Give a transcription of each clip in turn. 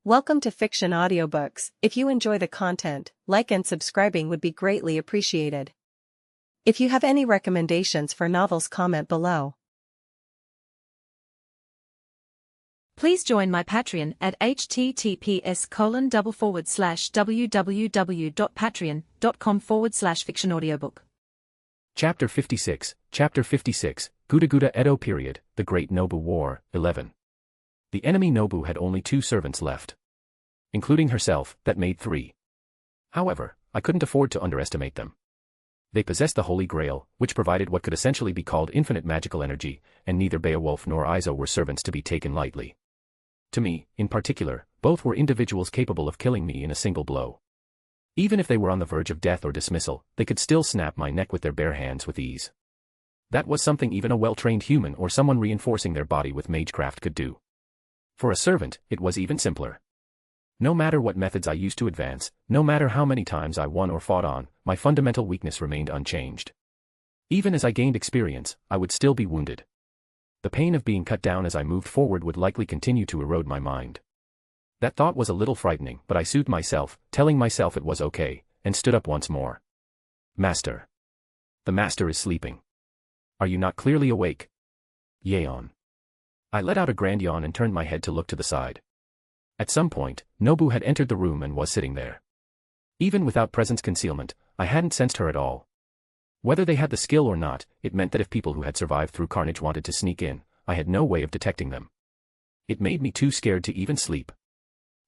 Welcome to Fiction Audiobooks. If you enjoy the content, like and subscribing would be greatly appreciated. If you have any recommendations for novels, comment below. Please join my Patreon at https://www.patreon.com/fictionaudiobook. Chapter 56, Guda Edo Period, The Great Nobu War, 11. The enemy Nobu had only 2 servants left. Including herself, that made 3. However, I couldn't afford to underestimate them. They possessed the Holy Grail, which provided what could essentially be called infinite magical energy, and neither Beowulf nor Izo were servants to be taken lightly. To me, in particular, both were individuals capable of killing me in a single blow. Even if they were on the verge of death or dismissal, they could still snap my neck with their bare hands with ease. That was something even a well-trained human or someone reinforcing their body with magecraft could do. For a servant, it was even simpler. No matter what methods I used to advance, no matter how many times I won or fought on, my fundamental weakness remained unchanged. Even as I gained experience, I would still be wounded. The pain of being cut down as I moved forward would likely continue to erode my mind. That thought was a little frightening, but I soothed myself, telling myself it was okay, and stood up once more. Master. The master is sleeping. Are you not clearly awake? Yawn. I let out a grand yawn and turned my head to look to the side. At some point, Nobu had entered the room and was sitting there. Even without presence concealment, I hadn't sensed her at all. Whether they had the skill or not, it meant that if people who had survived through carnage wanted to sneak in, I had no way of detecting them. It made me too scared to even sleep.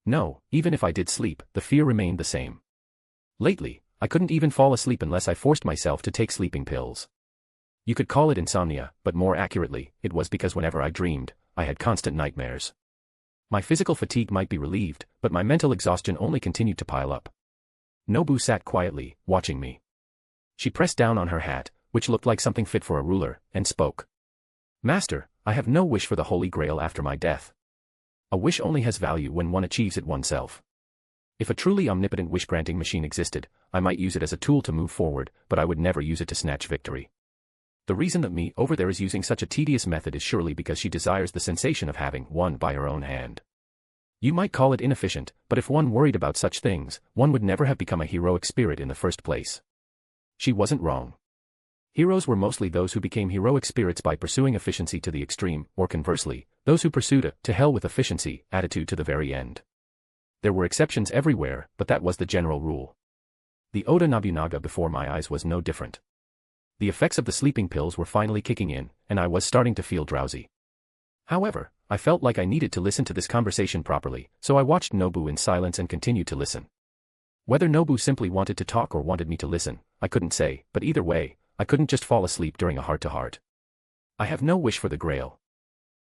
No, even if I did sleep, the fear remained the same. Lately, I couldn't even fall asleep unless I forced myself to take sleeping pills. You could call it insomnia, but more accurately, it was because whenever I dreamed, I had constant nightmares. My physical fatigue might be relieved, but my mental exhaustion only continued to pile up. Nobu sat quietly, watching me. She pressed down on her hat, which looked like something fit for a ruler, and spoke. Master, I have no wish for the Holy Grail after my death. A wish only has value when one achieves it oneself. If a truly omnipotent wish-granting machine existed, I might use it as a tool to move forward, but I would never use it to snatch victory. The reason that me over there is using such a tedious method is surely because she desires the sensation of having won by her own hand. You might call it inefficient, but if one worried about such things, one would never have become a heroic spirit in the first place. She wasn't wrong. Heroes were mostly those who became heroic spirits by pursuing efficiency to the extreme, or conversely, those who pursued a "to hell with efficiency" attitude to the very end. There were exceptions everywhere, but that was the general rule. The Oda Nobunaga before my eyes was no different. The effects of the sleeping pills were finally kicking in, and I was starting to feel drowsy. However, I felt like I needed to listen to this conversation properly, so I watched Nobu in silence and continued to listen. Whether Nobu simply wanted to talk or wanted me to listen, I couldn't say, but either way, I couldn't just fall asleep during a heart-to-heart. I have no wish for the Grail.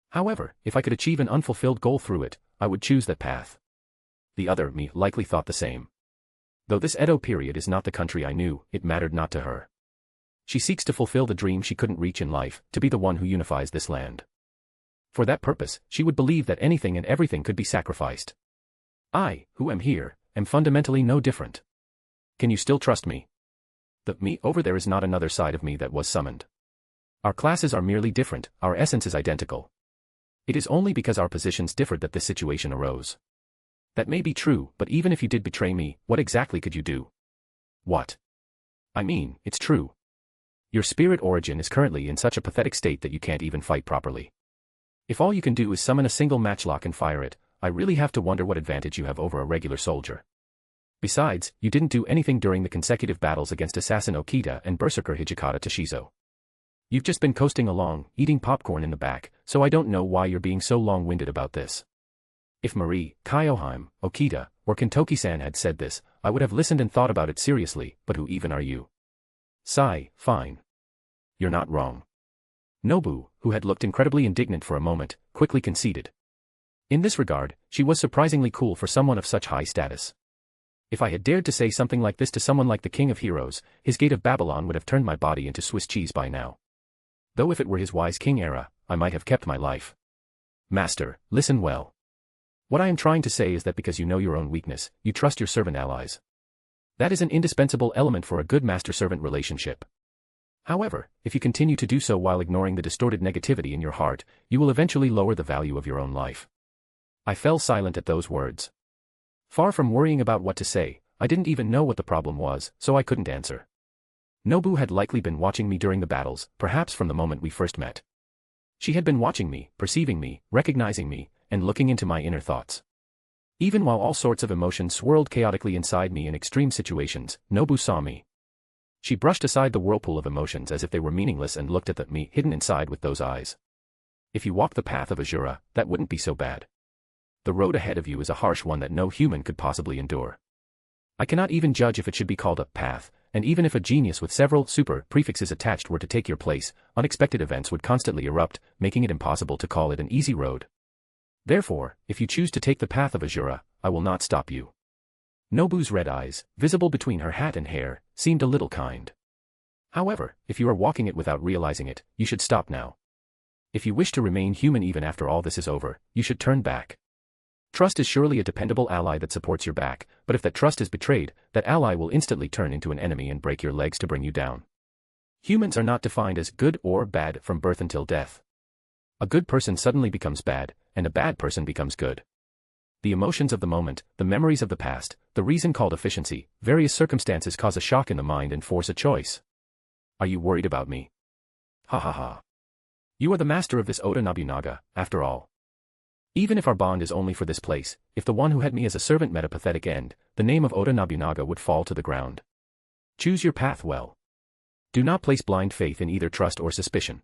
However, if I could achieve an unfulfilled goal through it, I would choose that path. The other me likely thought the same. Though this Edo period is not the country I knew, it mattered not to her. She seeks to fulfill the dream she couldn't reach in life, to be the one who unifies this land. For that purpose, she would believe that anything and everything could be sacrificed. I, who am here, am fundamentally no different. Can you still trust me? The me over there is not another side of me that was summoned. Our classes are merely different, our essence is identical. It is only because our positions differed that this situation arose. That may be true, but even if you did betray me, what exactly could you do? What? I mean, it's true. Your spirit origin is currently in such a pathetic state that you can't even fight properly. If all you can do is summon a single matchlock and fire it, I really have to wonder what advantage you have over a regular soldier. Besides, you didn't do anything during the consecutive battles against Assassin Okita and Berserker Hijikata Toshizo. You've just been coasting along, eating popcorn in the back, so I don't know why you're being so long-winded about this. If Marie, Kyoheim, Okita, or Kentoki-san had said this, I would have listened and thought about it seriously, but who even are you? Sigh, fine. You're not wrong. Nobu, who had looked incredibly indignant for a moment, quickly conceded. In this regard, she was surprisingly cool for someone of such high status. If I had dared to say something like this to someone like the King of Heroes, his Gate of Babylon would have turned my body into Swiss cheese by now. Though if it were his Wise King era, I might have kept my life. Master, listen well. What I am trying to say is that because you know your own weakness, you trust your servant allies. That is an indispensable element for a good master-servant relationship. However, if you continue to do so while ignoring the distorted negativity in your heart, you will eventually lower the value of your own life. I fell silent at those words. Far from worrying about what to say, I didn't even know what the problem was, so I couldn't answer. Nobu had likely been watching me during the battles, perhaps from the moment we first met. She had been watching me, perceiving me, recognizing me, and looking into my inner thoughts. Even while all sorts of emotions swirled chaotically inside me in extreme situations, Nobu saw me. She brushed aside the whirlpool of emotions as if they were meaningless and looked at the me hidden inside with those eyes. If you walk the path of Azura, that wouldn't be so bad. The road ahead of you is a harsh one that no human could possibly endure. I cannot even judge if it should be called a path, and even if a genius with several super prefixes attached were to take your place, unexpected events would constantly erupt, making it impossible to call it an easy road. Therefore, if you choose to take the path of Azura, I will not stop you. Nobu's red eyes, visible between her hat and hair, seemed a little kind. However, if you are walking it without realizing it, you should stop now. If you wish to remain human even after all this is over, you should turn back. Trust is surely a dependable ally that supports your back, but if that trust is betrayed, that ally will instantly turn into an enemy and break your legs to bring you down. Humans are not defined as good or bad from birth until death. A good person suddenly becomes bad, and a bad person becomes good. The emotions of the moment, the memories of the past, the reason called efficiency, various circumstances cause a shock in the mind and force a choice. Are you worried about me? Ha ha ha. You are the master of this Oda Nobunaga, after all. Even if our bond is only for this place, if the one who had me as a servant met a pathetic end, the name of Oda Nobunaga would fall to the ground. Choose your path well. Do not place blind faith in either trust or suspicion.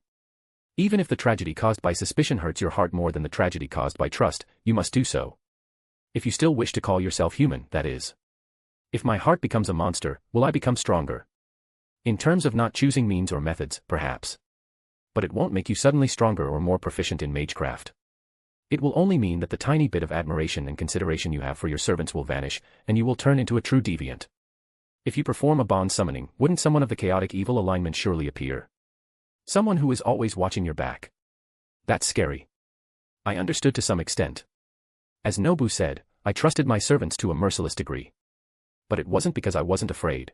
Even if the tragedy caused by suspicion hurts your heart more than the tragedy caused by trust, you must do so. If you still wish to call yourself human, that is. If my heart becomes a monster, will I become stronger? In terms of not choosing means or methods, perhaps. But it won't make you suddenly stronger or more proficient in magecraft. It will only mean that the tiny bit of admiration and consideration you have for your servants will vanish, and you will turn into a true deviant. If you perform a bond summoning, wouldn't someone of the chaotic evil alignment surely appear? Someone who is always watching your back. That's scary. I understood to some extent. As Nobu said, I trusted my servants to a merciless degree. But it wasn't because I wasn't afraid.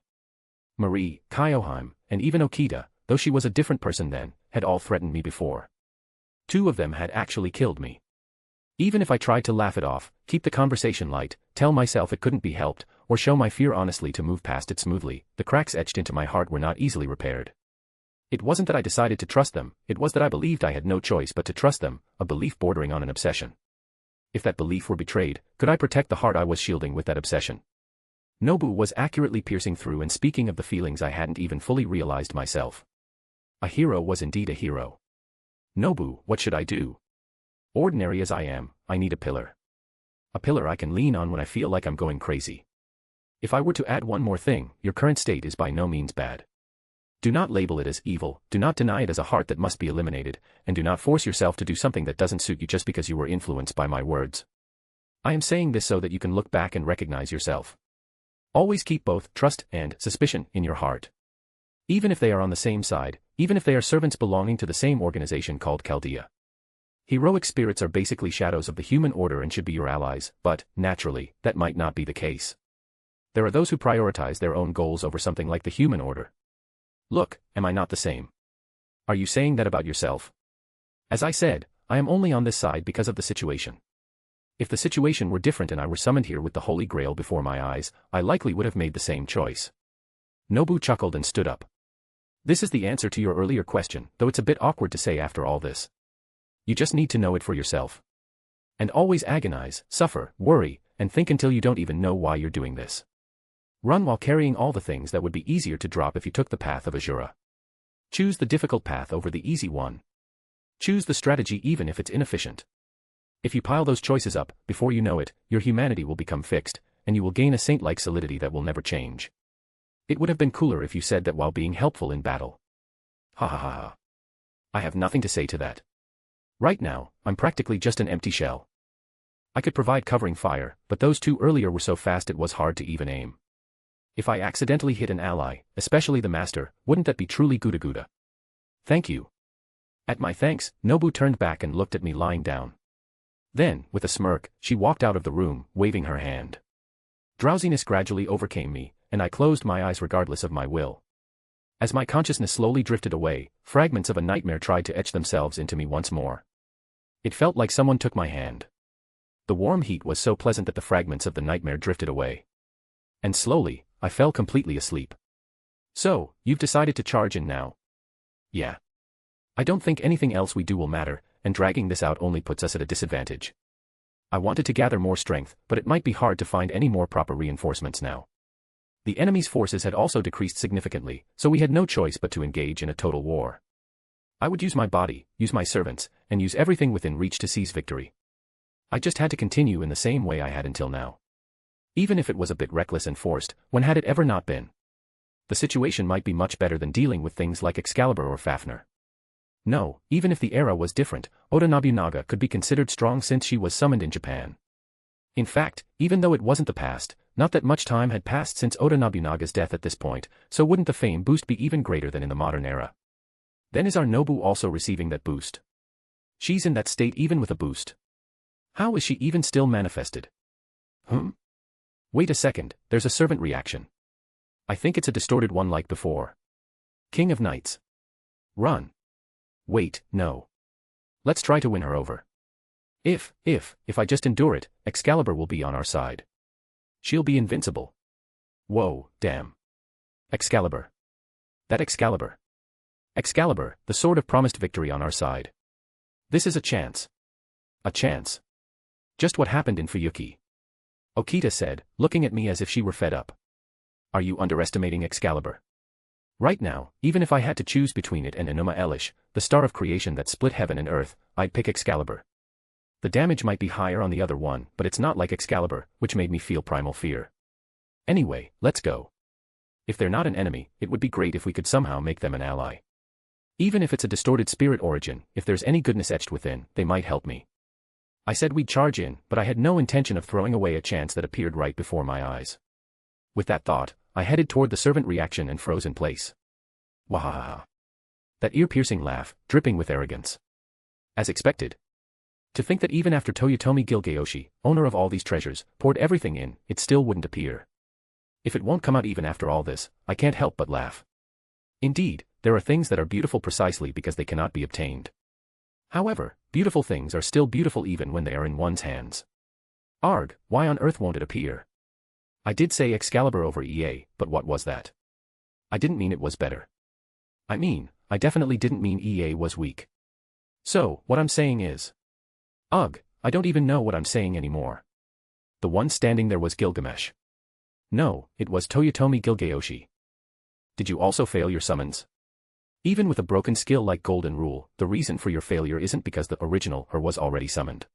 Marie, Kyoheim, and even Okita, though she was a different person then, had all threatened me before. 2 of them had actually killed me. Even if I tried to laugh it off, keep the conversation light, tell myself it couldn't be helped, or show my fear honestly to move past it smoothly, the cracks etched into my heart were not easily repaired. It wasn't that I decided to trust them, it was that I believed I had no choice but to trust them, a belief bordering on an obsession. If that belief were betrayed, could I protect the heart I was shielding with that obsession? Nobu was accurately piercing through and speaking of the feelings I hadn't even fully realized myself. A hero was indeed a hero. Nobu, what should I do? Ordinary as I am, I need a pillar. A pillar I can lean on when I feel like I'm going crazy. If I were to add one more thing, your current state is by no means bad. Do not label it as evil, do not deny it as a heart that must be eliminated, and do not force yourself to do something that doesn't suit you just because you were influenced by my words. I am saying this so that you can look back and recognize yourself. Always keep both trust and suspicion in your heart. Even if they are on the same side, even if they are servants belonging to the same organization called Chaldea. Heroic spirits are basically shadows of the human order and should be your allies, but, naturally, that might not be the case. There are those who prioritize their own goals over something like the human order. Look, am I not the same? Are you saying that about yourself? As I said, I am only on this side because of the situation. If the situation were different and I were summoned here with the Holy Grail before my eyes, I likely would have made the same choice. Nobu chuckled and stood up. This is the answer to your earlier question, though it's a bit awkward to say after all this. You just need to know it for yourself. And always agonize, suffer, worry, and think until you don't even know why you're doing this. Run while carrying all the things that would be easier to drop if you took the path of Azura. Choose the difficult path over the easy one. Choose the strategy even if it's inefficient. If you pile those choices up, before you know it, your humanity will become fixed, and you will gain a saint-like solidity that will never change. It would have been cooler if you said that while being helpful in battle. Ha ha ha ha. I have nothing to say to that. Right now, I'm practically just an empty shell. I could provide covering fire, but those 2 earlier were so fast it was hard to even aim. If I accidentally hit an ally, especially the master, wouldn't that be truly Guda? Thank you. At my thanks, Nobu turned back and looked at me lying down. Then, with a smirk, she walked out of the room, waving her hand. Drowsiness gradually overcame me, and I closed my eyes regardless of my will. As my consciousness slowly drifted away, fragments of a nightmare tried to etch themselves into me once more. It felt like someone took my hand. The warm heat was so pleasant that the fragments of the nightmare drifted away. And slowly, I fell completely asleep. So, you've decided to charge in now? Yeah. I don't think anything else we do will matter, and dragging this out only puts us at a disadvantage. I wanted to gather more strength, but it might be hard to find any more proper reinforcements now. The enemy's forces had also decreased significantly, so we had no choice but to engage in a total war. I would use my body, use my servants, and use everything within reach to seize victory. I just had to continue in the same way I had until now. Even if it was a bit reckless and forced, when had it ever not been? The situation might be much better than dealing with things like Excalibur or Fafnir. No, even if the era was different, Oda Nobunaga could be considered strong since she was summoned in Japan. In fact, even though it wasn't the past, not that much time had passed since Oda Nobunaga's death at this point, so wouldn't the fame boost be even greater than in the modern era? Then is our Nobu also receiving that boost? She's in that state even with a boost. How is she even still manifested? Wait a second, there's a servant reaction. I think it's a distorted one like before. King of Knights. Run. Wait, no. Let's try to win her over. If I just endure it, Excalibur will be on our side. She'll be invincible. Whoa, damn. Excalibur. That Excalibur. Excalibur, the sword of promised victory on our side. This is a chance. A chance. Just what happened in Fuyuki. Okita said, looking at me as if she were fed up. Are you underestimating Excalibur? Right now, even if I had to choose between it and Enuma Elish, the star of creation that split heaven and earth, I'd pick Excalibur. The damage might be higher on the other one, but it's not like Excalibur, which made me feel primal fear. Anyway, let's go. If they're not an enemy, it would be great if we could somehow make them an ally. Even if it's a distorted spirit origin, if there's any goodness etched within, they might help me. I said we'd charge in, but I had no intention of throwing away a chance that appeared right before my eyes. With that thought, I headed toward the servant reaction and froze in place. Wahaha. That ear-piercing laugh, dripping with arrogance. As expected. To think that even after Toyotomi Gilgayoshi, owner of all these treasures, poured everything in, it still wouldn't appear. If it won't come out even after all this, I can't help but laugh. Indeed, there are things that are beautiful precisely because they cannot be obtained. However, beautiful things are still beautiful even when they are in one's hands. Arg, why on earth won't it appear? I did say Excalibur over EA, but what was that? I didn't mean it was better. I definitely didn't mean EA was weak. So, what I'm saying is... Ugh, I don't even know what I'm saying anymore. The one standing there was Gilgamesh. No, it was Toyotomi Gilgayoshi. Did you also fail your summons? Even with a broken skill like Golden Rule, the reason for your failure isn't because the original or was already summoned.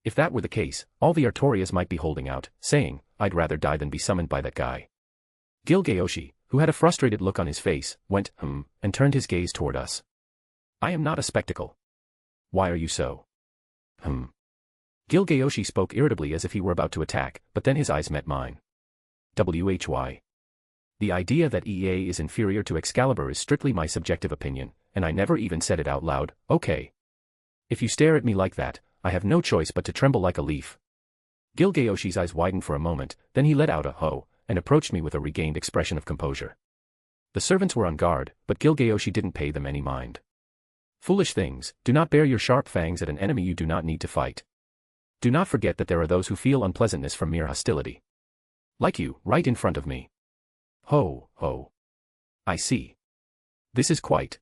If that were the case, all the Artorias might be holding out, saying, I'd rather die than be summoned by that guy. Gilgayoshi, who had a frustrated look on his face, went, and turned his gaze toward us. I am not a spectacle. Why are you so? Gilgayoshi spoke irritably as if he were about to attack, but then his eyes met mine. Why? The idea that EA is inferior to Excalibur is strictly my subjective opinion, and I never even said it out loud, okay. If you stare at me like that, I have no choice but to tremble like a leaf. Gilgayoshi's eyes widened for a moment, then he let out a ho, and approached me with a regained expression of composure. The servants were on guard, but Gilgayoshi didn't pay them any mind. Foolish things, do not bare your sharp fangs at an enemy you do not need to fight. Do not forget that there are those who feel unpleasantness from mere hostility. Like you, right in front of me. Ho, ho. I see. This is quite.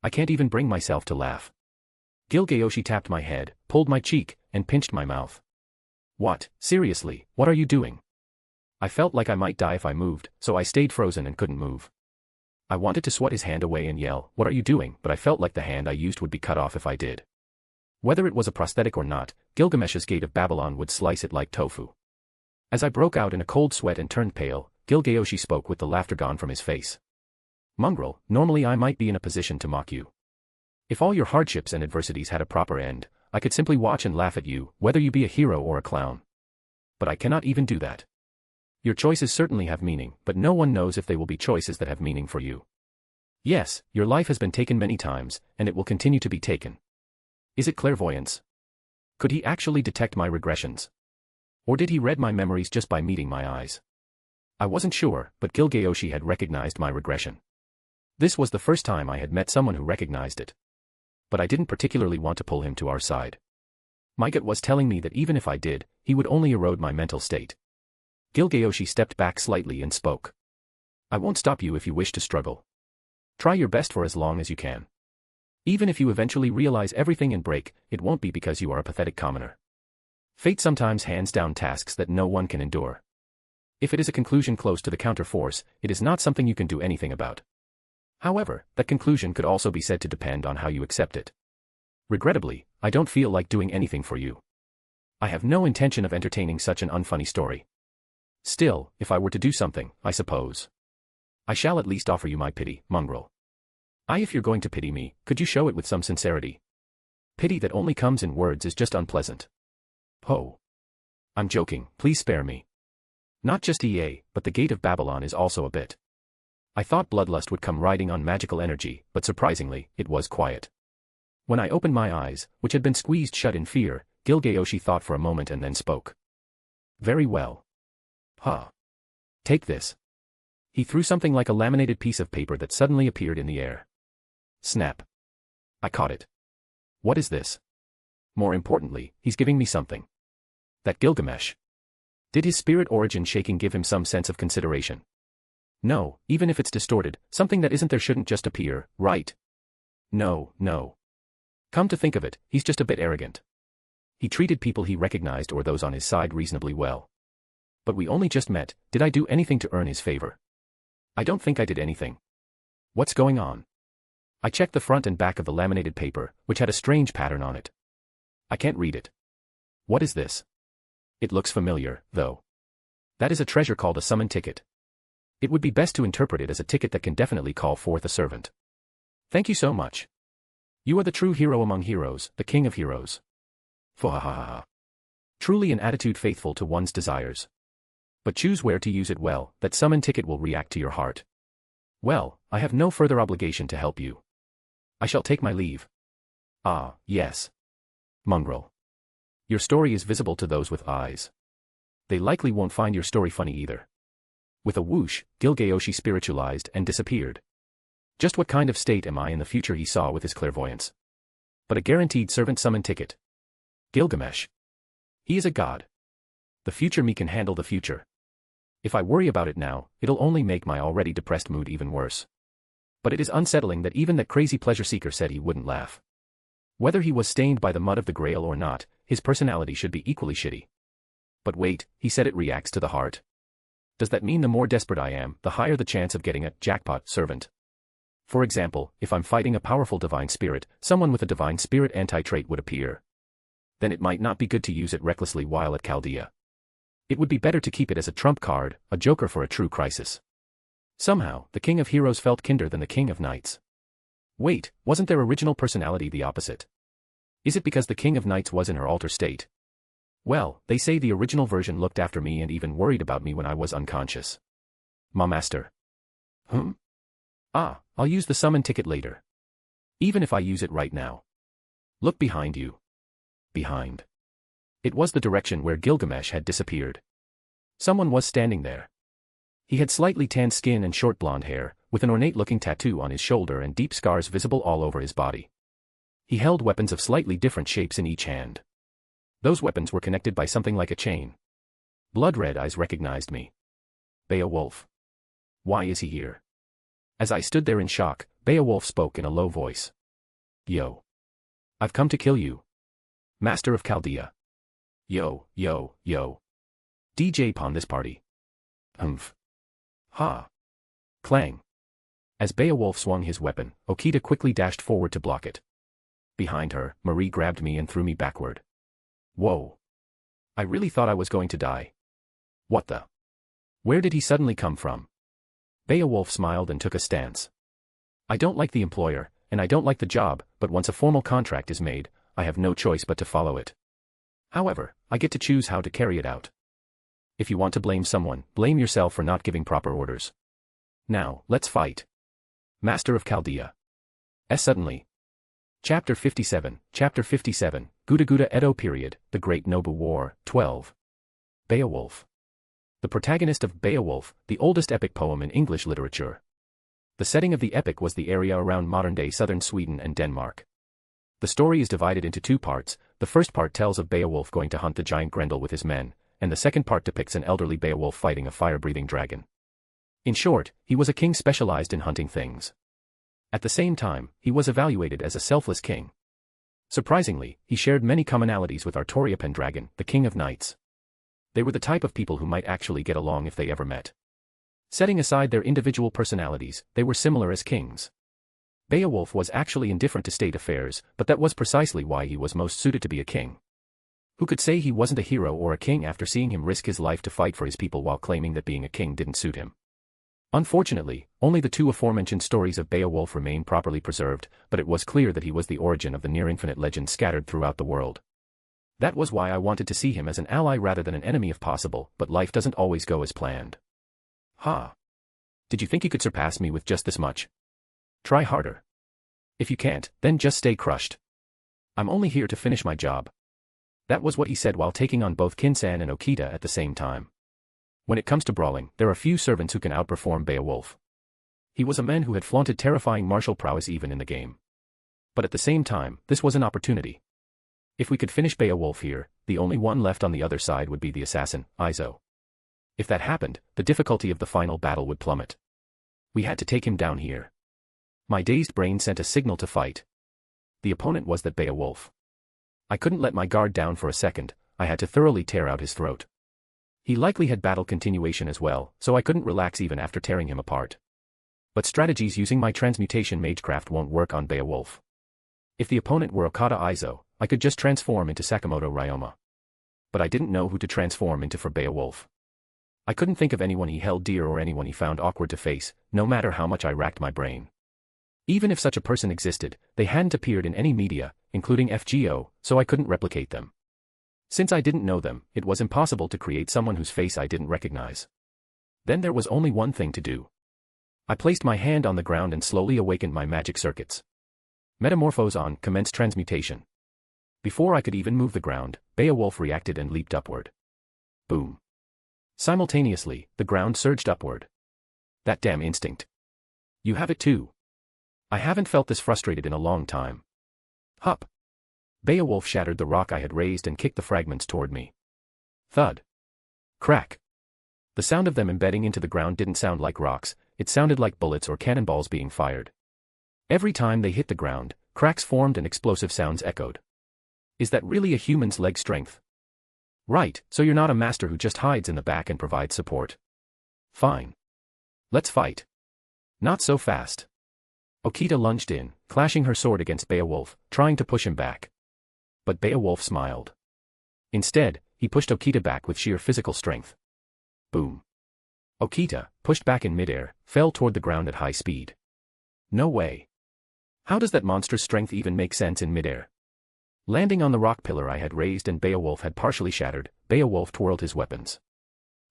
I can't even bring myself to laugh. Gilgayoshi tapped my head, pulled my cheek, and pinched my mouth. What, seriously, what are you doing? I felt like I might die if I moved, so I stayed frozen and couldn't move. I wanted to swat his hand away and yell, what are you doing, but I felt like the hand I used would be cut off if I did. Whether it was a prosthetic or not, Gilgamesh's gate of Babylon would slice it like tofu. As I broke out in a cold sweat and turned pale, Gilgayoshi spoke with the laughter gone from his face. Mongrel, normally I might be in a position to mock you. If all your hardships and adversities had a proper end, I could simply watch and laugh at you, whether you be a hero or a clown. But I cannot even do that. Your choices certainly have meaning, but no one knows if they will be choices that have meaning for you. Yes, your life has been taken many times, and it will continue to be taken. Is it clairvoyance? Could he actually detect my regressions? Or did he read my memories just by meeting my eyes? I wasn't sure, but Gilgayoshi had recognized my regression. This was the first time I had met someone who recognized it. But I didn't particularly want to pull him to our side. My gut was telling me that even if I did, he would only erode my mental state. Gilgayoshi stepped back slightly and spoke. I won't stop you if you wish to struggle. Try your best for as long as you can. Even if you eventually realize everything and break, it won't be because you are a pathetic commoner. Fate sometimes hands down tasks that no one can endure. If it is a conclusion close to the counterforce, it is not something you can do anything about. However, that conclusion could also be said to depend on how you accept it. Regrettably, I don't feel like doing anything for you. I have no intention of entertaining such an unfunny story. Still, if I were to do something, I suppose I shall at least offer you my pity, mongrel. If you're going to pity me, could you show it with some sincerity? Pity that only comes in words is just unpleasant. Oh. I'm joking, please spare me. Not just EA, but the gate of Babylon is also a bit. I thought bloodlust would come riding on magical energy, but surprisingly, it was quiet. When I opened my eyes, which had been squeezed shut in fear, Gilgayoshi thought for a moment and then spoke. Very well. Take this. He threw something like a laminated piece of paper that suddenly appeared in the air. Snap. I caught it. What is this? More importantly, he's giving me something. That Gilgamesh. Did his spirit origin shaking give him some sense of consideration? No, even if it's distorted, something that isn't there shouldn't just appear, right? No. Come to think of it, he's just a bit arrogant. He treated people he recognized or those on his side reasonably well. But we only just met, did I do anything to earn his favor? I don't think I did anything. What's going on? I checked the front and back of the laminated paper, which had a strange pattern on it. I can't read it. What is this? It looks familiar, though. That is a treasure called a summon ticket. It would be best to interpret it as a ticket that can definitely call forth a servant. Thank you so much. You are the true hero among heroes, the king of heroes. Fwahaha. Truly an attitude faithful to one's desires. But choose where to use it well, that summon ticket will react to your heart. Well, I have no further obligation to help you. I shall take my leave. Yes. Mongrel. Your story is visible to those with eyes. They likely won't find your story funny either. With a whoosh, Gilgayoshi spiritualized and disappeared. Just what kind of state am I in the future he saw with his clairvoyance? But a guaranteed servant summon ticket. Gilgamesh. He is a god. The future me can handle the future. If I worry about it now, it'll only make my already depressed mood even worse. But it is unsettling that even that crazy pleasure seeker said he wouldn't laugh. Whether he was stained by the mud of the Grail or not, his personality should be equally shitty. But wait, he said it reacts to the heart. Does that mean the more desperate I am, the higher the chance of getting a jackpot servant? For example, if I'm fighting a powerful divine spirit, someone with a divine spirit anti-trait would appear. Then it might not be good to use it recklessly while at Chaldea. It would be better to keep it as a trump card, a joker for a true crisis. Somehow, the King of Heroes felt kinder than the King of Knights. Wait, wasn't their original personality the opposite? Is it because the King of Knights was in her alter state? Well, they say the original version looked after me and even worried about me when I was unconscious. Ma master. I'll use the summon ticket later. Even if I use it right now. Look behind you. Behind. It was the direction where Gilgamesh had disappeared. Someone was standing there. He had slightly tanned skin and short blonde hair, with an ornate-looking tattoo on his shoulder and deep scars visible all over his body. He held weapons of slightly different shapes in each hand. Those weapons were connected by something like a chain. Blood-red eyes recognized me. Beowulf. Why is he here? As I stood there in shock, Beowulf spoke in a low voice. Yo. I've come to kill you. Master of Chaldea. Yo. DJ pawn this party. Humph. Ha. Clang. As Beowulf swung his weapon, Okita quickly dashed forward to block it. Behind her, Marie grabbed me and threw me backward. Whoa. I really thought I was going to die. What the? Where did he suddenly come from? Beowulf smiled and took a stance. I don't like the employer, and I don't like the job, but once a formal contract is made, I have no choice but to follow it. However, I get to choose how to carry it out. If you want to blame someone, blame yourself for not giving proper orders. Now, let's fight. Master of Chaldea. Suddenly. Chapter 57, Guda Edo period, the Great Nobu War, 12. Beowulf. The protagonist of Beowulf, the oldest epic poem in English literature. The setting of the epic was the area around modern-day southern Sweden and Denmark. The story is divided into two parts, The first part tells of Beowulf going to hunt the giant Grendel with his men, and the second part depicts an elderly Beowulf fighting a fire-breathing dragon. In short, he was a king specialized in hunting things. At the same time, he was evaluated as a selfless king. Surprisingly, he shared many commonalities with Artoria Pendragon, the king of knights. They were the type of people who might actually get along if they ever met. Setting aside their individual personalities, they were similar as kings. Beowulf was actually indifferent to state affairs, but that was precisely why he was most suited to be a king. Who could say he wasn't a hero or a king after seeing him risk his life to fight for his people while claiming that being a king didn't suit him? Unfortunately, only the two aforementioned stories of Beowulf remain properly preserved, but it was clear that he was the origin of the near-infinite legends scattered throughout the world. That was why I wanted to see him as an ally rather than an enemy if possible, but life doesn't always go as planned. Ha! Did you think you could surpass me with just this much? Try harder. If you can't, then just stay crushed. I'm only here to finish my job. That was what he said while taking on both Kinsan and Okita at the same time. When it comes to brawling, there are few servants who can outperform Beowulf. He was a man who had flaunted terrifying martial prowess even in the game. But at the same time, this was an opportunity. If we could finish Beowulf here, the only one left on the other side would be the assassin, Izo. If that happened, the difficulty of the final battle would plummet. We had to take him down here. My dazed brain sent a signal to fight. The opponent was that Beowulf. I couldn't let my guard down for a second, I had to thoroughly tear out his throat. He likely had battle continuation as well, so I couldn't relax even after tearing him apart. But strategies using my transmutation magecraft won't work on Beowulf. If the opponent were Okada Izo, I could just transform into Sakamoto Ryoma. But I didn't know who to transform into for Beowulf. I couldn't think of anyone he held dear or anyone he found awkward to face, no matter how much I racked my brain. Even if such a person existed, they hadn't appeared in any media, including FGO, so I couldn't replicate them. Since I didn't know them, it was impossible to create someone whose face I didn't recognize. Then there was only one thing to do. I placed my hand on the ground and slowly awakened my magic circuits. Metamorphose on, commenced transmutation. Before I could even move the ground, Beowulf reacted and leaped upward. Boom. Simultaneously, the ground surged upward. That damn instinct. You have it too. I haven't felt this frustrated in a long time. Hup. Beowulf shattered the rock I had raised and kicked the fragments toward me. Thud. Crack. The sound of them embedding into the ground didn't sound like rocks, it sounded like bullets or cannonballs being fired. Every time they hit the ground, cracks formed and explosive sounds echoed. Is that really a human's leg strength? Right, so you're not a master who just hides in the back and provides support. Fine. Let's fight. Not so fast. Okita lunged in, clashing her sword against Beowulf, trying to push him back. But Beowulf smiled. Instead, he pushed Okita back with sheer physical strength. Boom. Okita, pushed back in midair, fell toward the ground at high speed. No way. How does that monster's strength even make sense in midair? Landing on the rock pillar I had raised and Beowulf had partially shattered, Beowulf twirled his weapons.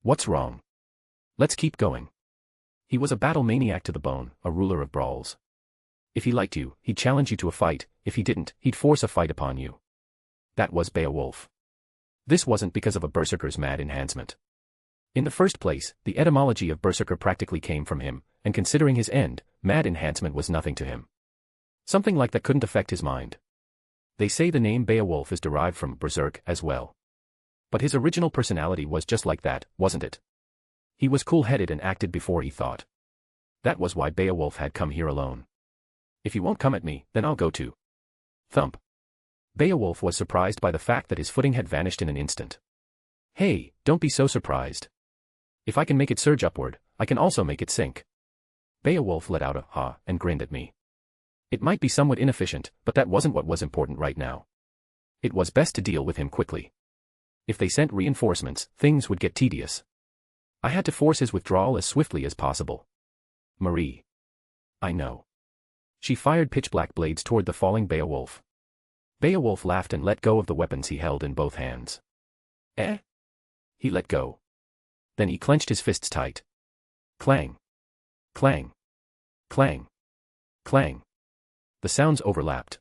What's wrong? Let's keep going. He was a battle maniac to the bone, a ruler of brawls. If he liked you, he'd challenge you to a fight, if he didn't, he'd force a fight upon you. That was Beowulf. This wasn't because of a berserker's mad enhancement. In the first place, the etymology of berserker practically came from him, and considering his end, mad enhancement was nothing to him. Something like that couldn't affect his mind. They say the name Beowulf is derived from berserk as well. But his original personality was just like that, wasn't it? He was cool-headed and acted before he thought. That was why Beowulf had come here alone. If you won't come at me, then I'll go too. Thump. Beowulf was surprised by the fact that his footing had vanished in an instant. Hey, don't be so surprised. If I can make it surge upward, I can also make it sink. Beowulf let out a ha and grinned at me. It might be somewhat inefficient, but that wasn't what was important right now. It was best to deal with him quickly. If they sent reinforcements, things would get tedious. I had to force his withdrawal as swiftly as possible. Marie. I know. She fired pitch-black blades toward the falling Beowulf. Beowulf laughed and let go of the weapons he held in both hands. Eh? He let go. Then he clenched his fists tight. Clang. Clang. Clang. Clang. The sounds overlapped.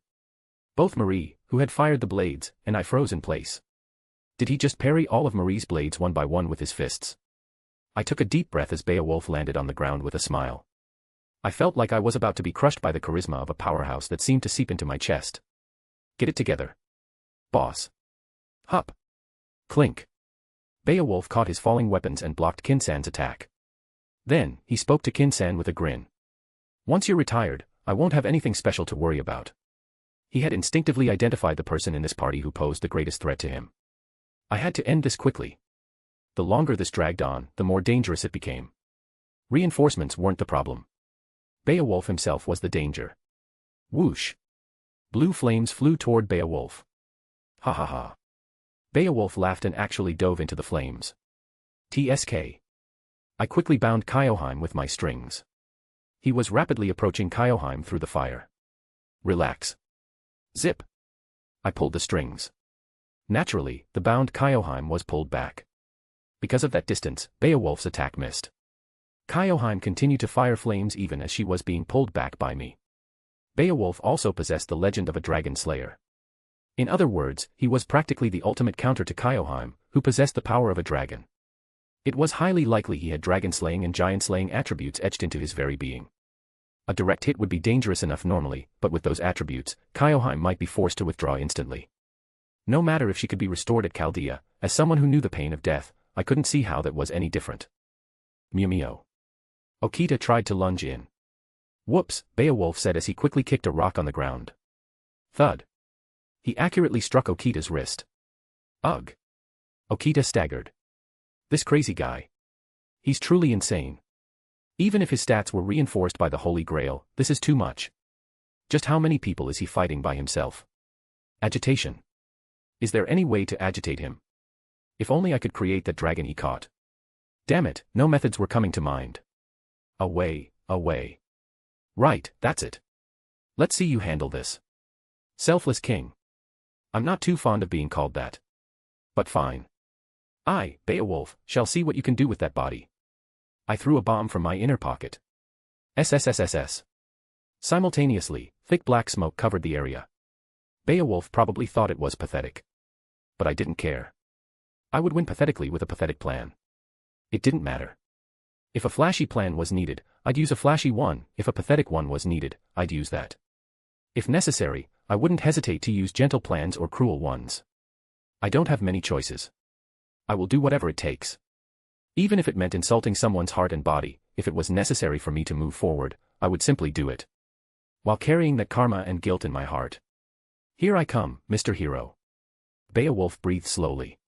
Both Marie, who had fired the blades, and I froze in place. Did he just parry all of Marie's blades one by one with his fists? I took a deep breath as Beowulf landed on the ground with a smile. I felt like I was about to be crushed by the charisma of a powerhouse that seemed to seep into my chest. Get it together. Boss. Hup. Clink. Beowulf caught his falling weapons and blocked Kinsan's attack. Then, he spoke to Kinsan with a grin. Once you're retired, I won't have anything special to worry about. He had instinctively identified the person in this party who posed the greatest threat to him. I had to end this quickly. The longer this dragged on, the more dangerous it became. Reinforcements weren't the problem. Beowulf himself was the danger. Whoosh. Blue flames flew toward Beowulf. Ha ha ha. Beowulf laughed and actually dove into the flames. TSK. I quickly bound Kyoheim with my strings. He was rapidly approaching Kyoheim through the fire. Relax. Zip. I pulled the strings. Naturally, the bound Kyoheim was pulled back. Because of that distance, Beowulf's attack missed. Kyoheim continued to fire flames even as she was being pulled back by me. Beowulf also possessed the legend of a dragon slayer. In other words, he was practically the ultimate counter to Kyoheim, who possessed the power of a dragon. It was highly likely he had dragon-slaying and giant-slaying attributes etched into his very being. A direct hit would be dangerous enough normally, but with those attributes, Kyoheim might be forced to withdraw instantly. No matter if she could be restored at Chaldea, as someone who knew the pain of death, I couldn't see how that was any different. Mew. Okita tried to lunge in. Whoops, Beowulf said as he quickly kicked a rock on the ground. Thud. He accurately struck Okita's wrist. Ugh. Okita staggered. This crazy guy. He's truly insane. Even if his stats were reinforced by the Holy Grail, this is too much. Just how many people is he fighting by himself? Agitation. Is there any way to agitate him? If only I could create that dragon he caught. Damn it, no methods were coming to mind. Away. Right, that's it. Let's see you handle this. Selfless king. I'm not too fond of being called that. But fine. I, Beowulf, shall see what you can do with that body. I threw a bomb from my inner pocket. SSSSS. Simultaneously, thick black smoke covered the area. Beowulf probably thought it was pathetic. But I didn't care. I would win pathetically with a pathetic plan. It didn't matter. If a flashy plan was needed, I'd use a flashy one. If a pathetic one was needed, I'd use that. If necessary, I wouldn't hesitate to use gentle plans or cruel ones. I don't have many choices. I will do whatever it takes. Even if it meant insulting someone's heart and body, if it was necessary for me to move forward, I would simply do it. While carrying that karma and guilt in my heart. Here I come, Mr. Hero. Beowulf breathed slowly.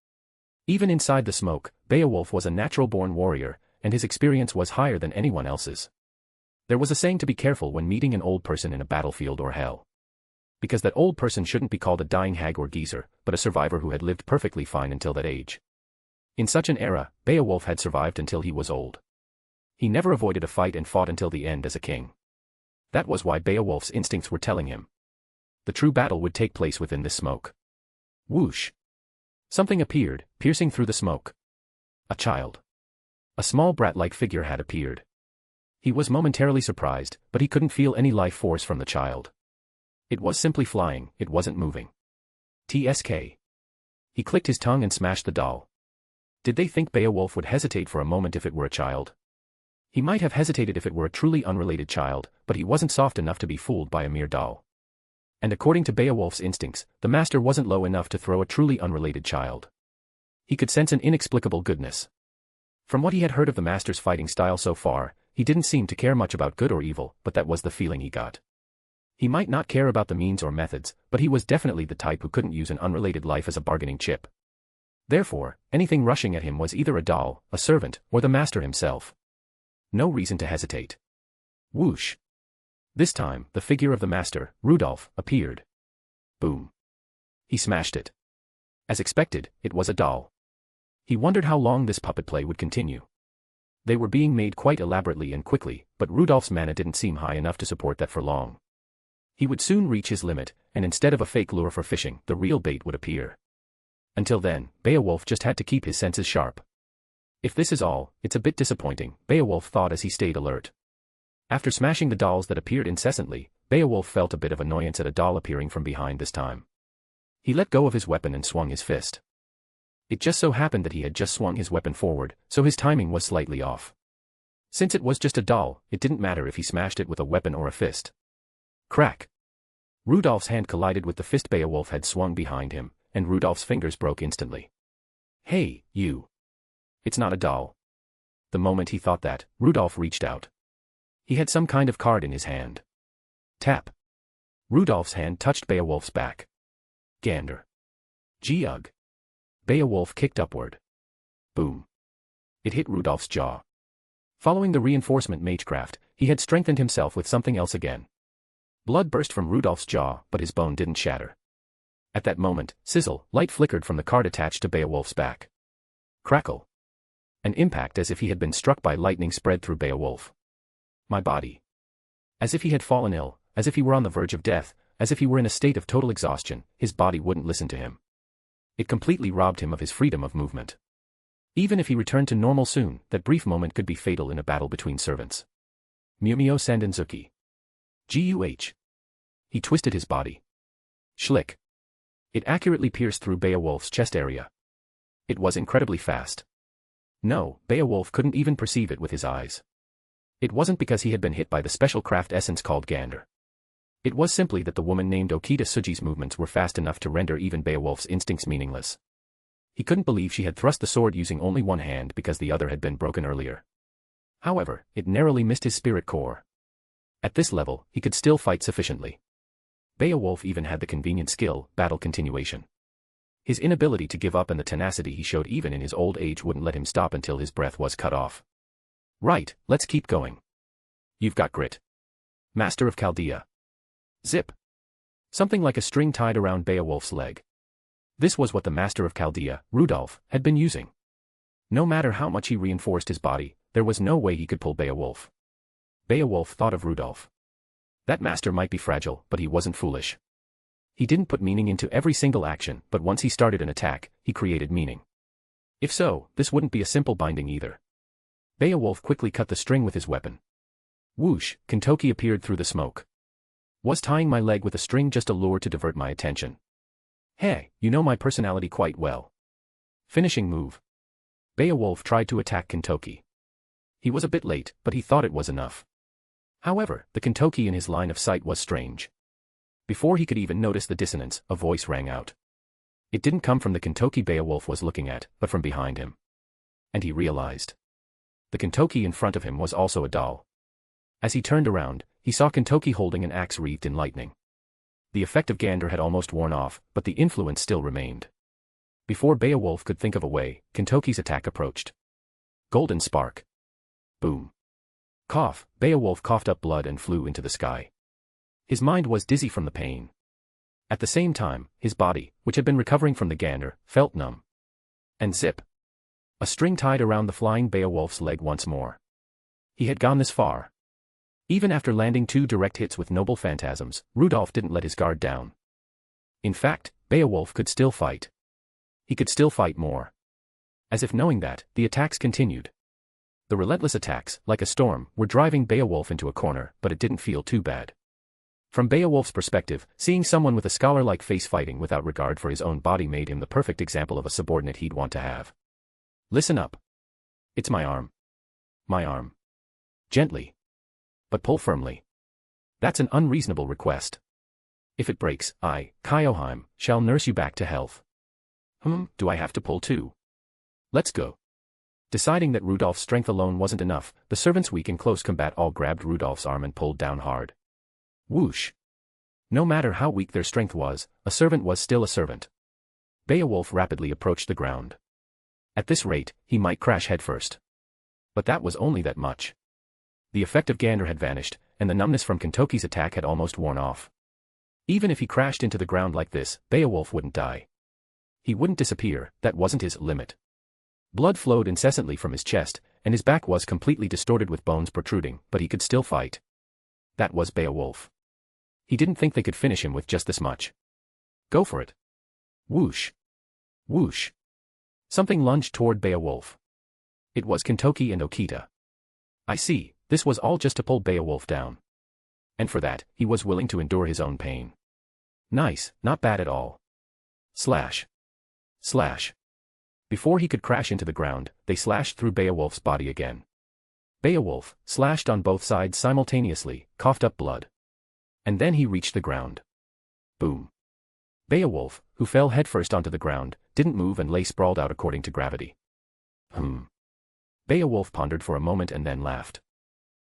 Even inside the smoke, Beowulf was a natural-born warrior, and his experience was higher than anyone else's. There was a saying to be careful when meeting an old person in a battlefield or hell. Because that old person shouldn't be called a dying hag or geezer, but a survivor who had lived perfectly fine until that age. In such an era, Beowulf had survived until he was old. He never avoided a fight and fought until the end as a king. That was why Beowulf's instincts were telling him. The true battle would take place within this smoke. Whoosh. Something appeared, piercing through the smoke. A child. A small brat-like figure had appeared. He was momentarily surprised, but he couldn't feel any life force from the child. It was simply flying, it wasn't moving. TSK. He clicked his tongue and smashed the doll. Did they think Beowulf would hesitate for a moment if it were a child? He might have hesitated if it were a truly unrelated child, but he wasn't soft enough to be fooled by a mere doll. And according to Beowulf's instincts, the master wasn't low enough to throw a truly unrelated child. He could sense an inexplicable goodness. From what he had heard of the master's fighting style so far, he didn't seem to care much about good or evil, but that was the feeling he got. He might not care about the means or methods, but he was definitely the type who couldn't use an unrelated life as a bargaining chip. Therefore, anything rushing at him was either a doll, a servant, or the master himself. No reason to hesitate. Whoosh. This time, the figure of the master, Rudolph, appeared. Boom. He smashed it. As expected, it was a doll. He wondered how long this puppet play would continue. They were being made quite elaborately and quickly, but Rudolph's mana didn't seem high enough to support that for long. He would soon reach his limit, and instead of a fake lure for fishing, the real bait would appear. Until then, Beowulf just had to keep his senses sharp. If this is all, it's a bit disappointing, Beowulf thought as he stayed alert. After smashing the dolls that appeared incessantly, Beowulf felt a bit of annoyance at a doll appearing from behind this time. He let go of his weapon and swung his fist. It just so happened that he had just swung his weapon forward, so his timing was slightly off. Since it was just a doll, it didn't matter if he smashed it with a weapon or a fist. Crack! Rudolph's hand collided with the fist Beowulf had swung behind him, and Rudolph's fingers broke instantly. "Hey, you. It's not a doll." The moment he thought that, Rudolph reached out. He had some kind of card in his hand. Tap. Rudolph's hand touched Beowulf's back. Gander. Gee-ugh. Beowulf kicked upward. Boom. It hit Rudolph's jaw. Following the reinforcement magecraft, he had strengthened himself with something else again. Blood burst from Rudolph's jaw, but his bone didn't shatter. At that moment, sizzle, light flickered from the card attached to Beowulf's back. Crackle. An impact as if he had been struck by lightning spread through Beowulf. My body. As if he had fallen ill, as if he were on the verge of death, as if he were in a state of total exhaustion, his body wouldn't listen to him. It completely robbed him of his freedom of movement. Even if he returned to normal soon, that brief moment could be fatal in a battle between servants. Mumio Sandenzuki. Guh. He twisted his body. Schlick. It accurately pierced through Beowulf's chest area. It was incredibly fast. No, Beowulf couldn't even perceive it with his eyes. It wasn't because he had been hit by the special craft essence called Gander. It was simply that the woman named Okita Tsuji's movements were fast enough to render even Beowulf's instincts meaningless. He couldn't believe she had thrust the sword using only one hand because the other had been broken earlier. However, it narrowly missed his spirit core. At this level, he could still fight sufficiently. Beowulf even had the convenient skill, battle continuation. His inability to give up and the tenacity he showed even in his old age wouldn't let him stop until his breath was cut off. Right, let's keep going. You've got grit. Master of Chaldea. Zip. Something like a string tied around Beowulf's leg. This was what the Master of Chaldea, Rudolph, had been using. No matter how much he reinforced his body, there was no way he could pull Beowulf. Beowulf thought of Rudolph. That master might be fragile, but he wasn't foolish. He didn't put meaning into every single action, but once he started an attack, he created meaning. If so, this wouldn't be a simple binding either. Beowulf quickly cut the string with his weapon. Whoosh, Kentoki appeared through the smoke. Was tying my leg with a string just a lure to divert my attention? Hey, you know my personality quite well. Finishing move. Beowulf tried to attack Kentoki. He was a bit late, but he thought it was enough. However, the Kentoki in his line of sight was strange. Before he could even notice the dissonance, a voice rang out. It didn't come from the Kentoki Beowulf was looking at, but from behind him. And he realized. The Kentoki in front of him was also a doll. As he turned around, he saw Kentoki holding an axe wreathed in lightning. The effect of Gander had almost worn off, but the influence still remained. Before Beowulf could think of a way, Kentoki's attack approached. Golden spark. Boom. Cough, Beowulf coughed up blood and flew into the sky. His mind was dizzy from the pain. At the same time, his body, which had been recovering from the Gander, felt numb. And zip. A string tied around the flying Beowulf's leg once more. He had gone this far. Even after landing 2 direct hits with noble phantasms, Rudolph didn't let his guard down. In fact, Beowulf could still fight. He could still fight more. As if knowing that, the attacks continued. The relentless attacks, like a storm, were driving Beowulf into a corner, but it didn't feel too bad. From Beowulf's perspective, seeing someone with a scholar-like face fighting without regard for his own body made him the perfect example of a subordinate he'd want to have. Listen up. It's my arm. My arm. Gently. But pull firmly. That's an unreasonable request. If it breaks, I, Kyoheim, shall nurse you back to health. Do I have to pull too? Let's go. Deciding that Rudolph's strength alone wasn't enough, the servants weak in close combat all grabbed Rudolph's arm and pulled down hard. Whoosh. No matter how weak their strength was, a servant was still a servant. Beowulf rapidly approached the ground. At this rate, he might crash headfirst. But that was only that much. The effect of Gander had vanished, and the numbness from Kentoki's attack had almost worn off. Even if he crashed into the ground like this, Beowulf wouldn't die. He wouldn't disappear, that wasn't his limit. Blood flowed incessantly from his chest, and his back was completely distorted with bones protruding, but he could still fight. That was Beowulf. He didn't think they could finish him with just this much. Go for it. Whoosh. Whoosh. Something lunged toward Beowulf. It was Kentoki and Okita. I see, this was all just to pull Beowulf down. And for that, he was willing to endure his own pain. Nice, not bad at all. Slash. Slash. Before he could crash into the ground, they slashed through Beowulf's body again. Beowulf, slashed on both sides simultaneously, coughed up blood. And then he reached the ground. Boom. Beowulf, who fell headfirst onto the ground, didn't move and lay sprawled out according to gravity. Beowulf pondered for a moment and then laughed.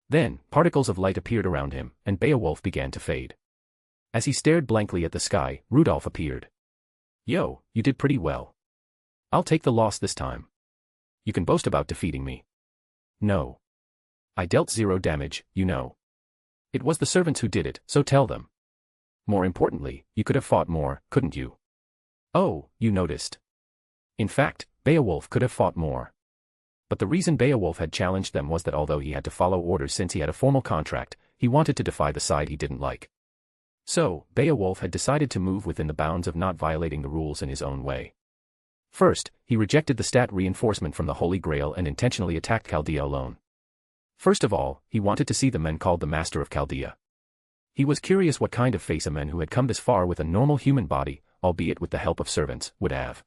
Then, particles of light appeared around him, and Beowulf began to fade. As he stared blankly at the sky, Rudolf appeared. Yo, you did pretty well. I'll take the loss this time. You can boast about defeating me. No. I dealt 0 damage, you know. It was the servants who did it, so tell them. More importantly, you could have fought more, couldn't you? Oh, you noticed. In fact, Beowulf could have fought more. But the reason Beowulf had challenged them was that although he had to follow orders since he had a formal contract, he wanted to defy the side he didn't like. So, Beowulf had decided to move within the bounds of not violating the rules in his own way. First, he rejected the stat reinforcement from the Holy Grail and intentionally attacked Chaldea alone. First of all, he wanted to see the men called the Master of Chaldea. He was curious what kind of face a man who had come this far with a normal human body, albeit with the help of servants, would have.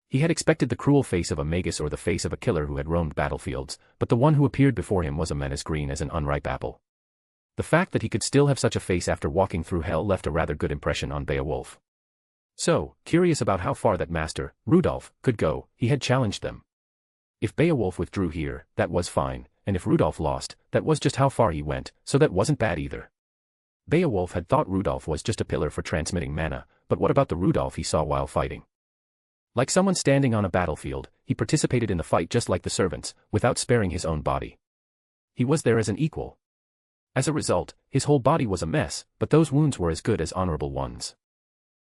He had expected the cruel face of a magus or the face of a killer who had roamed battlefields, but the one who appeared before him was a man as green as an unripe apple. The fact that he could still have such a face after walking through hell left a rather good impression on Beowulf. So, curious about how far that master, Rudolf, could go, he had challenged them. If Beowulf withdrew here, that was fine, and if Rudolf lost, that was just how far he went, so that wasn't bad either. Beowulf had thought Rudolf was just a pillar for transmitting mana, but what about the Rudolf he saw while fighting? Like someone standing on a battlefield, he participated in the fight just like the servants, without sparing his own body. He was there as an equal. As a result, his whole body was a mess, but those wounds were as good as honorable ones.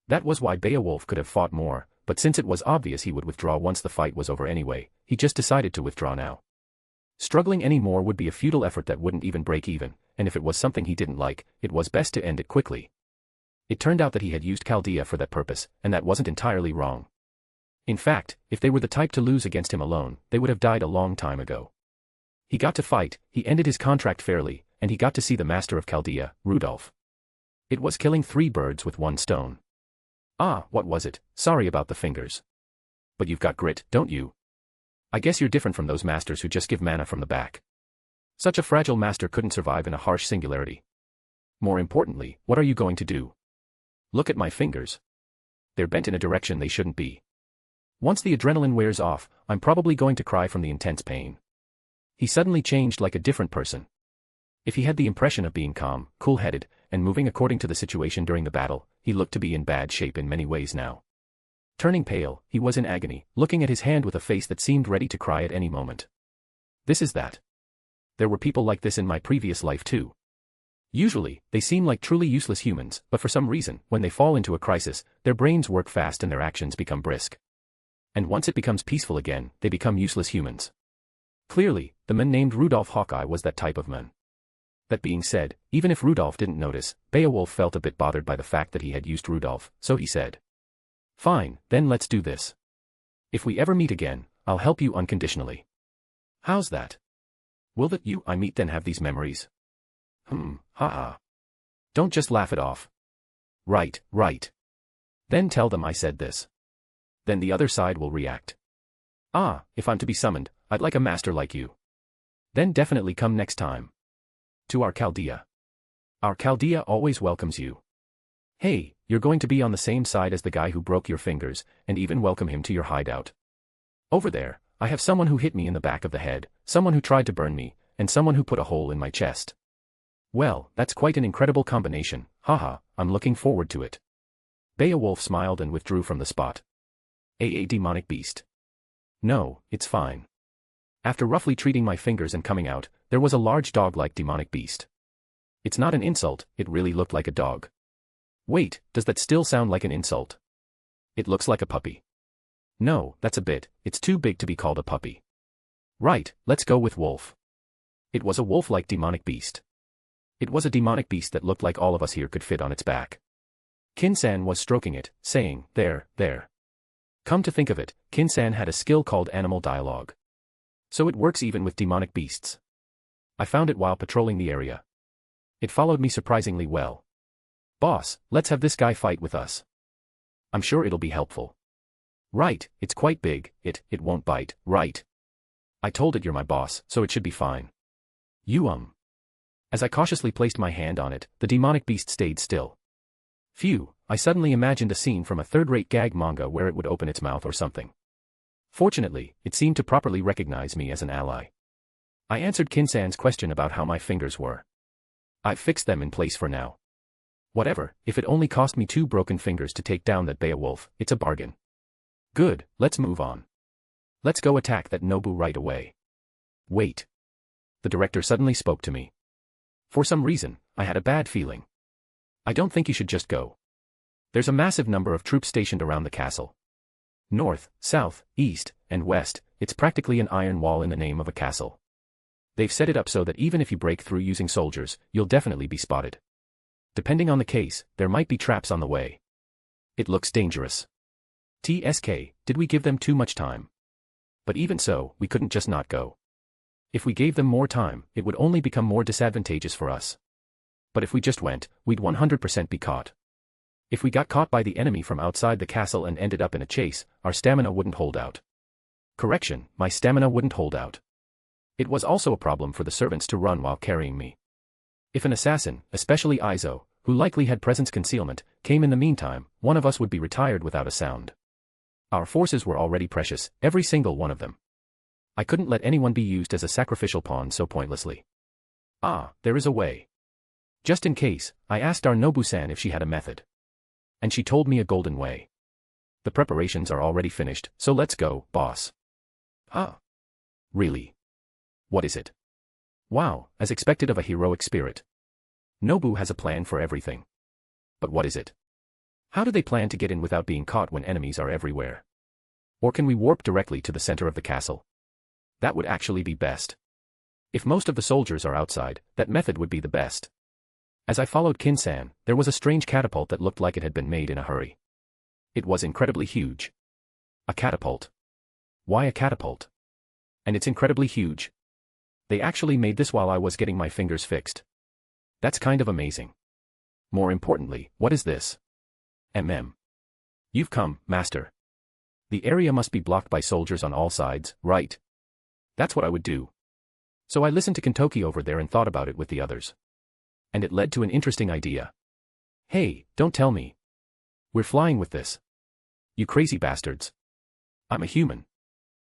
That was why Beowulf could have fought more, but since it was obvious he would withdraw once the fight was over anyway, he just decided to withdraw now. Struggling any more would be a futile effort that wouldn't even break even, and if it was something he didn't like, it was best to end it quickly. It turned out that he had used Chaldea for that purpose, and that wasn't entirely wrong. In fact, if they were the type to lose against him alone, they would have died a long time ago. He got to fight, he ended his contract fairly, and he got to see the Master of Chaldea, Rudolf. It was killing 3 birds with 1 stone. Ah, what was it? Sorry about the fingers. But you've got grit, don't you? I guess you're different from those masters who just give mana from the back. Such a fragile master couldn't survive in a harsh singularity. More importantly, what are you going to do? Look at my fingers. They're bent in a direction they shouldn't be. Once the adrenaline wears off, I'm probably going to cry from the intense pain. He suddenly changed like a different person. If he had the impression of being calm, cool-headed, and moving according to the situation during the battle, he looked to be in bad shape in many ways now. Turning pale, he was in agony, looking at his hand with a face that seemed ready to cry at any moment. This is that. There were people like this in my previous life too. Usually, they seem like truly useless humans, but for some reason, when they fall into a crisis, their brains work fast and their actions become brisk. And once it becomes peaceful again, they become useless humans. Clearly, the man named Rudolf Hawkeye was that type of man. That being said, even if Rudolf didn't notice, Beowulf felt a bit bothered by the fact that he had used Rudolf, so he said, "Fine, then let's do this. If we ever meet again, I'll help you unconditionally. How's that? Will that you I meet then have these memories?" Haha. Don't just laugh it off. Right, right. Then tell them I said this. Then the other side will react. Ah, if I'm to be summoned, I'd like a master like you. Then definitely come next time. To our Chaldea. Our Chaldea always welcomes you. Hey, you're going to be on the same side as the guy who broke your fingers, and even welcome him to your hideout. Over there, I have someone who hit me in the back of the head, someone who tried to burn me, and someone who put a hole in my chest. Well, that's quite an incredible combination, haha, I'm looking forward to it. Beowulf smiled and withdrew from the spot. A demonic beast. No, it's fine. After roughly treating my fingers and coming out, there was a large dog-like demonic beast. It's not an insult, it really looked like a dog. Wait, does that still sound like an insult? It looks like a puppy. No, that's a bit, it's too big to be called a puppy. Right, let's go with wolf. It was a wolf-like demonic beast. It was a demonic beast that looked like all of us here could fit on its back. Kinsan was stroking it, saying, there. Come to think of it, Kinsan had a skill called animal dialogue. So it works even with demonic beasts. I found it while patrolling the area. It followed me surprisingly well. Boss, let's have this guy fight with us. I'm sure it'll be helpful. Right, it's quite big, it won't bite, right? I told it you're my boss, so it should be fine. As I cautiously placed my hand on it, the demonic beast stayed still. Phew, I suddenly imagined a scene from a third-rate gag manga where it would open its mouth or something. Fortunately, it seemed to properly recognize me as an ally. I answered Kinsan's question about how my fingers were. I've fixed them in place for now. Whatever, if it only cost me 2 broken fingers to take down that Beowulf, it's a bargain. Good, let's move on. Let's go attack that Nobu right away. Wait. The director suddenly spoke to me. For some reason, I had a bad feeling. I don't think you should just go. There's a massive number of troops stationed around the castle. North, south, east, and west, it's practically an iron wall in the name of a castle. They've set it up so that even if you break through using soldiers, you'll definitely be spotted. Depending on the case, there might be traps on the way. It looks dangerous. TSK, did we give them too much time? But even so, we couldn't just not go. If we gave them more time, it would only become more disadvantageous for us. But if we just went, we'd 100% be caught. If we got caught by the enemy from outside the castle and ended up in a chase, our stamina wouldn't hold out. Correction, my stamina wouldn't hold out. It was also a problem for the servants to run while carrying me. If an assassin, especially Izo, who likely had presence concealment, came in the meantime, one of us would be retired without a sound. Our forces were already precious, every single one of them. I couldn't let anyone be used as a sacrificial pawn so pointlessly. Ah, there is a way. Just in case, I asked our Nobu-san if she had a method. And she told me a golden way. The preparations are already finished, so let's go, boss. Ah. Really? What is it? Wow, as expected of a heroic spirit. Nobu has a plan for everything. But what is it? How do they plan to get in without being caught when enemies are everywhere? Or can we warp directly to the center of the castle? That would actually be best. If most of the soldiers are outside, that method would be the best. As I followed Kinsan, there was a strange catapult that looked like it had been made in a hurry. It was incredibly huge. A catapult. Why a catapult? And it's incredibly huge. They actually made this while I was getting my fingers fixed. That's kind of amazing. More importantly, what is this? You've come, master. The area must be blocked by soldiers on all sides, right? That's what I would do. So I listened to Kentoki over there and thought about it with the others. And it led to an interesting idea. Hey, don't tell me. We're flying with this. You crazy bastards. I'm a human.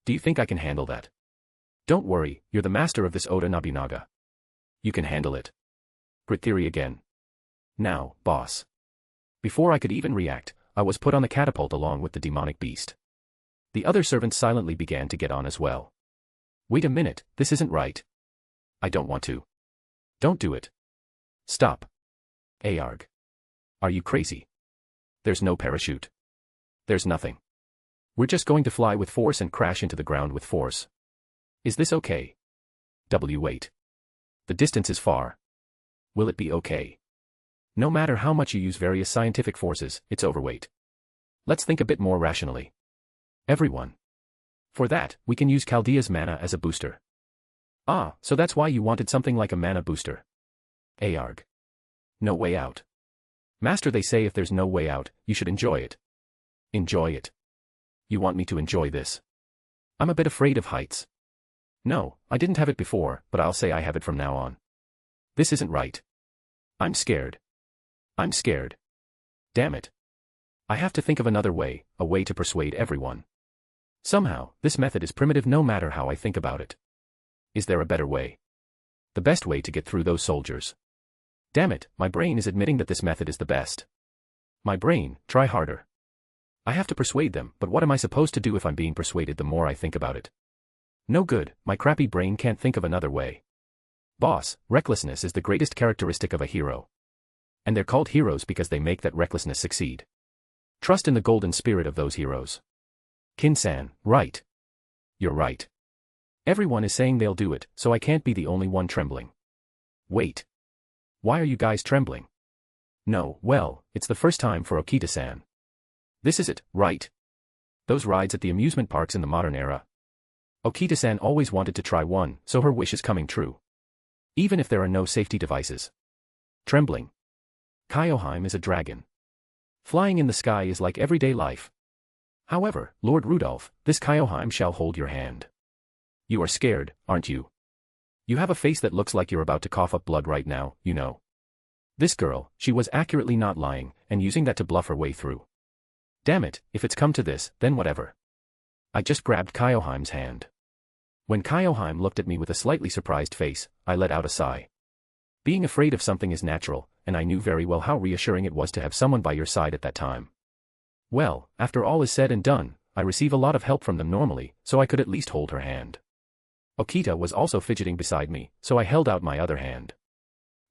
Do you think I can handle that? Don't worry, you're the master of this Oda Nobunaga. You can handle it. Grit theory again. Now, boss. Before I could even react, I was put on the catapult along with the demonic beast. The other servants silently began to get on as well. Wait a minute, this isn't right. I don't want to. Don't do it. Stop. Ayarg. Are you crazy? There's no parachute. There's nothing. We're just going to fly with force and crash into the ground with force. Is this okay? Wait. The distance is far. Will it be okay? No matter how much you use various scientific forces, it's overweight. Let's think a bit more rationally. Everyone. For that, we can use Chaldea's mana as a booster. Ah, so that's why you wanted something like a mana booster. Ayarg. No way out. Master, they say if there's no way out, you should enjoy it. Enjoy it. You want me to enjoy this? I'm a bit afraid of heights. No, I didn't have it before, but I'll say I have it from now on. This isn't right. I'm scared. I'm scared. Damn it. I have to think of another way, a way to persuade everyone. Somehow, this method is primitive no matter how I think about it. Is there a better way? The best way to get through those soldiers. Damn it, my brain is admitting that this method is the best. My brain, try harder. I have to persuade them, but what am I supposed to do if I'm being persuaded the more I think about it? No good, my crappy brain can't think of another way. Boss, recklessness is the greatest characteristic of a hero. And they're called heroes because they make that recklessness succeed. Trust in the golden spirit of those heroes. Kinsan, right. You're right. Everyone is saying they'll do it, so I can't be the only one trembling. Wait. Why are you guys trembling? No, well, it's the first time for Okita-san. This is it, right? Those rides at the amusement parks in the modern era. Okita-san always wanted to try one, so her wish is coming true. Even if there are no safety devices. Trembling. Kyoheim is a dragon. Flying in the sky is like everyday life. However, Lord Rudolph, this Kyoheim shall hold your hand. You are scared, aren't you? You have a face that looks like you're about to cough up blood right now, you know. This girl, she was accurately not lying, and using that to bluff her way through. Damn it, if it's come to this, then whatever. I just grabbed Kyoheim's hand. When Kyoheim looked at me with a slightly surprised face, I let out a sigh. Being afraid of something is natural, and I knew very well how reassuring it was to have someone by your side at that time. Well, after all is said and done, I receive a lot of help from them normally, so I could at least hold her hand. Okita was also fidgeting beside me, so I held out my other hand.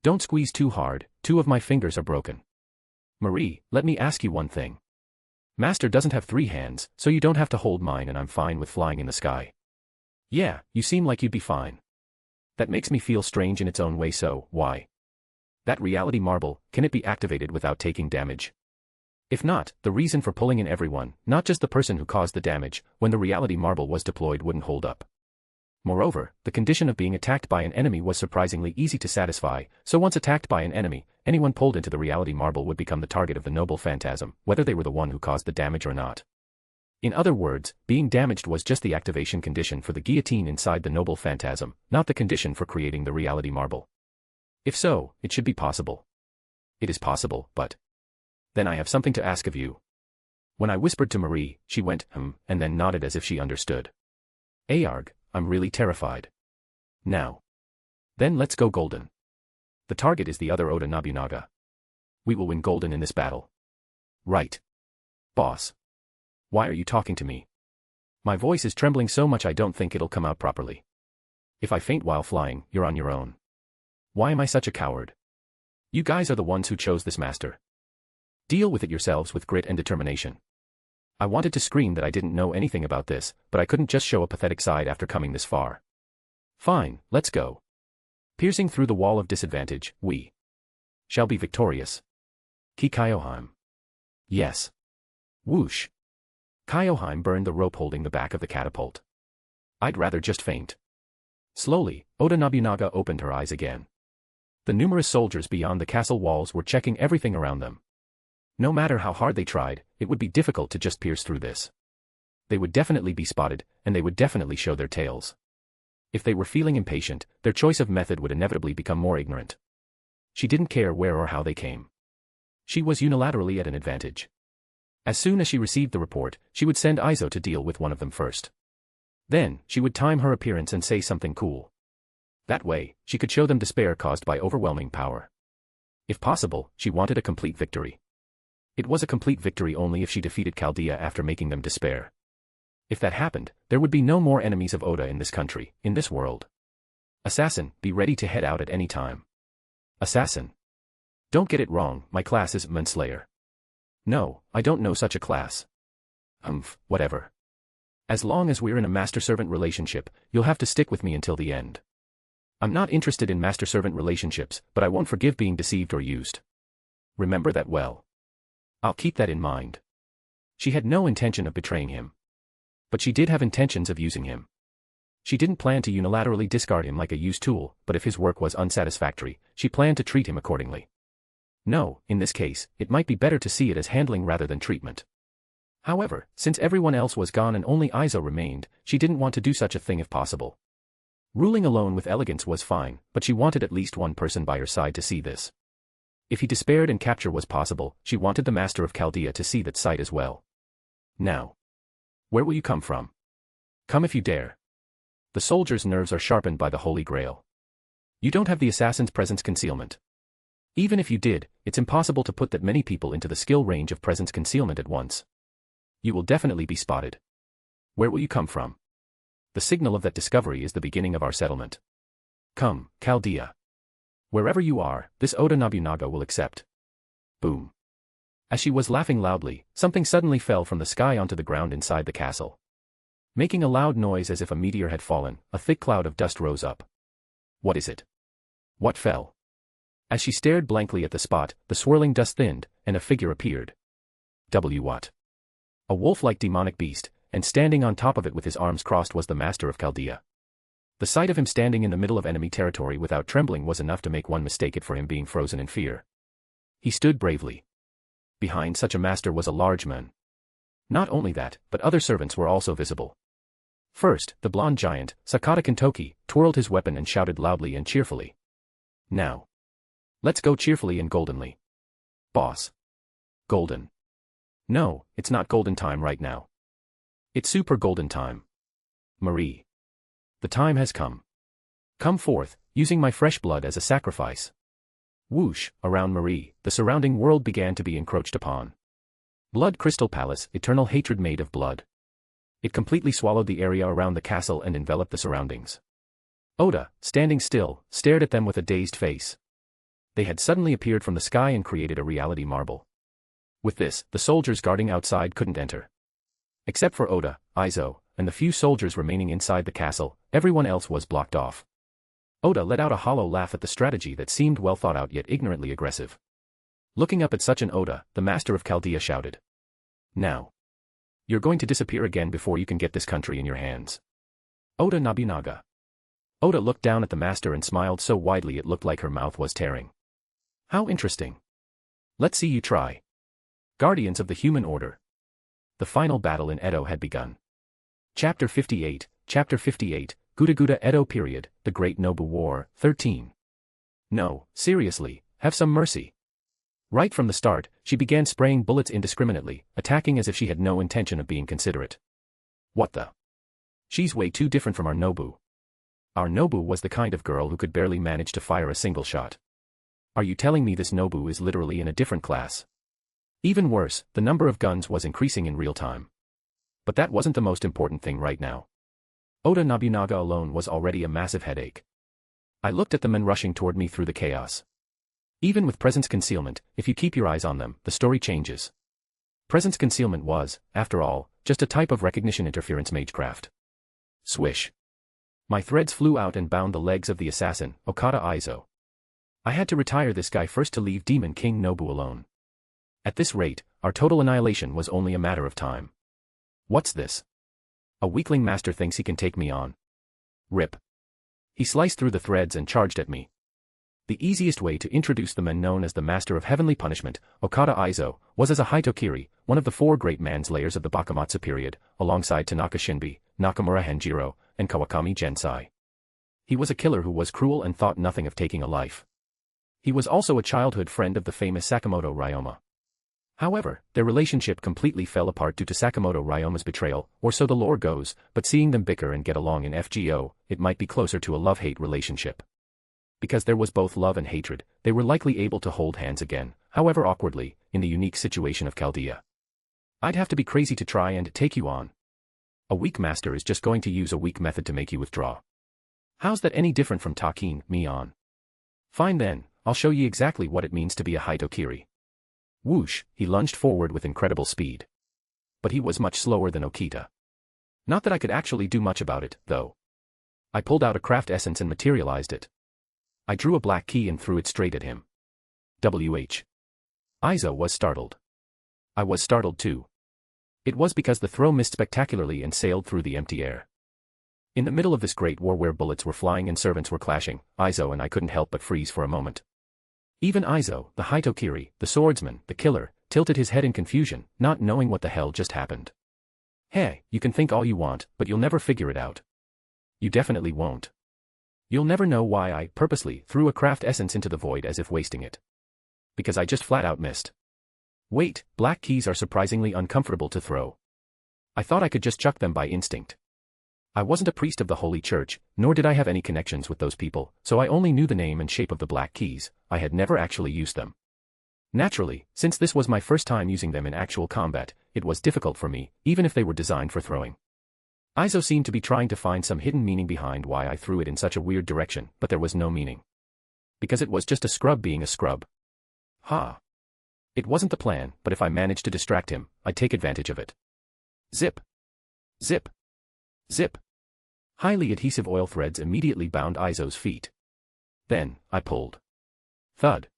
Don't squeeze too hard, 2 of my fingers are broken. Marie, let me ask you one thing. Master doesn't have 3 hands, so you don't have to hold mine and I'm fine with flying in the sky. Yeah, you seem like you'd be fine. That makes me feel strange in its own way, so, why? That reality marble, can it be activated without taking damage? If not, the reason for pulling in everyone, not just the person who caused the damage, when the reality marble was deployed wouldn't hold up. Moreover, the condition of being attacked by an enemy was surprisingly easy to satisfy, so once attacked by an enemy, anyone pulled into the reality marble would become the target of the noble phantasm, whether they were the one who caused the damage or not. In other words, being damaged was just the activation condition for the guillotine inside the noble phantasm, not the condition for creating the reality marble. If so, it should be possible. It is possible, but... Then I have something to ask of you. When I whispered to Marie, she went, and then nodded as if she understood. Ayarg, I'm really terrified. Now. Then let's go golden. The target is the other Oda Nobunaga. We will win golden in this battle. Right. Boss. Why are you talking to me? My voice is trembling so much I don't think it'll come out properly. If I faint while flying, you're on your own. Why am I such a coward? You guys are the ones who chose this master. Deal with it yourselves with grit and determination. I wanted to scream that I didn't know anything about this, but I couldn't just show a pathetic side after coming this far. Fine, let's go. Piercing through the wall of disadvantage, we shall be victorious. Kyoheim. Yes. Whoosh. Kyoheim burned the rope holding the back of the catapult. I'd rather just faint. Slowly, Oda Nobunaga opened her eyes again. The numerous soldiers beyond the castle walls were checking everything around them. No matter how hard they tried, it would be difficult to just pierce through this. They would definitely be spotted, and they would definitely show their tails. If they were feeling impatient, their choice of method would inevitably become more ignorant. She didn't care where or how they came. She was unilaterally at an advantage. As soon as she received the report, she would send Aizo to deal with one of them first. Then, she would time her appearance and say something cool. That way, she could show them despair caused by overwhelming power. If possible, she wanted a complete victory. It was a complete victory only if she defeated Chaldea after making them despair. If that happened, there would be no more enemies of Oda in this country, in this world. Assassin, be ready to head out at any time. Assassin. Don't get it wrong, my class is Manslayer. No, I don't know such a class. Whatever. As long as we're in a master-servant relationship, you'll have to stick with me until the end. I'm not interested in master-servant relationships, but I won't forgive being deceived or used. Remember that well. I'll keep that in mind. She had no intention of betraying him. But she did have intentions of using him. She didn't plan to unilaterally discard him like a used tool, but if his work was unsatisfactory, she planned to treat him accordingly. No, in this case, it might be better to see it as handling rather than treatment. However, since everyone else was gone and only Aizo remained, she didn't want to do such a thing if possible. Ruling alone with elegance was fine, but she wanted at least one person by her side to see this. If he despaired and capture was possible, she wanted the master of Chaldea to see that sight as well. Now. Where will you come from? Come if you dare. The soldier's nerves are sharpened by the Holy Grail. You don't have the assassin's presence concealment. Even if you did, it's impossible to put that many people into the skill range of presence concealment at once. You will definitely be spotted. Where will you come from? The signal of that discovery is the beginning of our settlement. Come, Chaldea. Wherever you are, this Oda Nobunaga will accept. Boom. As she was laughing loudly, something suddenly fell from the sky onto the ground inside the castle. Making a loud noise as if a meteor had fallen, a thick cloud of dust rose up. What is it? What fell? As she stared blankly at the spot, the swirling dust thinned, and a figure appeared. What? A wolf-like demonic beast, and standing on top of it with his arms crossed was the master of Chaldea. The sight of him standing in the middle of enemy territory without trembling was enough to make one mistake it for him being frozen in fear. He stood bravely. Behind such a master was a large man. Not only that, but other servants were also visible. First, the blonde giant, Sakata Kintoki, twirled his weapon and shouted loudly and cheerfully. Now. Let's go cheerfully and goldenly. Boss. Golden. No, it's not golden time right now. It's super golden time. Marie. The time has come. Come forth, using my fresh blood as a sacrifice. Whoosh, around Marie, the surrounding world began to be encroached upon. Blood Crystal Palace, eternal hatred made of blood. It completely swallowed the area around the castle and enveloped the surroundings. Oda, standing still, stared at them with a dazed face. They had suddenly appeared from the sky and created a reality marble. With this, the soldiers guarding outside couldn't enter. Except for Oda, Aizo, and the few soldiers remaining inside the castle, everyone else was blocked off. Oda let out a hollow laugh at the strategy that seemed well thought out yet ignorantly aggressive. Looking up at such an Oda, the master of Chaldea shouted. Now. You're going to disappear again before you can get this country in your hands. Oda Nobunaga. Oda looked down at the master and smiled so widely it looked like her mouth was tearing. How interesting. Let's see you try. Guardians of the Human Order. The final battle in Edo had begun. Chapter 58, Guda Edo period, the Great Nobu War, 13. No, seriously, have some mercy. Right from the start, she began spraying bullets indiscriminately, attacking as if she had no intention of being considerate. What the? She's way too different from our Nobu. Our Nobu was the kind of girl who could barely manage to fire a single shot. Are you telling me this Nobu is literally in a different class? Even worse, the number of guns was increasing in real time. But that wasn't the most important thing right now. Oda Nobunaga alone was already a massive headache. I looked at the men rushing toward me through the chaos. Even with presence concealment, if you keep your eyes on them, the story changes. Presence concealment was, after all, just a type of recognition interference magecraft. Swish. My threads flew out and bound the legs of the assassin, Okada Aizo. I had to retire this guy first to leave Demon King Nobu alone. At this rate, our total annihilation was only a matter of time. What's this? A weakling master thinks he can take me on. Rip. He sliced through the threads and charged at me. The easiest way to introduce the man known as the Master of Heavenly Punishment, Okada Aizo, was as a Hitokiri, one of the four great manslayers of the Bakumatsu period, alongside Tanaka Shinbi, Nakamura Henjiro, and Kawakami Gensai. He was a killer who was cruel and thought nothing of taking a life. He was also a childhood friend of the famous Sakamoto Ryoma. However, their relationship completely fell apart due to Sakamoto Ryoma's betrayal, or so the lore goes, but seeing them bicker and get along in FGO, it might be closer to a love-hate relationship. Because there was both love and hatred, they were likely able to hold hands again, however awkwardly, in the unique situation of Chaldea. I'd have to be crazy to try and take you on. A weak master is just going to use a weak method to make you withdraw. How's that any different from taking me on? Fine then, I'll show you exactly what it means to be a Hitokiri. Whoosh, he lunged forward with incredible speed. But he was much slower than Okita. Not that I could actually do much about it, though. I pulled out a craft essence and materialized it. I drew a black key and threw it straight at him. WH. Aizo was startled. I was startled too. It was because the throw missed spectacularly and sailed through the empty air. In the middle of this great war where bullets were flying and servants were clashing, Aizo and I couldn't help but freeze for a moment. Even Aizo, the Hitokiri, the swordsman, the killer, tilted his head in confusion, not knowing what the hell just happened. Hey, you can think all you want, but you'll never figure it out. You definitely won't. You'll never know why I purposely threw a craft essence into the void as if wasting it. Because I just flat out missed. Wait, black keys are surprisingly uncomfortable to throw. I thought I could just chuck them by instinct. I wasn't a priest of the Holy Church, nor did I have any connections with those people, so I only knew the name and shape of the black keys. I had never actually used them. Naturally, since this was my first time using them in actual combat, it was difficult for me, even if they were designed for throwing. Aizo seemed to be trying to find some hidden meaning behind why I threw it in such a weird direction, but there was no meaning. Because it was just a scrub being a scrub. Ha! It wasn't the plan, but if I managed to distract him, I'd take advantage of it. Zip! Zip! Zip! Highly adhesive oil threads immediately bound Aizo's feet. Then, I pulled. Thud.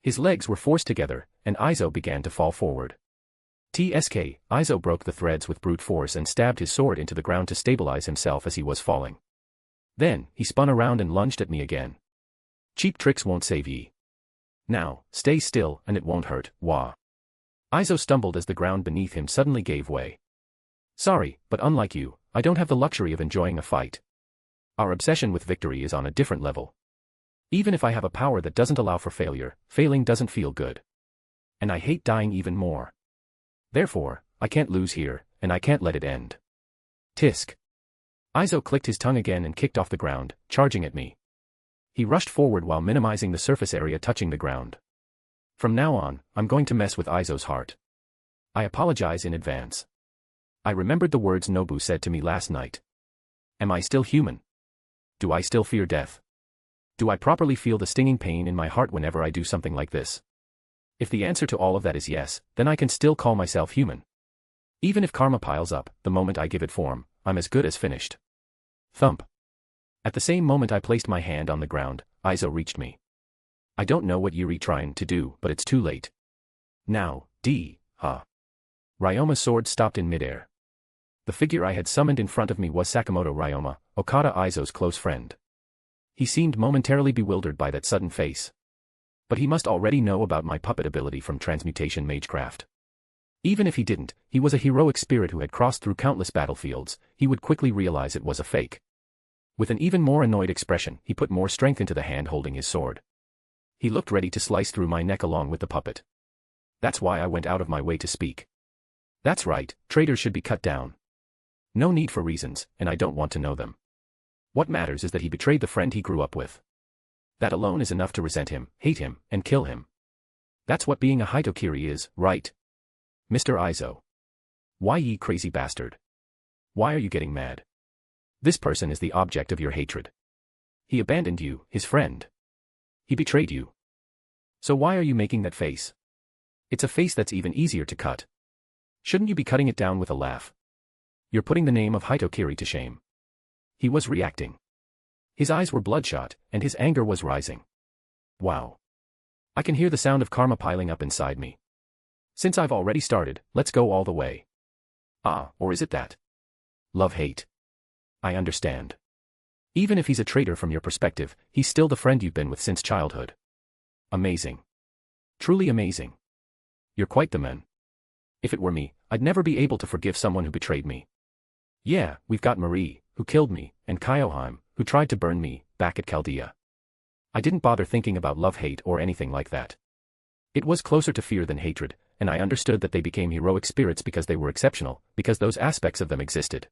His legs were forced together, and Aizo began to fall forward. TSK, Aizo broke the threads with brute force and stabbed his sword into the ground to stabilize himself as he was falling. Then, he spun around and lunged at me again. Cheap tricks won't save ye. Now, stay still and it won't hurt, wah. Aizo stumbled as the ground beneath him suddenly gave way. Sorry, but unlike you, I don't have the luxury of enjoying a fight. Our obsession with victory is on a different level. Even if I have a power that doesn't allow for failure, failing doesn't feel good. And I hate dying even more. Therefore, I can't lose here, and I can't let it end. Tisk. Aizo clicked his tongue again and kicked off the ground, charging at me. He rushed forward while minimizing the surface area touching the ground. From now on, I'm going to mess with Aizo's heart. I apologize in advance. I remembered the words Nobu said to me last night. Am I still human? Do I still fear death? Do I properly feel the stinging pain in my heart whenever I do something like this? If the answer to all of that is yes, then I can still call myself human. Even if karma piles up, the moment I give it form, I'm as good as finished. Thump. At the same moment I placed my hand on the ground, Aizo reached me. I don't know what you're trying to do, but it's too late. Now, Ryoma's sword stopped in midair. The figure I had summoned in front of me was Sakamoto Ryoma, Okada Aizo's close friend. He seemed momentarily bewildered by that sudden face. But he must already know about my puppet ability from transmutation magecraft. Even if he didn't, he was a heroic spirit who had crossed through countless battlefields, he would quickly realize it was a fake. With an even more annoyed expression, he put more strength into the hand holding his sword. He looked ready to slice through my neck along with the puppet. That's why I went out of my way to speak. That's right, traitors should be cut down. No need for reasons, and I don't want to know them. What matters is that he betrayed the friend he grew up with. That alone is enough to resent him, hate him, and kill him. That's what being a Hitokiri is, right? Mr. Aizo. Why, ye crazy bastard? Why are you getting mad? This person is the object of your hatred. He abandoned you, his friend. He betrayed you. So why are you making that face? It's a face that's even easier to cut. Shouldn't you be cutting it down with a laugh? You're putting the name of Hitokiri to shame. He was reacting. His eyes were bloodshot, and his anger was rising. Wow. I can hear the sound of karma piling up inside me. Since I've already started, let's go all the way. Or is it that? Love-hate. I understand. Even if he's a traitor from your perspective, he's still the friend you've been with since childhood. Amazing. Truly amazing. You're quite the man. If it were me, I'd never be able to forgive someone who betrayed me. Yeah, we've got Marie, who killed me, and Kyoheim, who tried to burn me, back at Chaldea. I didn't bother thinking about love-hate or anything like that. It was closer to fear than hatred, and I understood that they became heroic spirits because they were exceptional, because those aspects of them existed.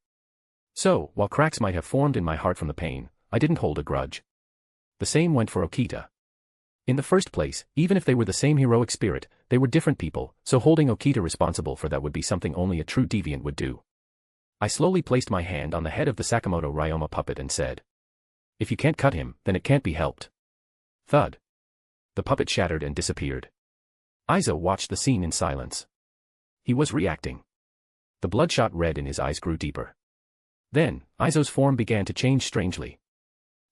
So, while cracks might have formed in my heart from the pain, I didn't hold a grudge. The same went for Okita. In the first place, even if they were the same heroic spirit, they were different people, so holding Okita responsible for that would be something only a true deviant would do. I slowly placed my hand on the head of the Sakamoto Ryoma puppet and said, if you can't cut him, then it can't be helped. Thud. The puppet shattered and disappeared. Aizo watched the scene in silence. He was reacting. The bloodshot red in his eyes grew deeper. Then, Aizo's form began to change strangely.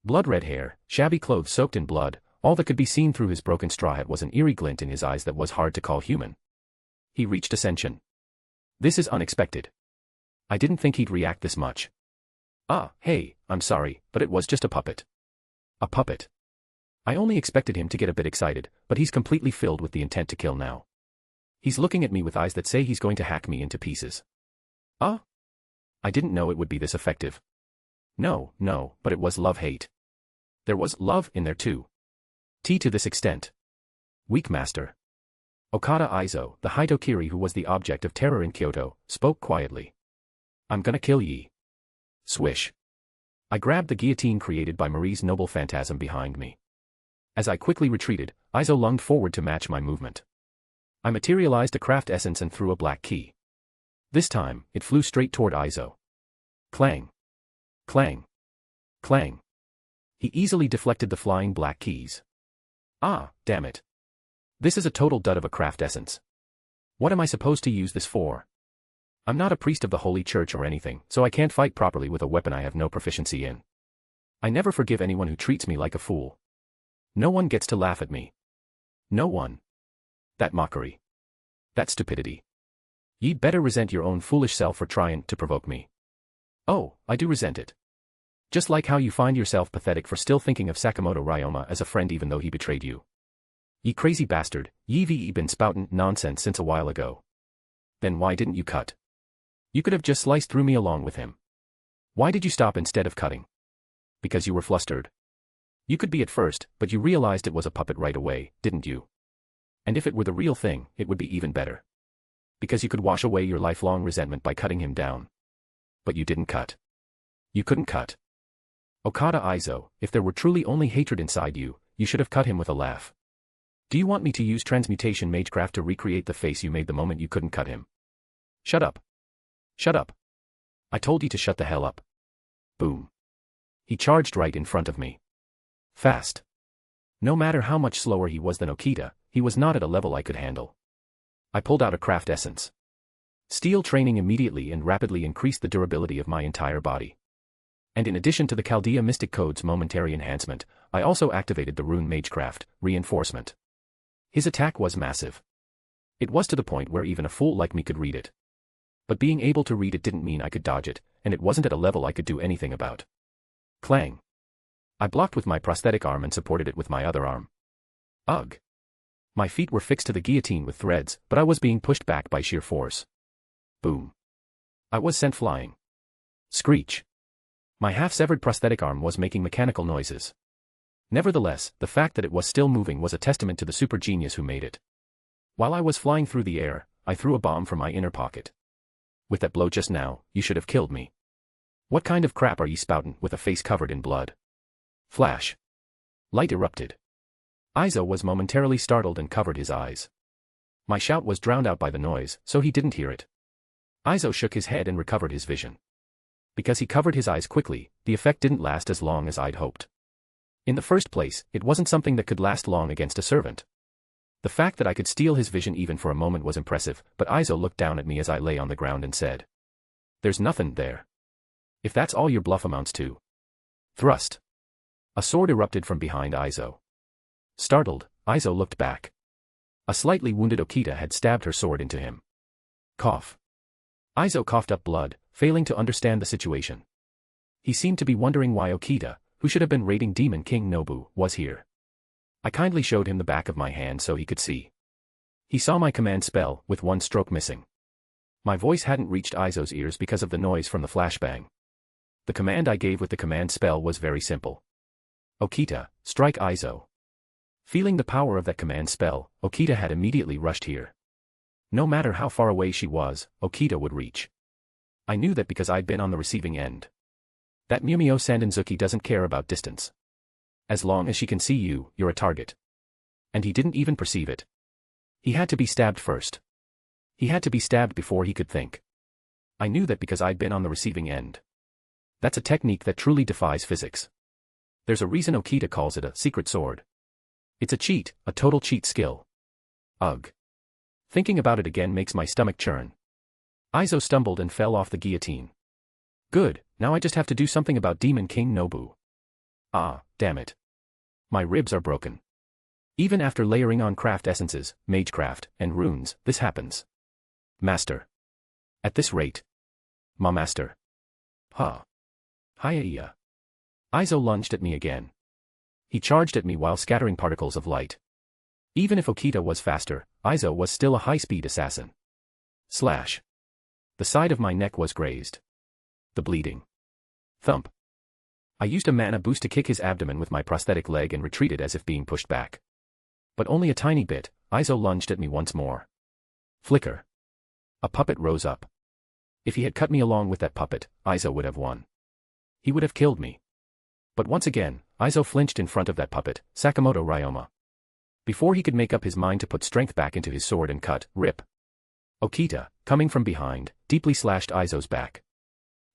Blood-red hair, shabby clothes soaked in blood, all that could be seen through his broken straw hat was an eerie glint in his eyes that was hard to call human. He reached ascension. This is unexpected. I didn't think he'd react this much. Hey, I'm sorry, but it was just a puppet. A puppet. I only expected him to get a bit excited, but he's completely filled with the intent to kill now. He's looking at me with eyes that say he's going to hack me into pieces. I didn't know it would be this effective. No, but it was love-hate. There was love in there too. To this extent. Weak master. Okada Aizo, the Hitokiri who was the object of terror in Kyoto, spoke quietly. I'm gonna kill ye. Swish. I grabbed the guillotine created by Marie's noble phantasm behind me. As I quickly retreated, Aizo lunged forward to match my movement. I materialized a craft essence and threw a black key. This time, it flew straight toward Aizo. Clang. Clang. Clang. He easily deflected the flying black keys. Damn it. This is a total dud of a craft essence. What am I supposed to use this for? I'm not a priest of the Holy Church or anything, so I can't fight properly with a weapon I have no proficiency in. I never forgive anyone who treats me like a fool. No one gets to laugh at me. No one. That mockery. That stupidity. You'd better resent your own foolish self for trying to provoke me. Oh, I do resent it. Just like how you find yourself pathetic for still thinking of Sakamoto Ryoma as a friend even though he betrayed you. Ye crazy bastard, ye been spoutin' nonsense since a while ago. Then why didn't you cut? You could have just sliced through me along with him. Why did you stop instead of cutting? Because you were flustered. You could be at first, but you realized it was a puppet right away, didn't you? And if it were the real thing, it would be even better. Because you could wash away your lifelong resentment by cutting him down. But you didn't cut. You couldn't cut. Okada Aizo, if there were truly only hatred inside you, you should have cut him with a laugh. Do you want me to use transmutation magecraft to recreate the face you made the moment you couldn't cut him? Shut up. Shut up. I told you to shut the hell up. Boom. He charged right in front of me. Fast. No matter how much slower he was than Okita, he was not at a level I could handle. I pulled out a craft essence. Steel training immediately and rapidly increased the durability of my entire body. And in addition to the Chaldea Mystic Code's momentary enhancement, I also activated the Rune Magecraft reinforcement. His attack was massive. It was to the point where even a fool like me could read it. But being able to read it didn't mean I could dodge it, and it wasn't at a level I could do anything about. Clang. I blocked with my prosthetic arm and supported it with my other arm. Ugh. My feet were fixed to the guillotine with threads, but I was being pushed back by sheer force. Boom. I was sent flying. Screech. My half-severed prosthetic arm was making mechanical noises. Nevertheless, the fact that it was still moving was a testament to the super genius who made it. While I was flying through the air, I threw a bomb from my inner pocket. With that blow just now, you should have killed me. What kind of crap are you spouting with a face covered in blood? Flash. Light erupted. Aizo was momentarily startled and covered his eyes. My shout was drowned out by the noise, so he didn't hear it. Aizo shook his head and recovered his vision. Because he covered his eyes quickly, the effect didn't last as long as I'd hoped. In the first place, it wasn't something that could last long against a servant. The fact that I could steal his vision even for a moment was impressive, but Aizo looked down at me as I lay on the ground and said, "There's nothing there. If that's all your bluff amounts to." Thrust. A sword erupted from behind Aizo. Startled, Aizo looked back. A slightly wounded Okita had stabbed her sword into him. Cough. Aizo coughed up blood, failing to understand the situation. He seemed to be wondering why Okita, who should have been raiding Demon King Nobu, was here. I kindly showed him the back of my hand so he could see. He saw my command spell, with one stroke missing. My voice hadn't reached Aizo's ears because of the noise from the flashbang. The command I gave with the command spell was very simple. Okita, strike Aizo. Feeling the power of that command spell, Okita had immediately rushed here. No matter how far away she was, Okita would reach. I knew that because I'd been on the receiving end. That Mumio Sandanzuki doesn't care about distance. As long as she can see you, you're a target. And he didn't even perceive it. He had to be stabbed first. He had to be stabbed before he could think. I knew that because I'd been on the receiving end. That's a technique that truly defies physics. There's a reason Okita calls it a secret sword. It's a cheat, a total cheat skill. Ugh. Thinking about it again makes my stomach churn. Aizo stumbled and fell off the guillotine. Good, now I just have to do something about Demon King Nobu. Ah, damn it. My ribs are broken. Even after layering on craft essences, magecraft, and runes, this happens. Master. At this rate. Ma master. Ha. Hiya. Aizo lunged at me again. He charged at me while scattering particles of light. Even if Okita was faster, Aizo was still a high-speed assassin. Slash. The side of my neck was grazed. The bleeding. Thump. I used a mana boost to kick his abdomen with my prosthetic leg and retreated as if being pushed back. But only a tiny bit, Aizo lunged at me once more. Flicker. A puppet rose up. If he had cut me along with that puppet, Aizo would have won. He would have killed me. But once again, Aizo flinched in front of that puppet, Sakamoto Ryoma. Before he could make up his mind to put strength back into his sword and cut, rip. Okita, coming from behind, deeply slashed Aizo's back.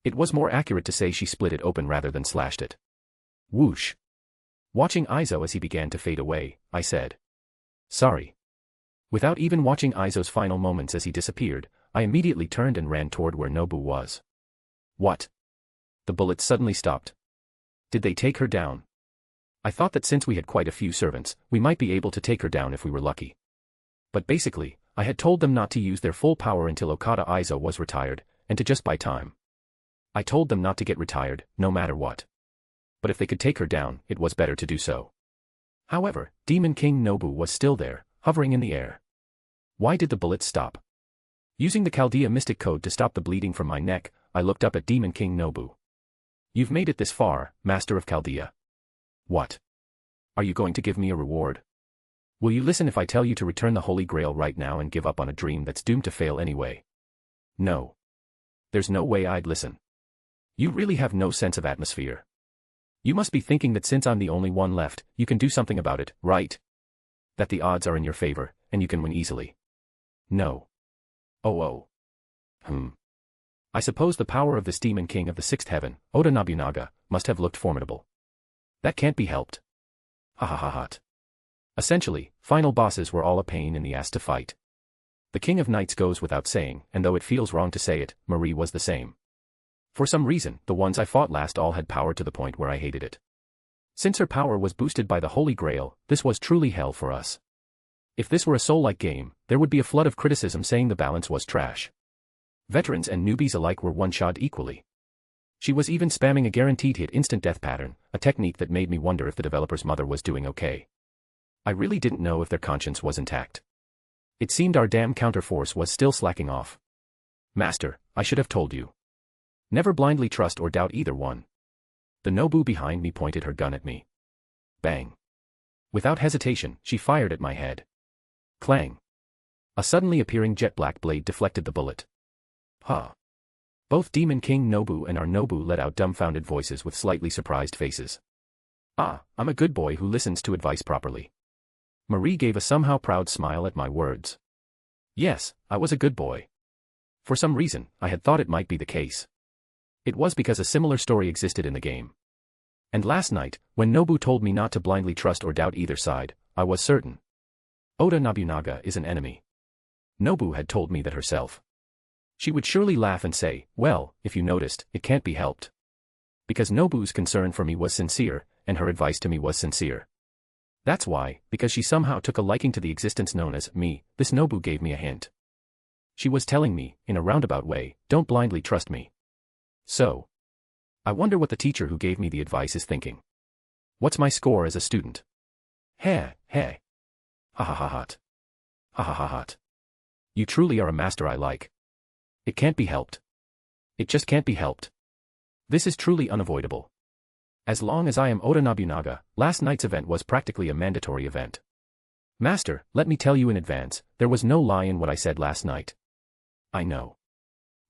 It was more accurate to say she split it open rather than slashed it. Whoosh. Watching Aizo as he began to fade away, I said, "Sorry." Without even watching Aizo's final moments as he disappeared, I immediately turned and ran toward where Nobu was. What? The bullets suddenly stopped. Did they take her down? I thought that since we had quite a few servants, we might be able to take her down if we were lucky. But basically, I had told them not to use their full power until Okada Aizo was retired, and to just buy time. I told them not to get retired, no matter what. But if they could take her down, it was better to do so. However, Demon King Nobu was still there, hovering in the air. Why did the bullets stop? Using the Chaldea Mystic Code to stop the bleeding from my neck, I looked up at Demon King Nobu. "You've made it this far, Master of Chaldea." "What?" Are you going to give me a reward? Will you listen if I tell you to return the Holy Grail right now and give up on a dream that's doomed to fail anyway? No. There's no way I'd listen. You really have no sense of atmosphere. You must be thinking that since I'm the only one left, you can do something about it, right? That the odds are in your favor, and you can win easily. No. Oh. I suppose the power of this demon king of the sixth heaven, Oda Nobunaga, must have looked formidable. That can't be helped. Ha ha ha ha. Essentially, final bosses were all a pain in the ass to fight. The King of Knights goes without saying, and though it feels wrong to say it, Marie was the same. For some reason, the ones I fought last all had power to the point where I hated it. Since her power was boosted by the Holy Grail, this was truly hell for us. If this were a soul-like game, there would be a flood of criticism saying the balance was trash. Veterans and newbies alike were one-shot equally. She was even spamming a guaranteed hit instant death pattern, a technique that made me wonder if the developer's mother was doing okay. I really didn't know if their conscience was intact. It seemed our damn counterforce was still slacking off. Master, I should have told you. Never blindly trust or doubt either one. The Nobu behind me pointed her gun at me. Bang. Without hesitation, she fired at my head. Clang. A suddenly appearing jet-black blade deflected the bullet. Huh. Both Demon King Nobu and our Nobu let out dumbfounded voices with slightly surprised faces. Ah, I'm a good boy who listens to advice properly. Marie gave a somehow proud smile at my words. Yes, I was a good boy. For some reason, I had thought it might be the case. It was because a similar story existed in the game. And last night, when Nobu told me not to blindly trust or doubt either side, I was certain. Oda Nobunaga is an enemy. Nobu had told me that herself. She would surely laugh and say, well, if you noticed, it can't be helped. Because Nobu's concern for me was sincere, and her advice to me was sincere. That's why, because she somehow took a liking to the existence known as me, this Nobu gave me a hint. She was telling me, in a roundabout way, don't blindly trust me. So. I wonder what the teacher who gave me the advice is thinking. What's my score as a student? Heh. Ha ha ha ha. Ha ha ha ha. You truly are a master I like. It can't be helped. It just can't be helped. This is truly unavoidable. As long as I am Oda Nobunaga, last night's event was practically a mandatory event. Master, let me tell you in advance, there was no lie in what I said last night. I know.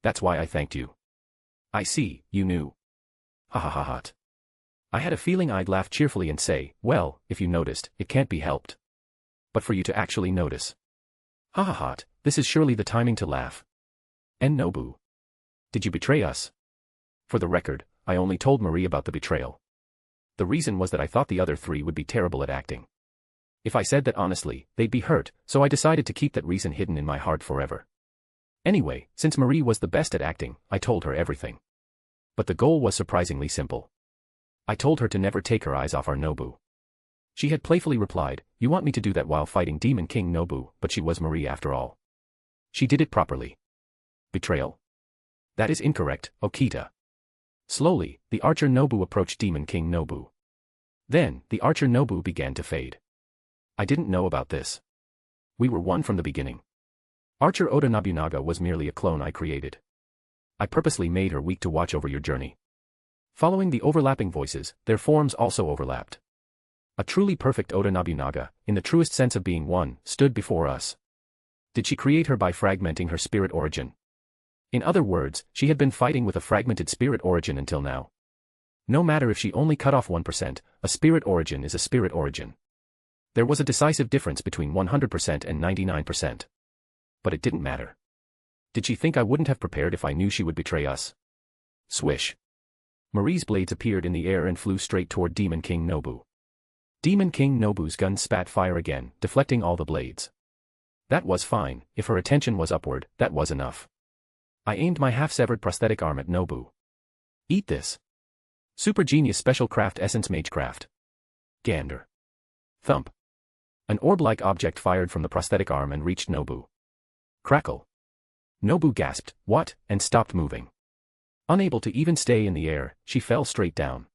That's why I thanked you. I see, you knew. Ha ha ha ha. I had a feeling I'd laugh cheerfully and say, well, if you noticed, it can't be helped. But for you to actually notice. Ha ha ha, this is surely the timing to laugh. And Nobu. Did you betray us? For the record, I only told Marie about the betrayal. The reason was that I thought the other three would be terrible at acting. If I said that honestly, they'd be hurt, so I decided to keep that reason hidden in my heart forever. Anyway, since Marie was the best at acting, I told her everything. But the goal was surprisingly simple. I told her to never take her eyes off our Nobu. She had playfully replied, you want me to do that while fighting Demon King Nobu, but she was Marie after all. She did it properly. Betrayal? That is incorrect, Okita. Slowly, the archer Nobu approached Demon King Nobu. Then, the archer Nobu began to fade. I didn't know about this. We were one from the beginning. Archer Oda Nobunaga was merely a clone I created. I purposely made her weak to watch over your journey. Following the overlapping voices, their forms also overlapped. A truly perfect Oda Nobunaga, in the truest sense of being one, stood before us. Did she create her by fragmenting her spirit origin? In other words, she had been fighting with a fragmented spirit origin until now. No matter if she only cut off 1%, a spirit origin is a spirit origin. There was a decisive difference between 100% and 99%. But it didn't matter. Did she think I wouldn't have prepared if I knew she would betray us? Swish. Marie's blades appeared in the air and flew straight toward Demon King Nobu. Demon King Nobu's gun spat fire again, deflecting all the blades. That was fine, if her attention was upward, that was enough. I aimed my half-severed prosthetic arm at Nobu. Eat this. Super Genius Special Craft Essence Magecraft. Gander. Thump. An orb-like object fired from the prosthetic arm and reached Nobu. Crackle. Nobu gasped, what, and stopped moving. Unable to even stay in the air, she fell straight down.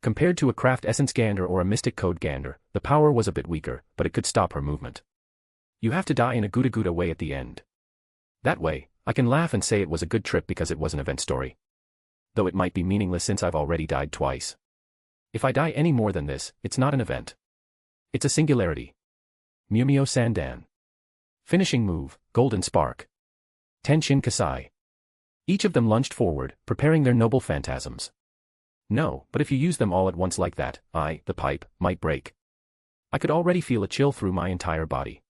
Compared to a Craft Essence Gander or a Mystic Code Gander, the power was a bit weaker, but it could stop her movement. You have to die in a Gouda Gouda way at the end. That way, I can laugh and say it was a good trip because it was an event story. Though it might be meaningless since I've already died twice. If I die any more than this, it's not an event. It's a singularity. Mumio Sandan. Finishing move, Golden Spark. Tenshin Kasai. Each of them lunged forward, preparing their noble phantasms. No, but if you use them all at once like that, the pipe, might break. I could already feel a chill through my entire body.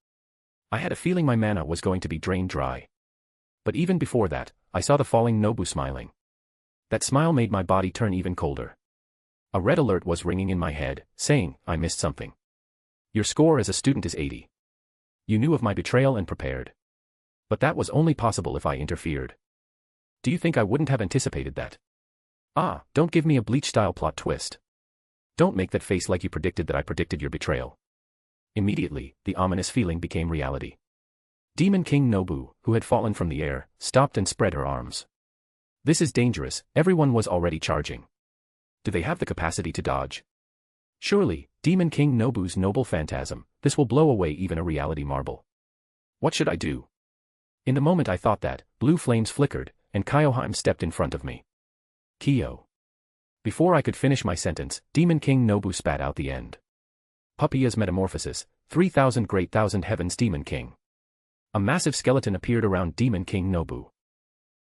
I had a feeling my mana was going to be drained dry. But even before that, I saw the falling Nobu smiling. That smile made my body turn even colder. A red alert was ringing in my head, saying, I missed something. Your score as a student is 80. You knew of my betrayal and prepared. But that was only possible if I interfered. Do you think I wouldn't have anticipated that? Don't give me a Bleach-style plot twist. Don't make that face like you predicted that I predicted your betrayal. Immediately, the ominous feeling became reality. Demon King Nobu, who had fallen from the air, stopped and spread her arms. This is dangerous, everyone was already charging. Do they have the capacity to dodge? Surely, Demon King Nobu's noble phantasm, this will blow away even a reality marble. What should I do? In the moment I thought that, blue flames flickered, and Kyoheim stepped in front of me. Kyo. Before I could finish my sentence, Demon King Nobu spat out the end. Papia's Metamorphosis, 3000 Great Thousand Heavens Demon King. A massive skeleton appeared around Demon King Nobu.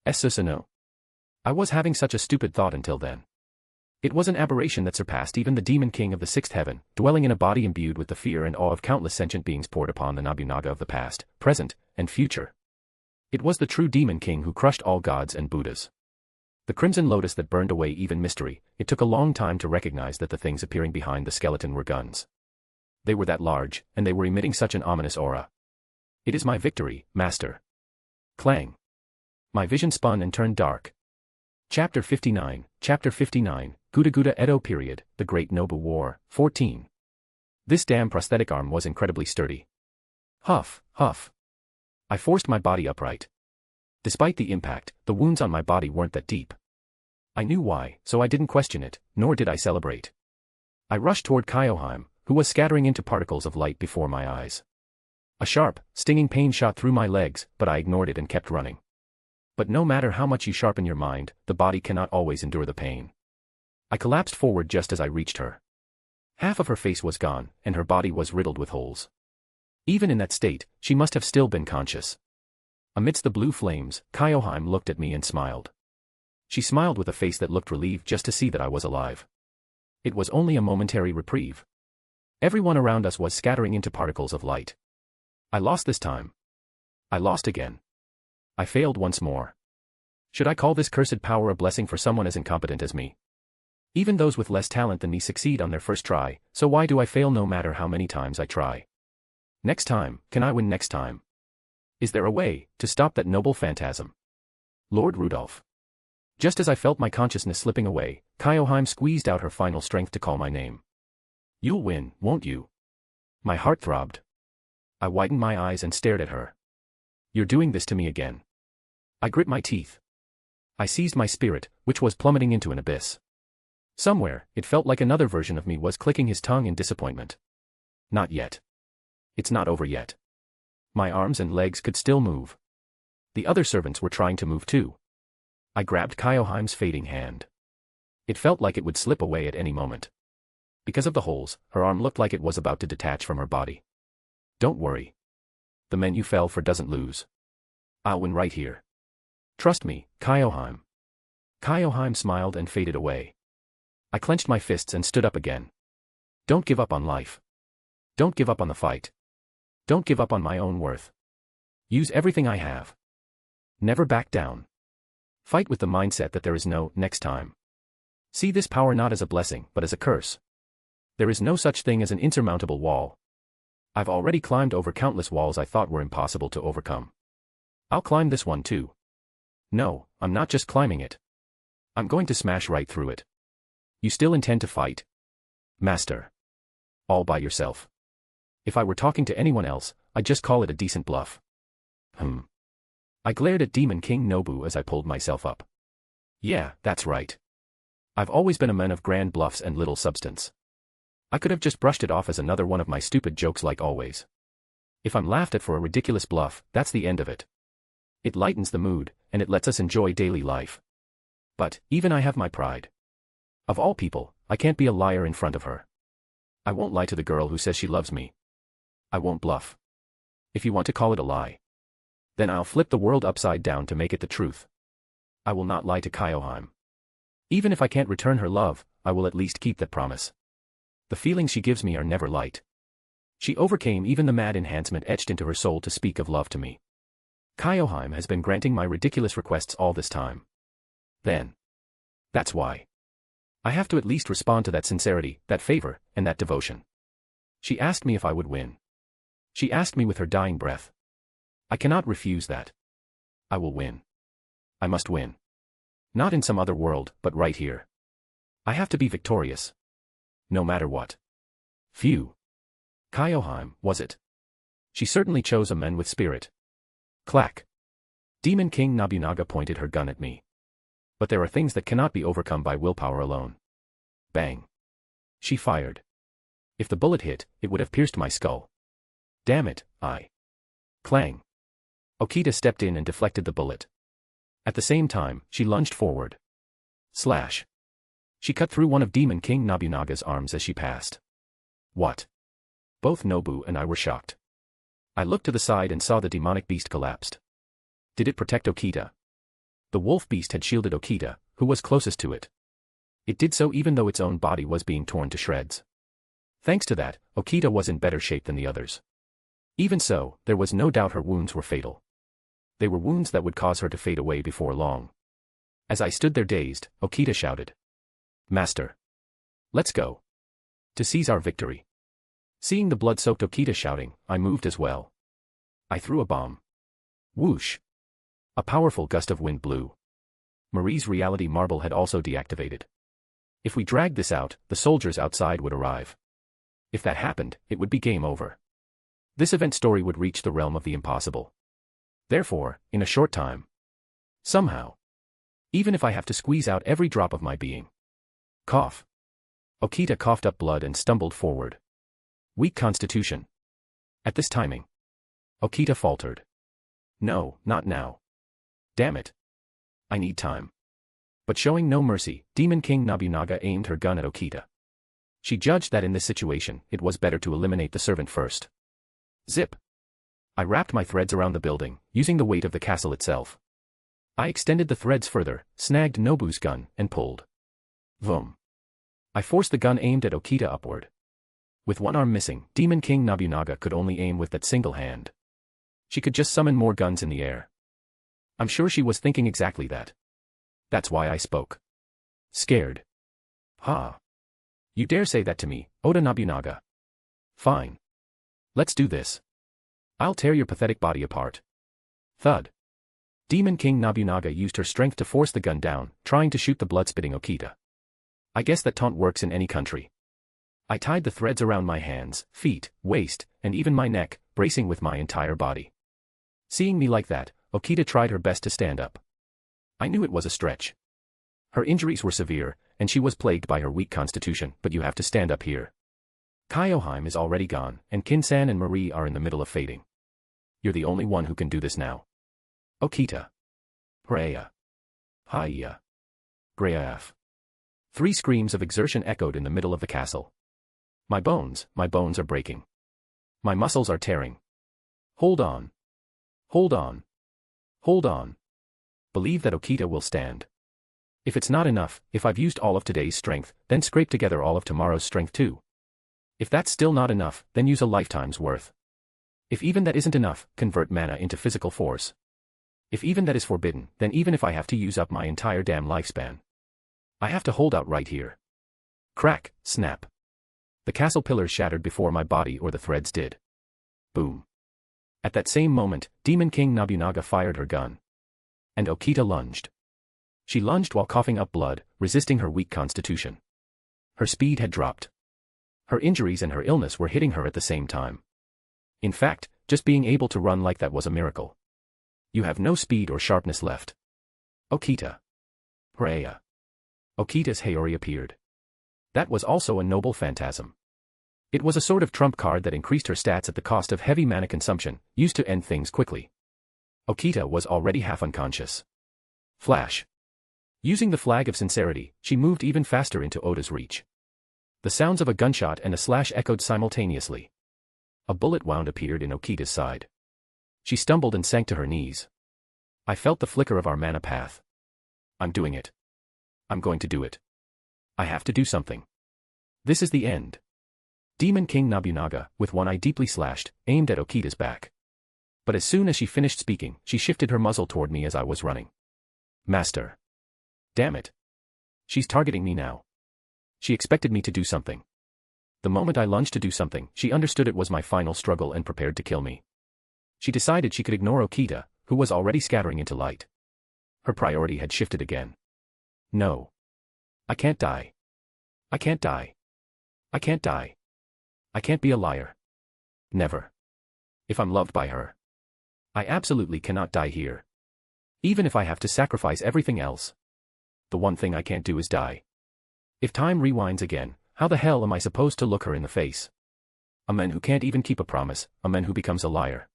Susanoo. I was having such a stupid thought until then. It was an aberration that surpassed even the Demon King of the Sixth Heaven, dwelling in a body imbued with the fear and awe of countless sentient beings poured upon the Nobunaga of the past, present, and future. It was the true Demon King who crushed all gods and Buddhas. The crimson lotus that burned away even mystery, it took a long time to recognize that the things appearing behind the skeleton were guns. They were that large, and they were emitting such an ominous aura. It is my victory, Master. Clang. My vision spun and turned dark. Chapter 59, Guda Edo period, the Great Nobu War, 14. This damn prosthetic arm was incredibly sturdy. Huff, huff. I forced my body upright. Despite the impact, the wounds on my body weren't that deep. I knew why, so I didn't question it, nor did I celebrate. I rushed toward Kyoheim, who was scattering into particles of light before my eyes. A sharp, stinging pain shot through my legs, but I ignored it and kept running. But no matter how much you sharpen your mind, the body cannot always endure the pain. I collapsed forward just as I reached her. Half of her face was gone, and her body was riddled with holes. Even in that state, she must have still been conscious. Amidst the blue flames, Kyoheim looked at me and smiled. She smiled with a face that looked relieved just to see that I was alive. It was only a momentary reprieve. Everyone around us was scattering into particles of light. I lost this time. I lost again. I failed once more. Should I call this cursed power a blessing for someone as incompetent as me? Even those with less talent than me succeed on their first try, so why do I fail no matter how many times I try? Next time, can I win next time? Is there a way to stop that noble phantasm? Lord Rudolph. Just as I felt my consciousness slipping away, Kyoheim squeezed out her final strength to call my name. You'll win, won't you? My heart throbbed. I widened my eyes and stared at her. You're doing this to me again. I grit my teeth. I seized my spirit, which was plummeting into an abyss. Somewhere, it felt like another version of me was clicking his tongue in disappointment. Not yet. It's not over yet. My arms and legs could still move. The other servants were trying to move too. I grabbed Kyoheim's fading hand. It felt like it would slip away at any moment. Because of the holes, her arm looked like it was about to detach from her body. Don't worry. The man you fell for doesn't lose. I'll win right here. Trust me, Kyoheim. Kyoheim smiled and faded away. I clenched my fists and stood up again. Don't give up on life. Don't give up on the fight. Don't give up on my own worth. Use everything I have. Never back down. Fight with the mindset that there is no next time. See this power not as a blessing but as a curse. There is no such thing as an insurmountable wall. I've already climbed over countless walls I thought were impossible to overcome. I'll climb this one too. No, I'm not just climbing it. I'm going to smash right through it. You still intend to fight? Master. All by yourself. If I were talking to anyone else, I'd just call it a decent bluff. I glared at Demon King Nobu as I pulled myself up. Yeah, that's right. I've always been a man of grand bluffs and little substance. I could have just brushed it off as another one of my stupid jokes like always. If I'm laughed at for a ridiculous bluff, that's the end of it. It lightens the mood, and it lets us enjoy daily life. But, even I have my pride. Of all people, I can't be a liar in front of her. I won't lie to the girl who says she loves me. I won't bluff. If you want to call it a lie, then I'll flip the world upside down to make it the truth. I will not lie to Kyoheim. Even if I can't return her love, I will at least keep that promise. The feelings she gives me are never light. She overcame even the mad enhancement etched into her soul to speak of love to me. Kyoheim has been granting my ridiculous requests all this time. Then. That's why. I have to at least respond to that sincerity, that favor, and that devotion. She asked me if I would win. She asked me with her dying breath. I cannot refuse that. I will win. I must win. Not in some other world, but right here. I have to be victorious. No matter what. Phew. Kyoheim, was it? She certainly chose a man with spirit. Clack. Demon King Nobunaga pointed her gun at me. But there are things that cannot be overcome by willpower alone. Bang. She fired. If the bullet hit, it would have pierced my skull. Damn it, I. Clang. Okita stepped in and deflected the bullet. At the same time, she lunged forward. Slash. She cut through one of Demon King Nobunaga's arms as she passed. What? Both Nobu and I were shocked. I looked to the side and saw the demonic beast collapsed. Did it protect Okita? The wolf beast had shielded Okita, who was closest to it. It did so even though its own body was being torn to shreds. Thanks to that, Okita was in better shape than the others. Even so, there was no doubt her wounds were fatal. They were wounds that would cause her to fade away before long. As I stood there dazed, Okita shouted. Master. Let's go. To seize our victory. Seeing the blood-soaked Okita shouting, I moved as well. I threw a bomb. Whoosh. A powerful gust of wind blew. Marie's reality marble had also deactivated. If we dragged this out, the soldiers outside would arrive. If that happened, it would be game over. This event story would reach the realm of the impossible. Therefore, in a short time. Somehow. Even if I have to squeeze out every drop of my being. Cough. Okita coughed up blood and stumbled forward. Weak constitution. At this timing. Okita faltered. No, not now. Damn it. I need time. But showing no mercy, Demon King Nobunaga aimed her gun at Okita. She judged that in this situation, it was better to eliminate the servant first. Zip. I wrapped my threads around the building, using the weight of the castle itself. I extended the threads further, snagged Nobu's gun, and pulled. Vroom. I forced the gun aimed at Okita upward. With one arm missing, Demon King Nobunaga could only aim with that single hand. She could just summon more guns in the air. I'm sure she was thinking exactly that. That's why I spoke. Scared. Ha. You dare say that to me, Oda Nobunaga. Fine. Let's do this. I'll tear your pathetic body apart. Thud. Demon King Nobunaga used her strength to force the gun down, trying to shoot the blood-spitting Okita. I guess that taunt works in any country. I tied the threads around my hands, feet, waist, and even my neck, bracing with my entire body. Seeing me like that, Okita tried her best to stand up. I knew it was a stretch. Her injuries were severe, and she was plagued by her weak constitution, but you have to stand up here. Kyoheim is already gone, and Kinsan and Marie are in the middle of fading. You're the only one who can do this now. Okita. Hreya. Hiya. Greaf. 3 screams of exertion echoed in the middle of the castle. My bones are breaking. My muscles are tearing. Hold on. Hold on. Hold on. Believe that Okita will stand. If it's not enough, if I've used all of today's strength, then scrape together all of tomorrow's strength too. If that's still not enough, then use a lifetime's worth. If even that isn't enough, convert mana into physical force. If even that is forbidden, then even if I have to use up my entire damn lifespan. I have to hold out right here. Crack, snap. The castle pillars shattered before my body or the threads did. Boom. At that same moment, Demon King Nobunaga fired her gun. And Okita lunged. She lunged while coughing up blood, resisting her weak constitution. Her speed had dropped. Her injuries and her illness were hitting her at the same time. In fact, just being able to run like that was a miracle. You have no speed or sharpness left. Okita. Hreya. Okita's Haori appeared. That was also a noble phantasm. It was a sort of trump card that increased her stats at the cost of heavy mana consumption, used to end things quickly. Okita was already half unconscious. Flash. Using the flag of sincerity, she moved even faster into Oda's reach. The sounds of a gunshot and a slash echoed simultaneously. A bullet wound appeared in Okita's side. She stumbled and sank to her knees. I felt the flicker of our mana path. I'm doing it. I'm going to do it. I have to do something. This is the end. Demon King Nobunaga, with one eye deeply slashed, aimed at Okita's back. But as soon as she finished speaking, she shifted her muzzle toward me as I was running. Master. Damn it. She's targeting me now. She expected me to do something. The moment I lunged to do something, she understood it was my final struggle and prepared to kill me. She decided she could ignore Okita, who was already scattering into light. Her priority had shifted again. No. I can't die. I can't die. I can't die. I can't be a liar. Never. If I'm loved by her. I absolutely cannot die here. Even if I have to sacrifice everything else. The one thing I can't do is die. If time rewinds again, how the hell am I supposed to look her in the face? A man who can't even keep a promise, a man who becomes a liar.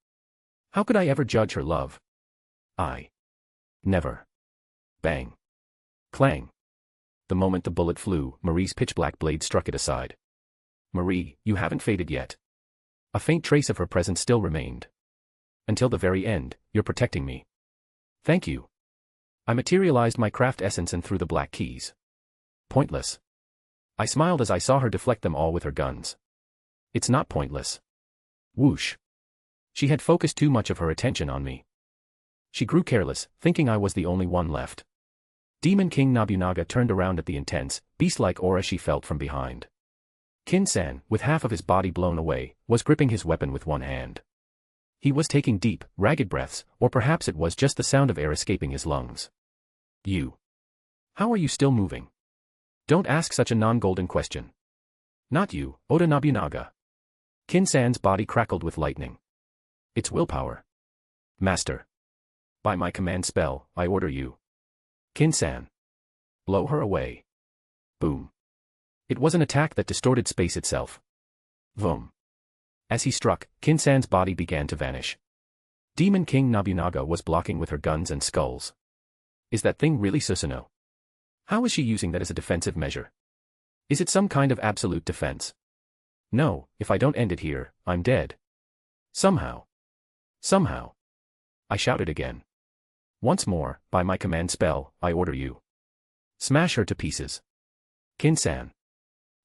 How could I ever judge her love? Never. Bang. Clang. The moment the bullet flew, Marie's pitch-black blade struck it aside. Marie, you haven't faded yet. A faint trace of her presence still remained. Until the very end, you're protecting me. Thank you. I materialized my craft essence and threw the black keys. Pointless. I smiled as I saw her deflect them all with her guns. It's not pointless. Whoosh. She had focused too much of her attention on me. She grew careless, thinking I was the only one left. Demon King Nobunaga turned around at the intense, beast-like aura she felt from behind. Kin-san, with half of his body blown away, was gripping his weapon with one hand. He was taking deep, ragged breaths, or perhaps it was just the sound of air escaping his lungs. You. How are you still moving? Don't ask such a non-golden question. Not you, Oda Nobunaga. Kin-san's body crackled with lightning. It's willpower. Master. By my command spell, I order you. Kin-san. Blow her away. Boom. It was an attack that distorted space itself. Vroom. As he struck, Kin-san's body began to vanish. Demon King Nobunaga was blocking with her guns and skulls. Is that thing really Susanoo? How is she using that as a defensive measure? Is it some kind of absolute defense? No, if I don't end it here, I'm dead. Somehow. Somehow. I shouted again. Once more, by my command spell, I order you. Smash her to pieces. Kin-san.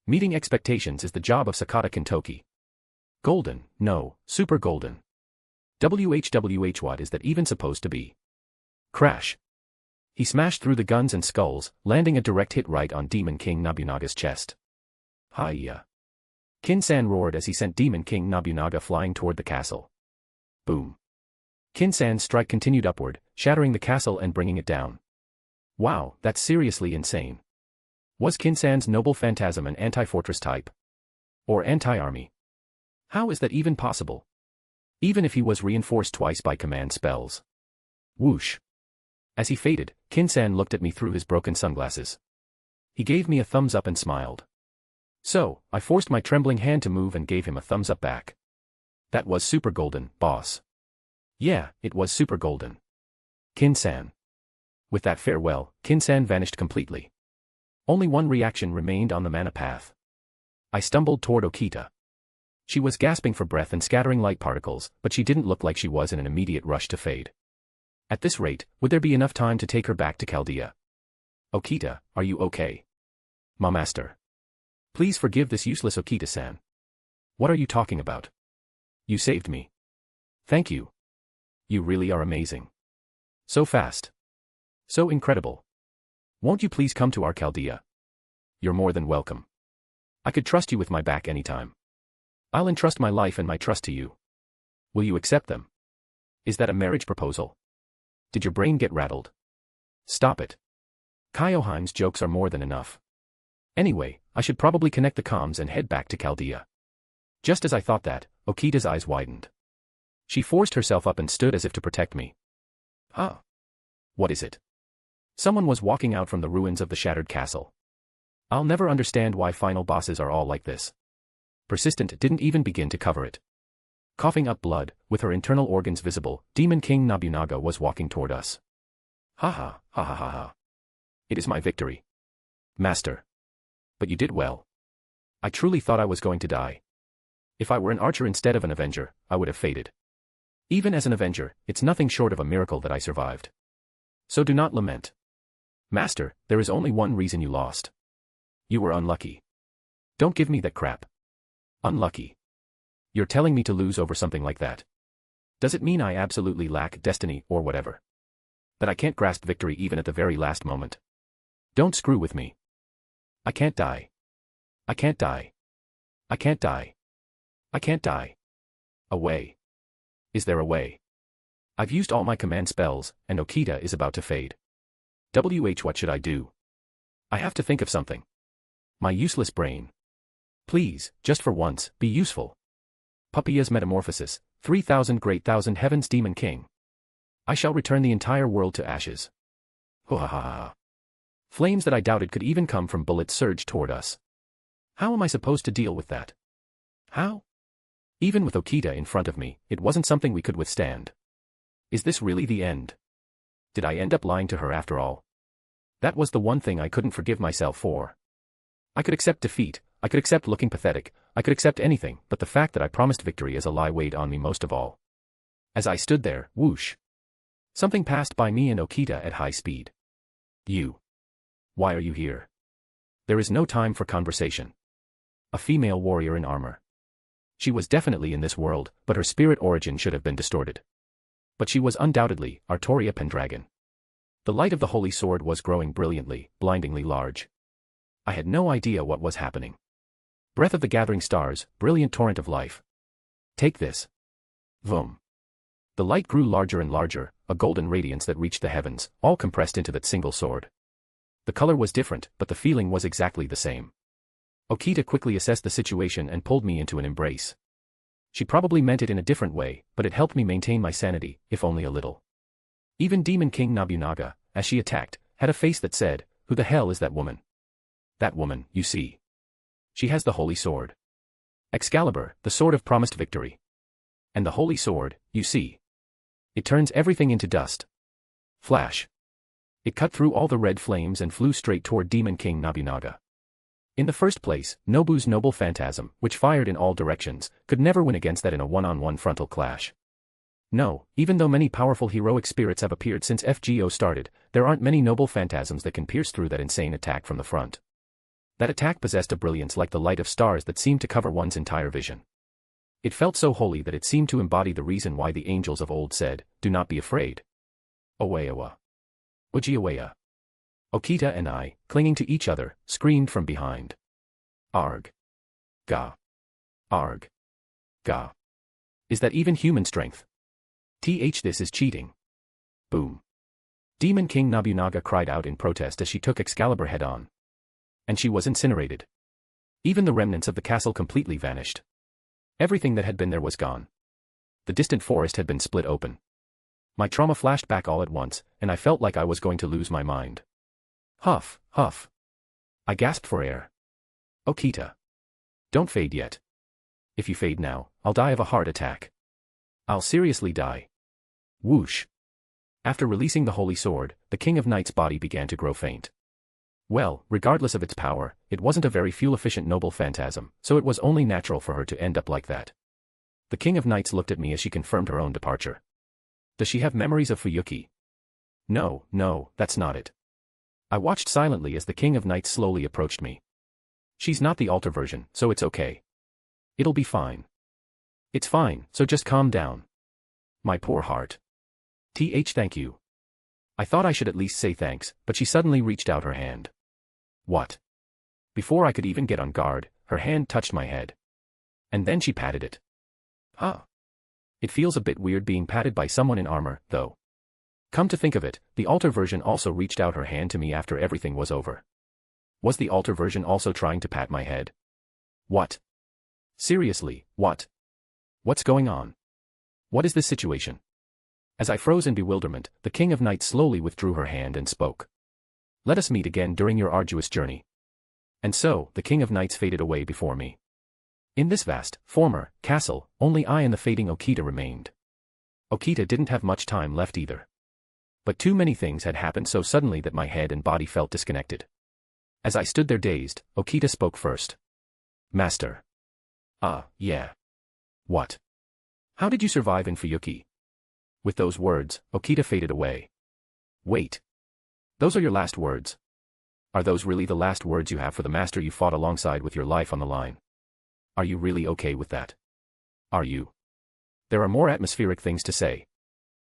Meeting expectations is the job of Sakata Kintoki. Golden, no, super golden. WHWH, what is that even supposed to be? Crash. He smashed through the guns and skulls, landing a direct hit right on Demon King Nobunaga's chest. Hi-ya. Kin-san roared as he sent Demon King Nobunaga flying toward the castle. Boom. Kin-san's strike continued upward, shattering the castle and bringing it down. Wow, that's seriously insane. Was Kin-san's noble phantasm an anti-fortress type? Or anti-army? How is that even possible? Even if he was reinforced twice by command spells. Whoosh. As he faded, Kin-san looked at me through his broken sunglasses. He gave me a thumbs up and smiled. So, I forced my trembling hand to move and gave him a thumbs up back. That was super golden, boss. Yeah, it was super golden. Kin-san. With that farewell, Kin-san vanished completely. Only one reaction remained on the mana path. I stumbled toward Okita. She was gasping for breath and scattering light particles, but she didn't look like she was in an immediate rush to fade. At this rate, would there be enough time to take her back to Chaldea? Okita, are you okay? Ma master. Please forgive this useless Okita-san. What are you talking about? You saved me. Thank you. You really are amazing. So fast. So incredible. Won't you please come to our Chaldea? You're more than welcome. I could trust you with my back anytime. I'll entrust my life and my trust to you. Will you accept them? Is that a marriage proposal? Did your brain get rattled? Stop it. Kyoheim's jokes are more than enough. Anyway, I should probably connect the comms and head back to Chaldea. Just as I thought that, Okita's eyes widened. She forced herself up and stood as if to protect me. Huh? What is it? Someone was walking out from the ruins of the shattered castle. I'll never understand why final bosses are all like this. Persistent didn't even begin to cover it. Coughing up blood, with her internal organs visible, Demon King Nobunaga was walking toward us. Ha ha, ha ha ha ha. It is my victory. Master. But you did well. I truly thought I was going to die. If I were an archer instead of an avenger, I would have faded. Even as an avenger, it's nothing short of a miracle that I survived. So do not lament. Master, there is only one reason you lost. You were unlucky. Don't give me that crap. Unlucky. You're telling me to lose over something like that. Does it mean I absolutely lack destiny or whatever? That I can't grasp victory even at the very last moment? Don't screw with me. I can't die. I can't die. I can't die. I can't die. A way. Is there a way? I've used all my command spells, and Okita is about to fade. What should I do? I have to think of something. My useless brain. Please, just for once, be useful. Papillas Metamorphosis, 3000 Great Thousand Heavens Demon King. I shall return the entire world to ashes. Ho ha ha ha. Flames that I doubted could even come from bullets surged toward us. How am I supposed to deal with that? How? Even with Okita in front of me, it wasn't something we could withstand. Is this really the end? Did I end up lying to her after all? That was the one thing I couldn't forgive myself for. I could accept defeat, I could accept looking pathetic, I could accept anything, but the fact that I promised victory as a lie weighed on me most of all. As I stood there, whoosh. Something passed by me and Okita at high speed. You. Why are you here? There is no time for conversation. A female warrior in armor. She was definitely in this world, but her spirit origin should have been distorted. But she was undoubtedly Artoria Pendragon. The light of the holy sword was growing brilliantly, blindingly large. I had no idea what was happening. Breath of the gathering stars, brilliant torrent of life. Take this. Vroom. The light grew larger and larger, a golden radiance that reached the heavens, all compressed into that single sword. The color was different, but the feeling was exactly the same. Okita quickly assessed the situation and pulled me into an embrace. She probably meant it in a different way, but it helped me maintain my sanity, if only a little. Even Demon King Nobunaga, as she attacked, had a face that said, "Who the hell is that woman?" That woman, you see. She has the holy sword. Excalibur, the sword of promised victory. And the holy sword, you see. It turns everything into dust. Flash. It cut through all the red flames and flew straight toward Demon King Nobunaga. In the first place, Nobu's noble phantasm, which fired in all directions, could never win against that in a one-on-one frontal clash. No, even though many powerful heroic spirits have appeared since FGO started, there aren't many noble phantasms that can pierce through that insane attack from the front. That attack possessed a brilliance like the light of stars that seemed to cover one's entire vision. It felt so holy that it seemed to embody the reason why the angels of old said, "Do not be afraid." Owaewa. Ujiawea. Okita and I, clinging to each other, screamed from behind. Arg. Ga. Arg. Ga. Is that even human strength? This is cheating. Boom. Demon King Nobunaga cried out in protest as she took Excalibur head-on. And she was incinerated. Even the remnants of the castle completely vanished. Everything that had been there was gone. The distant forest had been split open. My trauma flashed back all at once, and I felt like I was going to lose my mind. Huff, huff. I gasped for air. Okita. Don't fade yet. If you fade now, I'll die of a heart attack. I'll seriously die. Whoosh. After releasing the holy sword, the King of Night's body began to grow faint. Well, regardless of its power, it wasn't a very fuel-efficient noble phantasm, so it was only natural for her to end up like that. The King of Nights looked at me as she confirmed her own departure. Does she have memories of Fuyuki? No, that's not it. I watched silently as the King of Nights slowly approached me. She's not the altar version, so it's okay. It'll be fine. It's fine, so just calm down. My poor heart. Thank you. I thought I should at least say thanks, but she suddenly reached out her hand. What? Before I could even get on guard, her hand touched my head. And then she patted it. Huh. It feels a bit weird being patted by someone in armor, though. Come to think of it, the altar version also reached out her hand to me after everything was over. Was the altar version also trying to pat my head? What? Seriously, what? What's going on? What is this situation? As I froze in bewilderment, the King of Night slowly withdrew her hand and spoke. Let us meet again during your arduous journey. And so, the King of Nights faded away before me. In this vast, former, castle, only I and the fading Okita remained. Okita didn't have much time left either. But too many things had happened so suddenly that my head and body felt disconnected. As I stood there dazed, Okita spoke first. Master. Yeah. What? How did you survive in Fuyuki? With those words, Okita faded away. Wait. Those are your last words. Are those really the last words you have for the master you fought alongside with your life on the line? Are you really okay with that? Are you? There are more atmospheric things to say.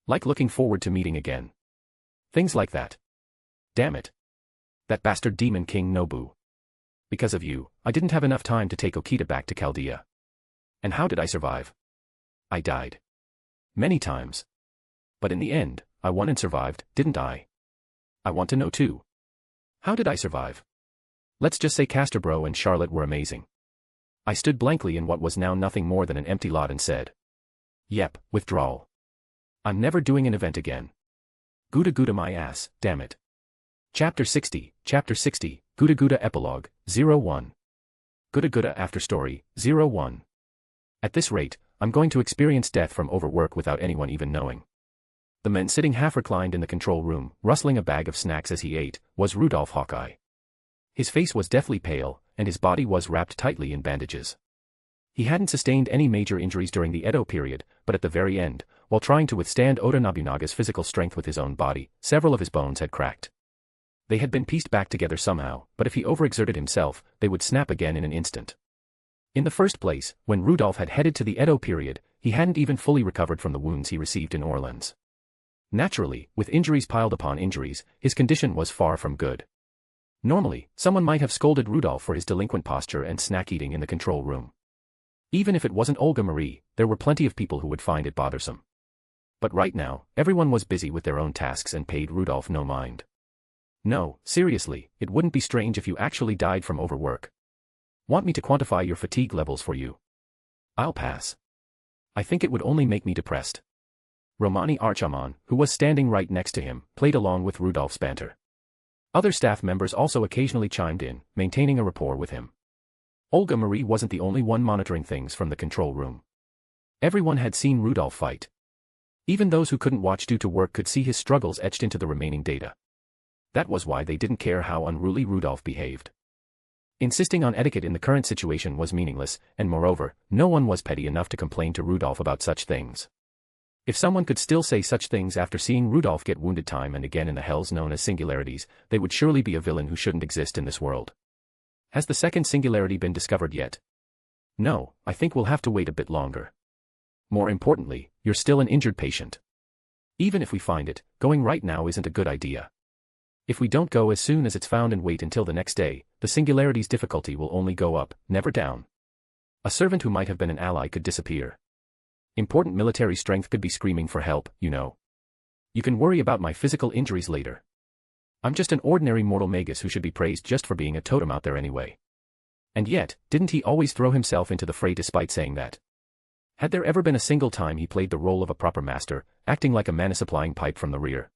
Like looking forward to meeting again. Things like that. Damn it. That bastard demon King Nobu. Because of you, I didn't have enough time to take Okita back to Chaldea. And how did I survive? I died. Many times. But in the end, I won and survived, didn't I? I want to know too. How did I survive? Let's just say Casterbro and Charlotte were amazing. I stood blankly in what was now nothing more than an empty lot and said. Yep, withdrawal. I'm never doing an event again. Gouda Gouda my ass, damn it. Chapter 60, Gouda Gouda Epilogue, 01. Gouda Gouda After Story, 01. At this rate, I'm going to experience death from overwork without anyone even knowing. The man sitting half-reclined in the control room, rustling a bag of snacks as he ate, was Rudolph Hawkeye. His face was deathly pale, and his body was wrapped tightly in bandages. He hadn't sustained any major injuries during the Edo period, but at the very end, while trying to withstand Oda Nobunaga's physical strength with his own body, several of his bones had cracked. They had been pieced back together somehow, but if he overexerted himself, they would snap again in an instant. In the first place, when Rudolph had headed to the Edo period, he hadn't even fully recovered from the wounds he received in Orleans. Naturally, with injuries piled upon injuries, his condition was far from good. Normally, someone might have scolded Rudolph for his delinquent posture and snack eating in the control room. Even if it wasn't Olga Marie, there were plenty of people who would find it bothersome. But right now, everyone was busy with their own tasks and paid Rudolph no mind. No, seriously, it wouldn't be strange if you actually died from overwork. Want me to quantify your fatigue levels for you? I'll pass. I think it would only make me depressed. Romani Archamon, who was standing right next to him, played along with Rudolph's banter. Other staff members also occasionally chimed in, maintaining a rapport with him. Olga Marie wasn't the only one monitoring things from the control room. Everyone had seen Rudolph fight. Even those who couldn't watch due to work could see his struggles etched into the remaining data. That was why they didn't care how unruly Rudolph behaved. Insisting on etiquette in the current situation was meaningless, and moreover, no one was petty enough to complain to Rudolph about such things. If someone could still say such things after seeing Rudolph get wounded time and again in the hells known as singularities, they would surely be a villain who shouldn't exist in this world. Has the second singularity been discovered yet? No, I think we'll have to wait a bit longer. More importantly, you're still an injured patient. Even if we find it, going right now isn't a good idea. If we don't go as soon as it's found and wait until the next day, the singularity's difficulty will only go up, never down. A servant who might have been an ally could disappear. Important military strength could be screaming for help, you know. You can worry about my physical injuries later. I'm just an ordinary mortal magus who should be praised just for being a totem out there anyway. And yet, didn't he always throw himself into the fray despite saying that? Had there ever been a single time he played the role of a proper master, acting like a man supplying pipe from the rear?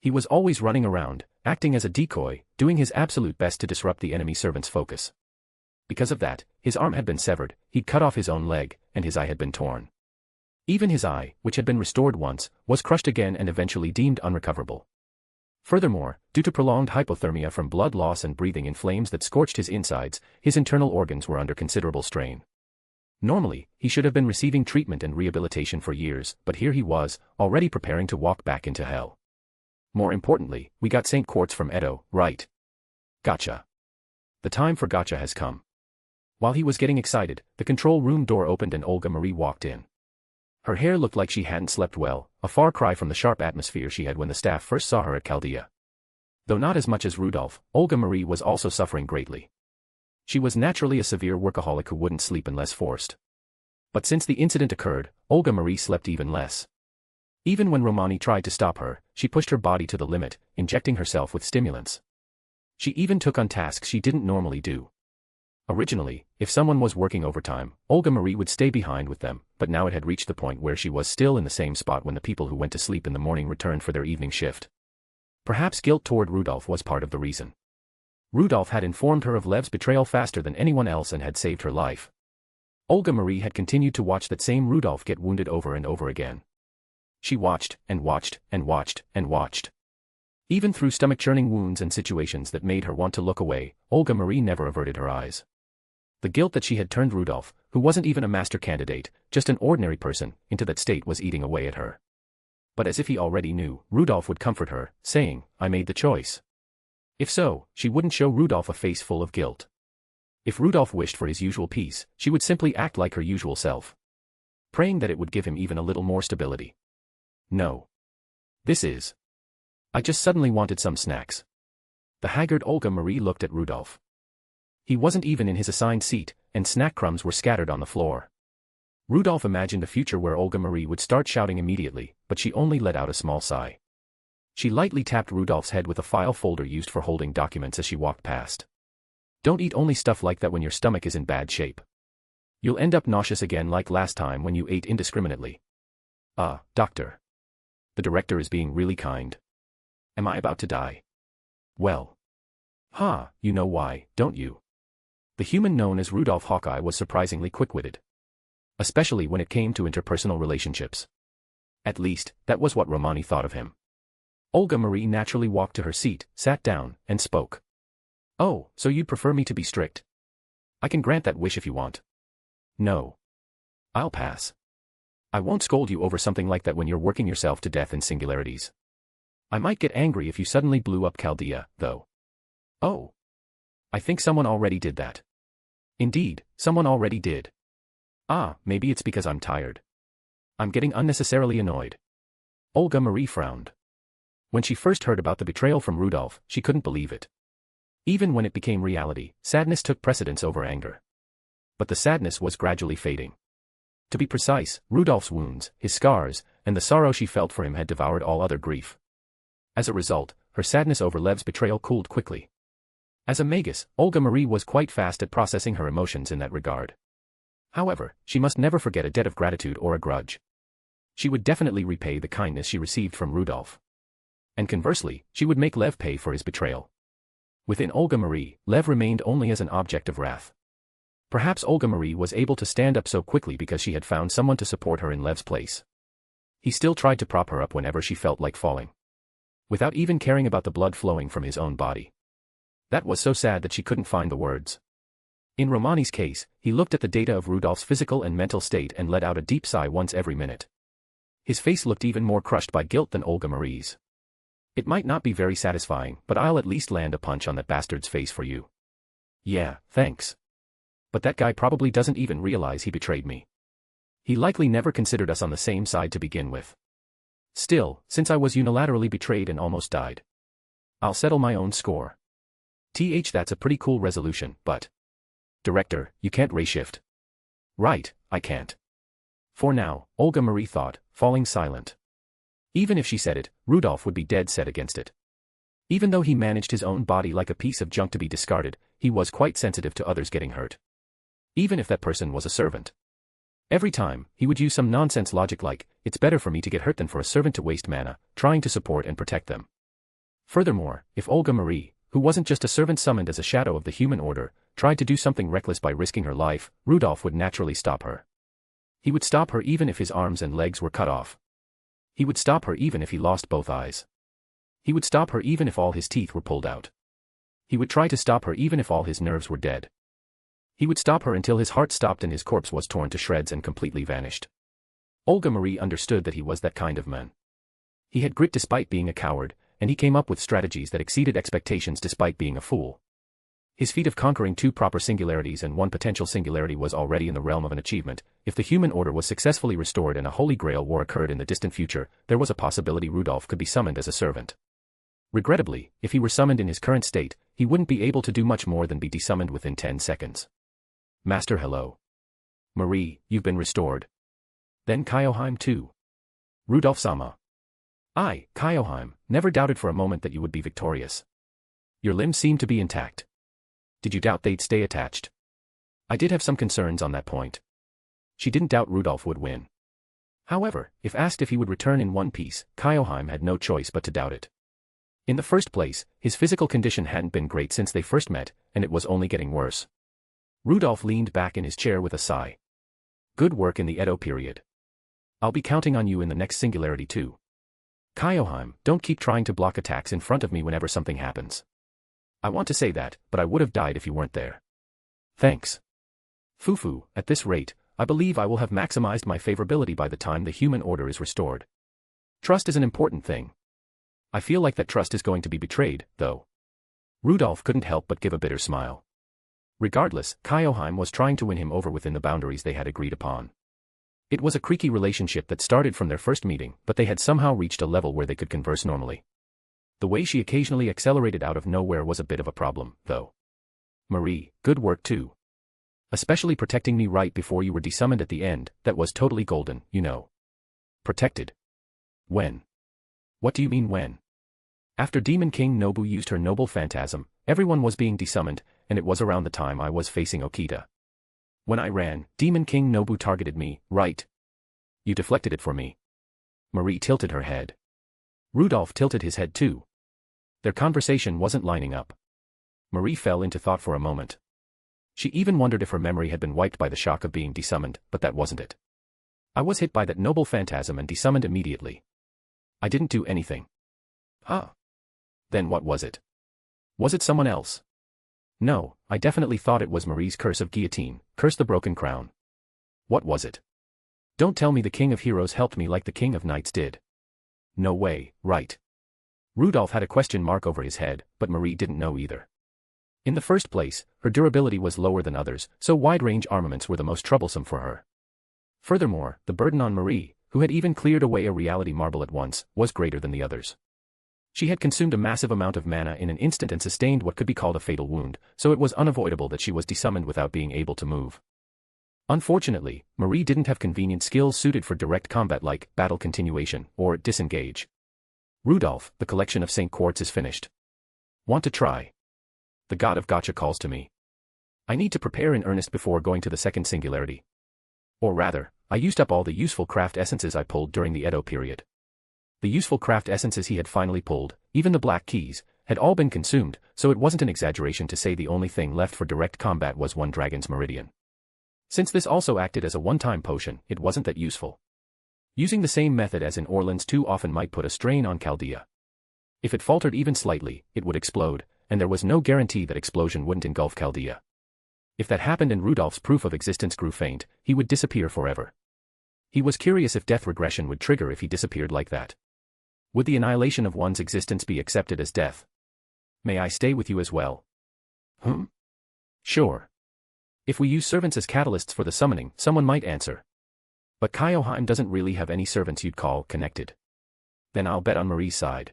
He was always running around, acting as a decoy, doing his absolute best to disrupt the enemy servant's focus. Because of that, his arm had been severed, he'd cut off his own leg, and his eye had been torn. Even his eye, which had been restored once, was crushed again and eventually deemed unrecoverable. Furthermore, due to prolonged hypothermia from blood loss and breathing in flames that scorched his insides, his internal organs were under considerable strain. Normally, he should have been receiving treatment and rehabilitation for years, but here he was, already preparing to walk back into hell. More importantly, we got St. Quartz from Edo, right? Gotcha. The time for gotcha has come. While he was getting excited, the control room door opened and Olga Marie walked in. Her hair looked like she hadn't slept well, a far cry from the sharp atmosphere she had when the staff first saw her at Chaldea. Though not as much as Rudolph, Olga Marie was also suffering greatly. She was naturally a severe workaholic who wouldn't sleep unless forced. But since the incident occurred, Olga Marie slept even less. Even when Romani tried to stop her, she pushed her body to the limit, injecting herself with stimulants. She even took on tasks she didn't normally do. Originally, if someone was working overtime, Olga Marie would stay behind with them, but now it had reached the point where she was still in the same spot when the people who went to sleep in the morning returned for their evening shift. Perhaps guilt toward Rudolph was part of the reason. Rudolph had informed her of Lev's betrayal faster than anyone else and had saved her life. Olga Marie had continued to watch that same Rudolph get wounded over and over again. She watched, and watched, and watched, and watched. Even through stomach-churning wounds and situations that made her want to look away, Olga Marie never averted her eyes. The guilt that she had turned Rudolph, who wasn't even a master candidate, just an ordinary person, into that state was eating away at her. But as if he already knew, Rudolph would comfort her, saying, "I made the choice." If so, she wouldn't show Rudolph a face full of guilt. If Rudolph wished for his usual peace, she would simply act like her usual self, praying that it would give him even a little more stability. No. I just suddenly wanted some snacks. The haggard Olga Marie looked at Rudolph. He wasn't even in his assigned seat, and snack crumbs were scattered on the floor. Rudolph imagined a future where Olga Marie would start shouting immediately, but she only let out a small sigh. She lightly tapped Rudolph's head with a file folder used for holding documents as she walked past. "Don't eat only stuff like that when your stomach is in bad shape. You'll end up nauseous again like last time when you ate indiscriminately." Doctor. The director is being really kind. Am I about to die? Well. You know why, don't you? The human known as Rudolph Hawkeye was surprisingly quick-witted. Especially when it came to interpersonal relationships. At least, that was what Romani thought of him. Olga Marie naturally walked to her seat, sat down, and spoke. "Oh, so you'd prefer me to be strict? I can grant that wish if you want." "No. I'll pass. I won't scold you over something like that when you're working yourself to death in singularities. I might get angry if you suddenly blew up Chaldea, though." "Oh. I think someone already did that." "Indeed, someone already did." Maybe it's because I'm tired. I'm getting unnecessarily annoyed." Olga Marie frowned. When she first heard about the betrayal from Rudolph, she couldn't believe it. Even when it became reality, sadness took precedence over anger. But the sadness was gradually fading. To be precise, Rudolph's wounds, his scars, and the sorrow she felt for him had devoured all other grief. As a result, her sadness over Lev's betrayal cooled quickly. As a magus, Olga Marie was quite fast at processing her emotions in that regard. However, she must never forget a debt of gratitude or a grudge. She would definitely repay the kindness she received from Rudolph. And conversely, she would make Lev pay for his betrayal. Within Olga Marie, Lev remained only as an object of wrath. Perhaps Olga Marie was able to stand up so quickly because she had found someone to support her in Lev's place. He still tried to prop her up whenever she felt like falling, without even caring about the blood flowing from his own body. That was so sad that she couldn't find the words. In Romani's case, he looked at the data of Rudolph's physical and mental state and let out a deep sigh once every minute. His face looked even more crushed by guilt than Olga Marie's. "It might not be very satisfying, but I'll at least land a punch on that bastard's face for you." "Yeah, thanks. But that guy probably doesn't even realize he betrayed me. He likely never considered us on the same side to begin with. Still, since I was unilaterally betrayed and almost died, I'll settle my own score." That's a pretty cool resolution, but... Director, you can't reshift. Right, I can't. For now, Olga Marie thought, falling silent. Even if she said it, Rudolph would be dead set against it. Even though he managed his own body like a piece of junk to be discarded, he was quite sensitive to others getting hurt. Even if that person was a servant. Every time, he would use some nonsense logic like, "It's better for me to get hurt than for a servant to waste mana, trying to support and protect them." Furthermore, if Olga Marie, who wasn't just a servant summoned as a shadow of the human order, tried to do something reckless by risking her life, Rudolph would naturally stop her. He would stop her even if his arms and legs were cut off. He would stop her even if he lost both eyes. He would stop her even if all his teeth were pulled out. He would try to stop her even if all his nerves were dead. He would stop her until his heart stopped and his corpse was torn to shreds and completely vanished. Olga Marie understood that he was that kind of man. He had grit despite being a coward, and he came up with strategies that exceeded expectations despite being a fool. His feat of conquering 2 proper singularities and 1 potential singularity was already in the realm of an achievement. If the human order was successfully restored and a Holy Grail war occurred in the distant future, there was a possibility Rudolph could be summoned as a servant. Regrettably, if he were summoned in his current state, he wouldn't be able to do much more than be desummoned within 10 seconds. "Master, hello. Marie, you've been restored. Then Kyoheim too. Rudolph-sama." "I, Kyoheim, never doubted for a moment that you would be victorious. Your limbs seem to be intact. Did you doubt they'd stay attached?" "I did have some concerns on that point." She didn't doubt Rudolph would win. However, if asked if he would return in one piece, Kyoheim had no choice but to doubt it. In the first place, his physical condition hadn't been great since they first met, and it was only getting worse. Rudolph leaned back in his chair with a sigh. "Good work in the Edo period. I'll be counting on you in the next singularity too. Kyoheim, don't keep trying to block attacks in front of me whenever something happens. I want to say that, but I would have died if you weren't there." "Thanks. Fufu, at this rate, I believe I will have maximized my favorability by the time the human order is restored. Trust is an important thing. I feel like that trust is going to be betrayed, though. Rudolph couldn't help but give a bitter smile. Regardless, Kyoheim was trying to win him over within the boundaries they had agreed upon. It was a creaky relationship that started from their first meeting, but they had somehow reached a level where they could converse normally. The way she occasionally accelerated out of nowhere was a bit of a problem, though. Marie, good work too. Especially protecting me right before you were desummoned at the end, that was totally golden, you know. Protected? When? What do you mean when? After Demon King Nobu used her noble phantasm, everyone was being desummoned, and it was around the time I was facing Okita. When I ran, Demon King Nobu targeted me, right? You deflected it for me. Marie tilted her head. Rudolph tilted his head too. Their conversation wasn't lining up. Marie fell into thought for a moment. She even wondered if her memory had been wiped by the shock of being desummoned, but that wasn't it. I was hit by that noble phantasm and desummoned immediately. I didn't do anything. Huh? Then what was it? Was it someone else? No, I definitely thought it was Marie's curse of guillotine, curse the broken crown. What was it? Don't tell me the King of Heroes helped me like the King of Knights did. No way, right? Rudolph had a question mark over his head, but Marie didn't know either. In the first place, her durability was lower than others, so wide-range armaments were the most troublesome for her. Furthermore, the burden on Marie, who had even cleared away a reality marble at once, was greater than the others. She had consumed a massive amount of mana in an instant and sustained what could be called a fatal wound, so it was unavoidable that she was desummoned without being able to move. Unfortunately, Marie didn't have convenient skills suited for direct combat like battle continuation or disengage. Rudolph, the collection of St. Quartz is finished. Want to try? The god of gotcha calls to me. I need to prepare in earnest before going to the second singularity. Or rather, I used up all the useful craft essences I pulled during the Edo period. The useful craft essences he had finally pulled, even the black keys, had all been consumed, so it wasn't an exaggeration to say the only thing left for direct combat was one dragon's meridian. Since this also acted as a one-time potion, it wasn't that useful. Using the same method as in Orleans too often might put a strain on Chaldea. If it faltered even slightly, it would explode, and there was no guarantee that explosion wouldn't engulf Chaldea. If that happened and Rudolph's proof of existence grew faint, he would disappear forever. He was curious if death regression would trigger if he disappeared like that. Would the annihilation of one's existence be accepted as death? May I stay with you as well? Sure. If we use servants as catalysts for the summoning, someone might answer. But Kyoheim doesn't really have any servants you'd call connected. Then I'll bet on Marie's side.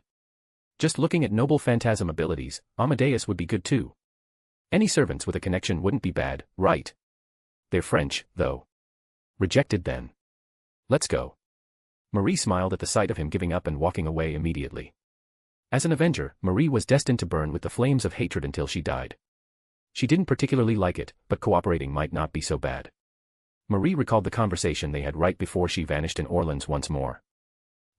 Just looking at noble phantasm abilities, Amadeus would be good too. Any servants with a connection wouldn't be bad, right? They're French, though. Rejected then. Let's go. Marie smiled at the sight of him giving up and walking away immediately. As an Avenger, Marie was destined to burn with the flames of hatred until she died. She didn't particularly like it, but cooperating might not be so bad. Marie recalled the conversation they had right before she vanished in Orleans once more.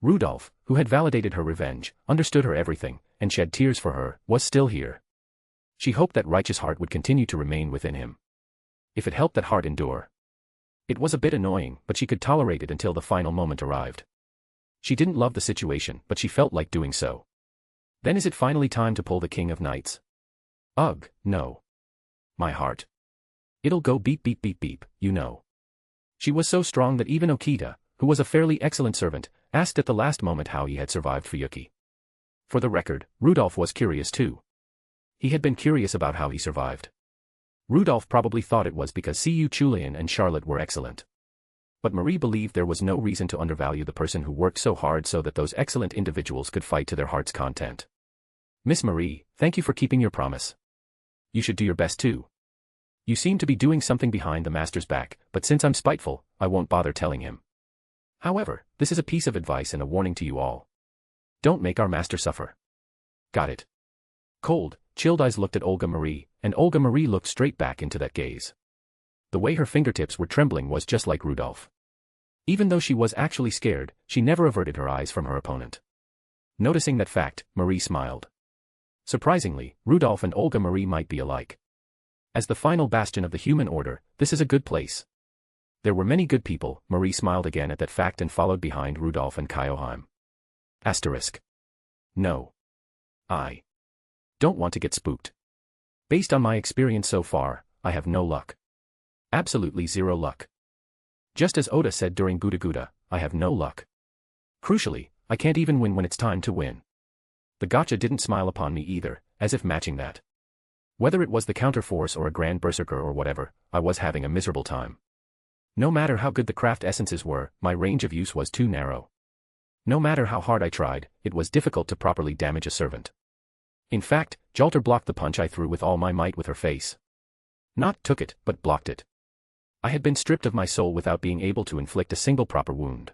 Rudolph, who had validated her revenge, understood her everything, and shed tears for her, was still here. She hoped that righteous heart would continue to remain within him. If it helped that heart endure. It was a bit annoying, but she could tolerate it until the final moment arrived. She didn't love the situation, but she felt like doing so. Then is it finally time to pull the King of Knights? Ugh, no. My heart. It'll go beep beep beep beep, you know. She was so strong that even Okita, who was a fairly excellent servant, asked at the last moment how he had survived Fuyuki. For the record, Rudolph was curious too. He had been curious about how he survived. Rudolph probably thought it was because Cu Chulian and Charlotte were excellent. But Marie believed there was no reason to undervalue the person who worked so hard so that those excellent individuals could fight to their heart's content. Miss Marie, thank you for keeping your promise. You should do your best too. You seem to be doing something behind the master's back, but since I'm spiteful, I won't bother telling him. However, this is a piece of advice and a warning to you all. Don't make our master suffer. Got it. Cold, chilled eyes looked at Olga Marie, and Olga Marie looked straight back into that gaze. The way her fingertips were trembling was just like Rudolph. Even though she was actually scared, she never averted her eyes from her opponent. Noticing that fact, Marie smiled. Surprisingly, Rudolph and Olga Marie might be alike. As the final bastion of the human order, this is a good place. There were many good people. Marie smiled again at that fact and followed behind Rudolph and Kyoheim. Asterisk. No. I don't want to get spooked. Based on my experience so far, I have no luck. Absolutely zero luck. Just as Oda said during Guda Guda, I have no luck. Crucially, I can't even win when it's time to win. The gotcha didn't smile upon me either, as if matching that. Whether it was the counterforce or a grand berserker or whatever, I was having a miserable time. No matter how good the craft essences were, my range of use was too narrow. No matter how hard I tried, it was difficult to properly damage a servant. In fact, Jalter blocked the punch I threw with all my might with her face. Not took it, but blocked it. I had been stripped of my soul without being able to inflict a single proper wound.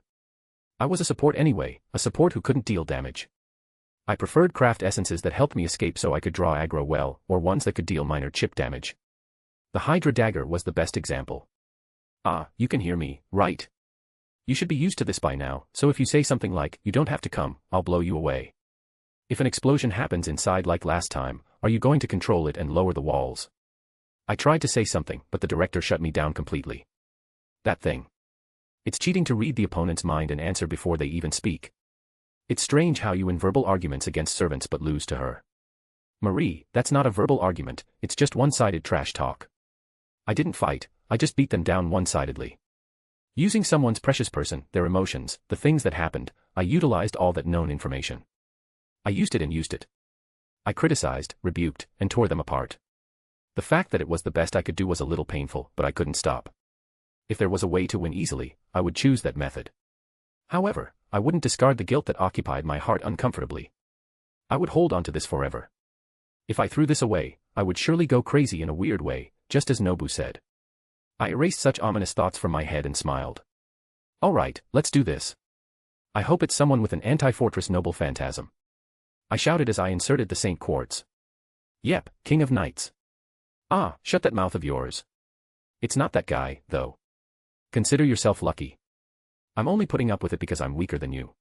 I was a support anyway, a support who couldn't deal damage. I preferred craft essences that helped me escape so I could draw aggro well, or ones that could deal minor chip damage. The Hydra Dagger was the best example. Ah, you can hear me, right? You should be used to this by now, so if you say something like, you don't have to come, I'll blow you away. If an explosion happens inside like last time, are you going to control it and lower the walls? I tried to say something, but the director shut me down completely. That thing. It's cheating to read the opponent's mind and answer before they even speak. It's strange how you win verbal arguments against servants but lose to her. Marie, that's not a verbal argument, it's just one-sided trash talk. I didn't fight, I just beat them down one-sidedly. Using someone's precious person, their emotions, the things that happened, I utilized all that known information. I used it and used it. I criticized, rebuked, and tore them apart. The fact that it was the best I could do was a little painful, but I couldn't stop. If there was a way to win easily, I would choose that method. However, I wouldn't discard the guilt that occupied my heart uncomfortably. I would hold on to this forever. If I threw this away, I would surely go crazy in a weird way, just as Nobu said. I erased such ominous thoughts from my head and smiled. All right, let's do this. I hope it's someone with an anti-fortress noble phantasm. I shouted as I inserted the Saint Quartz. Yep, King of Knights. Ah, shut that mouth of yours. It's not that guy, though. Consider yourself lucky. I'm only putting up with it because I'm weaker than you.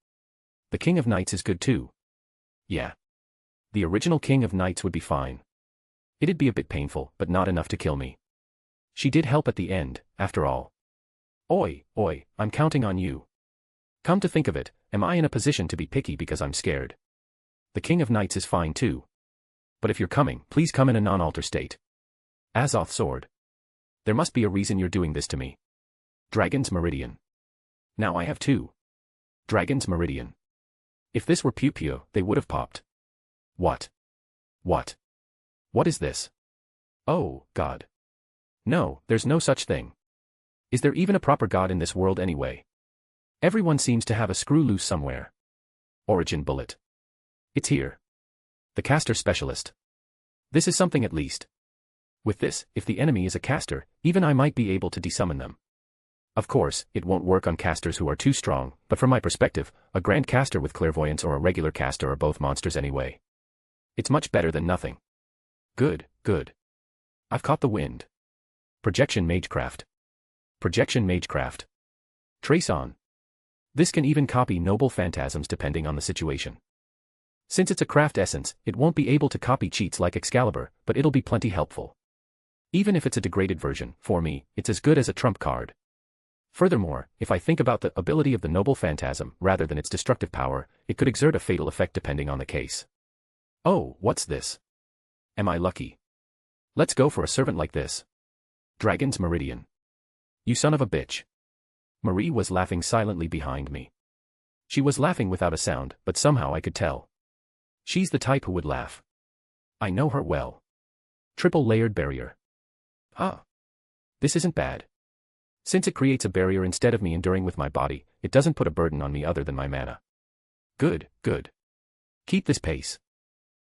The King of Knights is good too. Yeah. The original King of Knights would be fine. It'd be a bit painful, but not enough to kill me. She did help at the end, after all. Oi, I'm counting on you. Come to think of it, am I in a position to be picky because I'm scared? The King of Knights is fine too. But if you're coming, please come in a non-alter state. Azoth Sword. There must be a reason you're doing this to me. Dragon's Meridian. Now I have two. Dragon's Meridian. If this were Pew-Pew, they would have popped. What? What? What is this? Oh, God. No, there's no such thing. Is there even a proper God in this world anyway? Everyone seems to have a screw loose somewhere. Origin Bullet. It's here. The caster specialist. This is something at least. With this, if the enemy is a caster, even I might be able to desummon them. Of course, it won't work on casters who are too strong, but from my perspective, a grand caster with clairvoyance or a regular caster are both monsters anyway. It's much better than nothing. Good. I've caught the wind. Projection Magecraft. Projection Magecraft. Trace on. This can even copy noble phantasms depending on the situation. Since it's a craft essence, it won't be able to copy cheats like Excalibur, but it'll be plenty helpful. Even if it's a degraded version, for me, it's as good as a trump card. Furthermore, if I think about the ability of the noble phantasm rather than its destructive power, it could exert a fatal effect depending on the case. Oh, what's this? Am I lucky? Let's go for a servant like this. Dragon's Meridian. You son of a bitch. Marie was laughing silently behind me. She was laughing without a sound, but somehow I could tell. She's the type who would laugh. I know her well. Triple layered barrier. This isn't bad. Since it creates a barrier instead of me enduring with my body, it doesn't put a burden on me other than my mana. Good. Keep this pace.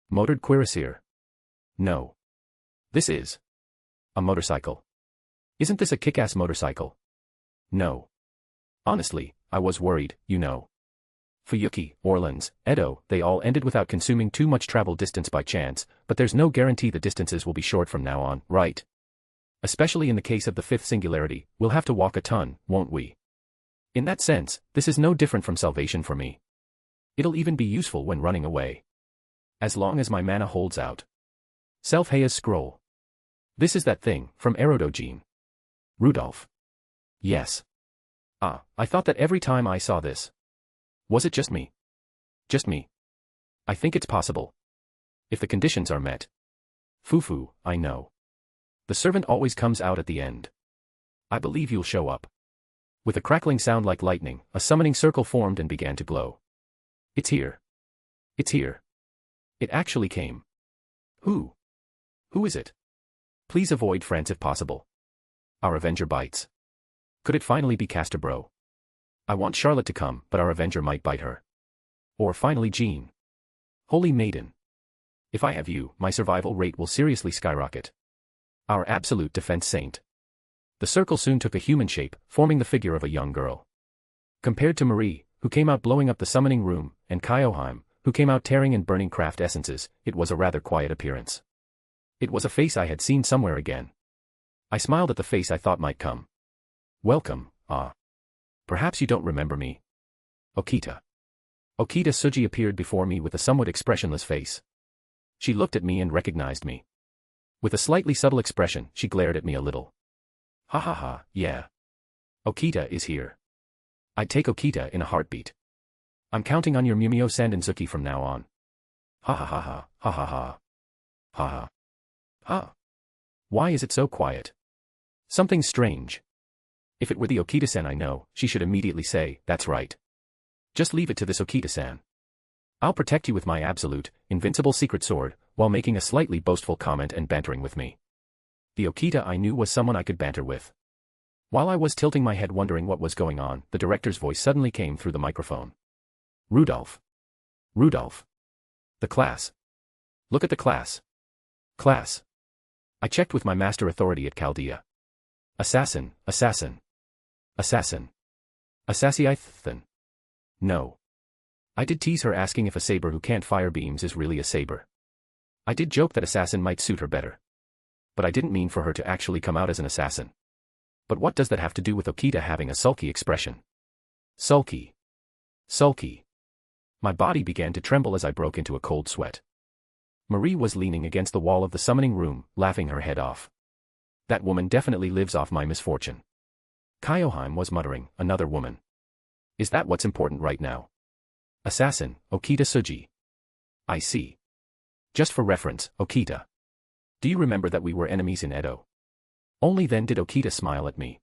Motored cuirassier. No. This is a motorcycle. Isn't this a kick-ass motorcycle? No. Honestly, I was worried, you know. Fuyuki, Orleans, Edo, they all ended without consuming too much travel distance by chance, but there's no guarantee the distances will be short from now on, right? Especially in the case of the fifth singularity, we'll have to walk a ton, won't we? In that sense, this is no different from salvation for me. It'll even be useful when running away. As long as my mana holds out. Self-Haya's Scroll. This is that thing, from Aerodogene. Rudolph. Yes. I thought that every time I saw this. Was it just me? Just me. I think it's possible. If the conditions are met. Fufu, I know. The servant always comes out at the end. I believe you'll show up. With a crackling sound like lightning, a summoning circle formed and began to glow. It's here. It's here. It actually came. Who? Who is it? Please avoid France if possible. Our Avenger bites. Could it finally be Casterbro? I want Charlotte to come, but our Avenger might bite her. Or finally Jean. Holy Maiden. If I have you, my survival rate will seriously skyrocket. Our absolute defense saint. The circle soon took a human shape, forming the figure of a young girl. Compared to Marie, who came out blowing up the summoning room, and Kyoheim, who came out tearing and burning craft essences, it was a rather quiet appearance. It was a face I had seen somewhere again. I smiled at the face I thought might come. Welcome, ah. Perhaps you don't remember me. Okita. Okita Tsuji appeared before me with a somewhat expressionless face. She looked at me and recognized me. With a slightly subtle expression, she glared at me a little. Ha ha ha, yeah. Okita is here. I'd take Okita in a heartbeat. I'm counting on your Mumio Sandanzuki from now on. Ha ha ha ha, ha ha ha. Ha ha. Ha. Why is it so quiet? Something strange. If it were the Okita-san I know, she should immediately say, that's right. Just leave it to this Okita-san. I'll protect you with my absolute, invincible secret sword, while making a slightly boastful comment and bantering with me. The Okita I knew was someone I could banter with. While I was tilting my head wondering what was going on, the director's voice suddenly came through the microphone. Rudolph. Rudolph. The class. Look at the class. Class. I checked with my master authority at Chaldea. Assassin, assassin. Assassin. Assassithan. No. I did tease her asking if a saber who can't fire beams is really a saber. I did joke that assassin might suit her better. But I didn't mean for her to actually come out as an assassin. But what does that have to do with Okita having a sulky expression? Sulky. Sulky. My body began to tremble as I broke into a cold sweat. Marie was leaning against the wall of the summoning room, laughing her head off. That woman definitely lives off my misfortune. Kyoheim was muttering, another woman. Is that what's important right now? Assassin, Okita Tsuji. I see. Just for reference, Okita. Do you remember that we were enemies in Edo? Only then did Okita smile at me.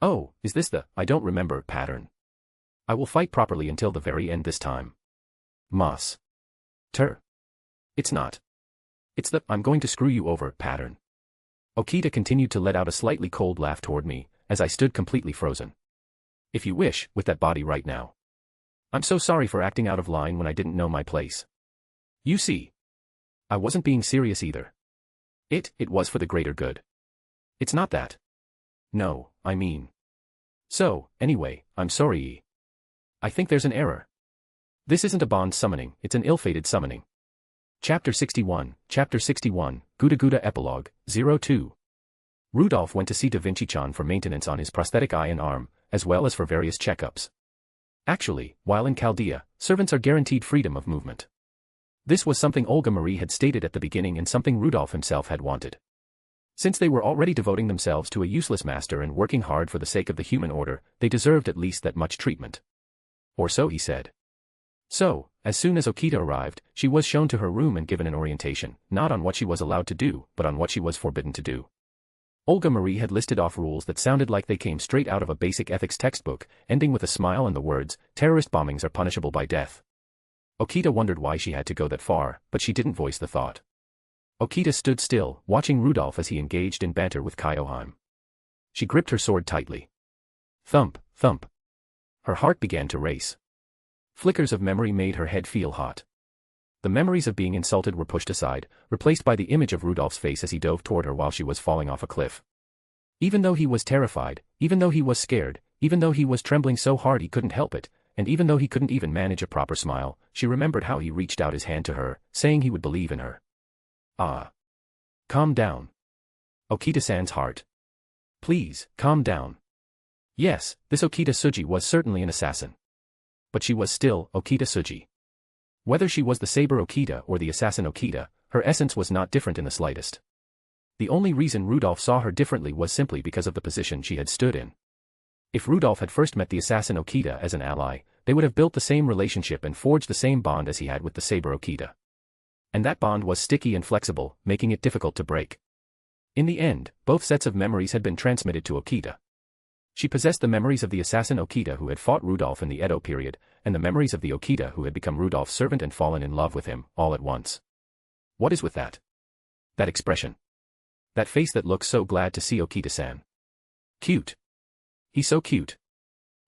Oh, is this the, I don't remember, pattern? I will fight properly until the very end this time. Mas. It's not. It's the, I'm going to screw you over, pattern. Okita continued to let out a slightly cold laugh toward me, as I stood completely frozen. If you wish, with that body right now. I'm so sorry for acting out of line when I didn't know my place. You see. I wasn't being serious either. It was for the greater good. It's not that. No, I mean. So, anyway, I'm sorry. I think there's an error. This isn't a bond summoning, it's an ill-fated summoning. Chapter 61, Guda Guda Epilogue, 02. Rudolph went to see Da Vinci-chan for maintenance on his prosthetic eye and arm, as well as for various checkups. Actually, while in Chaldea, servants are guaranteed freedom of movement. This was something Olga Marie had stated at the beginning and something Rudolph himself had wanted. Since they were already devoting themselves to a useless master and working hard for the sake of the human order, they deserved at least that much treatment. Or so he said. So, as soon as Okita arrived, she was shown to her room and given an orientation, not on what she was allowed to do, but on what she was forbidden to do. Olga Marie had listed off rules that sounded like they came straight out of a basic ethics textbook, ending with a smile and the words, terrorist bombings are punishable by death. Okita wondered why she had to go that far, but she didn't voice the thought. Okita stood still, watching Rudolph as he engaged in banter with Kyoheim. She gripped her sword tightly. Thump, thump. Her heart began to race. Flickers of memory made her head feel hot. The memories of being insulted were pushed aside, replaced by the image of Rudolph's face as he dove toward her while she was falling off a cliff. Even though he was terrified, even though he was scared, even though he was trembling so hard he couldn't help it, and even though he couldn't even manage a proper smile, she remembered how he reached out his hand to her, saying he would believe in her. Ah. Calm down. Okita-san's heart. Please, calm down. Yes, this Okita Tsuji was certainly an assassin. But she was still Okita Tsuji. Whether she was the Saber Okita or the assassin Okita, her essence was not different in the slightest. The only reason Rudolph saw her differently was simply because of the position she had stood in. If Rudolph had first met the assassin Okita as an ally, they would have built the same relationship and forged the same bond as he had with the Saber Okita. And that bond was sticky and flexible, making it difficult to break. In the end, both sets of memories had been transmitted to Okita. She possessed the memories of the assassin Okita who had fought Rudolph in the Edo period, and the memories of the Okita who had become Rudolph's servant and fallen in love with him, all at once. What is with that? That expression. That face that looks so glad to see Okita-san. Cute. He's so cute.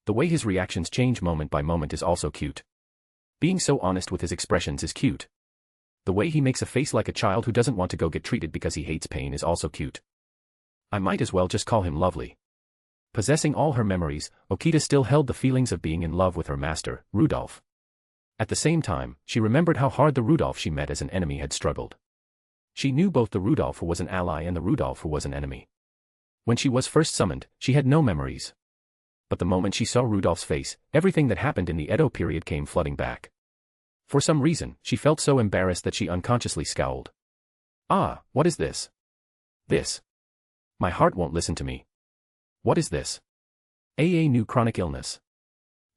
The way his reactions change moment by moment is also cute. Being so honest with his expressions is cute. The way he makes a face like a child who doesn't want to go get treated because he hates pain is also cute. I might as well just call him lovely. Possessing all her memories, Okita still held the feelings of being in love with her master, Rudolph. At the same time, she remembered how hard the Rudolph she met as an enemy had struggled. She knew both the Rudolph who was an ally and the Rudolph who was an enemy. When she was first summoned, she had no memories. But the moment she saw Rudolph's face, everything that happened in the Edo period came flooding back. For some reason, she felt so embarrassed that she unconsciously scowled. Ah, what is this? This. My heart won't listen to me. What is this? A new chronic illness.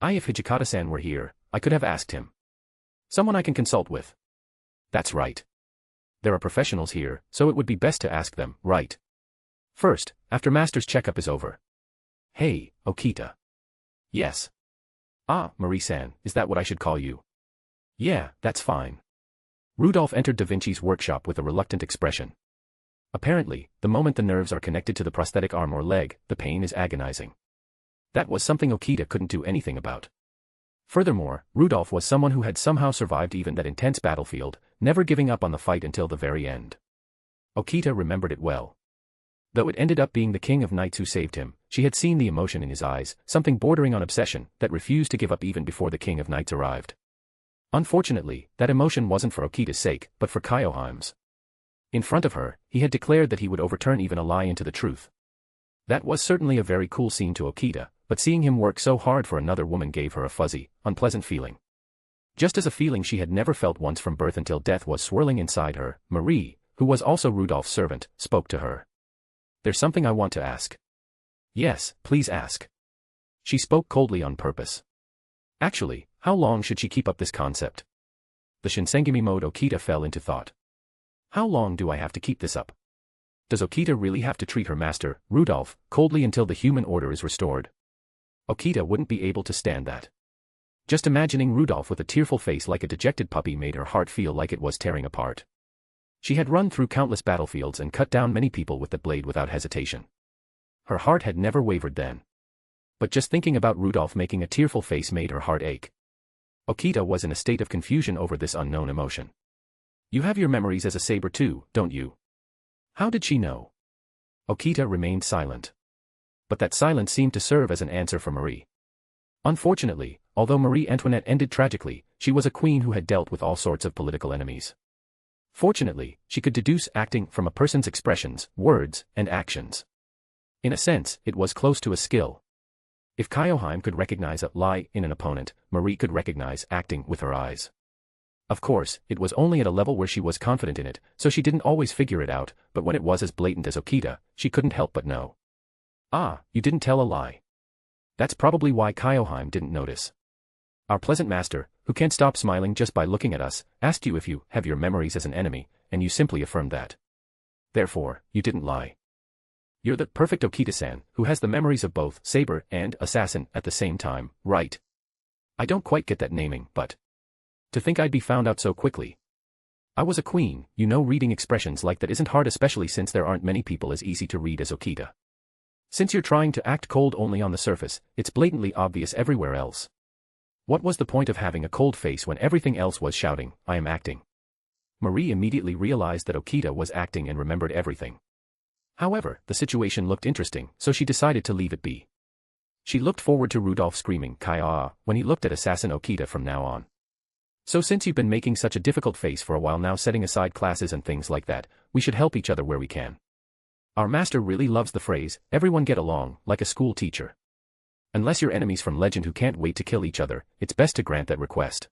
If Hijikata-san were here, I could have asked him. Someone I can consult with. That's right. There are professionals here, so it would be best to ask them, right? First, after Master's checkup is over. Hey, Okita. Yes. Marie-san, is that what I should call you? Yeah, that's fine. Rudolph entered Da Vinci's workshop with a reluctant expression. Apparently, the moment the nerves are connected to the prosthetic arm or leg, the pain is agonizing. That was something Okita couldn't do anything about. Furthermore, Rudolph was someone who had somehow survived even that intense battlefield, never giving up on the fight until the very end. Okita remembered it well. Though it ended up being the King of Knights who saved him, she had seen the emotion in his eyes, something bordering on obsession, that refused to give up even before the King of Knights arrived. Unfortunately, that emotion wasn't for Okita's sake, but for Kyoheim's. In front of her, he had declared that he would overturn even a lie into the truth. That was certainly a very cool scene to Okita, but seeing him work so hard for another woman gave her a fuzzy, unpleasant feeling. Just as a feeling she had never felt once from birth until death was swirling inside her, Marie, who was also Rudolph's servant, spoke to her. There's something I want to ask. Yes, please ask. She spoke coldly on purpose. Actually, how long should she keep up this concept? The Shinsengumi mode Okita fell into thought. How long do I have to keep this up? Does Okita really have to treat her master, Rudolph, coldly until the human order is restored? Okita wouldn't be able to stand that. Just imagining Rudolph with a tearful face like a dejected puppy made her heart feel like it was tearing apart. She had run through countless battlefields and cut down many people with that blade without hesitation. Her heart had never wavered then. But just thinking about Rudolph making a tearful face made her heart ache. Okita was in a state of confusion over this unknown emotion. You have your memories as a saber too, don't you? How did she know? Okita remained silent. But that silence seemed to serve as an answer for Marie. Unfortunately, although Marie Antoinette ended tragically, she was a queen who had dealt with all sorts of political enemies. Fortunately, she could deduce acting from a person's expressions, words, and actions. In a sense, it was close to a skill. If Kyoheim could recognize a lie in an opponent, Marie could recognize acting with her eyes. Of course, it was only at a level where she was confident in it, so she didn't always figure it out, but when it was as blatant as Okita, she couldn't help but know. You didn't tell a lie. That's probably why Kyoheim didn't notice. Our pleasant master, who can't stop smiling just by looking at us, asked you if you have your memories as an enemy, and you simply affirmed that. Therefore, you didn't lie. You're the perfect Okita-san, who has the memories of both saber and assassin at the same time, right? I don't quite get that naming, but... To think I'd be found out so quickly. I was a queen, reading expressions like that isn't hard, especially since there aren't many people as easy to read as Okita. Since you're trying to act cold only on the surface, it's blatantly obvious everywhere else. What was the point of having a cold face when everything else was shouting, I am acting? Marie immediately realized that Okita was acting and remembered everything. However, the situation looked interesting, so she decided to leave it be. She looked forward to Rudolph screaming Kaya when he looked at Assassin Okita from now on. So since you've been making such a difficult face for a while now, setting aside classes and things like that, we should help each other where we can. Our master really loves the phrase, everyone get along, like a school teacher. Unless you're enemies from legend who can't wait to kill each other, it's best to grant that request.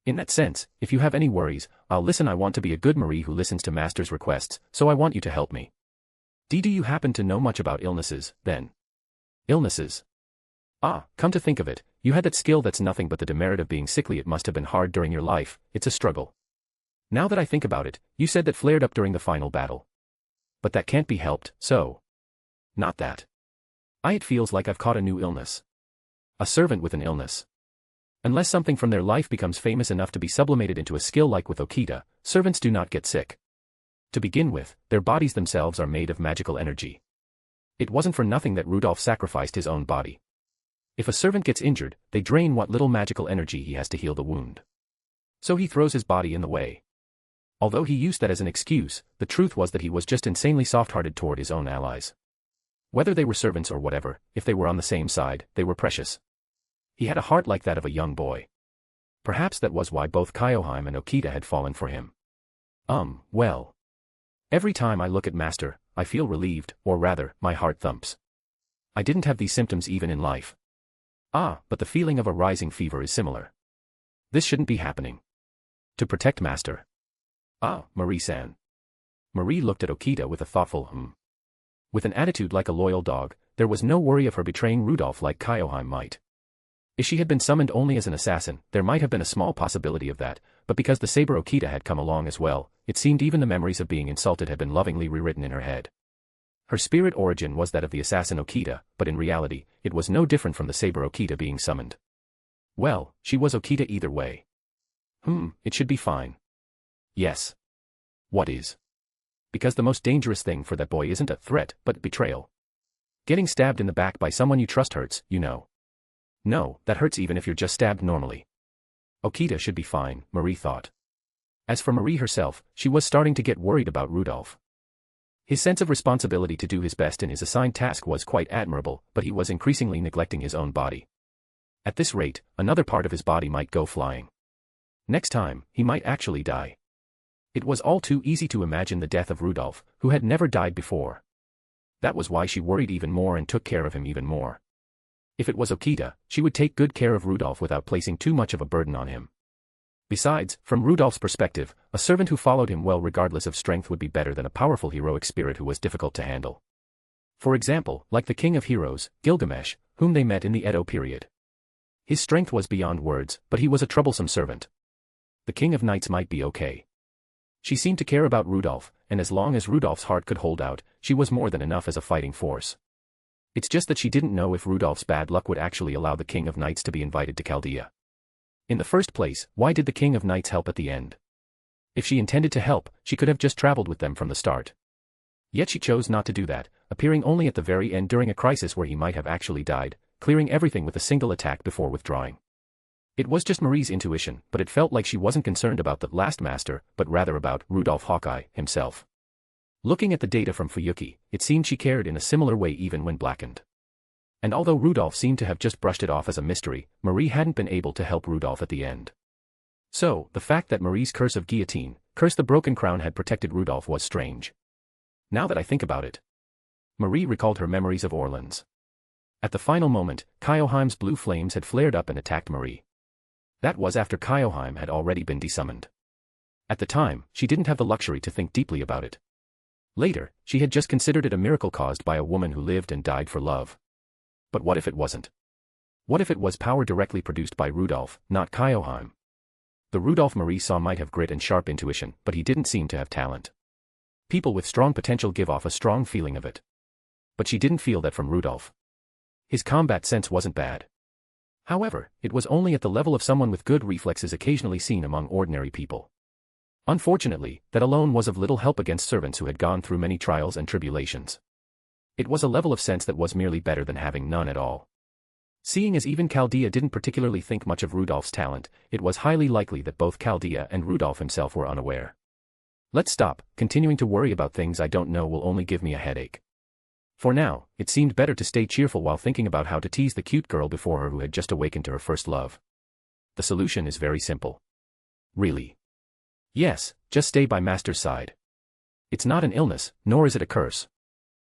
In that sense, if you have any worries, I'll listen. I want to be a good Marie who listens to master's requests, so I want you to help me. Do you happen to know much about illnesses, then? Illnesses? Come to think of it, you had that skill. That's nothing but the demerit of being sickly. It must have been hard during your life, it's a struggle. Now that I think about it, you said that flared up during the final battle. But that can't be helped, so. Not that. It feels like I've caught a new illness. A servant with an illness. Unless something from their life becomes famous enough to be sublimated into a skill like with Okita, servants do not get sick. To begin with, their bodies themselves are made of magical energy. It wasn't for nothing that Rudolph sacrificed his own body. If a servant gets injured, they drain what little magical energy he has to heal the wound. So he throws his body in the way. Although he used that as an excuse, the truth was that he was just insanely soft-hearted toward his own allies. Whether they were servants or whatever, if they were on the same side, they were precious. He had a heart like that of a young boy. Perhaps that was why both Kyoheim and Okita had fallen for him. Well. Every time I look at Master, I feel relieved, or rather, my heart thumps. I didn't have these symptoms even in life. But the feeling of a rising fever is similar. This shouldn't be happening. To protect Master. Marie-san. Marie looked at Okita with a thoughtful With an attitude like a loyal dog, there was no worry of her betraying Rudolph like Kyoheim might. If she had been summoned only as an assassin, there might have been a small possibility of that, but because the saber Okita had come along as well, it seemed even the memories of being insulted had been lovingly rewritten in her head. Her spirit origin was that of the assassin Okita, but in reality, it was no different from the saber Okita being summoned. Well, she was Okita either way. It should be fine. Yes. What is? Because the most dangerous thing for that boy isn't a threat, but betrayal. Getting stabbed in the back by someone you trust hurts, you know. No, that hurts even if you're just stabbed normally. Okita should be fine, Marie thought. As for Marie herself, she was starting to get worried about Rudolph. His sense of responsibility to do his best in his assigned task was quite admirable, but he was increasingly neglecting his own body. At this rate, another part of his body might go flying. Next time, he might actually die. It was all too easy to imagine the death of Rudolph, who had never died before. That was why she worried even more and took care of him even more. If it was Okita, she would take good care of Rudolph without placing too much of a burden on him. Besides, from Rudolph's perspective, a servant who followed him well regardless of strength would be better than a powerful heroic spirit who was difficult to handle. For example, like the king of heroes, Gilgamesh, whom they met in the Edo period. His strength was beyond words, but he was a troublesome servant. The king of knights might be okay. She seemed to care about Rudolph, and as long as Rudolph's heart could hold out, she was more than enough as a fighting force. It's just that she didn't know if Rudolph's bad luck would actually allow the King of Knights to be invited to Chaldea. In the first place, why did the King of Knights help at the end? If she intended to help, she could have just traveled with them from the start. Yet she chose not to do that, appearing only at the very end during a crisis where he might have actually died, clearing everything with a single attack before withdrawing. It was just Marie's intuition, but it felt like she wasn't concerned about the last master, but rather about Rudolph Hawkeye himself. Looking at the data from Fuyuki, it seemed she cared in a similar way even when blackened. And although Rudolph seemed to have just brushed it off as a mystery, Marie hadn't been able to help Rudolph at the end. So, the fact that Marie's curse of guillotine, curse the broken crown had protected Rudolph was strange. Now that I think about it. Marie recalled her memories of Orleans. At the final moment, Kyoheim's blue flames had flared up and attacked Marie. That was after Kyoheim had already been desummoned. At the time, she didn't have the luxury to think deeply about it. Later, she had just considered it a miracle caused by a woman who lived and died for love. But what if it wasn't? What if it was power directly produced by Rudolph, not Kyoheim? The Rudolph Marie saw might have grit and sharp intuition, but he didn't seem to have talent. People with strong potential give off a strong feeling of it. But she didn't feel that from Rudolph. His combat sense wasn't bad. However, it was only at the level of someone with good reflexes occasionally seen among ordinary people. Unfortunately, that alone was of little help against servants who had gone through many trials and tribulations. It was a level of sense that was merely better than having none at all. Seeing as even Chaldea didn't particularly think much of Rudolph's talent, it was highly likely that both Chaldea and Rudolph himself were unaware. Let's stop, continuing to worry about things I don't know will only give me a headache. For now, it seemed better to stay cheerful while thinking about how to tease the cute girl before her who had just awakened to her first love. The solution is very simple. Really. Yes, just stay by Master's side. It's not an illness, nor is it a curse.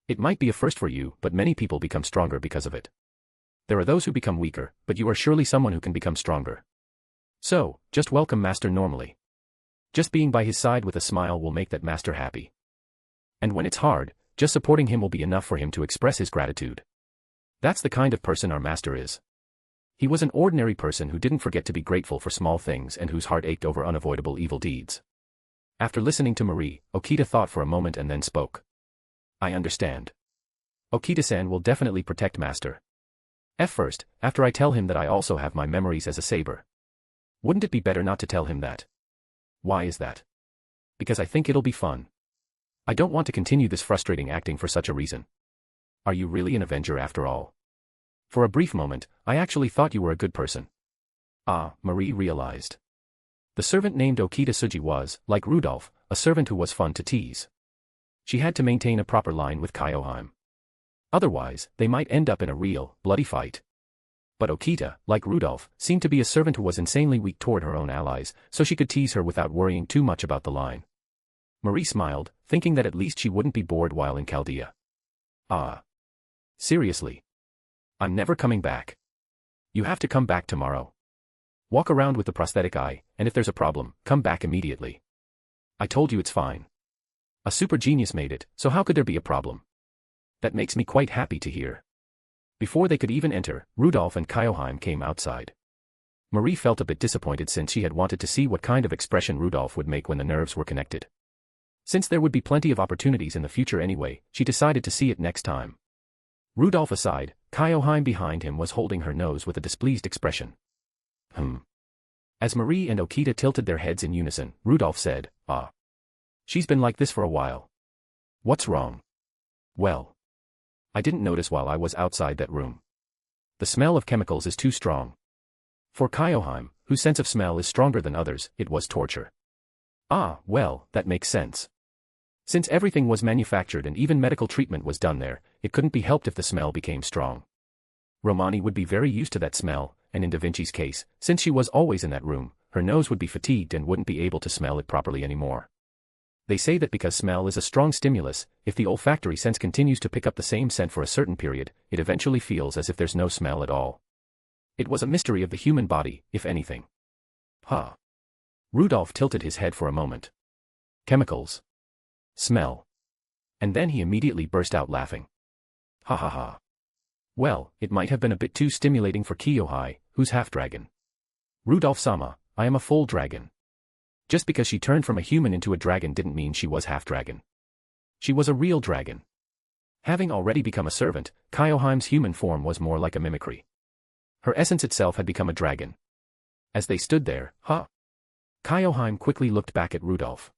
It might be a first for you, but many people become stronger because of it. There are those who become weaker, but you are surely someone who can become stronger. So, just welcome Master normally. Just being by his side with a smile will make that Master happy. And when it's hard, just supporting him will be enough for him to express his gratitude. That's the kind of person our Master is. He was an ordinary person who didn't forget to be grateful for small things and whose heart ached over unavoidable evil deeds. After listening to Marie, Okita thought for a moment and then spoke. I understand. Okita-san will definitely protect Master. First, after I tell him that I also have my memories as a saber. Wouldn't it be better not to tell him that? Why is that? Because I think it'll be fun. I don't want to continue this frustrating acting for such a reason. Are you really an Avenger after all? For a brief moment, I actually thought you were a good person. Ah, Marie realized. The servant named Okita Tsuji was, like Rudolph, a servant who was fun to tease. She had to maintain a proper line with Kyoheim. Otherwise, they might end up in a real, bloody fight. But Okita, like Rudolph, seemed to be a servant who was insanely weak toward her own allies, so she could tease her without worrying too much about the line. Marie smiled, thinking that at least she wouldn't be bored while in Chaldea. Ah. Seriously. I'm never coming back. You have to come back tomorrow. Walk around with the prosthetic eye, and if there's a problem, come back immediately. I told you it's fine. A super genius made it, so how could there be a problem? That makes me quite happy to hear. Before they could even enter, Rudolph and Kyoheim came outside. Marie felt a bit disappointed since she had wanted to see what kind of expression Rudolph would make when the nerves were connected. Since there would be plenty of opportunities in the future anyway, she decided to see it next time. Rudolph aside, Kyoheim behind him was holding her nose with a displeased expression. As Marie and Okita tilted their heads in unison, Rudolph said, "Ah. She's been like this for a while. What's wrong?" "Well. I didn't notice while I was outside that room. The smell of chemicals is too strong." For Kyoheim, whose sense of smell is stronger than others, it was torture. "Ah, well, that makes sense. Since everything was manufactured and even medical treatment was done there, it couldn't be helped if the smell became strong. Romani would be very used to that smell, and in Da Vinci's case, since she was always in that room, her nose would be fatigued and wouldn't be able to smell it properly anymore. They say that because smell is a strong stimulus, if the olfactory sense continues to pick up the same scent for a certain period, it eventually feels as if there's no smell at all. It was a mystery of the human body, if anything." "Huh." Rudolph tilted his head for a moment. "Chemicals. Smell." And then he immediately burst out laughing. "Ha ha ha. Well, it might have been a bit too stimulating for Kyohei, who's half-dragon. Rudolph-sama, I am a full dragon." Just because she turned from a human into a dragon didn't mean she was half-dragon. She was a real dragon. Having already become a servant, Kyoheim's human form was more like a mimicry. Her essence itself had become a dragon. As they stood there, Kyoheim quickly looked back at Rudolph.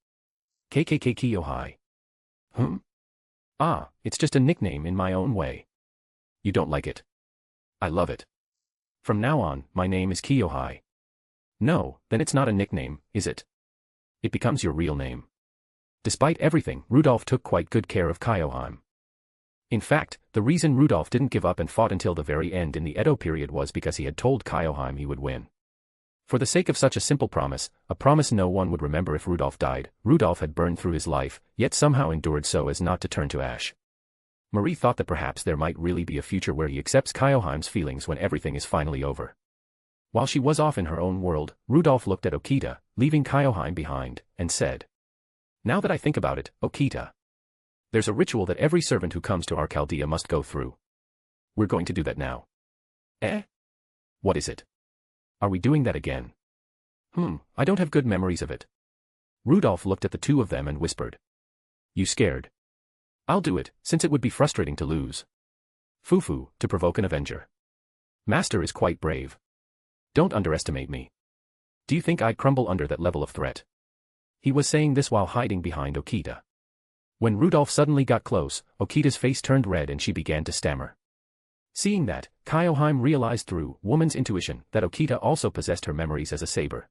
"KKK Kyohei. Ah, it's just a nickname in my own way. You don't like it? I love it. From now on, my name is Kyohei." "No, then it's not a nickname, is it? It becomes your real name." Despite everything, Rudolph took quite good care of Kyoheim. In fact, the reason Rudolph didn't give up and fought until the very end in the Edo period was because he had told Kyoheim he would win. For the sake of such a simple promise, a promise no one would remember if Rudolph died, Rudolph had burned through his life, yet somehow endured so as not to turn to ash. Marie thought that perhaps there might really be a future where he accepts Kyoheim's feelings when everything is finally over. While she was off in her own world, Rudolph looked at Okita, leaving Kyoheim behind, and said, "Now that I think about it, Okita. There's a ritual that every servant who comes to our Chaldea must go through. We're going to do that now." "Eh? What is it? Are we doing that again?" I don't have good memories of it." Rudolph looked at the two of them and whispered. "You scared? I'll do it, since it would be frustrating to lose. Fufu, to provoke an Avenger. Master is quite brave. Don't underestimate me. Do you think I'd crumble under that level of threat?" He was saying this while hiding behind Okita. When Rudolph suddenly got close, Okita's face turned red and she began to stammer. Seeing that, Kyoheim realized through woman's intuition that Okita also possessed her memories as a saber.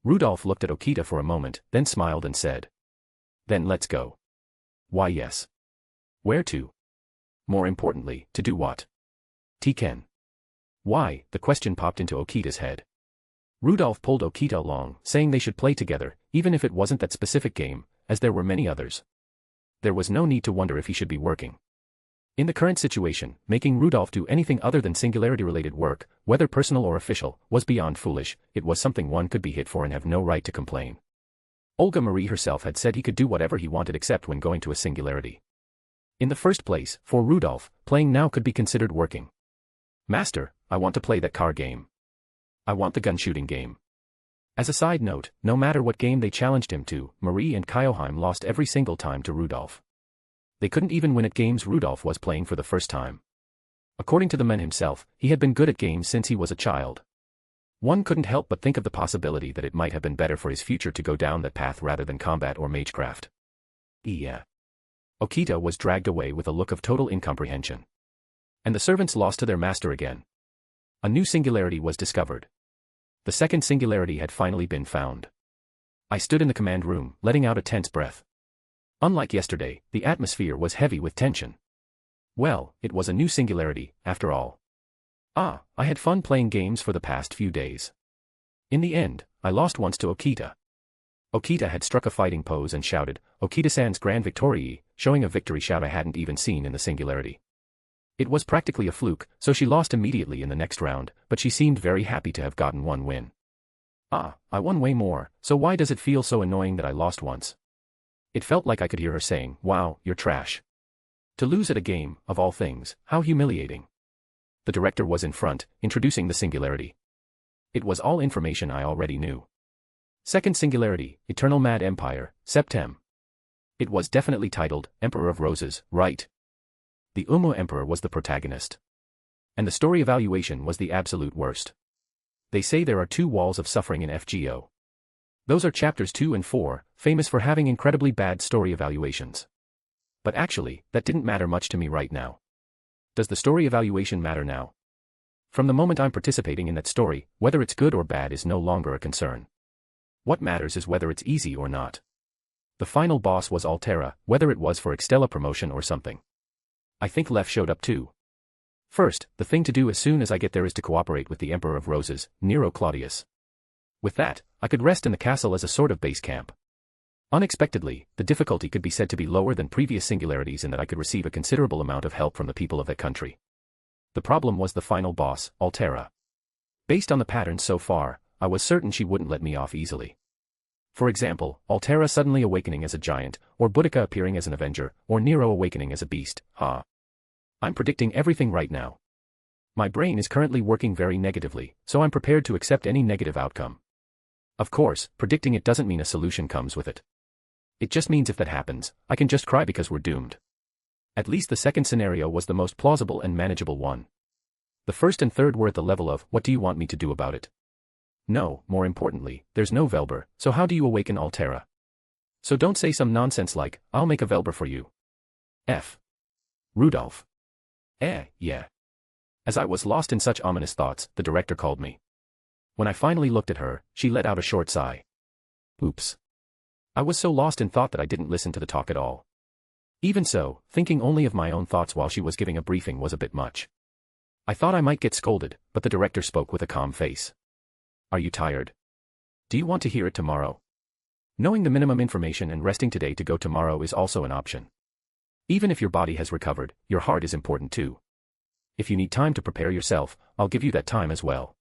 Rudolph looked at Okita for a moment, then smiled and said, "Then let's go." "Why yes. Where to? More importantly, to do what?" "Tiken." "Why?" The question popped into Okita's head. Rudolph pulled Okita along, saying they should play together, even if it wasn't that specific game, as there were many others. There was no need to wonder if he should be working. In the current situation, making Rudolph do anything other than singularity-related work, whether personal or official, was beyond foolish. It was something one could be hit for and have no right to complain. Olga Marie herself had said he could do whatever he wanted except when going to a singularity. In the first place, for Rudolph, playing now could be considered working. "Master, I want to play that car game. I want the gun-shooting game." As a side note, no matter what game they challenged him to, Marie and Kyoheim lost every single time to Rudolph. They couldn't even win at games Rudolph was playing for the first time. According to the man himself, he had been good at games since he was a child. One couldn't help but think of the possibility that it might have been better for his future to go down that path rather than combat or magecraft. Yeah. Okita was dragged away with a look of total incomprehension. And the servants lost to their master again. A new singularity was discovered. The second singularity had finally been found. I stood in the command room, letting out a tense breath. Unlike yesterday, the atmosphere was heavy with tension. Well, it was a new singularity, after all. I had fun playing games for the past few days. In the end, I lost once to Okita. Okita had struck a fighting pose and shouted, "Okita-san's Grand Victorii," showing a victory shout I hadn't even seen in the singularity. It was practically a fluke, so she lost immediately in the next round, but she seemed very happy to have gotten one win. I won way more, so why does it feel so annoying that I lost once? It felt like I could hear her saying, "Wow, you're trash." To lose at a game, of all things, how humiliating. The director was in front, introducing the singularity. It was all information I already knew. Second singularity, Eternal Mad Empire, Septem. It was definitely titled, Emperor of Roses, right? The Umu Emperor was the protagonist. And the story evaluation was the absolute worst. They say there are 2 walls of suffering in FGO. Those are chapters 2 and 4, famous for having incredibly bad story evaluations. But actually, that didn't matter much to me right now. Does the story evaluation matter now? From the moment I'm participating in that story, whether it's good or bad is no longer a concern. What matters is whether it's easy or not. The final boss was Altera, whether it was for Extella promotion or something. I think Lef showed up too. First, the thing to do as soon as I get there is to cooperate with the Emperor of Roses, Nero Claudius. With that, I could rest in the castle as a sort of base camp. Unexpectedly, the difficulty could be said to be lower than previous singularities in that I could receive a considerable amount of help from the people of that country. The problem was the final boss, Altera. Based on the patterns so far, I was certain she wouldn't let me off easily. For example, Altera suddenly awakening as a giant, or Boudica appearing as an avenger, or Nero awakening as a beast, I'm predicting everything right now. My brain is currently working very negatively, so I'm prepared to accept any negative outcome. Of course, predicting it doesn't mean a solution comes with it. It just means if that happens, I can just cry because we're doomed. At least the second scenario was the most plausible and manageable one. The first and third were at the level of, what do you want me to do about it? No, more importantly, there's no Velber, so how do you awaken Altera? So don't say some nonsense like, I'll make a Velber for you. F. Rudolph. Yeah. As I was lost in such ominous thoughts, the director called me. When I finally looked at her, she let out a short sigh. Oops. I was so lost in thought that I didn't listen to the talk at all. Even so, thinking only of my own thoughts while she was giving a briefing was a bit much. I thought I might get scolded, but the director spoke with a calm face. Are you tired? Do you want to hear it tomorrow? Knowing the minimum information and resting today to go tomorrow is also an option. Even if your body has recovered, your heart is important too. If you need time to prepare yourself, I'll give you that time as well.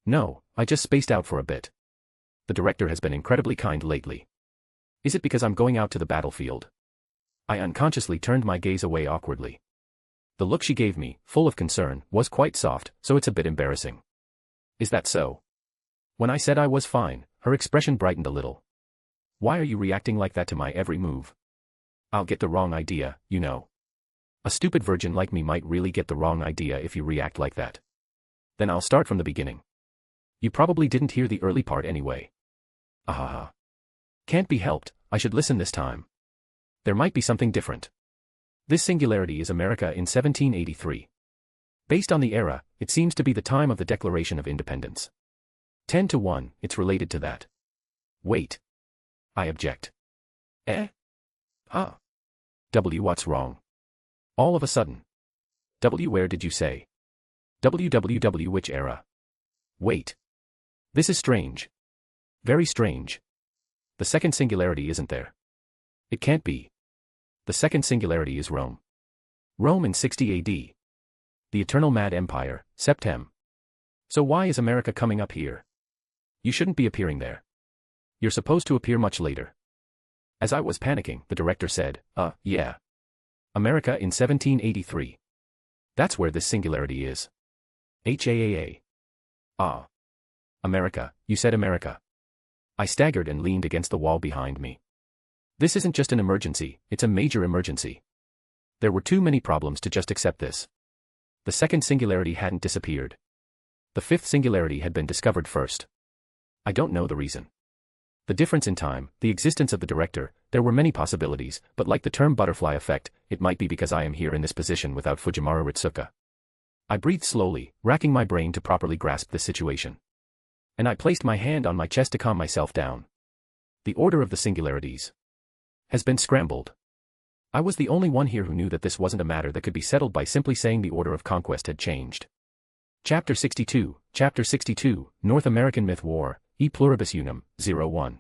No, I just spaced out for a bit. The director has been incredibly kind lately. Is it because I'm going out to the battlefield? I unconsciously turned my gaze away awkwardly. The look she gave me, full of concern, was quite soft, so it's a bit embarrassing. Is that so? When I said I was fine, her expression brightened a little. Why are you reacting like that to my every move? I'll get the wrong idea, you know. A stupid virgin like me might really get the wrong idea if you react like that. Then I'll start from the beginning. You probably didn't hear the early part anyway. Ahaha. Can't be helped, I should listen this time. There might be something different. This singularity is America in 1783. Based on the era, it seems to be the time of the Declaration of Independence. 10-1, it's related to that. Wait. I object. W, what's wrong? All of a sudden. W, where did you say? WWW, which era? Wait. This is strange. Very strange. The second singularity isn't there. It can't be. The second singularity is Rome. Rome in 60 AD. The Eternal Mad Empire, Septem. So why is America coming up here? You shouldn't be appearing there. You're supposed to appear much later. As I was panicking, the director said, yeah. America in 1783. That's where this singularity is. HAAA. America, you said America. I staggered and leaned against the wall behind me. This isn't just an emergency, it's a major emergency. There were too many problems to just accept this. The second singularity hadn't disappeared. The fifth singularity had been discovered first. I don't know the reason. The difference in time, the existence of the director, there were many possibilities, but like the term butterfly effect, it might be because I am here in this position without Fujiwara Ritsuka. I breathed slowly, racking my brain to properly grasp the situation. And I placed my hand on my chest to calm myself down. The order of the singularities has been scrambled. I was the only one here who knew that this wasn't a matter that could be settled by simply saying the order of conquest had changed. Chapter 62, North American Myth War, E Pluribus Unum, 01.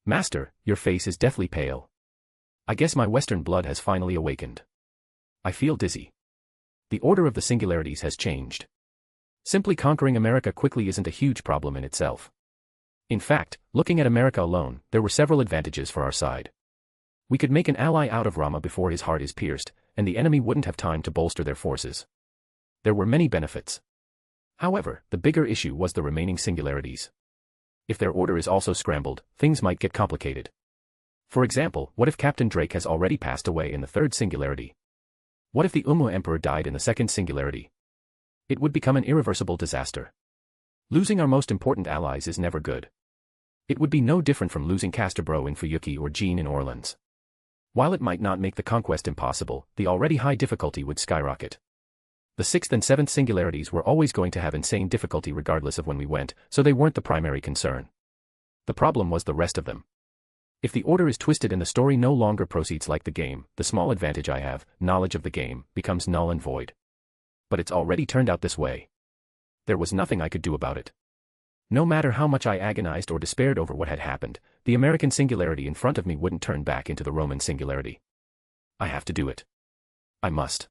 Master, your face is deathly pale. I guess my Western blood has finally awakened. I feel dizzy. The order of the singularities has changed. Simply conquering America quickly isn't a huge problem in itself. In fact, looking at America alone, there were several advantages for our side. We could make an ally out of Rama before his heart is pierced, and the enemy wouldn't have time to bolster their forces. There were many benefits. However, the bigger issue was the remaining singularities. If their order is also scrambled, things might get complicated. For example, what if Captain Drake has already passed away in the third singularity? What if the Umu Emperor died in the second singularity? It would become an irreversible disaster. Losing our most important allies is never good. It would be no different from losing Castrebro in Fuyuki or Jean in Orleans. While it might not make the conquest impossible, the already high difficulty would skyrocket. The sixth and seventh singularities were always going to have insane difficulty regardless of when we went, so they weren't the primary concern. The problem was the rest of them. If the order is twisted and the story no longer proceeds like the game, the small advantage I have, knowledge of the game, becomes null and void. But it's already turned out this way. There was nothing I could do about it. No matter how much I agonized or despaired over what had happened, the American singularity in front of me wouldn't turn back into the Roman singularity. I have to do it. I must.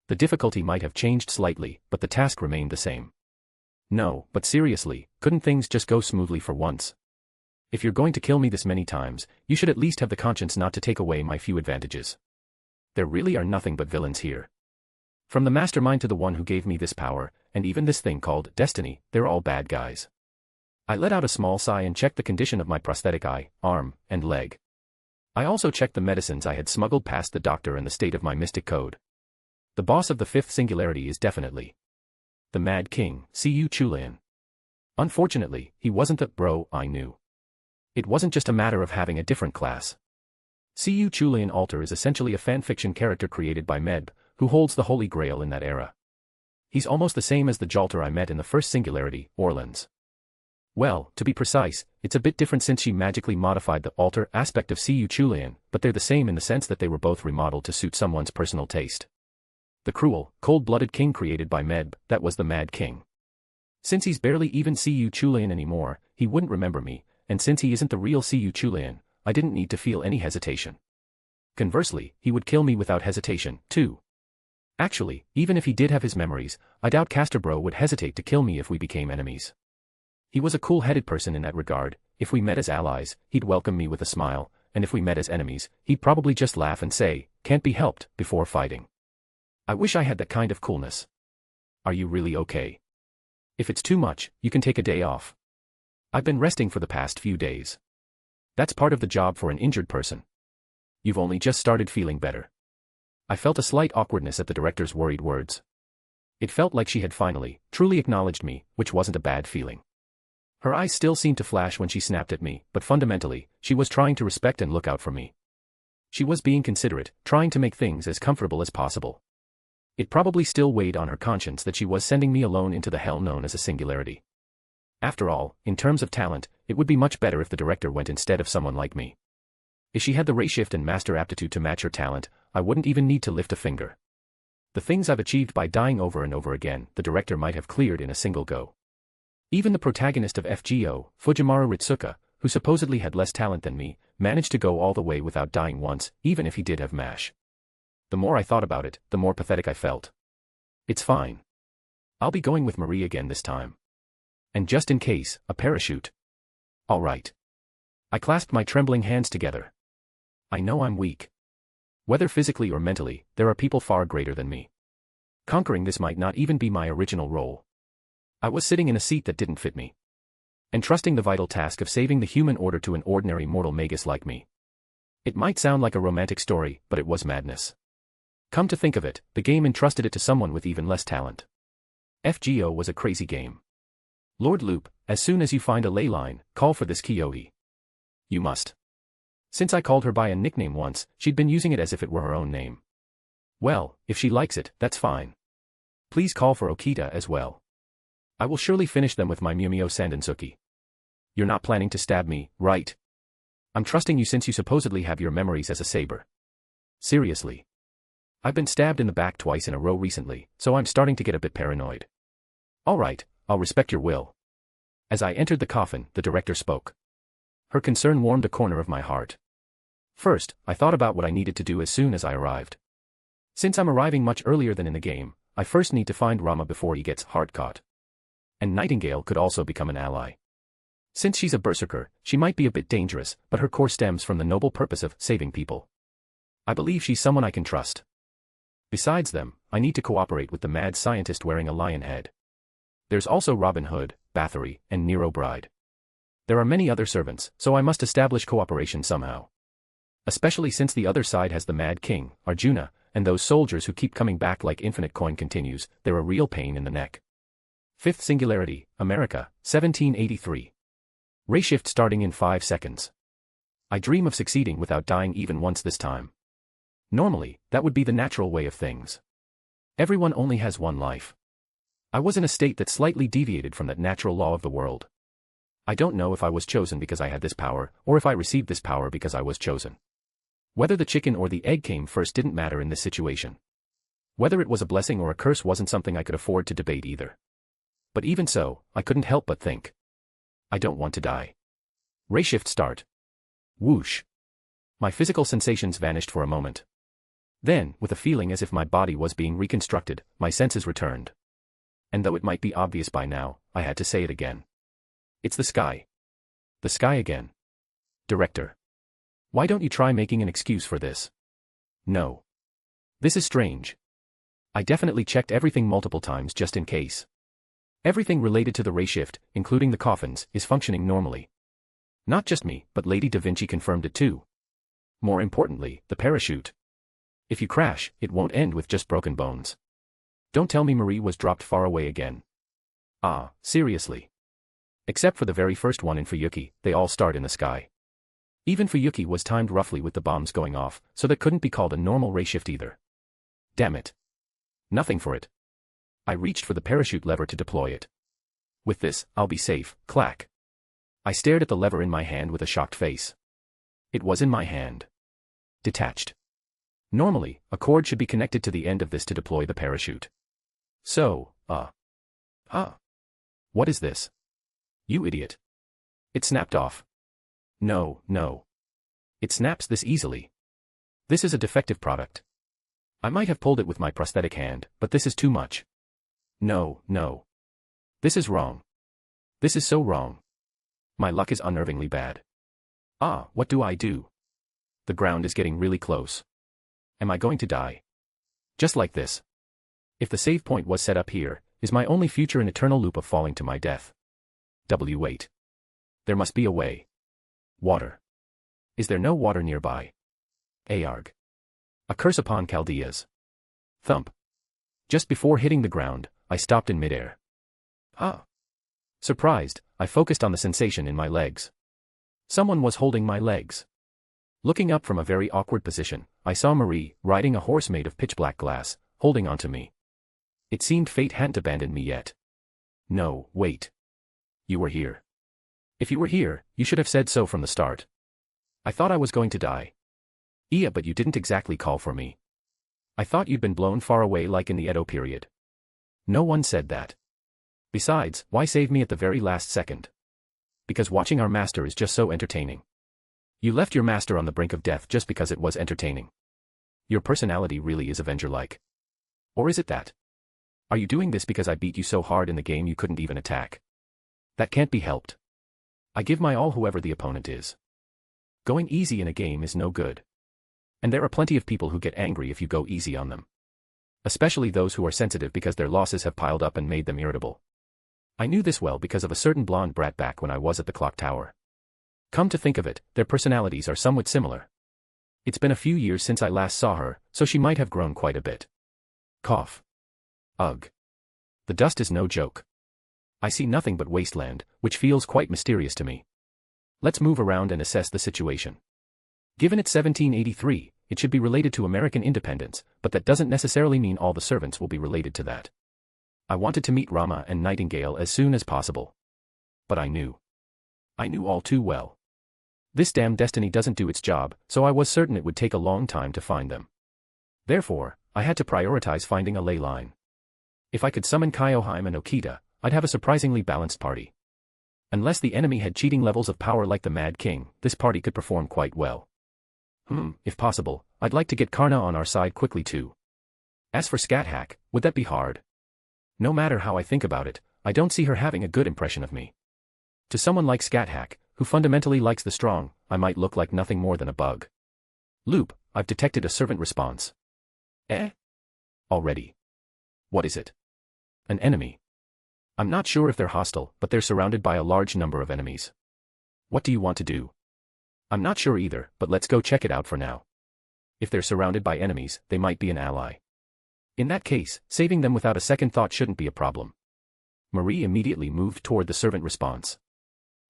The difficulty might have changed slightly, but the task remained the same. No, but seriously, couldn't things just go smoothly for once? If you're going to kill me this many times, you should at least have the conscience not to take away my few advantages. There really are nothing but villains here. From the mastermind to the one who gave me this power, and even this thing called destiny, they're all bad guys. I let out a small sigh and checked the condition of my prosthetic eye, arm, and leg. I also checked the medicines I had smuggled past the doctor and the state of my mystic code. The boss of the fifth singularity is definitely the Mad King, Cu Chulayan. Unfortunately, he wasn't the bro I knew. It wasn't just a matter of having a different class. Cu Chulayan Alter is essentially a fanfiction character created by Medb, who holds the Holy Grail in that era. He's almost the same as the Jalter I met in the first singularity, Orleans. Well, to be precise, it's a bit different since she magically modified the alter aspect of Cu Chulayan, but they're the same in the sense that they were both remodeled to suit someone's personal taste. The cruel, cold-blooded king created by Medb, that was the Mad King. Since he's barely even Cu Chulayan anymore, he wouldn't remember me, and since he isn't the real Cu Chulayan, I didn't need to feel any hesitation. Conversely, he would kill me without hesitation, too. Actually, even if he did have his memories, I doubt Castrebro would hesitate to kill me if we became enemies. He was a cool-headed person in that regard. If we met as allies, he'd welcome me with a smile, and if we met as enemies, he'd probably just laugh and say, "Can't be helped," before fighting. I wish I had that kind of coolness. Are you really okay? If it's too much, you can take a day off. I've been resting for the past few days. That's part of the job for an injured person. You've only just started feeling better. I felt a slight awkwardness at the director's worried words. It felt like she had finally, truly acknowledged me, which wasn't a bad feeling. Her eyes still seemed to flash when she snapped at me, but fundamentally, she was trying to respect and look out for me. She was being considerate, trying to make things as comfortable as possible. It probably still weighed on her conscience that she was sending me alone into the hell known as a singularity. After all, in terms of talent, it would be much better if the director went instead of someone like me. If she had the ray shift and master aptitude to match her talent, I wouldn't even need to lift a finger. The things I've achieved by dying over and over again, the director might have cleared in a single go. Even the protagonist of FGO, Fujiwara Ritsuka, who supposedly had less talent than me, managed to go all the way without dying once, even if he did have MASH. The more I thought about it, the more pathetic I felt. It's fine. I'll be going with Marie again this time. And just in case, a parachute. All right. I clasped my trembling hands together. I know I'm weak. Whether physically or mentally, there are people far greater than me. Conquering this might not even be my original role. I was sitting in a seat that didn't fit me. Entrusting the vital task of saving the human order to an ordinary mortal magus like me. It might sound like a romantic story, but it was madness. Come to think of it, the game entrusted it to someone with even less talent. FGO was a crazy game. Lord Loop, as soon as you find a ley line, call for this Kiyohi. You must. Since I called her by a nickname once, she'd been using it as if it were her own name. Well, if she likes it, that's fine. Please call for Okita as well. I will surely finish them with my Mumio Sandensuki. You're not planning to stab me, right? I'm trusting you since you supposedly have your memories as a saber. Seriously. I've been stabbed in the back twice in a row recently, so I'm starting to get a bit paranoid. Alright, I'll respect your will. As I entered the coffin, the director spoke. Her concern warmed a corner of my heart. First, I thought about what I needed to do as soon as I arrived. Since I'm arriving much earlier than in the game, I first need to find Rama before he gets hard-caught. And Nightingale could also become an ally. Since she's a berserker, she might be a bit dangerous, but her core stems from the noble purpose of saving people. I believe she's someone I can trust. Besides them, I need to cooperate with the mad scientist wearing a lion head. There's also Robin Hood, Bathory, and Nero Bride. There are many other servants, so I must establish cooperation somehow. Especially since the other side has the Mad King, Arjuna, and those soldiers who keep coming back like infinite coin continues, they're a real pain in the neck. Fifth Singularity, America, 1783. Ray shift starting in 5 seconds. I dream of succeeding without dying even once this time. Normally, that would be the natural way of things. Everyone only has one life. I was in a state that slightly deviated from that natural law of the world. I don't know if I was chosen because I had this power, or if I received this power because I was chosen. Whether the chicken or the egg came first didn't matter in this situation. Whether it was a blessing or a curse wasn't something I could afford to debate either. But even so, I couldn't help but think. I don't want to die. Ray shift start. Whoosh. My physical sensations vanished for a moment. Then, with a feeling as if my body was being reconstructed, my senses returned. And though it might be obvious by now, I had to say it again. It's the sky. The sky again. Director. Why don't you try making an excuse for this? No. This is strange. I definitely checked everything multiple times just in case. Everything related to the ray shift, including the coffins, is functioning normally. Not just me, but Lady Da Vinci confirmed it too. More importantly, the parachute. If you crash, it won't end with just broken bones. Don't tell me Marie was dropped far away again. Ah, seriously. Except for the very first one in Fuyuki, they all start in the sky. Even Fuyuki was timed roughly with the bombs going off, so that couldn't be called a normal ray shift either. Damn it. Nothing for it. I reached for the parachute lever to deploy it. With this, I'll be safe, clack. I stared at the lever in my hand with a shocked face. It was in my hand. Detached. Normally, a cord should be connected to the end of this to deploy the parachute. So, what is this? You idiot. It snapped off. No, no. It snaps this easily. This is a defective product. I might have pulled it with my prosthetic hand, but this is too much. No, no. This is wrong. This is so wrong. My luck is unnervingly bad. What do I do? The ground is getting really close. Am I going to die? Just like this. If the save point was set up here, is my only future an eternal loop of falling to my death? Wait. There must be a way. Water. Is there no water nearby? Arg. A curse upon Chaldeas. Thump. Just before hitting the ground, I stopped in midair. Surprised, I focused on the sensation in my legs. Someone was holding my legs. Looking up from a very awkward position, I saw Marie, riding a horse made of pitch-black glass, holding onto me. It seemed fate hadn't abandoned me yet. No, wait. You were here. If you were here, you should have said so from the start. I thought I was going to die. Yeah, but you didn't exactly call for me. I thought you'd been blown far away like in the Edo period. No one said that. Besides, why save me at the very last second? Because watching our master is just so entertaining. You left your master on the brink of death just because it was entertaining. Your personality really is Avenger-like. Or is it that? Are you doing this because I beat you so hard in the game you couldn't even attack? That can't be helped. I give my all whoever the opponent is. Going easy in a game is no good. And there are plenty of people who get angry if you go easy on them. Especially those who are sensitive because their losses have piled up and made them irritable. I knew this well because of a certain blonde brat back when I was at the clock tower. Come to think of it, their personalities are somewhat similar. It's been a few years since I last saw her, so she might have grown quite a bit. Cough. Ugh. The dust is no joke. I see nothing but wasteland, which feels quite mysterious to me. Let's move around and assess the situation. Given it's 1783, it should be related to American independence, but that doesn't necessarily mean all the servants will be related to that. I wanted to meet Rama and Nightingale as soon as possible. But I knew all too well. This damn destiny doesn't do its job, so I was certain it would take a long time to find them. Therefore, I had to prioritize finding a ley line. If I could summon Kyoheim and Okita, I'd have a surprisingly balanced party. Unless the enemy had cheating levels of power like the Mad King, this party could perform quite well. If possible, I'd like to get Karna on our side quickly too. As for Scat-Hack, would that be hard? No matter how I think about it, I don't see her having a good impression of me. To someone like Scat-Hack, who fundamentally likes the strong, I might look like nothing more than a bug. Loop, I've detected a servant response. Already. What is it? An enemy. I'm not sure if they're hostile, but they're surrounded by a large number of enemies. What do you want to do? I'm not sure either, but let's go check it out for now. If they're surrounded by enemies, they might be an ally. In that case, saving them without a second thought shouldn't be a problem. Marie immediately moved toward the servant response.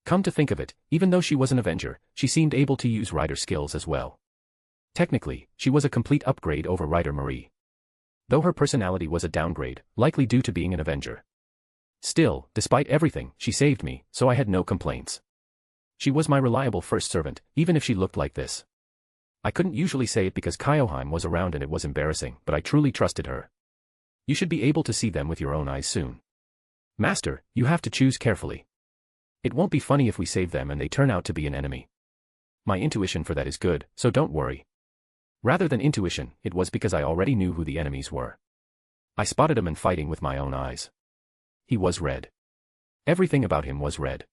Come to think of it, even though she was an Avenger, she seemed able to use Rider skills as well. Technically, she was a complete upgrade over Rider Marie. Though her personality was a downgrade, likely due to being an Avenger. Still, despite everything, she saved me, so I had no complaints. She was my reliable first servant, even if she looked like this. I couldn't usually say it because Kyoheim was around and it was embarrassing, but I truly trusted her. You should be able to see them with your own eyes soon. Master, you have to choose carefully. It won't be funny if we save them and they turn out to be an enemy. My intuition for that is good, so don't worry. Rather than intuition, it was because I already knew who the enemies were. I spotted him and fighting with my own eyes. He was red. Everything about him was red.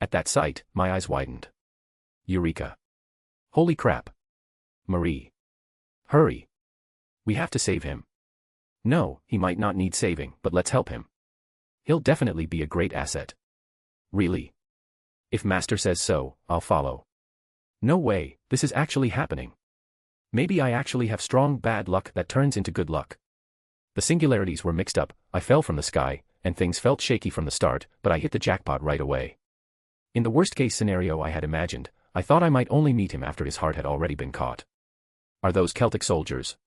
At that sight, my eyes widened. Eureka. Holy crap. Marie. Hurry. We have to save him. No, he might not need saving, but let's help him. He'll definitely be a great asset. Really? If Master says so, I'll follow. No way, this is actually happening. Maybe I actually have strong bad luck that turns into good luck. The singularities were mixed up, I fell from the sky, and things felt shaky from the start, but I hit the jackpot right away. In the worst-case scenario I had imagined, I thought I might only meet him after his heart had already been caught. Are those Celtic soldiers?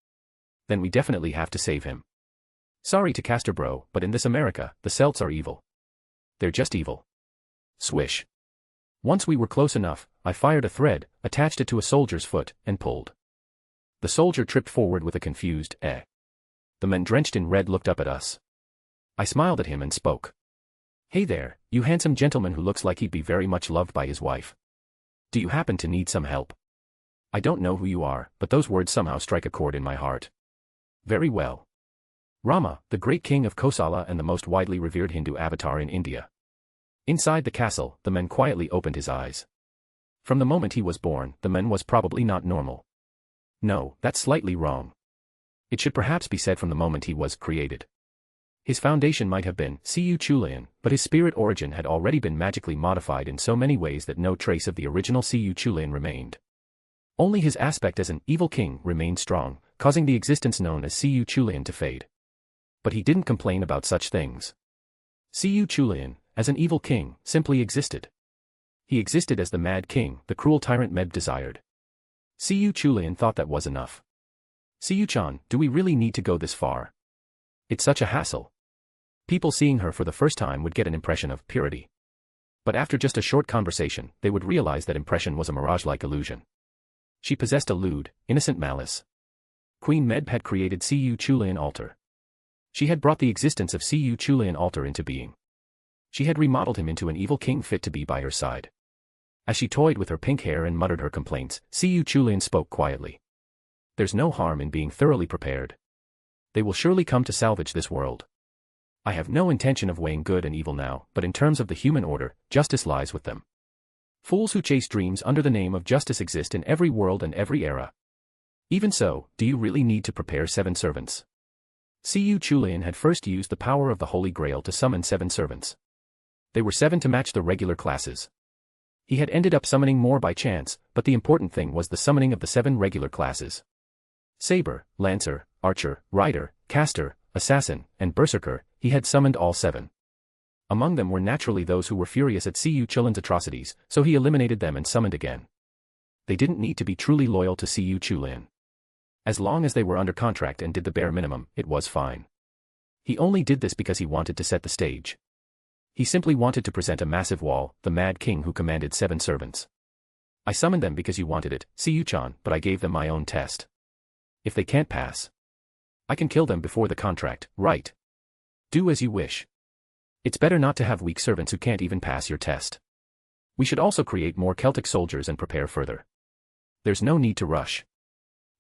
Then we definitely have to save him. Sorry to Castor Bro, but in this America, the Celts are evil. They're just evil. Swish. Once we were close enough, I fired a thread, attached it to a soldier's foot, and pulled. The soldier tripped forward with a confused, eh. The men drenched in red looked up at us. I smiled at him and spoke. Hey there, you handsome gentleman who looks like he'd be very much loved by his wife. Do you happen to need some help? I don't know who you are, but those words somehow strike a chord in my heart. Very well. Rama, the great king of Kosala and the most widely revered Hindu avatar in India. Inside the castle, the man quietly opened his eyes. From the moment he was born, the man was probably not normal. No, that's slightly wrong. It should perhaps be said from the moment he was created. His foundation might have been Cu Chulian, but his spirit origin had already been magically modified in so many ways that no trace of the original Cu Chulian remained. Only his aspect as an evil king remained strong, causing the existence known as Cu Chulian to fade. But he didn't complain about such things. Cu Chulian, as an evil king, simply existed. He existed as the Mad King, the cruel tyrant Meb desired. Cu Chulian thought that was enough. Cu-chan, do we really need to go this far? It's such a hassle. People seeing her for the first time would get an impression of purity. But after just a short conversation, they would realize that impression was a mirage-like illusion. She possessed a lewd, innocent malice. Queen Medb had created Cu Chulian altar. She had brought the existence of Cu Chulian altar into being. She had remodeled him into an evil king fit to be by her side. As she toyed with her pink hair and muttered her complaints, Cu Chulian spoke quietly. There's no harm in being thoroughly prepared. They will surely come to salvage this world. I have no intention of weighing good and evil now, but in terms of the human order, justice lies with them. Fools who chase dreams under the name of justice exist in every world and every era. Even so, do you really need to prepare 7 servants? Cu Chulian had first used the power of the Holy Grail to summon 7 servants. They were 7 to match the regular classes. He had ended up summoning more by chance, but the important thing was the summoning of the 7 regular classes. Saber, Lancer, Archer, Rider, Caster, Assassin, and Berserker, he had summoned all 7. Among them were naturally those who were furious at Siyu Chulin's atrocities, so he eliminated them and summoned again. They didn't need to be truly loyal to Siyu Chulin. As long as they were under contract and did the bare minimum, it was fine. He only did this because he wanted to set the stage. He simply wanted to present a massive wall, the Mad King who commanded 7 servants. I summoned them because you wanted it, Siyu-chan, but I gave them my own test. If they can't pass, I can kill them before the contract, right? Do as you wish. It's better not to have weak servants who can't even pass your test. We should also create more Celtic soldiers and prepare further. There's no need to rush.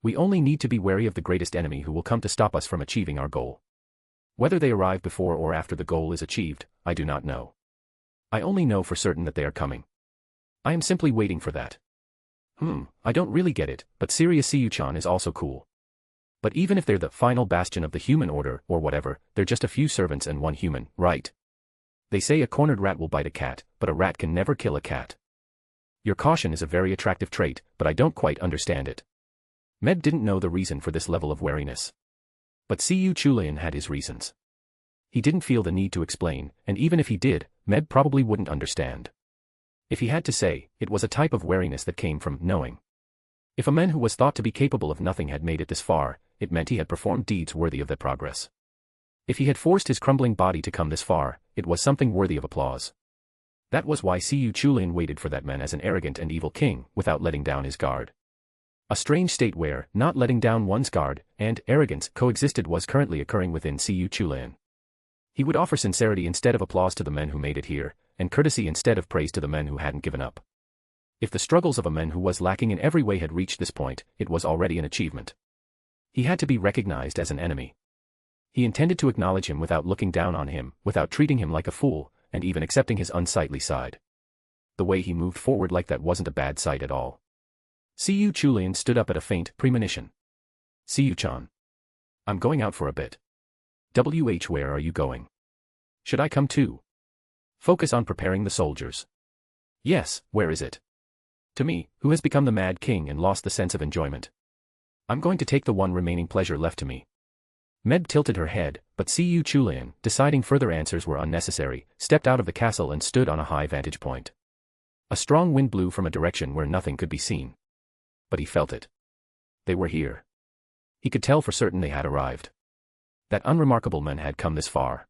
We only need to be wary of the greatest enemy who will come to stop us from achieving our goal. Whether they arrive before or after the goal is achieved, I do not know. I only know for certain that they are coming. I am simply waiting for that. I don't really get it, but Serious Siyu-chan is also cool. But even if they're the final bastion of the human order, or whatever, they're just a few servants and one human, right? They say a cornered rat will bite a cat, but a rat can never kill a cat. Your caution is a very attractive trait, but I don't quite understand it. Med didn't know the reason for this level of wariness. But Siyu Chulin had his reasons. He didn't feel the need to explain, and even if he did, Med probably wouldn't understand. If he had to say, it was a type of wariness that came from knowing. If a man who was thought to be capable of nothing had made it this far, it meant he had performed deeds worthy of that progress. If he had forced his crumbling body to come this far, it was something worthy of applause. That was why Siyu Chulin waited for that man as an arrogant and evil king, without letting down his guard. A strange state where, not letting down one's guard, and arrogance coexisted was currently occurring within Siyu Chulin. He would offer sincerity instead of applause to the men who made it here, and courtesy instead of praise to the men who hadn't given up. If the struggles of a man who was lacking in every way had reached this point, it was already an achievement. He had to be recognized as an enemy. He intended to acknowledge him without looking down on him, without treating him like a fool, and even accepting his unsightly side. The way he moved forward like that wasn't a bad sight at all. Siyu Chulin stood up at a faint premonition. Siyu-chan. I'm going out for a bit. Where are you going? Should I come too? Focus on preparing the soldiers. Yes, where is it? To me, who has become the Mad King and lost the sense of enjoyment. I'm going to take the one remaining pleasure left to me. Med tilted her head, but Siyu Chulin, deciding further answers were unnecessary, stepped out of the castle and stood on a high vantage point. A strong wind blew from a direction where nothing could be seen. But he felt it. They were here. He could tell for certain they had arrived. That unremarkable man had come this far.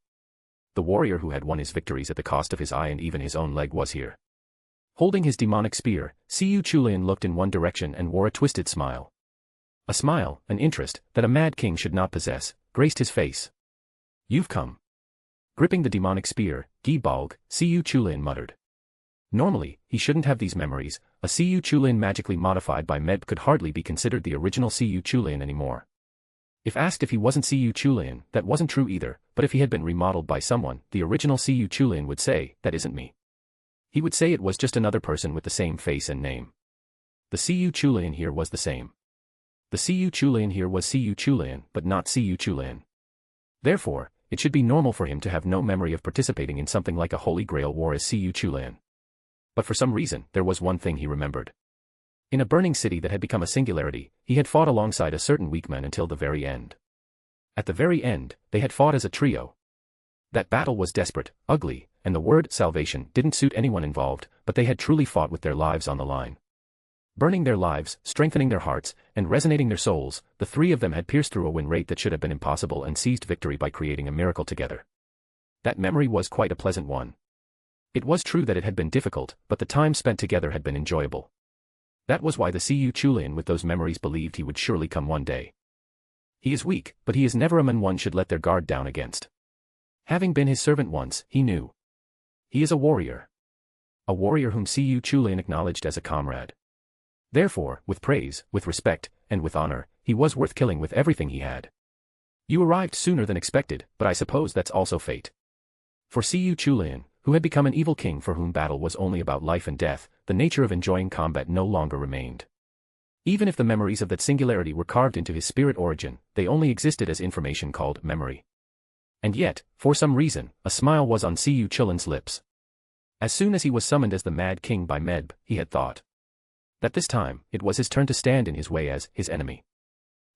The warrior who had won his victories at the cost of his eye and even his own leg was here. Holding his demonic spear, Siyu Chulin looked in one direction and wore a twisted smile. A smile, an interest, that a mad king should not possess, graced his face. You've come. Gripping the demonic spear, Gi Balg, Siyu Chulin muttered. Normally, he shouldn't have these memories. A Siyu Chulin magically modified by Med could hardly be considered the original Siyu Chulin anymore. If asked if he wasn't Siyu Chulin, that wasn't true either, but if he had been remodeled by someone, the original Siyu Chulin would say, that isn't me. He would say it was just another person with the same face and name. The Siyu Chulin here was the same. The Siyu Chulin here was Siyu Chulin, but not Siyu Chulin. Therefore, it should be normal for him to have no memory of participating in something like a Holy Grail war as Siyu Chulin. But for some reason, there was one thing he remembered. In a burning city that had become a singularity, he had fought alongside a certain weak man until the very end. At the very end, they had fought as a trio. That battle was desperate, ugly, and the word salvation didn't suit anyone involved, but they had truly fought with their lives on the line. Burning their lives, strengthening their hearts, and resonating their souls, the three of them had pierced through a win rate that should have been impossible and seized victory by creating a miracle together. That memory was quite a pleasant one. It was true that it had been difficult, but the time spent together had been enjoyable. That was why the Siyu Chulin with those memories believed he would surely come one day. He is weak, but he is never a man one should let their guard down against. Having been his servant once, he knew. He is a warrior. A warrior whom Siyu Chulin acknowledged as a comrade. Therefore, with praise, with respect, and with honor, he was worth killing with everything he had. You arrived sooner than expected, but I suppose that's also fate. For Siyu Chulin, who had become an evil king for whom battle was only about life and death, the nature of enjoying combat no longer remained. Even if the memories of that singularity were carved into his spirit origin, they only existed as information called memory. And yet, for some reason, a smile was on Siyu Chulin's lips. As soon as he was summoned as the Mad King by Medb, he had thought that this time, it was his turn to stand in his way as his enemy.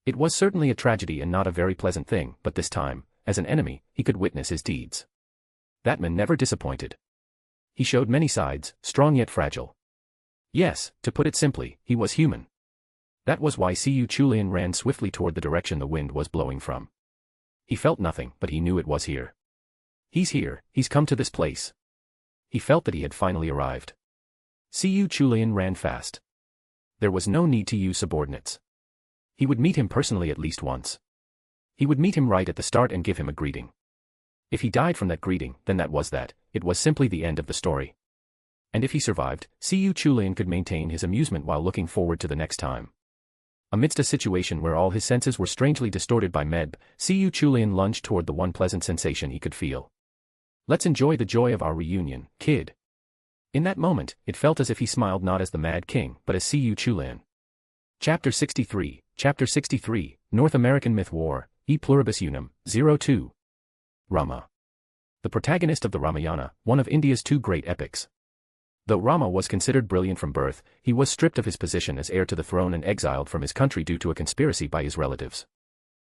It was certainly a tragedy and not a very pleasant thing, but this time, as an enemy, he could witness his deeds. That man never disappointed. He showed many sides, strong yet fragile. Yes, to put it simply, he was human. That was why Siyu Chulian ran swiftly toward the direction the wind was blowing from. He felt nothing, but he knew it was here. He's here, he's come to this place. He felt that he had finally arrived. Siyu Chulian ran fast. There was no need to use subordinates. He would meet him personally at least once. He would meet him right at the start and give him a greeting. If he died from that greeting, then that was that, it was simply the end of the story. And if he survived, Siyu Chulian could maintain his amusement while looking forward to the next time. Amidst a situation where all his senses were strangely distorted by Medb, Siyu Chulian lunged toward the one pleasant sensation he could feel. Let's enjoy the joy of our reunion, kid. In that moment, it felt as if he smiled not as the Mad King, but as Siyu Chulian. Chapter 63, North American Myth War, E Pluribus Unum, 02. Rama. The protagonist of the Ramayana, one of India's two great epics. Though Rama was considered brilliant from birth, he was stripped of his position as heir to the throne and exiled from his country due to a conspiracy by his relatives.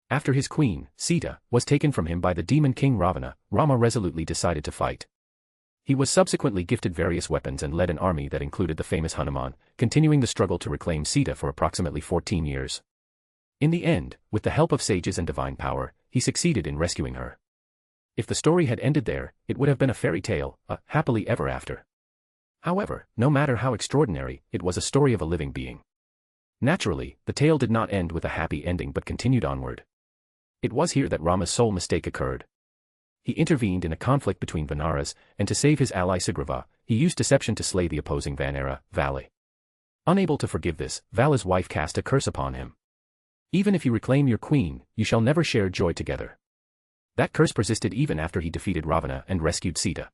After his queen, Sita, was taken from him by the demon king Ravana, Rama resolutely decided to fight. He was subsequently gifted various weapons and led an army that included the famous Hanuman, continuing the struggle to reclaim Sita for approximately 14 years. In the end, with the help of sages and divine power, he succeeded in rescuing her. If the story had ended there, it would have been a fairy tale, a happily ever after. However, no matter how extraordinary, it was a story of a living being. Naturally, the tale did not end with a happy ending but continued onward. It was here that Rama's sole mistake occurred. He intervened in a conflict between Vanaras, and to save his ally Sugriva, he used deception to slay the opposing Vanara, Vala. Unable to forgive this, Vala's wife cast a curse upon him. Even if you reclaim your queen, you shall never share joy together. That curse persisted even after he defeated Ravana and rescued Sita.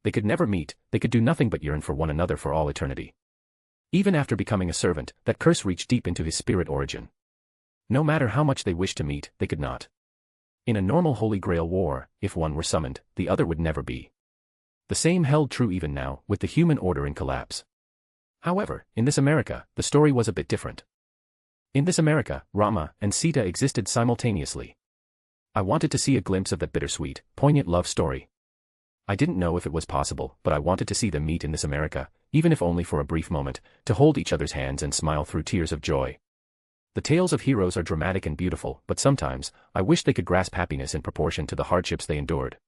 They could never meet, they could do nothing but yearn for one another for all eternity. Even after becoming a servant, that curse reached deep into his spirit origin. No matter how much they wished to meet, they could not. In a normal Holy Grail war, if one were summoned, the other would never be. The same held true even now, with the human order in collapse. However, in this America, the story was a bit different. In this America, Rama and Sita existed simultaneously. I wanted to see a glimpse of that bittersweet, poignant love story. I didn't know if it was possible, but I wanted to see them meet in this America, even if only for a brief moment, to hold each other's hands and smile through tears of joy. The tales of heroes are dramatic and beautiful, but sometimes, I wish they could grasp happiness in proportion to the hardships they endured.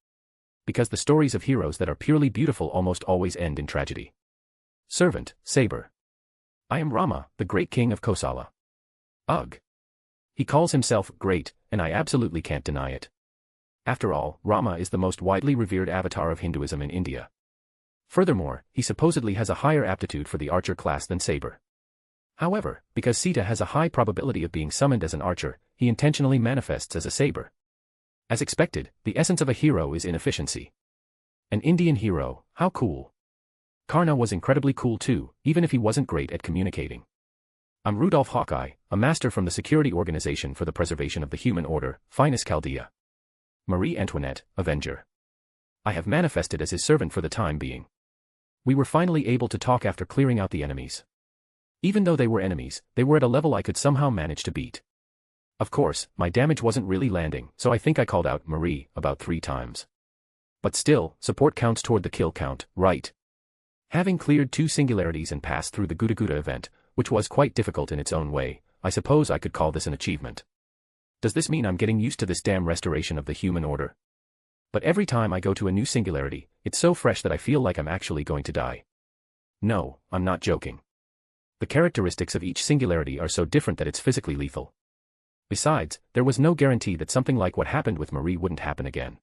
Because the stories of heroes that are purely beautiful almost always end in tragedy. Servant, Saber. I am Rama, the great king of Kosala. Ugh. He calls himself great, and I absolutely can't deny it. After all, Rama is the most widely revered avatar of Hinduism in India. Furthermore, he supposedly has a higher aptitude for the archer class than Saber. However, because Sita has a high probability of being summoned as an archer, he intentionally manifests as a saber. As expected, the essence of a hero is inefficiency. An Indian hero, how cool. Karna was incredibly cool too, even if he wasn't great at communicating. I'm Rudolph Hawkeye, a master from the Security Organization for the Preservation of the Human Order, Finus Chaldea. Marie Antoinette, Avenger. I have manifested as his servant for the time being. We were finally able to talk after clearing out the enemies. Even though they were enemies, they were at a level I could somehow manage to beat. Of course, my damage wasn't really landing, so I think I called out Marie about 3 times. But still, support counts toward the kill count, right? Having cleared 2 singularities and passed through the Guda Guda event, which was quite difficult in its own way, I suppose I could call this an achievement. Does this mean I'm getting used to this damn restoration of the human order? But every time I go to a new singularity, it's so fresh that I feel like I'm actually going to die. No, I'm not joking. The characteristics of each singularity are so different that it's physically lethal. Besides, there was no guarantee that something like what happened with Marie wouldn't happen again.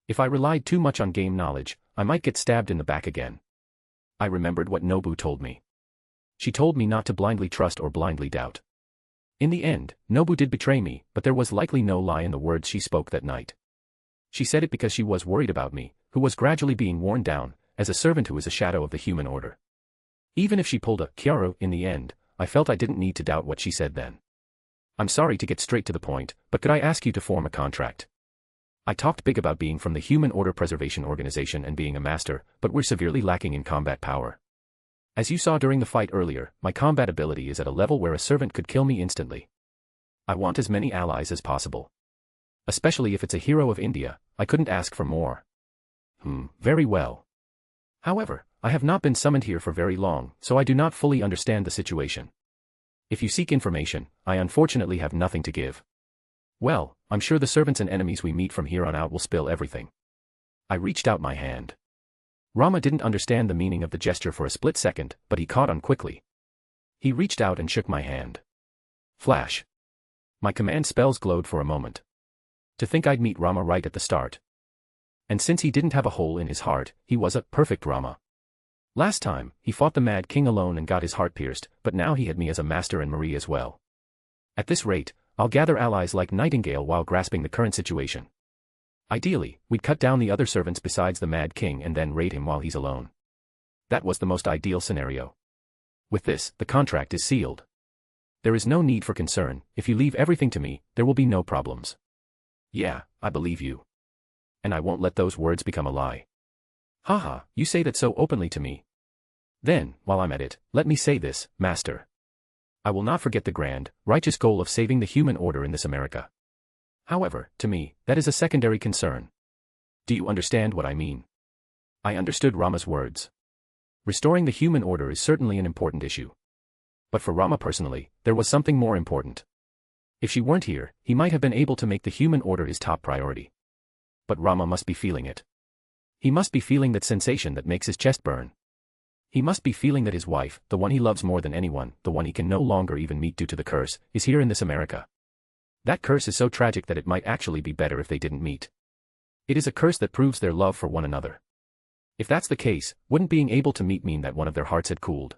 If I relied too much on game knowledge, I might get stabbed in the back again. I remembered what Nobu told me. She told me not to blindly trust or blindly doubt. In the end, Nobu did betray me, but there was likely no lie in the words she spoke that night. She said it because she was worried about me, who was gradually being worn down, as a servant who is a shadow of the human order. Even if she pulled a Chiaro in the end, I felt I didn't need to doubt what she said then. I'm sorry to get straight to the point, but could I ask you to form a contract? I talked big about being from the Human Order Preservation Organization and being a master, but we're severely lacking in combat power. As you saw during the fight earlier, my combat ability is at a level where a servant could kill me instantly. I want as many allies as possible. Especially if it's a hero of India, I couldn't ask for more. Very well. However, I have not been summoned here for very long, so I do not fully understand the situation. If you seek information, I unfortunately have nothing to give. Well, I'm sure the servants and enemies we meet from here on out will spill everything. I reached out my hand. Rama didn't understand the meaning of the gesture for a split second, but he caught on quickly. He reached out and shook my hand. Flash. My command spells glowed for a moment. To think I'd meet Rama right at the start. And since he didn't have a hole in his heart, he was a perfect Rama. Last time, he fought the Mad King alone and got his heart pierced, but now he had me as a master and Marie as well. At this rate, I'll gather allies like Nightingale while grasping the current situation. Ideally, we'd cut down the other servants besides the Mad King and then raid him while he's alone. That was the most ideal scenario. With this, the contract is sealed. There is no need for concern. If you leave everything to me, there will be no problems. Yeah, I believe you. And I won't let those words become a lie. Haha, you say that so openly to me. Then, while I'm at it, let me say this, Master. I will not forget the grand, righteous goal of saving the human order in this America. However, to me, that is a secondary concern. Do you understand what I mean? I understood Rama's words. Restoring the human order is certainly an important issue. But for Rama personally, there was something more important. If she weren't here, he might have been able to make the human order his top priority. But Rama must be feeling it. He must be feeling that sensation that makes his chest burn. He must be feeling that his wife, the one he loves more than anyone, the one he can no longer even meet due to the curse, is here in this America. That curse is so tragic that it might actually be better if they didn't meet. It is a curse that proves their love for one another. If that's the case, wouldn't being able to meet mean that one of their hearts had cooled?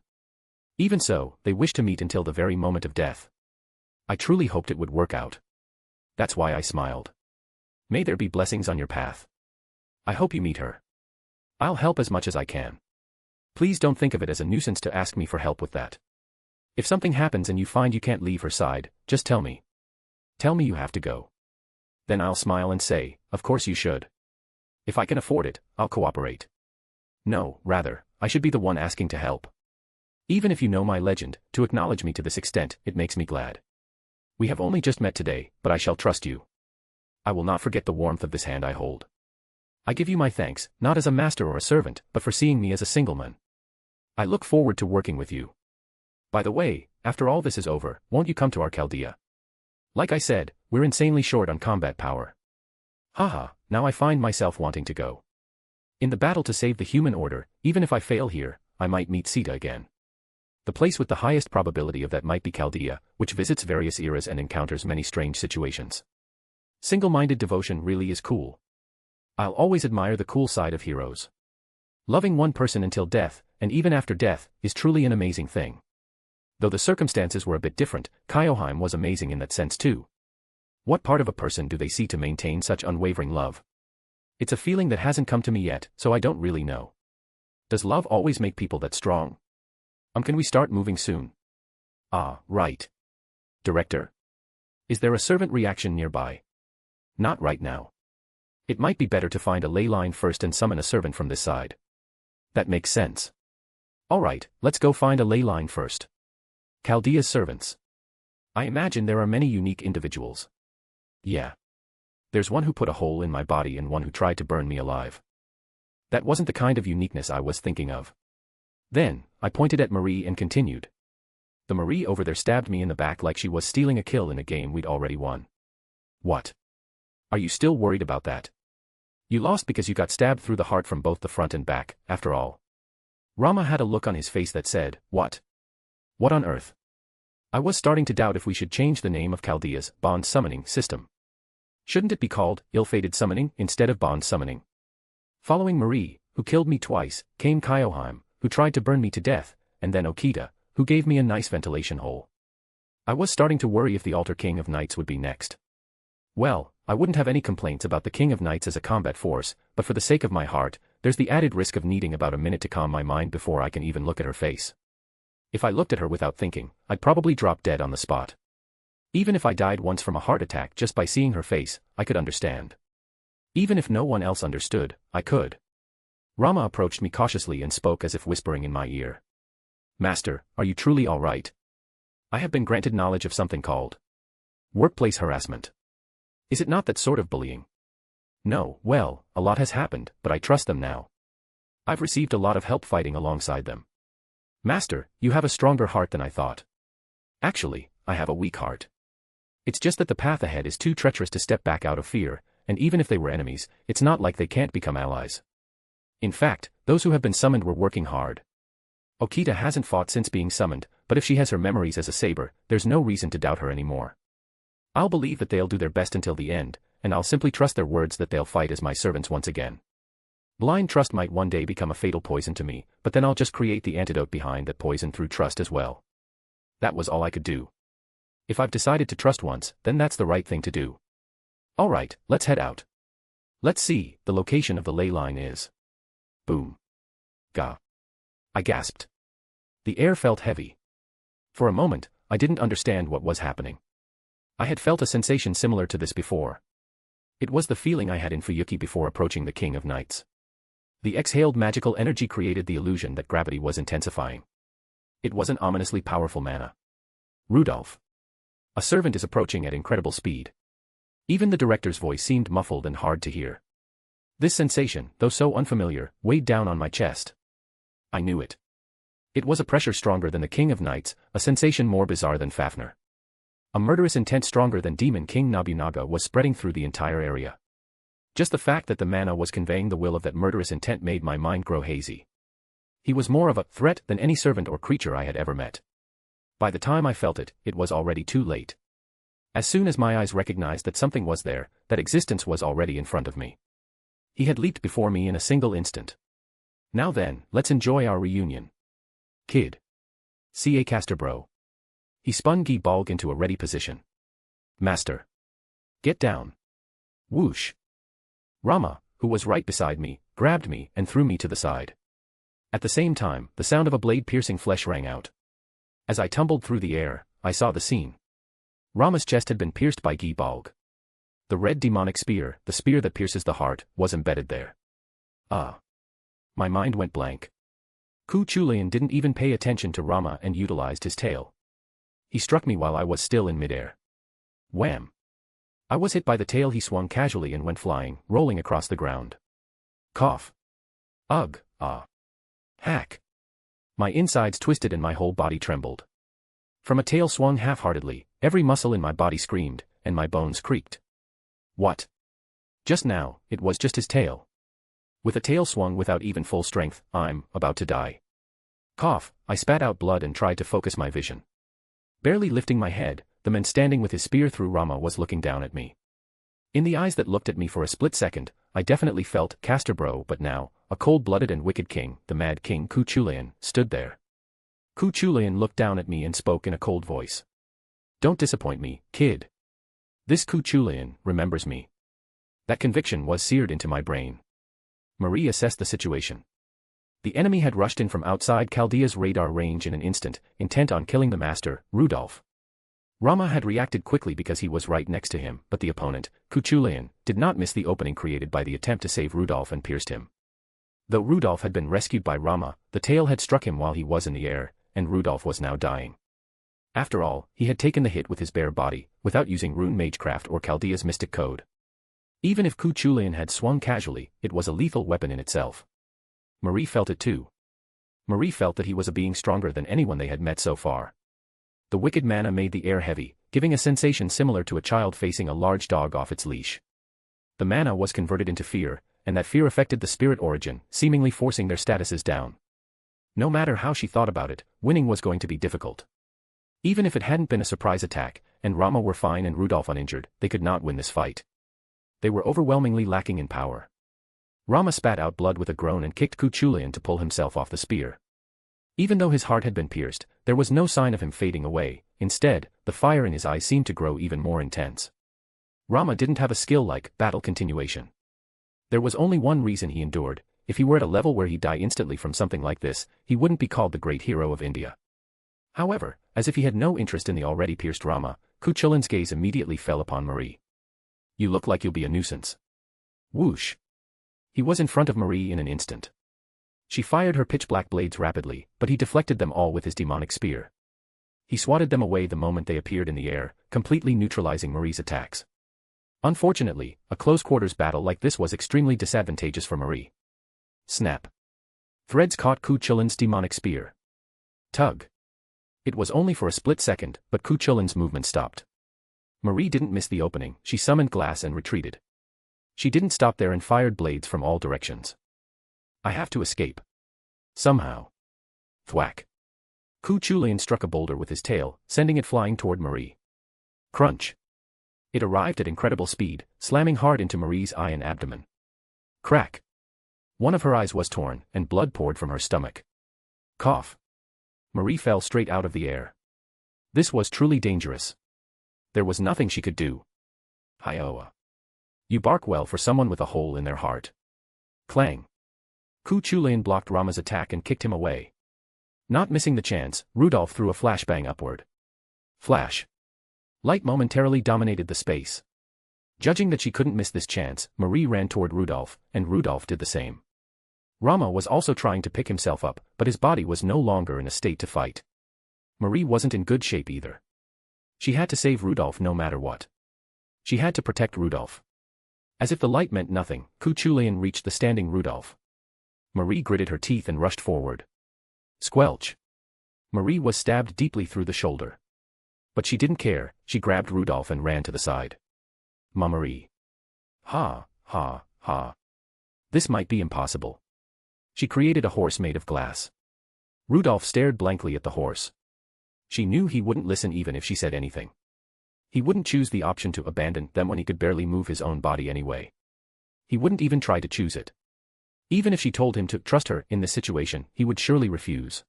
Even so, they wished to meet until the very moment of death. I truly hoped it would work out. That's why I smiled. May there be blessings on your path. I hope you meet her. I'll help as much as I can. Please don't think of it as a nuisance to ask me for help with that. If something happens and you find you can't leave her side, just tell me. Tell me you have to go. Then I'll smile and say, of course you should. If I can afford it, I'll cooperate. No, rather, I should be the one asking to help. Even if you know my legend, to acknowledge me to this extent, it makes me glad. We have only just met today, but I shall trust you. I will not forget the warmth of this hand I hold. I give you my thanks, not as a master or a servant, but for seeing me as a singleman. I look forward to working with you. By the way, after all this is over, won't you come to our Chaldea? Like I said, we're insanely short on combat power. Haha, now I find myself wanting to go. In the battle to save the human order, even if I fail here, I might meet Sita again. The place with the highest probability of that might be Chaldea, which visits various eras and encounters many strange situations. Single-minded devotion really is cool. I'll always admire the cool side of heroes. Loving one person until death, and even after death, is truly an amazing thing. Though the circumstances were a bit different, Kyoheim was amazing in that sense too. What part of a person do they see to maintain such unwavering love? It's a feeling that hasn't come to me yet, so I don't really know. Does love always make people that strong? Can we start moving soon? Ah, right. Director? Is there a servant reaction nearby? Not right now. It might be better to find a ley line first and summon a servant from this side. That makes sense. Alright, let's go find a ley line first. Chaldea's servants. I imagine there are many unique individuals. Yeah. There's one who put a hole in my body and one who tried to burn me alive. That wasn't the kind of uniqueness I was thinking of. Then, I pointed at Marie and continued. The Marie over there stabbed me in the back like she was stealing a kill in a game we'd already won. What? Are you still worried about that? You lost because you got stabbed through the heart from both the front and back, after all. Rama had a look on his face that said, what? What on earth? I was starting to doubt if we should change the name of Chaldea's bond summoning system. Shouldn't it be called ill-fated summoning instead of bond summoning? Following Marie, who killed me twice, came Kyoheim, who tried to burn me to death, and then Okita, who gave me a nice ventilation hole. I was starting to worry if the Altar King of Knights would be next. Well, I wouldn't have any complaints about the King of Knights as a combat force, but for the sake of my heart, there's the added risk of needing about a minute to calm my mind before I can even look at her face. If I looked at her without thinking, I'd probably drop dead on the spot. Even if I died once from a heart attack just by seeing her face, I could understand. Even if no one else understood, I could. Rama approached me cautiously and spoke as if whispering in my ear. Master, are you truly all right? I have been granted knowledge of something called workplace harassment. Is it not that sort of bullying? No, well, a lot has happened, but I trust them now. I've received a lot of help fighting alongside them. Master, you have a stronger heart than I thought. Actually, I have a weak heart. It's just that the path ahead is too treacherous to step back out of fear, and even if they were enemies, it's not like they can't become allies. In fact, those who have been summoned were working hard. Okita hasn't fought since being summoned, but if she has her memories as a saber, there's no reason to doubt her anymore. I'll believe that they'll do their best until the end, and I'll simply trust their words that they'll fight as my servants once again. Blind trust might one day become a fatal poison to me, but then I'll just create the antidote behind that poison through trust as well. That was all I could do. If I've decided to trust once, then that's the right thing to do. Alright, let's head out. Let's see, the location of the ley line is. Boom. Gah. I gasped. The air felt heavy. For a moment, I didn't understand what was happening. I had felt a sensation similar to this before. It was the feeling I had in Fuyuki before approaching the King of Knights. The exhaled magical energy created the illusion that gravity was intensifying. It was an ominously powerful mana. Rudolph. A servant is approaching at incredible speed. Even the director's voice seemed muffled and hard to hear. This sensation, though so unfamiliar, weighed down on my chest. I knew it. It was a pressure stronger than the King of Knights, a sensation more bizarre than Fafnir. A murderous intent stronger than Demon King Nobunaga was spreading through the entire area. Just the fact that the mana was conveying the will of that murderous intent made my mind grow hazy. He was more of a threat than any servant or creature I had ever met. By the time I felt it, it was already too late. As soon as my eyes recognized that something was there, that existence was already in front of me. He had leaped before me in a single instant. Now then, let's enjoy our reunion. Kid. CA caster bro. He spun Gi Balg into a ready position. Master. Get down. Whoosh. Rama, who was right beside me, grabbed me and threw me to the side. At the same time, the sound of a blade piercing flesh rang out. As I tumbled through the air, I saw the scene. Rama's chest had been pierced by Gi Balg. The red demonic spear, the spear that pierces the heart, was embedded there. My mind went blank. Ku Chulayan didn't even pay attention to Rama and utilized his tail. He struck me while I was still in midair. Wham! I was hit by the tail. He swung casually and went flying, rolling across the ground. Cough. Ugh, ah. Hack. My insides twisted and my whole body trembled. From a tail swung half-heartedly, every muscle in my body screamed, and my bones creaked. What? Just now, it was just his tail. With a tail swung without even full strength, I'm about to die. Cough, I spat out blood and tried to focus my vision. Barely lifting my head, the man standing with his spear through Rama was looking down at me. In the eyes that looked at me for a split second, I definitely felt caster bro, but now, a cold-blooded and wicked king, the Mad King Ku Chulayan, stood there. Ku Chulayan looked down at me and spoke in a cold voice. Don't disappoint me, kid. This Ku Chulayan remembers me. That conviction was seared into my brain. Marie assessed the situation. The enemy had rushed in from outside Chaldea's radar range in an instant, intent on killing the master, Rudolph. Rama had reacted quickly because he was right next to him, but the opponent, Ku Chulayan, did not miss the opening created by the attempt to save Rudolph and pierced him. Though Rudolph had been rescued by Rama, the tail had struck him while he was in the air, and Rudolph was now dying. After all, he had taken the hit with his bare body, without using rune magecraft or Chaldea's mystic code. Even if Ku Chulayan had swung casually, it was a lethal weapon in itself. Marie felt it too. Marie felt that he was a being stronger than anyone they had met so far. The wicked mana made the air heavy, giving a sensation similar to a child facing a large dog off its leash. The mana was converted into fear, and that fear affected the spirit origin, seemingly forcing their statuses down. No matter how she thought about it, winning was going to be difficult. Even if it hadn't been a surprise attack, and Rama were fine and Rudolph uninjured, they could not win this fight. They were overwhelmingly lacking in power. Rama spat out blood with a groan and kicked Ku Chulayan to pull himself off the spear. Even though his heart had been pierced, there was no sign of him fading away. Instead, the fire in his eyes seemed to grow even more intense. Rama didn't have a skill like battle continuation. There was only one reason he endured. If he were at a level where he'd die instantly from something like this, he wouldn't be called the great hero of India. However, as if he had no interest in the already pierced Rama, Ku Chulayan's gaze immediately fell upon Marie. You look like you'll be a nuisance. Whoosh! He was in front of Marie in an instant. She fired her pitch-black blades rapidly, but he deflected them all with his demonic spear. He swatted them away the moment they appeared in the air, completely neutralizing Marie's attacks. Unfortunately, a close-quarters battle like this was extremely disadvantageous for Marie. Snap! Threads caught Ku Chulin's demonic spear. Tug! It was only for a split second, but Ku Chulin's movement stopped. Marie didn't miss the opening, she summoned glass and retreated. She didn't stop there and fired blades from all directions. I have to escape. Somehow. Thwack. Ku Chulin struck a boulder with his tail, sending it flying toward Marie. Crunch. It arrived at incredible speed, slamming hard into Marie's eye and abdomen. Crack. One of her eyes was torn, and blood poured from her stomach. Cough. Marie fell straight out of the air. This was truly dangerous. There was nothing she could do. Hi-oa. You bark well for someone with a hole in their heart. Clang. Ku Chulin blocked Rama's attack and kicked him away. Not missing the chance, Rudolph threw a flashbang upward. Flash. Light momentarily dominated the space. Judging that she couldn't miss this chance, Marie ran toward Rudolph, and Rudolph did the same. Rama was also trying to pick himself up, but his body was no longer in a state to fight. Marie wasn't in good shape either. She had to save Rudolph no matter what. She had to protect Rudolph. As if the light meant nothing, Ku Chulin reached the standing Rudolph. Marie gritted her teeth and rushed forward. Squelch. Marie was stabbed deeply through the shoulder. But she didn't care, she grabbed Rudolph and ran to the side. Ma Marie. Ha, ha, ha. This might be impossible. She created a horse made of glass. Rudolph stared blankly at the horse. She knew he wouldn't listen even if she said anything. He wouldn't choose the option to abandon them when he could barely move his own body anyway. He wouldn't even try to choose it. Even if she told him to trust her in this situation, he would surely refuse.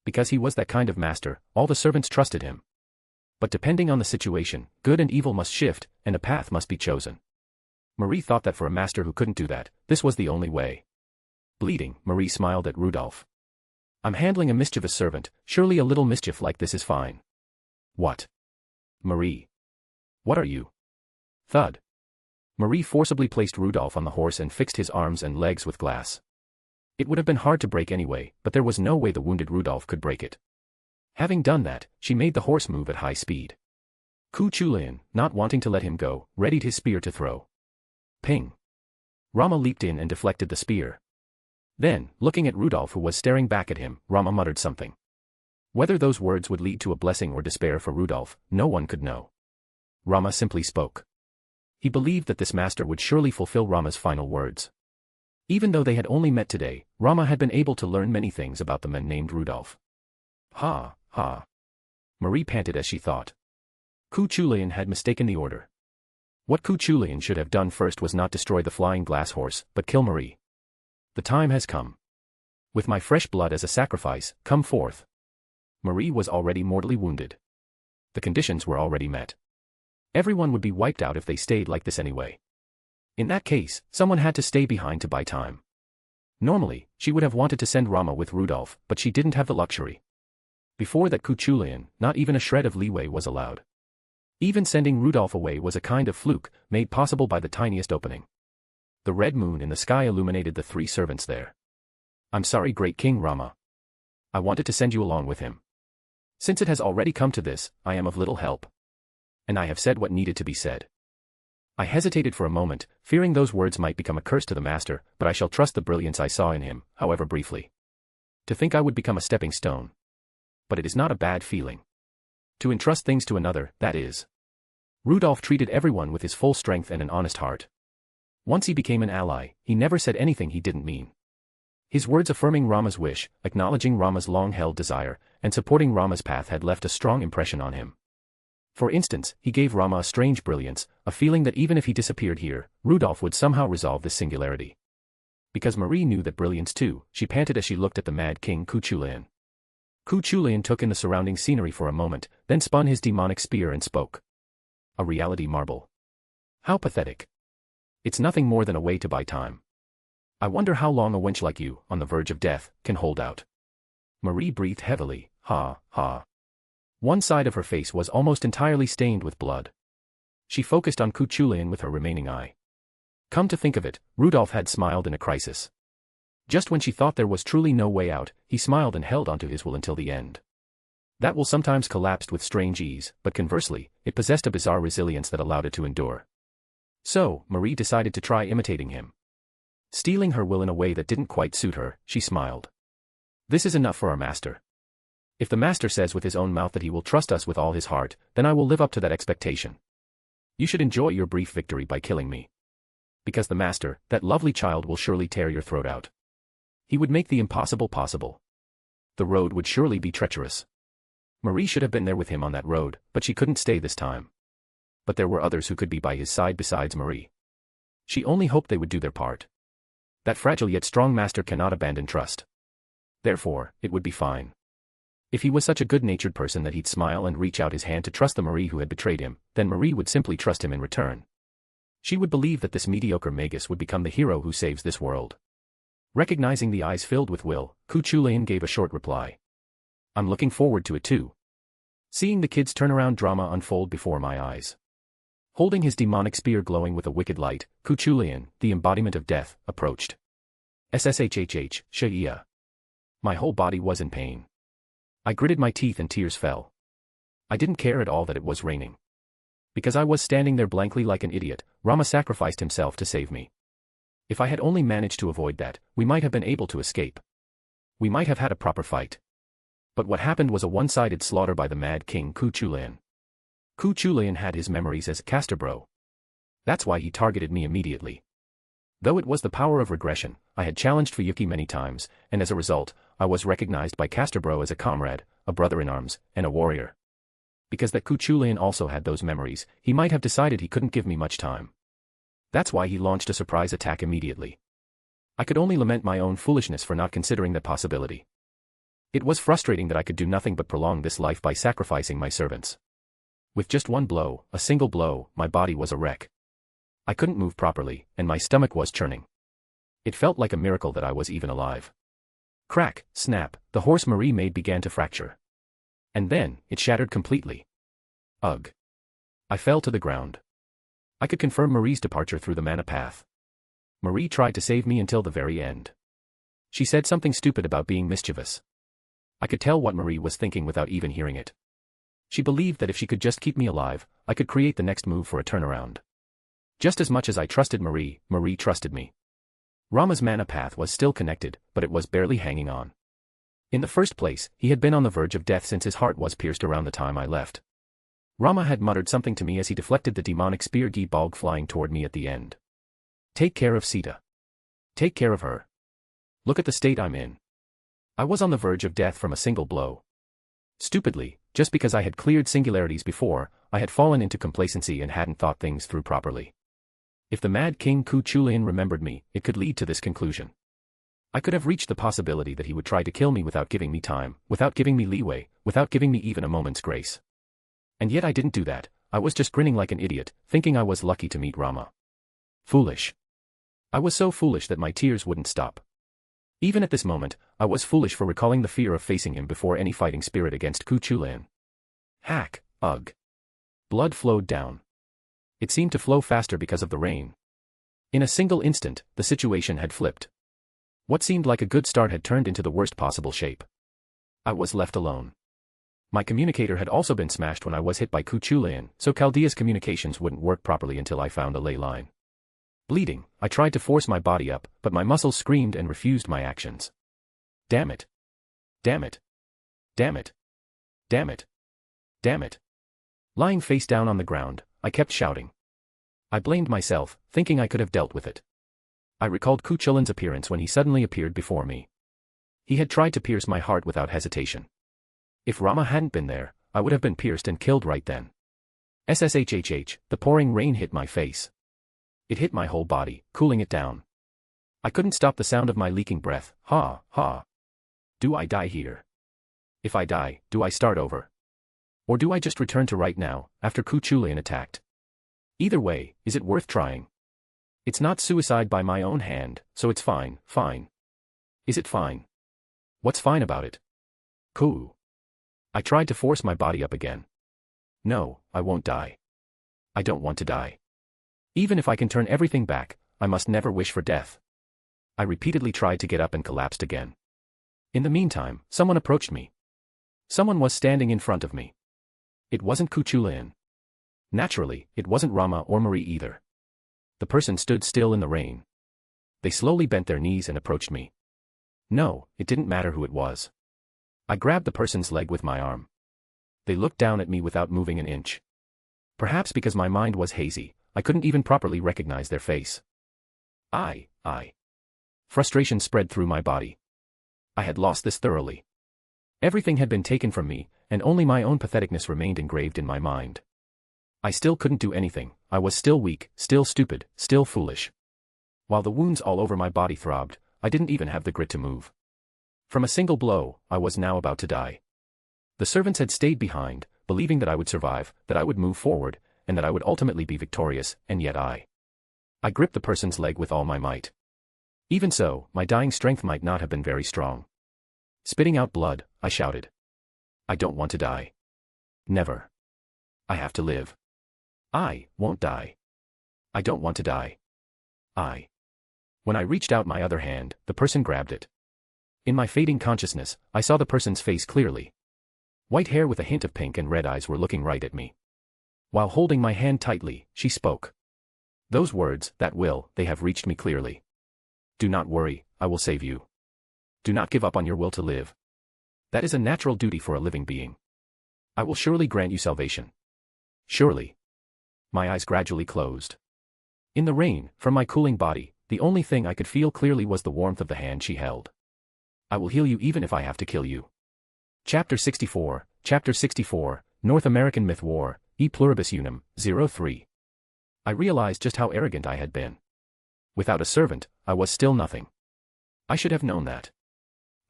Because he was that kind of master, all the servants trusted him. But depending on the situation, good and evil must shift, and a path must be chosen. Marie thought that for a master who couldn't do that, this was the only way. Bleeding, Marie smiled at Rudolph. I'm handling a mischievous servant, surely a little mischief like this is fine. What? Marie. What are you? Thud. Marie forcibly placed Rudolph on the horse and fixed his arms and legs with glass. It would have been hard to break anyway, but there was no way the wounded Rudolph could break it. Having done that, she made the horse move at high speed. Ku Chulin, not wanting to let him go, readied his spear to throw. Ping. Rama leaped in and deflected the spear. Then, looking at Rudolph who was staring back at him, Rama muttered something. Whether those words would lead to a blessing or despair for Rudolph, no one could know. Rama simply spoke. He believed that this master would surely fulfill Rama's final words. Even though they had only met today, Rama had been able to learn many things about the man named Rudolph. Ha, ha. Marie panted as she thought. Ku Chulin had mistaken the order. What Ku Chulin should have done first was not destroy the flying glass horse, but kill Marie. The time has come. With my fresh blood as a sacrifice, come forth. Marie was already mortally wounded. The conditions were already met. Everyone would be wiped out if they stayed like this anyway. In that case, someone had to stay behind to buy time. Normally, she would have wanted to send Rama with Rudolph, but she didn't have the luxury. Before that Ku Chulin, not even a shred of leeway was allowed. Even sending Rudolph away was a kind of fluke, made possible by the tiniest opening. The red moon in the sky illuminated the three servants there. I'm sorry, great King Rama. I wanted to send you along with him. Since it has already come to this, I am of little help. And I have said what needed to be said. I hesitated for a moment, fearing those words might become a curse to the master, but I shall trust the brilliance I saw in him, however briefly. To think I would become a stepping stone. But it is not a bad feeling. To entrust things to another, that is. Rudolph treated everyone with his full strength and an honest heart. Once he became an ally, he never said anything he didn't mean. His words affirming Rama's wish, acknowledging Rama's long-held desire, and supporting Rama's path had left a strong impression on him. For instance, he gave Rama a strange brilliance, a feeling that even if he disappeared here, Rudolph would somehow resolve this singularity. Because Marie knew that brilliance too, she panted as she looked at the mad king Ku Chulin. Ku Chulin took in the surrounding scenery for a moment, then spun his demonic spear and spoke. A reality marble. How pathetic. It's nothing more than a way to buy time. I wonder how long a wench like you, on the verge of death, can hold out. Marie breathed heavily, ha, ha. One side of her face was almost entirely stained with blood. She focused on Ku Chulin with her remaining eye. Come to think of it, Rudolph had smiled in a crisis. Just when she thought there was truly no way out, he smiled and held onto his will until the end. That will sometimes collapsed with strange ease, but conversely, it possessed a bizarre resilience that allowed it to endure. So, Marie decided to try imitating him. Stealing her will in a way that didn't quite suit her, she smiled. This is enough for our master. If the master says with his own mouth that he will trust us with all his heart, then I will live up to that expectation. You should enjoy your brief victory by killing me. Because the master, that lovely child, will surely tear your throat out. He would make the impossible possible. The road would surely be treacherous. Marie should have been there with him on that road, but she couldn't stay this time. But there were others who could be by his side besides Marie. She only hoped they would do their part. That fragile yet strong master cannot abandon trust. Therefore, it would be fine. If he was such a good-natured person that he'd smile and reach out his hand to trust the Marie who had betrayed him, then Marie would simply trust him in return. She would believe that this mediocre magus would become the hero who saves this world. Recognizing the eyes filled with will, Ku Chulayan gave a short reply. I'm looking forward to it too. Seeing the kid's turnaround drama unfold before my eyes. Holding his demonic spear glowing with a wicked light, Ku Chulayan, the embodiment of death, approached. SSHHH, Shaiya. My whole body was in pain. I gritted my teeth and tears fell. I didn't care at all that it was raining. Because I was standing there blankly like an idiot, Rama sacrificed himself to save me. If I had only managed to avoid that, we might have been able to escape. We might have had a proper fight. But what happened was a one-sided slaughter by the mad king Ku Chulayan. Ku Chulayan had his memories as a casterbro. That's why he targeted me immediately. Though it was the power of regression, I had challenged Fuyuki many times, and as a result, I was recognized by Casterbro as a comrade, a brother-in-arms, and a warrior. Because that Ku Chulayan also had those memories, he might have decided he couldn't give me much time. That's why he launched a surprise attack immediately. I could only lament my own foolishness for not considering that possibility. It was frustrating that I could do nothing but prolong this life by sacrificing my servants. With just one blow, a single blow, my body was a wreck. I couldn't move properly, and my stomach was churning. It felt like a miracle that I was even alive. Crack, snap, the horse Marie made began to fracture. And then, it shattered completely. Ugh. I fell to the ground. I could confirm Marie's departure through the mana path. Marie tried to save me until the very end. She said something stupid about being mischievous. I could tell what Marie was thinking without even hearing it. She believed that if she could just keep me alive, I could create the next move for a turnaround. Just as much as I trusted Marie, Marie trusted me. Rama's mana path was still connected, but it was barely hanging on. In the first place, he had been on the verge of death since his heart was pierced around the time I left. Rama had muttered something to me as he deflected the demonic spear Gi-Balg flying toward me at the end. Take care of Sita. Take care of her. Look at the state I'm in. I was on the verge of death from a single blow. Stupidly, just because I had cleared singularities before, I had fallen into complacency and hadn't thought things through properly. If the mad king Ku Chulayan remembered me, it could lead to this conclusion. I could have reached the possibility that he would try to kill me without giving me time, without giving me leeway, without giving me even a moment's grace. And yet I didn't do that. I was just grinning like an idiot, thinking I was lucky to meet Rama. Foolish. I was so foolish that my tears wouldn't stop. Even at this moment, I was foolish for recalling the fear of facing him before any fighting spirit against Ku Chulayan. Hack, ugh. Blood flowed down. It seemed to flow faster because of the rain. In a single instant, the situation had flipped. What seemed like a good start had turned into the worst possible shape. I was left alone. My communicator had also been smashed when I was hit by Ku Chulayan, so Chaldea's communications wouldn't work properly until I found a ley line. Bleeding, I tried to force my body up, but my muscles screamed and refused my actions. Damn it. Damn it. Damn it. Damn it. Damn it. Lying face down on the ground, I kept shouting. I blamed myself, thinking I could have dealt with it. I recalled Ku Chulayan's appearance when he suddenly appeared before me. He had tried to pierce my heart without hesitation. If Rama hadn't been there, I would have been pierced and killed right then. SSHHH, the pouring rain hit my face. It hit my whole body, cooling it down. I couldn't stop the sound of my leaking breath. Ha, ha. Do I die here? If I die, do I start over? Or do I just return to right now, after Ku Chulayan attacked? Either way, is it worth trying? It's not suicide by my own hand, so it's fine, fine. Is it fine? What's fine about it? Cool. I tried to force my body up again. No, I won't die. I don't want to die. Even if I can turn everything back, I must never wish for death. I repeatedly tried to get up and collapsed again. In the meantime, someone approached me. Someone was standing in front of me. It wasn't Kuchulain. Naturally, it wasn't Rama or Marie either. The person stood still in the rain. They slowly bent their knees and approached me. No, it didn't matter who it was. I grabbed the person's leg with my arm. They looked down at me without moving an inch. Perhaps because my mind was hazy, I couldn't even properly recognize their face. I. Frustration spread through my body. I had lost this thoroughly. Everything had been taken from me, and only my own patheticness remained engraved in my mind. I still couldn't do anything, I was still weak, still stupid, still foolish. While the wounds all over my body throbbed, I didn't even have the grit to move. From a single blow, I was now about to die. The servants had stayed behind, believing that I would survive, that I would move forward, and that I would ultimately be victorious, and yet I gripped the person's leg with all my might. Even so, my dying strength might not have been very strong. Spitting out blood, I shouted. I don't want to die. Never. I have to live. I won't die. I don't want to die. When I reached out my other hand, the person grabbed it. In my fading consciousness, I saw the person's face clearly. White hair with a hint of pink and red eyes were looking right at me. While holding my hand tightly, she spoke. Those words, that will, they have reached me clearly. Do not worry, I will save you. Do not give up on your will to live. That is a natural duty for a living being. I will surely grant you salvation. Surely. My eyes gradually closed. In the rain, from my cooling body, the only thing I could feel clearly was the warmth of the hand she held. I will heal you even if I have to kill you. Chapter 64, North American Myth War, E Pluribus Unum, 03. I realized just how arrogant I had been. Without a servant, I was still nothing. I should have known that.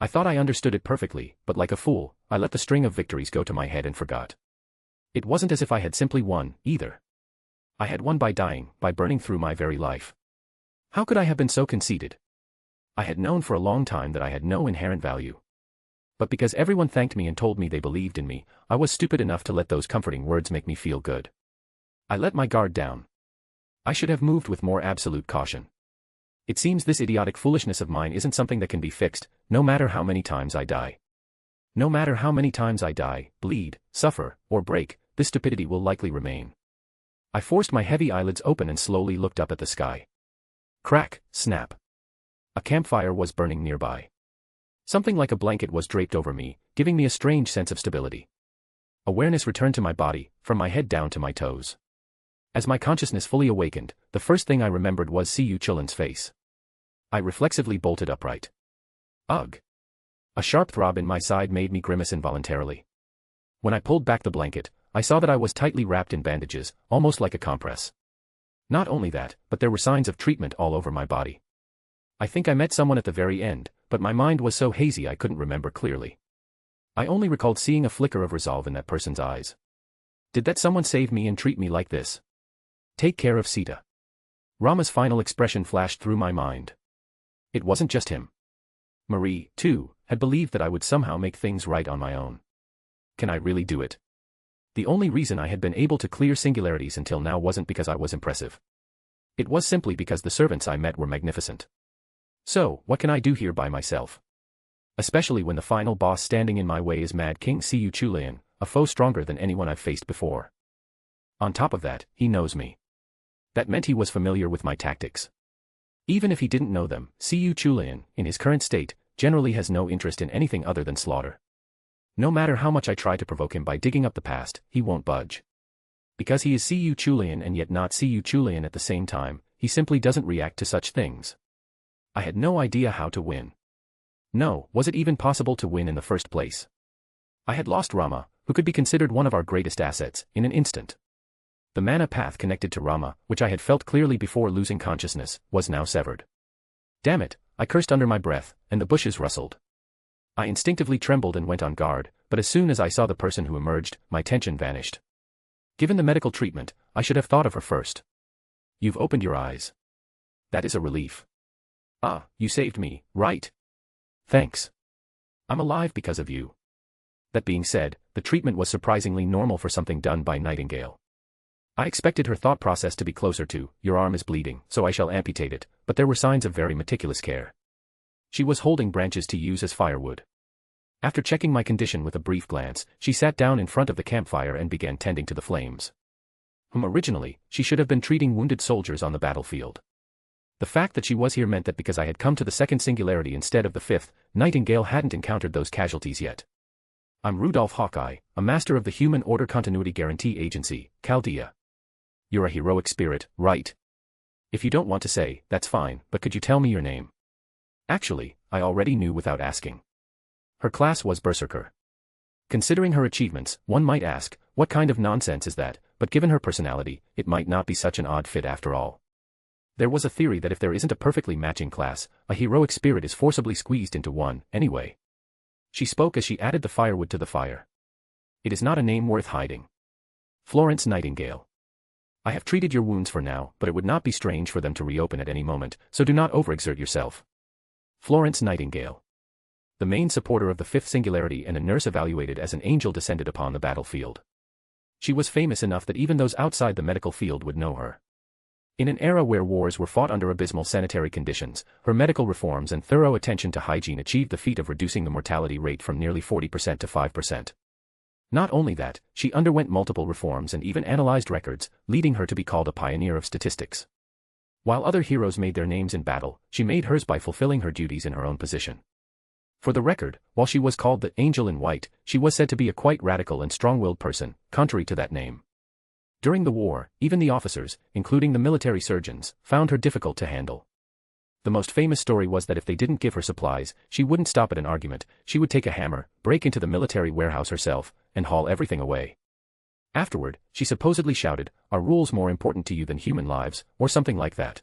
I thought I understood it perfectly, but like a fool, I let the string of victories go to my head and forgot. It wasn't as if I had simply won, either. I had won by dying, by burning through my very life. How could I have been so conceited? I had known for a long time that I had no inherent value. But because everyone thanked me and told me they believed in me, I was stupid enough to let those comforting words make me feel good. I let my guard down. I should have moved with more absolute caution. It seems this idiotic foolishness of mine isn't something that can be fixed, no matter how many times I die. No matter how many times I die, bleed, suffer, or break, this stupidity will likely remain. I forced my heavy eyelids open and slowly looked up at the sky. Crack, snap. A campfire was burning nearby. Something like a blanket was draped over me, giving me a strange sense of stability. Awareness returned to my body, from my head down to my toes. As my consciousness fully awakened, the first thing I remembered was Siyu Chulin's face. I reflexively bolted upright. Ugh! A sharp throb in my side made me grimace involuntarily. When I pulled back the blanket, I saw that I was tightly wrapped in bandages, almost like a compress. Not only that, but there were signs of treatment all over my body. I think I met someone at the very end, but my mind was so hazy I couldn't remember clearly. I only recalled seeing a flicker of resolve in that person's eyes. Did that someone save me and treat me like this? Take care of Sita. Rama's final expression flashed through my mind. It wasn't just him. Marie, too, had believed that I would somehow make things right on my own. Can I really do it? The only reason I had been able to clear singularities until now wasn't because I was impressive. It was simply because the servants I met were magnificent. So, what can I do here by myself? Especially when the final boss standing in my way is Mad King Siyu Chulian, a foe stronger than anyone I've faced before. On top of that, he knows me. That meant he was familiar with my tactics. Even if he didn't know them, Siyu Chulian, in his current state, generally has no interest in anything other than slaughter. No matter how much I try to provoke him by digging up the past, he won't budge. Because he is Siyu Chulian and yet not Siyu Chulian at the same time, he simply doesn't react to such things. I had no idea how to win. No, was it even possible to win in the first place? I had lost Rama, who could be considered one of our greatest assets, in an instant. The mana path connected to Rama, which I had felt clearly before losing consciousness, was now severed. Damn it, I cursed under my breath, and the bushes rustled. I instinctively trembled and went on guard, but as soon as I saw the person who emerged, my tension vanished. Given the medical treatment, I should have thought of her first. You've opened your eyes. That is a relief. Ah, you saved me, right? Thanks. I'm alive because of you. That being said, the treatment was surprisingly normal for something done by Nightingale. I expected her thought process to be closer to, your arm is bleeding, so I shall amputate it, but there were signs of very meticulous care. She was holding branches to use as firewood. After checking my condition with a brief glance, she sat down in front of the campfire and began tending to the flames. Originally, she should have been treating wounded soldiers on the battlefield. The fact that she was here meant that because I had come to the second singularity instead of the fifth, Nightingale hadn't encountered those casualties yet. I'm Rudolph Hawkeye, a master of the Human Order Continuity Guarantee Agency, Chaldea. You're a heroic spirit, right? If you don't want to say, that's fine, but could you tell me your name? Actually, I already knew without asking. Her class was Berserker. Considering her achievements, one might ask, what kind of nonsense is that, but given her personality, it might not be such an odd fit after all. There was a theory that if there isn't a perfectly matching class, a heroic spirit is forcibly squeezed into one, anyway. She spoke as she added the firewood to the fire. It is not a name worth hiding. Florence Nightingale. I have treated your wounds for now, but it would not be strange for them to reopen at any moment, so do not overexert yourself. Florence Nightingale. The main supporter of the fifth singularity and a nurse evaluated as an angel descended upon the battlefield. She was famous enough that even those outside the medical field would know her. In an era where wars were fought under abysmal sanitary conditions, her medical reforms and thorough attention to hygiene achieved the feat of reducing the mortality rate from nearly 40% to 5%. Not only that, she underwent multiple reforms and even analyzed records, leading her to be called a pioneer of statistics. While other heroes made their names in battle, she made hers by fulfilling her duties in her own position. For the record, while she was called the Angel in White, she was said to be a quite radical and strong-willed person, contrary to that name. During the war, even the officers, including the military surgeons, found her difficult to handle. The most famous story was that if they didn't give her supplies, she wouldn't stop at an argument, she would take a hammer, break into the military warehouse herself, and haul everything away. Afterward, she supposedly shouted, "Are rules more important to you than human lives?" or something like that.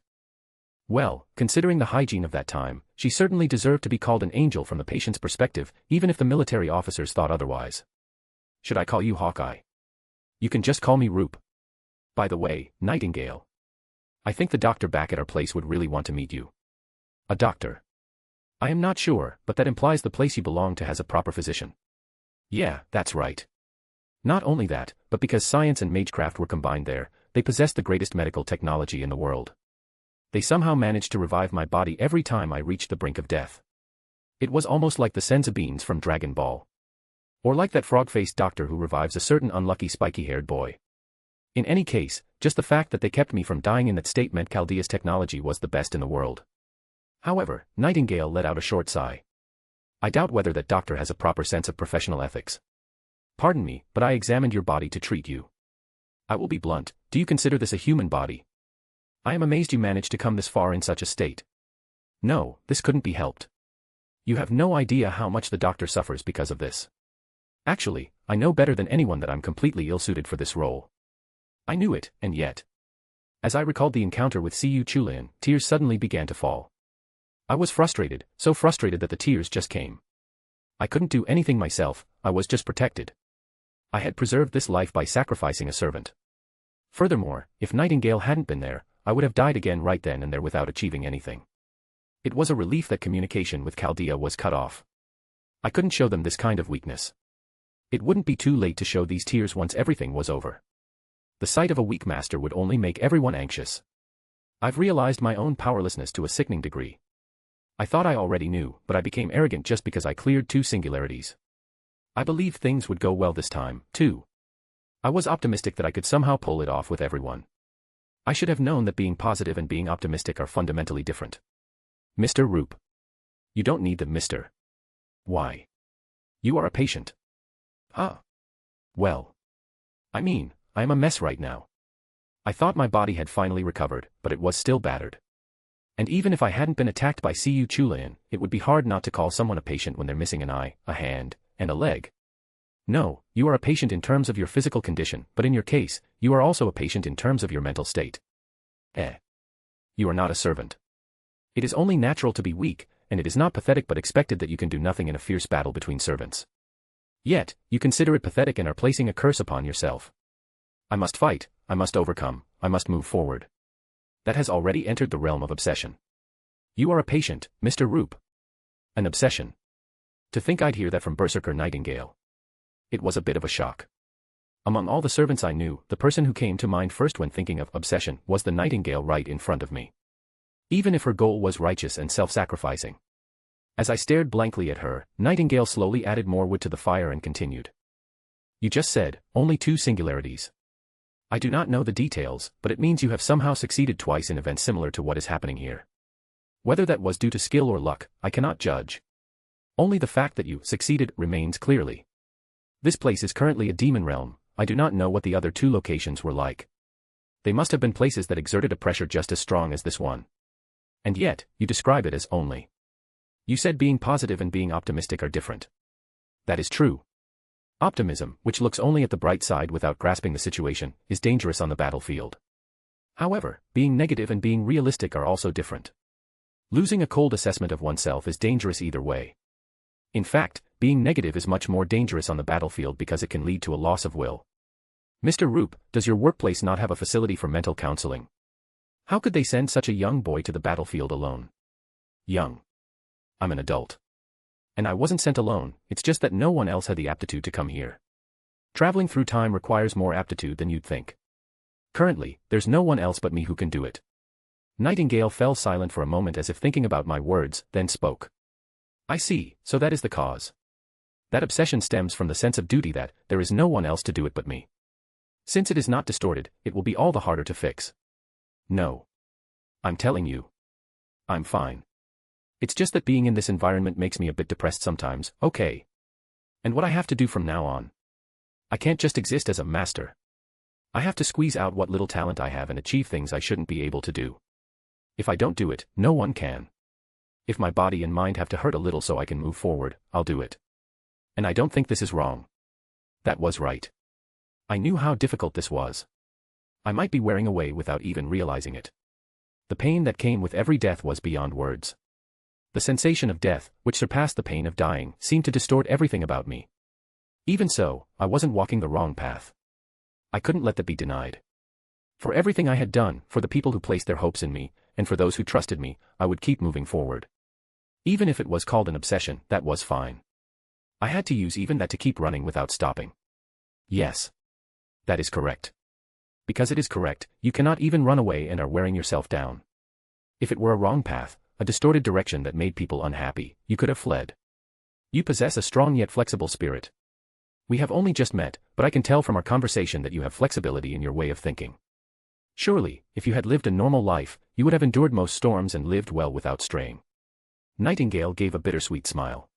Well, considering the hygiene of that time, she certainly deserved to be called an angel from the patient's perspective, even if the military officers thought otherwise. Should I call you Hawkeye? You can just call me Roop. By the way, Nightingale. I think the doctor back at our place would really want to meet you. A doctor? I am not sure, but that implies the place you belong to has a proper physician. Yeah, that's right. Not only that, but because science and magecraft were combined there, they possessed the greatest medical technology in the world. They somehow managed to revive my body every time I reached the brink of death. It was almost like the senzu beans from Dragon Ball. Or like that frog-faced doctor who revives a certain unlucky spiky-haired boy. In any case, just the fact that they kept me from dying in that state meant Chaldea's technology was the best in the world. However, Nightingale let out a short sigh. I doubt whether that doctor has a proper sense of professional ethics. Pardon me, but I examined your body to treat you. I will be blunt, do you consider this a human body? I am amazed you managed to come this far in such a state. No, this couldn't be helped. You have no idea how much the doctor suffers because of this. Actually, I know better than anyone that I'm completely ill-suited for this role. I knew it, and yet. As I recalled the encounter with Siyu Chulian, tears suddenly began to fall. I was frustrated, so frustrated that the tears just came. I couldn't do anything myself, I was just protected. I had preserved this life by sacrificing a servant. Furthermore, if Nightingale hadn't been there, I would have died again right then and there without achieving anything. It was a relief that communication with Chaldea was cut off. I couldn't show them this kind of weakness. It wouldn't be too late to show these tears once everything was over. The sight of a weak master would only make everyone anxious. I've realized my own powerlessness to a sickening degree. I thought I already knew, but I became arrogant just because I cleared 2 singularities. I believed things would go well this time, too. I was optimistic that I could somehow pull it off with everyone. I should have known that being positive and being optimistic are fundamentally different. Mr. Roop. You don't need the Mr. Why? You are a patient. Ah. Well. I mean, I am a mess right now. I thought my body had finally recovered, but it was still battered. And even if I hadn't been attacked by Siyu Chulian, it would be hard not to call someone a patient when they're missing an eye, a hand, and a leg. No, you are a patient in terms of your physical condition, but in your case, you are also a patient in terms of your mental state. You are not a servant. It is only natural to be weak, and it is not pathetic but expected that you can do nothing in a fierce battle between servants. Yet, you consider it pathetic and are placing a curse upon yourself. I must fight, I must overcome, I must move forward. That has already entered the realm of obsession. You are a patient, Mr. Roop. An obsession. To think I'd hear that from Berserker Nightingale. It was a bit of a shock. Among all the servants I knew, the person who came to mind first when thinking of obsession was the nightingale right in front of me. Even if her goal was righteous and self-sacrificing. As I stared blankly at her, Nightingale slowly added more wood to the fire and continued. You just said, only 2 singularities. I do not know the details, but it means you have somehow succeeded twice in events similar to what is happening here. Whether that was due to skill or luck, I cannot judge. Only the fact that you succeeded remains clearly. This place is currently a demon realm. I do not know what the other 2 locations were like. They must have been places that exerted a pressure just as strong as this one. And yet, you describe it as only. You said being positive and being optimistic are different. That is true. Optimism, which looks only at the bright side without grasping the situation, is dangerous on the battlefield. However, being negative and being realistic are also different. Losing a cold assessment of oneself is dangerous either way. In fact, being negative is much more dangerous on the battlefield because it can lead to a loss of will. Mr. Roop, does your workplace not have a facility for mental counseling? How could they send such a young boy to the battlefield alone? Young. I'm an adult. And I wasn't sent alone, it's just that no one else had the aptitude to come here. Traveling through time requires more aptitude than you'd think. Currently, there's no one else but me who can do it. Nightingale fell silent for a moment as if thinking about my words, then spoke. I see, so that is the cause. That obsession stems from the sense of duty that there is no one else to do it but me. Since it is not distorted, it will be all the harder to fix. No. I'm telling you. I'm fine. It's just that being in this environment makes me a bit depressed sometimes, okay. And what I have to do from now on? I can't just exist as a master. I have to squeeze out what little talent I have and achieve things I shouldn't be able to do. If I don't do it, no one can. If my body and mind have to hurt a little so I can move forward, I'll do it. And I don't think this is wrong. That was right. I knew how difficult this was. I might be wearing away without even realizing it. The pain that came with every death was beyond words. The sensation of death, which surpassed the pain of dying, seemed to distort everything about me. Even so, I wasn't walking the wrong path. I couldn't let that be denied. For everything I had done, for the people who placed their hopes in me, and for those who trusted me, I would keep moving forward. Even if it was called an obsession, that was fine. I had to use even that to keep running without stopping. Yes. That is correct. Because it is correct, you cannot even run away and are wearing yourself down. If it were a wrong path, a distorted direction that made people unhappy, you could have fled. You possess a strong yet flexible spirit. We have only just met, but I can tell from our conversation that you have flexibility in your way of thinking. Surely, if you had lived a normal life, you would have endured most storms and lived well without straying. Nightingale gave a bittersweet smile.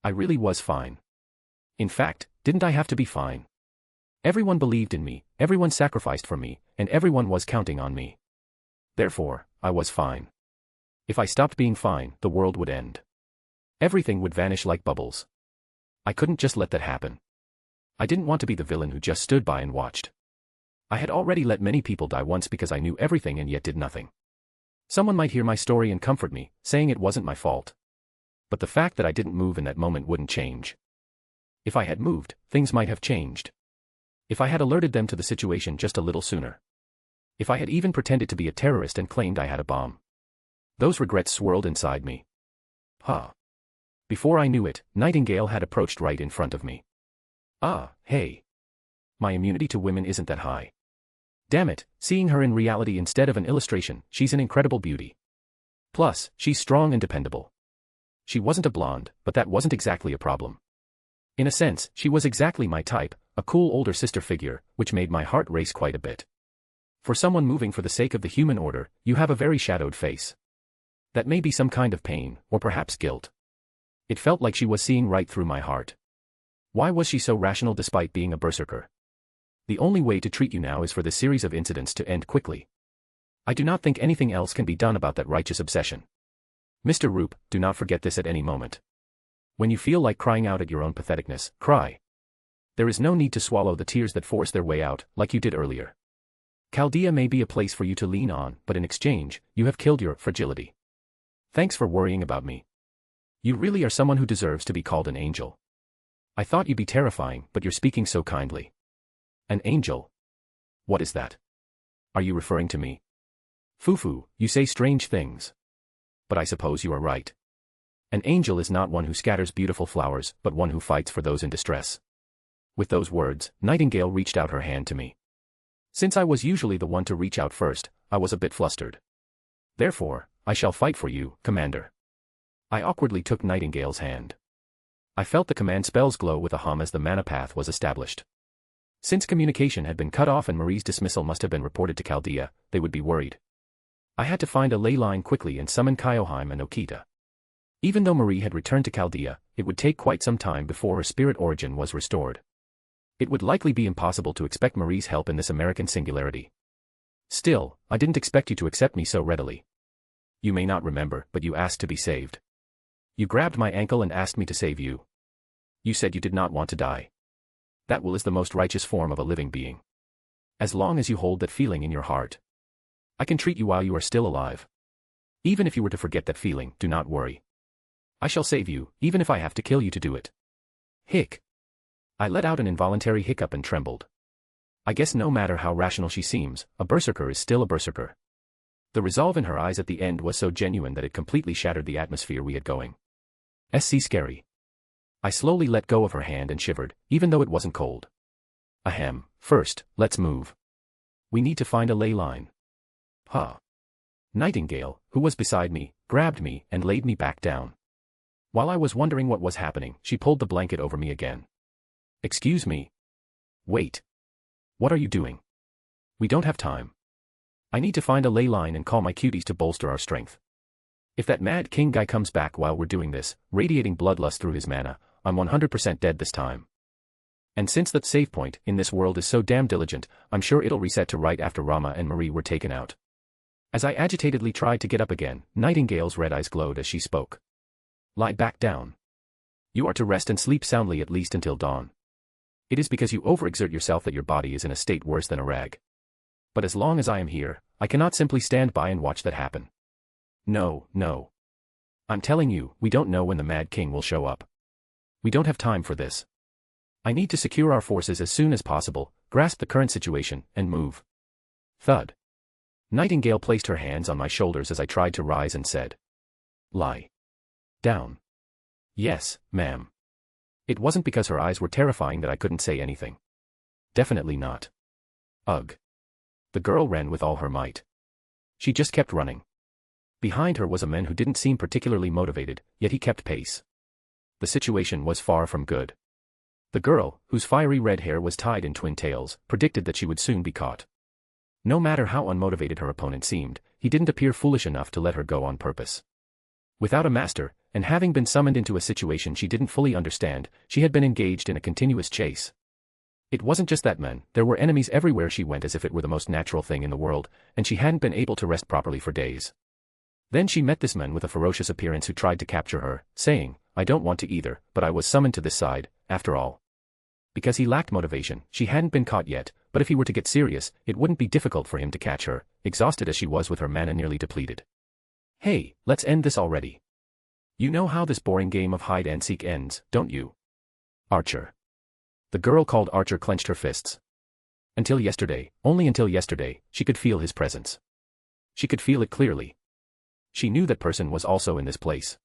I really was fine. In fact, didn't I have to be fine? Everyone believed in me, everyone sacrificed for me, and everyone was counting on me. Therefore, I was fine. If I stopped being fine, the world would end. Everything would vanish like bubbles. I couldn't just let that happen. I didn't want to be the villain who just stood by and watched. I had already let many people die once because I knew everything and yet did nothing. Someone might hear my story and comfort me, saying it wasn't my fault. But the fact that I didn't move in that moment wouldn't change. If I had moved, things might have changed. If I had alerted them to the situation just a little sooner. If I had even pretended to be a terrorist and claimed I had a bomb. Those regrets swirled inside me. Before I knew it, Nightingale had approached right in front of me. Hey. My immunity to women isn't that high. Damn it, seeing her in reality instead of an illustration, she's an incredible beauty. Plus, she's strong and dependable. She wasn't a blonde, but that wasn't exactly a problem. In a sense, she was exactly my type, a cool older sister figure, which made my heart race quite a bit. For someone moving for the sake of the human order, you have a very shadowed face. That may be some kind of pain, or perhaps guilt. It felt like she was seeing right through my heart. Why was she so rational despite being a berserker? The only way to treat you now is for this series of incidents to end quickly. I do not think anything else can be done about that righteous obsession. Mr. Roop, do not forget this at any moment. When you feel like crying out at your own patheticness, cry. There is no need to swallow the tears that force their way out, like you did earlier. Chaldea may be a place for you to lean on, but in exchange, you have killed your fragility. Thanks for worrying about me. You really are someone who deserves to be called an angel. I thought you'd be terrifying, but you're speaking so kindly. An angel? What is that? Are you referring to me? Fufu, you say strange things. But I suppose you are right. An angel is not one who scatters beautiful flowers, but one who fights for those in distress. With those words, Nightingale reached out her hand to me. Since I was usually the one to reach out first, I was a bit flustered. Therefore, I shall fight for you, Commander. I awkwardly took Nightingale's hand. I felt the command spells glow with a hum as the mana path was established. Since communication had been cut off and Marie's dismissal must have been reported to Chaldea, they would be worried. I had to find a ley line quickly and summon Kyoheim and Okita. Even though Marie had returned to Chaldea, it would take quite some time before her spirit origin was restored. It would likely be impossible to expect Marie's help in this American singularity. Still, I didn't expect you to accept me so readily. You may not remember, but you asked to be saved. You grabbed my ankle and asked me to save you. You said you did not want to die. That will is the most righteous form of a living being. As long as you hold that feeling in your heart, I can treat you while you are still alive. Even if you were to forget that feeling, do not worry. I shall save you, even if I have to kill you to do it. Hic. I let out an involuntary hiccup and trembled. I guess no matter how rational she seems, a berserker is still a berserker. The resolve in her eyes at the end was so genuine that it completely shattered the atmosphere we had going. Scary. I slowly let go of her hand and shivered, even though it wasn't cold. Ahem, first, let's move. We need to find a ley line. Huh. Nightingale, who was beside me, grabbed me and laid me back down. While I was wondering what was happening, she pulled the blanket over me again. Excuse me. Wait. What are you doing? We don't have time. I need to find a ley line and call my cuties to bolster our strength. If that mad king guy comes back while we're doing this, radiating bloodlust through his mana, I'm 100% dead this time. And since that save point in this world is so damn diligent, I'm sure it'll reset to right after Rama and Marie were taken out. As I agitatedly tried to get up again, Nightingale's red eyes glowed as she spoke. Lie back down. You are to rest and sleep soundly at least until dawn. It is because you overexert yourself that your body is in a state worse than a rag. But as long as I am here, I cannot simply stand by and watch that happen. No, no. I'm telling you, we don't know when the Mad King will show up. We don't have time for this. I need to secure our forces as soon as possible, grasp the current situation, and move. Thud. Nightingale placed her hands on my shoulders as I tried to rise and said. Lie down. Yes, ma'am. It wasn't because her eyes were terrifying that I couldn't say anything. Definitely not. Ugh. The girl ran with all her might. She just kept running. Behind her was a man who didn't seem particularly motivated, yet he kept pace. The situation was far from good. The girl, whose fiery red hair was tied in twin tails, predicted that she would soon be caught. No matter how unmotivated her opponent seemed, he didn't appear foolish enough to let her go on purpose. Without a master, and having been summoned into a situation she didn't fully understand, she had been engaged in a continuous chase. It wasn't just that man, there were enemies everywhere she went as if it were the most natural thing in the world, and she hadn't been able to rest properly for days. Then she met this man with a ferocious appearance who tried to capture her, saying, I don't want to either, but I was summoned to this side, after all. Because he lacked motivation, she hadn't been caught yet, but if he were to get serious, it wouldn't be difficult for him to catch her, exhausted as she was with her mana nearly depleted. Hey, let's end this already. You know how this boring game of hide-and-seek ends, don't you? Archer. The girl called Archer clenched her fists. Until yesterday, only until yesterday, she could feel his presence. She could feel it clearly. She knew that person was also in this place.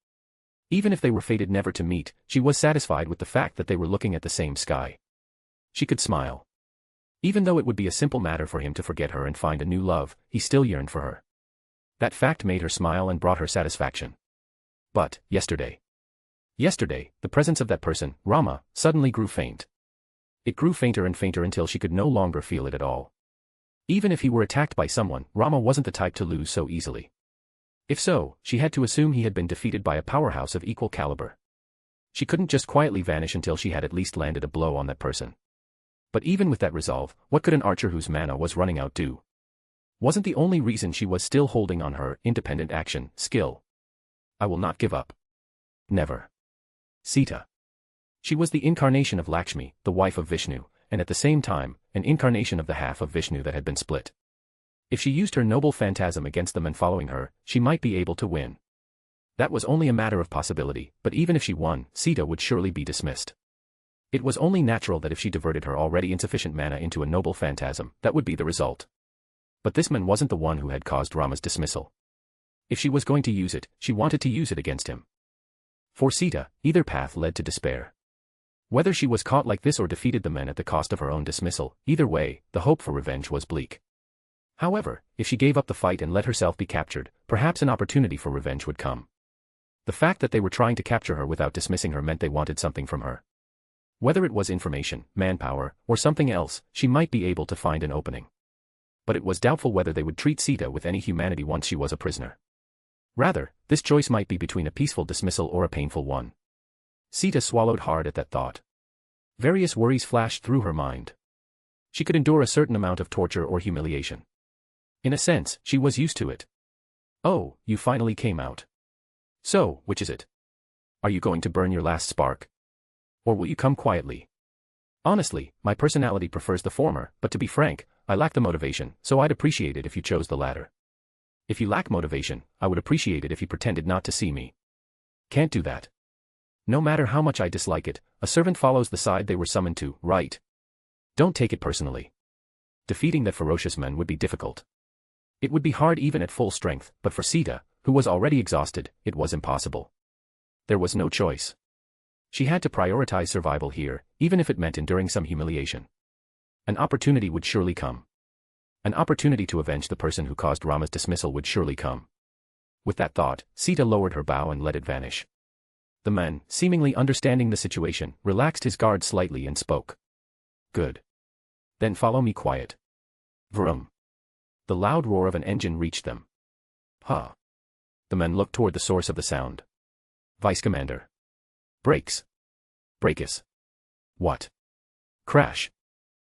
Even if they were fated never to meet, she was satisfied with the fact that they were looking at the same sky. She could smile. Even though it would be a simple matter for him to forget her and find a new love, he still yearned for her. That fact made her smile and brought her satisfaction. But, yesterday, the presence of that person, Rama, suddenly grew faint. It grew fainter and fainter until she could no longer feel it at all. Even if he were attacked by someone, Rama wasn't the type to lose so easily. If so, she had to assume he had been defeated by a powerhouse of equal caliber. She couldn't just quietly vanish until she had at least landed a blow on that person. But even with that resolve, what could an archer whose mana was running out do? Wasn't the only reason she was still holding on her independent action skill. I will not give up. Never. Sita. She was the incarnation of Lakshmi, the wife of Vishnu, and at the same time, an incarnation of the half of Vishnu that had been split. If she used her noble phantasm against them and following her, she might be able to win. That was only a matter of possibility, but even if she won, Sita would surely be dismissed. It was only natural that if she diverted her already insufficient mana into a noble phantasm, that would be the result. But this man wasn't the one who had caused Rama's dismissal. If she was going to use it, she wanted to use it against him. For Sita, either path led to despair. Whether she was caught like this or defeated the men at the cost of her own dismissal, either way, the hope for revenge was bleak. However, if she gave up the fight and let herself be captured, perhaps an opportunity for revenge would come. The fact that they were trying to capture her without dismissing her meant they wanted something from her. Whether it was information, manpower, or something else, she might be able to find an opening. But it was doubtful whether they would treat Sita with any humanity once she was a prisoner. Rather, this choice might be between a peaceful dismissal or a painful one. Sita swallowed hard at that thought. Various worries flashed through her mind. She could endure a certain amount of torture or humiliation. In a sense, she was used to it. Oh, you finally came out. So, which is it? Are you going to burn your last spark? Or will you come quietly? Honestly, my personality prefers the former, but to be frank, I lack the motivation, so I'd appreciate it if you chose the latter. If you lack motivation, I would appreciate it if you pretended not to see me. Can't do that. No matter how much I dislike it, a servant follows the side they were summoned to, right? Don't take it personally. Defeating that ferocious man would be difficult. It would be hard even at full strength, but for Sita, who was already exhausted, it was impossible. There was no choice. She had to prioritize survival here, even if it meant enduring some humiliation. An opportunity would surely come. An opportunity to avenge the person who caused Rama's dismissal would surely come. With that thought, Sita lowered her bow and let it vanish. The man, seemingly understanding the situation, relaxed his guard slightly and spoke. Good. Then follow me quiet. Vroom. The loud roar of an engine reached them. Huh. The men looked toward the source of the sound. Vice Commander. Brakes. Brakes. What? Crash.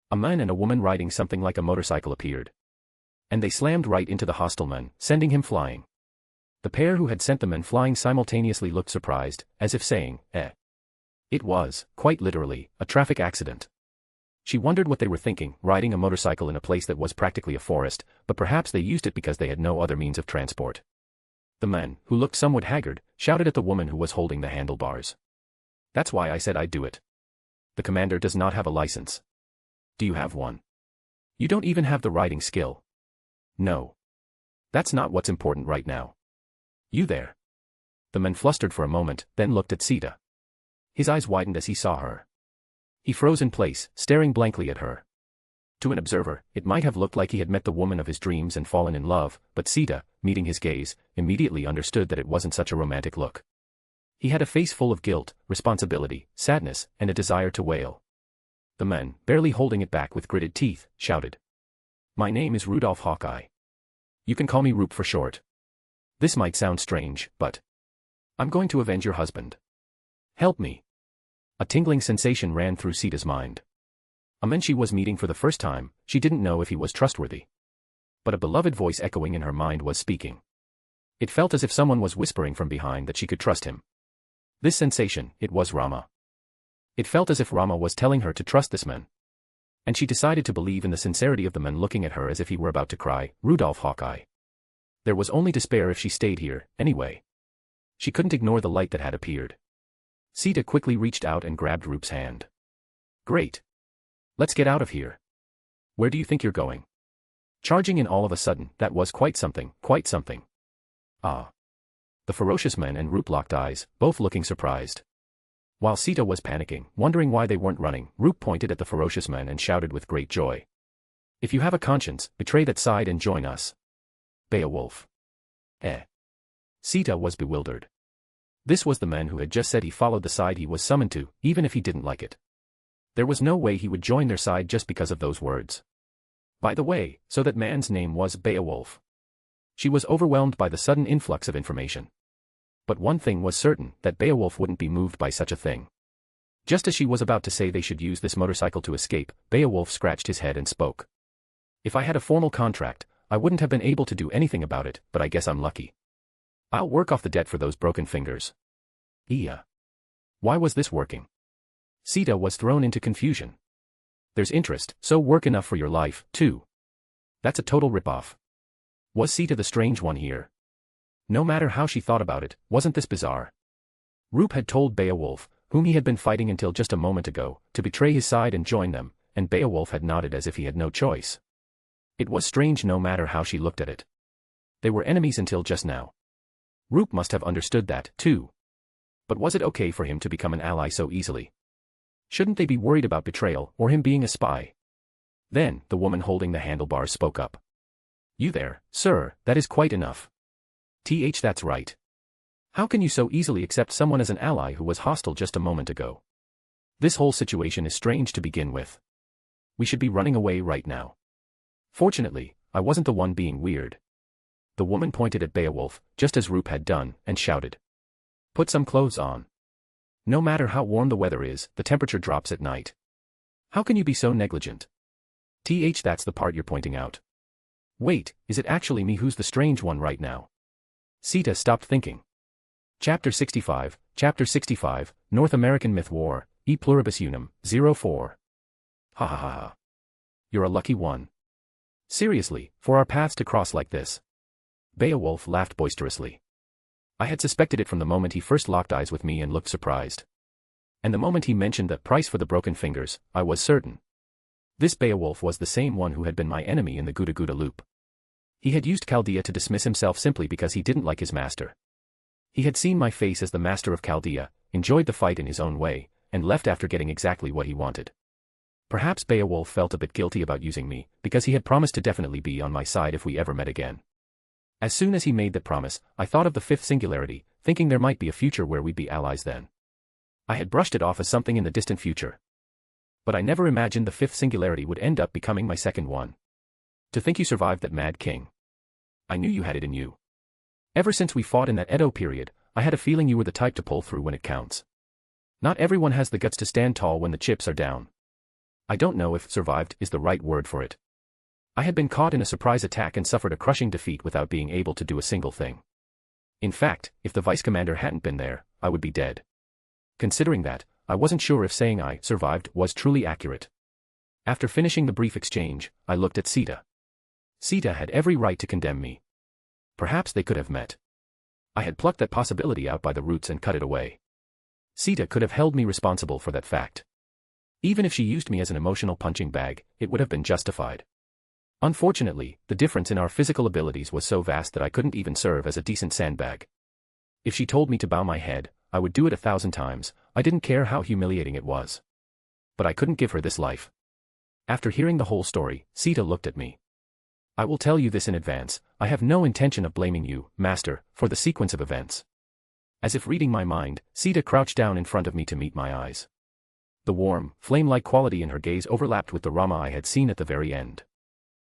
A man and a woman riding something like a motorcycle appeared. And they slammed right into the hostile man, sending him flying. The pair who had sent the men flying simultaneously looked surprised, as if saying, eh. It was, quite literally, a traffic accident. She wondered what they were thinking, riding a motorcycle in a place that was practically a forest, but perhaps they used it because they had no other means of transport. The man, who looked somewhat haggard, shouted at the woman who was holding the handlebars. That's why I said I'd do it. The commander does not have a license. Do you have one? You don't even have the riding skill. No. That's not what's important right now. You there. The man flustered for a moment, then looked at Sita. His eyes widened as he saw her. He froze in place, staring blankly at her. To an observer, it might have looked like he had met the woman of his dreams and fallen in love, but Sita, meeting his gaze, immediately understood that it wasn't such a romantic look. He had a face full of guilt, responsibility, sadness, and a desire to wail. The man, barely holding it back with gritted teeth, shouted. My name is Rudolph Hawkeye. You can call me Roop for short. This might sound strange, but I'm going to avenge your husband. Help me. A tingling sensation ran through Sita's mind. A man she was meeting for the first time, she didn't know if he was trustworthy. But a beloved voice echoing in her mind was speaking. It felt as if someone was whispering from behind that she could trust him. This sensation, it was Rama. It felt as if Rama was telling her to trust this man. And she decided to believe in the sincerity of the man looking at her as if he were about to cry, Rudolph Hawkeye. There was only despair if she stayed here, anyway. She couldn't ignore the light that had appeared. Sita quickly reached out and grabbed Roop's hand. Great. Let's get out of here. Where do you think you're going? Charging in all of a sudden, that was quite something, quite something. Ah. The ferocious men and Roop locked eyes, both looking surprised. While Sita was panicking, wondering why they weren't running, Roop pointed at the ferocious men and shouted with great joy. If you have a conscience, betray that side and join us. Beowulf. Eh. Sita was bewildered. This was the man who had just said he followed the side he was summoned to, even if he didn't like it. There was no way he would join their side just because of those words. By the way, so that man's name was Beowulf. She was overwhelmed by the sudden influx of information. But one thing was certain, that Beowulf wouldn't be moved by such a thing. Just as she was about to say they should use this motorcycle to escape, Beowulf scratched his head and spoke. If I had a formal contract, I wouldn't have been able to do anything about it, but I guess I'm lucky. I'll work off the debt for those broken fingers. Yeah. Why was this working? Sita was thrown into confusion. There's interest, so work enough for your life, too. That's a total ripoff. Was Sita the strange one here? No matter how she thought about it, wasn't this bizarre? Roop had told Beowulf, whom he had been fighting until just a moment ago, to betray his side and join them, and Beowulf had nodded as if he had no choice. It was strange no matter how she looked at it. They were enemies until just now. Roop must have understood that, too. But was it okay for him to become an ally so easily? Shouldn't they be worried about betrayal or him being a spy? Then, the woman holding the handlebars spoke up. You there, sir, that is quite enough. That's right. How can you so easily accept someone as an ally who was hostile just a moment ago? This whole situation is strange to begin with. We should be running away right now. Fortunately, I wasn't the one being weird. The woman pointed at Beowulf, just as Roop had done, and shouted. Put some clothes on. No matter how warm the weather is, the temperature drops at night. How can you be so negligent? That's the part you're pointing out. Wait, is it actually me who's the strange one right now? Sita stopped thinking. Chapter 65, North American Myth War, E Pluribus Unum, 04. Ha ha ha ha. You're a lucky one. Seriously, for our paths to cross like this. Beowulf laughed boisterously. I had suspected it from the moment he first locked eyes with me and looked surprised. And the moment he mentioned the price for the broken fingers, I was certain. This Beowulf was the same one who had been my enemy in the Guda Guda loop. He had used Chaldea to dismiss himself simply because he didn't like his master. He had seen my face as the master of Chaldea, enjoyed the fight in his own way, and left after getting exactly what he wanted. Perhaps Beowulf felt a bit guilty about using me, because he had promised to definitely be on my side if we ever met again. As soon as he made that promise, I thought of the fifth singularity, thinking there might be a future where we'd be allies then. I had brushed it off as something in the distant future. But I never imagined the fifth singularity would end up becoming my second one. To think you survived that mad king. I knew you had it in you. Ever since we fought in that Edo period, I had a feeling you were the type to pull through when it counts. Not everyone has the guts to stand tall when the chips are down. I don't know if survived is the right word for it. I had been caught in a surprise attack and suffered a crushing defeat without being able to do a single thing. In fact, if the vice commander hadn't been there, I would be dead. Considering that, I wasn't sure if saying I survived was truly accurate. After finishing the brief exchange, I looked at Sita. Sita had every right to condemn me. Perhaps they could have met. I had plucked that possibility out by the roots and cut it away. Sita could have held me responsible for that fact. Even if she used me as an emotional punching bag, it would have been justified. Unfortunately, the difference in our physical abilities was so vast that I couldn't even serve as a decent sandbag. If she told me to bow my head, I would do it 1,000 times, I didn't care how humiliating it was. But I couldn't give her this life. After hearing the whole story, Sita looked at me. I will tell you this in advance, I have no intention of blaming you, Master, for the sequence of events. As if reading my mind, Sita crouched down in front of me to meet my eyes. The warm, flame-like quality in her gaze overlapped with the Rama I had seen at the very end.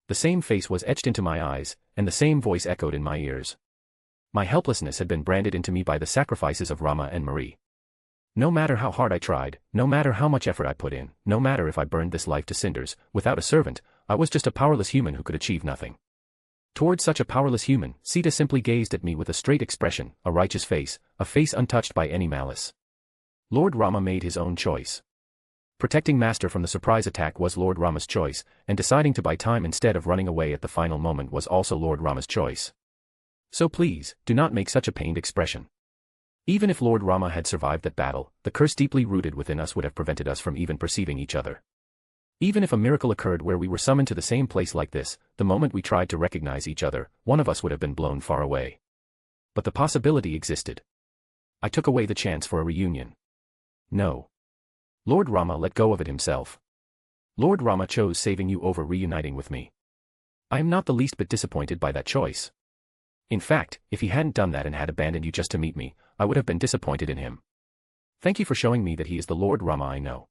The same face was etched into my eyes, and the same voice echoed in my ears. My helplessness had been branded into me by the sacrifices of Rama and Marie. No matter how hard I tried, no matter how much effort I put in, no matter if I burned this life to cinders, without a servant, I was just a powerless human who could achieve nothing. Toward such a powerless human, Sita simply gazed at me with a straight expression, a righteous face, a face untouched by any malice. Lord Rama made his own choice. Protecting Master from the surprise attack was Lord Rama's choice, and deciding to buy time instead of running away at the final moment was also Lord Rama's choice. So please, do not make such a pained expression. Even if Lord Rama had survived that battle, the curse deeply rooted within us would have prevented us from even perceiving each other. Even if a miracle occurred where we were summoned to the same place like this, the moment we tried to recognize each other, one of us would have been blown far away. But the possibility existed. I took away the chance for a reunion. No. Lord Rama let go of it himself. Lord Rama chose saving you over reuniting with me. I am not the least bit disappointed by that choice. In fact, if he hadn't done that and had abandoned you just to meet me, I would have been disappointed in him. Thank you for showing me that he is the Lord Rama I know.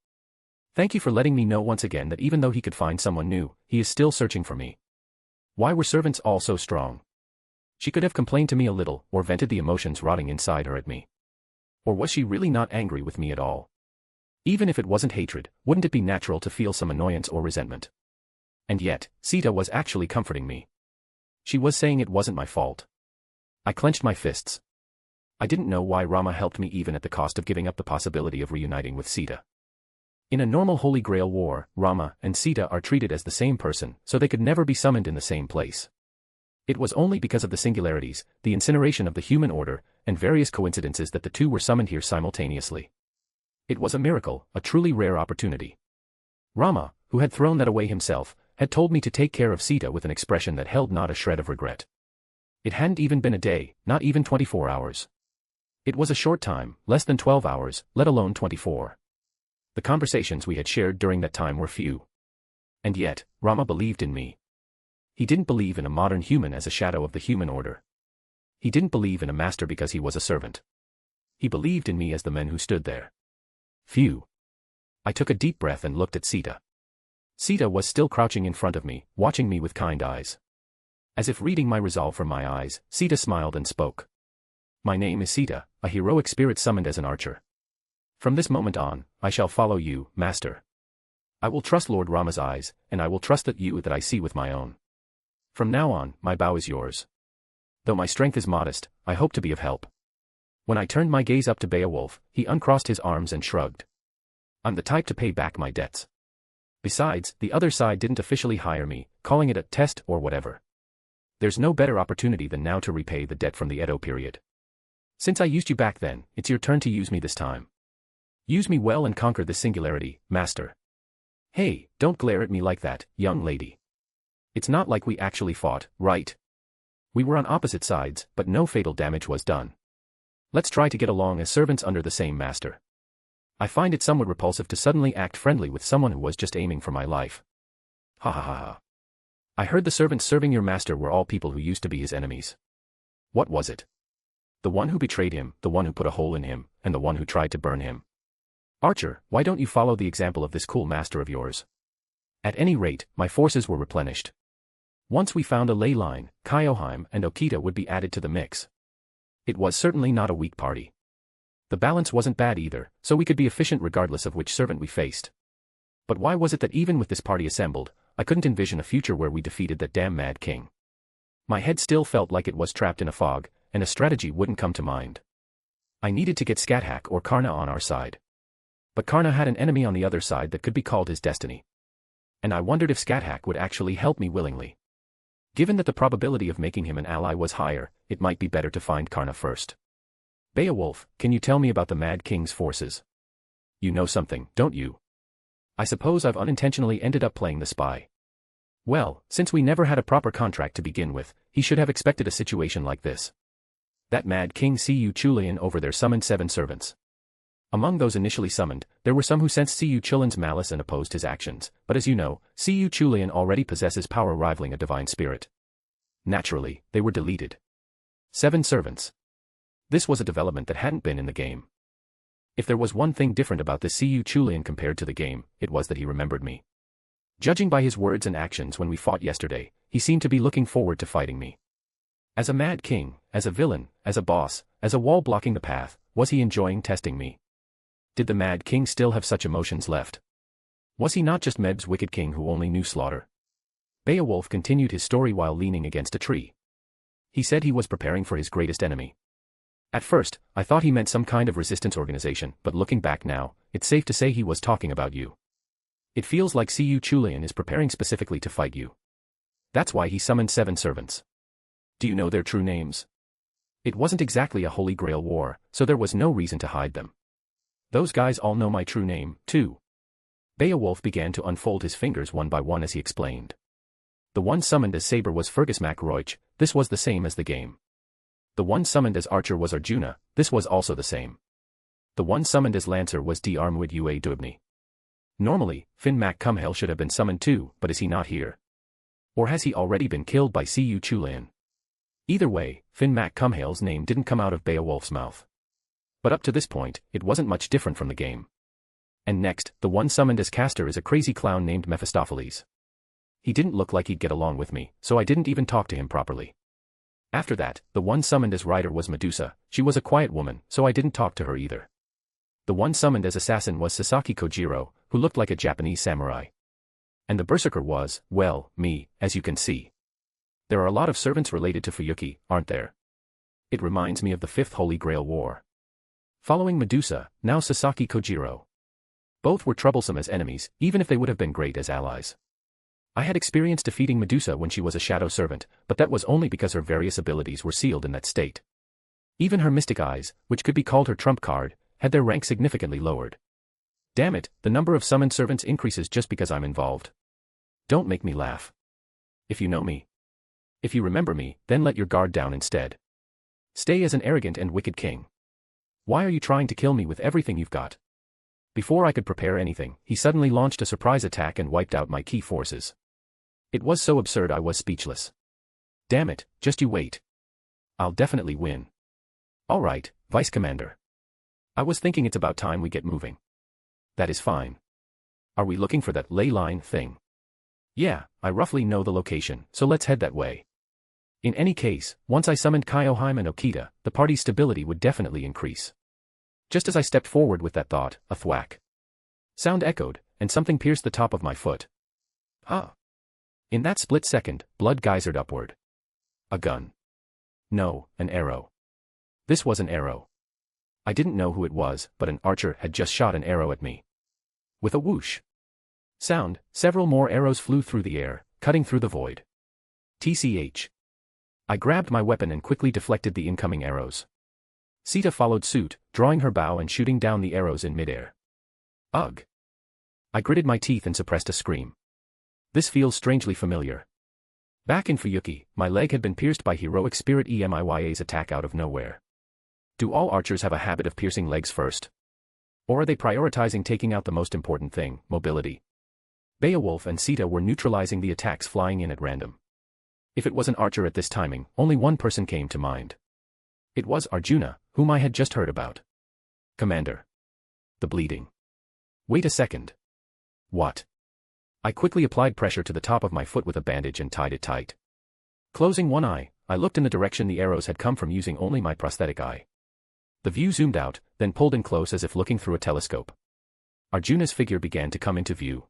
Thank you for letting me know once again that even though he could find someone new, he is still searching for me. Why were servants all so strong? She could have complained to me a little, or vented the emotions rotting inside her at me. Or was she really not angry with me at all? Even if it wasn't hatred, wouldn't it be natural to feel some annoyance or resentment? And yet, Sita was actually comforting me. She was saying it wasn't my fault. I clenched my fists. I didn't know why Rama helped me even at the cost of giving up the possibility of reuniting with Sita. In a normal Holy Grail war, Rama and Sita are treated as the same person, so they could never be summoned in the same place. It was only because of the singularities, the incineration of the human order, and various coincidences that the two were summoned here simultaneously. It was a miracle, a truly rare opportunity. Rama, who had thrown that away himself, had told me to take care of Sita with an expression that held not a shred of regret. It hadn't even been a day, not even 24 hours. It was a short time, less than 12 hours, let alone 24. The conversations we had shared during that time were few. And yet, Rama believed in me. He didn't believe in a modern human as a shadow of the human order. He didn't believe in a master because he was a servant. He believed in me as the men who stood there. Phew. I took a deep breath and looked at Sita. Sita was still crouching in front of me, watching me with kind eyes. As if reading my resolve from my eyes, Sita smiled and spoke. My name is Sita, a heroic spirit summoned as an archer. From this moment on, I shall follow you, Master. I will trust Lord Rama's eyes, and I will trust that I see with my own. From now on, my bow is yours. Though my strength is modest, I hope to be of help. When I turned my gaze up to Beowulf, he uncrossed his arms and shrugged. I'm the type to pay back my debts. Besides, the other side didn't officially hire me, calling it a test or whatever. There's no better opportunity than now to repay the debt from the Edo period. Since I used you back then, it's your turn to use me this time. Use me well and conquer this singularity, Master. Hey, don't glare at me like that, young lady. It's not like we actually fought, right? We were on opposite sides, but no fatal damage was done. Let's try to get along as servants under the same master. I find it somewhat repulsive to suddenly act friendly with someone who was just aiming for my life. Ha ha ha ha. I heard the servants serving your master were all people who used to be his enemies. What was it? The one who betrayed him, the one who put a hole in him, and the one who tried to burn him. Archer, why don't you follow the example of this cool master of yours? At any rate, my forces were replenished. Once we found a ley line, Kyoheim and Okita would be added to the mix. It was certainly not a weak party. The balance wasn't bad either, so we could be efficient regardless of which servant we faced. But why was it that even with this party assembled, I couldn't envision a future where we defeated that damn mad king? My head still felt like it was trapped in a fog, and a strategy wouldn't come to mind. I needed to get Skathak or Karna on our side. But Karna had an enemy on the other side that could be called his destiny. And I wondered if Skathak would actually help me willingly. Given that the probability of making him an ally was higher, it might be better to find Karna first. Beowulf, can you tell me about the Mad King's forces? You know something, don't you? I suppose I've unintentionally ended up playing the spy. Well, since we never had a proper contract to begin with, he should have expected a situation like this. That Mad King Siyu Chulian over there summoned 7 servants. Among those initially summoned, there were some who sensed Siyu Chulian's malice and opposed his actions, but as you know, Siyu Chulian already possesses power rivaling a divine spirit. Naturally, they were deleted. 7 servants. This was a development that hadn't been in the game. If there was one thing different about this Siyu Chulian compared to the game, it was that he remembered me. Judging by his words and actions when we fought yesterday, he seemed to be looking forward to fighting me. As a mad king, as a villain, as a boss, as a wall blocking the path, was he enjoying testing me? Did the Mad King still have such emotions left? Was he not just Meb's wicked king who only knew slaughter? Beowulf continued his story while leaning against a tree. He said he was preparing for his greatest enemy. At first, I thought he meant some kind of resistance organization, but looking back now, it's safe to say he was talking about you. It feels like Siyu Chulian is preparing specifically to fight you. That's why he summoned 7 servants. Do you know their true names? It wasn't exactly a Holy Grail war, so there was no reason to hide them. Those guys all know my true name, too. Beowulf began to unfold his fingers one by one as he explained. The one summoned as Saber was Fergus Mac Roich, this was the same as the game. The one summoned as Archer was Arjuna, this was also the same. The one summoned as Lancer was Diarmuid Ua Dubni. Normally, Finn Mac Cumhale should have been summoned too, but is he not here? Or has he already been killed by Siyu Chulian? Either way, Finn Mac Cumhale's name didn't come out of Beowulf's mouth. But up to this point, it wasn't much different from the game. And next, the one summoned as Castor is a crazy clown named Mephistopheles. He didn't look like he'd get along with me, so I didn't even talk to him properly. After that, the one summoned as Rider was Medusa, she was a quiet woman, so I didn't talk to her either. The one summoned as assassin was Sasaki Kojiro, who looked like a Japanese samurai. And the berserker was, well, me, as you can see. There are a lot of servants related to Fuyuki, aren't there? It reminds me of the 5th Holy Grail War. Following Medusa, now Sasaki Kojiro. Both were troublesome as enemies, even if they would have been great as allies. I had experience defeating Medusa when she was a shadow servant, but that was only because her various abilities were sealed in that state. Even her mystic eyes, which could be called her trump card, had their rank significantly lowered. Damn it, the number of summoned servants increases just because I'm involved. Don't make me laugh. If you know me. If you remember me, then let your guard down instead. Stay as an arrogant and wicked king. Why are you trying to kill me with everything you've got? Before I could prepare anything, he suddenly launched a surprise attack and wiped out my key forces. It was so absurd I was speechless. Damn it, just you wait. I'll definitely win. All right, Vice Commander. I was thinking it's about time we get moving. That is fine. Are we looking for that ley line thing? Yeah, I roughly know the location, so let's head that way. In any case, once I summoned Kyoheim and Okita, the party's stability would definitely increase. Just as I stepped forward with that thought, a thwack sound echoed, and something pierced the top of my foot. Ah! In that split second, blood geysered upward. A gun. No, an arrow. This was an arrow. I didn't know who it was, but an archer had just shot an arrow at me. With a whoosh sound, several more arrows flew through the air, cutting through the void. TCH. I grabbed my weapon and quickly deflected the incoming arrows. Sita followed suit, drawing her bow and shooting down the arrows in midair. Ugh. I gritted my teeth and suppressed a scream. This feels strangely familiar. Back in Fuyuki, my leg had been pierced by heroic Spirit Emiya's attack out of nowhere. Do all archers have a habit of piercing legs first? Or are they prioritizing taking out the most important thing, mobility? Beowulf and Sita were neutralizing the attacks flying in at random. If it was an archer at this timing, only one person came to mind. It was Arjuna, whom I had just heard about. Commander. The bleeding. Wait a second. What? I quickly applied pressure to the top of my foot with a bandage and tied it tight. Closing one eye, I looked in the direction the arrows had come from using only my prosthetic eye. The view zoomed out, then pulled in close as if looking through a telescope. Arjuna's figure began to come into view.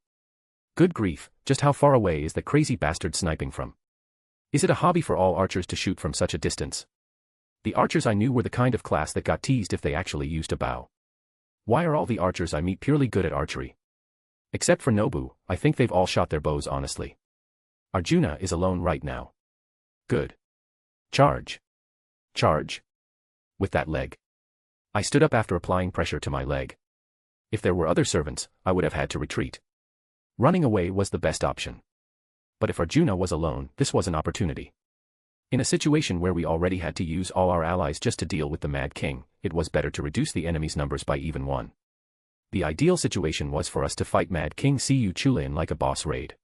Good grief, just how far away is that crazy bastard sniping from? Is it a hobby for all archers to shoot from such a distance? The archers I knew were the kind of class that got teased if they actually used a bow. Why are all the archers I meet purely good at archery? Except for Nobu, I think they've all shot their bows honestly. Arjuna is alone right now. Good. Charge. Charge. With that leg. I stood up after applying pressure to my leg. If there were other servants, I would have had to retreat. Running away was the best option. But if Arjuna was alone, this was an opportunity. In a situation where we already had to use all our allies just to deal with the Mad King, it was better to reduce the enemy's numbers by even one. The ideal situation was for us to fight Mad King Siyu Chulain like a boss raid.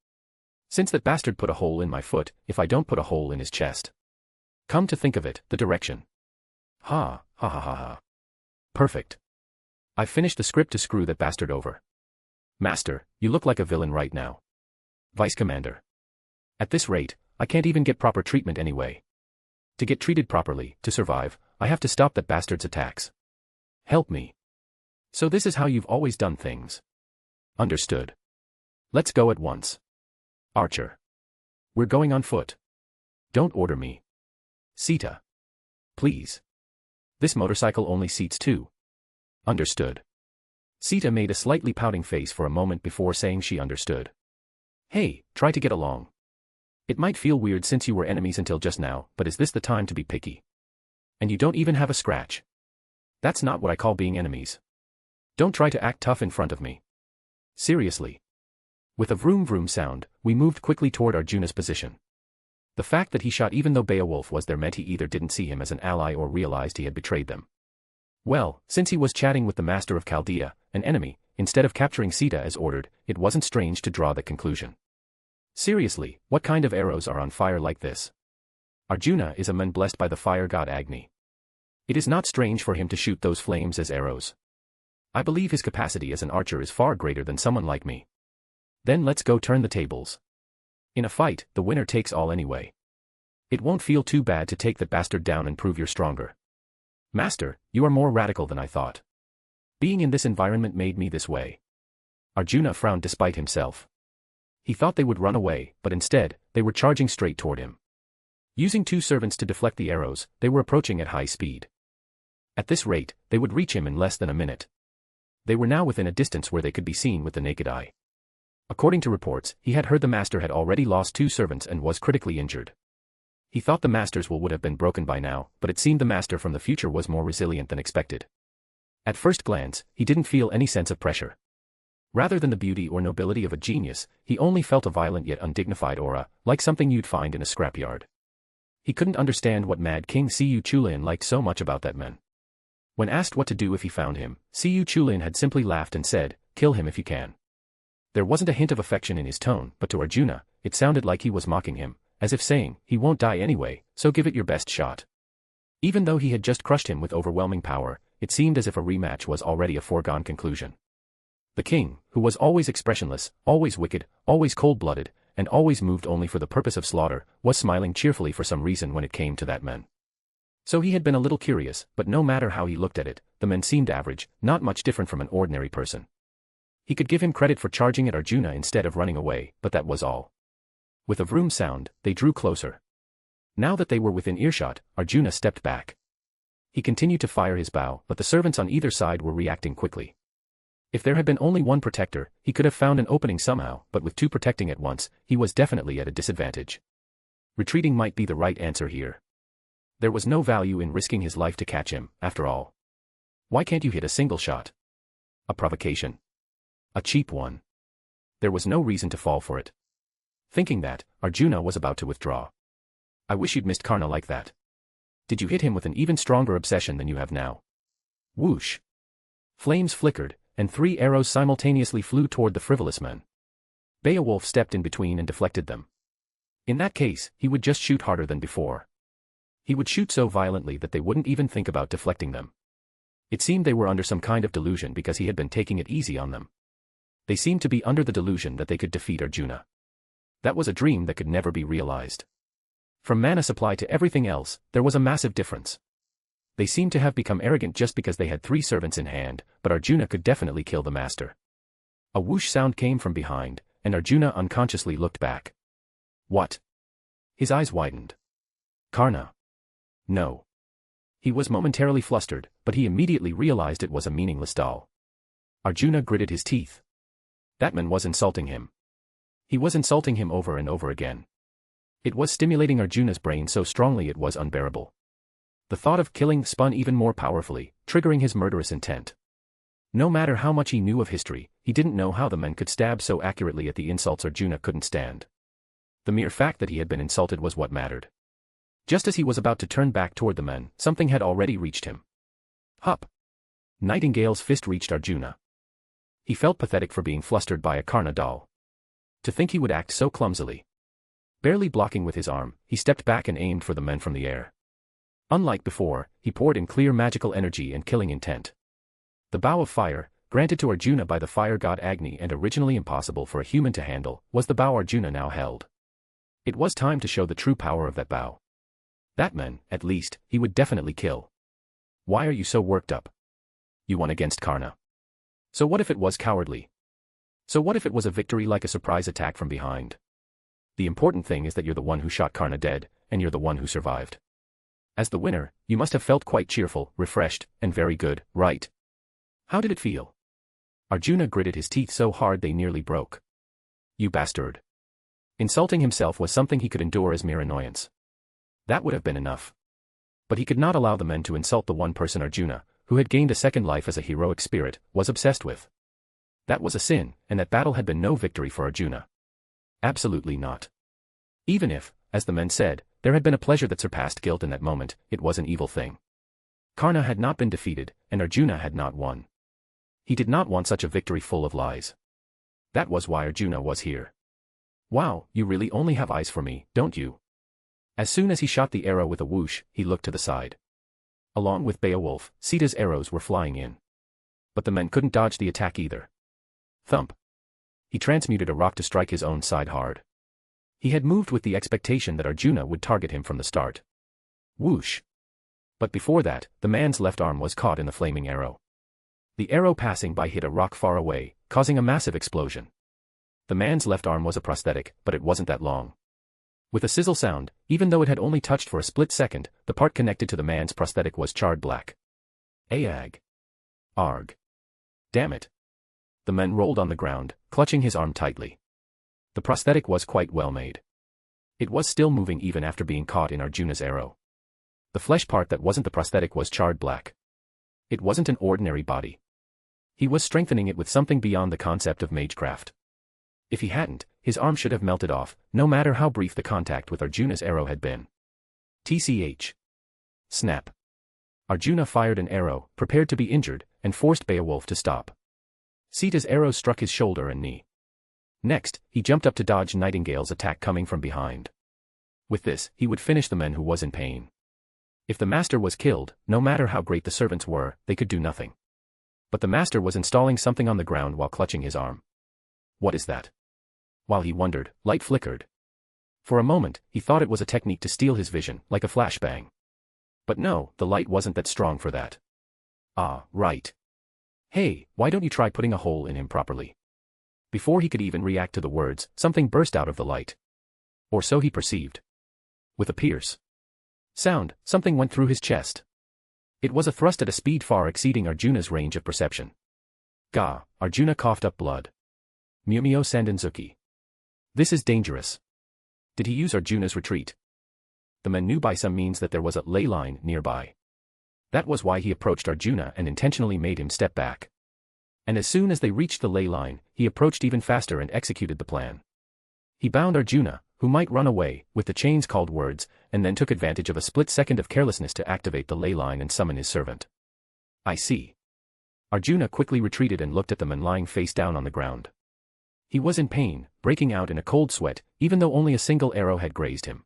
Since that bastard put a hole in my foot, if I don't put a hole in his chest. Come to think of it, the direction. Ha, ha ha ha ha. Perfect. I've finished the script to screw that bastard over. Master, you look like a villain right now. Vice Commander. At this rate, I can't even get proper treatment anyway. To get treated properly, to survive, I have to stop that bastard's attacks. Help me. So this is how you've always done things. Understood. Let's go at once. Archer. We're going on foot. Don't order me. Sita. Please. This motorcycle only seats two. Understood. Sita made a slightly pouting face for a moment before saying she understood. Hey, try to get along. It might feel weird since you were enemies until just now, but is this the time to be picky? And you don't even have a scratch. That's not what I call being enemies. Don't try to act tough in front of me. Seriously. With a vroom vroom sound, we moved quickly toward Arjuna's position. The fact that he shot even though Beowulf was there meant he either didn't see him as an ally or realized he had betrayed them. Well, since he was chatting with the master of Chaldea, an enemy, instead of capturing Sita as ordered, it wasn't strange to draw that conclusion. Seriously, what kind of arrows are on fire like this? Arjuna is a man blessed by the fire god Agni. It is not strange for him to shoot those flames as arrows. I believe his capacity as an archer is far greater than someone like me. Then let's go turn the tables. In a fight, the winner takes all anyway. It won't feel too bad to take that bastard down and prove you're stronger. Master, you are more radical than I thought. Being in this environment made me this way. Arjuna frowned despite himself. He thought they would run away, but instead, they were charging straight toward him. Using two servants to deflect the arrows, they were approaching at high speed. At this rate, they would reach him in less than a minute. They were now within a distance where they could be seen with the naked eye. According to reports, he had heard the master had already lost two servants and was critically injured. He thought the master's will would have been broken by now, but it seemed the master from the future was more resilient than expected. At first glance, he didn't feel any sense of pressure. Rather than the beauty or nobility of a genius, he only felt a violent yet undignified aura, like something you'd find in a scrapyard. He couldn't understand what Mad King Siyu Chulain liked so much about that man. When asked what to do if he found him, Siyu Chulin had simply laughed and said, "Kill him if you can." There wasn't a hint of affection in his tone, but to Arjuna, it sounded like he was mocking him, as if saying, "He won't die anyway, so give it your best shot." Even though he had just crushed him with overwhelming power, it seemed as if a rematch was already a foregone conclusion. The king, who was always expressionless, always wicked, always cold-blooded, and always moved only for the purpose of slaughter, was smiling cheerfully for some reason when it came to that man. So he had been a little curious, but no matter how he looked at it, the man seemed average, not much different from an ordinary person. He could give him credit for charging at Arjuna instead of running away, but that was all. With a vroom sound, they drew closer. Now that they were within earshot, Arjuna stepped back. He continued to fire his bow, but the servants on either side were reacting quickly. If there had been only one protector, he could have found an opening somehow, but with two protecting at once, he was definitely at a disadvantage. Retreating might be the right answer here. There was no value in risking his life to catch him, after all. Why can't you hit a single shot? A provocation. A cheap one. There was no reason to fall for it. Thinking that, Arjuna was about to withdraw. I wish you'd missed Karna like that. Did you hit him with an even stronger obsession than you have now? Whoosh. Flames flickered, and 3 arrows simultaneously flew toward the frivolous man. Beowulf stepped in between and deflected them. In that case, he would just shoot harder than before. He would shoot so violently that they wouldn't even think about deflecting them. It seemed they were under some kind of delusion because he had been taking it easy on them. They seemed to be under the delusion that they could defeat Arjuna. That was a dream that could never be realized. From mana supply to everything else, there was a massive difference. They seemed to have become arrogant just because they had 3 servants in hand, but Arjuna could definitely kill the master. A whoosh sound came from behind, and Arjuna unconsciously looked back. What? His eyes widened. Karna. No. He was momentarily flustered, but he immediately realized it was a meaningless doll. Arjuna gritted his teeth. That man was insulting him. He was insulting him over and over again. It was stimulating Arjuna's brain so strongly it was unbearable. The thought of killing spun even more powerfully, triggering his murderous intent. No matter how much he knew of history, he didn't know how the men could stab so accurately at the insults Arjuna couldn't stand. The mere fact that he had been insulted was what mattered. Just as he was about to turn back toward the men, something had already reached him. Hup! Nightingale's fist reached Arjuna. He felt pathetic for being flustered by a Karna doll. To think he would act so clumsily. Barely blocking with his arm, he stepped back and aimed for the men from the air. Unlike before, he poured in clear magical energy and killing intent. The bow of fire, granted to Arjuna by the fire god Agni and originally impossible for a human to handle, was the bow Arjuna now held. It was time to show the true power of that bow. That man, at least, he would definitely kill. Why are you so worked up? You won against Karna. So what if it was cowardly? So what if it was a victory like a surprise attack from behind? The important thing is that you're the one who shot Karna dead, and you're the one who survived. As the winner, you must have felt quite cheerful, refreshed, and very good, right? How did it feel? Arjuna gritted his teeth so hard they nearly broke. You bastard. Insulting himself was something he could endure as mere annoyance. That would have been enough. But he could not allow the men to insult the one person Arjuna, who had gained a second life as a heroic spirit, was obsessed with. That was a sin, and that battle had been no victory for Arjuna. Absolutely not. Even if, as the men said, there had been a pleasure that surpassed guilt in that moment, it was an evil thing. Karna had not been defeated, and Arjuna had not won. He did not want such a victory full of lies. That was why Arjuna was here. Wow, you really only have eyes for me, don't you? As soon as he shot the arrow with a whoosh, he looked to the side. Along with Beowulf, Sita's arrows were flying in. But the men couldn't dodge the attack either. Thump. He transmuted a rock to strike his own side hard. He had moved with the expectation that Arjuna would target him from the start. Whoosh. But before that, the man's left arm was caught in the flaming arrow. The arrow passing by hit a rock far away, causing a massive explosion. The man's left arm was a prosthetic, but it wasn't that long. With a sizzle sound, even though it had only touched for a split second, the part connected to the man's prosthetic was charred black. Aag. Arg. Damn it. The man rolled on the ground, clutching his arm tightly. The prosthetic was quite well made. It was still moving even after being caught in Arjuna's arrow. The flesh part that wasn't the prosthetic was charred black. It wasn't an ordinary body. He was strengthening it with something beyond the concept of magecraft. If he hadn't, his arm should have melted off, no matter how brief the contact with Arjuna's arrow had been. TCH. Snap. Arjuna fired an arrow, prepared to be injured, and forced Beowulf to stop. Sita's arrow struck his shoulder and knee. Next, he jumped up to dodge Nightingale's attack coming from behind. With this, he would finish the man who was in pain. If the master was killed, no matter how great the servants were, they could do nothing. But the master was installing something on the ground while clutching his arm. What is that? While he wondered, light flickered. For a moment, he thought it was a technique to steal his vision, like a flashbang. But no, the light wasn't that strong for that. Ah, right. Hey, why don't you try putting a hole in him properly? Before he could even react to the words, something burst out of the light. Or so he perceived. With a pierce sound, something went through his chest. It was a thrust at a speed far exceeding Arjuna's range of perception. Gah! Arjuna coughed up blood. Mumio Sandanzuki. This is dangerous. Did he use Arjuna's retreat? The man knew by some means that there was a ley line nearby. That was why he approached Arjuna and intentionally made him step back. And as soon as they reached the ley line, he approached even faster and executed the plan. He bound Arjuna, who might run away, with the chains called words, and then took advantage of a split second of carelessness to activate the ley line and summon his servant. I see. Arjuna quickly retreated and looked at the man lying face down on the ground. He was in pain, breaking out in a cold sweat, even though only a single arrow had grazed him.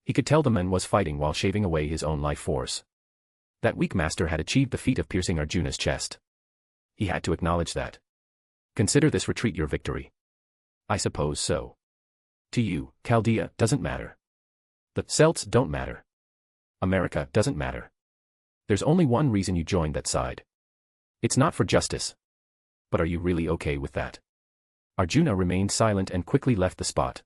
He could tell the man was fighting while shaving away his own life force. That weak master had achieved the feat of piercing Arjuna's chest. He had to acknowledge that. Consider this retreat your victory. I suppose so. To you, Chaldea doesn't matter. The Celts don't matter. America doesn't matter. There's only one reason you joined that side. It's not for justice. But are you really okay with that? Arjuna remained silent and quickly left the spot.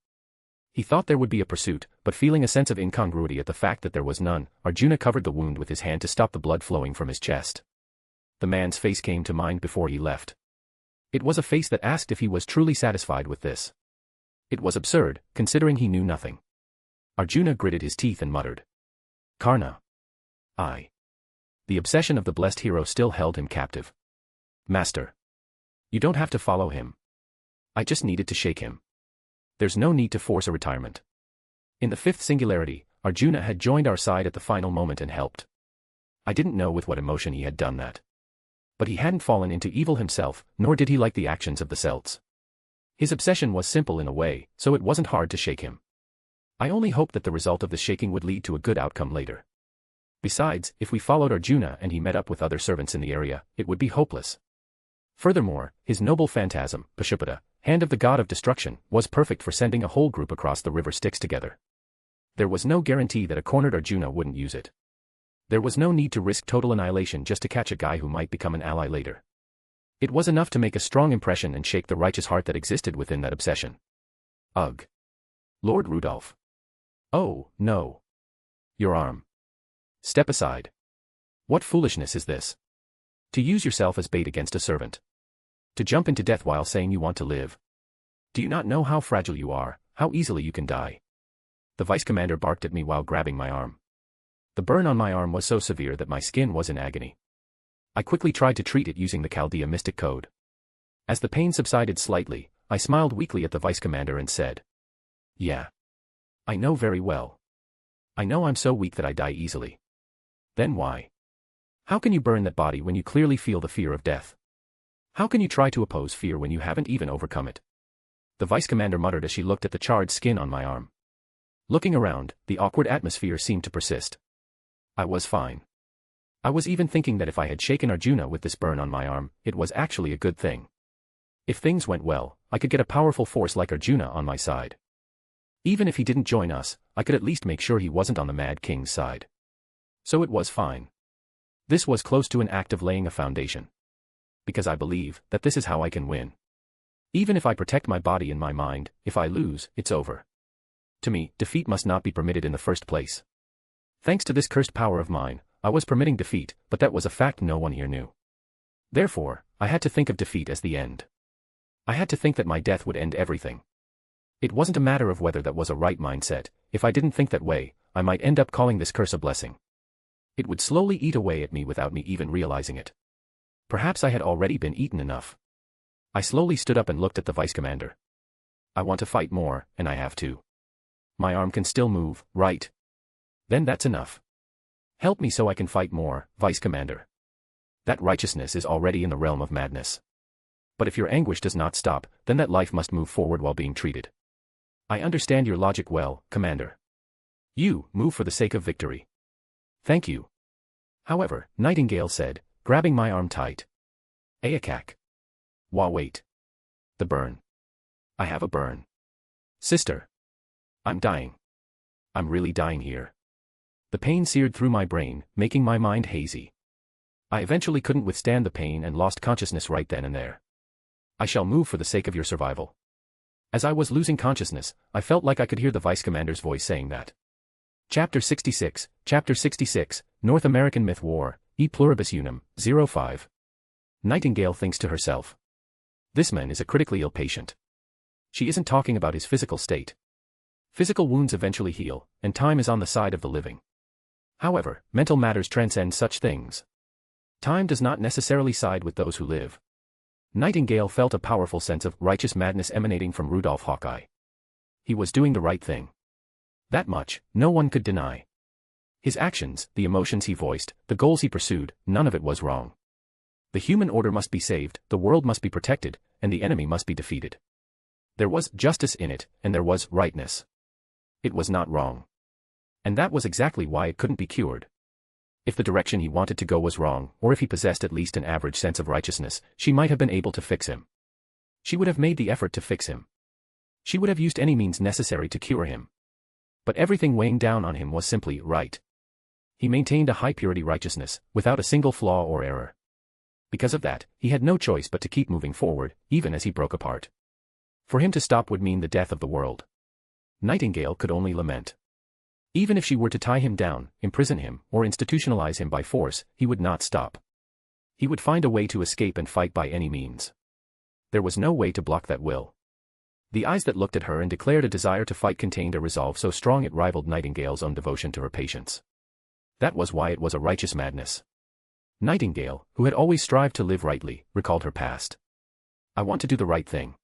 He thought there would be a pursuit, but feeling a sense of incongruity at the fact that there was none, Arjuna covered the wound with his hand to stop the blood flowing from his chest. The man's face came to mind before he left. It was a face that asked if he was truly satisfied with this. It was absurd, considering he knew nothing. Arjuna gritted his teeth and muttered. Karna. The obsession of the blessed hero still held him captive. Master. You don't have to follow him. I just needed to shake him. There's no need to force a retirement. In the fifth singularity, Arjuna had joined our side at the final moment and helped. I didn't know with what emotion he had done that. But he hadn't fallen into evil himself, nor did he like the actions of the Celts. His obsession was simple in a way, so it wasn't hard to shake him. I only hoped that the result of the shaking would lead to a good outcome later. Besides, if we followed Arjuna and he met up with other servants in the area, it would be hopeless. Furthermore, his noble phantasm, Pashupata, hand of the god of destruction, was perfect for sending a whole group across the river Styx together. There was no guarantee that a cornered Arjuna wouldn't use it. There was no need to risk total annihilation just to catch a guy who might become an ally later. It was enough to make a strong impression and shake the righteous heart that existed within that obsession. Ugh. Lord Rudolph. Oh, no. Your arm. Step aside. What foolishness is this? To use yourself as bait against a servant. To jump into death while saying you want to live. Do you not know how fragile you are, how easily you can die? The vice commander barked at me while grabbing my arm. The burn on my arm was so severe that my skin was in agony. I quickly tried to treat it using the Chaldea mystic code. As the pain subsided slightly, I smiled weakly at the vice commander and said, Yeah. I know very well. I know I'm so weak that I die easily. Then why? How can you burn that body when you clearly feel the fear of death? How can you try to oppose fear when you haven't even overcome it? The vice commander muttered as she looked at the charred skin on my arm. Looking around, the awkward atmosphere seemed to persist. I was fine. I was even thinking that if I had shaken Arjuna with this burn on my arm, it was actually a good thing. If things went well, I could get a powerful force like Arjuna on my side. Even if he didn't join us, I could at least make sure he wasn't on the Mad King's side. So it was fine. This was close to an act of laying a foundation. Because I believe that this is how I can win. Even if I protect my body and my mind, if I lose, it's over. To me, defeat must not be permitted in the first place. Thanks to this cursed power of mine, I was permitting defeat, but that was a fact no one here knew. Therefore, I had to think of defeat as the end. I had to think that my death would end everything. It wasn't a matter of whether that was a right mindset. If I didn't think that way, I might end up calling this curse a blessing. It would slowly eat away at me without me even realizing it. Perhaps I had already been eaten enough. I slowly stood up and looked at the vice commander. I want to fight more, and I have to. My arm can still move, right? Then that's enough. Help me so I can fight more, Vice Commander. That righteousness is already in the realm of madness. But if your anguish does not stop, then that life must move forward while being treated. I understand your logic well, Commander. You move for the sake of victory. Thank you. However, Nightingale said, grabbing my arm tight. Ayakak. Wait. The burn. I have a burn. Sister. I'm dying. I'm really dying here. The pain seared through my brain, making my mind hazy. I eventually couldn't withstand the pain and lost consciousness right then and there. I shall move for the sake of your survival. As I was losing consciousness, I felt like I could hear the Vice Commander's voice saying that. Chapter 66, North American Myth War, E Pluribus Unum, 05. Nightingale thinks to herself. This man is a critically ill patient. She isn't talking about his physical state. Physical wounds eventually heal, and time is on the side of the living. However, mental matters transcend such things. Time does not necessarily side with those who live. Nightingale felt a powerful sense of righteous madness emanating from Rudolph Hawkeye. He was doing the right thing. That much, no one could deny. His actions, the emotions he voiced, the goals he pursued, none of it was wrong. The human order must be saved, the world must be protected, and the enemy must be defeated. There was justice in it, and there was rightness. It was not wrong. And that was exactly why it couldn't be cured. If the direction he wanted to go was wrong, or if he possessed at least an average sense of righteousness, she might have been able to fix him. She would have made the effort to fix him. She would have used any means necessary to cure him. But everything weighing down on him was simply right. He maintained a high-purity righteousness, without a single flaw or error. Because of that, he had no choice but to keep moving forward, even as he broke apart. For him to stop would mean the death of the world. Nightingale could only lament. Even if she were to tie him down, imprison him, or institutionalize him by force, he would not stop. He would find a way to escape and fight by any means. There was no way to block that will. The eyes that looked at her and declared a desire to fight contained a resolve so strong it rivaled Nightingale's own devotion to her patients. That was why it was a righteous madness. Nightingale, who had always strived to live rightly, recalled her past. I want to do the right thing.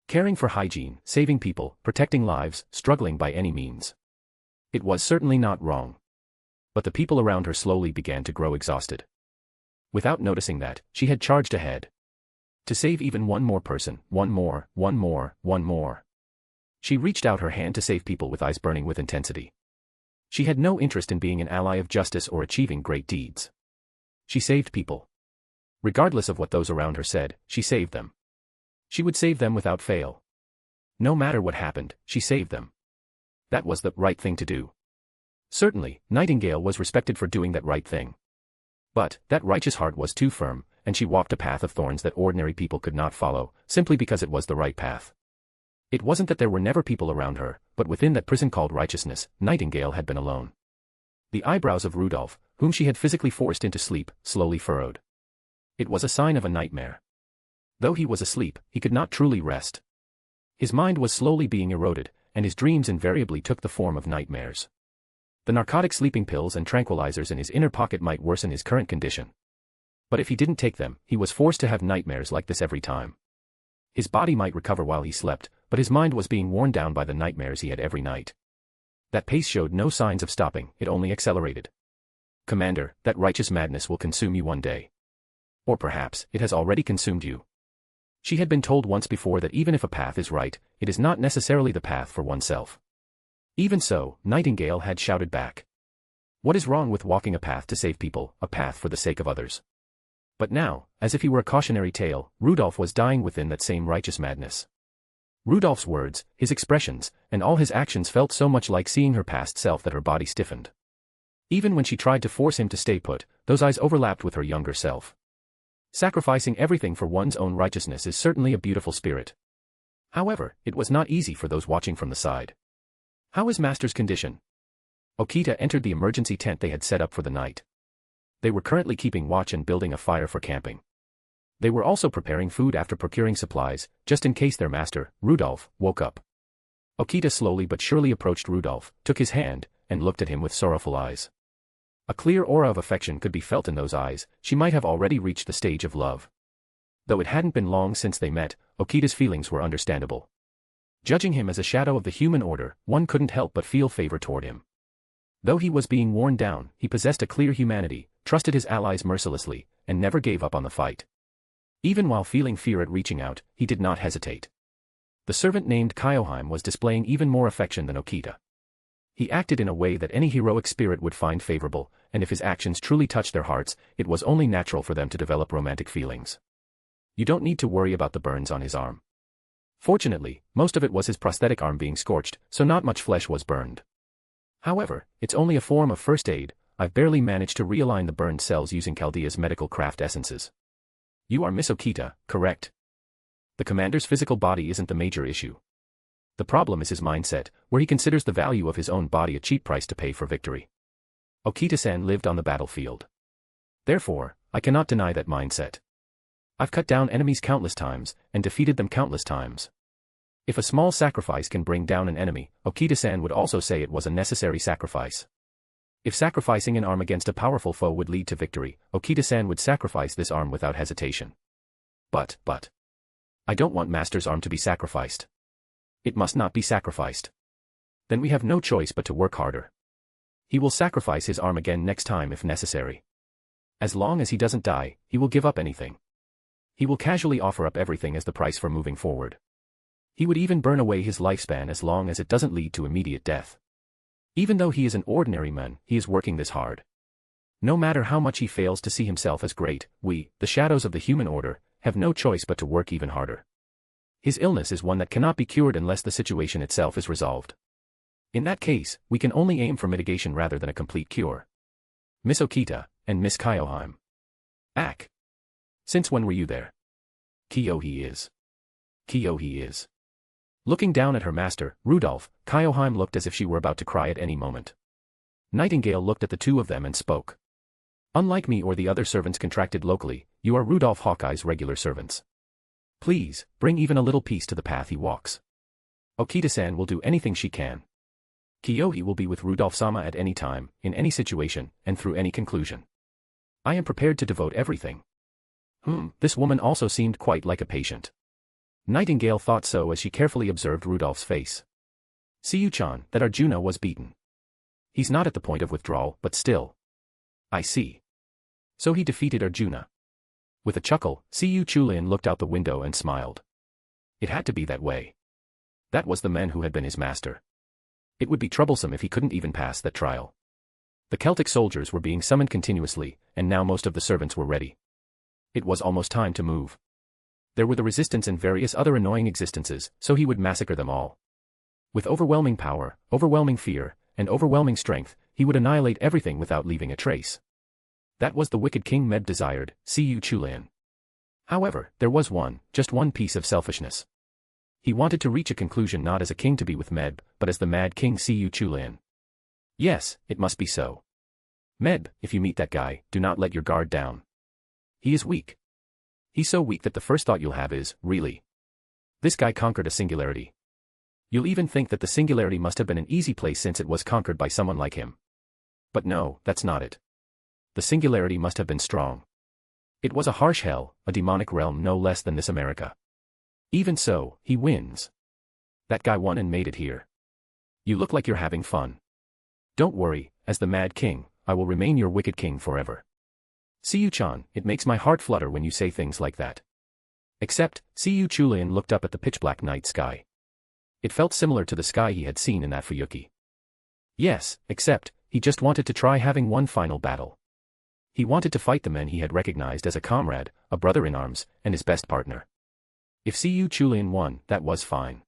Caring for hygiene, saving people, protecting lives, struggling by any means. It was certainly not wrong. But the people around her slowly began to grow exhausted. Without noticing that, she had charged ahead. To save even one more person, one more. She reached out her hand to save people with eyes burning with intensity. She had no interest in being an ally of justice or achieving great deeds. She saved people. Regardless of what those around her said, she saved them. She would save them without fail. No matter what happened, she saved them. That was the right thing to do. Certainly, Nightingale was respected for doing that right thing. But, that righteous heart was too firm, and she walked a path of thorns that ordinary people could not follow, simply because it was the right path. It wasn't that there were never people around her, but within that prison called righteousness, Nightingale had been alone. The eyebrows of Rudolph, whom she had physically forced into sleep, slowly furrowed. It was a sign of a nightmare. Though he was asleep, he could not truly rest. His mind was slowly being eroded, and his dreams invariably took the form of nightmares. The narcotic sleeping pills and tranquilizers in his inner pocket might worsen his current condition. But if he didn't take them, he was forced to have nightmares like this every time. His body might recover while he slept, but his mind was being worn down by the nightmares he had every night. That pace showed no signs of stopping, it only accelerated. Commander, that righteous madness will consume you one day. Or perhaps, it has already consumed you. She had been told once before that even if a path is right, it is not necessarily the path for oneself. Even so, Nightingale had shouted back. What is wrong with walking a path to save people, a path for the sake of others? But now, as if he were a cautionary tale, Rudolph was dying within that same righteous madness. Rudolph's words, his expressions, and all his actions felt so much like seeing her past self that her body stiffened. Even when she tried to force him to stay put, those eyes overlapped with her younger self. Sacrificing everything for one's own righteousness is certainly a beautiful spirit. However, it was not easy for those watching from the side. How is Master's condition? Okita entered the emergency tent they had set up for the night. They were currently keeping watch and building a fire for camping. They were also preparing food after procuring supplies, just in case their master, Rudolph, woke up. Okita slowly but surely approached Rudolph, took his hand, and looked at him with sorrowful eyes. A clear aura of affection could be felt in those eyes. She might have already reached the stage of love. Though it hadn't been long since they met, Okita's feelings were understandable. Judging him as a shadow of the human order, one couldn't help but feel favor toward him. Though he was being worn down, he possessed a clear humanity, trusted his allies mercilessly, and never gave up on the fight. Even while feeling fear at reaching out, he did not hesitate. The servant named Kyoheim was displaying even more affection than Okita. He acted in a way that any heroic spirit would find favorable, and if his actions truly touched their hearts, it was only natural for them to develop romantic feelings. You don't need to worry about the burns on his arm. Fortunately, most of it was his prosthetic arm being scorched, so not much flesh was burned. However, it's only a form of first aid. I've barely managed to realign the burned cells using Chaldea's medical craft essences. You are Miss Okita, correct? The commander's physical body isn't the major issue. The problem is his mindset, where he considers the value of his own body a cheap price to pay for victory. Okita-san lived on the battlefield. Therefore, I cannot deny that mindset. I've cut down enemies countless times, and defeated them countless times. If a small sacrifice can bring down an enemy, Okita-san would also say it was a necessary sacrifice. If sacrificing an arm against a powerful foe would lead to victory, Okita-san would sacrifice this arm without hesitation. But, I don't want Master's arm to be sacrificed. It must not be sacrificed. Then we have no choice but to work harder. He will sacrifice his arm again next time if necessary. As long as he doesn't die, he will give up anything. He will casually offer up everything as the price for moving forward. He would even burn away his lifespan as long as it doesn't lead to immediate death. Even though he is an ordinary man, he is working this hard. No matter how much he fails to see himself as great, we, the shadows of the human order, have no choice but to work even harder. His illness is one that cannot be cured unless the situation itself is resolved. In that case, we can only aim for mitigation rather than a complete cure. Miss Okita, and Miss Kyoheim. Ack. Since when were you there? Kyohe is. Looking down at her master, Rudolph, Kyoheim looked as if she were about to cry at any moment. Nightingale looked at the two of them and spoke. Unlike me or the other servants contracted locally, you are Rudolph Hawkeye's regular servants. Please, bring even a little peace to the path he walks. Okita-san will do anything she can. Kyohe will be with Rudolph-sama at any time, in any situation, and through any conclusion. I am prepared to devote everything. This woman also seemed quite like a patient. Nightingale thought so as she carefully observed Rudolph's face. See you-chan, that Arjuna was beaten. He's not at the point of withdrawal, but still. I see. So he defeated Arjuna. With a chuckle, Siyu Chulin looked out the window and smiled. It had to be that way. That was the man who had been his master. It would be troublesome if he couldn't even pass that trial. The Celtic soldiers were being summoned continuously, and now most of the servants were ready. It was almost time to move. There were the resistance and various other annoying existences, so he would massacre them all. With overwhelming power, overwhelming fear, and overwhelming strength, he would annihilate everything without leaving a trace. That was the wicked King Meb desired, Siyu Chulin. However, there was just one piece of selfishness. He wanted to reach a conclusion not as a king to be with Meb, but as the mad King Siyu Chulin. Yes, it must be so. Meb, if you meet that guy, do not let your guard down. He is weak. He's so weak that the first thought you'll have is, really? This guy conquered a singularity. You'll even think that the singularity must have been an easy place since it was conquered by someone like him. But no, that's not it. The singularity must have been strong. It was a harsh hell, a demonic realm no less than this America. Even so, he wins. That guy won and made it here. You look like you're having fun. Don't worry, as the Mad King, I will remain your wicked king forever. Siyu-chan, it makes my heart flutter when you say things like that. Except, Siyu Chulin looked up at the pitch-black night sky. It felt similar to the sky he had seen in that Fuyuki. Yes, except, he just wanted to try having one final battle. He wanted to fight the men he had recognized as a comrade, a brother in arms, and his best partner. If Siyu Chulin won, that was fine.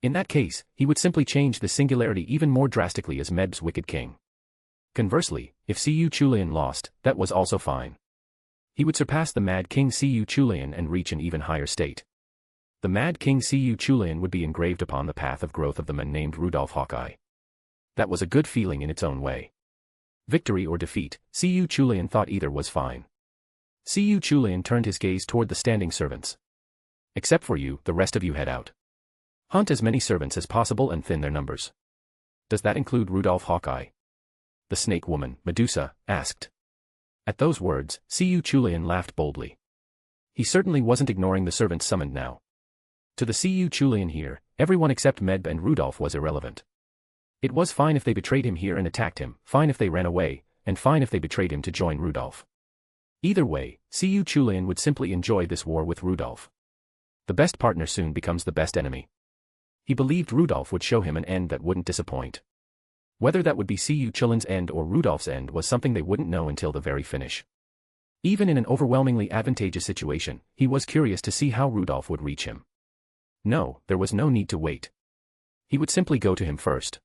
In that case, he would simply change the singularity even more drastically as Meb's wicked king. Conversely, if Siyu Chulin lost, that was also fine. He would surpass the Mad King Siyu Chulin and reach an even higher state. The Mad King Siyu Chulin would be engraved upon the path of growth of the man named Rudolph Hawkeye. That was a good feeling in its own way. Victory or defeat, Siyu Chulin thought either was fine. Siyu Chulin turned his gaze toward the standing servants. Except for you, the rest of you head out. Hunt as many servants as possible and thin their numbers. Does that include Rudolph Hawkeye? The snake woman, Medusa, asked. At those words, Siyu Chulin laughed boldly. He certainly wasn't ignoring the servants summoned now. To the Siyu Chulin here, everyone except Meb and Rudolph was irrelevant. It was fine if they betrayed him here and attacked him, fine if they ran away, and fine if they betrayed him to join Rudolph. Either way, Siyu Chulian would simply enjoy this war with Rudolph. The best partner soon becomes the best enemy. He believed Rudolph would show him an end that wouldn't disappoint. Whether that would be Siyu Chulian's end or Rudolph's end was something they wouldn't know until the very finish. Even in an overwhelmingly advantageous situation, he was curious to see how Rudolph would reach him. No, there was no need to wait. He would simply go to him first.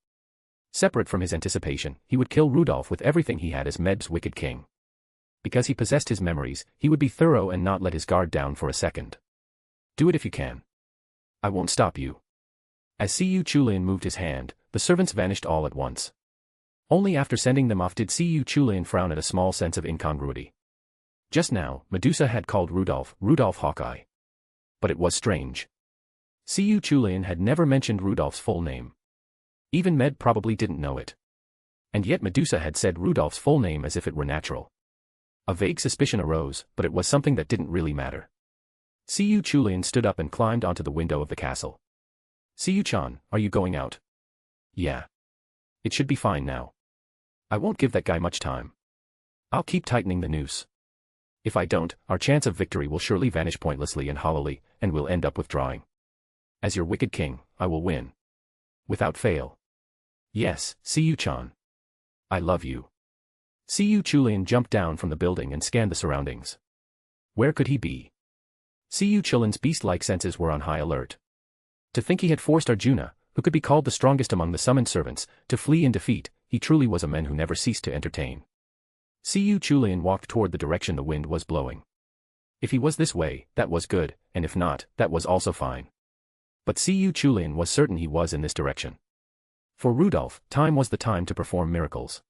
Separate from his anticipation, he would kill Rudolph with everything he had as Medb's wicked king. Because he possessed his memories, he would be thorough and not let his guard down for a second. Do it if you can. I won't stop you. As Siyu Chulian moved his hand, the servants vanished all at once. Only after sending them off did Siyu Chulian frown at a small sense of incongruity. Just now, Medusa had called Rudolph Hawkeye. But it was strange. Siyu Chulian had never mentioned Rudolph's full name. Even Med probably didn't know it. And yet Medusa had said Rudolph's full name as if it were natural. A vague suspicion arose, but it was something that didn't really matter. Siyu Chulian stood up and climbed onto the window of the castle. Siyu-chan, are you going out? Yeah. It should be fine now. I won't give that guy much time. I'll keep tightening the noose. If I don't, our chance of victory will surely vanish pointlessly and hollowly, and we'll end up withdrawing. As your wicked king, I will win. Without fail. Yes, Siyu-chan. I love you. Siyu Chulian jumped down from the building and scanned the surroundings. Where could he be? Siyu Chulian's beast-like senses were on high alert. To think he had forced Arjuna, who could be called the strongest among the summoned servants, to flee in defeat, he truly was a man who never ceased to entertain. Siyu Chulian walked toward the direction the wind was blowing. If he was this way, that was good, and if not, that was also fine. But Siyu Chulian was certain he was in this direction. For Rudolph, time was the time to perform miracles.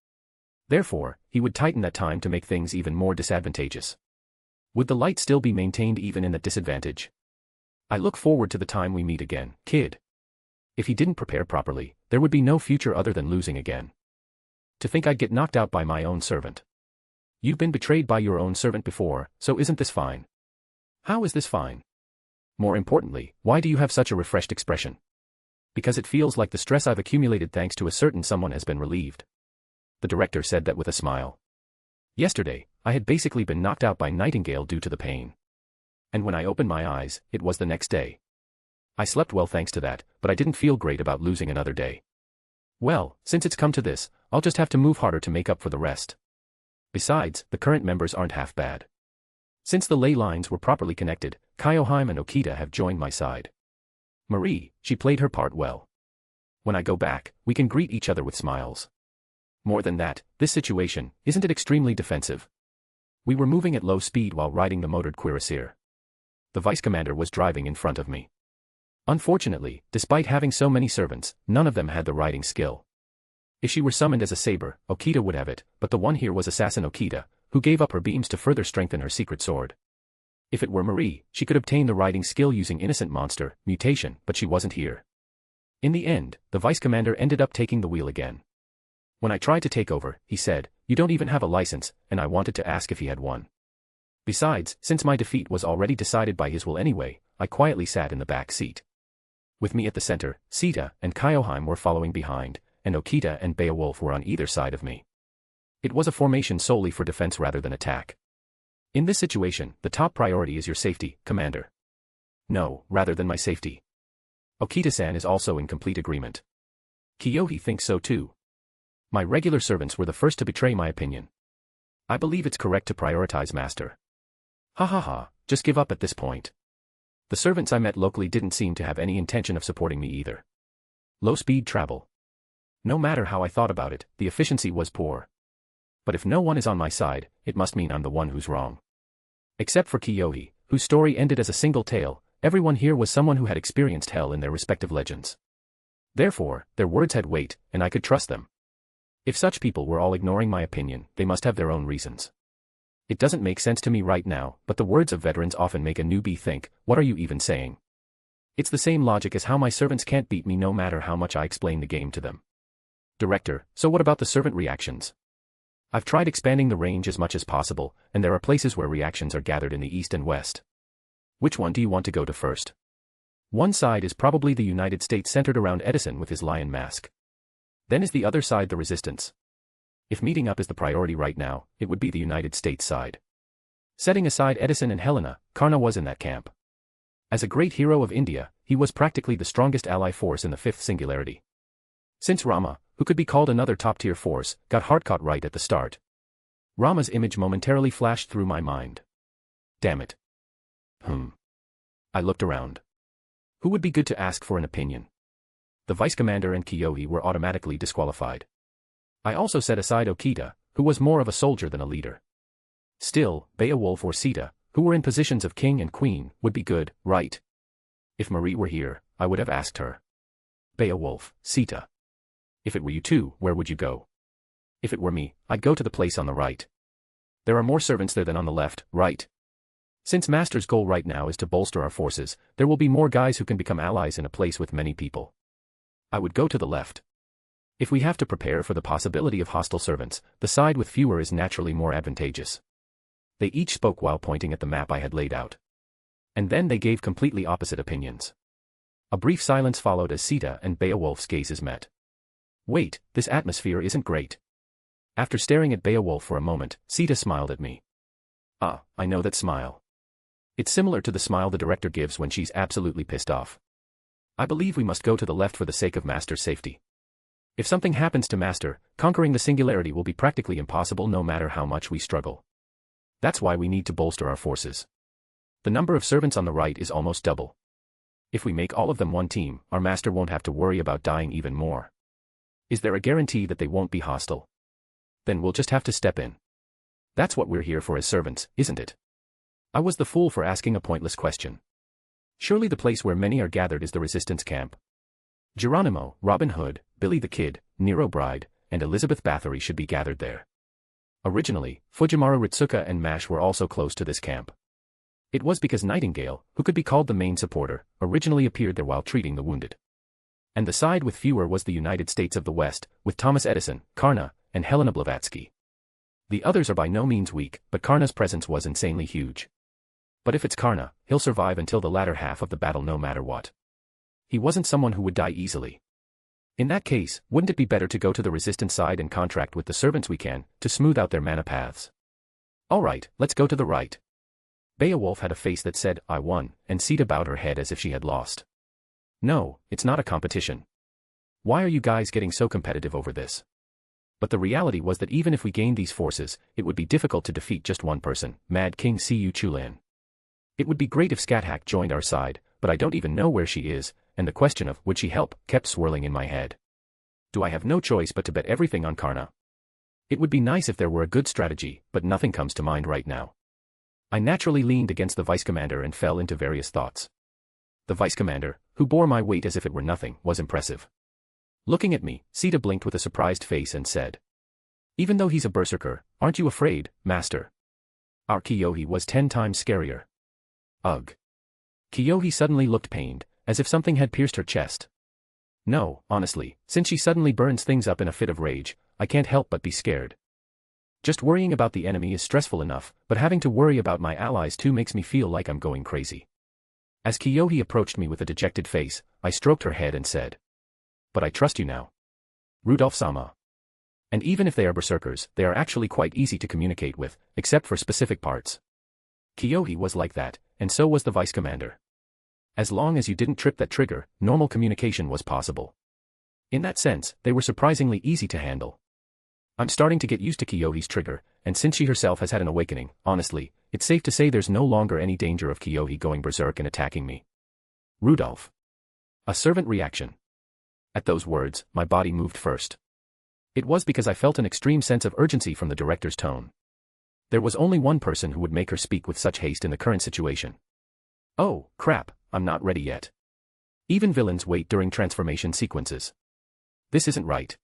Therefore, he would tighten that time to make things even more disadvantageous. Would the light still be maintained even in that disadvantage? I look forward to the time we meet again, kid. If he didn't prepare properly, there would be no future other than losing again. To think I'd get knocked out by my own servant. You've been betrayed by your own servant before, so isn't this fine? How is this fine? More importantly, why do you have such a refreshed expression? Because it feels like the stress I've accumulated thanks to a certain someone has been relieved. The director said that with a smile. Yesterday, I had basically been knocked out by Nightingale due to the pain. And when I opened my eyes, it was the next day. I slept well thanks to that, but I didn't feel great about losing another day. Well, since it's come to this, I'll just have to move harder to make up for the rest. Besides, the current members aren't half bad. Since the ley lines were properly connected, Kyoheim and Okita have joined my side. Marie, she played her part well. When I go back, we can greet each other with smiles. More than that, this situation, isn't it extremely defensive? We were moving at low speed while riding the motored cuirassier. The vice commander was driving in front of me. Unfortunately, despite having so many servants, none of them had the riding skill. If she were summoned as a saber, Okita would have it, but the one here was Assassin Okita, who gave up her beams to further strengthen her secret sword. If it were Marie, she could obtain the riding skill using Innocent Monster, Mutation, but she wasn't here. In the end, the vice commander ended up taking the wheel again. When I tried to take over, he said, "You don't even have a license," and I wanted to ask if he had one. Besides, since my defeat was already decided by his will anyway, I quietly sat in the back seat. With me at the center, Sita and Kyoheim were following behind, and Okita and Beowulf were on either side of me. It was a formation solely for defense rather than attack. In this situation, the top priority is your safety, Commander. No, rather than my safety. Okita-san is also in complete agreement. Kiyohi thinks so too. My regular servants were the first to betray my opinion. I believe it's correct to prioritize Master. Ha ha ha, just give up at this point. The servants I met locally didn't seem to have any intention of supporting me either. Low-speed travel. No matter how I thought about it, the efficiency was poor. But if no one is on my side, it must mean I'm the one who's wrong. Except for Kiyohi, whose story ended as a single tale, everyone here was someone who had experienced hell in their respective legends. Therefore, their words had weight, and I could trust them. If such people were all ignoring my opinion, they must have their own reasons. It doesn't make sense to me right now, but the words of veterans often make a newbie think, what are you even saying? It's the same logic as how my servants can't beat me no matter how much I explain the game to them. Director, so what about the servant reactions? I've tried expanding the range as much as possible, and there are places where reactions are gathered in the east and west. Which one do you want to go to first? One side is probably the United States centered around Edison with his lion mask. Then is the other side the resistance? If meeting up is the priority right now, it would be the United States side. Setting aside Edison and Helena, Karna was in that camp. As a great hero of India, he was practically the strongest ally force in the fifth singularity. Since Rama, who could be called another top-tier force, got hard-caught right at the start. Rama's image momentarily flashed through my mind. Damn it. I looked around. Who would be good to ask for an opinion? The vice commander and Kyohi were automatically disqualified. I also set aside Okita, who was more of a soldier than a leader. Still, Beowulf or Sita, who were in positions of king and queen, would be good, right? If Marie were here, I would have asked her. Beowulf, Sita. If it were you two, where would you go? If it were me, I'd go to the place on the right. There are more servants there than on the left, right? Since Master's goal right now is to bolster our forces, there will be more guys who can become allies in a place with many people. I would go to the left. If we have to prepare for the possibility of hostile servants, the side with fewer is naturally more advantageous. They each spoke while pointing at the map I had laid out. And then they gave completely opposite opinions. A brief silence followed as Sita and Beowulf's gazes met. Wait, this atmosphere isn't great. After staring at Beowulf for a moment, Sita smiled at me. Ah, I know that smile. It's similar to the smile the director gives when she's absolutely pissed off. I believe we must go to the left for the sake of Master's safety. If something happens to Master, conquering the singularity will be practically impossible no matter how much we struggle. That's why we need to bolster our forces. The number of servants on the right is almost double. If we make all of them one team, our Master won't have to worry about dying even more. Is there a guarantee that they won't be hostile? Then we'll just have to step in. That's what we're here for as servants, isn't it? I was the fool for asking a pointless question. Surely the place where many are gathered is the resistance camp. Geronimo, Robin Hood, Billy the Kid, Nero Bride, and Elizabeth Bathory should be gathered there. Originally, Fujimaru Ritsuka and Mash were also close to this camp. It was because Nightingale, who could be called the main supporter, originally appeared there while treating the wounded. And the side with fewer was the United States of the West, with Thomas Edison, Karna, and Helena Blavatsky. The others are by no means weak, but Karna's presence was insanely huge. But if it's Karna, he'll survive until the latter half of the battle no matter what. He wasn't someone who would die easily. In that case, wouldn't it be better to go to the resistance side and contract with the servants we can, to smooth out their mana paths? Alright, let's go to the right. Beowulf had a face that said, I won, and Sita bowed her head as if she had lost. No, it's not a competition. Why are you guys getting so competitive over this? But the reality was that even if we gained these forces, it would be difficult to defeat just one person, Mad King Siyu Chulan. It would be great if Scathach joined our side, but I don't even know where she is, and the question of, would she help, kept swirling in my head. Do I have no choice but to bet everything on Karna? It would be nice if there were a good strategy, but nothing comes to mind right now. I naturally leaned against the vice commander and fell into various thoughts. The vice commander, who bore my weight as if it were nothing, was impressive. Looking at me, Sita blinked with a surprised face and said, even though he's a berserker, aren't you afraid, Master? Our Kyohi was 10 times scarier. Ugh. Kyohi suddenly looked pained, as if something had pierced her chest. No, honestly, since she suddenly burns things up in a fit of rage, I can't help but be scared. Just worrying about the enemy is stressful enough, but having to worry about my allies too makes me feel like I'm going crazy. As Kyohi approached me with a dejected face, I stroked her head and said, but I trust you now. Rudolph-sama. And even if they are berserkers, they are actually quite easy to communicate with, except for specific parts. Kyohi was like that, and so was the vice commander. As long as you didn't trip that trigger, normal communication was possible. In that sense, they were surprisingly easy to handle. I'm starting to get used to Kyohi's trigger, and since she herself has had an awakening, honestly, it's safe to say there's no longer any danger of Kyohi going berserk and attacking me. Rudolph. A servant reaction. At those words, my body moved first. It was because I felt an extreme sense of urgency from the director's tone. There was only one person who would make her speak with such haste in the current situation. Oh, crap, I'm not ready yet. Even villains wait during transformation sequences. This isn't right.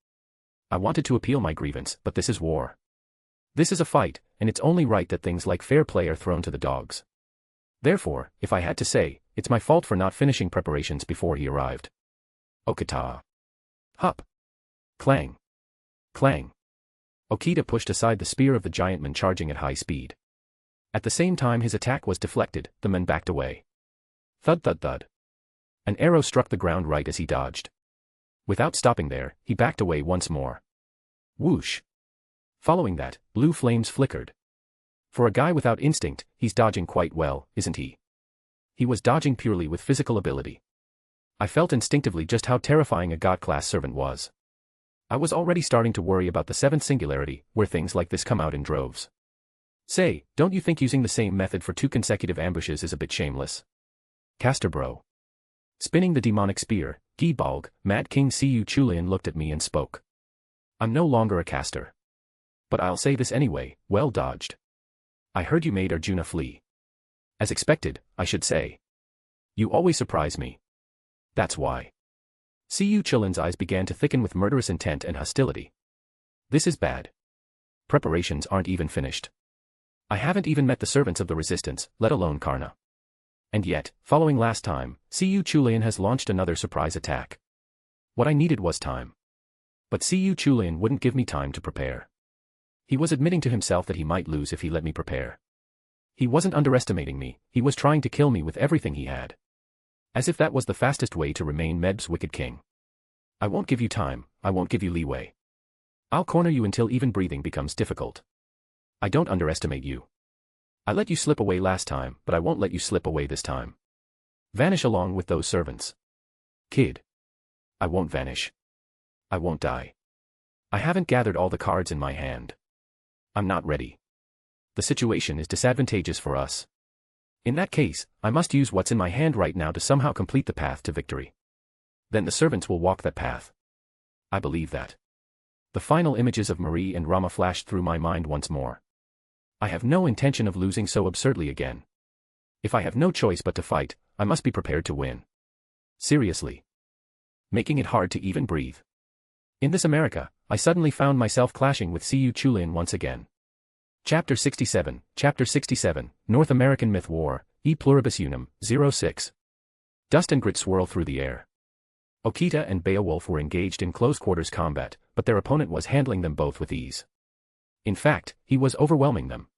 I wanted to appeal my grievance, but this is war. This is a fight, and it's only right that things like fair play are thrown to the dogs. Therefore, if I had to say, it's my fault for not finishing preparations before he arrived. Okita. Hup. Clang. Clang. Okita pushed aside the spear of the giant man charging at high speed. At the same time his attack was deflected, the man backed away. Thud thud thud. An arrow struck the ground right as he dodged. Without stopping there, he backed away once more. Whoosh. Following that, blue flames flickered. For a guy without instinct, he's dodging quite well, isn't he? He was dodging purely with physical ability. I felt instinctively just how terrifying a God-class servant was. I was already starting to worry about the seventh singularity, where things like this come out in droves. Say, don't you think using the same method for 2 consecutive ambushes is a bit shameless? Caster bro. Spinning the demonic spear, Gibalg, Mad King Siyu Chulian looked at me and spoke. I'm no longer a caster. But I'll say this anyway, well dodged. I heard you made Arjuna flee. As expected, I should say. You always surprise me. That's why. Siyu Chulian's eyes began to thicken with murderous intent and hostility. This is bad. Preparations aren't even finished. I haven't even met the servants of the resistance, let alone Karna. And yet, following last time, Siyu Chulian has launched another surprise attack. What I needed was time. But Siyu Chulian wouldn't give me time to prepare. He was admitting to himself that he might lose if he let me prepare. He wasn't underestimating me, he was trying to kill me with everything he had. As if that was the fastest way to remain Medb's wicked king. I won't give you time, I won't give you leeway. I'll corner you until even breathing becomes difficult. I don't underestimate you. I let you slip away last time, but I won't let you slip away this time. Vanish along with those servants. Kid. I won't vanish. I won't die. I haven't gathered all the cards in my hand. I'm not ready. The situation is disadvantageous for us. In that case, I must use what's in my hand right now to somehow complete the path to victory. Then the servants will walk that path. I believe that. The final images of Marie and Rama flashed through my mind once more. I have no intention of losing so absurdly again. If I have no choice but to fight, I must be prepared to win. Seriously. Making it hard to even breathe. In this America, I suddenly found myself clashing with Siyu Chulian once again. Chapter 67, North American Myth War, E Pluribus Unum, 06. Dust and grit swirl through the air. Okita and Beowulf were engaged in close-quarters combat, but their opponent was handling them both with ease. In fact, he was overwhelming them.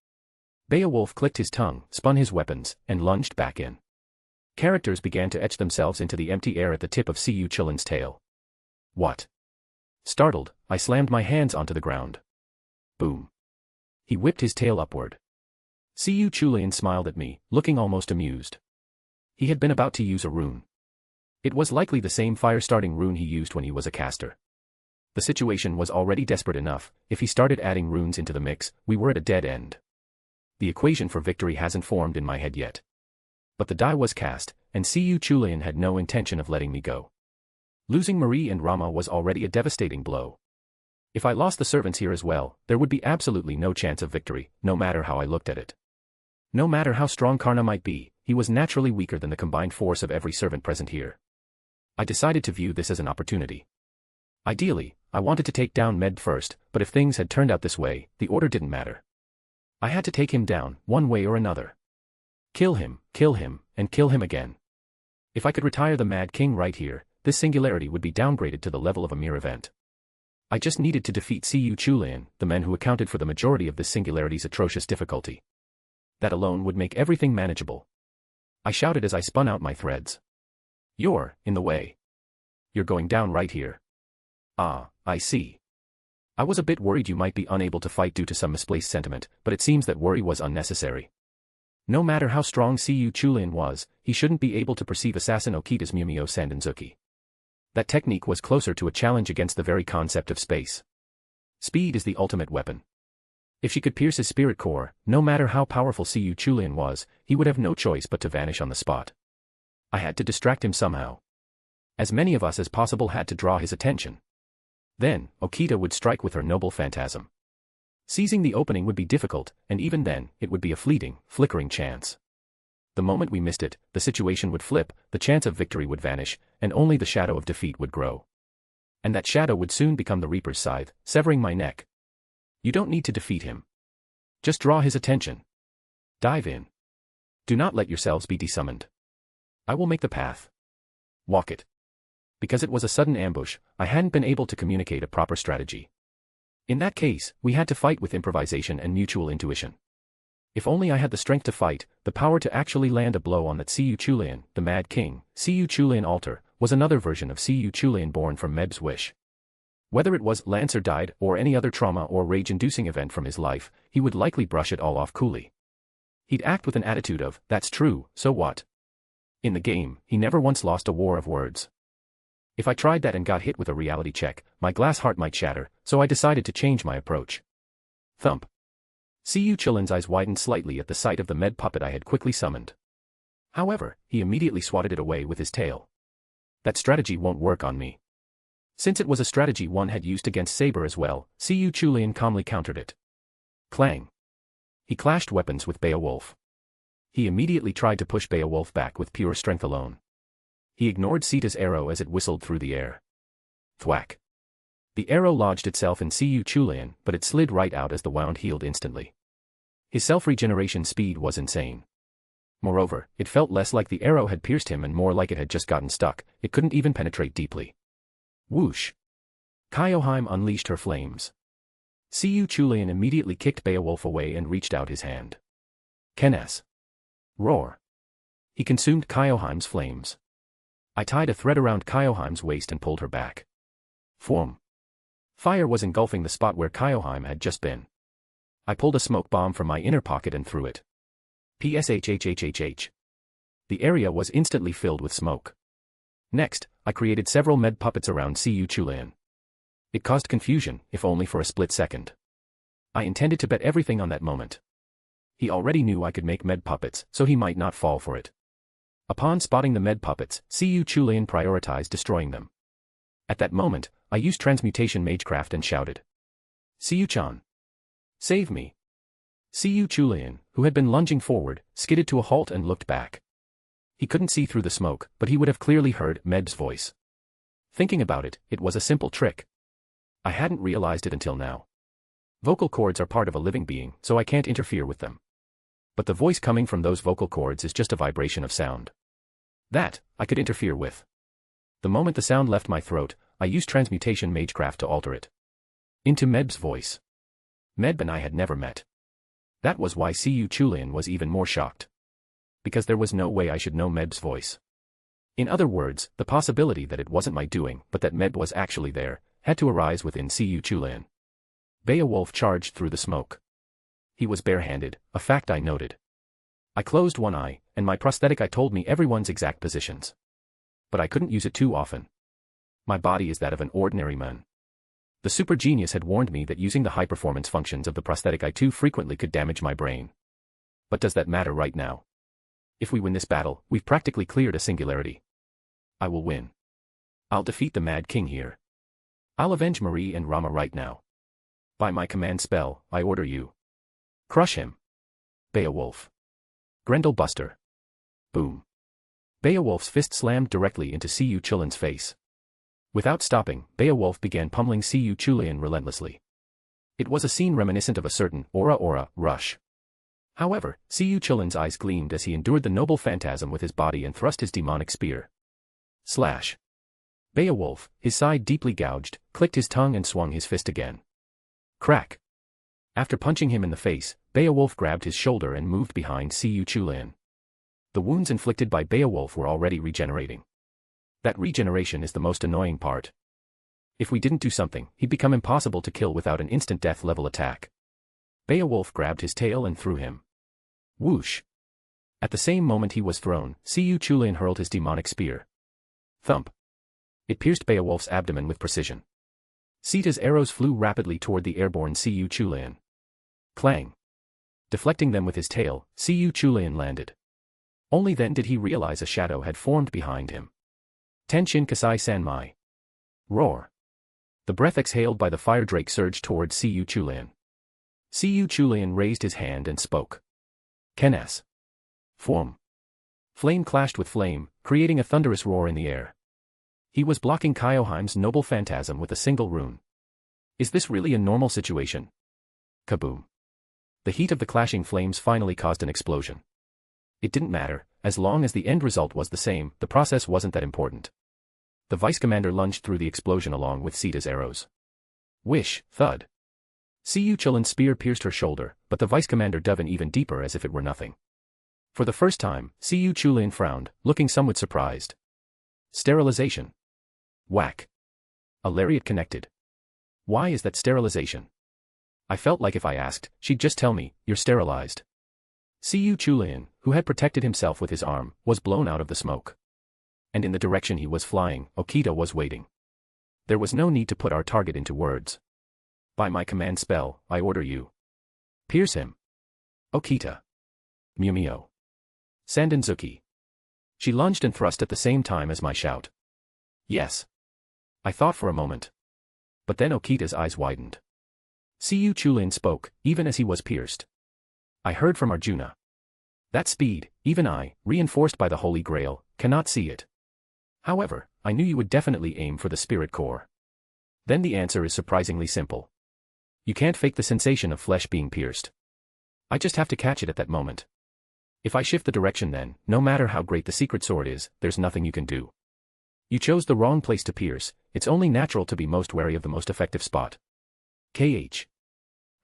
Beowulf clicked his tongue, spun his weapons, and lunged back in. Characters began to etch themselves into the empty air at the tip of Siyu Chulian's tail. What? Startled, I slammed my hands onto the ground. Boom. He whipped his tail upward. Siyu Chulian smiled at me, looking almost amused. He had been about to use a rune. It was likely the same fire-starting rune he used when he was a caster. The situation was already desperate enough, if he started adding runes into the mix, we were at a dead end. The equation for victory hasn't formed in my head yet. But the die was cast, and Siyu Chulian had no intention of letting me go. Losing Marie and Rama was already a devastating blow. If I lost the servants here as well, there would be absolutely no chance of victory, no matter how I looked at it. No matter how strong Karna might be, he was naturally weaker than the combined force of every servant present here. I decided to view this as an opportunity. Ideally, I wanted to take down Med first, but if things had turned out this way, the order didn't matter. I had to take him down, one way or another. Kill him, and kill him again. If I could retire the Mad King right here, this singularity would be downgraded to the level of a mere event. I just needed to defeat Siyu Chulian, the men who accounted for the majority of this singularity's atrocious difficulty. That alone would make everything manageable. I shouted as I spun out my threads. You're in the way. You're going down right here. Ah, I see. I was a bit worried you might be unable to fight due to some misplaced sentiment, but it seems that worry was unnecessary. No matter how strong Siyu Chulian was, he shouldn't be able to perceive Assassin Okita's Mumio Sandanzuki. That technique was closer to a challenge against the very concept of space. Speed is the ultimate weapon. If she could pierce his spirit core, no matter how powerful Siyu Chulian was, he would have no choice but to vanish on the spot. I had to distract him somehow. As many of us as possible had to draw his attention. Then, Okita would strike with her noble phantasm. Seizing the opening would be difficult, and even then, it would be a fleeting, flickering chance. The moment we missed it, the situation would flip, the chance of victory would vanish, and only the shadow of defeat would grow. And that shadow would soon become the Reaper's scythe, severing my neck. You don't need to defeat him. Just draw his attention. Dive in. Do not let yourselves be desummoned. I will make the path. Walk it. Because it was a sudden ambush, I hadn't been able to communicate a proper strategy. In that case, we had to fight with improvisation and mutual intuition. If only I had the strength to fight, the power to actually land a blow on that Siyu Chulian, the Mad King, Siyu Chulian altar, was another version of Siyu Chulian born from Meb's wish. Whether it was Lancer died or any other trauma or rage-inducing event from his life, he would likely brush it all off coolly. He'd act with an attitude of, that's true, so what? In the game, he never once lost a war of words. If I tried that and got hit with a reality check, my glass heart might shatter, so I decided to change my approach. Thump. Siyu Chulian's eyes widened slightly at the sight of the med puppet I had quickly summoned. However, he immediately swatted it away with his tail. That strategy won't work on me. Since it was a strategy one had used against Saber as well, Siyu Chulian calmly countered it. Clang. He clashed weapons with Beowulf. He immediately tried to push Beowulf back with pure strength alone. He ignored Sita's arrow as it whistled through the air. Thwack. The arrow lodged itself in Siyu Chulian, but it slid right out as the wound healed instantly. His self-regeneration speed was insane. Moreover, it felt less like the arrow had pierced him and more like it had just gotten stuck. It couldn't even penetrate deeply. Whoosh. Kyoheim unleashed her flames. Siyu Chulian immediately kicked Beowulf away and reached out his hand. Kenes. Roar. He consumed Kyoheim's flames. I tied a thread around Kyoheim's waist and pulled her back. Form. Fire was engulfing the spot where Kyoheim had just been. I pulled a smoke bomb from my inner pocket and threw it. PSHHHHH. The area was instantly filled with smoke. Next, I created several med puppets around Siyu Chulian. It caused confusion, if only for a split second. I intended to bet everything on that moment. He already knew I could make med puppets, so he might not fall for it. Upon spotting the med puppets, Siyu Chulian prioritized destroying them. At that moment, I used Transmutation Magecraft and shouted. Siyu-chan. Save me. Siyu Chulian, who had been lunging forward, skidded to a halt and looked back. He couldn't see through the smoke, but he would have clearly heard Meb's voice. Thinking about it, it was a simple trick. I hadn't realized it until now. Vocal cords are part of a living being, so I can't interfere with them. But the voice coming from those vocal cords is just a vibration of sound. That, I could interfere with. The moment the sound left my throat, I used Transmutation Magecraft to alter it. Into Meb's voice. Meb and I had never met. That was why Siyu Chulian was even more shocked. Because there was no way I should know Meb's voice. In other words, the possibility that it wasn't my doing but that Meb was actually there, had to arise within Siyu Chulian. Beowulf charged through the smoke. He was barehanded, a fact I noted. I closed one eye, and my prosthetic eye told me everyone's exact positions. But I couldn't use it too often. My body is that of an ordinary man. The super genius had warned me that using the high-performance functions of the prosthetic eye too frequently could damage my brain. But does that matter right now? If we win this battle, we've practically cleared a singularity. I will win. I'll defeat the Mad King here. I'll avenge Marie and Rama right now. By my command spell, I order you. Crush him. Beowulf. Grendel Buster. Boom. Beowulf's fist slammed directly into Siyu Chulian's face. Without stopping, Beowulf began pummeling Siyu Chulian relentlessly. It was a scene reminiscent of a certain Aura rush. However, Siyu Chulian's eyes gleamed as he endured the noble phantasm with his body and thrust his demonic spear. Slash. Beowulf, his side deeply gouged, clicked his tongue and swung his fist again. Crack. After punching him in the face, Beowulf grabbed his shoulder and moved behind Siyu Chulian. The wounds inflicted by Beowulf were already regenerating. That regeneration is the most annoying part. If we didn't do something, he'd become impossible to kill without an instant death level attack. Beowulf grabbed his tail and threw him. Whoosh. At the same moment he was thrown, Siyu Chulian hurled his demonic spear. Thump. It pierced Beowulf's abdomen with precision. Sita's arrows flew rapidly toward the airborne Siyu Chulian. Clang. Deflecting them with his tail, Siyu Chulian landed. Only then did he realize a shadow had formed behind him. Tenshin Kasai Sanmai. Roar. The breath exhaled by the fire drake surged towards Siyu Chulian. Siyu Chulian raised his hand and spoke. Kenes. Form. Flame clashed with flame, creating a thunderous roar in the air. He was blocking Kyoheim's noble phantasm with a single rune. Is this really a normal situation? Kaboom. The heat of the clashing flames finally caused an explosion. It didn't matter, as long as the end result was the same, the process wasn't that important. The vice commander lunged through the explosion along with Sita's arrows. Whish, thud. Siyu Chulian's spear pierced her shoulder, but the vice commander dove in even deeper as if it were nothing. For the first time, Siyu Chulian frowned, looking somewhat surprised. Sterilization. Whack. A lariat connected. Why is that sterilization? I felt like if I asked, she'd just tell me, you're sterilized. Siyu Chulian, who had protected himself with his arm, was blown out of the smoke. And in the direction he was flying, Okita was waiting. There was no need to put our target into words. By my command spell, I order you. Pierce him. Okita. Mumio. Sandanzuki. She lunged and thrust at the same time as my shout. Yes. I thought for a moment. But then Okita's eyes widened. Siyu Chulin spoke, even as he was pierced. I heard from Arjuna. That speed, even I, reinforced by the Holy Grail, cannot see it. However, I knew you would definitely aim for the spirit core. Then the answer is surprisingly simple. You can't fake the sensation of flesh being pierced. I just have to catch it at that moment. If I shift the direction then, no matter how great the secret sword is, there's nothing you can do. You chose the wrong place to pierce, it's only natural to be most wary of the most effective spot. KH.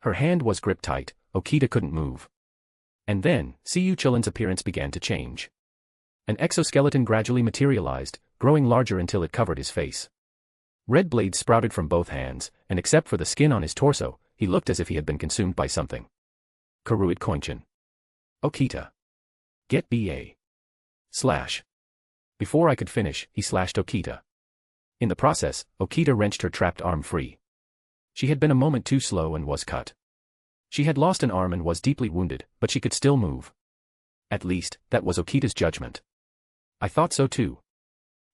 Her hand was gripped tight, Okita couldn't move. And then, Siyu Chulin's appearance began to change. An exoskeleton gradually materialized, growing larger until it covered his face. Red blades sprouted from both hands, and except for the skin on his torso, he looked as if he had been consumed by something. Kuruit Koinchin. Okita. Get BA. Slash. Before I could finish, he slashed Okita. In the process, Okita wrenched her trapped arm free. She had been a moment too slow and was cut. She had lost an arm and was deeply wounded, but she could still move. At least, that was Okita's judgment. I thought so too.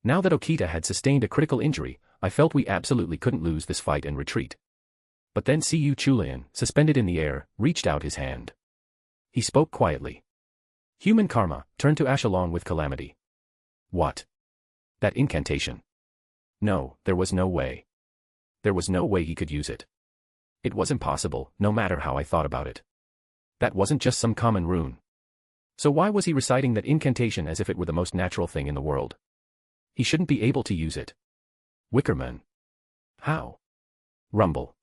Now that Okita had sustained a critical injury, I felt we absolutely couldn't lose this fight and retreat. But then Siyu Chulian, suspended in the air, reached out his hand. He spoke quietly. Human karma, turn to ash along with calamity. What? That incantation. No, there was no way. There was no way he could use it. It was impossible, no matter how I thought about it. That wasn't just some common rune. So why was he reciting that incantation as if it were the most natural thing in the world? He shouldn't be able to use it. Wickerman. How? Rumble.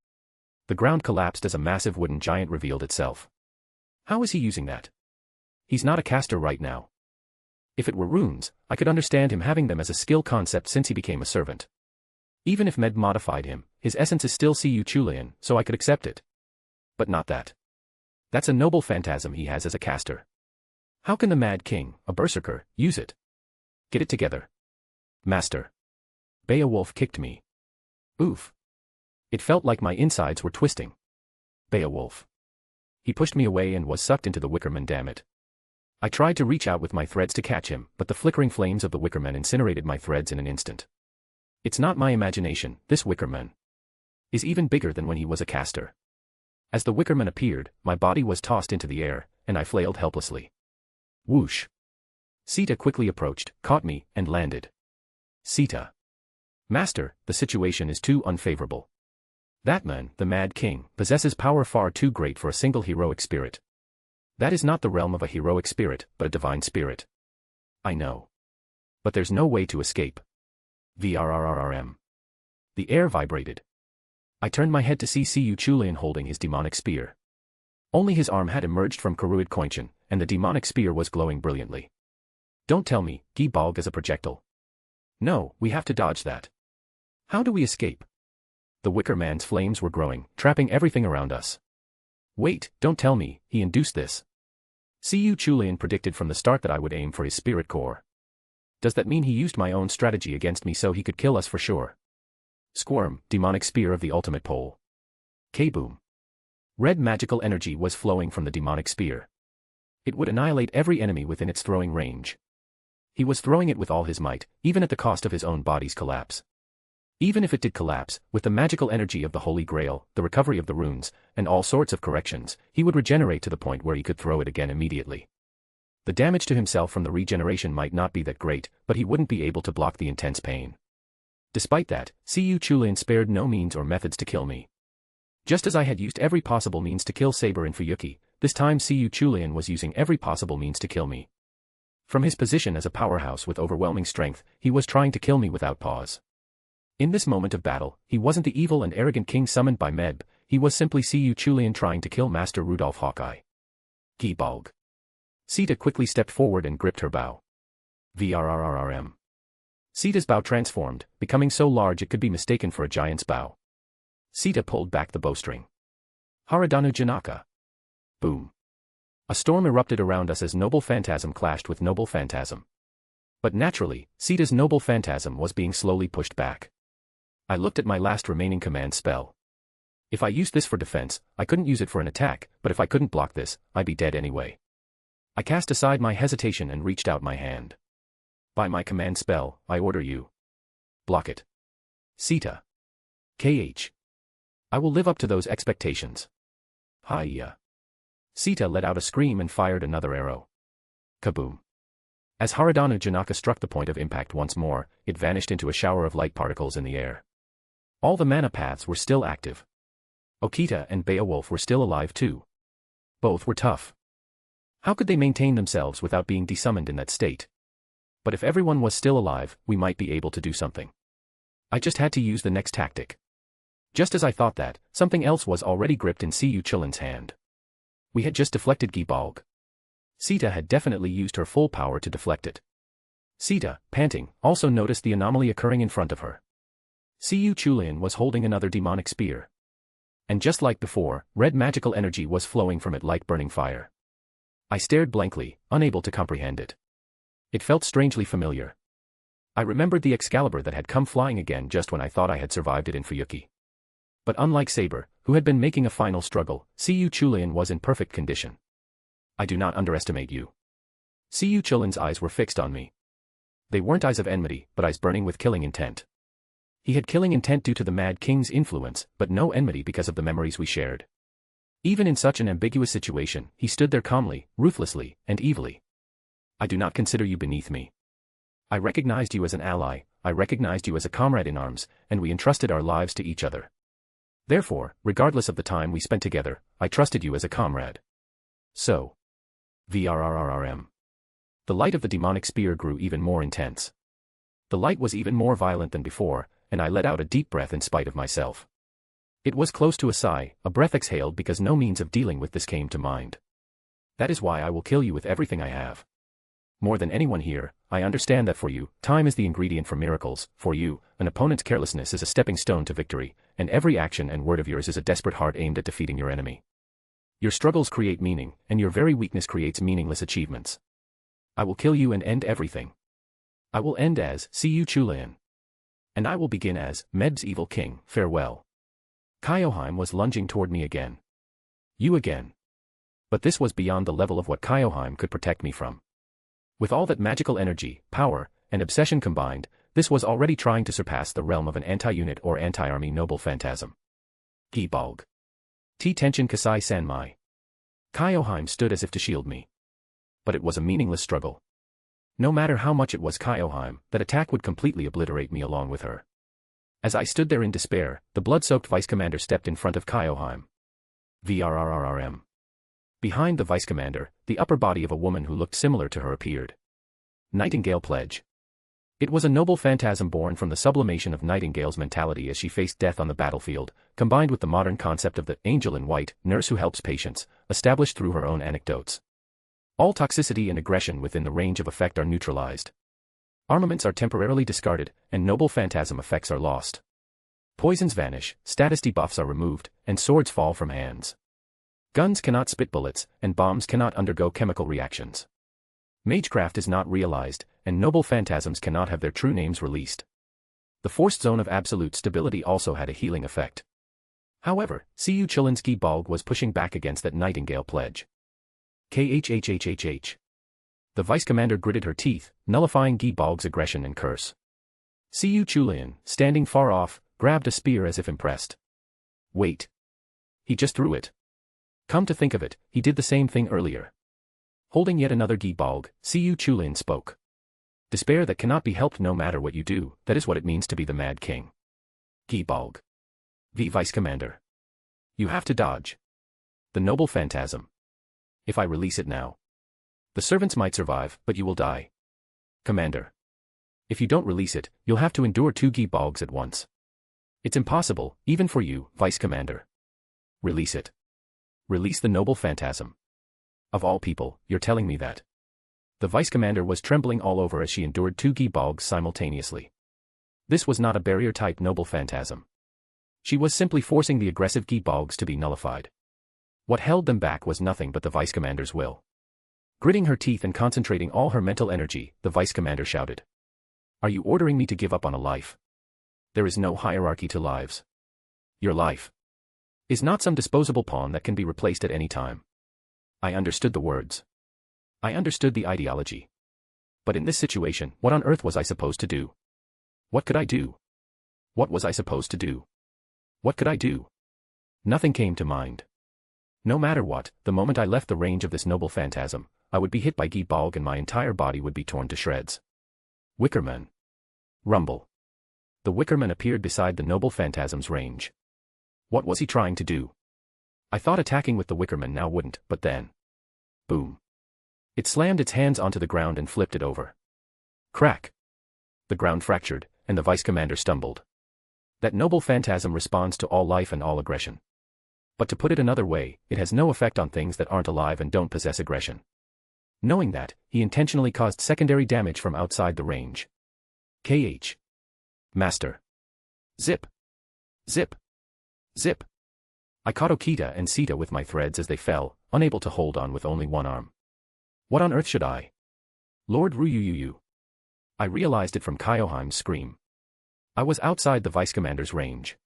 The ground collapsed as a massive wooden giant revealed itself. How is he using that? He's not a caster right now. If it were runes, I could understand him having them as a skill concept since he became a servant. Even if Med modified him, his essence is still Siyu Chulian, so I could accept it. But not that. That's a noble phantasm he has as a caster. How can the Mad King, a berserker, use it? Get it together. Master. Beowulf kicked me. Oof. It felt like my insides were twisting. Beowulf. He pushed me away and was sucked into the Wickerman, damn it. I tried to reach out with my threads to catch him, but the flickering flames of the Wickerman incinerated my threads in an instant. It's not my imagination, this Wickerman is even bigger than when he was a caster. As the Wickerman appeared, my body was tossed into the air, and I flailed helplessly. Whoosh. Sita quickly approached, caught me, and landed. Sita. Master, the situation is too unfavorable. That man, the Mad King, possesses power far too great for a single heroic spirit. That is not the realm of a heroic spirit, but a divine spirit. I know. But there's no way to escape. VRRRRM. The air vibrated. I turned my head to see Siyu Chulian holding his demonic spear. Only his arm had emerged from Kuruit Koinchin, and the demonic spear was glowing brilliantly. Don't tell me, Gi Balg is a projectile. No, we have to dodge that. How do we escape? The Wicker Man's flames were growing, trapping everything around us. Wait, don't tell me, he induced this. Siyu Chulian predicted from the start that I would aim for his spirit core. Does that mean he used my own strategy against me so he could kill us for sure? Squirm, demonic spear of the ultimate pole. K-boom. Red magical energy was flowing from the demonic spear. It would annihilate every enemy within its throwing range. He was throwing it with all his might, even at the cost of his own body's collapse. Even if it did collapse, with the magical energy of the Holy Grail, the recovery of the runes, and all sorts of corrections, he would regenerate to the point where he could throw it again immediately. The damage to himself from the regeneration might not be that great, but he wouldn't be able to block the intense pain. Despite that, Siyu Chulian spared no means or methods to kill me. Just as I had used every possible means to kill Saber and Fuyuki, this time Siyu Chulian was using every possible means to kill me. From his position as a powerhouse with overwhelming strength, he was trying to kill me without pause. In this moment of battle, he wasn't the evil and arrogant king summoned by Meb, he was simply Siyu Chulian trying to kill Master Rudolph Hawkeye. Gi Balg. Sita quickly stepped forward and gripped her bow. VRRRRM. Sita's bow transformed, becoming so large it could be mistaken for a giant's bow. Sita pulled back the bowstring. Haradanu Janaka. Boom. A storm erupted around us as Noble Phantasm clashed with Noble Phantasm. But naturally, Sita's Noble Phantasm was being slowly pushed back. I looked at my last remaining command spell. If I used this for defense, I couldn't use it for an attack, but if I couldn't block this, I'd be dead anyway. I cast aside my hesitation and reached out my hand. By my command spell, I order you. Block it. Sita. KH. I will live up to those expectations. Hiya. Sita let out a scream and fired another arrow. Kaboom. As Haradanu Janaka struck the point of impact once more, it vanished into a shower of light particles in the air. All the mana paths were still active. Okita and Beowulf were still alive too. Both were tough. How could they maintain themselves without being desummoned in that state? But if everyone was still alive, we might be able to do something. I just had to use the next tactic. Just as I thought that, something else was already gripped in Siyu Chulin's hand. We had just deflected Gibalg. Sita had definitely used her full power to deflect it. Sita, panting, also noticed the anomaly occurring in front of her. Siyu Chulin was holding another demonic spear. And just like before, red magical energy was flowing from it like burning fire. I stared blankly, unable to comprehend it. It felt strangely familiar. I remembered the Excalibur that had come flying again just when I thought I had survived it in Fuyuki. But unlike Saber, who had been making a final struggle, Siyu Chulin was in perfect condition. I do not underestimate you. Siyu Chulin's eyes were fixed on me. They weren't eyes of enmity, but eyes burning with killing intent. He had killing intent due to the Mad King's influence, but no enmity because of the memories we shared. Even in such an ambiguous situation, he stood there calmly, ruthlessly, and evilly. I do not consider you beneath me. I recognized you as an ally, I recognized you as a comrade in arms, and we entrusted our lives to each other. Therefore, regardless of the time we spent together, I trusted you as a comrade. So. VRRRRM. The light of the demonic spear grew even more intense. The light was even more violent than before, and I let out a deep breath in spite of myself. It was close to a sigh, a breath exhaled because no means of dealing with this came to mind. That is why I will kill you with everything I have. More than anyone here, I understand that for you, time is the ingredient for miracles, for you, an opponent's carelessness is a stepping stone to victory, and every action and word of yours is a desperate heart aimed at defeating your enemy. Your struggles create meaning, and your very weakness creates meaningless achievements. I will kill you and end everything. I will end as Siyu Chulin. And I will begin as Medb's evil king, farewell. Kyoheim was lunging toward me again. You again. But this was beyond the level of what Kyoheim could protect me from. With all that magical energy, power, and obsession combined, this was already trying to surpass the realm of an anti-unit or anti-army noble phantasm. Gibalg. T-Tension Kasai Sanmai. Kyoheim stood as if to shield me. But it was a meaningless struggle. No matter how much it was Kyoheim, that attack would completely obliterate me along with her. As I stood there in despair, the blood-soaked vice commander stepped in front of Kyoheim. VRRRRM. Behind the vice commander, the upper body of a woman who looked similar to her appeared. Nightingale Pledge. It was a noble phantasm born from the sublimation of Nightingale's mentality as she faced death on the battlefield, combined with the modern concept of the angel in white, nurse who helps patients, established through her own anecdotes. All toxicity and aggression within the range of effect are neutralized. Armaments are temporarily discarded, and noble phantasm effects are lost. Poisons vanish, status debuffs are removed, and swords fall from hands. Guns cannot spit bullets, and bombs cannot undergo chemical reactions. Magecraft is not realized, and noble phantasms cannot have their true names released. The forced zone of absolute stability also had a healing effect. However, Siyu Chulin's Gibalg was pushing back against that Nightingale Pledge. KHHHHH. The vice commander gritted her teeth, nullifying Gibalg's aggression and curse. Siyu Chulin, standing far off, grabbed a spear as if impressed. Wait. He just threw it. Come to think of it, he did the same thing earlier. Holding yet another Gibalg, Siyu Chulin spoke. Despair that cannot be helped no matter what you do, that is what it means to be the Mad King. Gibalg. The Vice Commander. You have to dodge. The noble phantasm. If I release it now. The servants might survive, but you will die. Commander. If you don't release it, you'll have to endure 2 Gibalgs at once. It's impossible, even for you, Vice Commander. Release it. Release the noble phantasm. Of all people, you're telling me that. The vice commander was trembling all over as she endured 2 Gibalgs simultaneously. This was not a barrier-type noble phantasm. She was simply forcing the aggressive Gibalgs to be nullified. What held them back was nothing but the vice commander's will. Gritting her teeth and concentrating all her mental energy, the vice commander shouted. Are you ordering me to give up on a life? There is no hierarchy to lives. Your life is not some disposable pawn that can be replaced at any time. I understood the words. I understood the ideology. But in this situation, what on earth was I supposed to do? What could I do? What was I supposed to do? What could I do? Nothing came to mind. No matter what, the moment I left the range of this noble phantasm, I would be hit by Gibalg and my entire body would be torn to shreds. Wickerman. Rumble. The Wickerman appeared beside the noble phantasm's range. What was he trying to do? I thought attacking with the Wickerman now wouldn't, but then. Boom. It slammed its hands onto the ground and flipped it over. Crack. The ground fractured, and the vice commander stumbled. That noble phantasm responds to all life and all aggression. But to put it another way, it has no effect on things that aren't alive and don't possess aggression. Knowing that, he intentionally caused secondary damage from outside the range. KH. Master. Zip. Zip. Zip. I caught Okita and Sita with my threads as they fell, unable to hold on with only one arm. What on earth should I? Lord Ryuyuyu. I realized it from Kyoheim's scream. I was outside the vice commander's range.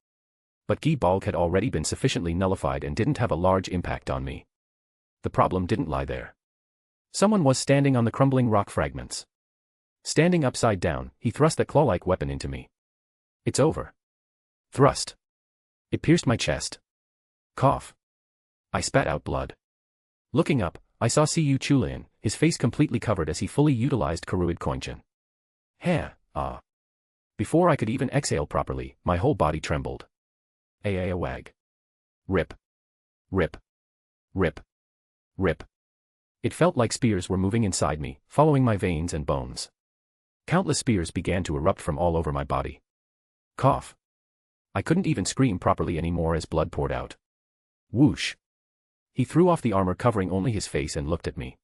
But Gibalg had already been sufficiently nullified and didn't have a large impact on me. The problem didn't lie there. Someone was standing on the crumbling rock fragments. Standing upside down, he thrust that claw-like weapon into me. It's over. Thrust. It pierced my chest. Cough. I spat out blood. Looking up, I saw Siyu Chulian, his face completely covered as he fully utilized Karuid Koinchen. Ah. Before I could even exhale properly, my whole body trembled. Wag. Rip. Rip. Rip. Rip. It felt like spears were moving inside me, following my veins and bones. Countless spears began to erupt from all over my body. Cough. I couldn't even scream properly anymore as blood poured out. Whoosh. He threw off the armor covering only his face and looked at me.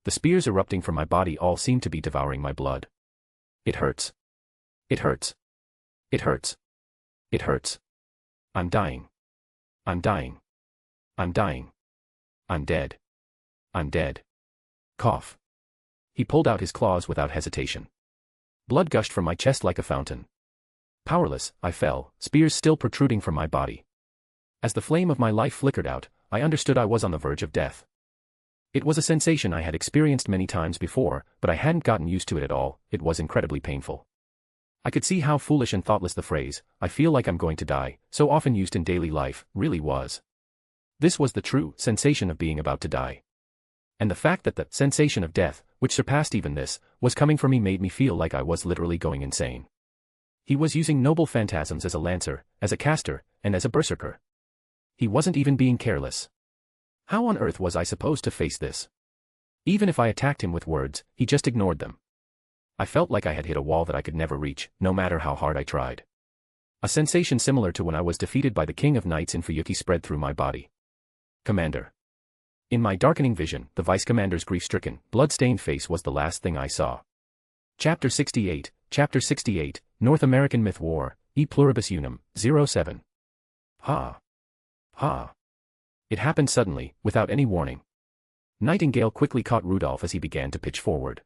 The spears erupting from my body all seemed to be devouring my blood. It hurts. It hurts. It hurts. It hurts. I'm dying. I'm dying. I'm dying. I'm dead. I'm dead. Cough. He pulled out his claws without hesitation. Blood gushed from my chest like a fountain. Powerless, I fell, spears still protruding from my body. As the flame of my life flickered out, I understood I was on the verge of death. It was a sensation I had experienced many times before, but I hadn't gotten used to it at all. It was incredibly painful. I could see how foolish and thoughtless the phrase, "I feel like I'm going to die," so often used in daily life, really was. This was the true sensation of being about to die. And the fact that the sensation of death, which surpassed even this, was coming for me made me feel like I was literally going insane. He was using noble phantasms as a lancer, as a caster, and as a berserker. He wasn't even being careless. How on earth was I supposed to face this? Even if I attacked him with words, he just ignored them. I felt like I had hit a wall that I could never reach, no matter how hard I tried. A sensation similar to when I was defeated by the King of Knights in Fuyuki spread through my body. Commander. In my darkening vision, the vice commander's grief-stricken, blood-stained face was the last thing I saw. Chapter 68, Chapter 68, North American Myth War, E Pluribus Unum, 07. Ha. Ha. It happened suddenly, without any warning. Nightingale quickly caught Rudolph as he began to pitch forward.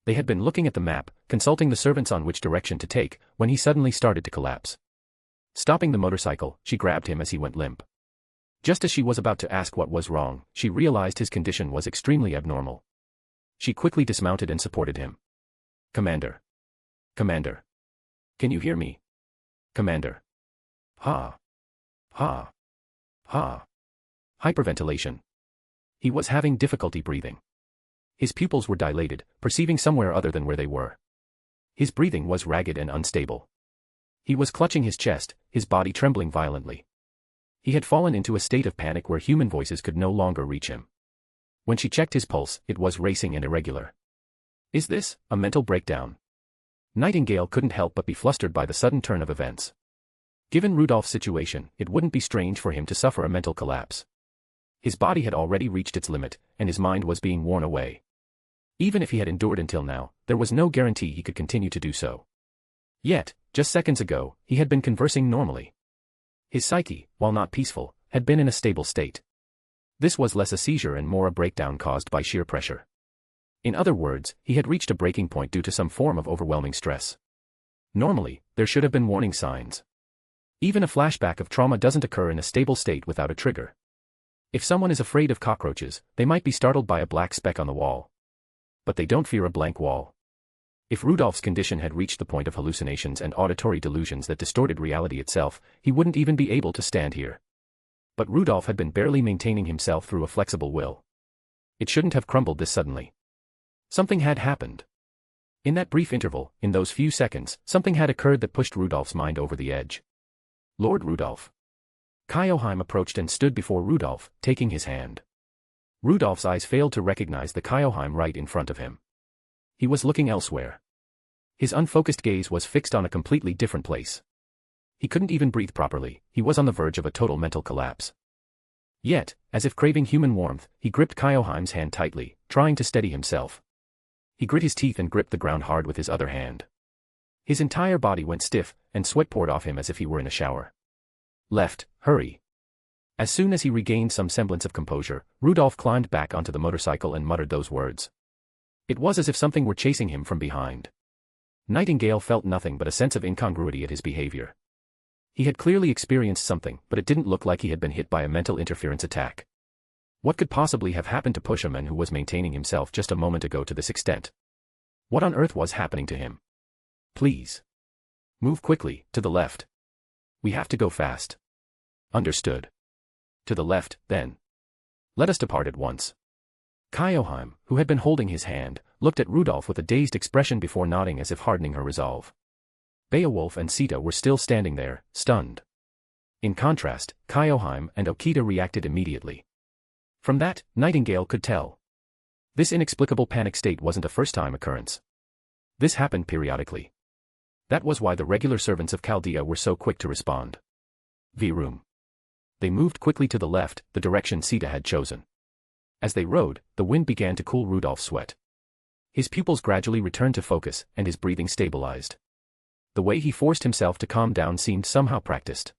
They had been looking at the map, consulting the servants on which direction to take, when he suddenly started to collapse. Stopping the motorcycle, she grabbed him as he went limp. Just as she was about to ask what was wrong, she realized his condition was extremely abnormal. She quickly dismounted and supported him. Commander. Commander. Can you hear me? Commander. Ha. Ha. Ha. Hyperventilation. He was having difficulty breathing. His pupils were dilated, perceiving somewhere other than where they were. His breathing was ragged and unstable. He was clutching his chest, his body trembling violently. He had fallen into a state of panic where human voices could no longer reach him. When she checked his pulse, it was racing and irregular. Is this a mental breakdown? Nightingale couldn't help but be flustered by the sudden turn of events. Given Rudolph's situation, it wouldn't be strange for him to suffer a mental collapse. His body had already reached its limit, and his mind was being worn away. Even if he had endured until now, there was no guarantee he could continue to do so. Yet, just seconds ago, he had been conversing normally. His psyche, while not peaceful, had been in a stable state. This was less a seizure and more a breakdown caused by sheer pressure. In other words, he had reached a breaking point due to some form of overwhelming stress. Normally, there should have been warning signs. Even a flashback of trauma doesn't occur in a stable state without a trigger. If someone is afraid of cockroaches, they might be startled by a black speck on the wall. But they don't fear a blank wall. If Rudolph's condition had reached the point of hallucinations and auditory delusions that distorted reality itself, he wouldn't even be able to stand here. But Rudolph had been barely maintaining himself through a flexible will. It shouldn't have crumbled this suddenly. Something had happened. In that brief interval, in those few seconds, something had occurred that pushed Rudolph's mind over the edge. Lord Rudolph. Kyoheim approached and stood before Rudolph, taking his hand. Rudolph's eyes failed to recognize the Kyoheim right in front of him. He was looking elsewhere. His unfocused gaze was fixed on a completely different place. He couldn't even breathe properly, he was on the verge of a total mental collapse. Yet, as if craving human warmth, he gripped Kyoheim's hand tightly, trying to steady himself. He grit his teeth and gripped the ground hard with his other hand. His entire body went stiff, and sweat poured off him as if he were in a shower. Left, hurry. As soon as he regained some semblance of composure, Rudolph climbed back onto the motorcycle and muttered those words. It was as if something were chasing him from behind. Nightingale felt nothing but a sense of incongruity at his behavior. He had clearly experienced something, but it didn't look like he had been hit by a mental interference attack. What could possibly have happened to push a man who was maintaining himself just a moment ago to this extent? What on earth was happening to him? Please. Move quickly, to the left. We have to go fast. Understood. To the left, then. Let us depart at once. Kyoheim, who had been holding his hand, looked at Rudolph with a dazed expression before nodding as if hardening her resolve. Beowulf and Sita were still standing there, stunned. In contrast, Kyoheim and Okita reacted immediately. From that, Nightingale could tell. This inexplicable panic state wasn't a first-time occurrence. This happened periodically. That was why the regular servants of Chaldea were so quick to respond. V-room. They moved quickly to the left, the direction Sita had chosen. As they rode, the wind began to cool Rudolph's sweat. His pupils gradually returned to focus, and his breathing stabilized. The way he forced himself to calm down seemed somehow practiced.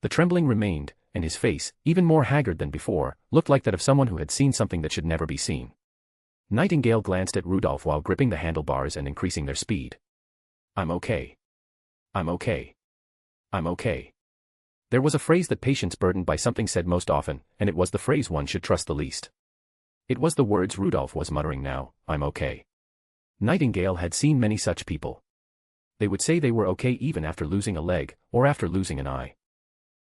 The trembling remained, and his face, even more haggard than before, looked like that of someone who had seen something that should never be seen. Nightingale glanced at Rudolph while gripping the handlebars and increasing their speed. I'm okay. I'm okay. I'm okay. There was a phrase that patients burdened by something said most often, and it was the phrase one should trust the least. It was the words Rudolph was muttering now, I'm okay. Nightingale had seen many such people. They would say they were okay even after losing a leg, or after losing an eye.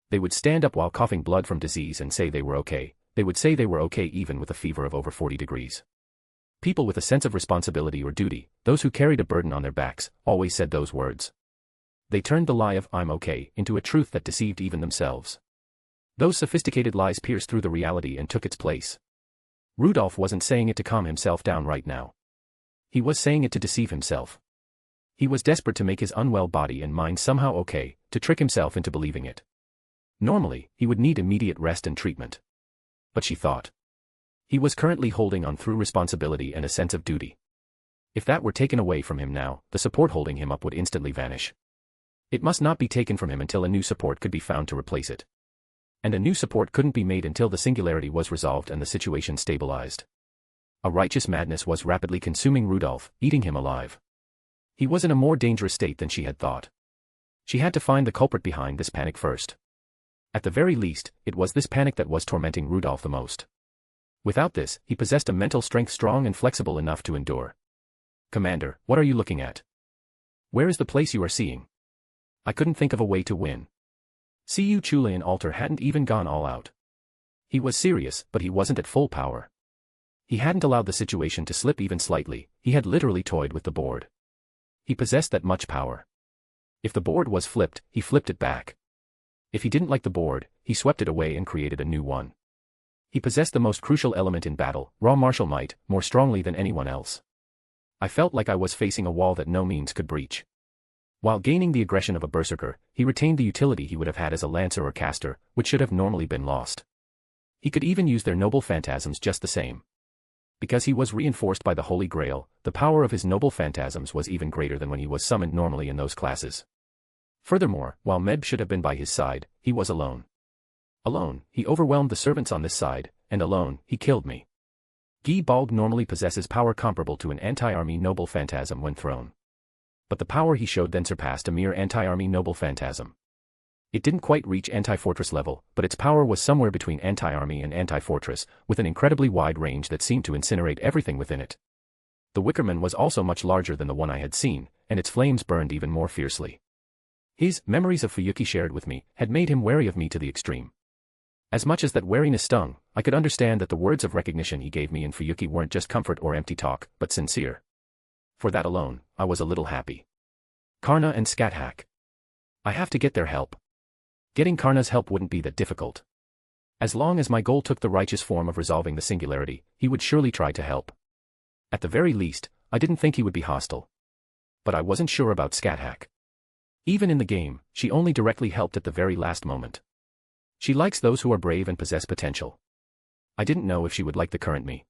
They would stand up while coughing blood from disease and say they were okay. They would say they were okay even with a fever of over 40 degrees. People with a sense of responsibility or duty, those who carried a burden on their backs, always said those words. They turned the lie of I'm okay into a truth that deceived even themselves. Those sophisticated lies pierced through the reality and took its place. Rudolph wasn't saying it to calm himself down right now. He was saying it to deceive himself. He was desperate to make his unwell body and mind somehow okay, to trick himself into believing it. Normally, he would need immediate rest and treatment. But she thought. He was currently holding on through responsibility and a sense of duty. If that were taken away from him now, the support holding him up would instantly vanish. It must not be taken from him until a new support could be found to replace it. And a new support couldn't be made until the singularity was resolved and the situation stabilized. A righteous madness was rapidly consuming Rudolph, eating him alive. He was in a more dangerous state than she had thought. She had to find the culprit behind this panic first. At the very least, it was this panic that was tormenting Rudolph the most. Without this, he possessed a mental strength strong and flexible enough to endure. Commander, what are you looking at? Where is the place you are seeing? I couldn't think of a way to win. Cu Chulian Alter hadn't even gone all out. He was serious, but he wasn't at full power. He hadn't allowed the situation to slip even slightly, he had literally toyed with the board. He possessed that much power. If the board was flipped, he flipped it back. If he didn't like the board, he swept it away and created a new one. He possessed the most crucial element in battle, raw martial might, more strongly than anyone else. I felt like I was facing a wall that no means could breach. While gaining the aggression of a berserker, he retained the utility he would have had as a lancer or caster, which should have normally been lost. He could even use their noble phantasms just the same. Because he was reinforced by the Holy Grail, the power of his noble phantasms was even greater than when he was summoned normally in those classes. Furthermore, while Meb should have been by his side, he was alone. Alone, he overwhelmed the servants on this side, and alone, he killed me. Guy Balg normally possesses power comparable to an anti-army noble phantasm when thrown. But the power he showed then surpassed a mere anti-army noble phantasm. It didn't quite reach anti-fortress level, but its power was somewhere between anti-army and anti-fortress, with an incredibly wide range that seemed to incinerate everything within it. The Wickerman was also much larger than the one I had seen, and its flames burned even more fiercely. His memories of Fuyuki shared with me had made him wary of me to the extreme. As much as that wariness stung, I could understand that the words of recognition he gave me in Fuyuki weren't just comfort or empty talk, but sincere. For that alone, I was a little happy. Karna and Scathach. I have to get their help. Getting Karna's help wouldn't be that difficult. As long as my goal took the righteous form of resolving the singularity, he would surely try to help. At the very least, I didn't think he would be hostile. But I wasn't sure about Scathach. Even in the game, she only directly helped at the very last moment. She likes those who are brave and possess potential. I didn't know if she would like the current me.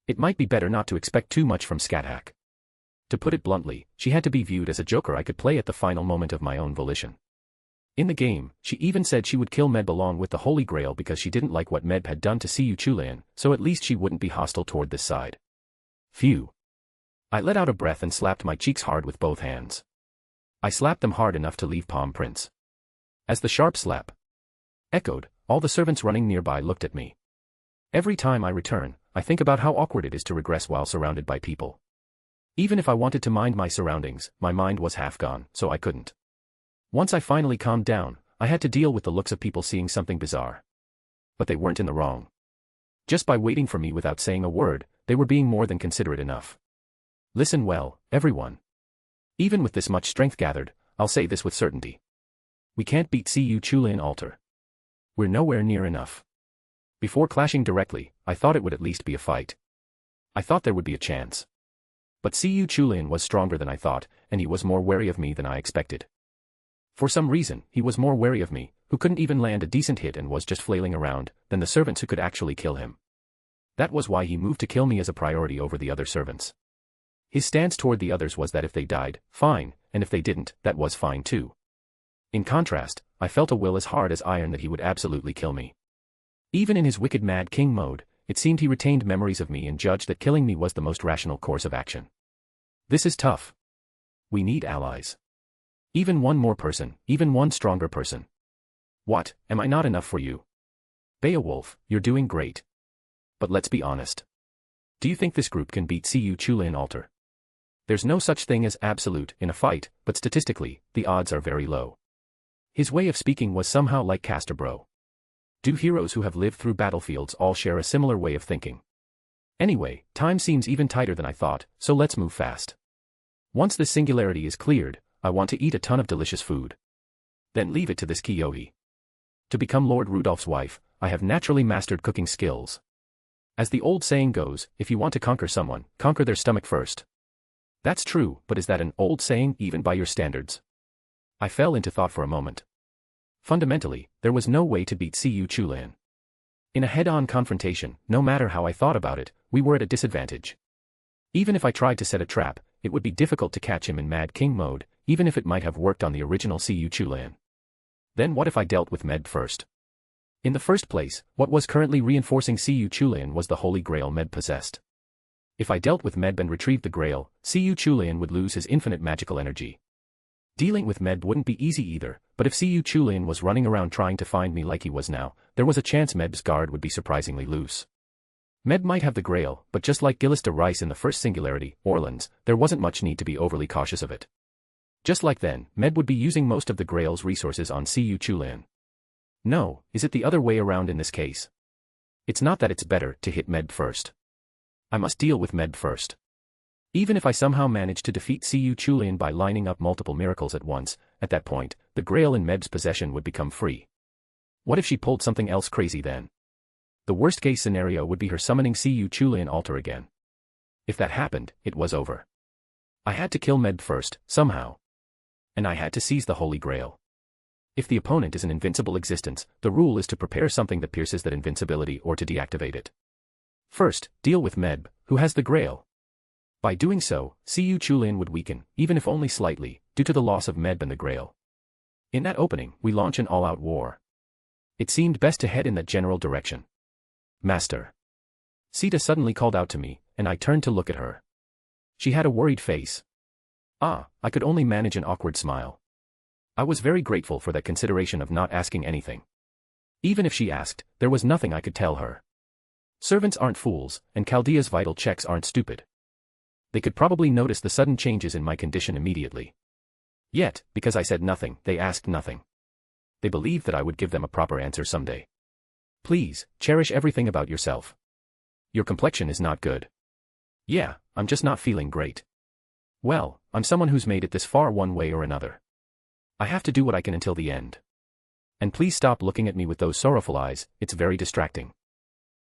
It might be better not to expect too much from Scathach. To put it bluntly, she had to be viewed as a joker I could play at the final moment of my own volition. In the game, she even said she would kill Meb along with the Holy Grail because she didn't like what Meb had done to Siyu Chulian, so at least she wouldn't be hostile toward this side. Phew. I let out a breath and slapped my cheeks hard with both hands. I slapped them hard enough to leave palm prints. As the sharp slap echoed, all the servants running nearby looked at me. Every time I return, I think about how awkward it is to regress while surrounded by people. Even if I wanted to mind my surroundings, my mind was half gone, so I couldn't. Once I finally calmed down, I had to deal with the looks of people seeing something bizarre. But they weren't in the wrong. Just by waiting for me without saying a word, they were being more than considerate enough. Listen well, everyone. Even with this much strength gathered, I'll say this with certainty. We can't beat Siyu Chulian Altar. We're nowhere near enough. Before clashing directly, I thought it would at least be a fight. I thought there would be a chance. But Siyu Chulian was stronger than I thought, and he was more wary of me than I expected. For some reason, he was more wary of me, who couldn't even land a decent hit and was just flailing around, than the servants who could actually kill him. That was why he moved to kill me as a priority over the other servants. His stance toward the others was that if they died, fine, and if they didn't, that was fine too. In contrast, I felt a will as hard as iron that he would absolutely kill me. Even in his wicked Mad King mode, it seemed he retained memories of me and judged that killing me was the most rational course of action. This is tough. We need allies. Even one more person, even one stronger person. What, am I not enough for you? Beowulf, you're doing great. But let's be honest. Do you think this group can beat Siyu Chulian Altar? There's no such thing as absolute in a fight, but statistically, the odds are very low. His way of speaking was somehow like Casterbro. Do heroes who have lived through battlefields all share a similar way of thinking? Anyway, time seems even tighter than I thought, so let's move fast. Once this singularity is cleared, I want to eat a ton of delicious food. Then leave it to this Kiyohi. To become Lord Rudolph's wife, I have naturally mastered cooking skills. As the old saying goes, if you want to conquer someone, conquer their stomach first. That's true, but is that an old saying even by your standards? I fell into thought for a moment. Fundamentally, there was no way to beat Siyu Chulian. In a head-on confrontation, no matter how I thought about it, we were at a disadvantage. Even if I tried to set a trap, it would be difficult to catch him in Mad King mode, even if it might have worked on the original Siyu Chulian. Then what if I dealt with Med first? In the first place, what was currently reinforcing Siyu Chulian was the Holy Grail Med possessed. If I dealt with Med and retrieved the Grail, Siyu Chulian would lose his infinite magical energy. Dealing with Med wouldn't be easy either, but if Siyu Chulian was running around trying to find me like he was now, there was a chance Med's guard would be surprisingly loose. Med might have the Grail, but just like Gillis de Rice in the first Singularity, Orleans, there wasn't much need to be overly cautious of it. Just like then, Med would be using most of the Grail's resources on Siyu Chulian. No, is it the other way around in this case? It's not that it's better to hit Med first. I must deal with Med first. Even if I somehow managed to defeat Siyu Chulian by lining up multiple miracles at once, at that point, the Grail in Med's possession would become free. What if she pulled something else crazy then? The worst-case scenario would be her summoning Siyu Chulian Altar again. If that happened, it was over. I had to kill Med first, somehow. And I had to seize the Holy Grail. If the opponent is an invincible existence, the rule is to prepare something that pierces that invincibility or to deactivate it. First, deal with Meb, who has the Grail. By doing so, Siyu Chulin would weaken, even if only slightly, due to the loss of Meb and the Grail. In that opening, we launch an all-out war. It seemed best to head in that general direction. Master. Sita suddenly called out to me, and I turned to look at her. She had a worried face. I could only manage an awkward smile. I was very grateful for that consideration of not asking anything. Even if she asked, there was nothing I could tell her. Servants aren't fools, and Chaldea's vital checks aren't stupid. They could probably notice the sudden changes in my condition immediately. Yet, because I said nothing, they asked nothing. They believed that I would give them a proper answer someday. Please, cherish everything about yourself. Your complexion is not good. Yeah, I'm just not feeling great. Well, I'm someone who's made it this far one way or another. I have to do what I can until the end. And please stop looking at me with those sorrowful eyes, it's very distracting.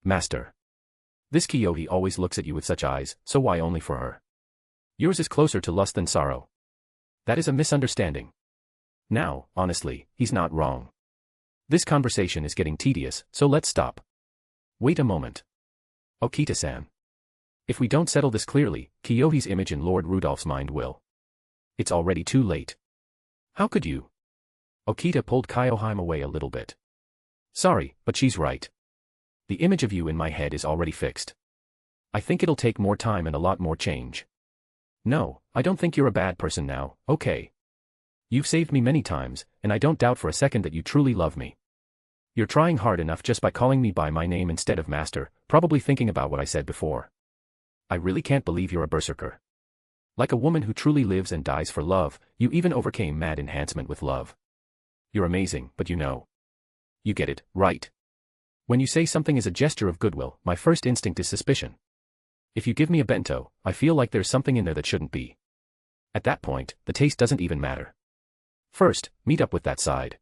Master. This Kyohi always looks at you with such eyes, so why only for her? Yours is closer to lust than sorrow. That is a misunderstanding. Now, honestly, he's not wrong. This conversation is getting tedious, so let's stop. Wait a moment. Okita-san. If we don't settle this clearly, Kyohi's image in Lord Rudolph's mind will. It's already too late. How could you? Okita pulled Kyohime away a little bit. Sorry, but she's right. The image of you in my head is already fixed. I think it'll take more time and a lot more change. No, I don't think you're a bad person now, okay? You've saved me many times, and I don't doubt for a second that you truly love me. You're trying hard enough just by calling me by my name instead of master, probably thinking about what I said before. I really can't believe you're a berserker. Like a woman who truly lives and dies for love, you even overcame mad enhancement with love. You're amazing, but you know. You get it, right? When you say something is a gesture of goodwill, my first instinct is suspicion. If you give me a bento, I feel like there's something in there that shouldn't be. At that point, the taste doesn't even matter. First, meet up with that side.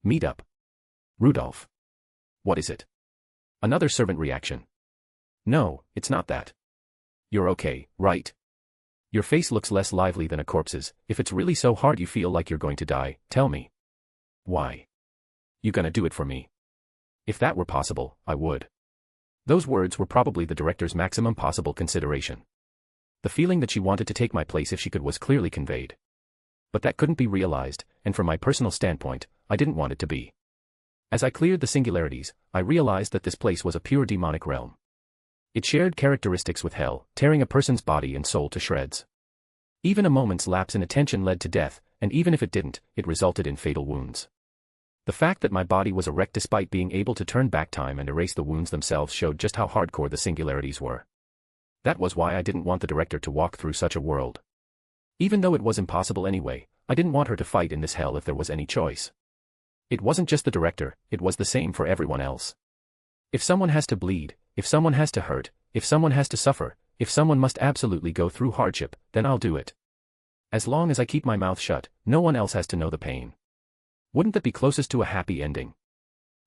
Meet up. Rudolph. What is it? Another servant reaction. No, it's not that. You're okay, right? Your face looks less lively than a corpse's. If it's really so hard you feel like you're going to die, tell me. Why? You gonna do it for me? If that were possible, I would. Those words were probably the director's maximum possible consideration. The feeling that she wanted to take my place if she could was clearly conveyed. But that couldn't be realized, and from my personal standpoint, I didn't want it to be. As I cleared the singularities, I realized that this place was a pure demonic realm. It shared characteristics with hell, tearing a person's body and soul to shreds. Even a moment's lapse in attention led to death, and even if it didn't, it resulted in fatal wounds. The fact that my body was a wreck despite being able to turn back time and erase the wounds themselves showed just how hardcore the singularities were. That was why I didn't want the director to walk through such a world. Even though it was impossible anyway, I didn't want her to fight in this hell if there was any choice. It wasn't just the director, it was the same for everyone else. If someone has to bleed, if someone has to hurt, if someone has to suffer, if someone must absolutely go through hardship, then I'll do it. As long as I keep my mouth shut, no one else has to know the pain. Wouldn't that be closest to a happy ending?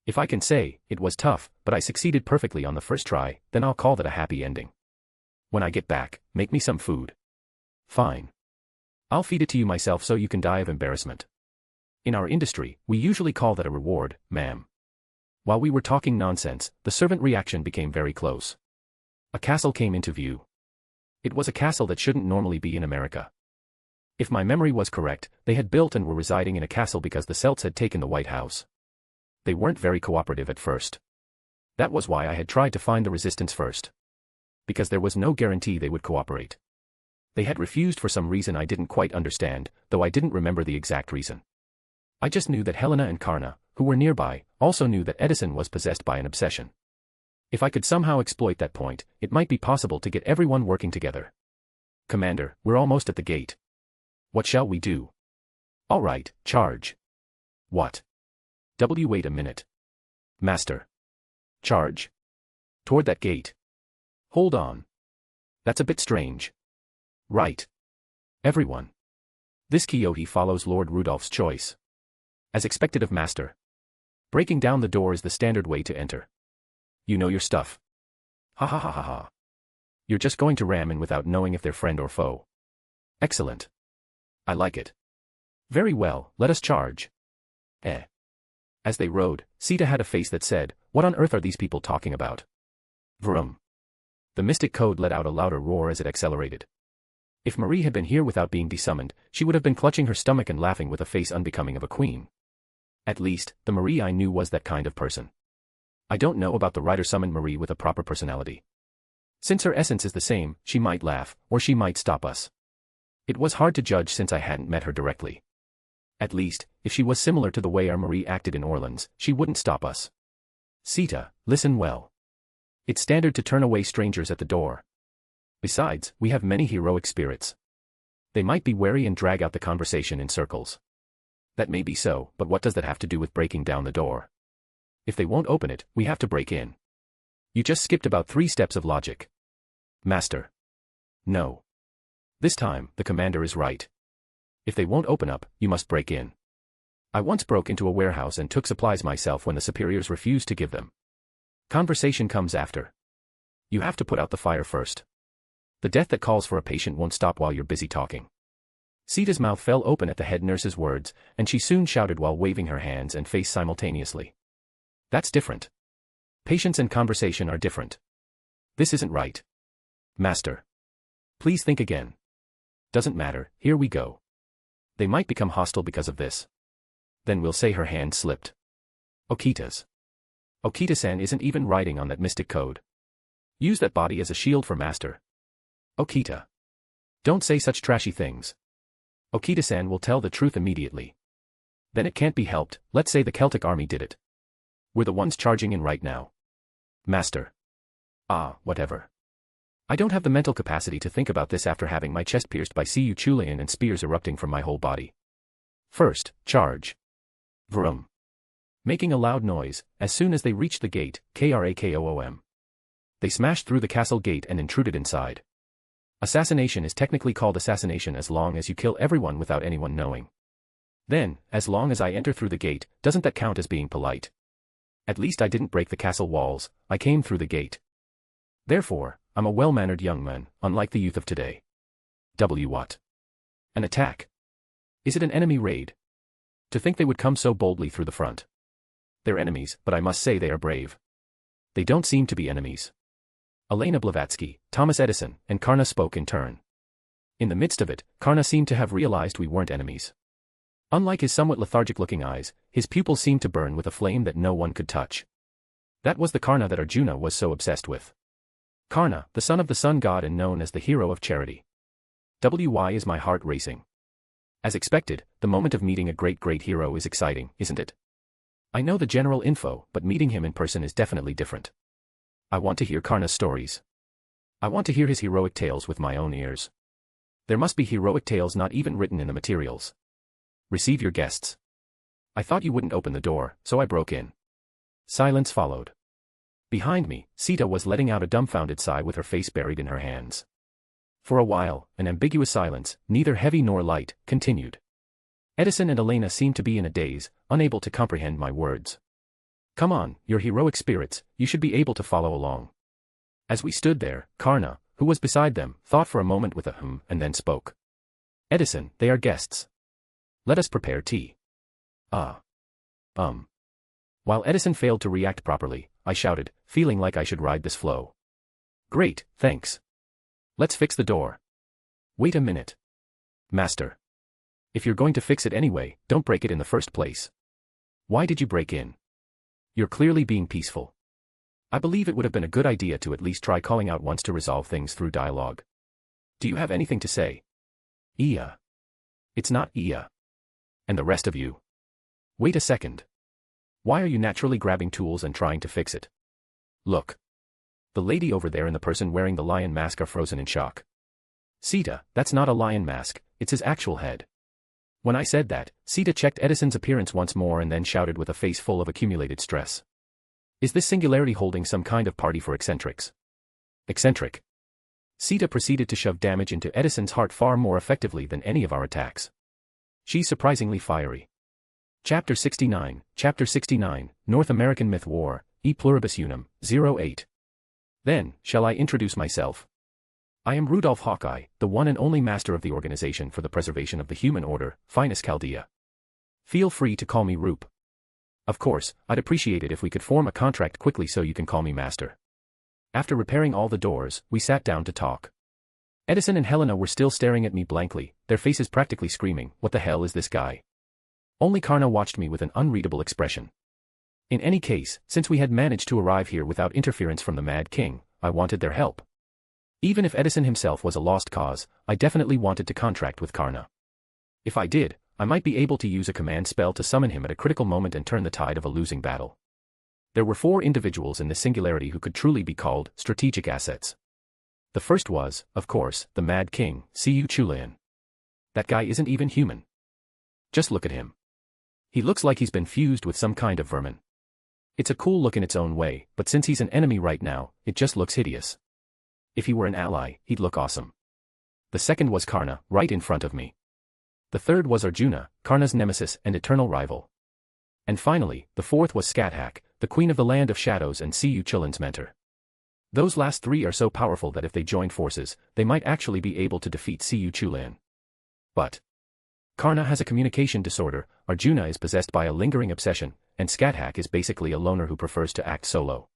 If I can say, it was tough, but I succeeded perfectly on the first try, then I'll call that a happy ending. When I get back, make me some food. Fine. I'll feed it to you myself so you can die of embarrassment. In our industry, we usually call that a reward, ma'am. While we were talking nonsense, the servant reaction became very close. A castle came into view. It was a castle that shouldn't normally be in America. If my memory was correct, they had built and were residing in a castle because the Celts had taken the White House. They weren't very cooperative at first. That was why I had tried to find the resistance first. Because there was no guarantee they would cooperate. They had refused for some reason I didn't quite understand, though I didn't remember the exact reason. I just knew that Helena and Karna, who were nearby, also knew that Edison was possessed by an obsession. If I could somehow exploit that point, it might be possible to get everyone working together. Commander, we're almost at the gate. What shall we do? All right, charge. What? Wait a minute. Master. Charge. Toward that gate. Hold on. That's a bit strange. Right. Everyone. This Kyohi follows Lord Rudolph's choice. As expected of Master. Breaking down the door is the standard way to enter. You know your stuff. Ha ha ha ha ha. You're just going to ram in without knowing if they're friend or foe. Excellent. I like it. Very well, let us charge. As they rode, Sita had a face that said, what on earth are these people talking about? Vroom. The mystic code let out a louder roar as it accelerated. If Marie had been here without being desummoned, she would have been clutching her stomach and laughing with a face unbecoming of a queen. At least, the Marie I knew was that kind of person. I don't know about the writer-summoned Marie with a proper personality. Since her essence is the same, she might laugh, or she might stop us. It was hard to judge since I hadn't met her directly. At least, if she was similar to the way our Marie acted in Orleans, she wouldn't stop us. Sita, listen well. It's standard to turn away strangers at the door. Besides, we have many heroic spirits. They might be wary and drag out the conversation in circles. That may be so, but what does that have to do with breaking down the door? If they won't open it, we have to break in. You just skipped about 3 steps of logic. Master. No. This time, the commander is right. If they won't open up, you must break in. I once broke into a warehouse and took supplies myself when the superiors refused to give them. Conversation comes after. You have to put out the fire first. The death that calls for a patient won't stop while you're busy talking. Sita's mouth fell open at the head nurse's words, and she soon shouted while waving her hands and face simultaneously. That's different. Patience and conversation are different. This isn't right. Master. Please think again. Doesn't matter, here we go. They might become hostile because of this. Then we'll say her hand slipped. Okita's. Okita-san isn't even writing on that mystic code. Use that body as a shield for Master. Okita. Don't say such trashy things. Okita-san will tell the truth immediately. Then it can't be helped, let's say the Celtic army did it. We're the ones charging in right now. Master. Whatever. I don't have the mental capacity to think about this after having my chest pierced by Cu Chulayan and spears erupting from my whole body. First, charge. Vroom. Making a loud noise, as soon as they reached the gate, Krakoom. They smashed through the castle gate and intruded inside. Assassination is technically called assassination as long as you kill everyone without anyone knowing. Then, as long as I enter through the gate, doesn't that count as being polite? At least I didn't break the castle walls, I came through the gate. Therefore, I'm a well-mannered young man, unlike the youth of today. What? An attack? Is it an enemy raid? To think they would come so boldly through the front. They're enemies, but I must say they are brave. They don't seem to be enemies. Elena Blavatsky, Thomas Edison, and Karna spoke in turn. In the midst of it, Karna seemed to have realized we weren't enemies. Unlike his somewhat lethargic-looking eyes, his pupils seemed to burn with a flame that no one could touch. That was the Karna that Arjuna was so obsessed with. Karna, the son of the sun god and known as the hero of charity. Why is my heart racing? As expected, the moment of meeting a great hero is exciting, isn't it? I know the general info, but meeting him in person is definitely different. I want to hear Karna's stories. I want to hear his heroic tales with my own ears. There must be heroic tales not even written in the materials. Receive your guests. I thought you wouldn't open the door, so I broke in. Silence followed. Behind me, Sita was letting out a dumbfounded sigh with her face buried in her hands. For a while, an ambiguous silence, neither heavy nor light, continued. Edison and Elena seemed to be in a daze, unable to comprehend my words. Come on, you're heroic spirits, you should be able to follow along. As we stood there, Karna, who was beside them, thought for a moment with a and then spoke. Edison, they are guests. Let us prepare tea. While Edison failed to react properly, I shouted, feeling like I should ride this flow. Great, thanks. Let's fix the door. Wait a minute. Master. If you're going to fix it anyway, don't break it in the first place. Why did you break in? You're clearly being peaceful. I believe it would have been a good idea to at least try calling out once to resolve things through dialogue. Do you have anything to say? Iya. It's not Iya. And the rest of you. Wait a second. Why are you naturally grabbing tools and trying to fix it? Look. The lady over there and the person wearing the lion mask are frozen in shock. Sita, that's not a lion mask, it's his actual head. When I said that, Sita checked Edison's appearance once more and then shouted with a face full of accumulated stress. Is this singularity holding some kind of party for eccentrics? Eccentric. Sita proceeded to shove damage into Edison's heart far more effectively than any of our attacks. She's surprisingly fiery. Chapter 69, North American Myth War, E Pluribus Unum, 08. Then, shall I introduce myself? I am Rudolph Hawkeye, the one and only master of the Organization for the Preservation of the Human Order, Finus Chaldea. Feel free to call me Roop. Of course, I'd appreciate it if we could form a contract quickly so you can call me master. After repairing all the doors, we sat down to talk. Edison and Helena were still staring at me blankly, their faces practically screaming, "What the hell is this guy?" Only Karna watched me with an unreadable expression. In any case, since we had managed to arrive here without interference from the Mad King, I wanted their help. Even if Edison himself was a lost cause, I definitely wanted to contract with Karna. If I did, I might be able to use a command spell to summon him at a critical moment and turn the tide of a losing battle. There were 4 individuals in this singularity who could truly be called strategic assets. The first was, of course, the Mad King, Siyu Chulian. That guy isn't even human. Just look at him. He looks like he's been fused with some kind of vermin. It's a cool look in its own way, but since he's an enemy right now, it just looks hideous. If he were an ally, he'd look awesome. The second was Karna, right in front of me. The third was Arjuna, Karna's nemesis and eternal rival. And finally, the fourth was Skathak, the queen of the land of shadows and Siyu Chulian's mentor. Those last 3 are so powerful that if they joined forces, they might actually be able to defeat Siyu Chulian. But Karna has a communication disorder, Arjuna is possessed by a lingering obsession, and Skathak is basically a loner who prefers to act solo.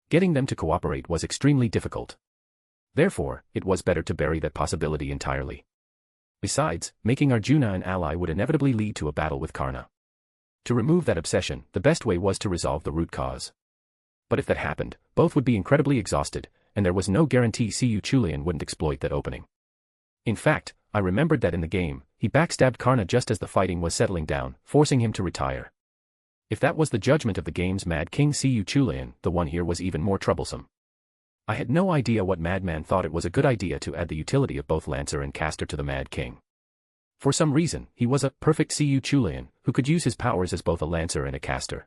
Getting them to cooperate was extremely difficult. Therefore, it was better to bury that possibility entirely. Besides, making Arjuna an ally would inevitably lead to a battle with Karna. To remove that obsession, the best way was to resolve the root cause. But if that happened, both would be incredibly exhausted, and there was no guarantee Siyu Chulian wouldn't exploit that opening. In fact, I remembered that in the game, he backstabbed Karna just as the fighting was settling down, forcing him to retire. If that was the judgment of the game's Mad King Siyu Chulian, the one here was even more troublesome. I had no idea what madman thought it was a good idea to add the utility of both Lancer and Caster to the Mad King. For some reason, he was a perfect Siyu Chulian, who could use his powers as both a Lancer and a Caster.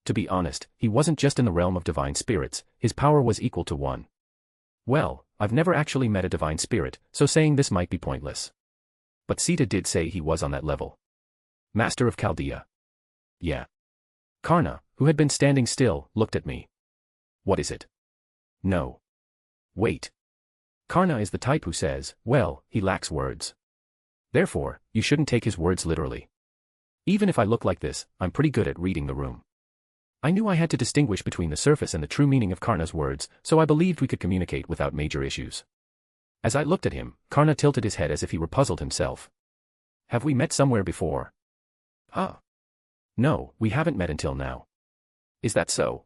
To be honest, he wasn't just in the realm of divine spirits, his power was equal to 1. Well, I've never actually met a divine spirit, so saying this might be pointless. But Sita did say he was on that level. Master of Chaldea. Yeah. Karna, who had been standing still, looked at me. What is it? No. Wait. Karna is the type who says, well, he lacks words. Therefore, you shouldn't take his words literally. Even if I look like this, I'm pretty good at reading the room. I knew I had to distinguish between the surface and the true meaning of Karna's words, so I believed we could communicate without major issues. As I looked at him, Karna tilted his head as if he were puzzled himself. Have we met somewhere before? Huh? No, we haven't met until now. Is that so?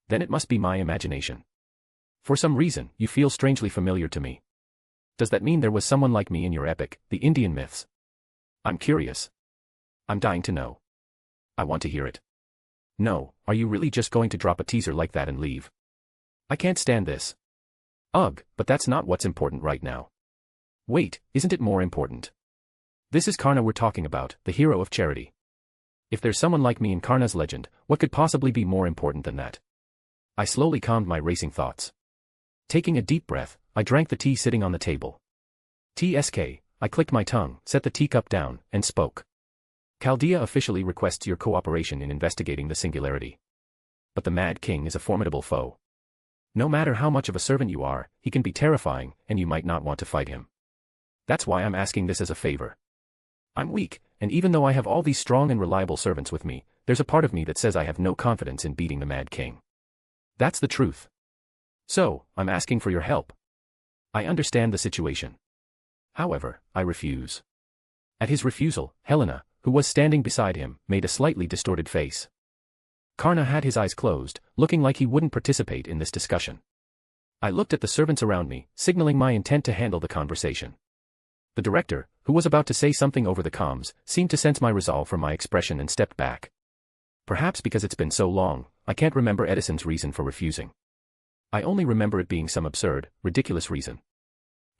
Then it must be my imagination. For some reason, you feel strangely familiar to me. Does that mean there was someone like me in your epic, the Indian myths? I'm curious. I'm dying to know. I want to hear it. No, are you really just going to drop a teaser like that and leave? I can't stand this. Ugh, but that's not what's important right now. Wait, isn't it more important? This is Karna we're talking about, the hero of charity. If there's someone like me in Karna's legend, what could possibly be more important than that? I slowly calmed my racing thoughts. Taking a deep breath, I drank the tea sitting on the table. TSK, I clicked my tongue, set the teacup down, and spoke. Chaldea officially requests your cooperation in investigating the singularity. But the Mad King is a formidable foe. No matter how much of a servant you are, he can be terrifying, and you might not want to fight him. That's why I'm asking this as a favor. I'm weak, and even though I have all these strong and reliable servants with me, there's a part of me that says I have no confidence in beating the Mad King. That's the truth. So, I'm asking for your help. I understand the situation. However, I refuse. At his refusal, Helena, who was standing beside him, made a slightly distorted face. Karna had his eyes closed, looking like he wouldn't participate in this discussion. I looked at the servants around me, signaling my intent to handle the conversation. The director, who was about to say something over the comms, seemed to sense my resolve from my expression and stepped back. Perhaps because it's been so long, I can't remember Edison's reason for refusing. I only remember it being some absurd, ridiculous reason.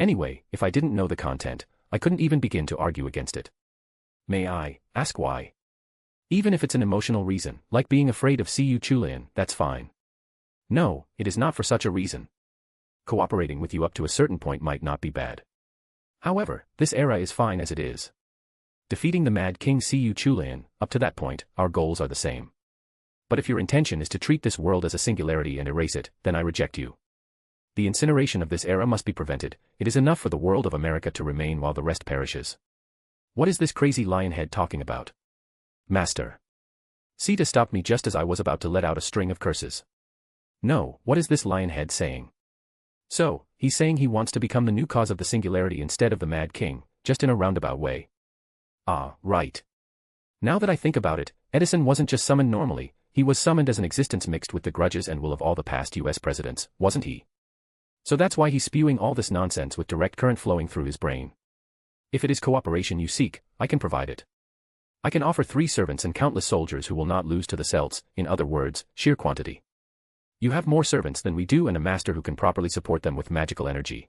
Anyway, if I didn't know the content, I couldn't even begin to argue against it. May I ask why? Even if it's an emotional reason, like being afraid of Siyu Chulian, that's fine. No, it is not for such a reason. Cooperating with you up to a certain point might not be bad. However, this era is fine as it is. Defeating the Mad King Siyu Chulian, up to that point, our goals are the same. But if your intention is to treat this world as a singularity and erase it, then I reject you. The incineration of this era must be prevented. It is enough for the world of America to remain while the rest perishes. What is this crazy lionhead talking about? Master. Sita stopped me just as I was about to let out a string of curses. No, what is this lion head saying? So, he's saying he wants to become the new cause of the singularity instead of the Mad King, just in a roundabout way. Ah, right. Now that I think about it, Edison wasn't just summoned normally, he was summoned as an existence mixed with the grudges and will of all the past US presidents, wasn't he? So that's why he's spewing all this nonsense with direct current flowing through his brain. If it is cooperation you seek, I can provide it. I can offer 3 servants and countless soldiers who will not lose to the Celts, in other words, sheer quantity. You have more servants than we do and a master who can properly support them with magical energy.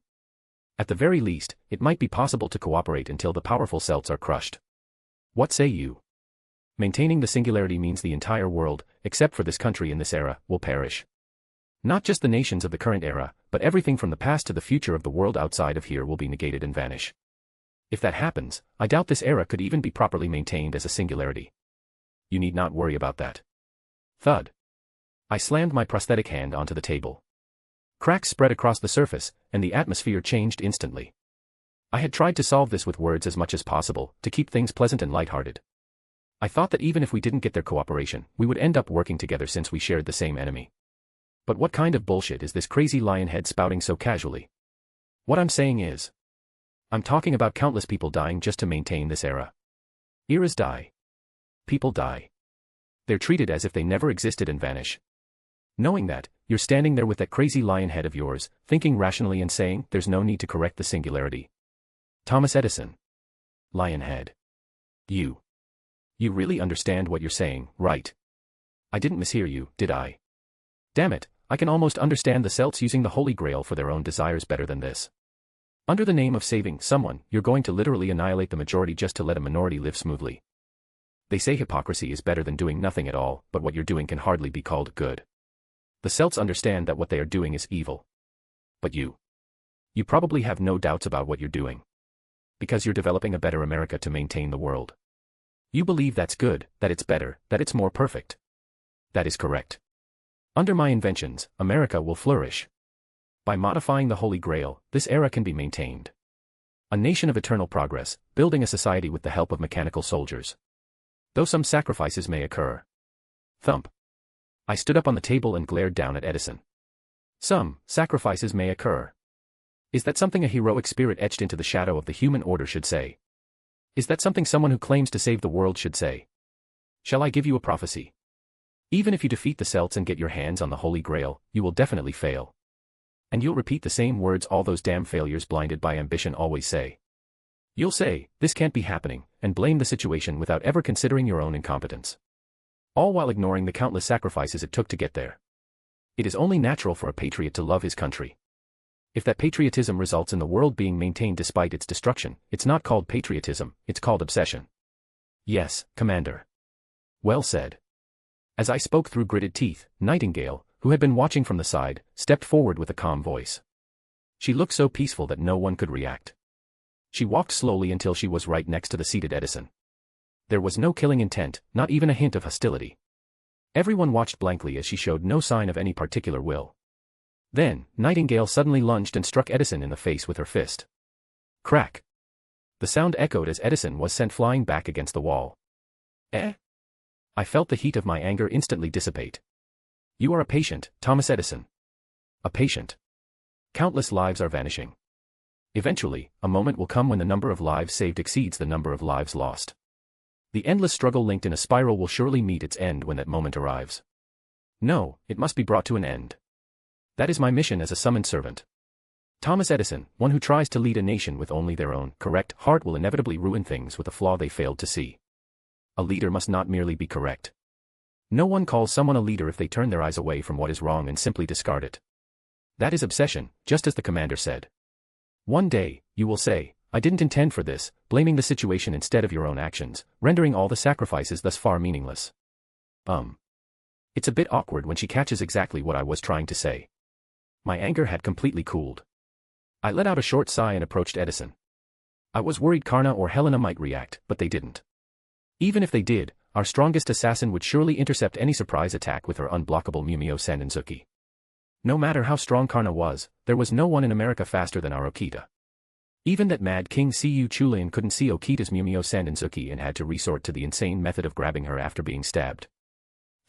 At the very least, it might be possible to cooperate until the powerful Celts are crushed. What say you? Maintaining the singularity means the entire world, except for this country in this era, will perish. Not just the nations of the current era, but everything from the past to the future of the world outside of here will be negated and vanish. If that happens, I doubt this era could even be properly maintained as a singularity. You need not worry about that. Thud. I slammed my prosthetic hand onto the table. Cracks spread across the surface, and the atmosphere changed instantly. I had tried to solve this with words as much as possible, to keep things pleasant and lighthearted. I thought that even if we didn't get their cooperation, we would end up working together since we shared the same enemy. But what kind of bullshit is this crazy lion head spouting so casually? What I'm saying is, I'm talking about countless people dying just to maintain this era. Eras die. People die. They're treated as if they never existed and vanish. Knowing that, you're standing there with that crazy lion head of yours, thinking rationally and saying, there's no need to correct the singularity. Thomas Edison. Lionhead. You really understand what you're saying, right? I didn't mishear you, did I? Damn it, I can almost understand the Celts using the Holy Grail for their own desires better than this. Under the name of saving someone, you're going to literally annihilate the majority just to let a minority live smoothly. They say hypocrisy is better than doing nothing at all, but what you're doing can hardly be called good. The Celts understand that what they are doing is evil. But you probably have no doubts about what you're doing. Because you're developing a better America to maintain the world. You believe that's good, that it's better, that it's more perfect. That is correct. Under my inventions, America will flourish. By modifying the Holy Grail, this era can be maintained. A nation of eternal progress, building a society with the help of mechanical soldiers. Though some sacrifices may occur. Thump. I stood up on the table and glared down at Edison. Some sacrifices may occur. Is that something a heroic spirit etched into the shadow of the human order should say? Is that something someone who claims to save the world should say? Shall I give you a prophecy? Even if you defeat the Celts and get your hands on the Holy Grail, you will definitely fail. And you'll repeat the same words all those damn failures blinded by ambition always say. You'll say, this can't be happening, and blame the situation without ever considering your own incompetence. All while ignoring the countless sacrifices it took to get there. It is only natural for a patriot to love his country. If that patriotism results in the world being maintained despite its destruction, it's not called patriotism, it's called obsession. Yes, Commander. Well said. As I spoke through gritted teeth, Nightingale, who had been watching from the side, stepped forward with a calm voice. She looked so peaceful that no one could react. She walked slowly until she was right next to the seated Edison. There was no killing intent, not even a hint of hostility. Everyone watched blankly as she showed no sign of any particular will. Then, Nightingale suddenly lunged and struck Edison in the face with her fist. Crack! The sound echoed as Edison was sent flying back against the wall. Eh? I felt the heat of my anger instantly dissipate. You are a patient, Thomas Edison. A patient. Countless lives are vanishing. Eventually, a moment will come when the number of lives saved exceeds the number of lives lost. The endless struggle linked in a spiral will surely meet its end when that moment arrives. No, it must be brought to an end. That is my mission as a summoned servant. Thomas Edison, one who tries to lead a nation with only their own correct heart will inevitably ruin things with a flaw they failed to see. A leader must not merely be correct. No one calls someone a leader if they turn their eyes away from what is wrong and simply discard it. That is obsession, just as the commander said. One day, you will say, I didn't intend for this, blaming the situation instead of your own actions, rendering all the sacrifices thus far meaningless. It's a bit awkward when she catches exactly what I was trying to say. My anger had completely cooled. I let out a short sigh and approached Edison. I was worried Karna or Helena might react, but they didn't. Even if they did, our strongest assassin would surely intercept any surprise attack with her unblockable Mumio Sandenzuki. No matter how strong Karna was, there was no one in America faster than our Okita. Even that mad King Cu Chulayan couldn't see Okita's Mumio Sandenzuki and had to resort to the insane method of grabbing her after being stabbed.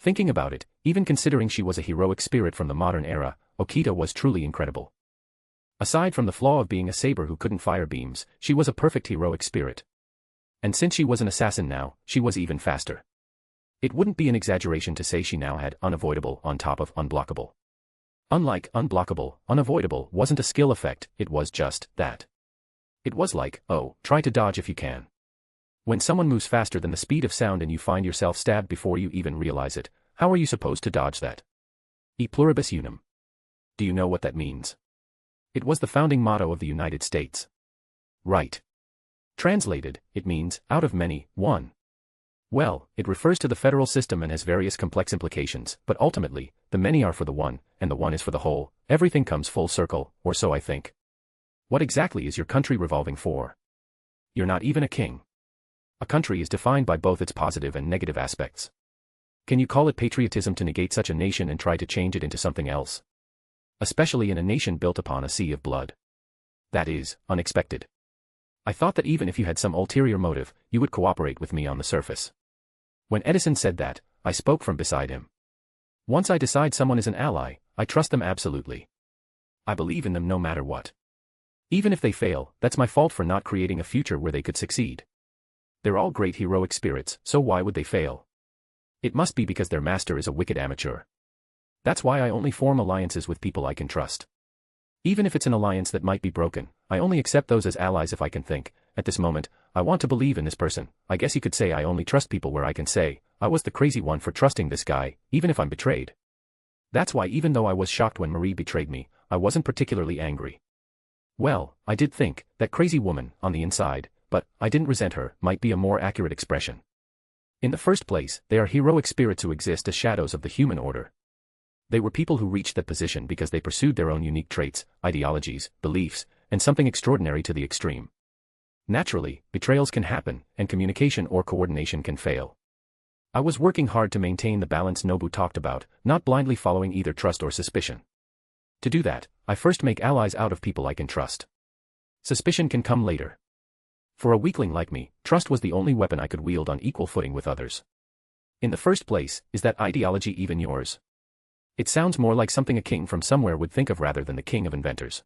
Thinking about it, even considering she was a heroic spirit from the modern era, Okita was truly incredible. Aside from the flaw of being a saber who couldn't fire beams, she was a perfect heroic spirit. And since she was an assassin now, she was even faster. It wouldn't be an exaggeration to say she now had unavoidable on top of unblockable. Unlike unblockable, unavoidable wasn't a skill effect, it was just that. It was like, oh, try to dodge if you can. When someone moves faster than the speed of sound and you find yourself stabbed before you even realize it, how are you supposed to dodge that? E pluribus unum. Do you know what that means? It was the founding motto of the United States. Right. Translated, it means, out of many, one. Well, it refers to the federal system and has various complex implications, but ultimately, the many are for the one, and the one is for the whole. Everything comes full circle, or so I think. What exactly is your country revolving for? You're not even a king. A country is defined by both its positive and negative aspects. Can you call it patriotism to negate such a nation and try to change it into something else? Especially in a nation built upon a sea of blood. That is, unexpected. I thought that even if you had some ulterior motive, you would cooperate with me on the surface. When Edison said that, I spoke from beside him. Once I decide someone is an ally, I trust them absolutely. I believe in them no matter what. Even if they fail, that's my fault for not creating a future where they could succeed. They're all great heroic spirits, so why would they fail? It must be because their master is a wicked amateur. That's why I only form alliances with people I can trust. Even if it's an alliance that might be broken, I only accept those as allies if I can think, at this moment, I want to believe in this person. I guess you could say I only trust people where I can say, I was the crazy one for trusting this guy, even if I'm betrayed. That's why even though I was shocked when Marie betrayed me, I wasn't particularly angry. Well, I did think, that crazy woman, on the inside, but I didn't resent her, might be a more accurate expression. In the first place, they are heroic spirits who exist as shadows of the human order. They were people who reached that position because they pursued their own unique traits, ideologies, beliefs, and something extraordinary to the extreme. Naturally, betrayals can happen, and communication or coordination can fail. I was working hard to maintain the balance Nobu talked about, not blindly following either trust or suspicion. To do that, I first make allies out of people I can trust. Suspicion can come later. For a weakling like me, trust was the only weapon I could wield on equal footing with others. In the first place, is that ideology even yours? It sounds more like something a king from somewhere would think of rather than the king of inventors.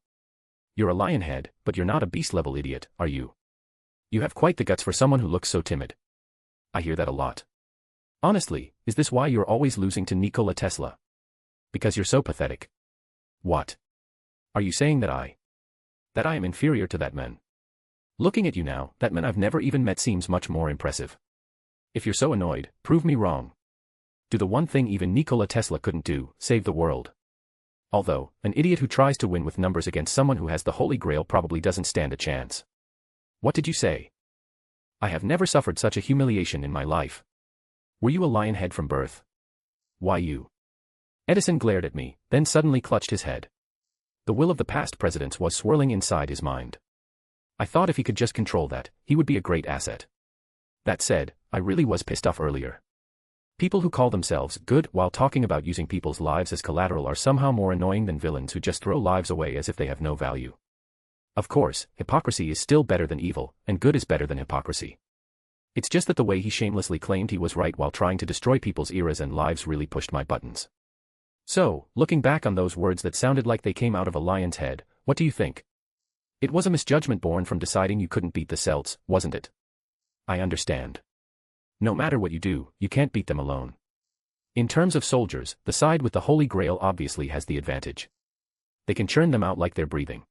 You're a lionhead, but you're not a beast-level idiot, are you? You have quite the guts for someone who looks so timid. I hear that a lot. Honestly, is this why you're always losing to Nikola Tesla? Because you're so pathetic. What? Are you saying that I am inferior to that man? Looking at you now, that man I've never even met seems much more impressive. If you're so annoyed, prove me wrong. Do the one thing even Nikola Tesla couldn't do, save the world. Although, an idiot who tries to win with numbers against someone who has the Holy Grail probably doesn't stand a chance. What did you say? I have never suffered such a humiliation in my life. Were you a lionhead from birth? Why you? Edison glared at me, then suddenly clutched his head. The will of the past presidents was swirling inside his mind. I thought if he could just control that, he would be a great asset. That said, I really was pissed off earlier. People who call themselves good while talking about using people's lives as collateral are somehow more annoying than villains who just throw lives away as if they have no value. Of course, hypocrisy is still better than evil, and good is better than hypocrisy. It's just that the way he shamelessly claimed he was right while trying to destroy people's eras and lives really pushed my buttons. So, looking back on those words that sounded like they came out of a lion's head, what do you think? It was a misjudgment born from deciding you couldn't beat the Celts, wasn't it? I understand. No matter what you do, you can't beat them alone. In terms of soldiers, the side with the Holy Grail obviously has the advantage. They can churn them out like they're breathing.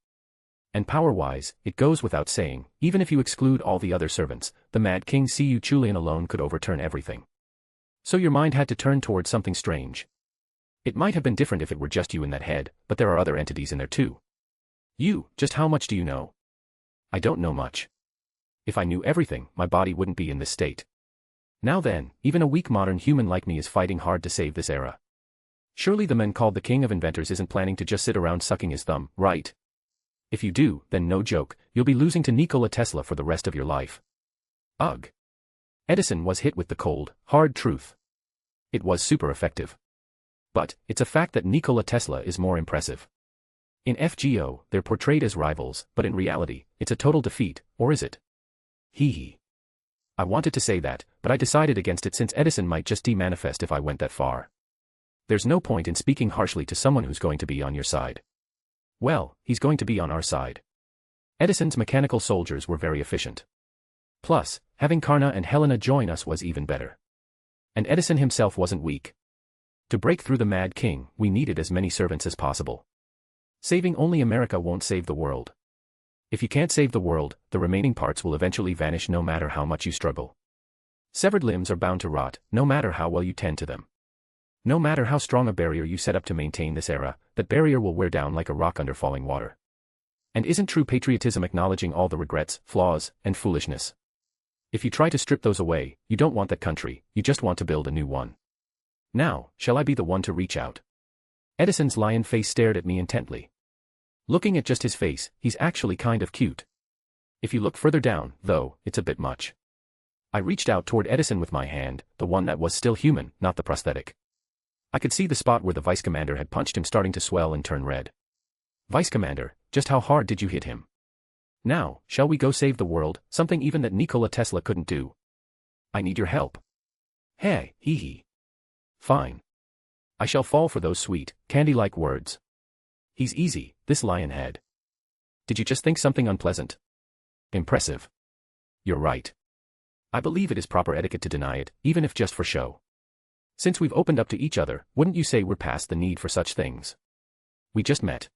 And power-wise, it goes without saying, even if you exclude all the other servants, the Mad King Cu Chulian alone could overturn everything. So your mind had to turn towards something strange. It might have been different if it were just you in that head, but there are other entities in there too. You, just how much do you know? I don't know much. If I knew everything, my body wouldn't be in this state. Now then, even a weak modern human like me is fighting hard to save this era. Surely the man called the King of Inventors isn't planning to just sit around sucking his thumb, right? If you do, then no joke, you'll be losing to Nikola Tesla for the rest of your life. Ugh. Edison was hit with the cold, hard truth. It was super effective. But, it's a fact that Nikola Tesla is more impressive. In FGO, they're portrayed as rivals, but in reality, it's a total defeat, or is it? Hee hee. I wanted to say that, but I decided against it since Edison might just demanifest if I went that far. There's no point in speaking harshly to someone who's going to be on your side. Well, he's going to be on our side. Edison's mechanical soldiers were very efficient. Plus, having Karna and Helena join us was even better. And Edison himself wasn't weak. To break through the Mad King, we needed as many servants as possible. Saving only America won't save the world. If you can't save the world, the remaining parts will eventually vanish no matter how much you struggle. Severed limbs are bound to rot, no matter how well you tend to them. No matter how strong a barrier you set up to maintain this era, that barrier will wear down like a rock under falling water. And isn't true patriotism acknowledging all the regrets, flaws, and foolishness? If you try to strip those away, you don't want that country, you just want to build a new one. Now, shall I be the one to reach out? Edison's lion face stared at me intently. Looking at just his face, he's actually kind of cute. If you look further down, though, it's a bit much. I reached out toward Edison with my hand, the one that was still human, not the prosthetic. I could see the spot where the vice commander had punched him starting to swell and turn red. Vice commander, just how hard did you hit him? Now, shall we go save the world, something even that Nikola Tesla couldn't do? I need your help. Hey, hee. Fine. I shall fall for those sweet, candy-like words. He's easy, this lion head. Did you just think something unpleasant? Impressive. You're right. I believe it is proper etiquette to deny it, even if just for show. Since we've opened up to each other, wouldn't you say we're past the need for such things? We just met.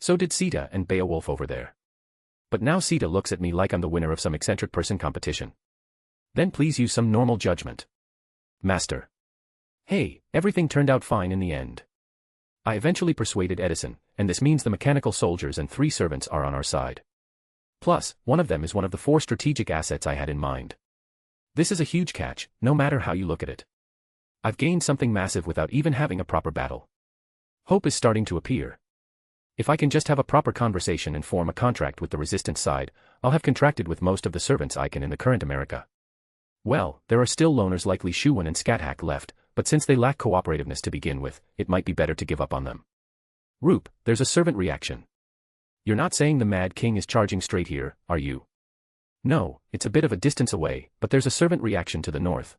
So did Sita and Beowulf over there. But now Sita looks at me like I'm the winner of some eccentric person competition. Then please use some normal judgment. Master. Hey, everything turned out fine in the end. I eventually persuaded Edison, and this means the mechanical soldiers and 3 servants are on our side. Plus, one of them is one of the 4 strategic assets I had in mind. This is a huge catch, no matter how you look at it. I've gained something massive without even having a proper battle. Hope is starting to appear. If I can just have a proper conversation and form a contract with the resistance side, I'll have contracted with most of the servants I can in the current America. Well, there are still loners like Li Shuwen and Scathach left, but since they lack cooperativeness to begin with, it might be better to give up on them. Roop, there's a servant reaction. You're not saying the Mad King is charging straight here, are you? No, it's a bit of a distance away, but there's a servant reaction to the north.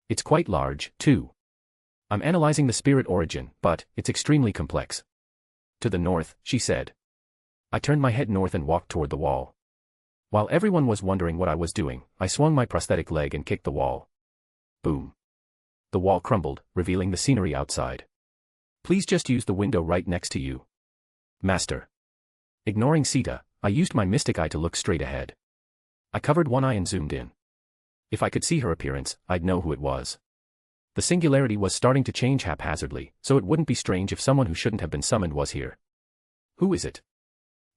It's quite large, too. I'm analyzing the spirit origin, but it's extremely complex. To the north, she said. I turned my head north and walked toward the wall. While everyone was wondering what I was doing, I swung my prosthetic leg and kicked the wall. Boom. The wall crumbled, revealing the scenery outside. Please just use the window right next to you. Master. Ignoring Sita, I used my mystic eye to look straight ahead. I covered one eye and zoomed in. If I could see her appearance, I'd know who it was. The singularity was starting to change haphazardly, so it wouldn't be strange if someone who shouldn't have been summoned was here. Who is it?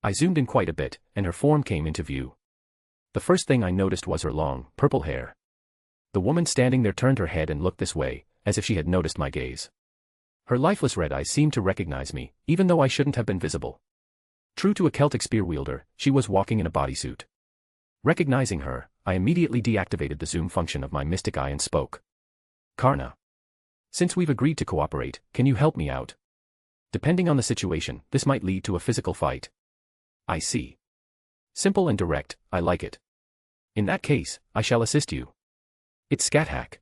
I zoomed in quite a bit, and her form came into view. The first thing I noticed was her long, purple hair. The woman standing there turned her head and looked this way, as if she had noticed my gaze. Her lifeless red eyes seemed to recognize me, even though I shouldn't have been visible. True to a Celtic spear wielder, she was walking in a bodysuit. Recognizing her, I immediately deactivated the zoom function of my mystic eye and spoke. Karna. Since we've agreed to cooperate, can you help me out? Depending on the situation, this might lead to a physical fight. I see. Simple and direct, I like it. In that case, I shall assist you. It's Scathach.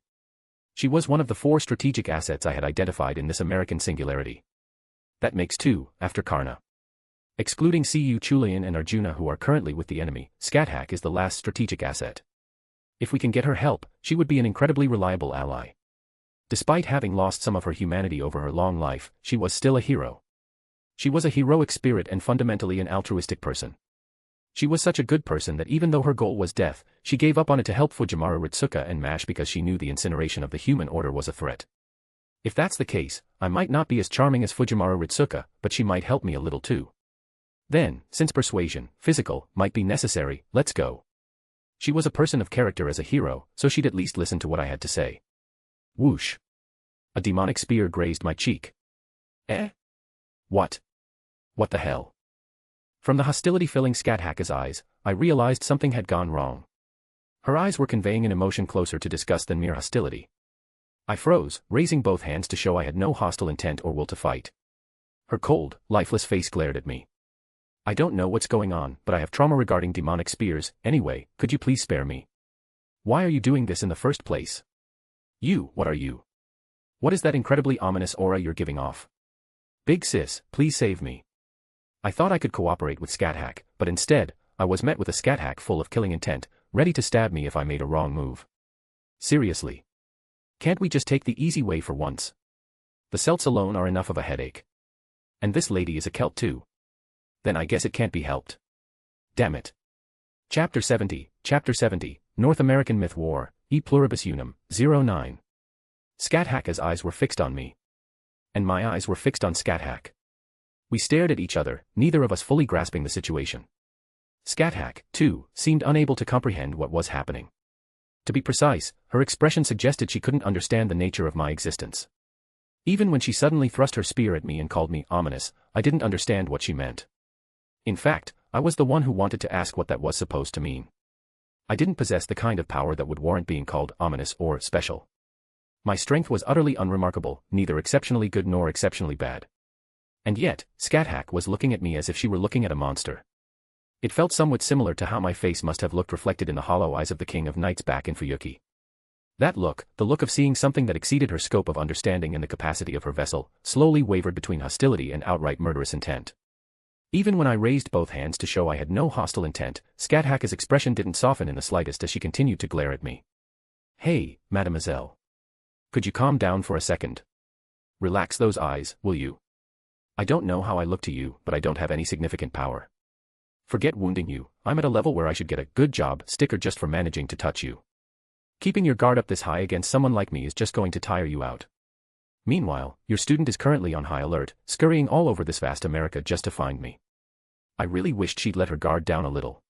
She was one of the 4 strategic assets I had identified in this American singularity. That makes 2, after Karna. Excluding Cu Chulian and Arjuna who are currently with the enemy, Scathach is the last strategic asset. If we can get her help, she would be an incredibly reliable ally. Despite having lost some of her humanity over her long life, she was still a hero. She was a heroic spirit and fundamentally an altruistic person. She was such a good person that even though her goal was death, she gave up on it to help Fujimaru Ritsuka and MASH because she knew the incineration of the human order was a threat. If that's the case, I might not be as charming as Fujimaru Ritsuka, but she might help me a little too. Then, since persuasion, physical, might be necessary, let's go. She was a person of character as a hero, so she'd at least listen to what I had to say. Whoosh. A demonic spear grazed my cheek. Eh? What? What the hell? From the hostility filling Scathach's eyes, I realized something had gone wrong. Her eyes were conveying an emotion closer to disgust than mere hostility. I froze, raising both hands to show I had no hostile intent or will to fight. Her cold, lifeless face glared at me. I don't know what's going on, but I have trauma regarding demonic spears. Anyway, could you please spare me? Why are you doing this in the first place? You, what are you? What is that incredibly ominous aura you're giving off? Big sis, please save me. I thought I could cooperate with Scat-Hack, but instead, I was met with a Scat-Hack full of killing intent, ready to stab me if I made a wrong move. Seriously. Can't we just take the easy way for once? The Celts alone are enough of a headache. And this lady is a Celt too. Then I guess it can't be helped. Damn it. Chapter 70, North American Myth War, E Pluribus Unum, 09. Scat-Hack's eyes were fixed on me. And my eyes were fixed on Scat-Hack. We stared at each other, neither of us fully grasping the situation. Scat-Hack, too, seemed unable to comprehend what was happening. To be precise, her expression suggested she couldn't understand the nature of my existence. Even when she suddenly thrust her spear at me and called me ominous, I didn't understand what she meant. In fact, I was the one who wanted to ask what that was supposed to mean. I didn't possess the kind of power that would warrant being called ominous or special. My strength was utterly unremarkable, neither exceptionally good nor exceptionally bad. And yet, Scat-Hack was looking at me as if she were looking at a monster. It felt somewhat similar to how my face must have looked reflected in the hollow eyes of the King of Knights back in Fuyuki. That look, the look of seeing something that exceeded her scope of understanding and the capacity of her vessel, slowly wavered between hostility and outright murderous intent. Even when I raised both hands to show I had no hostile intent, Scat-Hack's expression didn't soften in the slightest as she continued to glare at me. Hey, mademoiselle. Could you calm down for a second? Relax those eyes, will you? I don't know how I look to you, but I don't have any significant power. Forget wounding you, I'm at a level where I should get a good job sticker just for managing to touch you. Keeping your guard up this high against someone like me is just going to tire you out. Meanwhile, your student is currently on high alert, scurrying all over this vast America just to find me. I really wished she'd let her guard down a little.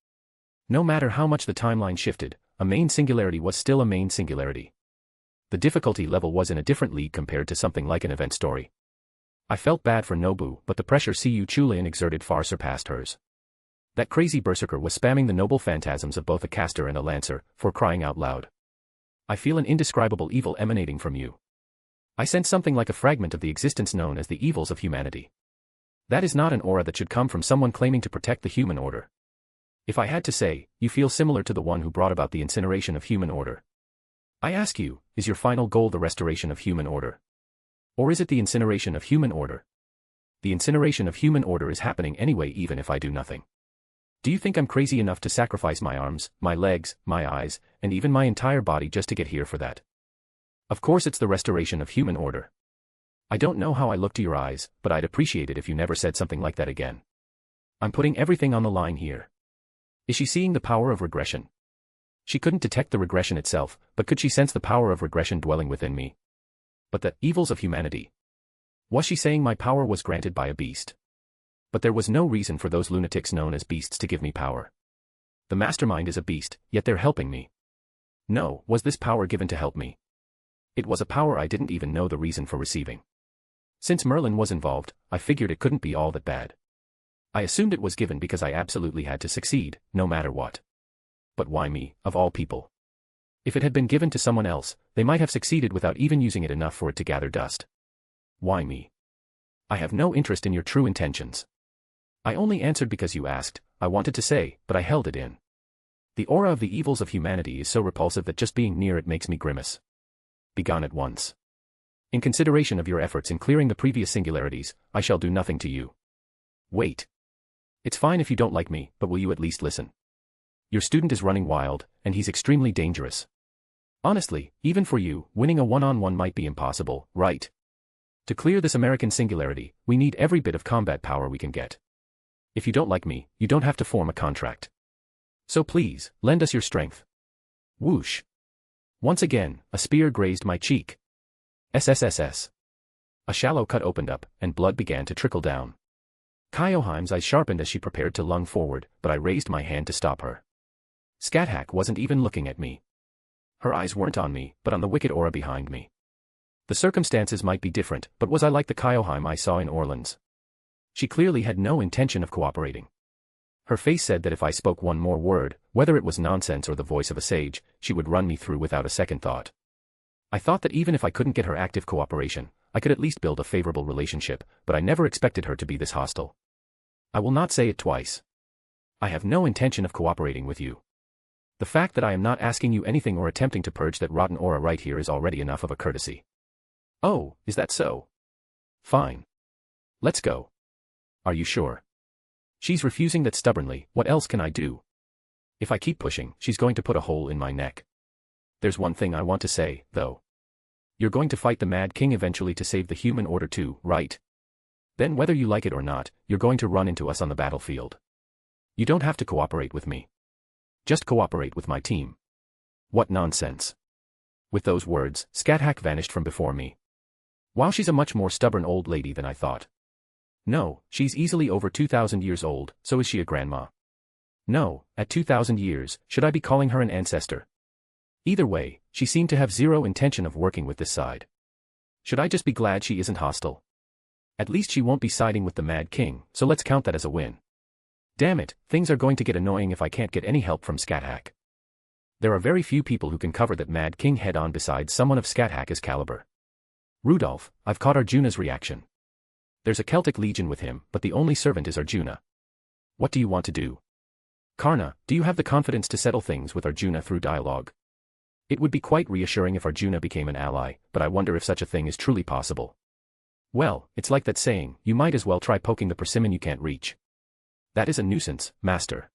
No matter how much the timeline shifted, a main singularity was still a main singularity. The difficulty level was in a different league compared to something like an event story. I felt bad for Nobu, but the pressure Cu Chulayan exerted far surpassed hers. That crazy berserker was spamming the noble phantasms of both a caster and a lancer, for crying out loud. I feel an indescribable evil emanating from you. I sense something like a fragment of the existence known as the evils of humanity. That is not an aura that should come from someone claiming to protect the human order. If I had to say, you feel similar to the one who brought about the incineration of human order. I ask you, is your final goal the restoration of human order? Or is it the incineration of human order? The incineration of human order is happening anyway even if I do nothing. Do you think I'm crazy enough to sacrifice my arms, my legs, my eyes, and even my entire body just to get here for that? Of course it's the restoration of human order. I don't know how I look to your eyes, but I'd appreciate it if you never said something like that again. I'm putting everything on the line here. Is she seeing the power of regression? She couldn't detect the regression itself, but could she sense the power of regression dwelling within me? But the evils of humanity. Was she saying my power was granted by a beast? But there was no reason for those lunatics known as beasts to give me power. The mastermind is a beast, yet they're helping me. No, was this power given to help me? It was a power I didn't even know the reason for receiving. Since Merlin was involved, I figured it couldn't be all that bad. I assumed it was given because I absolutely had to succeed, no matter what. But why me, of all people? If it had been given to someone else, they might have succeeded without even using it enough for it to gather dust. Why me? I have no interest in your true intentions. I only answered because you asked, I wanted to say, but I held it in. The aura of the evils of humanity is so repulsive that just being near it makes me grimace. Begone at once. In consideration of your efforts in clearing the previous singularities, I shall do nothing to you. Wait. It's fine if you don't like me, but will you at least listen? Your student is running wild, and he's extremely dangerous. Honestly, even for you, winning a one-on-one might be impossible, right? To clear this American singularity, we need every bit of combat power we can get. If you don't like me, you don't have to form a contract. So please, lend us your strength. Whoosh. Once again, a spear grazed my cheek. SSSS. A shallow cut opened up, and blood began to trickle down. Kyoheim's eyes sharpened as she prepared to lunge forward, but I raised my hand to stop her. Scat-Hack wasn't even looking at me. Her eyes weren't on me, but on the wicked aura behind me. The circumstances might be different, but was I like the Kyoheim I saw in Orleans? She clearly had no intention of cooperating. Her face said that if I spoke one more word, whether it was nonsense or the voice of a sage, she would run me through without a second thought. I thought that even if I couldn't get her active cooperation, I could at least build a favorable relationship, but I never expected her to be this hostile. I will not say it twice. I have no intention of cooperating with you. The fact that I am not asking you anything or attempting to purge that rotten aura right here is already enough of a courtesy. Oh, is that so? Fine. Let's go. Are you sure? She's refusing that stubbornly. What else can I do? If I keep pushing, she's going to put a hole in my neck. There's one thing I want to say, though. You're going to fight the Mad King eventually to save the human order too, right? Then whether you like it or not, you're going to run into us on the battlefield. You don't have to cooperate with me. Just cooperate with my team. What nonsense. With those words, Scathach vanished from before me. Wow, she's a much more stubborn old lady than I thought. No, she's easily over 2,000 years old, so is she a grandma? No, at 2,000 years, should I be calling her an ancestor? Either way, she seemed to have zero intention of working with this side. Should I just be glad she isn't hostile? At least she won't be siding with the Mad King, so let's count that as a win. Damn it, things are going to get annoying if I can't get any help from Scathach. There are very few people who can cover that Mad King head-on besides someone of Scathach's caliber. Rudolph, I've caught Arjuna's reaction. There's a Celtic legion with him, but the only servant is Arjuna. What do you want to do? Karna, do you have the confidence to settle things with Arjuna through dialogue? It would be quite reassuring if Arjuna became an ally, but I wonder if such a thing is truly possible. Well, it's like that saying, you might as well try poking the persimmon you can't reach. That is a nuisance, master.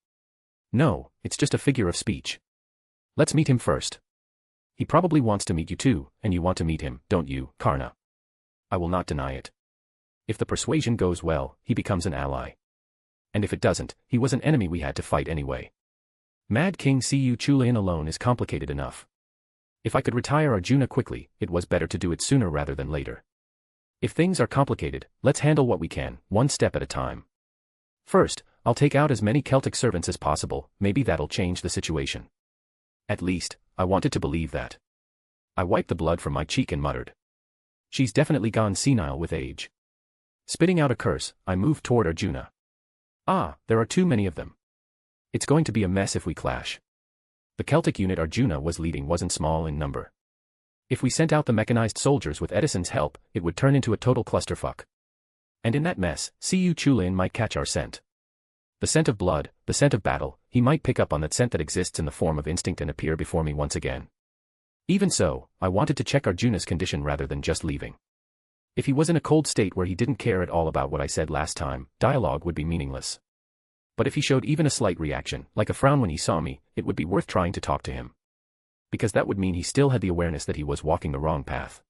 No, it's just a figure of speech. Let's meet him first. He probably wants to meet you too, and you want to meet him, don't you, Karna? I will not deny it. If the persuasion goes well, he becomes an ally. And if it doesn't, he was an enemy we had to fight anyway. Mad King Cu Chulayan alone is complicated enough. If I could retire Arjuna quickly, it was better to do it sooner rather than later. If things are complicated, let's handle what we can, one step at a time. First, I'll take out as many Celtic servants as possible, maybe that'll change the situation. At least, I wanted to believe that. I wiped the blood from my cheek and muttered. She's definitely gone senile with age. Spitting out a curse, I moved toward Arjuna. Ah, there are too many of them. It's going to be a mess if we clash. The Celtic unit Arjuna was leading wasn't small in number. If we sent out the mechanized soldiers with Edison's help, it would turn into a total clusterfuck. And in that mess, Cu Chulayan might catch our scent. The scent of blood, the scent of battle, he might pick up on that scent that exists in the form of instinct and appear before me once again. Even so, I wanted to check Arjuna's condition rather than just leaving. If he was in a cold state where he didn't care at all about what I said last time, dialogue would be meaningless. But if he showed even a slight reaction, like a frown when he saw me, it would be worth trying to talk to him. Because that would mean he still had the awareness that he was walking the wrong path.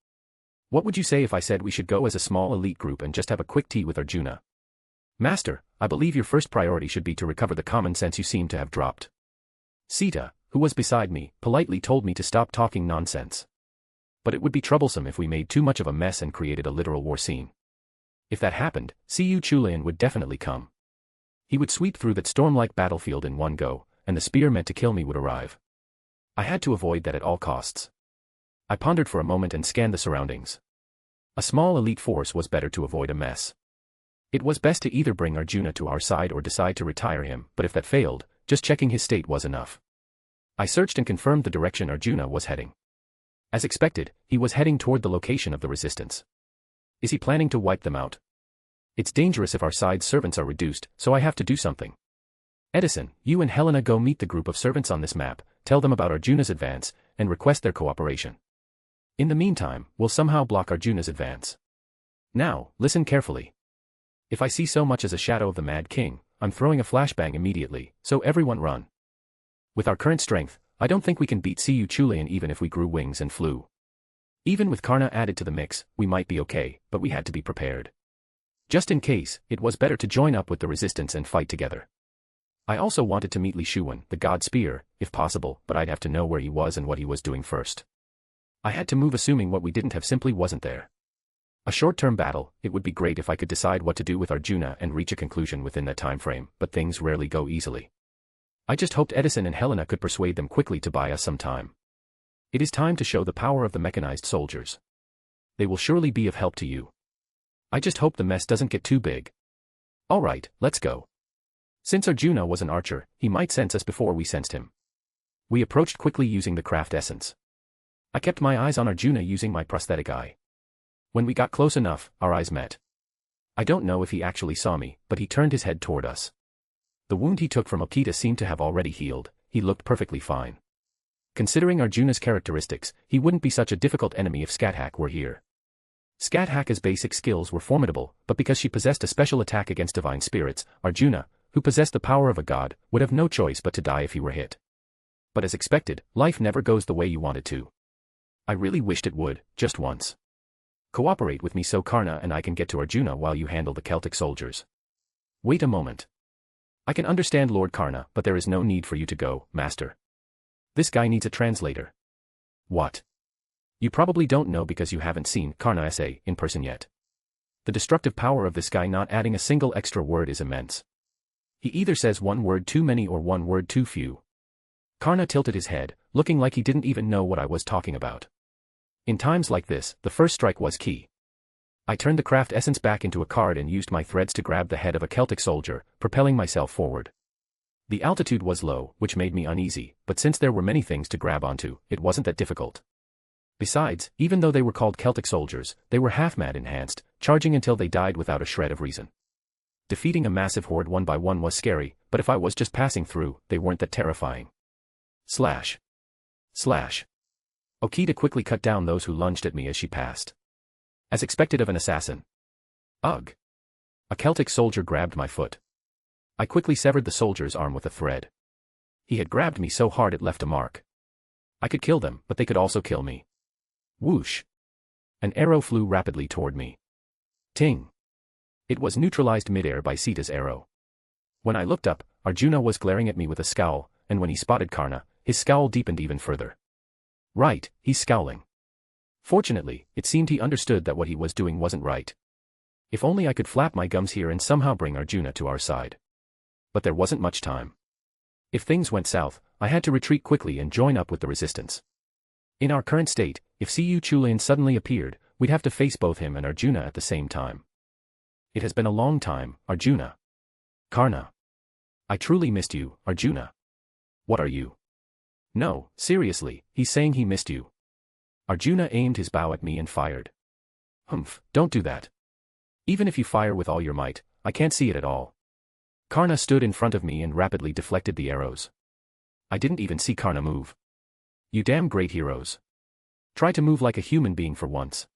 What would you say if I said we should go as a small elite group and just have a quick tea with Arjuna? Master, I believe your first priority should be to recover the common sense you seem to have dropped. Sita, who was beside me, politely told me to stop talking nonsense. But it would be troublesome if we made too much of a mess and created a literal war scene. If that happened, Cu Chulayan would definitely come. He would sweep through that storm-like battlefield in one go, and the spear meant to kill me would arrive. I had to avoid that at all costs. I pondered for a moment and scanned the surroundings. A small elite force was better to avoid a mess. It was best to either bring Arjuna to our side or decide to retire him, but if that failed, just checking his state was enough. I searched and confirmed the direction Arjuna was heading. As expected, he was heading toward the location of the resistance. Is he planning to wipe them out? It's dangerous if our side's servants are reduced, so I have to do something. Edison, you and Helena go meet the group of servants on this map, tell them about Arjuna's advance, and request their cooperation. In the meantime, we'll somehow block Arjuna's advance. Now, listen carefully. If I see so much as a shadow of the Mad King, I'm throwing a flashbang immediately, so everyone run. With our current strength, I don't think we can beat Cu Chulayan even if we grew wings and flew. Even with Karna added to the mix, we might be okay, but we had to be prepared. Just in case, it was better to join up with the resistance and fight together. I also wanted to meet Li Shuwen, the God Spear, if possible, but I'd have to know where he was and what he was doing first. I had to move assuming what we didn't have simply wasn't there. A short-term battle, it would be great if I could decide what to do with Arjuna and reach a conclusion within that time frame, but things rarely go easily. I just hoped Edison and Helena could persuade them quickly to buy us some time. It is time to show the power of the mechanized soldiers. They will surely be of help to you. I just hope the mess doesn't get too big. Alright, let's go. Since Arjuna was an archer, he might sense us before we sensed him. We approached quickly using the craft essence. I kept my eyes on Arjuna using my prosthetic eye. When we got close enough, our eyes met. I don't know if he actually saw me, but he turned his head toward us. The wound he took from Okita seemed to have already healed. he looked perfectly fine. Considering Arjuna's characteristics, he wouldn't be such a difficult enemy if Scathach were here. Scathach's basic skills were formidable, but because she possessed a special attack against divine spirits, Arjuna, who possessed the power of a god, would have no choice but to die if he were hit. But as expected, life never goes the way you want it to. I really wished it would, just once. Cooperate with me so Karna and I can get to Arjuna while you handle the Celtic soldiers. Wait a moment. I can understand Lord Karna, but there is no need for you to go, Master. This guy needs a translator. What? You probably don't know because you haven't seen Karna SA in person yet. The destructive power of this guy not adding a single extra word is immense. He either says one word too many or one word too few. Karna tilted his head, looking like he didn't even know what I was talking about. In times like this, the first strike was key. I turned the craft essence back into a card and used my threads to grab the head of a Celtic soldier, propelling myself forward. The altitude was low, which made me uneasy, but since there were many things to grab onto, it wasn't that difficult. Besides, even though they were called Celtic soldiers, they were half-mad enhanced, charging until they died without a shred of reason. Defeating a massive horde one by one was scary, but if I was just passing through, they weren't that terrifying. Slash. Slash. Okita quickly cut down those who lunged at me as she passed. As expected of an assassin. Ugh. A Celtic soldier grabbed my foot. I quickly severed the soldier's arm with a thread. He had grabbed me so hard it left a mark. I could kill them, but they could also kill me. Whoosh. An arrow flew rapidly toward me. Ting. It was neutralized midair by Sita's arrow. When I looked up, Arjuna was glaring at me with a scowl, and when he spotted Karna, his scowl deepened even further. Right, he's scowling. Fortunately, it seemed he understood that what he was doing wasn't right. If only I could flap my gums here and somehow bring Arjuna to our side. But there wasn't much time. If things went south, I had to retreat quickly and join up with the resistance. In our current state, if Cu Chulain suddenly appeared, we'd have to face both him and Arjuna at the same time. It has been a long time, Arjuna. Karna. I truly missed you, Arjuna. What are you? No, seriously, he's saying he missed you. Arjuna aimed his bow at me and fired. Humph, don't do that. Even if you fire with all your might, I can't see it at all. Karna stood in front of me and rapidly deflected the arrows. I didn't even see Karna move. You damn great heroes. Try to move like a human being for once.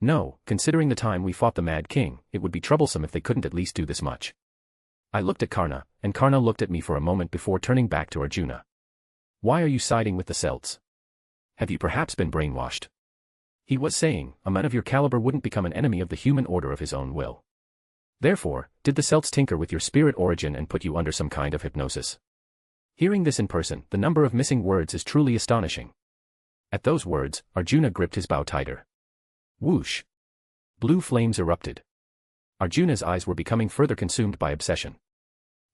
No, considering the time we fought the Mad King, it would be troublesome if they couldn't at least do this much. I looked at Karna, and Karna looked at me for a moment before turning back to Arjuna. Why are you siding with the Celts? Have you perhaps been brainwashed? He was saying, a man of your caliber wouldn't become an enemy of the human order of his own will. Therefore, did the Celts tinker with your spirit origin and put you under some kind of hypnosis? Hearing this in person, the number of missing words is truly astonishing. At those words, Arjuna gripped his bow tighter. Whoosh! Blue flames erupted. Arjuna's eyes were becoming further consumed by obsession.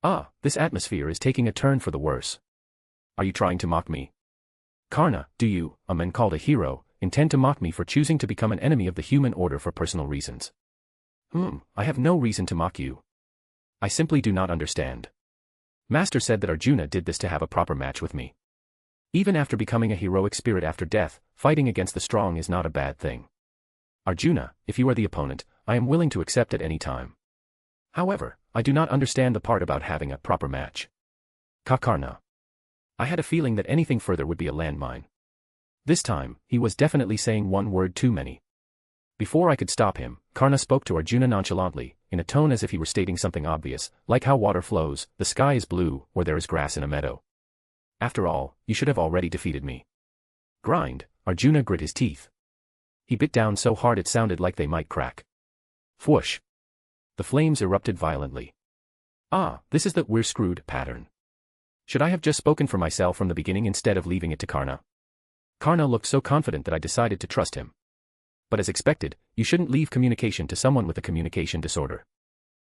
Ah, this atmosphere is taking a turn for the worse. Are you trying to mock me? Karna, do you, a man called a hero, intend to mock me for choosing to become an enemy of the human order for personal reasons? I have no reason to mock you. I simply do not understand. Master said that Arjuna did this to have a proper match with me. Even after becoming a heroic spirit after death, fighting against the strong is not a bad thing. Arjuna, if you are the opponent, I am willing to accept at any time. However, I do not understand the part about having a proper match. Karna. I had a feeling that anything further would be a landmine. This time, he was definitely saying one word too many. Before I could stop him, Karna spoke to Arjuna nonchalantly, in a tone as if he were stating something obvious, like how water flows, the sky is blue, or there is grass in a meadow. After all, you should have already defeated me. Grind, Arjuna grit his teeth. He bit down so hard it sounded like they might crack. Whoosh. The flames erupted violently. Ah, this is the "we're screwed" pattern. Should I have just spoken for myself from the beginning instead of leaving it to Karna? Karna looked so confident that I decided to trust him. But as expected, you shouldn't leave communication to someone with a communication disorder.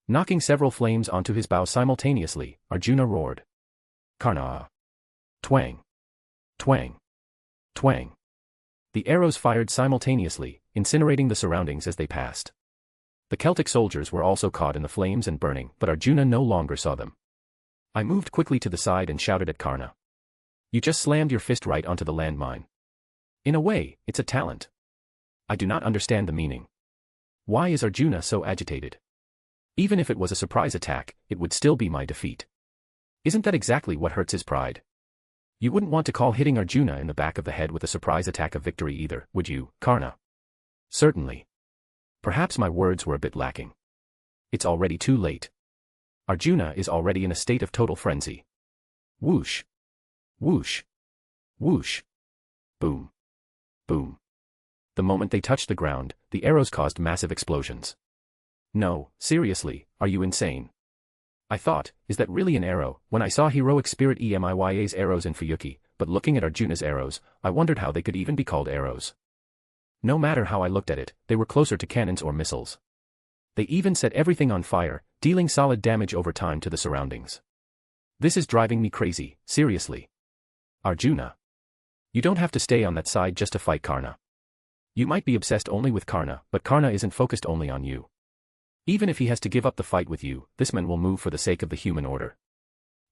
Knocking several flames onto his bow simultaneously, Arjuna roared. Karna. Twang. Twang. Twang. The arrows fired simultaneously, incinerating the surroundings as they passed. The Celtic soldiers were also caught in the flames and burning, but Arjuna no longer saw them. I moved quickly to the side and shouted at Karna. You just slammed your fist right onto the landmine. In a way, it's a talent. I do not understand the meaning. Why is Arjuna so agitated? Even if it was a surprise attack, it would still be my defeat. Isn't that exactly what hurts his pride? You wouldn't want to call hitting Arjuna in the back of the head with a surprise attack of victory either, would you, Karna? Certainly. Perhaps my words were a bit lacking. It's already too late. Arjuna is already in a state of total frenzy. Whoosh. Whoosh. Whoosh. Boom. Boom. The moment they touched the ground, the arrows caused massive explosions. No, seriously, are you insane? I thought, is that really an arrow, when I saw heroic spirit Emiya's arrows in Fuyuki, but looking at Arjuna's arrows, I wondered how they could even be called arrows. No matter how I looked at it, they were closer to cannons or missiles. They even set everything on fire, dealing solid damage over time to the surroundings. This is driving me crazy, seriously. Arjuna. You don't have to stay on that side just to fight Karna. You might be obsessed only with Karna, but Karna isn't focused only on you. Even if he has to give up the fight with you, this man will move for the sake of the human order.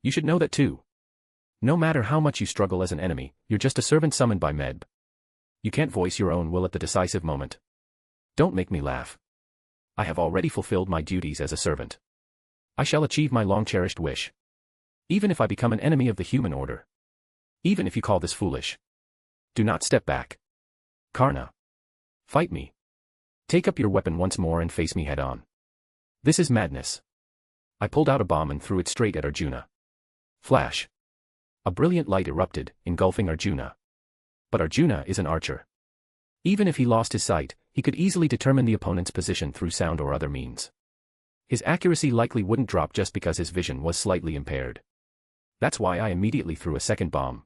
You should know that too. No matter how much you struggle as an enemy, you're just a servant summoned by Medb. You can't voice your own will at the decisive moment. Don't make me laugh. I have already fulfilled my duties as a servant. I shall achieve my long-cherished wish. Even if I become an enemy of the human order. Even if you call this foolish. Do not step back. Karna. Fight me. Take up your weapon once more and face me head-on. This is madness. I pulled out a bomb and threw it straight at Arjuna. Flash. A brilliant light erupted, engulfing Arjuna. But Arjuna is an archer. Even if he lost his sight, he could easily determine the opponent's position through sound or other means. His accuracy likely wouldn't drop just because his vision was slightly impaired. That's why I immediately threw a second bomb.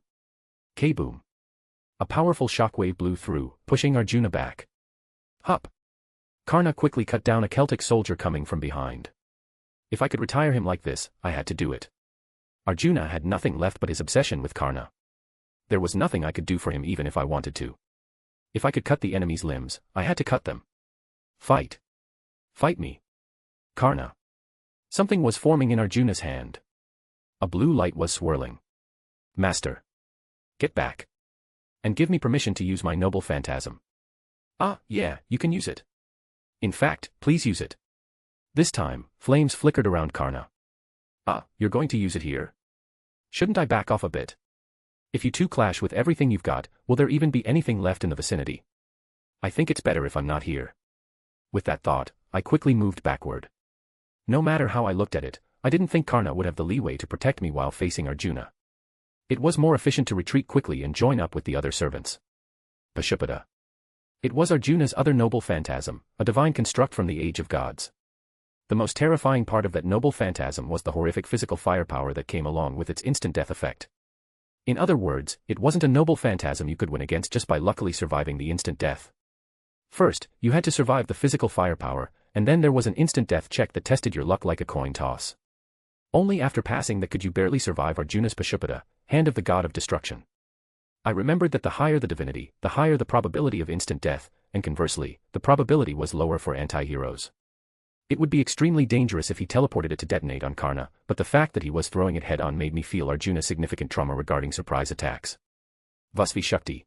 K-boom. A powerful shockwave blew through, pushing Arjuna back. Hup. Karna quickly cut down a Celtic soldier coming from behind. If I could retire him like this, I had to do it. Arjuna had nothing left but his obsession with Karna. There was nothing I could do for him even if I wanted to. If I could cut the enemy's limbs, I had to cut them. Fight. Fight me. Karna. Something was forming in Arjuna's hand. A blue light was swirling. Master. Get back. And give me permission to use my noble phantasm. Ah, yeah, you can use it. In fact, please use it. This time, flames flickered around Karna. Ah, you're going to use it here? Shouldn't I back off a bit? If you two clash with everything you've got, will there even be anything left in the vicinity? I think it's better if I'm not here. With that thought, I quickly moved backward. No matter how I looked at it, I didn't think Karna would have the leeway to protect me while facing Arjuna. It was more efficient to retreat quickly and join up with the other servants. Pashupada. It was Arjuna's other noble phantasm, a divine construct from the age of gods. The most terrifying part of that noble phantasm was the horrific physical firepower that came along with its instant death effect. In other words, it wasn't a noble phantasm you could win against just by luckily surviving the instant death. First, you had to survive the physical firepower, and then there was an instant death check that tested your luck like a coin toss. Only after passing that could you barely survive Arjuna's Pashupada, hand of the god of destruction. I remembered that the higher the divinity, the higher the probability of instant death, and conversely, the probability was lower for anti-heroes. It would be extremely dangerous if he teleported it to detonate on Karna, but the fact that he was throwing it head-on made me feel Arjuna's significant trauma regarding surprise attacks. Vasvi Shakti.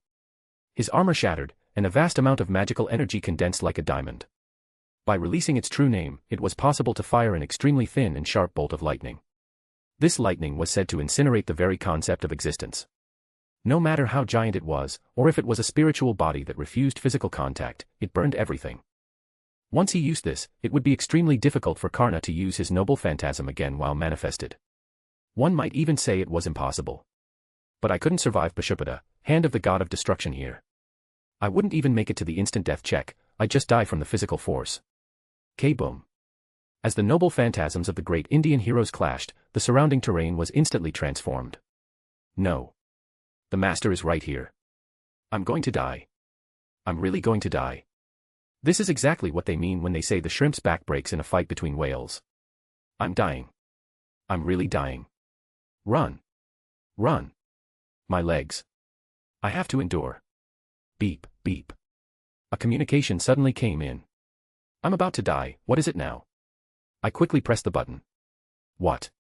His armor shattered, and a vast amount of magical energy condensed like a diamond. By releasing its true name, it was possible to fire an extremely thin and sharp bolt of lightning. This lightning was said to incinerate the very concept of existence. No matter how giant it was, or if it was a spiritual body that refused physical contact, it burned everything. Once he used this, it would be extremely difficult for Karna to use his noble phantasm again while manifested. One might even say it was impossible. But I couldn't survive Pashupada, hand of the god of destruction here. I wouldn't even make it to the instant death check, I'd just die from the physical force. K-boom. As the noble phantasms of the great Indian heroes clashed, the surrounding terrain was instantly transformed. No. The master is right here. I'm going to die. I'm really going to die. This is exactly what they mean when they say the shrimp's back breaks in a fight between whales. I'm dying. I'm really dying. Run. Run. My legs. I have to endure. Beep, beep. A communication suddenly came in. I'm about to die, what is it now? I quickly pressed the button. What?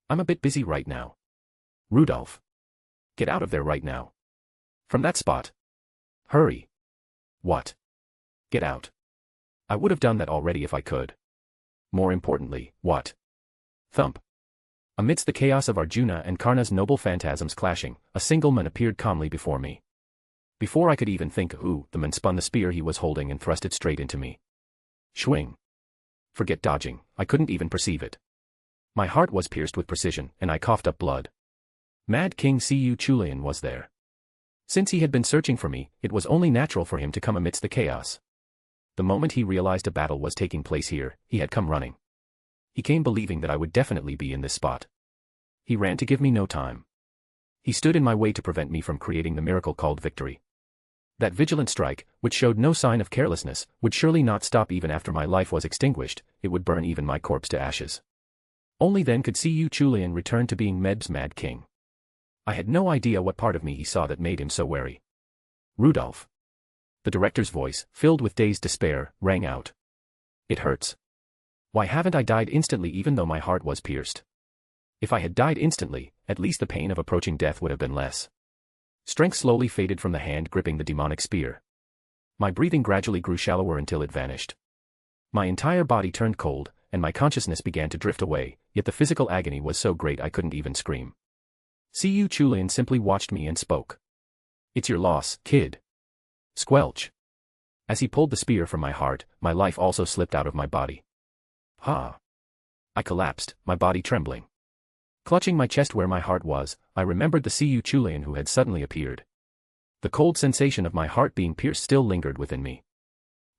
I'm a bit busy right now. Rudolph. Get out of there right now. From that spot. Hurry. What? Get out. I would have done that already if I could. More importantly, what? Thump. Amidst the chaos of Arjuna and Karna's noble phantasms clashing, a single man appeared calmly before me. Before I could even think who, the man spun the spear he was holding and thrust it straight into me. Swing. Forget dodging, I couldn't even perceive it. My heart was pierced with precision, and I coughed up blood. Mad King Siyu Chulian was there. Since he had been searching for me, it was only natural for him to come amidst the chaos. The moment he realized a battle was taking place here, he had come running. He came believing that I would definitely be in this spot. He ran to give me no time. He stood in my way to prevent me from creating the miracle called victory. That vigilant strike, which showed no sign of carelessness, would surely not stop even after my life was extinguished, it would burn even my corpse to ashes. Only then could Siyu Chulian return to being Medb's Mad King. I had no idea what part of me he saw that made him so wary. Rudolph. The director's voice, filled with dazed despair, rang out. It hurts. Why haven't I died instantly even though my heart was pierced? If I had died instantly, at least the pain of approaching death would have been less. Strength slowly faded from the hand gripping the demonic spear. My breathing gradually grew shallower until it vanished. My entire body turned cold, and my consciousness began to drift away, yet the physical agony was so great I couldn't even scream. Siyu Chulian simply watched me and spoke. It's your loss, kid. Squelch. As he pulled the spear from my heart, my life also slipped out of my body. Ha! I collapsed, my body trembling. Clutching my chest where my heart was, I remembered the Siyu Chulian who had suddenly appeared. The cold sensation of my heart being pierced still lingered within me.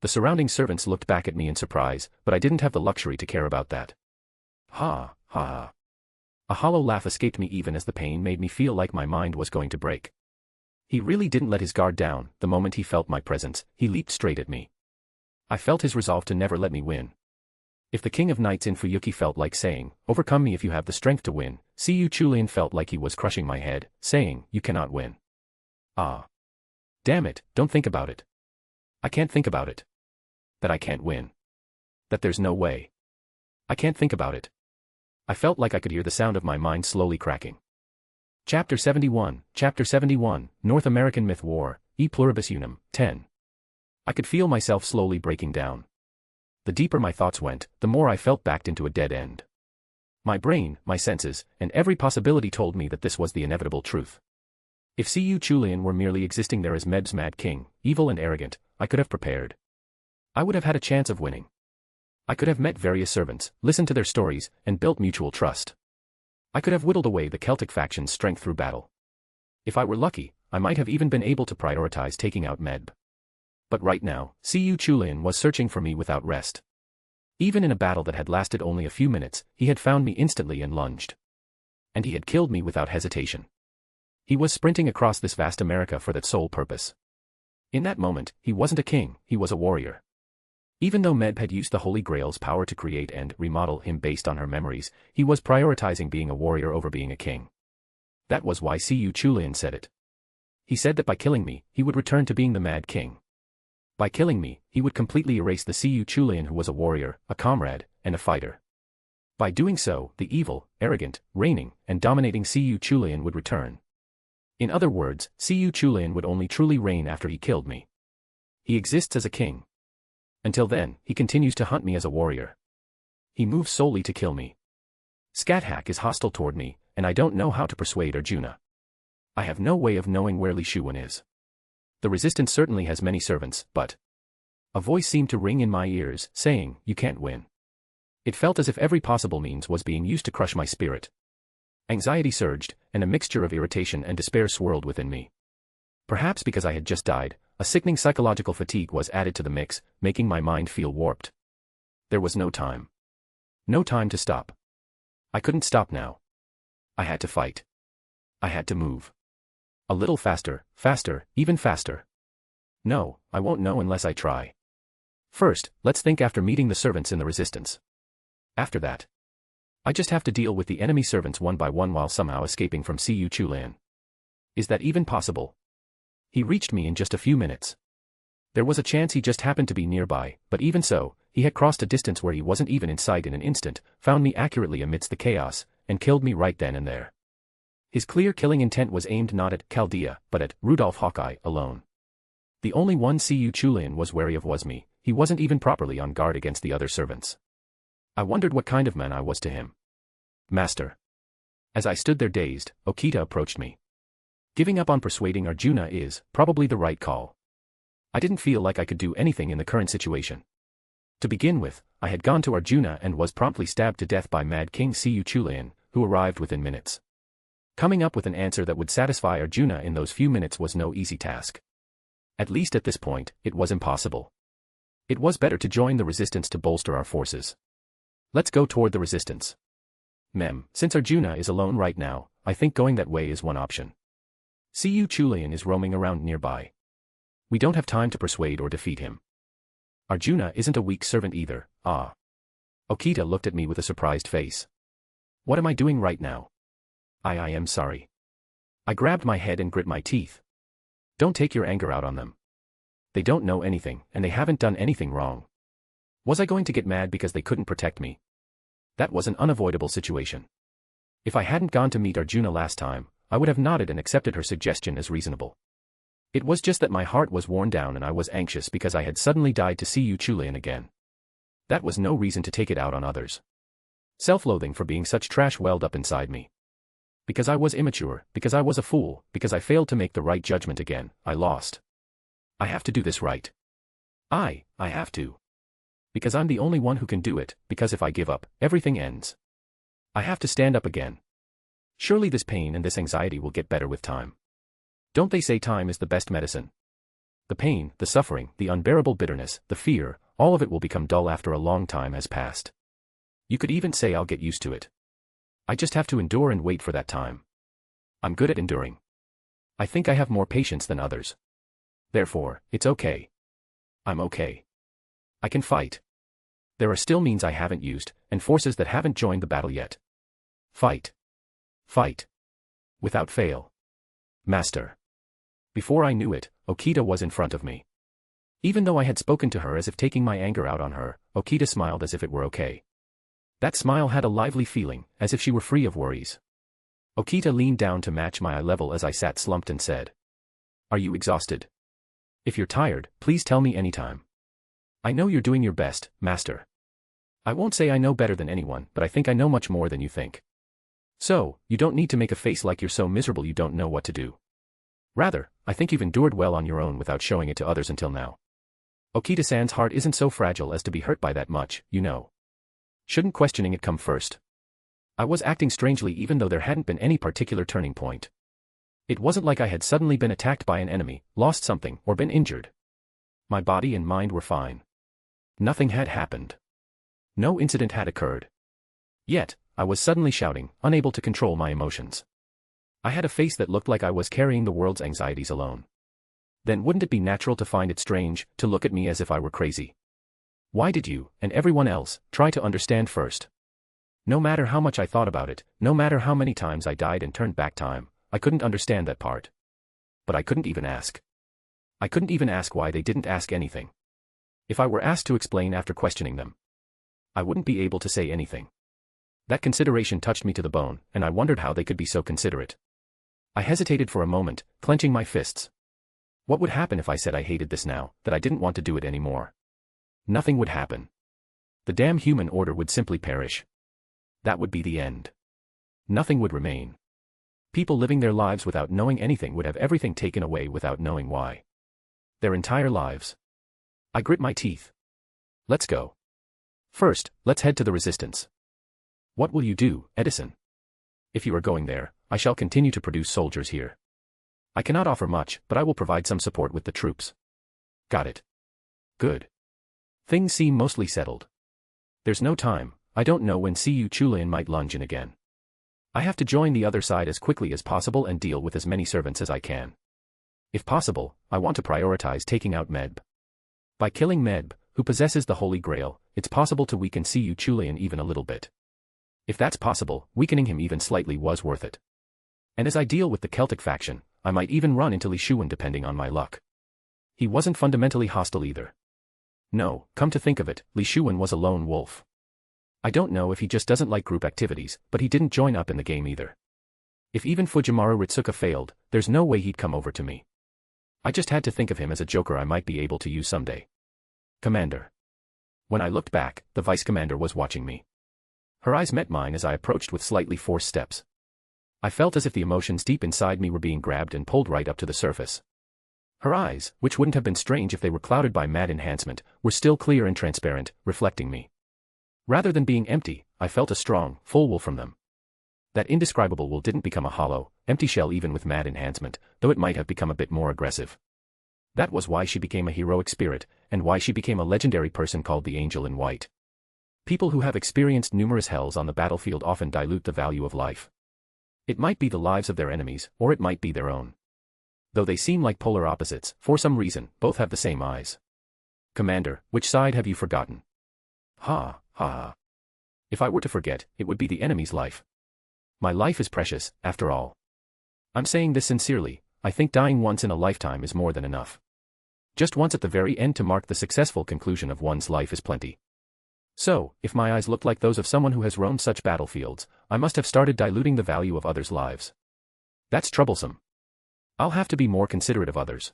The surrounding servants looked back at me in surprise, but I didn't have the luxury to care about that. Ha, ha, ha. A hollow laugh escaped me even as the pain made me feel like my mind was going to break. He really didn't let his guard down. The moment he felt my presence, he leaped straight at me. I felt his resolve to never let me win. If the King of Knights in Fuyuki felt like saying, "Overcome me if you have the strength to win," Siyu Chulian felt like he was crushing my head, saying, "You cannot win." Ah. Damn it, don't think about it. I can't think about it. That I can't win. That there's no way. I can't think about it. I felt like I could hear the sound of my mind slowly cracking. Chapter 71, North American Myth War, E Pluribus Unum, 10. I could feel myself slowly breaking down. The deeper my thoughts went, the more I felt backed into a dead end. My brain, my senses, and every possibility told me that this was the inevitable truth. If Siyu Chulian were merely existing there as Medb's Mad King, evil and arrogant, I could have prepared. I would have had a chance of winning. I could have met various servants, listened to their stories, and built mutual trust. I could have whittled away the Celtic faction's strength through battle. If I were lucky, I might have even been able to prioritize taking out Medb. But right now, Siyu Chulian was searching for me without rest. Even in a battle that had lasted only a few minutes, he had found me instantly and lunged. And he had killed me without hesitation. He was sprinting across this vast America for that sole purpose. In that moment, he wasn't a king, he was a warrior. Even though Medb had used the Holy Grail's power to create and remodel him based on her memories, he was prioritizing being a warrior over being a king. That was why Siyu Chulian said it. He said that by killing me, he would return to being the Mad King. By killing me, he would completely erase the Siyu Chulian who was a warrior, a comrade, and a fighter. By doing so, the evil, arrogant, reigning, and dominating Siyu Chulian would return. In other words, Siyu Chulian would only truly reign after he killed me. He exists as a king. Until then, he continues to hunt me as a warrior. He moves solely to kill me. Scathach is hostile toward me, and I don't know how to persuade Arjuna. I have no way of knowing where Li Shuwen is. The resistance certainly has many servants, but... A voice seemed to ring in my ears, saying, "You can't win." It felt as if every possible means was being used to crush my spirit. Anxiety surged, and a mixture of irritation and despair swirled within me. Perhaps because I had just died, a sickening psychological fatigue was added to the mix, making my mind feel warped. There was no time. No time to stop. I couldn't stop now. I had to fight. I had to move. A little faster, faster, even faster. No, I won't know unless I try. First, let's think after meeting the servants in the resistance. After that, I just have to deal with the enemy servants one by one while somehow escaping from Siyu Chulian. Is that even possible? He reached me in just a few minutes. There was a chance he just happened to be nearby, but even so, he had crossed a distance where he wasn't even in sight in an instant, found me accurately amidst the chaos, and killed me right then and there. His clear killing intent was aimed not at Chaldea, but at Rudolph Hawkeye alone. The only one Siyu Chulian was wary of was me. He wasn't even properly on guard against the other servants. I wondered what kind of man I was to him. Master. As I stood there dazed, Okita approached me. Giving up on persuading Arjuna is probably the right call. I didn't feel like I could do anything in the current situation. To begin with, I had gone to Arjuna and was promptly stabbed to death by Mad King Siyu Chulayan, who arrived within minutes. Coming up with an answer that would satisfy Arjuna in those few minutes was no easy task. At least at this point, it was impossible. It was better to join the resistance to bolster our forces. Let's go toward the resistance. Since Arjuna is alone right now, I think going that way is one option. Siyu Chulayan is roaming around nearby. We don't have time to persuade or defeat him. Arjuna isn't a weak servant either, Okita looked at me with a surprised face. What am I doing right now? I am sorry. I grabbed my head and grit my teeth. Don't take your anger out on them. They don't know anything, and they haven't done anything wrong. Was I going to get mad because they couldn't protect me? That was an unavoidable situation. If I hadn't gone to meet Arjuna last time, I would have nodded and accepted her suggestion as reasonable. It was just that my heart was worn down and I was anxious because I had suddenly died to Siyu Chulayan again. That was no reason to take it out on others. Self-loathing for being such trash welled up inside me. Because I was immature, because I was a fool, because I failed to make the right judgment again, I lost. I have to do this right. I have to. Because I'm the only one who can do it, because if I give up, everything ends. I have to stand up again. Surely this pain and this anxiety will get better with time. Don't they say time is the best medicine? The pain, the suffering, the unbearable bitterness, the fear, all of it will become dull after a long time has passed. You could even say I'll get used to it. I just have to endure and wait for that time. I'm good at enduring. I think I have more patience than others. Therefore, it's okay. I'm okay. I can fight. There are still means I haven't used, and forces that haven't joined the battle yet. Fight. Fight. Without fail. Master. Before I knew it, Okita was in front of me. Even though I had spoken to her as if taking my anger out on her, Okita smiled as if it were okay. That smile had a lively feeling, as if she were free of worries. Okita leaned down to match my eye level as I sat slumped and said, "Are you exhausted? If you're tired, please tell me anytime. I know you're doing your best, Master. I won't say I know better than anyone, but I think I know much more than you think. So, you don't need to make a face like you're so miserable you don't know what to do. Rather, I think you've endured well on your own without showing it to others until now. Okita-san's heart isn't so fragile as to be hurt by that much, you know. Shouldn't questioning it come first?" I was acting strangely even though there hadn't been any particular turning point. It wasn't like I had suddenly been attacked by an enemy, lost something, or been injured. My body and mind were fine. Nothing had happened. No incident had occurred. Yet, I was suddenly shouting, unable to control my emotions. I had a face that looked like I was carrying the world's anxieties alone. Then wouldn't it be natural to find it strange, to look at me as if I were crazy? Why did you, and everyone else, try to understand first? No matter how much I thought about it, no matter how many times I died and turned back time, I couldn't understand that part. But I couldn't even ask. I couldn't even ask why they didn't ask anything. If I were asked to explain after questioning them, I wouldn't be able to say anything. That consideration touched me to the bone, and I wondered how they could be so considerate. I hesitated for a moment, clenching my fists. What would happen if I said I hated this now, that I didn't want to do it anymore? Nothing would happen. The damn human order would simply perish. That would be the end. Nothing would remain. People living their lives without knowing anything would have everything taken away without knowing why. Their entire lives. I grit my teeth. Let's go. First, let's head to the resistance. What will you do, Edison? If you are going there, I shall continue to produce soldiers here. I cannot offer much, but I will provide some support with the troops. Got it. Good. Things seem mostly settled. There's no time, I don't know when Siyu Chulayan might lunge in again. I have to join the other side as quickly as possible and deal with as many servants as I can. If possible, I want to prioritize taking out Medb. By killing Medb, who possesses the Holy Grail, it's possible to weaken Siyu Chulayan even a little bit. If that's possible, weakening him even slightly was worth it. And as I deal with the Celtic faction, I might even run into Li Shuwen depending on my luck. He wasn't fundamentally hostile either. No, come to think of it, Li Shuwen was a lone wolf. I don't know if he just doesn't like group activities, but he didn't join up in the game either. If even Fujimaru Ritsuka failed, there's no way he'd come over to me. I just had to think of him as a joker I might be able to use someday. Commander. When I looked back, the vice commander was watching me. Her eyes met mine as I approached with slightly forced steps. I felt as if the emotions deep inside me were being grabbed and pulled right up to the surface. Her eyes, which wouldn't have been strange if they were clouded by mad enhancement, were still clear and transparent, reflecting me. Rather than being empty, I felt a strong, full wool from them. That indescribable wool didn't become a hollow, empty shell even with mad enhancement, though it might have become a bit more aggressive. That was why she became a heroic spirit, and why she became a legendary person called the Angel in White. People who have experienced numerous hells on the battlefield often dilute the value of life. It might be the lives of their enemies, or it might be their own. Though they seem like polar opposites, for some reason, both have the same eyes. Commander, which side have you forgotten? Ha, ha, ha. If I were to forget, it would be the enemy's life. My life is precious, after all. I'm saying this sincerely, I think dying once in a lifetime is more than enough. Just once at the very end to mark the successful conclusion of one's life is plenty. So, if my eyes looked like those of someone who has roamed such battlefields, I must have started diluting the value of others' lives. That's troublesome. I'll have to be more considerate of others.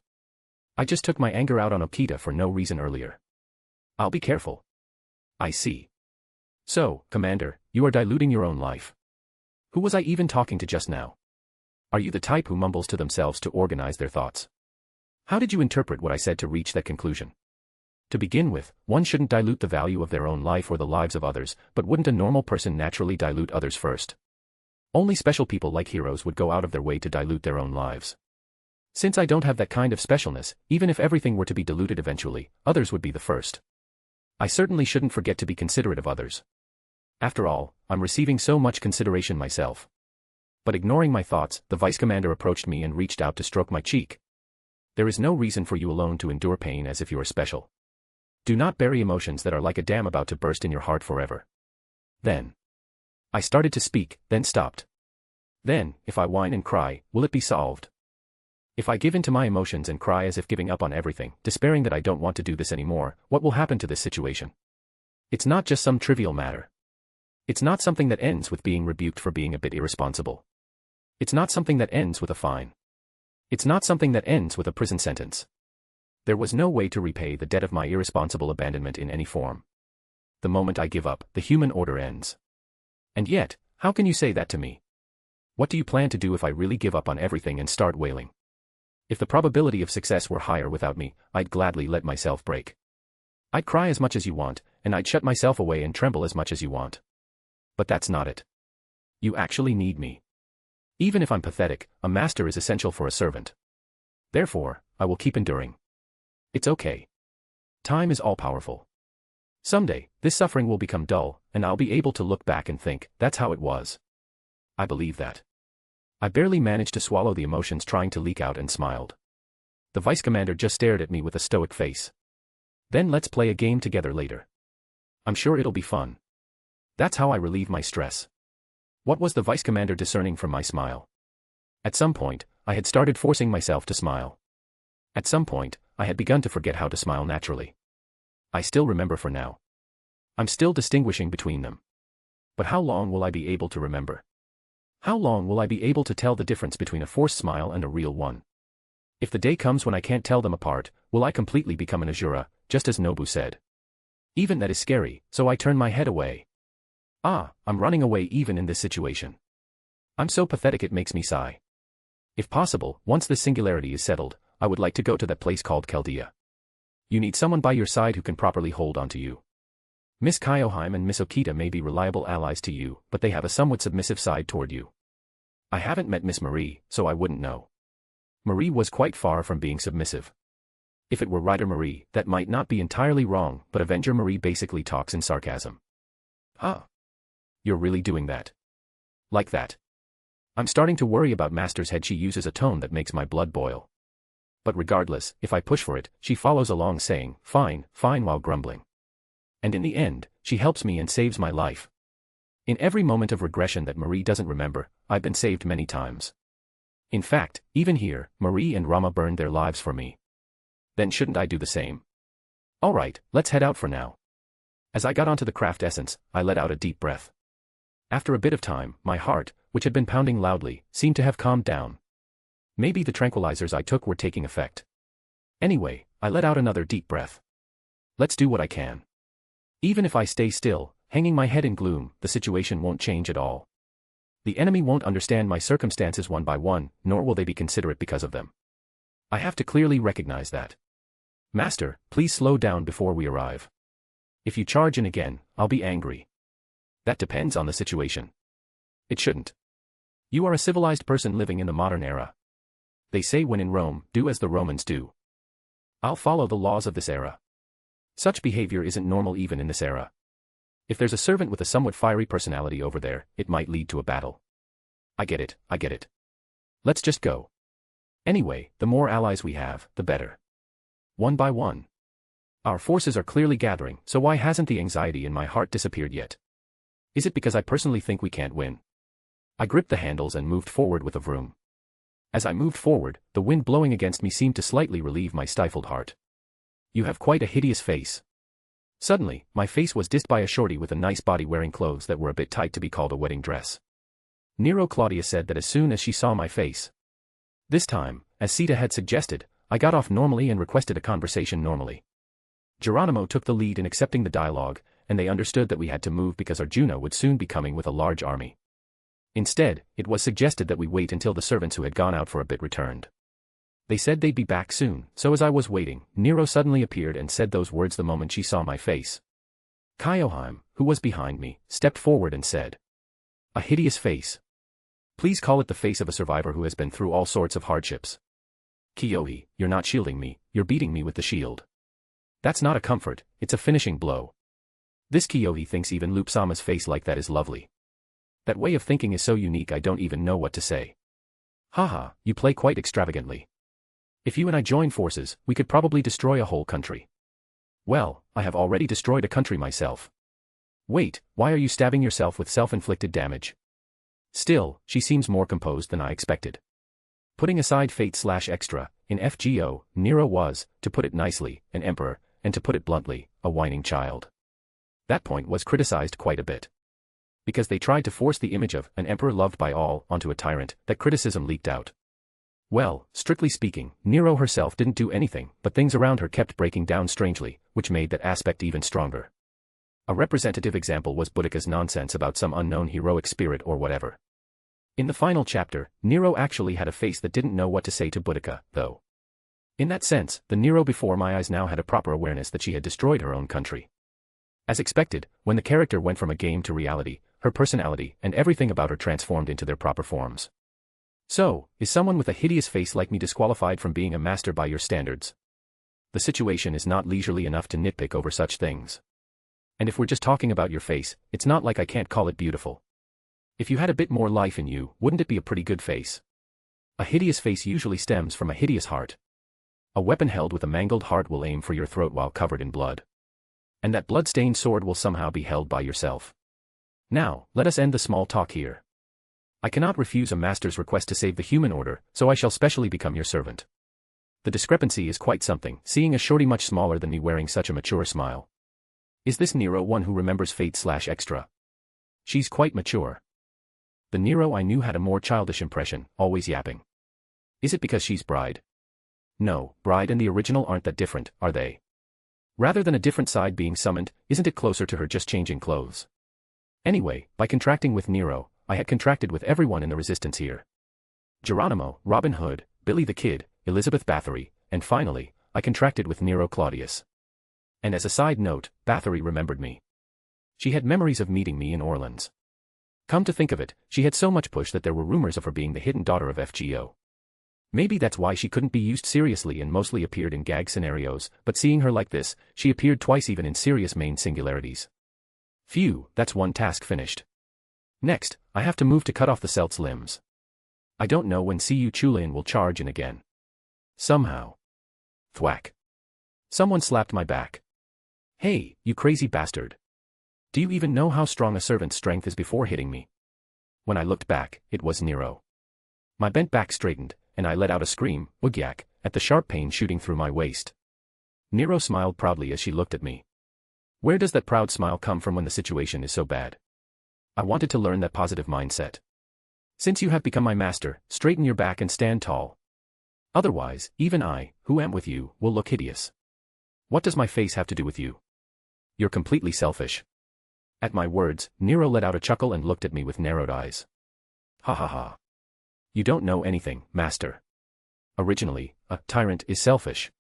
I just took my anger out on Okita for no reason earlier. I'll be careful. I see. So, Commander, you are diluting your own life. Who was I even talking to just now? Are you the type who mumbles to themselves to organize their thoughts? How did you interpret what I said to reach that conclusion? To begin with, one shouldn't dilute the value of their own life or the lives of others, but wouldn't a normal person naturally dilute others first? Only special people like heroes would go out of their way to dilute their own lives. Since I don't have that kind of specialness, even if everything were to be diluted eventually, others would be the first. I certainly shouldn't forget to be considerate of others. After all, I'm receiving so much consideration myself. But ignoring my thoughts, the vice commander approached me and reached out to stroke my cheek. There is no reason for you alone to endure pain as if you are special. Do not bury emotions that are like a dam about to burst in your heart forever. Then. I started to speak, then stopped. Then, if I whine and cry, will it be solved? If I give in to my emotions and cry as if giving up on everything, despairing that I don't want to do this anymore, what will happen to this situation? It's not just some trivial matter. It's not something that ends with being rebuked for being a bit irresponsible. It's not something that ends with a fine. It's not something that ends with a prison sentence. There was no way to repay the debt of my irresponsible abandonment in any form. The moment I give up, the human order ends. And yet, how can you say that to me? What do you plan to do if I really give up on everything and start wailing? If the probability of success were higher without me, I'd gladly let myself break. I'd cry as much as you want, and I'd shut myself away and tremble as much as you want. But that's not it. You actually need me. Even if I'm pathetic, a master is essential for a servant. Therefore, I will keep enduring. It's okay. Time is all-powerful. Someday, this suffering will become dull, and I'll be able to look back and think, that's how it was. I believe that. I barely managed to swallow the emotions trying to leak out and smiled. The vice commander just stared at me with a stoic face. Then let's play a game together later. I'm sure it'll be fun. That's how I relieve my stress. What was the vice commander discerning from my smile? At some point, I had started forcing myself to smile. At some point, I had begun to forget how to smile naturally. I still remember for now. I'm still distinguishing between them. But how long will I be able to remember? How long will I be able to tell the difference between a forced smile and a real one? If the day comes when I can't tell them apart, will I completely become an Azura, just as Nobu said? Even that is scary, so I turn my head away. I'm running away even in this situation. I'm so pathetic it makes me sigh. If possible, once this singularity is settled, I would like to go to that place called Chaldea. You need someone by your side who can properly hold on to you. Miss Kyoheim and Miss Okita may be reliable allies to you, but they have a somewhat submissive side toward you. I haven't met Miss Marie, so I wouldn't know. Marie was quite far from being submissive. If it were Rider Marie, that might not be entirely wrong, but Avenger Marie basically talks in sarcasm. You're really doing that? Like that? I'm starting to worry about Master's head. She uses a tone that makes my blood boil. But regardless, if I push for it, she follows along saying, fine, fine while grumbling. And in the end, she helps me and saves my life. In every moment of regression that Marie doesn't remember, I've been saved many times. In fact, even here, Marie and Rama burned their lives for me. Then shouldn't I do the same? Alright, let's head out for now. As I got onto the craft essence, I let out a deep breath. After a bit of time, my heart, which had been pounding loudly, seemed to have calmed down. Maybe the tranquilizers I took were taking effect. Anyway, I let out another deep breath. Let's do what I can. Even if I stay still, hanging my head in gloom, the situation won't change at all. The enemy won't understand my circumstances one by one, nor will they be considerate because of them. I have to clearly recognize that. Master, please slow down before we arrive. If you charge in again, I'll be angry. That depends on the situation. It shouldn't. You are a civilized person living in the modern era. They say when in Rome, do as the Romans do. I'll follow the laws of this era. Such behavior isn't normal even in this era. If there's a servant with a somewhat fiery personality over there, it might lead to a battle. I get it. Let's just go. Anyway, the more allies we have, the better. One by one. Our forces are clearly gathering, so why hasn't the anxiety in my heart disappeared yet? Is it because I personally think we can't win? I gripped the handles and moved forward with a vroom. As I moved forward, the wind blowing against me seemed to slightly relieve my stifled heart. You have quite a hideous face. Suddenly, my face was dissed by a shorty with a nice body wearing clothes that were a bit tight to be called a wedding dress. Nero Claudia said that as soon as she saw my face. This time, as Sita had suggested, I got off normally and requested a conversation normally. Geronimo took the lead in accepting the dialogue, and they understood that we had to move because Arjuna would soon be coming with a large army. Instead, it was suggested that we wait until the servants who had gone out for a bit returned. They said they'd be back soon, so as I was waiting, Nero suddenly appeared and said those words the moment she saw my face. Kyoheim, who was behind me, stepped forward and said, "A hideous face. Please call it the face of a survivor who has been through all sorts of hardships. Kyohi, you're not shielding me, you're beating me with the shield. That's not a comfort, it's a finishing blow. This Kyohi thinks even Lupsama's face like that is lovely. That way of thinking is so unique I don't even know what to say. Haha, you play quite extravagantly. If you and I join forces, we could probably destroy a whole country. Well, I have already destroyed a country myself. Wait, why are you stabbing yourself with self-inflicted damage?" Still, she seems more composed than I expected. Putting aside fate/extra, in FGO, Nero was, to put it nicely, an emperor, and to put it bluntly, a whining child. That point was criticized quite a bit. Because they tried to force the image of an emperor loved by all onto a tyrant, that criticism leaked out. Well, strictly speaking, Nero herself didn't do anything, but things around her kept breaking down strangely, which made that aspect even stronger. A representative example was Boudica's nonsense about some unknown heroic spirit or whatever. In the final chapter, Nero actually had a face that didn't know what to say to Boudica, though. In that sense, the Nero before my eyes now had a proper awareness that she had destroyed her own country. As expected, when the character went from a game to reality, her personality and everything about her transformed into their proper forms. So, is someone with a hideous face like me disqualified from being a master by your standards? The situation is not leisurely enough to nitpick over such things. And if we're just talking about your face, it's not like I can't call it beautiful. If you had a bit more life in you, wouldn't it be a pretty good face? A hideous face usually stems from a hideous heart. A weapon held with a mangled heart will aim for your throat while covered in blood. And that blood-stained sword will somehow be held by yourself. Now, let us end the small talk here. I cannot refuse a master's request to save the human order, so I shall specially become your servant. The discrepancy is quite something, seeing a shorty much smaller than me wearing such a mature smile. Is this Nero one who remembers fate/extra? She's quite mature. The Nero I knew had a more childish impression, always yapping. Is it because she's bride? No, bride and the original aren't that different, are they? Rather than a different side being summoned, isn't it closer to her just changing clothes? Anyway, by contracting with Nero, I had contracted with everyone in the resistance here. Geronimo, Robin Hood, Billy the Kid, Elizabeth Bathory, and finally, I contracted with Nero Claudius. And as a side note, Bathory remembered me. She had memories of meeting me in Orleans. Come to think of it, she had so much push that there were rumors of her being the hidden daughter of FGO. Maybe that's why she couldn't be used seriously and mostly appeared in gag scenarios, but seeing her like this, she appeared twice even in serious main singularities. Phew, that's one task finished. Next, I have to move to cut off the Celt's limbs. I don't know when Cu Chulain will charge in again. Somehow. Thwack. Someone slapped my back. Hey, you crazy bastard. Do you even know how strong a servant's strength is before hitting me? When I looked back, it was Nero. My bent back straightened, and I let out a scream, "Ugyak," at the sharp pain shooting through my waist. Nero smiled proudly as she looked at me. Where does that proud smile come from when the situation is so bad? I wanted to learn that positive mindset. Since you have become my master, straighten your back and stand tall. Otherwise, even I, who am with you, will look hideous. What does my face have to do with you? You're completely selfish. At my words, Nero let out a chuckle and looked at me with narrowed eyes. Ha ha ha. You don't know anything, master. Originally, a tyrant is selfish.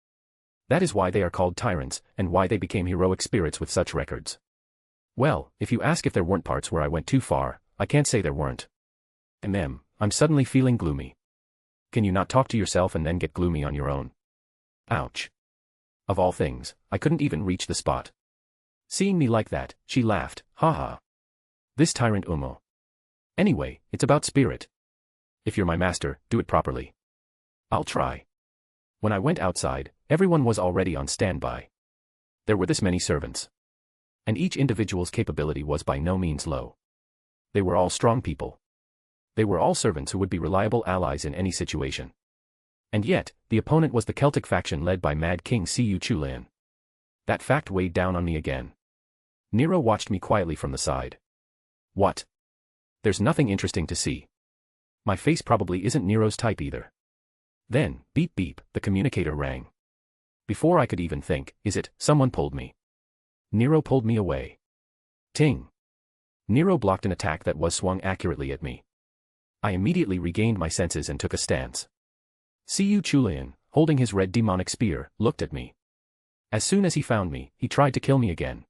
That is why they are called tyrants, and why they became heroic spirits with such records. Well, if you ask if there weren't parts where I went too far, I can't say there weren't. I'm suddenly feeling gloomy. Can you not talk to yourself and then get gloomy on your own? Ouch. Of all things, I couldn't even reach the spot. Seeing me like that, she laughed, ha ha. This tyrant Umo. Anyway, it's about spirit. If you're my master, do it properly. I'll try. When I went outside, everyone was already on standby. There were this many servants. And each individual's capability was by no means low. They were all strong people. They were all servants who would be reliable allies in any situation. And yet, the opponent was the Celtic faction led by Mad King Siu Chulian. That fact weighed down on me again. Nero watched me quietly from the side. What? There's nothing interesting to see. My face probably isn't Nero's type either. Then, beep beep, the communicator rang. Before I could even think, someone pulled me. Nero pulled me away. Ting. Nero blocked an attack that was swung accurately at me. I immediately regained my senses and took a stance. Siu Chulian, holding his red demonic spear, looked at me. As soon as he found me, he tried to kill me again.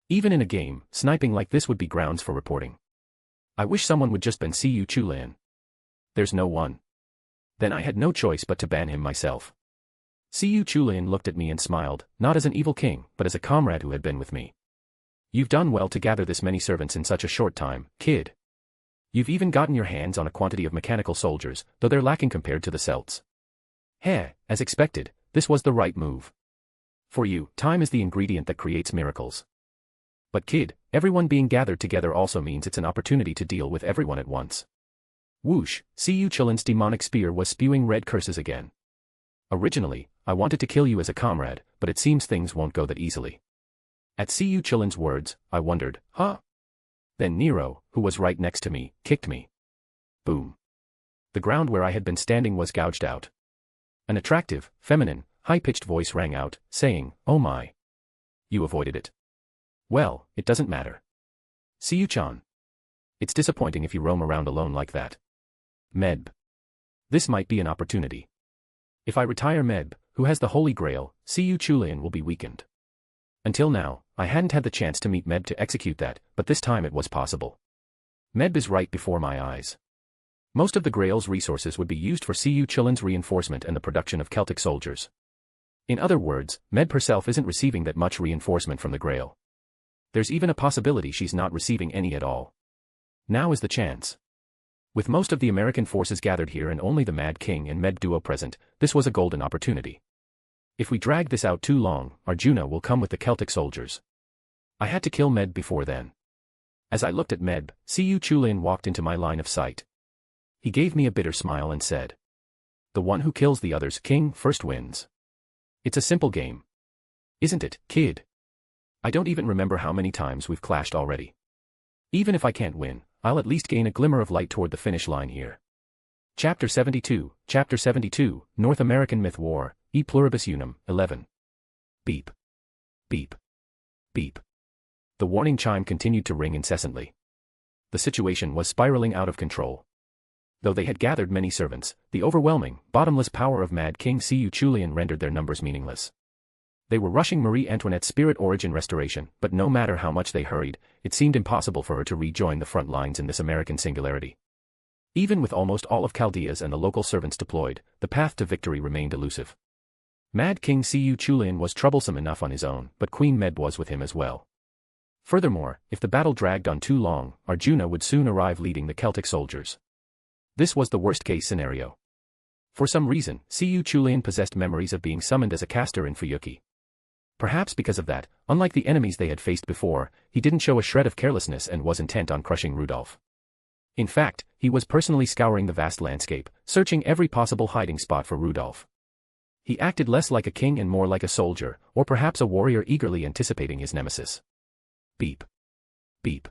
Even in a game, sniping like this would be grounds for reporting. I wish someone would just ban Siu Chulian. There's no one. Then I had no choice but to ban him myself. Siu Chulian looked at me and smiled, not as an evil king, but as a comrade who had been with me. You've done well to gather this many servants in such a short time, kid. You've even gotten your hands on a quantity of mechanical soldiers, though they're lacking compared to the Celts. As expected, this was the right move. For you, time is the ingredient that creates miracles. But kid, everyone being gathered together also means it's an opportunity to deal with everyone at once. Whoosh, Siu Chulian's demonic spear was spewing red curses again. Originally, I wanted to kill you as a comrade, but it seems things won't go that easily. At Siu Chulian's words, I wondered, huh? Then Nero, who was right next to me, kicked me. Boom. The ground where I had been standing was gouged out. An attractive, feminine, high-pitched voice rang out, saying, "Oh my. You avoided it. Well, it doesn't matter. Siu-chan. It's disappointing if you roam around alone like that. Meb. This might be an opportunity. If I retire Meb, who has the Holy Grail, Siu Chulian will be weakened. Until now, I hadn't had the chance to meet Meb to execute that, but this time it was possible. Meb is right before my eyes. Most of the Grail's resources would be used for Siu Chulian's reinforcement and the production of Celtic soldiers. In other words, Meb herself isn't receiving that much reinforcement from the Grail. There's even a possibility she's not receiving any at all. Now is the chance. With most of the American forces gathered here and only the Mad King and Meb duo present, this was a golden opportunity. If we drag this out too long, Arjuna will come with the Celtic soldiers. I had to kill Meb before then. As I looked at Meb, Siu Chulian walked into my line of sight. He gave me a bitter smile and said, "The one who kills the others, king, first wins. It's a simple game. Isn't it, kid? I don't even remember how many times we've clashed already. Even if I can't win, I'll at least gain a glimmer of light toward the finish line here." Chapter 72, North American Myth War, E Pluribus Unum, 11. Beep. Beep. Beep. The warning chime continued to ring incessantly. The situation was spiraling out of control. Though they had gathered many servants, the overwhelming, bottomless power of Mad King Siu Chulian rendered their numbers meaningless. They were rushing Marie Antoinette's spirit origin restoration, but no matter how much they hurried, it seemed impossible for her to rejoin the front lines in this American singularity. Even with almost all of Chaldea's and the local servants deployed, the path to victory remained elusive. Mad King Siu Chulian was troublesome enough on his own, but Queen Meb was with him as well. Furthermore, if the battle dragged on too long, Arjuna would soon arrive leading the Celtic soldiers. This was the worst-case scenario. For some reason, Siu Chulian possessed memories of being summoned as a caster in Fuyuki. Perhaps because of that, unlike the enemies they had faced before, he didn't show a shred of carelessness and was intent on crushing Rudolph. In fact, he was personally scouring the vast landscape, searching every possible hiding spot for Rudolph. He acted less like a king and more like a soldier, or perhaps a warrior eagerly anticipating his nemesis. Beep. Beep.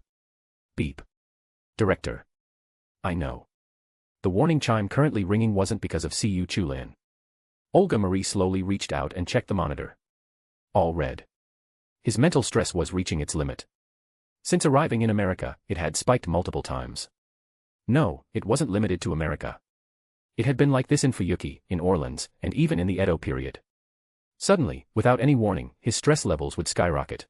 Beep. Director. I know. The warning chime currently ringing wasn't because of Siu Chulian. Olga Marie slowly reached out and checked the monitor. All red. His mental stress was reaching its limit. Since arriving in America, it had spiked multiple times. No, it wasn't limited to America. It had been like this in Fuyuki, in Orleans, and even in the Edo period. Suddenly, without any warning, his stress levels would skyrocket.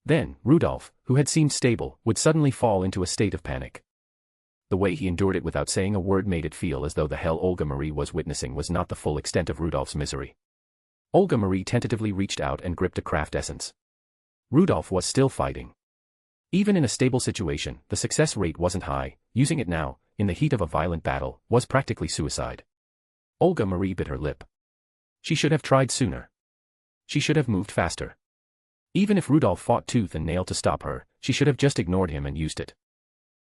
Then, Rudolph, who had seemed stable, would suddenly fall into a state of panic. The way he endured it without saying a word made it feel as though the hell Olga Marie was witnessing was not the full extent of Rudolph's misery. Olga Marie tentatively reached out and gripped a craft essence. Rudolph was still fighting. Even in a stable situation, the success rate wasn't high. Using it now, in the heat of a violent battle, was practically suicide. Olga Marie bit her lip. She should have tried sooner. She should have moved faster. Even if Rudolph fought tooth and nail to stop her, she should have just ignored him and used it.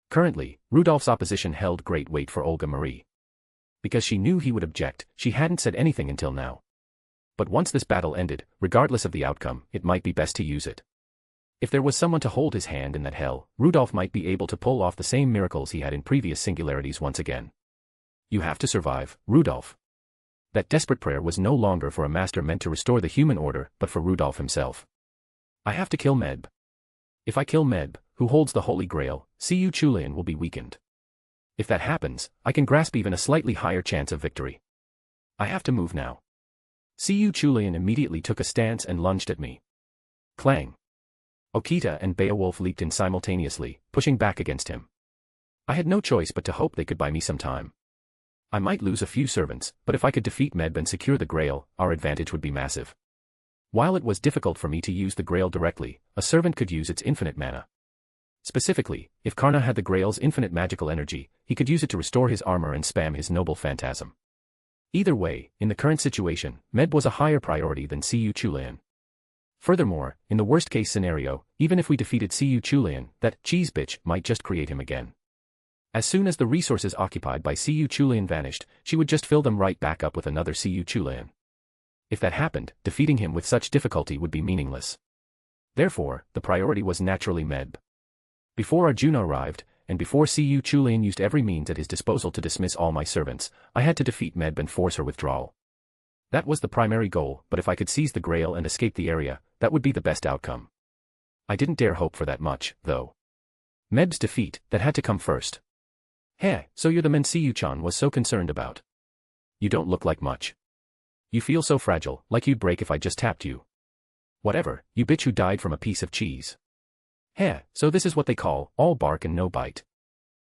Currently, Rudolph's opposition held great weight for Olga Marie. Because she knew he would object, she hadn't said anything until now. But once this battle ended, regardless of the outcome, it might be best to use it. If there was someone to hold his hand in that hell, Rudolph might be able to pull off the same miracles he had in previous singularities once again. You have to survive, Rudolph. That desperate prayer was no longer for a master meant to restore the human order, but for Rudolph himself. I have to kill Medb. If I kill Medb, who holds the Holy Grail, Siyu Chulian will be weakened. If that happens, I can grasp even a slightly higher chance of victory. I have to move now. Siyu Chulian immediately took a stance and lunged at me. Clang. Okita and Beowulf leaped in simultaneously, pushing back against him. I had no choice but to hope they could buy me some time. I might lose a few servants, but if I could defeat Medb and secure the Grail, our advantage would be massive. While it was difficult for me to use the Grail directly, a servant could use its infinite mana. Specifically, if Karna had the Grail's infinite magical energy, he could use it to restore his armor and spam his noble phantasm. Either way, in the current situation, Medb was a higher priority than Siyu Chulian. Furthermore, in the worst-case scenario, even if we defeated Siyu Chulian, that cheese bitch might just create him again. As soon as the resources occupied by Siyu Chulian vanished, she would just fill them right back up with another Siyu Chulian. If that happened, defeating him with such difficulty would be meaningless. Therefore, the priority was naturally Medb. Before Arjuna arrived, and before Siyu Chulian used every means at his disposal to dismiss all my servants, I had to defeat Medb and force her withdrawal. That was the primary goal, but if I could seize the Grail and escape the area, that would be the best outcome. I didn't dare hope for that much, though. Medb's defeat, that had to come first. Hey, so you're the man Siyu-chan was so concerned about. You don't look like much. You feel so fragile, like you'd break if I just tapped you. Whatever, you bitch who died from a piece of cheese. Hey, so this is what they call, all bark and no bite.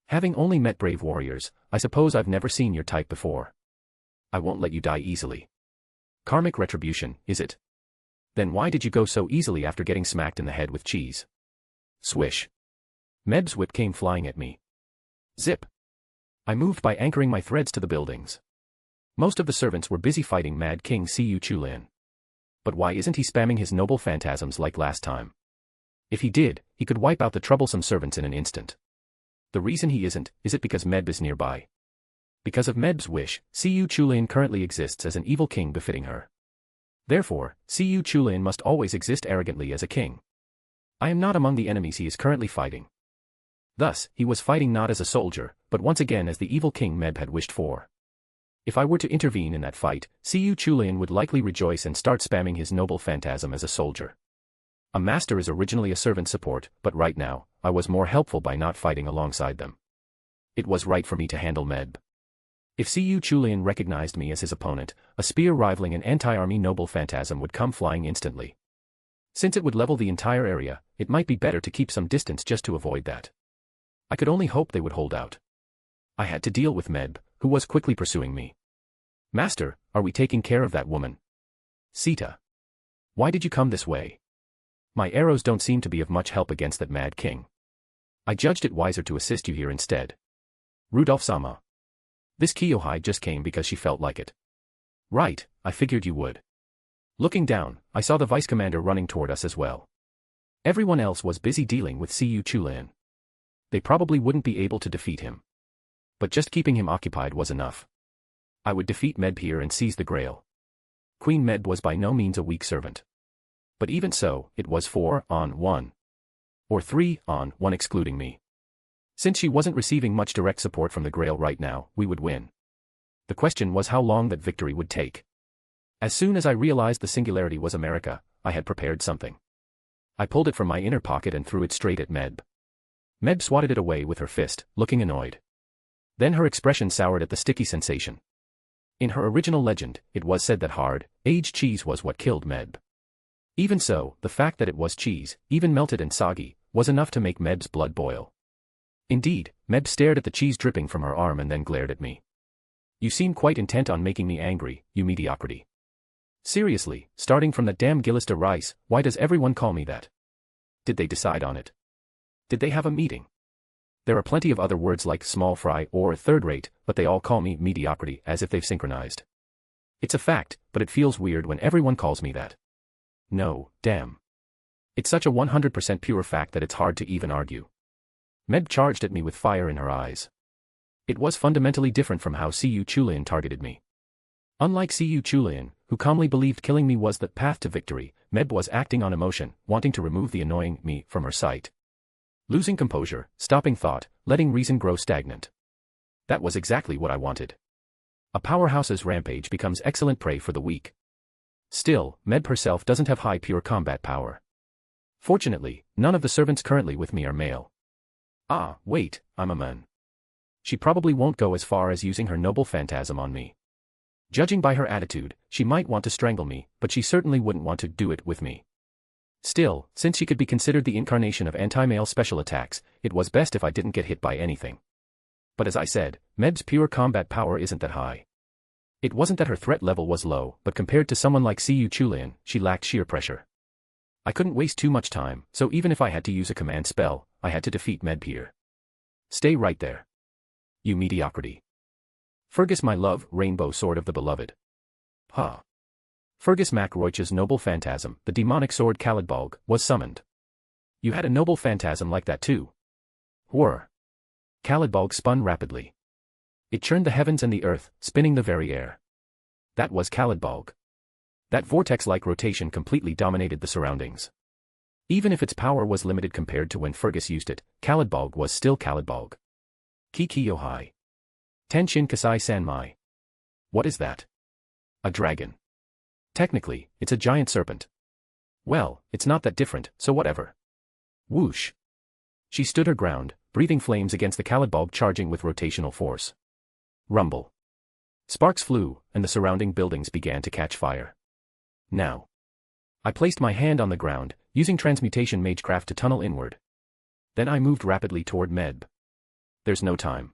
Having only met brave warriors, I suppose I've never seen your type before. I won't let you die easily. Karmic retribution, is it? Then why did you go so easily after getting smacked in the head with cheese? Swish. Medb's whip came flying at me. Zip. I moved by anchoring my threads to the buildings. Most of the servants were busy fighting Mad King Siyu Chulian. But why isn't he spamming his noble phantasms like last time? If he did, he could wipe out the troublesome servants in an instant. The reason he isn't, is it because Medb is nearby? Because of Medb's wish, Siyu Chulian currently exists as an evil king befitting her. Therefore, Siyu Chulian must always exist arrogantly as a king. I am not among the enemies he is currently fighting. Thus, he was fighting not as a soldier, but once again as the evil king Medb had wished for. If I were to intervene in that fight, Siyu Chulian would likely rejoice and start spamming his noble phantasm as a soldier. A master is originally a servant support, but right now, I was more helpful by not fighting alongside them. It was right for me to handle Medb. If Siyu Chulian recognized me as his opponent, a spear rivaling an anti-army noble phantasm would come flying instantly. Since it would level the entire area, it might be better to keep some distance just to avoid that. I could only hope they would hold out. I had to deal with Medb, who was quickly pursuing me. Master, are we taking care of that woman? Sita. Why did you come this way? My arrows don't seem to be of much help against that mad king. I judged it wiser to assist you here instead. Rudolph-sama. This Kiyohai just came because she felt like it. Right, I figured you would. Looking down, I saw the vice commander running toward us as well. Everyone else was busy dealing with Siyu Chulian. They probably wouldn't be able to defeat him. But just keeping him occupied was enough. I would defeat Medb here and seize the Grail. Queen Medb was by no means a weak servant. But even so, it was 4-on-1. Or 3-on-1 excluding me. Since she wasn't receiving much direct support from the Grail right now, we would win. The question was how long that victory would take. As soon as I realized the singularity was America, I had prepared something. I pulled it from my inner pocket and threw it straight at Medb. Medb swatted it away with her fist, looking annoyed. Then her expression soured at the sticky sensation. In her original legend, it was said that hard, aged cheese was what killed Meb. Even so, the fact that it was cheese, even melted and soggy, was enough to make Meb's blood boil. Indeed, Meb stared at the cheese dripping from her arm and then glared at me. You seem quite intent on making me angry, you mediocrity. Seriously, starting from that damn Gillis de Rice, why does everyone call me that? Did they decide on it? Did they have a meeting? There are plenty of other words like small fry or third-rate, but they all call me mediocrity as if they've synchronized. It's a fact, but it feels weird when everyone calls me that. No, damn. It's such a 100% pure fact that it's hard to even argue. Meb charged at me with fire in her eyes. It was fundamentally different from how Cu Chulayan targeted me. Unlike Cu Chulayan, who calmly believed killing me was the path to victory, Meb was acting on emotion, wanting to remove the annoying me from her sight. Losing composure, stopping thought, letting reason grow stagnant. That was exactly what I wanted. A powerhouse's rampage becomes excellent prey for the weak. Still, Meb herself doesn't have high pure combat power. Fortunately, none of the servants currently with me are male. Ah, wait, I'm a man. She probably won't go as far as using her noble phantasm on me. Judging by her attitude, she might want to strangle me, but she certainly wouldn't want to do it with me. Still, since she could be considered the incarnation of anti-male special attacks, it was best if I didn't get hit by anything. But as I said, Meb's pure combat power isn't that high. It wasn't that her threat level was low, but compared to someone like Cu Chulayan, she lacked sheer pressure. I couldn't waste too much time, so even if I had to use a command spell, I had to defeat Meb here. Stay right there. You mediocrity. Fergus my love, rainbow sword of the beloved. Ha. Fergus Mac Roich's noble phantasm, the demonic sword Caladbolg, was summoned. You had a noble phantasm like that too. Whir. Caladbolg spun rapidly. It churned the heavens and the earth, spinning the very air. That was Caladbolg. That vortex-like rotation completely dominated the surroundings. Even if its power was limited compared to when Fergus used it, Caladbolg was still Caladbolg. Kiki Yohai. Tenshin Kasai Sanmai. What is that? A dragon. Technically, it's a giant serpent. Well, it's not that different, so whatever. Whoosh. She stood her ground, breathing flames against the Caladbolg charging with rotational force. Rumble. Sparks flew, and the surrounding buildings began to catch fire. Now. I placed my hand on the ground, using transmutation magecraft to tunnel inward. Then I moved rapidly toward Meb. There's no time.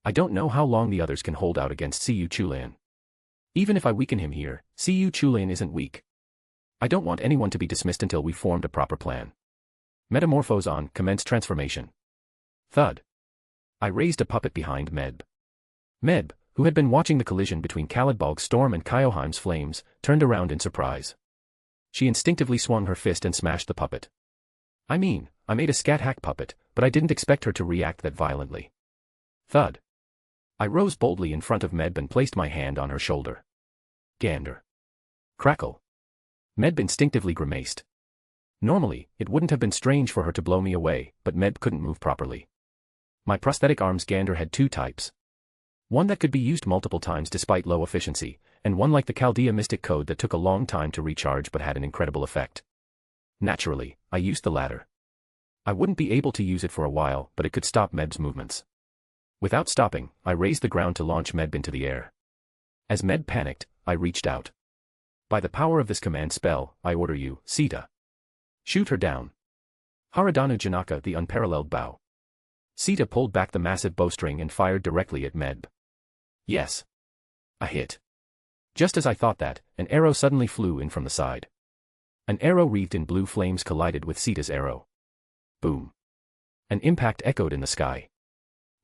I don't know how long the others can hold out against Cu Chulayan. Even if I weaken him here, Cu Chulayan isn't weak. I don't want anyone to be dismissed until we've formed a proper plan. Metamorphose on, commence transformation. Thud. I raised a puppet behind Meb. Meb, who had been watching the collision between Caladbolg's storm and Kyoheim's flames, turned around in surprise. She instinctively swung her fist and smashed the puppet. I mean, I made a scat hack puppet, but I didn't expect her to react that violently. Thud. I rose boldly in front of Meb and placed my hand on her shoulder. Gander. Crackle. Meb instinctively grimaced. Normally, it wouldn't have been strange for her to blow me away, but Meb couldn't move properly. My prosthetic arm's Gander had two types. One that could be used multiple times despite low efficiency, and one like the Chaldea Mystic Code that took a long time to recharge but had an incredible effect. Naturally, I used the latter. I wouldn't be able to use it for a while, but it could stop Meb's movements. Without stopping, I raised the ground to launch Meb into the air. As Meb panicked, I reached out. By the power of this command spell, I order you, Sita. Shoot her down. Haradanu Janaka, the unparalleled bow. Sita pulled back the massive bowstring and fired directly at Meb. Yes. A hit. Just as I thought that, an arrow suddenly flew in from the side. An arrow wreathed in blue flames collided with Sita's arrow. Boom. An impact echoed in the sky.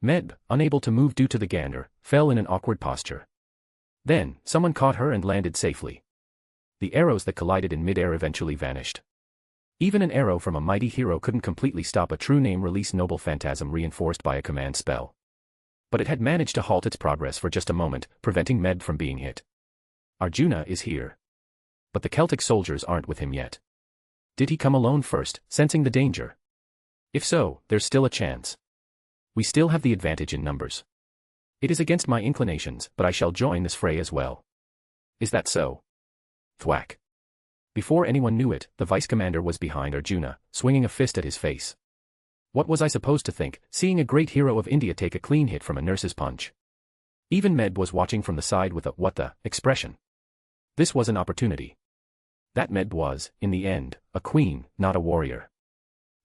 Meb, unable to move due to the Gander, fell in an awkward posture. Then, someone caught her and landed safely. The arrows that collided in mid-air eventually vanished. Even an arrow from a mighty hero couldn't completely stop a true name-release noble phantasm reinforced by a command spell. But it had managed to halt its progress for just a moment, preventing Meb from being hit. Arjuna is here. But the Celtic soldiers aren't with him yet. Did he come alone first, sensing the danger? If so, there's still a chance. We still have the advantage in numbers. It is against my inclinations, but I shall join this fray as well. Is that so? Thwack. Before anyone knew it, the vice commander was behind Arjuna, swinging a fist at his face. What was I supposed to think, seeing a great hero of India take a clean hit from a nurse's punch? Even Med was watching from the side with a "what the" expression. This was an opportunity. That Med was, in the end, a queen, not a warrior.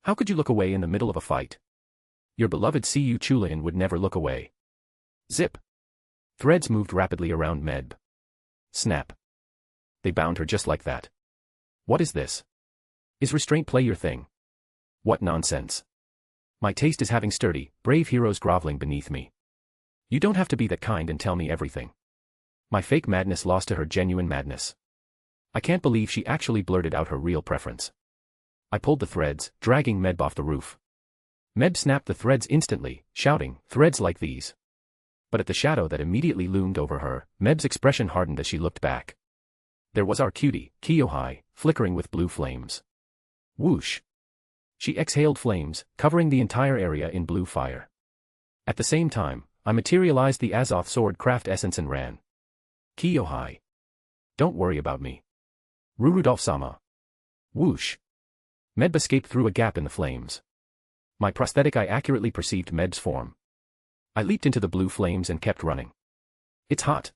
How could you look away in the middle of a fight? Your beloved Cu Chulayan would never look away. Zip. Threads moved rapidly around Medb. Snap. They bound her just like that. What is this? Is restraint play your thing? What nonsense. My taste is having sturdy, brave heroes groveling beneath me. You don't have to be that kind and tell me everything. My fake madness lost to her genuine madness. I can't believe she actually blurted out her real preference. I pulled the threads, dragging Medb off the roof. Medb snapped the threads instantly, shouting, "Threads like these." But at the shadow that immediately loomed over her, Medb's expression hardened as she looked back. There was our cutie, Kiyohai, flickering with blue flames. Whoosh. She exhaled flames, covering the entire area in blue fire. At the same time, I materialized the Azoth sword craft essence and ran. Kiyohai. Don't worry about me. Rudolph-sama. Whoosh. Medb escaped through a gap in the flames. My prosthetic eye accurately perceived Medb's form. I leaped into the blue flames and kept running. It's hot.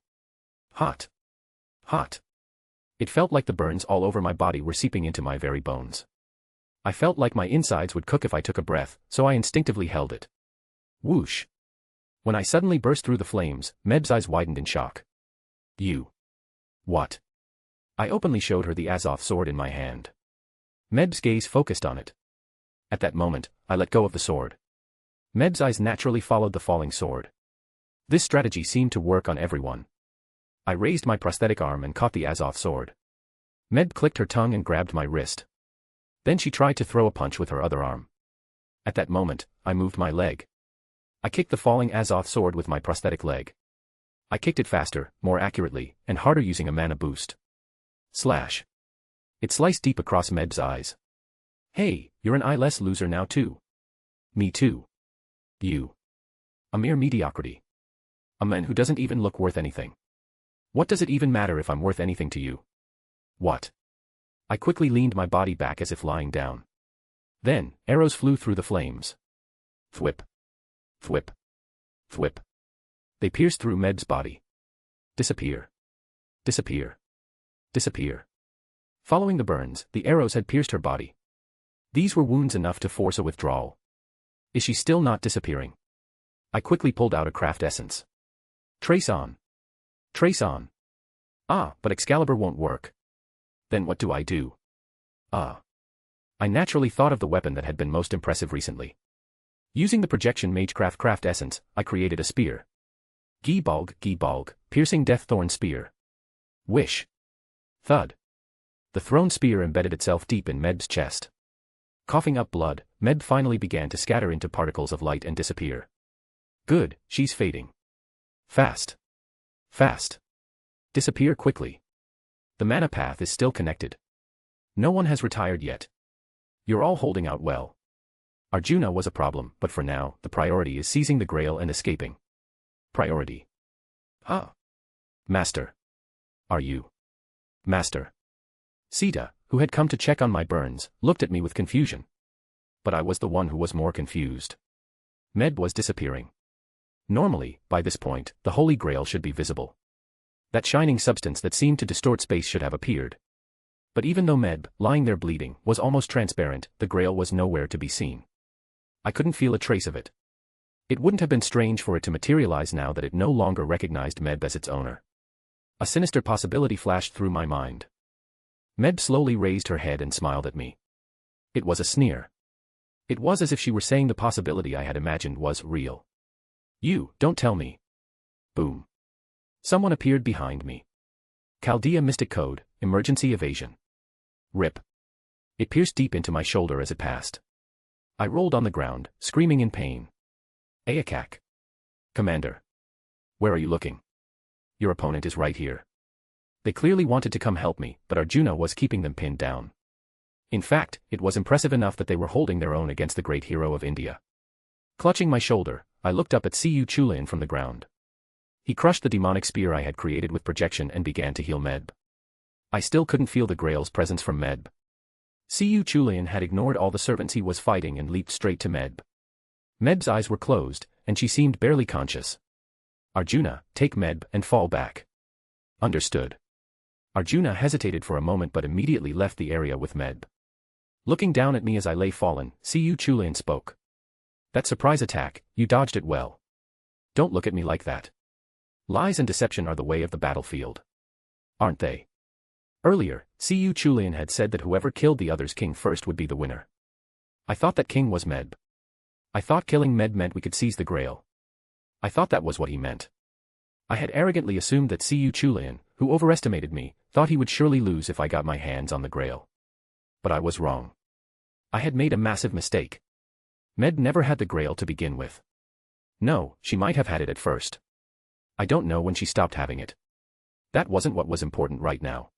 Hot. Hot. It felt like the burns all over my body were seeping into my very bones. I felt like my insides would cook if I took a breath, so I instinctively held it. Whoosh. When I suddenly burst through the flames, Medb's eyes widened in shock. You. What? I openly showed her the Azoth sword in my hand. Medb's gaze focused on it. At that moment, I let go of the sword. Medb's eyes naturally followed the falling sword. This strategy seemed to work on everyone. I raised my prosthetic arm and caught the Azoth sword. Medb clicked her tongue and grabbed my wrist. Then she tried to throw a punch with her other arm. At that moment, I moved my leg. I kicked the falling Azoth sword with my prosthetic leg. I kicked it faster, more accurately, and harder using a mana boost. Slash. It sliced deep across Medb's eyes. Hey, you're an eyeless loser now too. Me too. You. A mere mediocrity. A man who doesn't even look worth anything. What does it even matter if I'm worth anything to you? What? I quickly leaned my body back as if lying down. Then, arrows flew through the flames. Thwip. Thwip. Thwip. They pierced through Medb's body. Disappear. Disappear. Disappear. Following the burns, the arrows had pierced her body. These were wounds enough to force a withdrawal. Is she still not disappearing? I quickly pulled out a craft essence. Trace on. Trace on. Ah, but Excalibur won't work. Then what do I do? I naturally thought of the weapon that had been most impressive recently. Using the projection magecraft craft essence, I created a spear. Gi-balg, piercing death-thorn spear. Wish. Thud. The thrown spear embedded itself deep in Medb's chest. Coughing up blood, Medb finally began to scatter into particles of light and disappear. Good, she's fading. Fast. Fast. Disappear quickly. The mana path is still connected. No one has retired yet. You're all holding out well. Arjuna was a problem, but for now, the priority is seizing the Grail and escaping. Priority. Master. Are you? Master. Sita, who had come to check on my burns, looked at me with confusion. But I was the one who was more confused. Medb was disappearing. Normally, by this point, the Holy Grail should be visible. That shining substance that seemed to distort space should have appeared. But even though Medb, lying there bleeding, was almost transparent, the Grail was nowhere to be seen. I couldn't feel a trace of it. It wouldn't have been strange for it to materialize now that it no longer recognized Medb as its owner. A sinister possibility flashed through my mind. Medb slowly raised her head and smiled at me. It was a sneer. It was as if she were saying the possibility I had imagined was real. You, don't tell me. Boom. Someone appeared behind me. Chaldea Mystic Code, Emergency Evasion. Rip. It pierced deep into my shoulder as it passed. I rolled on the ground, screaming in pain. Ayakak. Commander. Where are you looking? Your opponent is right here. They clearly wanted to come help me, but Arjuna was keeping them pinned down. In fact, it was impressive enough that they were holding their own against the great hero of India. Clutching my shoulder, I looked up at Cu Chulayan from the ground. He crushed the demonic spear I had created with projection and began to heal Medb. I still couldn't feel the Grail's presence from Medb. Siyu Chulian had ignored all the servants he was fighting and leaped straight to Medb. Medb's eyes were closed, and she seemed barely conscious. Arjuna, take Medb and fall back. Understood. Arjuna hesitated for a moment but immediately left the area with Medb. Looking down at me as I lay fallen, Siyu Chulian spoke. That surprise attack, you dodged it well. Don't look at me like that. Lies and deception are the way of the battlefield. Aren't they? Earlier, Siyu Chulian had said that whoever killed the other's king first would be the winner. I thought that king was Medb. I thought killing Medb meant we could seize the Grail. I thought that was what he meant. I had arrogantly assumed that Siyu Chulian, who overestimated me, thought he would surely lose if I got my hands on the Grail. But I was wrong. I had made a massive mistake. Medb never had the Grail to begin with. No, she might have had it at first. I don't know when she stopped having it. That wasn't what was important right now.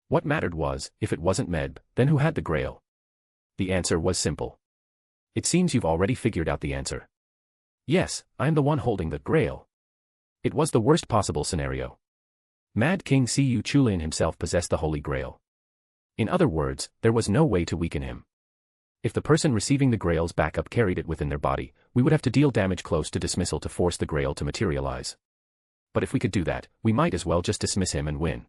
What mattered was, if it wasn't Medb, then who had the Grail? The answer was simple. It seems you've already figured out the answer. Yes, I am the one holding the Grail. It was the worst possible scenario. Mad King Siyu Chulian himself possessed the Holy Grail. In other words, there was no way to weaken him. If the person receiving the Grail's backup carried it within their body, we would have to deal damage close to dismissal to force the Grail to materialize. But if we could do that, we might as well just dismiss him and win.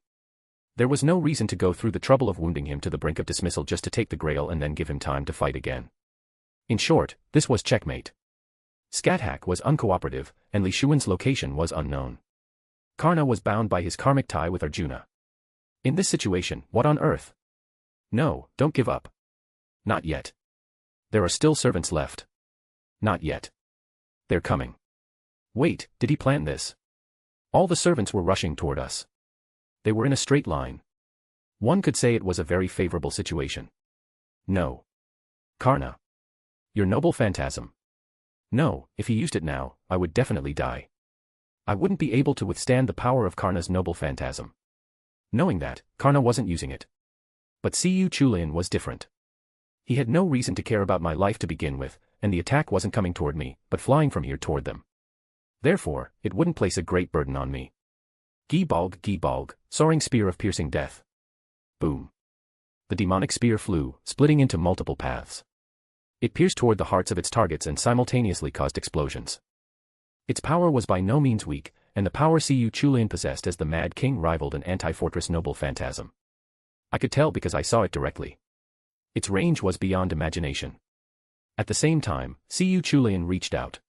There was no reason to go through the trouble of wounding him to the brink of dismissal just to take the Grail and then give him time to fight again. In short, this was checkmate. Skathak was uncooperative, and Li Shuan's location was unknown. Karna was bound by his karmic tie with Arjuna. In this situation, what on earth? No, don't give up. Not yet. There are still servants left. Not yet. They're coming. Wait, did he plan this? All the servants were rushing toward us. They were in a straight line. One could say it was a very favorable situation. No. Karna. Your noble phantasm. No, if he used it now, I would definitely die. I wouldn't be able to withstand the power of Karna's noble phantasm. Knowing that, Karna wasn't using it. But Siyu Chulian was different. He had no reason to care about my life to begin with, and the attack wasn't coming toward me, but flying from here toward them. Therefore, it wouldn't place a great burden on me. Gi-balg, soaring spear of piercing death. Boom. The demonic spear flew, splitting into multiple paths. It pierced toward the hearts of its targets and simultaneously caused explosions. Its power was by no means weak, and the power Siyu Chulian possessed as the Mad King rivaled an anti-fortress noble phantasm. I could tell because I saw it directly. Its range was beyond imagination. At the same time, Siyu Chulian reached out.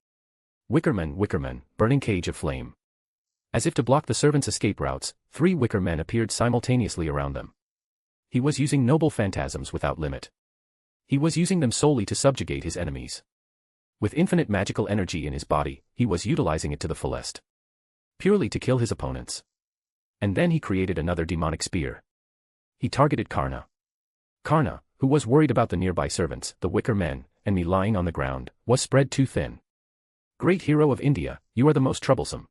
Wickermen, burning cage of flame. As if to block the servants' escape routes, 3 wicker men appeared simultaneously around them. He was using noble phantasms without limit. He was using them solely to subjugate his enemies. With infinite magical energy in his body, he was utilizing it to the fullest. Purely to kill his opponents. And then he created another demonic spear. He targeted Karna. Karna, who was worried about the nearby servants, the wicker men, and me lying on the ground, was spread too thin. Great hero of India, you are the most troublesome.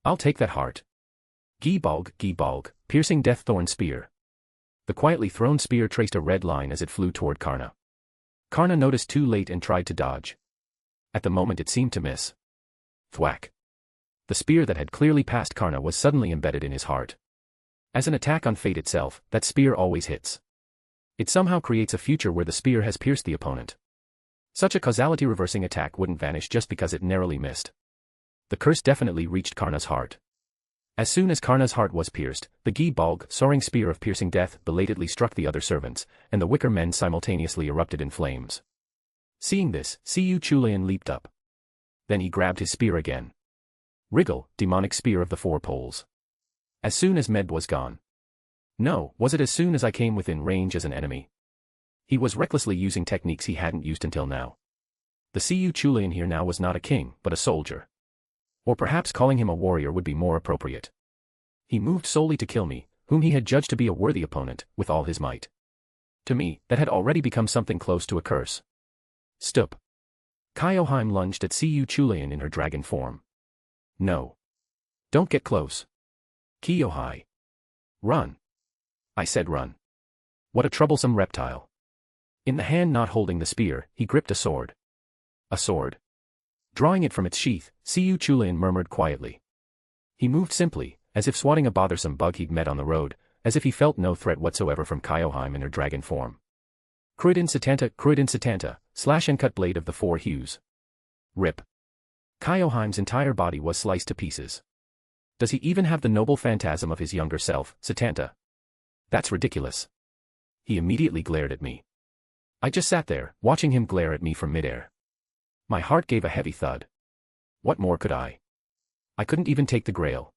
I'll take that heart. Gi-balg, piercing death thorn spear. The quietly thrown spear traced a red line as it flew toward Karna. Karna noticed too late and tried to dodge. At the moment it seemed to miss. Thwack. The spear that had clearly passed Karna was suddenly embedded in his heart. As an attack on fate itself, that spear always hits. It somehow creates a future where the spear has pierced the opponent. Such a causality reversing attack wouldn't vanish just because it narrowly missed. The curse definitely reached Karna's heart. As soon as Karna's heart was pierced, the Gi-balg, soaring spear of piercing death belatedly struck the other servants, and the wicker men simultaneously erupted in flames. Seeing this, Siyu Chulian leaped up. Then he grabbed his spear again. Wriggle, demonic spear of the 4 poles. As soon as Medb was gone. No, was it as soon as I came within range as an enemy? He was recklessly using techniques he hadn't used until now. The Siyu Chulian here now was not a king, but a soldier. Or perhaps calling him a warrior would be more appropriate. He moved solely to kill me, whom he had judged to be a worthy opponent, with all his might. To me, that had already become something close to a curse. Stup. Kyoheim lunged at Siyu Chulian in her dragon form. No. Don't get close. Kyohai. Run. I said run. What a troublesome reptile. In the hand not holding the spear, he gripped a sword. A sword. Drawing it from its sheath, Siyu Chulian murmured quietly. He moved simply, as if swatting a bothersome bug he'd met on the road, as if he felt no threat whatsoever from Kyoheim in her dragon form. Croydon Satanta, slash and cut blade of the four hues. Rip. Kyoheim's entire body was sliced to pieces. Does he even have the noble phantasm of his younger self, Satanta? That's ridiculous. He immediately glared at me. I just sat there, watching him glare at me from midair. My heart gave a heavy thud. What more could I? I couldn't even take the grail.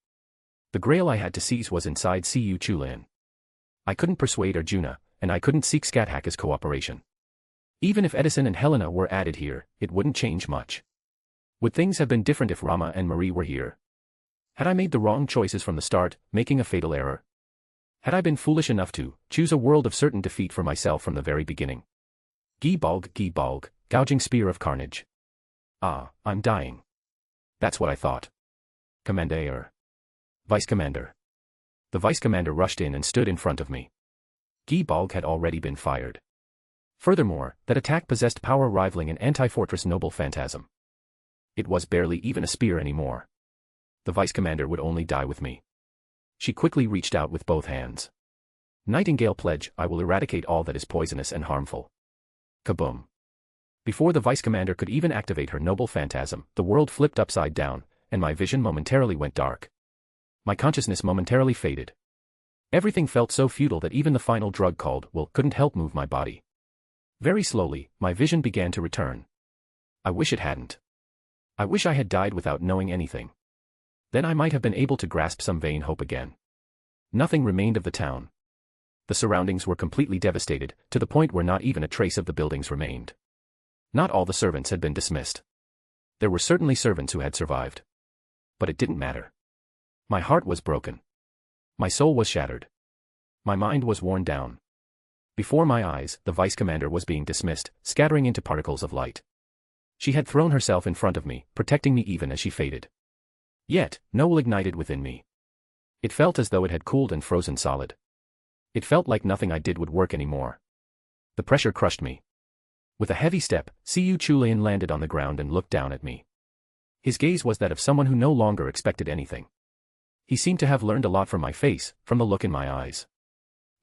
The grail I had to seize was inside Cu Chulainn. I couldn't persuade Arjuna, and I couldn't seek Skathaka's cooperation. Even if Edison and Helena were added here, it wouldn't change much. Would things have been different if Rama and Marie were here? Had I made the wrong choices from the start, making a fatal error? Had I been foolish enough to choose a world of certain defeat for myself from the very beginning? Gi-balg, gouging spear of carnage. Ah, I'm dying. That's what I thought. Commander. Vice Commander. The Vice Commander rushed in and stood in front of me. Gi-balg had already been fired. Furthermore, that attack possessed power rivaling an anti-fortress noble phantasm. It was barely even a spear anymore. The Vice Commander would only die with me. She quickly reached out with both hands. Nightingale pledge, I will eradicate all that is poisonous and harmful. Kaboom. Before the Vice Commander could even activate her noble phantasm, the world flipped upside down, and my vision momentarily went dark. My consciousness momentarily faded. Everything felt so futile that even the final drug called will couldn't help move my body. Very slowly, my vision began to return. I wish it hadn't. I wish I had died without knowing anything. Then I might have been able to grasp some vain hope again. Nothing remained of the town. The surroundings were completely devastated, to the point where not even a trace of the buildings remained. Not all the servants had been dismissed. There were certainly servants who had survived. But it didn't matter. My heart was broken. My soul was shattered. My mind was worn down. Before my eyes, the Vice Commander was being dismissed, scattering into particles of light. She had thrown herself in front of me, protecting me even as she faded. Yet, no will ignited within me. It felt as though it had cooled and frozen solid. It felt like nothing I did would work anymore. The pressure crushed me. With a heavy step, Cu Chulainn landed on the ground and looked down at me. His gaze was that of someone who no longer expected anything. He seemed to have learned a lot from my face, from the look in my eyes.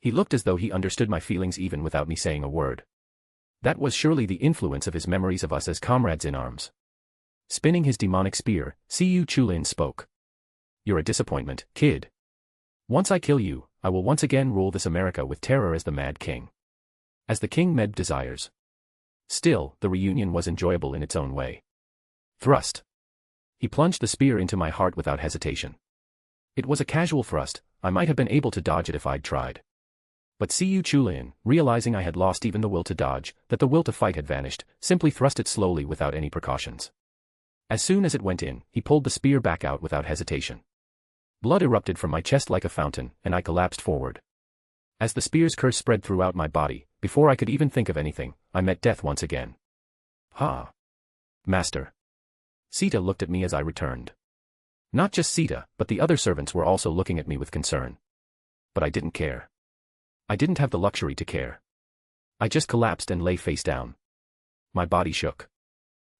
He looked as though he understood my feelings even without me saying a word. That was surely the influence of his memories of us as comrades in arms. Spinning his demonic spear, Cu Chulainn spoke. You're a disappointment, kid. Once I kill you, I will once again rule this America with terror as the Mad King. As the King Med desires. Still, the reunion was enjoyable in its own way. Thrust. He plunged the spear into my heart without hesitation. It was a casual thrust, I might have been able to dodge it if I'd tried. But Cu Chulainn, realizing I had lost even the will to dodge, that the will to fight had vanished, simply thrust it slowly without any precautions. As soon as it went in, he pulled the spear back out without hesitation. Blood erupted from my chest like a fountain, and I collapsed forward. As the spear's curse spread throughout my body, before I could even think of anything, I met death once again. Ha! Master. Sita looked at me as I returned. Not just Sita, but the other servants were also looking at me with concern. But I didn't care. I didn't have the luxury to care. I just collapsed and lay face down. My body shook.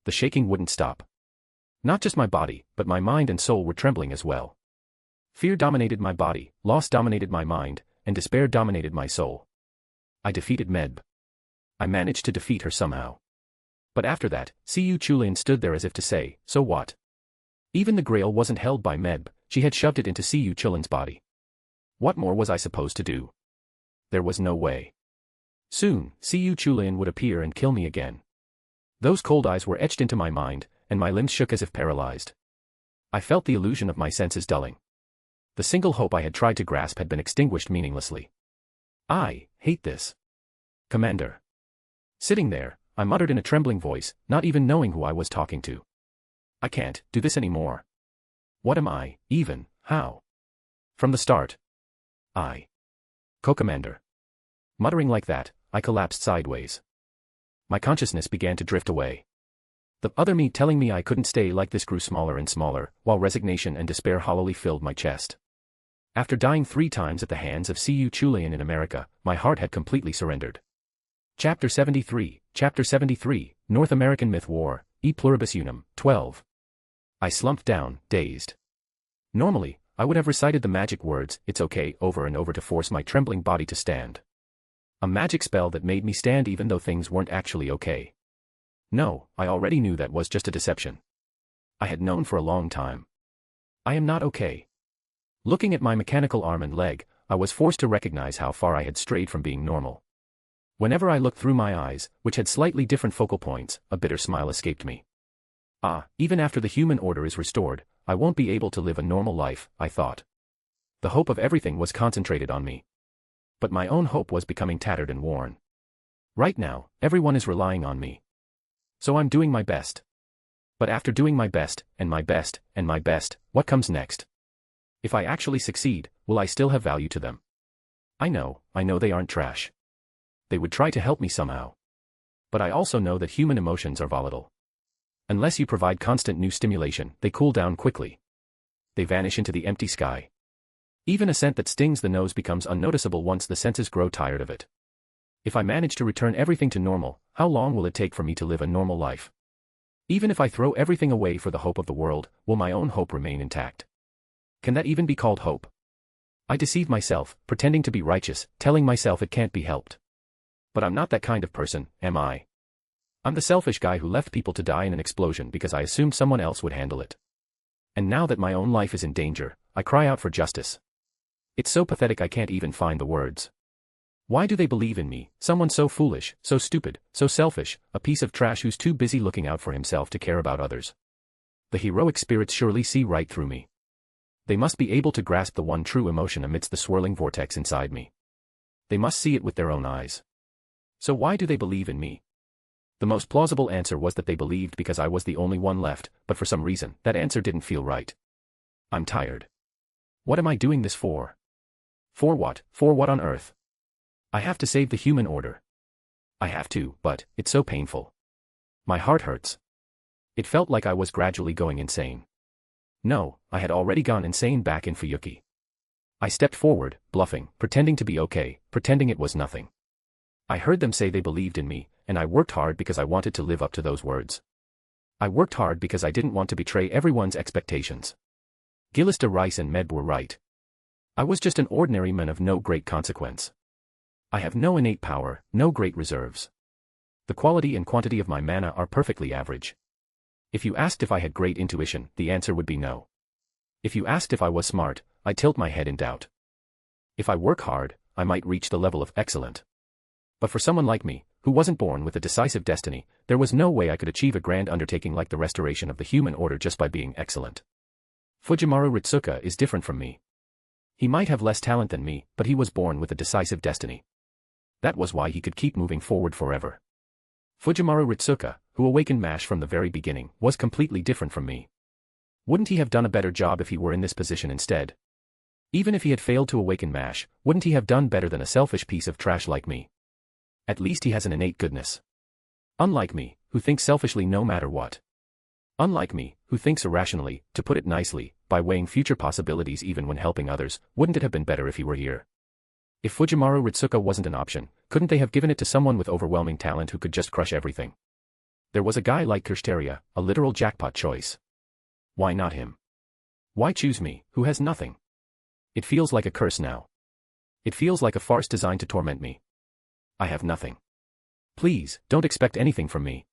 The shaking wouldn't stop. Not just my body, but my mind and soul were trembling as well. Fear dominated my body, loss dominated my mind, and despair dominated my soul. I defeated Meb. I managed to defeat her somehow. But after that, Cu Chulainn stood there as if to say, so what? Even the Grail wasn't held by Meb, she had shoved it into Cu Chulainn's body. What more was I supposed to do? There was no way. Soon, Cu Chulainn would appear and kill me again. Those cold eyes were etched into my mind, and my limbs shook as if paralyzed. I felt the illusion of my senses dulling. The single hope I had tried to grasp had been extinguished meaninglessly. I hate this. Commander. Sitting there, I muttered in a trembling voice, not even knowing who I was talking to. I can't do this anymore. What am I, even, how? From the start. I. Co-commander. Muttering like that, I collapsed sideways. My consciousness began to drift away. The other me telling me I couldn't stay like this grew smaller and smaller, while resignation and despair hollowly filled my chest. After dying 3 times at the hands of Cu Chulainn in America, my heart had completely surrendered. Chapter 73, North American Myth War, E Pluribus Unum, 12. I slumped down, dazed. Normally, I would have recited the magic words, "It's okay," over and over to force my trembling body to stand. A magic spell that made me stand even though things weren't actually okay. No, I already knew that was just a deception. I had known for a long time. I am not okay. Looking at my mechanical arm and leg, I was forced to recognize how far I had strayed from being normal. Whenever I looked through my eyes, which had slightly different focal points, a bitter smile escaped me. Even after the human order is restored, I won't be able to live a normal life, I thought. The hope of everything was concentrated on me. But my own hope was becoming tattered and worn. Right now, everyone is relying on me. So I'm doing my best. But after doing my best, and my best, and my best, what comes next? If I actually succeed, will I still have value to them? I know they aren't trash. They would try to help me somehow. But I also know that human emotions are volatile. Unless you provide constant new stimulation, they cool down quickly. They vanish into the empty sky. Even a scent that stings the nose becomes unnoticeable once the senses grow tired of it. If I manage to return everything to normal, how long will it take for me to live a normal life? Even if I throw everything away for the hope of the world, will my own hope remain intact? Can that even be called hope? I deceive myself, pretending to be righteous, telling myself it can't be helped. But I'm not that kind of person, am I? I'm the selfish guy who left people to die in an explosion because I assumed someone else would handle it. And now that my own life is in danger, I cry out for justice. It's so pathetic I can't even find the words. Why do they believe in me, someone so foolish, so stupid, so selfish, a piece of trash who's too busy looking out for himself to care about others? The heroic spirits surely see right through me. They must be able to grasp the one true emotion amidst the swirling vortex inside me. They must see it with their own eyes. So why do they believe in me? The most plausible answer was that they believed because I was the only one left, but for some reason, that answer didn't feel right. I'm tired. What am I doing this for? For what? For what on earth? I have to save the human order. I have to, but it's so painful. My heart hurts. It felt like I was gradually going insane. No, I had already gone insane back in Fuyuki. I stepped forward, bluffing, pretending to be okay, pretending it was nothing. I heard them say they believed in me, and I worked hard because I wanted to live up to those words. I worked hard because I didn't want to betray everyone's expectations. Gillista Rice and Meb were right. I was just an ordinary man of no great consequence. I have no innate power, no great reserves. The quality and quantity of my mana are perfectly average. If you asked if I had great intuition, the answer would be no. If you asked if I was smart, I'd tilt my head in doubt. If I work hard, I might reach the level of excellent. But for someone like me, who wasn't born with a decisive destiny, there was no way I could achieve a grand undertaking like the restoration of the human order just by being excellent. Fujimaru Ritsuka is different from me. He might have less talent than me, but he was born with a decisive destiny. That was why he could keep moving forward forever. Fujimaru Ritsuka, who awakened MASH from the very beginning, was completely different from me. Wouldn't he have done a better job if he were in this position instead? Even if he had failed to awaken MASH, wouldn't he have done better than a selfish piece of trash like me? At least he has an innate goodness. Unlike me, who thinks selfishly no matter what. Unlike me, who thinks irrationally, to put it nicely, by weighing future possibilities even when helping others, wouldn't it have been better if he were here? If Fujimaru Ritsuka wasn't an option, couldn't they have given it to someone with overwhelming talent who could just crush everything? There was a guy like Kirsteria, a literal jackpot choice. Why not him? Why choose me, who has nothing? It feels like a curse now. It feels like a farce designed to torment me. I have nothing. Please, don't expect anything from me.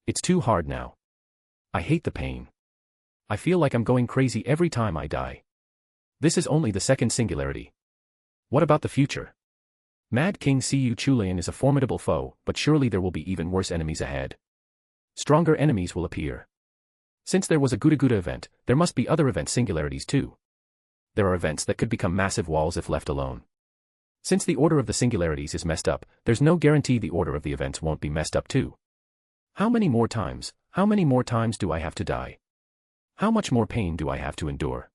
It's too hard now. I hate the pain. I feel like I'm going crazy every time I die. This is only the second singularity. What about the future? Mad King Siyu Chulian is a formidable foe, but surely there will be even worse enemies ahead. Stronger enemies will appear. Since there was a Guda Guda event, there must be other event singularities too. There are events that could become massive walls if left alone. Since the order of the singularities is messed up, there's no guarantee the order of the events won't be messed up too. How many more times do I have to die? How much more pain do I have to endure?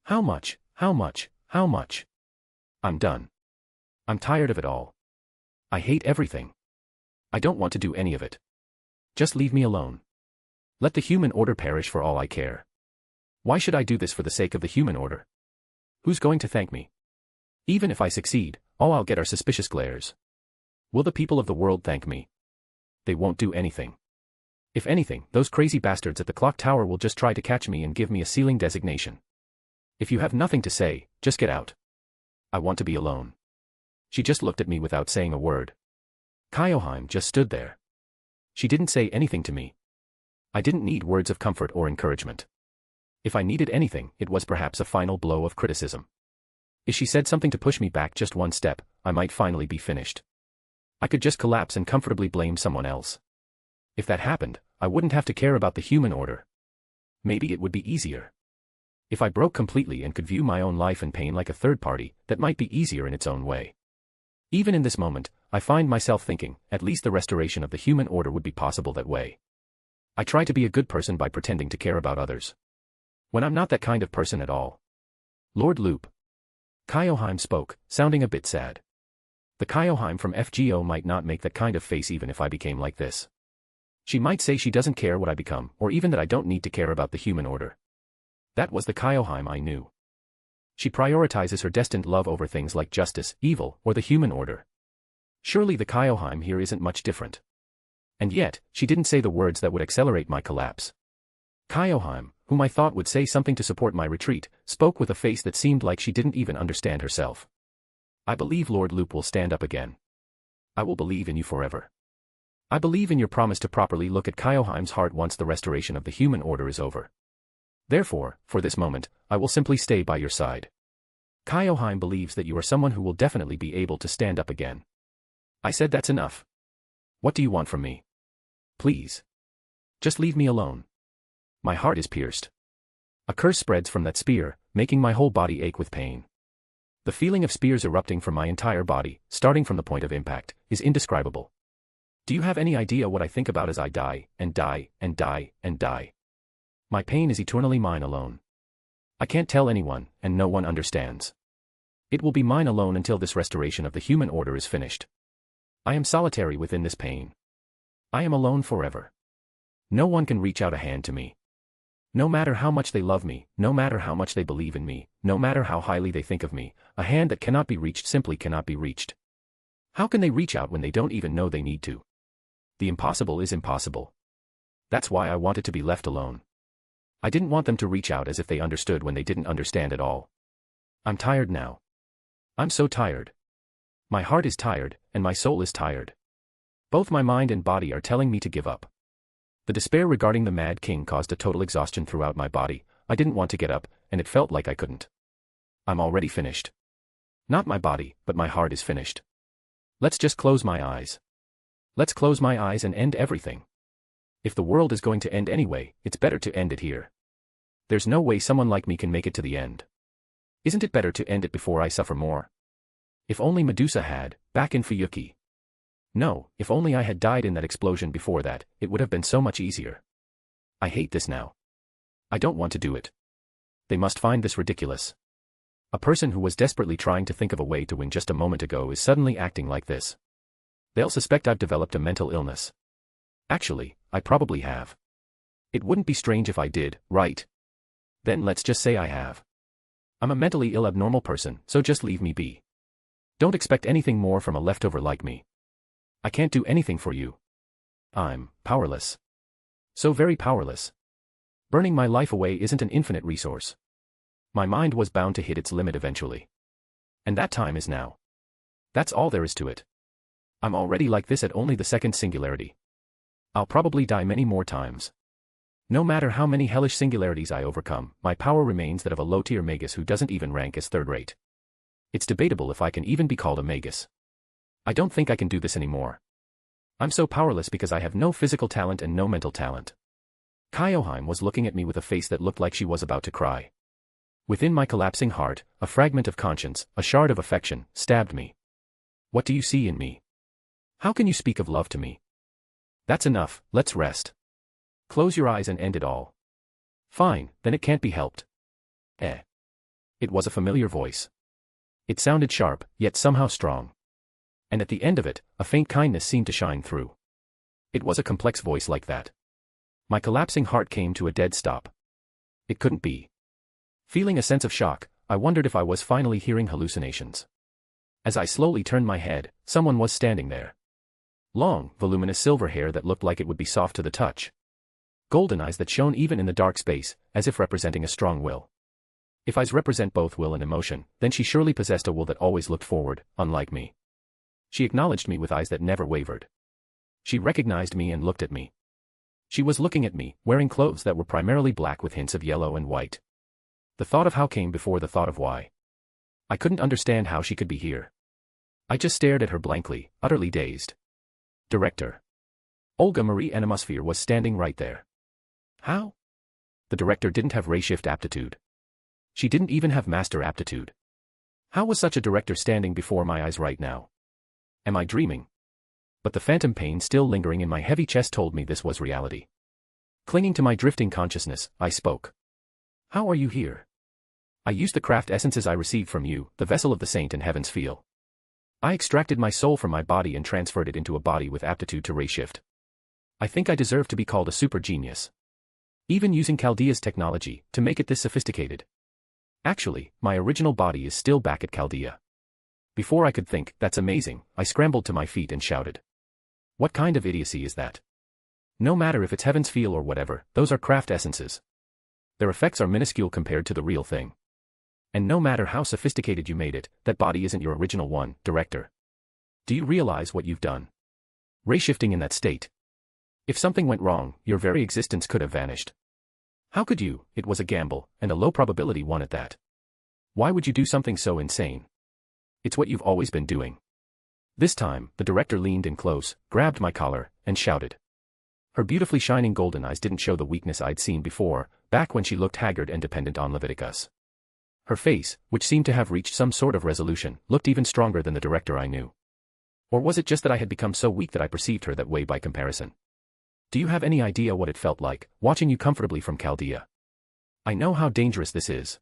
How much? I'm done. I'm tired of it all. I hate everything. I don't want to do any of it. Just leave me alone. Let the human order perish for all I care. Why should I do this for the sake of the human order? Who's going to thank me? Even if I succeed, all I'll get are suspicious glares. Will the people of the world thank me? They won't do anything. If anything, those crazy bastards at the clock tower will just try to catch me and give me a ceiling designation. If you have nothing to say, just get out. I want to be alone. She just looked at me without saying a word. Kyoheim just stood there. She didn't say anything to me. I didn't need words of comfort or encouragement. If I needed anything, it was perhaps a final blow of criticism. If she said something to push me back just one step, I might finally be finished. I could just collapse and comfortably blame someone else. If that happened, I wouldn't have to care about the human order. Maybe it would be easier. If I broke completely and could view my own life and pain like a third party, that might be easier in its own way. Even in this moment, I find myself thinking, at least the restoration of the human order would be possible that way. I try to be a good person by pretending to care about others, when I'm not that kind of person at all. Lord Loop. Kyoheim spoke, sounding a bit sad. The Kyoheim from FGO might not make that kind of face even if I became like this. She might say she doesn't care what I become, or even that I don't need to care about the human order. That was the Kyoheim I knew. She prioritizes her destined love over things like justice, evil, or the human order. Surely the Kyoheim here isn't much different. And yet, she didn't say the words that would accelerate my collapse. Kyoheim, whom I thought would say something to support my retreat, spoke with a face that seemed like she didn't even understand herself. I believe Lord Loop will stand up again. I will believe in you forever. I believe in your promise to properly look at Kyoheim's heart once the restoration of the human order is over. Therefore, for this moment, I will simply stay by your side. Kyoheim believes that you are someone who will definitely be able to stand up again. I said that's enough. What do you want from me? Please. Just leave me alone. My heart is pierced. A curse spreads from that spear, making my whole body ache with pain. The feeling of spears erupting from my entire body, starting from the point of impact, is indescribable. Do you have any idea what I think about as I die, and die, and die, and die? My pain is eternally mine alone. I can't tell anyone, and no one understands. It will be mine alone until this restoration of the human order is finished. I am solitary within this pain. I am alone forever. No one can reach out a hand to me. No matter how much they love me, no matter how much they believe in me, no matter how highly they think of me, a hand that cannot be reached simply cannot be reached. How can they reach out when they don't even know they need to? The impossible is impossible. That's why I wanted to be left alone. I didn't want them to reach out as if they understood when they didn't understand at all. I'm tired now. I'm so tired. My heart is tired, and my soul is tired. Both my mind and body are telling me to give up. The despair regarding the Mad King caused a total exhaustion throughout my body. I didn't want to get up, and it felt like I couldn't. I'm already finished. Not my body, but my heart is finished. Let's just close my eyes. Let's close my eyes and end everything. If the world is going to end anyway, it's better to end it here. There's no way someone like me can make it to the end. Isn't it better to end it before I suffer more? If only Medusa had, back in Fuyuki. No, if only I had died in that explosion before that, it would have been so much easier. I hate this now. I don't want to do it. They must find this ridiculous. A person who was desperately trying to think of a way to win just a moment ago is suddenly acting like this. They'll suspect I've developed a mental illness. Actually, I probably have. It wouldn't be strange if I did, right? Then let's just say I have. I'm a mentally ill abnormal person, so just leave me be. Don't expect anything more from a leftover like me. I can't do anything for you. I'm powerless. So very powerless. Burning my life away isn't an infinite resource. My mind was bound to hit its limit eventually. And that time is now. That's all there is to it. I'm already like this at only the second singularity. I'll probably die many more times. No matter how many hellish singularities I overcome, my power remains that of a low-tier magus who doesn't even rank as third-rate. It's debatable if I can even be called a magus. I don't think I can do this anymore. I'm so powerless because I have no physical talent and no mental talent. Kyoheim was looking at me with a face that looked like she was about to cry. Within my collapsing heart, a fragment of conscience, a shard of affection, stabbed me. What do you see in me? How can you speak of love to me? That's enough, let's rest. Close your eyes and end it all. Fine, then it can't be helped. It was a familiar voice. It sounded sharp, yet somehow strong. And at the end of it, a faint kindness seemed to shine through. It was a complex voice like that. My collapsing heart came to a dead stop. It couldn't be. Feeling a sense of shock, I wondered if I was finally hearing hallucinations. As I slowly turned my head, someone was standing there. Long, voluminous silver hair that looked like it would be soft to the touch. Golden eyes that shone even in the dark space, as if representing a strong will. If eyes represent both will and emotion, then she surely possessed a will that always looked forward, unlike me. She acknowledged me with eyes that never wavered. She recognized me and looked at me. She was looking at me, wearing clothes that were primarily black with hints of yellow and white. The thought of how came before the thought of why. I couldn't understand how she could be here. I just stared at her blankly, utterly dazed. Director. Olga Marie Animosfere was standing right there. How? The director didn't have ray shift aptitude. She didn't even have master aptitude. How was such a director standing before my eyes right now? Am I dreaming? But the phantom pain still lingering in my heavy chest told me this was reality. Clinging to my drifting consciousness, I spoke. How are you here? I used the craft essences I received from you, the vessel of the saint in heaven's feel. I extracted my soul from my body and transferred it into a body with aptitude to ray shift. I think I deserve to be called a super genius. Even using Chaldea's technology to make it this sophisticated. Actually, my original body is still back at Chaldea. Before I could think, that's amazing, I scrambled to my feet and shouted. What kind of idiocy is that? No matter if it's heaven's feel or whatever, those are craft essences. Their effects are minuscule compared to the real thing. And no matter how sophisticated you made it, that body isn't your original one, director. Do you realize what you've done? Ray shifting in that state. If something went wrong, your very existence could have vanished. How could you? It was a gamble, and a low probability one at that. Why would you do something so insane? It's what you've always been doing. This time, the director leaned in close, grabbed my collar, and shouted. Her beautifully shining golden eyes didn't show the weakness I'd seen before, back when she looked haggard and dependent on Leviticus. Her face, which seemed to have reached some sort of resolution, looked even stronger than the director I knew. Or was it just that I had become so weak that I perceived her that way by comparison? Do you have any idea what it felt like, watching you comfortably from Chaldea? I know how dangerous this is.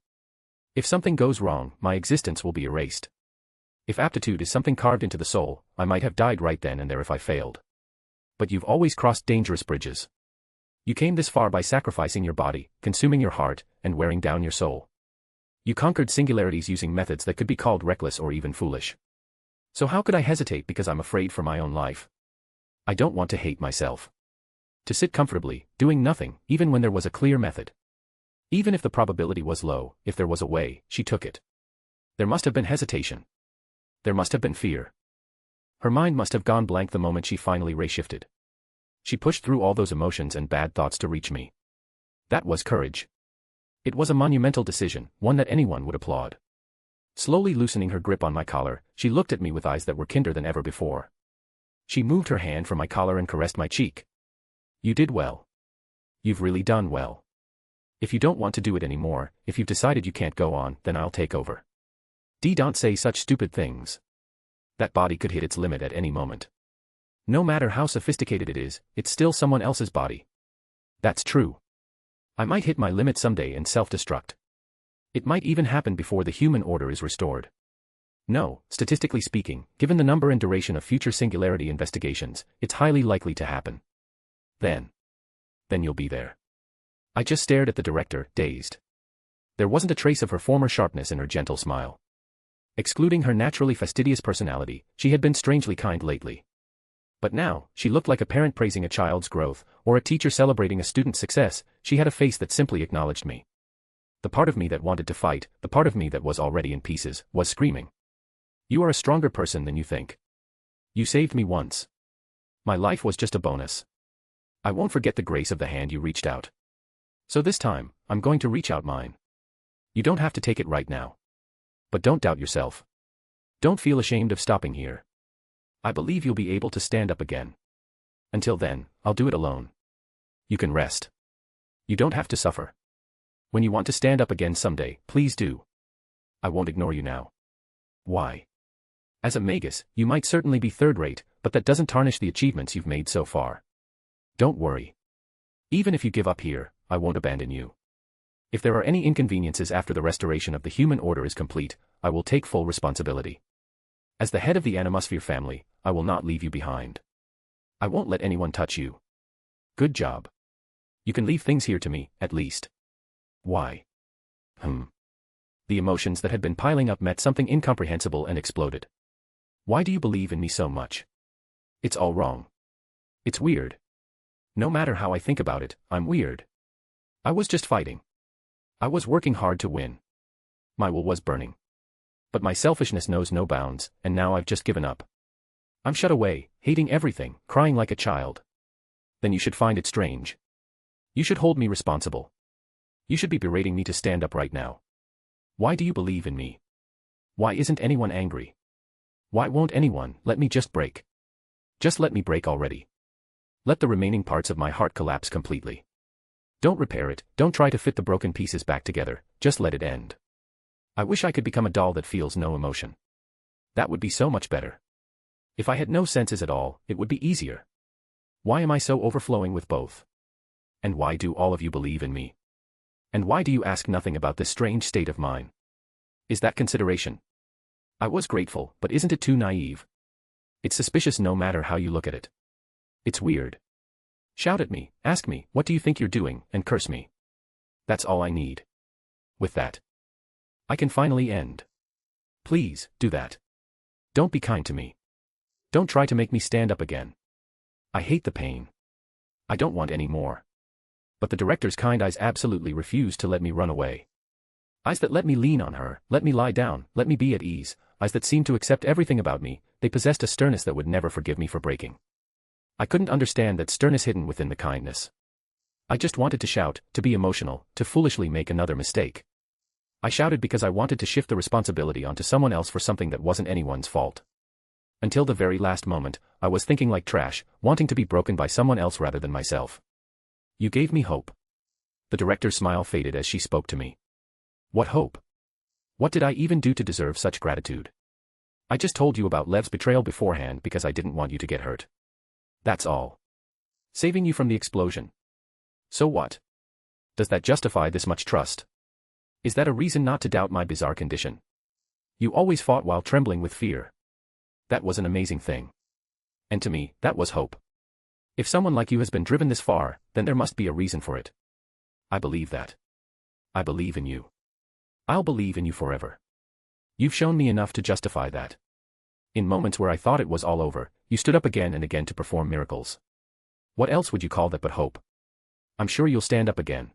If something goes wrong, my existence will be erased. If aptitude is something carved into the soul, I might have died right then and there if I failed. But you've always crossed dangerous bridges. You came this far by sacrificing your body, consuming your heart, and wearing down your soul. You conquered singularities using methods that could be called reckless or even foolish. So how could I hesitate because I'm afraid for my own life? I don't want to hate myself. To sit comfortably, doing nothing, even when there was a clear method. Even if the probability was low, if there was a way, she took it. There must have been hesitation. There must have been fear. Her mind must have gone blank the moment she finally ray-shifted. She pushed through all those emotions and bad thoughts to reach me. That was courage. It was a monumental decision, one that anyone would applaud. Slowly loosening her grip on my collar, she looked at me with eyes that were kinder than ever before. She moved her hand from my collar and caressed my cheek. You did well. You've really done well. If you don't want to do it anymore, if you've decided you can't go on, then I'll take over. Don't say such stupid things. That body could hit its limit at any moment. No matter how sophisticated it is, it's still someone else's body. That's true. I might hit my limit someday and self-destruct. It might even happen before the human order is restored. No, statistically speaking, given the number and duration of future singularity investigations, it's highly likely to happen. Then you'll be there. I just stared at the director, dazed. There wasn't a trace of her former sharpness in her gentle smile. Excluding her naturally fastidious personality, she had been strangely kind lately. But now, she looked like a parent praising a child's growth, or a teacher celebrating a student's success. She had a face that simply acknowledged me. The part of me that wanted to fight, the part of me that was already in pieces, was screaming. You are a stronger person than you think. You saved me once. My life was just a bonus. I won't forget the grace of the hand you reached out. So this time, I'm going to reach out mine. You don't have to take it right now. But don't doubt yourself. Don't feel ashamed of stopping here. I believe you'll be able to stand up again. Until then, I'll do it alone. You can rest. You don't have to suffer. When you want to stand up again someday, please do. I won't ignore you now. Why? As a magus, you might certainly be third-rate, but that doesn't tarnish the achievements you've made so far. Don't worry. Even if you give up here, I won't abandon you. If there are any inconveniences after the restoration of the human order is complete, I will take full responsibility. As the head of the Animosfere family, I will not leave you behind. I won't let anyone touch you. Good job. You can leave things here to me, at least. Why? The emotions that had been piling up met something incomprehensible and exploded. Why do you believe in me so much? It's all wrong. It's weird. No matter how I think about it, I'm weird. I was just fighting. I was working hard to win. My will was burning. But my selfishness knows no bounds, and now I've just given up. I'm shut away, hating everything, crying like a child. Then you should find it strange. You should hold me responsible. You should be berating me to stand up right now. Why do you believe in me? Why isn't anyone angry? Why won't anyone let me just break? Just let me break already. Let the remaining parts of my heart collapse completely. Don't repair it, don't try to fit the broken pieces back together, just let it end. I wish I could become a doll that feels no emotion. That would be so much better. If I had no senses at all, it would be easier. Why am I so overflowing with both? And why do all of you believe in me? And why do you ask nothing about this strange state of mine? Is that consideration? I was grateful, but isn't it too naive? It's suspicious no matter how you look at it. It's weird. Shout at me, ask me, what do you think you're doing, and curse me. That's all I need. With that, I can finally end. Please, do that. Don't be kind to me. Don't try to make me stand up again. I hate the pain. I don't want any more. But the director's kind eyes absolutely refused to let me run away. Eyes that let me lean on her, let me lie down, let me be at ease, eyes that seemed to accept everything about me, they possessed a sternness that would never forgive me for breaking. I couldn't understand that sternness hidden within the kindness. I just wanted to shout, to be emotional, to foolishly make another mistake. I shouted because I wanted to shift the responsibility onto someone else for something that wasn't anyone's fault. Until the very last moment, I was thinking like trash, wanting to be broken by someone else rather than myself. You gave me hope. The director's smile faded as she spoke to me. What hope? What did I even do to deserve such gratitude? I just told you about Lev's betrayal beforehand because I didn't want you to get hurt. That's all. Saving you from the explosion. So what? Does that justify this much trust? Is that a reason not to doubt my bizarre condition? You always fought while trembling with fear. That was an amazing thing. And to me, that was hope. If someone like you has been driven this far, then there must be a reason for it. I believe that. I believe in you. I'll believe in you forever. You've shown me enough to justify that. In moments where I thought it was all over, you stood up again and again to perform miracles. What else would you call that but hope? I'm sure you'll stand up again.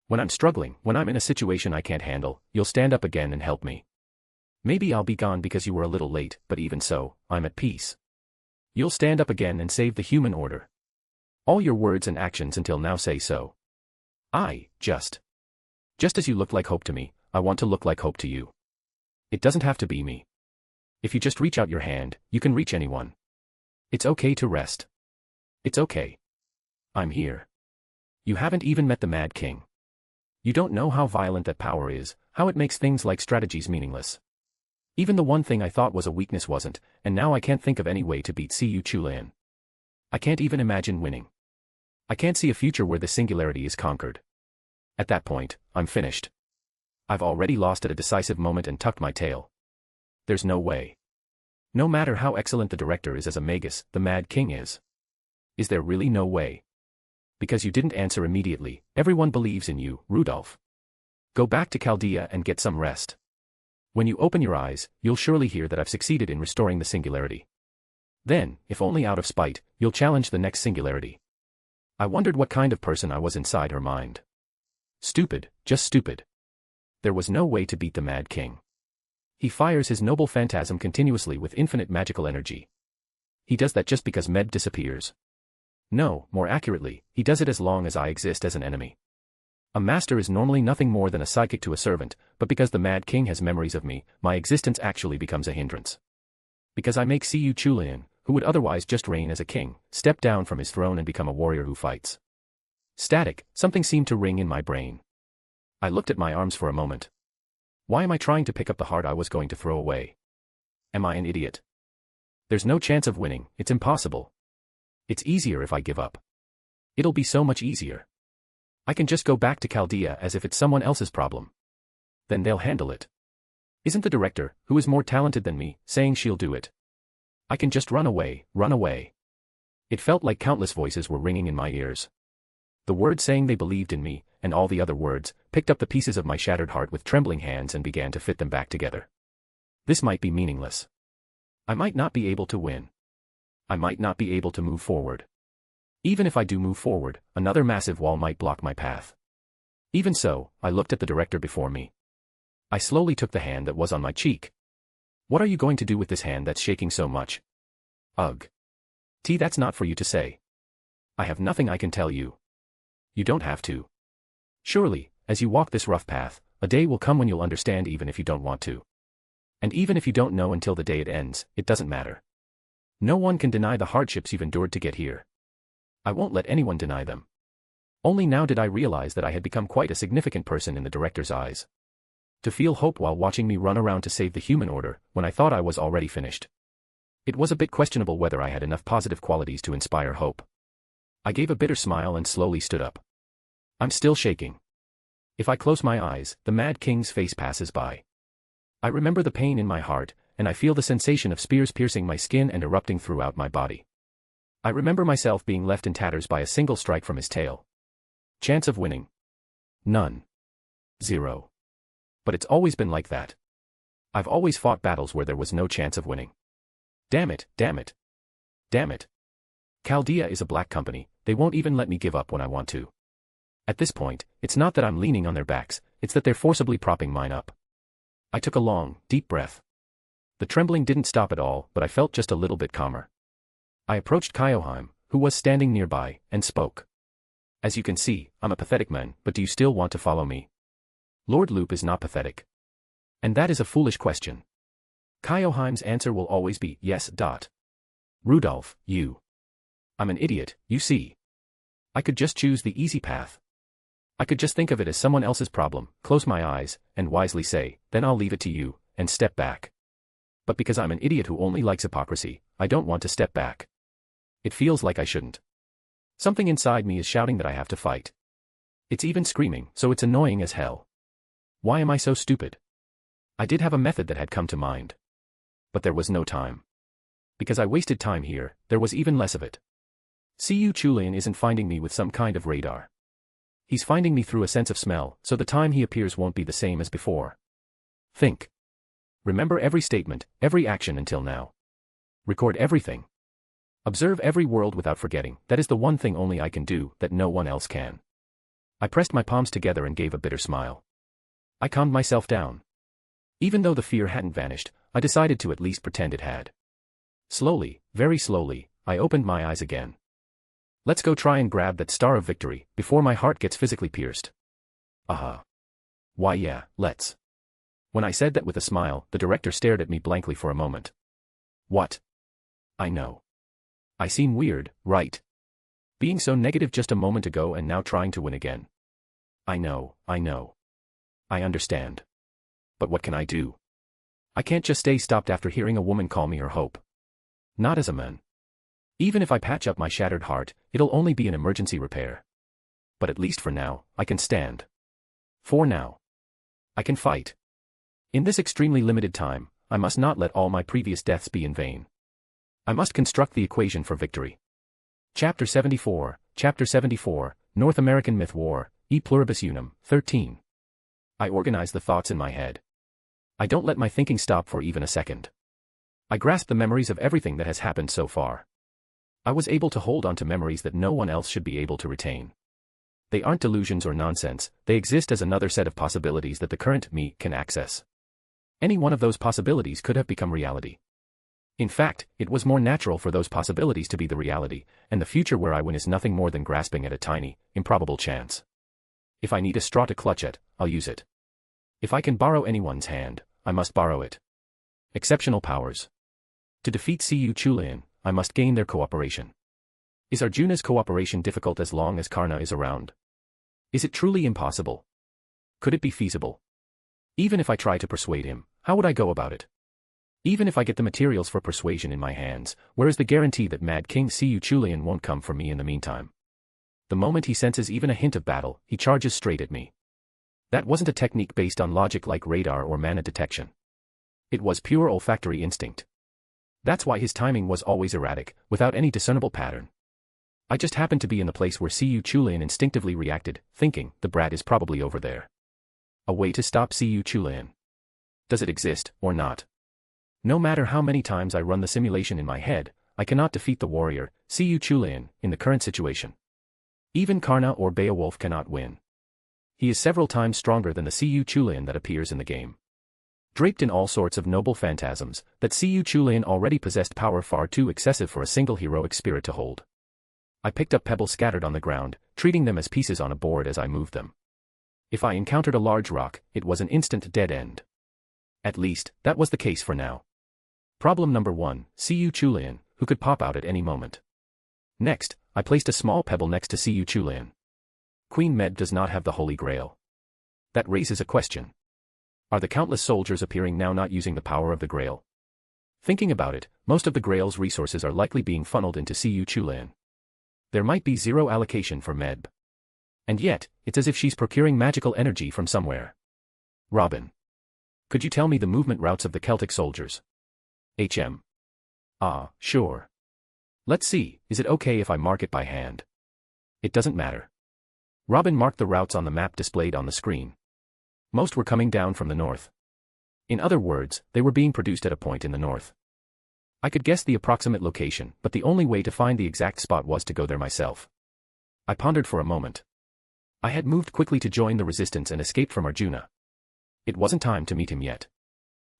When I'm struggling, when I'm in a situation I can't handle, you'll stand up again and help me. Maybe I'll be gone because you were a little late, but even so, I'm at peace. You'll stand up again and save the human order. All your words and actions until now say so. Just as you look like hope to me, I want to look like hope to you. It doesn't have to be me. If you just reach out your hand, you can reach anyone. It's okay to rest. It's okay. I'm here. You haven't even met the Mad King. You don't know how violent that power is, how it makes things like strategies meaningless. Even the one thing I thought was a weakness wasn't, and now I can't think of any way to beat Siyu Chulayan. I can't even imagine winning. I can't see a future where the singularity is conquered. At that point, I'm finished. I've already lost at a decisive moment and tucked my tail. There's no way. No matter how excellent the director is as a magus, the Mad King is. Is there really no way? Because you didn't answer immediately, everyone believes in you, Rudolph. Go back to Chaldea and get some rest. When you open your eyes, you'll surely hear that I've succeeded in restoring the singularity. Then, if only out of spite, you'll challenge the next singularity. I wondered what kind of person I was inside her mind. Stupid, just stupid. There was no way to beat the Mad King. He fires his noble phantasm continuously with infinite magical energy. He does that just because Med disappears. No, more accurately, he does it as long as I exist as an enemy. A master is normally nothing more than a sidekick to a servant, but because the Mad King has memories of me, my existence actually becomes a hindrance. Because I make Siyu Chulayan, who would otherwise just reign as a king, step down from his throne and become a warrior who fights. Static, something seemed to ring in my brain. I looked at my arms for a moment. Why am I trying to pick up the heart I was going to throw away? Am I an idiot? There's no chance of winning, it's impossible. It's easier if I give up. It'll be so much easier. I can just go back to Chaldea as if it's someone else's problem. Then they'll handle it. Isn't the director, who is more talented than me, saying she'll do it? I can just run away, run away. It felt like countless voices were ringing in my ears. The words saying they believed in me, and all the other words, picked up the pieces of my shattered heart with trembling hands and began to fit them back together. This might be meaningless. I might not be able to win. I might not be able to move forward. Even if I do move forward, another massive wall might block my path. Even so, I looked at the director before me. I slowly took the hand that was on my cheek. What are you going to do with this hand that's shaking so much? Ugh. That's not for you to say. I have nothing I can tell you. You don't have to. Surely, as you walk this rough path, a day will come when you'll understand even if you don't want to. And even if you don't know until the day it ends, it doesn't matter. No one can deny the hardships you've endured to get here. I won't let anyone deny them. Only now did I realize that I had become quite a significant person in the director's eyes. To feel hope while watching me run around to save the human order, when I thought I was already finished. It was a bit questionable whether I had enough positive qualities to inspire hope. I gave a bitter smile and slowly stood up. I'm still shaking. If I close my eyes, the Mad King's face passes by. I remember the pain in my heart, and I feel the sensation of spears piercing my skin and erupting throughout my body. I remember myself being left in tatters by a single strike from his tail. Chance of winning? None. 0. But it's always been like that. I've always fought battles where there was no chance of winning. Damn it, damn it. Damn it. Chaldea is a black company, they won't even let me give up when I want to. At this point, it's not that I'm leaning on their backs, it's that they're forcibly propping mine up. I took a long, deep breath. The trembling didn't stop at all, but I felt just a little bit calmer. I approached Kyoheim, who was standing nearby, and spoke. As you can see, I'm a pathetic man, but do you still want to follow me? Lord Loop is not pathetic. And that is a foolish question. Kyoheim's answer will always be, yes. Rudolph, you. I'm an idiot, you see. I could just choose the easy path. I could just think of it as someone else's problem, close my eyes, and wisely say, then I'll leave it to you, and step back. But because I'm an idiot who only likes hypocrisy, I don't want to step back. It feels like I shouldn't. Something inside me is shouting that I have to fight. It's even screaming, so it's annoying as hell. Why am I so stupid? I did have a method that had come to mind. But there was no time. Because I wasted time here, there was even less of it. Siyu Chulian isn't finding me with some kind of radar. He's finding me through a sense of smell, so the time he appears won't be the same as before. Think. Remember every statement, every action until now. Record everything. Observe every world without forgetting, that is the one thing only I can do, that no one else can. I pressed my palms together and gave a bitter smile. I calmed myself down. Even though the fear hadn't vanished, I decided to at least pretend it had. Slowly, very slowly, I opened my eyes again. Let's go try and grab that star of victory, before my heart gets physically pierced. Aha. Why yeah, let's. When I said that with a smile, the director stared at me blankly for a moment. What? I know. I seem weird, right? Being so negative just a moment ago and now trying to win again. I know. I understand. But what can I do? I can't just stay stopped after hearing a woman call me her hope. Not as a man. Even if I patch up my shattered heart, it'll only be an emergency repair. But at least for now, I can stand. For now. I can fight. In this extremely limited time, I must not let all my previous deaths be in vain. I must construct the equation for victory. Chapter 74, North American Myth War, E Pluribus Unum, 13. I organize the thoughts in my head. I don't let my thinking stop for even a second. I grasp the memories of everything that has happened so far. I was able to hold on to memories that no one else should be able to retain. They aren't delusions or nonsense, they exist as another set of possibilities that the current me can access. Any one of those possibilities could have become reality. In fact, it was more natural for those possibilities to be the reality, and the future where I win is nothing more than grasping at a tiny, improbable chance. If I need a straw to clutch at, I'll use it. If I can borrow anyone's hand, I must borrow it. Exceptional powers. To defeat Siyu Chulian, I must gain their cooperation. Is Arjuna's cooperation difficult as long as Karna is around? Is it truly impossible? Could it be feasible? Even if I try to persuade him, how would I go about it? Even if I get the materials for persuasion in my hands, where is the guarantee that Mad King Siyu Chulian won't come for me in the meantime? The moment he senses even a hint of battle, he charges straight at me. That wasn't a technique based on logic like radar or mana detection. It was pure olfactory instinct. That's why his timing was always erratic, without any discernible pattern. I just happened to be in the place where Siyu Chulian instinctively reacted, thinking, the brat is probably over there. A way to stop Siyu Chulian. Does it exist, or not? No matter how many times I run the simulation in my head, I cannot defeat the warrior, Siyu Chulian, in the current situation. Even Karna or Beowulf cannot win. He is several times stronger than the Siyu Chulian that appears in the game. Draped in all sorts of noble phantasms, that Siyu Chulian already possessed power far too excessive for a single heroic spirit to hold. I picked up pebbles scattered on the ground, treating them as pieces on a board as I moved them. If I encountered a large rock, it was an instant dead end. At least, that was the case for now. Problem number 1, Siyu Chulian, who could pop out at any moment. Next, I placed a small pebble next to Siyu Chulian. Queen Med does not have the Holy Grail. That raises a question. Are the countless soldiers appearing now not using the power of the Grail? Thinking about it, most of the Grail's resources are likely being funneled into Siyu Chulian. There might be zero allocation for Medb. And yet, it's as if she's procuring magical energy from somewhere. Robin. Could you tell me the movement routes of the Celtic soldiers? HM. Ah, sure. Let's see, is it okay if I mark it by hand? It doesn't matter. Robin marked the routes on the map displayed on the screen. Most were coming down from the north. In other words, they were being produced at a point in the north. I could guess the approximate location, but the only way to find the exact spot was to go there myself. I pondered for a moment. I had moved quickly to join the resistance and escape from Arjuna. It wasn't time to meet him yet.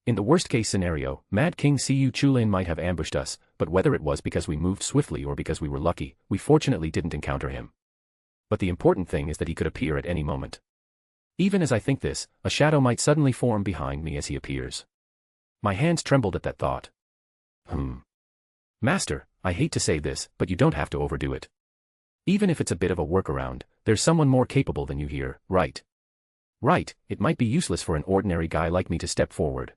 In the worst-case scenario, Mad King Siyu Chulian might have ambushed us, but whether it was because we moved swiftly or because we were lucky, we fortunately didn't encounter him. But the important thing is that he could appear at any moment. Even as I think this, a shadow might suddenly form behind me as he appears. My hands trembled at that thought. Master, I hate to say this, but you don't have to overdo it. Even if it's a bit of a workaround, there's someone more capable than you here, right? Right, it might be useless for an ordinary guy like me to step forward.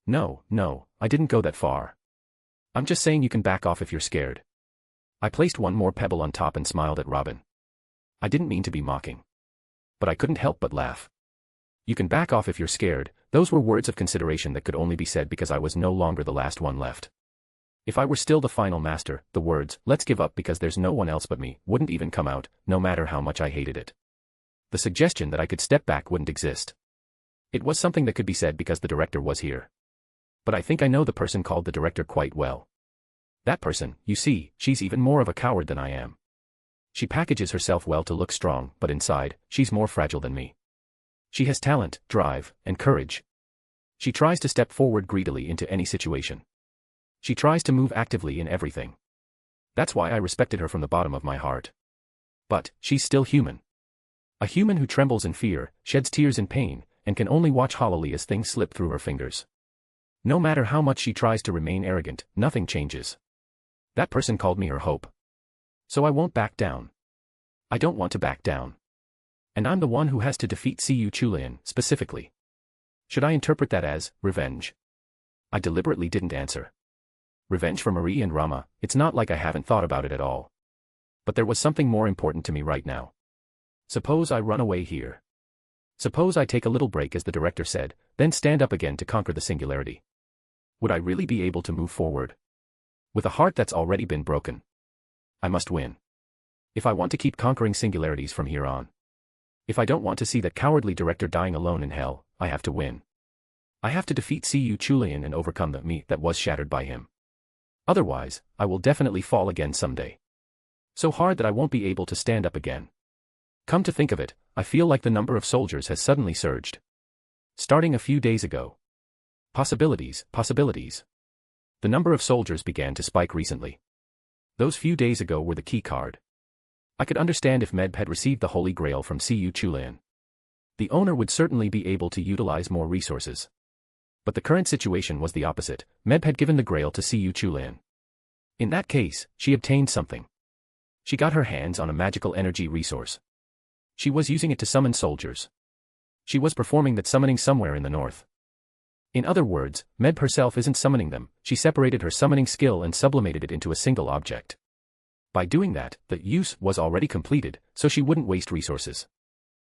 No, I didn't go that far. I'm just saying you can back off if you're scared. I placed one more pebble on top and smiled at Robin. I didn't mean to be mocking. But I couldn't help but laugh. You can back off if you're scared, those were words of consideration that could only be said because I was no longer the last one left. If I were still the final master, the words, let's give up because there's no one else but me, wouldn't even come out, no matter how much I hated it. The suggestion that I could step back wouldn't exist. It was something that could be said because the director was here. But I think I know the person called the director quite well. That person, you see, she's even more of a coward than I am. She packages herself well to look strong, but inside, she's more fragile than me. She has talent, drive, and courage. She tries to step forward greedily into any situation. She tries to move actively in everything. That's why I respected her from the bottom of my heart. But, she's still human. A human who trembles in fear, sheds tears in pain, and can only watch hollowly as things slip through her fingers. No matter how much she tries to remain arrogant, nothing changes. That person called me her hope. So I won't back down. I don't want to back down. And I'm the one who has to defeat Siyu Chulian, specifically. Should I interpret that as revenge? I deliberately didn't answer. Revenge for Marie and Rama, it's not like I haven't thought about it at all. But there was something more important to me right now. Suppose I run away here. Suppose I take a little break as the director said, then stand up again to conquer the singularity. Would I really be able to move forward? With a heart that's already been broken. I must win. If I want to keep conquering singularities from here on. If I don't want to see that cowardly director dying alone in hell, I have to win. I have to defeat Siyu Chulian and overcome the me that was shattered by him. Otherwise, I will definitely fall again someday. So hard that I won't be able to stand up again. Come to think of it, I feel like the number of soldiers has suddenly surged. Starting a few days ago. Possibilities. The number of soldiers began to spike recently. Those few days ago were the key card. I could understand if Medb had received the Holy Grail from Siyu Chulian. The owner would certainly be able to utilize more resources. But the current situation was the opposite. Medb had given the Grail to Siyu Chulian. In that case, she obtained something. She got her hands on a magical energy resource. She was using it to summon soldiers. She was performing that summoning somewhere in the north. In other words, Medb herself isn't summoning them, she separated her summoning skill and sublimated it into a single object. By doing that, the use was already completed, so she wouldn't waste resources.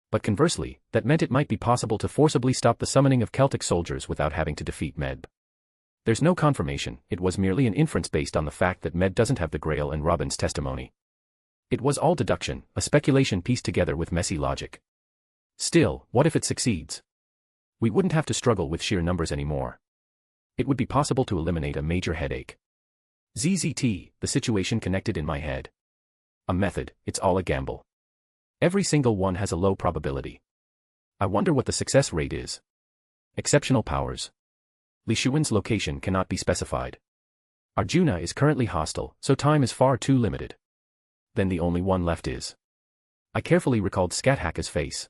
But conversely, that meant it might be possible to forcibly stop the summoning of Celtic soldiers without having to defeat Medb. There's no confirmation, it was merely an inference based on the fact that Medb doesn't have the Grail and Robin's testimony. It was all deduction, a speculation pieced together with messy logic. Still, what if it succeeds? We wouldn't have to struggle with sheer numbers anymore. It would be possible to eliminate a major headache. ZZT, the situation connected in my head. A method, it's all a gamble. Every single one has a low probability. I wonder what the success rate is. Exceptional powers. Li Shuwen's location cannot be specified. Arjuna is currently hostile, so time is far too limited. Then the only one left is. I carefully recalled Skathaka's face.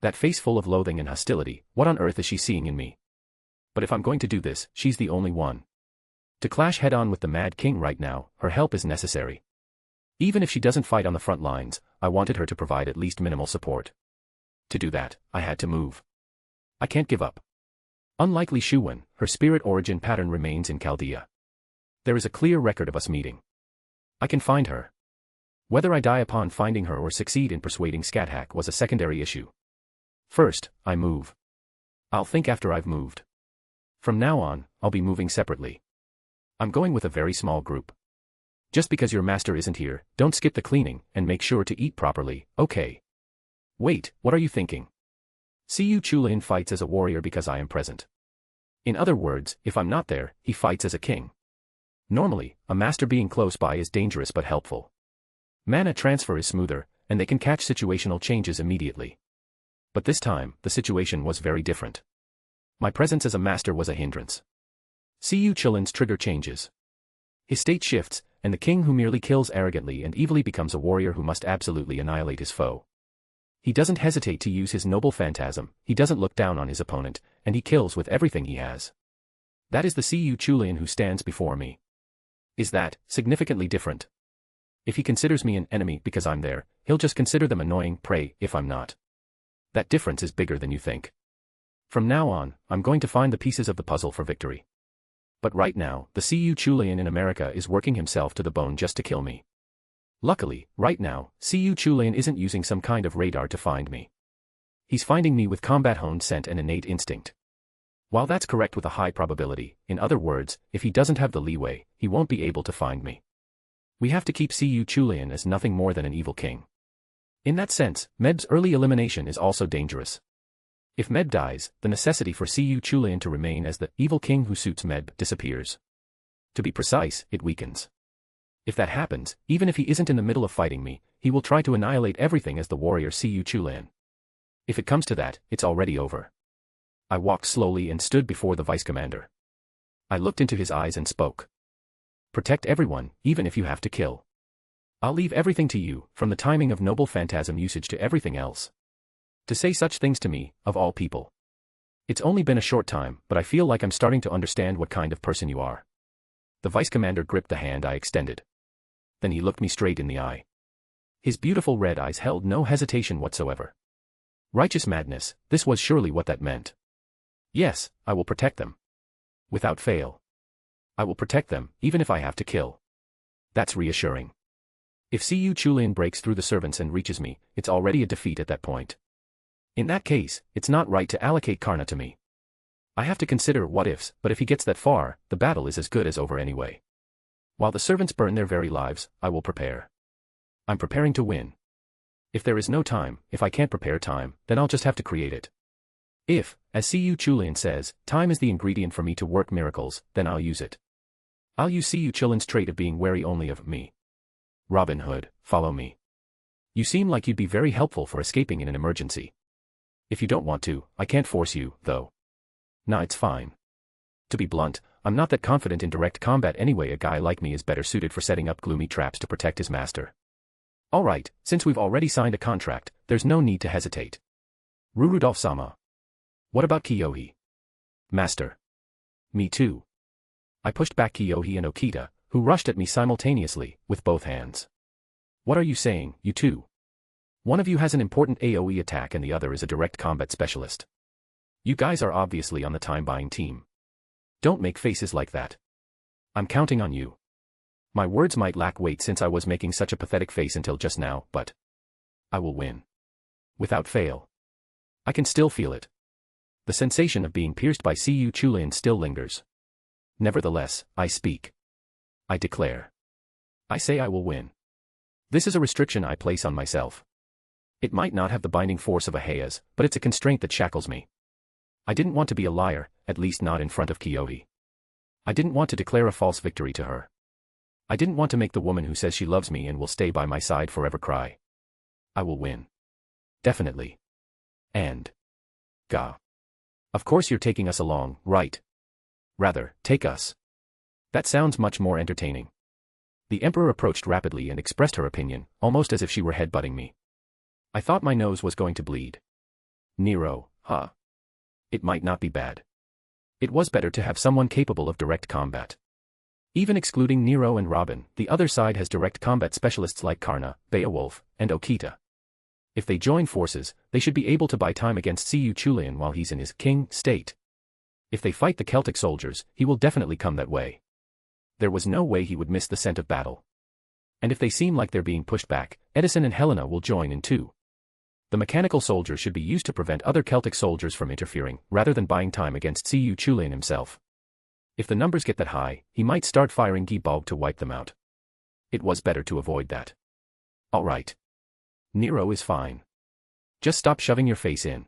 That face full of loathing and hostility, what on earth is she seeing in me? But if I'm going to do this, she's the only one. To clash head-on with the Mad King right now, her help is necessary. Even if she doesn't fight on the front lines, I wanted her to provide at least minimal support. To do that, I had to move. I can't give up. Unlike Li Shuwen, her spirit origin pattern remains in Chaldea. There is a clear record of us meeting. I can find her. Whether I die upon finding her or succeed in persuading Skathak was a secondary issue. First, I move. I'll think after I've moved. From now on, I'll be moving separately. I'm going with a very small group. Just because your master isn't here, don't skip the cleaning, and make sure to eat properly, okay? Wait, what are you thinking? Siyu Chulin fights as a warrior because I am present. In other words, if I'm not there, he fights as a king. Normally, a master being close by is dangerous but helpful. Mana transfer is smoother, and they can catch situational changes immediately. But this time, the situation was very different. My presence as a master was a hindrance. Siyu Chulin's trigger changes. His state shifts, and the king who merely kills arrogantly and evilly becomes a warrior who must absolutely annihilate his foe. He doesn't hesitate to use his noble phantasm, he doesn't look down on his opponent, and he kills with everything he has. That is the Siyu Chulin who stands before me. Is that significantly different? If he considers me an enemy because I'm there, he'll just consider them annoying prey if I'm not. That difference is bigger than you think. From now on, I'm going to find the pieces of the puzzle for victory. But right now, the Siyu Chulin in America is working himself to the bone just to kill me. Luckily, right now, Siyu Chulin isn't using some kind of radar to find me. He's finding me with combat-honed scent and innate instinct. While that's correct with a high probability, in other words, if he doesn't have the leeway, he won't be able to find me. We have to keep Siyu Chulin as nothing more than an evil king. In that sense, Medb's early elimination is also dangerous. If Medb dies, the necessity for Siyu Chulin to remain as the evil king who suits Medb disappears. To be precise, it weakens. If that happens, even if he isn't in the middle of fighting me, he will try to annihilate everything as the warrior Siyu Chulin. If it comes to that, it's already over. I walked slowly and stood before the vice commander. I looked into his eyes and spoke. Protect everyone, even if you have to kill. I'll leave everything to you, from the timing of noble phantasm usage to everything else. To say such things to me, of all people. It's only been a short time, but I feel like I'm starting to understand what kind of person you are. The vice commander gripped the hand I extended. Then he looked me straight in the eye. His beautiful red eyes held no hesitation whatsoever. Righteous madness, this was surely what that meant. Yes, I will protect them. Without fail. I will protect them, even if I have to kill. That's reassuring. If Siyu Chulin breaks through the servants and reaches me, it's already a defeat at that point. In that case, it's not right to allocate Karna to me. I have to consider what-ifs, but if he gets that far, the battle is as good as over anyway. While the servants burn their very lives, I will prepare. I'm preparing to win. If there is no time, if I can't prepare time, then I'll just have to create it. If, as Siyu Chulin says, time is the ingredient for me to work miracles, then I'll use it. I'll use Siyu Chulin's trait of being wary only of me. Robin Hood, follow me. You seem like you'd be very helpful for escaping in an emergency. If you don't want to, I can't force you, though. Nah, it's fine. To be blunt, I'm not that confident in direct combat anyway. A guy like me is better suited for setting up gloomy traps to protect his master. Alright, since we've already signed a contract, there's no need to hesitate. Rudolph-sama. What about Kiyohi? Master. Me too. I pushed back Kiyohi and Okita, who rushed at me simultaneously, with both hands. What are you saying, you two? One of you has an important AoE attack and the other is a direct combat specialist. You guys are obviously on the time-buying team. Don't make faces like that. I'm counting on you. My words might lack weight since I was making such a pathetic face until just now, but I will win. Without fail. I can still feel it. The sensation of being pierced by Siyu Chulin still lingers. Nevertheless, I speak. I declare. I say I will win. This is a restriction I place on myself. It might not have the binding force of a Hayas, but it's a constraint that shackles me. I didn't want to be a liar, at least not in front of Kiyohi. I didn't want to declare a false victory to her. I didn't want to make the woman who says she loves me and will stay by my side forever cry. I will win. Definitely. And. Ga. Of course you're taking us along, right? Rather, take us. That sounds much more entertaining. The Emperor approached rapidly and expressed her opinion, almost as if she were headbutting me. I thought my nose was going to bleed. Nero, huh? It might not be bad. It was better to have someone capable of direct combat. Even excluding Nero and Robin, the other side has direct combat specialists like Karna, Beowulf, and Okita. If they join forces, they should be able to buy time against Cu Chulainn while he's in his king state. If they fight the Celtic soldiers, he will definitely come that way. There was no way he would miss the scent of battle. And if they seem like they're being pushed back, Edison and Helena will join in too. The mechanical soldiers should be used to prevent other Celtic soldiers from interfering, rather than buying time against Cu Chulainn himself. If the numbers get that high, he might start firing Gibog to wipe them out. It was better to avoid that. Alright. Nero is fine. Just stop shoving your face in.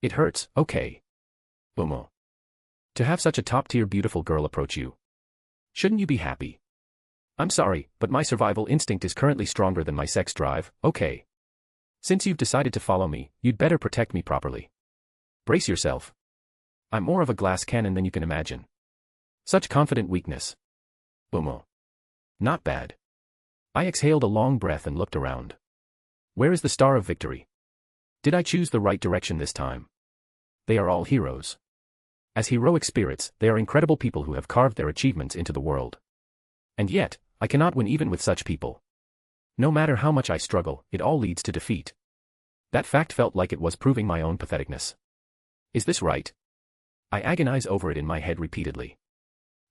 It hurts, okay. Umo. To have such a top-tier beautiful girl approach you. Shouldn't you be happy? I'm sorry, but my survival instinct is currently stronger than my sex drive, okay. Since you've decided to follow me, you'd better protect me properly. Brace yourself. I'm more of a glass cannon than you can imagine. Such confident weakness. Umo. Not bad. I exhaled a long breath and looked around. Where is the Star of Victory? Did I choose the right direction this time? They are all heroes. As heroic spirits, they are incredible people who have carved their achievements into the world. And yet, I cannot win even with such people. No matter how much I struggle, it all leads to defeat. That fact felt like it was proving my own patheticness. Is this right? I agonize over it in my head repeatedly.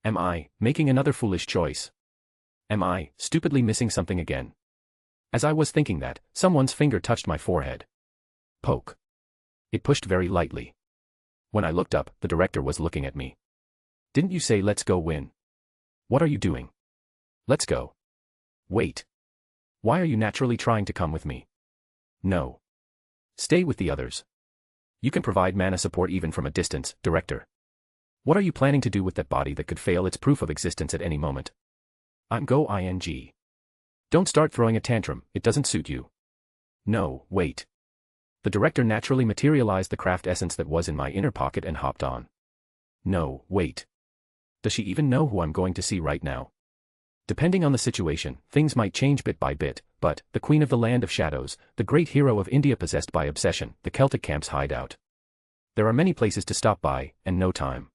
Am I making another foolish choice? Am I stupidly missing something again? As I was thinking that, someone's finger touched my forehead. Poke. It pushed very lightly. When I looked up, the director was looking at me. Didn't you say let's go win? What are you doing? Let's go. Wait. Why are you naturally trying to come with me? No. Stay with the others. You can provide mana support even from a distance, director. What are you planning to do with that body that could fail its proof of existence at any moment? I'm go ing. Don't start throwing a tantrum, it doesn't suit you. No, wait. The director naturally materialized the craft essence that was in my inner pocket and hopped on. No, wait. Does she even know who I'm going to see right now? Depending on the situation, things might change bit by bit, but, the Queen of the Land of Shadows, the great hero of India possessed by obsession, the Celtic camp's hideout. There are many places to stop by, and no time.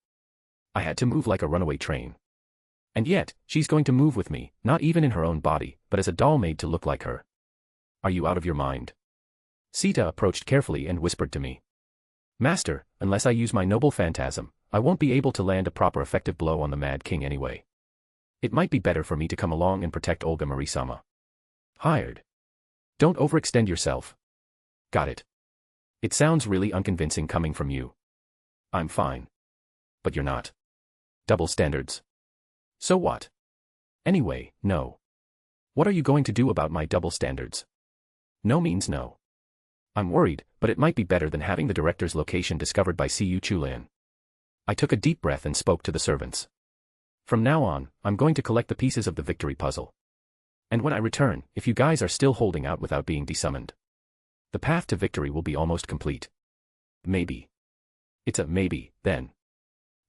I had to move like a runaway train. And yet, she's going to move with me, not even in her own body, but as a doll made to look like her. Are you out of your mind? Sita approached carefully and whispered to me. Master, unless I use my noble phantasm, I won't be able to land a proper effective blow on the Mad King anyway. It might be better for me to come along and protect Olga Marie-sama. Hired. Don't overextend yourself. Got it. It sounds really unconvincing coming from you. I'm fine. But you're not. Double standards. So what? Anyway, no. What are you going to do about my double standards? No means no. I'm worried, but it might be better than having the director's location discovered by Cu Chulainn. I took a deep breath and spoke to the servants. From now on, I'm going to collect the pieces of the victory puzzle. And when I return, if you guys are still holding out without being desummoned, the path to victory will be almost complete. Maybe. It's a maybe, then.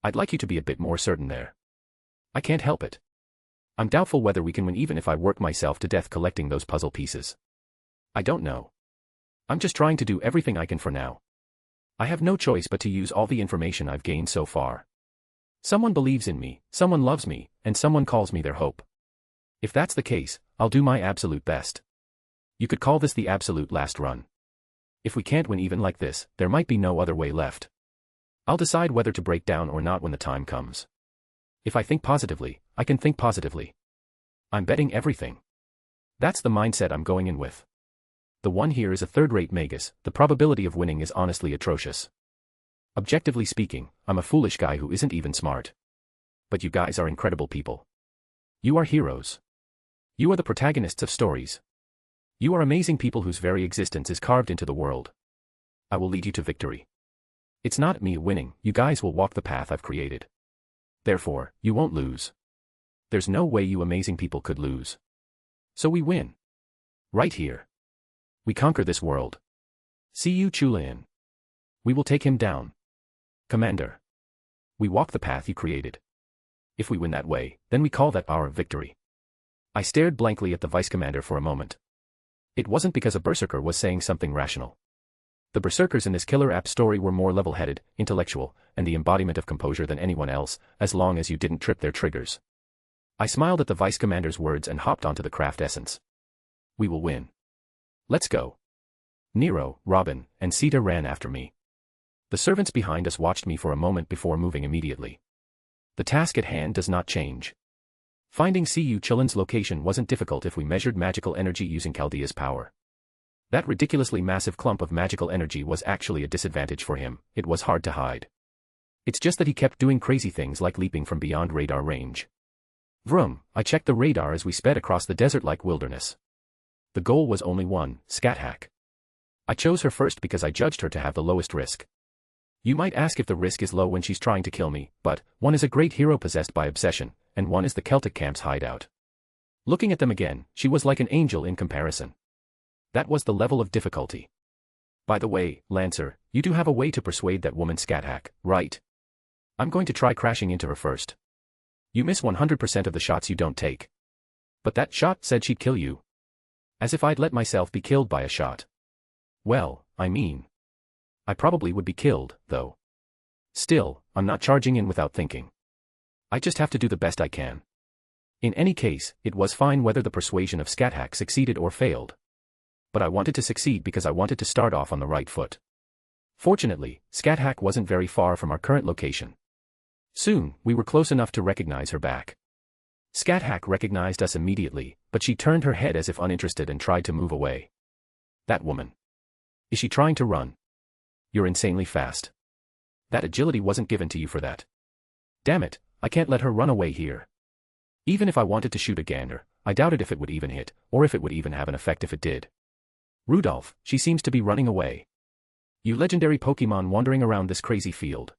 I'd like you to be a bit more certain there. I can't help it. I'm doubtful whether we can win even if I work myself to death collecting those puzzle pieces. I don't know. I'm just trying to do everything I can for now. I have no choice but to use all the information I've gained so far. Someone believes in me, someone loves me, and someone calls me their hope. If that's the case, I'll do my absolute best. You could call this the absolute last run. If we can't win even like this, there might be no other way left. I'll decide whether to break down or not when the time comes. If I think positively, I can think positively. I'm betting everything. That's the mindset I'm going in with. The one here is a third-rate Magus, the probability of winning is honestly atrocious. Objectively speaking, I'm a foolish guy who isn't even smart. But you guys are incredible people. You are heroes. You are the protagonists of stories. You are amazing people whose very existence is carved into the world. I will lead you to victory. It's not me winning, you guys will walk the path I've created. Therefore, you won't lose. There's no way you amazing people could lose. So we win. Right here. We conquer this world. Cu Chulainn. We will take him down. Commander. We walk the path you created. If we win that way, then we call that our victory. I stared blankly at the vice commander for a moment. It wasn't because a berserker was saying something rational. The berserkers in this killer app story were more level-headed, intellectual, and the embodiment of composure than anyone else, as long as you didn't trip their triggers. I smiled at the vice commander's words and hopped onto the craft essence. We will win. Let's go. Nero, Robin, and Sita ran after me. The servants behind us watched me for a moment before moving immediately. The task at hand does not change. Finding Cu Chulin's location wasn't difficult if we measured magical energy using Chaldea's power. That ridiculously massive clump of magical energy was actually a disadvantage for him. It was hard to hide. It's just that he kept doing crazy things like leaping from beyond radar range. Vroom, I checked the radar as we sped across the desert-like wilderness. The goal was only one, Scat Hack. I chose her first because I judged her to have the lowest risk. You might ask if the risk is low when she's trying to kill me, but one is a great hero possessed by obsession, and one is the Celtic camp's hideout. Looking at them again, she was like an angel in comparison. That was the level of difficulty. By the way, Lancer, you do have a way to persuade that woman Scat Hack, right? I'm going to try crashing into her first. You miss 100% of the shots you don't take. But that shot said she'd kill you. As if I'd let myself be killed by a shot. Well, I mean. I probably would be killed, though. Still, I'm not charging in without thinking. I just have to do the best I can. In any case, it was fine whether the persuasion of Scat Hack succeeded or failed. But I wanted to succeed because I wanted to start off on the right foot. Fortunately, Scat Hack wasn't very far from our current location. Soon, we were close enough to recognize her back. Scat Hack recognized us immediately, but she turned her head as if uninterested and tried to move away. That woman. Is she trying to run? You're insanely fast. That agility wasn't given to you for that. Damn it, I can't let her run away here. Even if I wanted to shoot a gander, I doubted if it would even hit, or if it would even have an effect if it did. Rudolph, she seems to be running away. You legendary Pokemon wandering around this crazy field.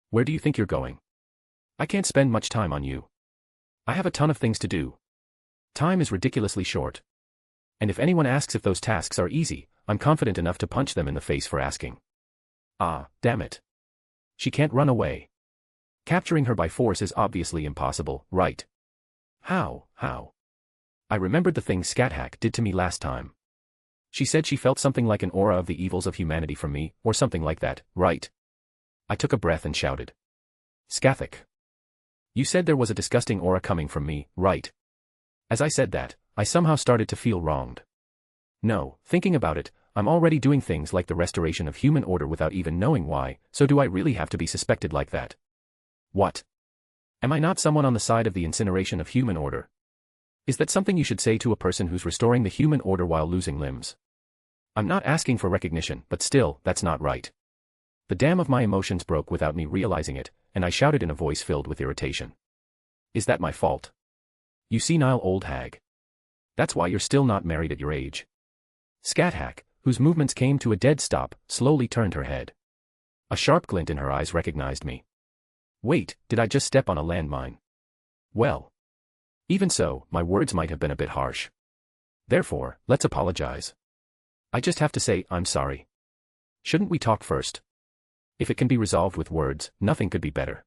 Where do you think you're going? I can't spend much time on you. I have a ton of things to do. Time is ridiculously short. And if anyone asks if those tasks are easy, I'm confident enough to punch them in the face for asking. Ah, damn it. She can't run away. Capturing her by force is obviously impossible, right? How? I remembered the thing Scat Hack did to me last time. She said she felt something like an aura of the evils of humanity from me, or something like that, right? I took a breath and shouted. Scathach. You said there was a disgusting aura coming from me, right? As I said that, I somehow started to feel wronged. No, thinking about it, I'm already doing things like the restoration of human order without even knowing why, so do I really have to be suspected like that? What? Am I not someone on the side of the incineration of human order? Is that something you should say to a person who's restoring the human order while losing limbs? I'm not asking for recognition, but still, that's not right. The dam of my emotions broke without me realizing it, and I shouted in a voice filled with irritation. Is that my fault? You senile old hag. That's why you're still not married at your age. Scat Hack, whose movements came to a dead stop, slowly turned her head. A sharp glint in her eyes recognized me. Wait, did I just step on a landmine? Well. Even so, my words might have been a bit harsh. Therefore, let's apologize. I just have to say, I'm sorry. Shouldn't we talk first? If it can be resolved with words, nothing could be better.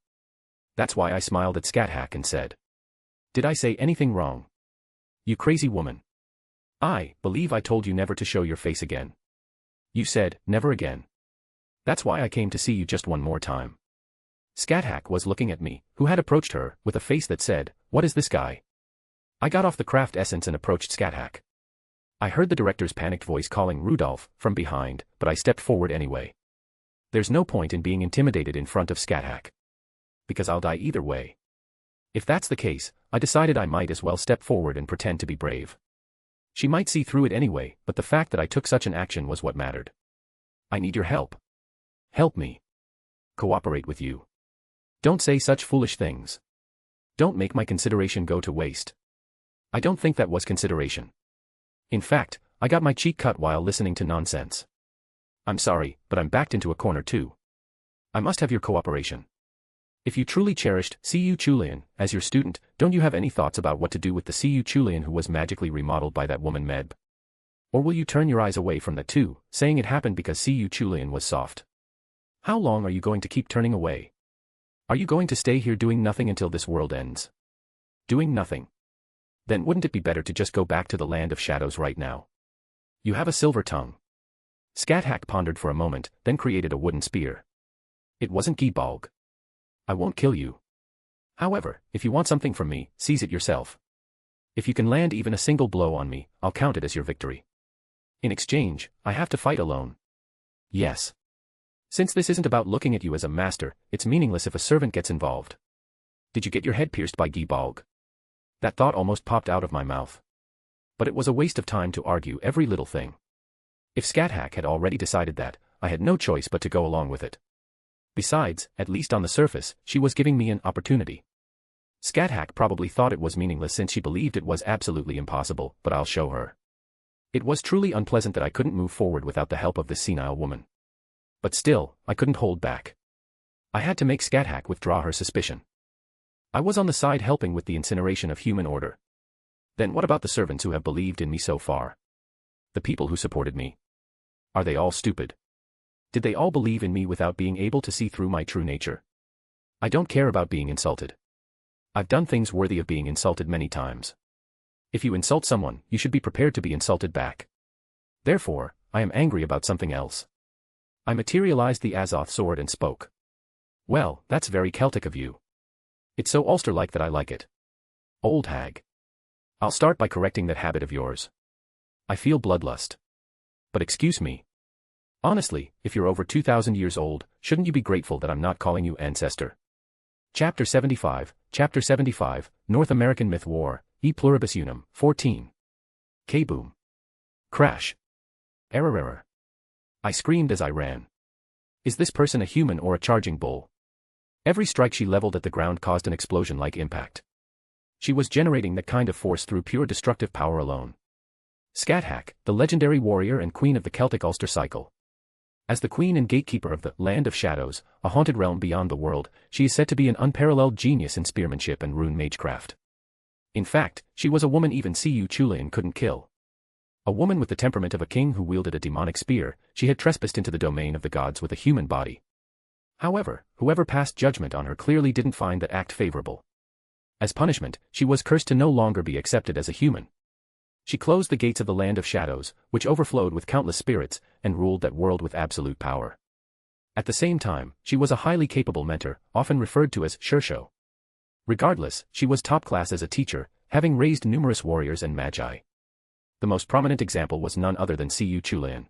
That's why I smiled at Scat Hack and said. Did I say anything wrong? You crazy woman. I believe I told you never to show your face again. You said, never again. That's why I came to see you just one more time. Scat Hack was looking at me, who had approached her, with a face that said, what is this guy? I got off the craft essence and approached Scat Hack. I heard the director's panicked voice calling Rudolph from behind, but I stepped forward anyway. There's no point in being intimidated in front of Scat Hack. Because I'll die either way. If that's the case, I decided I might as well step forward and pretend to be brave. She might see through it anyway, but the fact that I took such an action was what mattered. I need your help. Help me. Cooperate with you. Don't say such foolish things. Don't make my consideration go to waste. I don't think that was consideration. In fact, I got my cheek cut while listening to nonsense. I'm sorry, but I'm backed into a corner too. I must have your cooperation. If you truly cherished Cu Chulian as your student, don't you have any thoughts about what to do with the Cu Chulian who was magically remodeled by that woman Meb? Or will you turn your eyes away from that too, saying it happened because Cu Chulian was soft? How long are you going to keep turning away? Are you going to stay here doing nothing until this world ends? Doing nothing? Then wouldn't it be better to just go back to the land of shadows right now? You have a silver tongue. Scat-Hack pondered for a moment, then created a wooden spear. It wasn't Gibalg. I won't kill you. However, if you want something from me, seize it yourself. If you can land even a single blow on me, I'll count it as your victory. In exchange, I have to fight alone. Yes. Since this isn't about looking at you as a master, it's meaningless if a servant gets involved. Did you get your head pierced by Gibalg? That thought almost popped out of my mouth. But it was a waste of time to argue every little thing. If Scat-Hack had already decided that, I had no choice but to go along with it. Besides, at least on the surface, she was giving me an opportunity. Scat-Hack probably thought it was meaningless since she believed it was absolutely impossible, but I'll show her. It was truly unpleasant that I couldn't move forward without the help of this senile woman. But still, I couldn't hold back. I had to make Scat-Hack withdraw her suspicion. I was on the side helping with the incineration of human order. Then what about the servants who have believed in me so far? The people who supported me? Are they all stupid? Did they all believe in me without being able to see through my true nature? I don't care about being insulted. I've done things worthy of being insulted many times. If you insult someone, you should be prepared to be insulted back. Therefore, I am angry about something else. I materialized the Azoth sword and spoke. Well, that's very Celtic of you. It's so Ulster-like that I like it. Old hag. I'll start by correcting that habit of yours. I feel bloodlust. But excuse me. Honestly, if you're over 2,000 years old, shouldn't you be grateful that I'm not calling you ancestor? Chapter 75, North American Myth War, E Pluribus Unum, 14. K-boom. Crash. Error. I screamed as I ran. Is this person a human or a charging bull? Every strike she leveled at the ground caused an explosion-like impact. She was generating that kind of force through pure destructive power alone. Scat-Hack, the legendary warrior and queen of the Celtic Ulster cycle. As the queen and gatekeeper of the Land of Shadows, a haunted realm beyond the world, she is said to be an unparalleled genius in spearmanship and rune magecraft. In fact, she was a woman even Siu Chulainn couldn't kill. A woman with the temperament of a king who wielded a demonic spear, she had trespassed into the domain of the gods with a human body. However, whoever passed judgment on her clearly didn't find that act favorable. As punishment, she was cursed to no longer be accepted as a human. She closed the gates of the Land of Shadows, which overflowed with countless spirits, and ruled that world with absolute power. At the same time, she was a highly capable mentor, often referred to as Shersho. Regardless, she was top class as a teacher, having raised numerous warriors and magi. The most prominent example was none other than Siu Chulainn.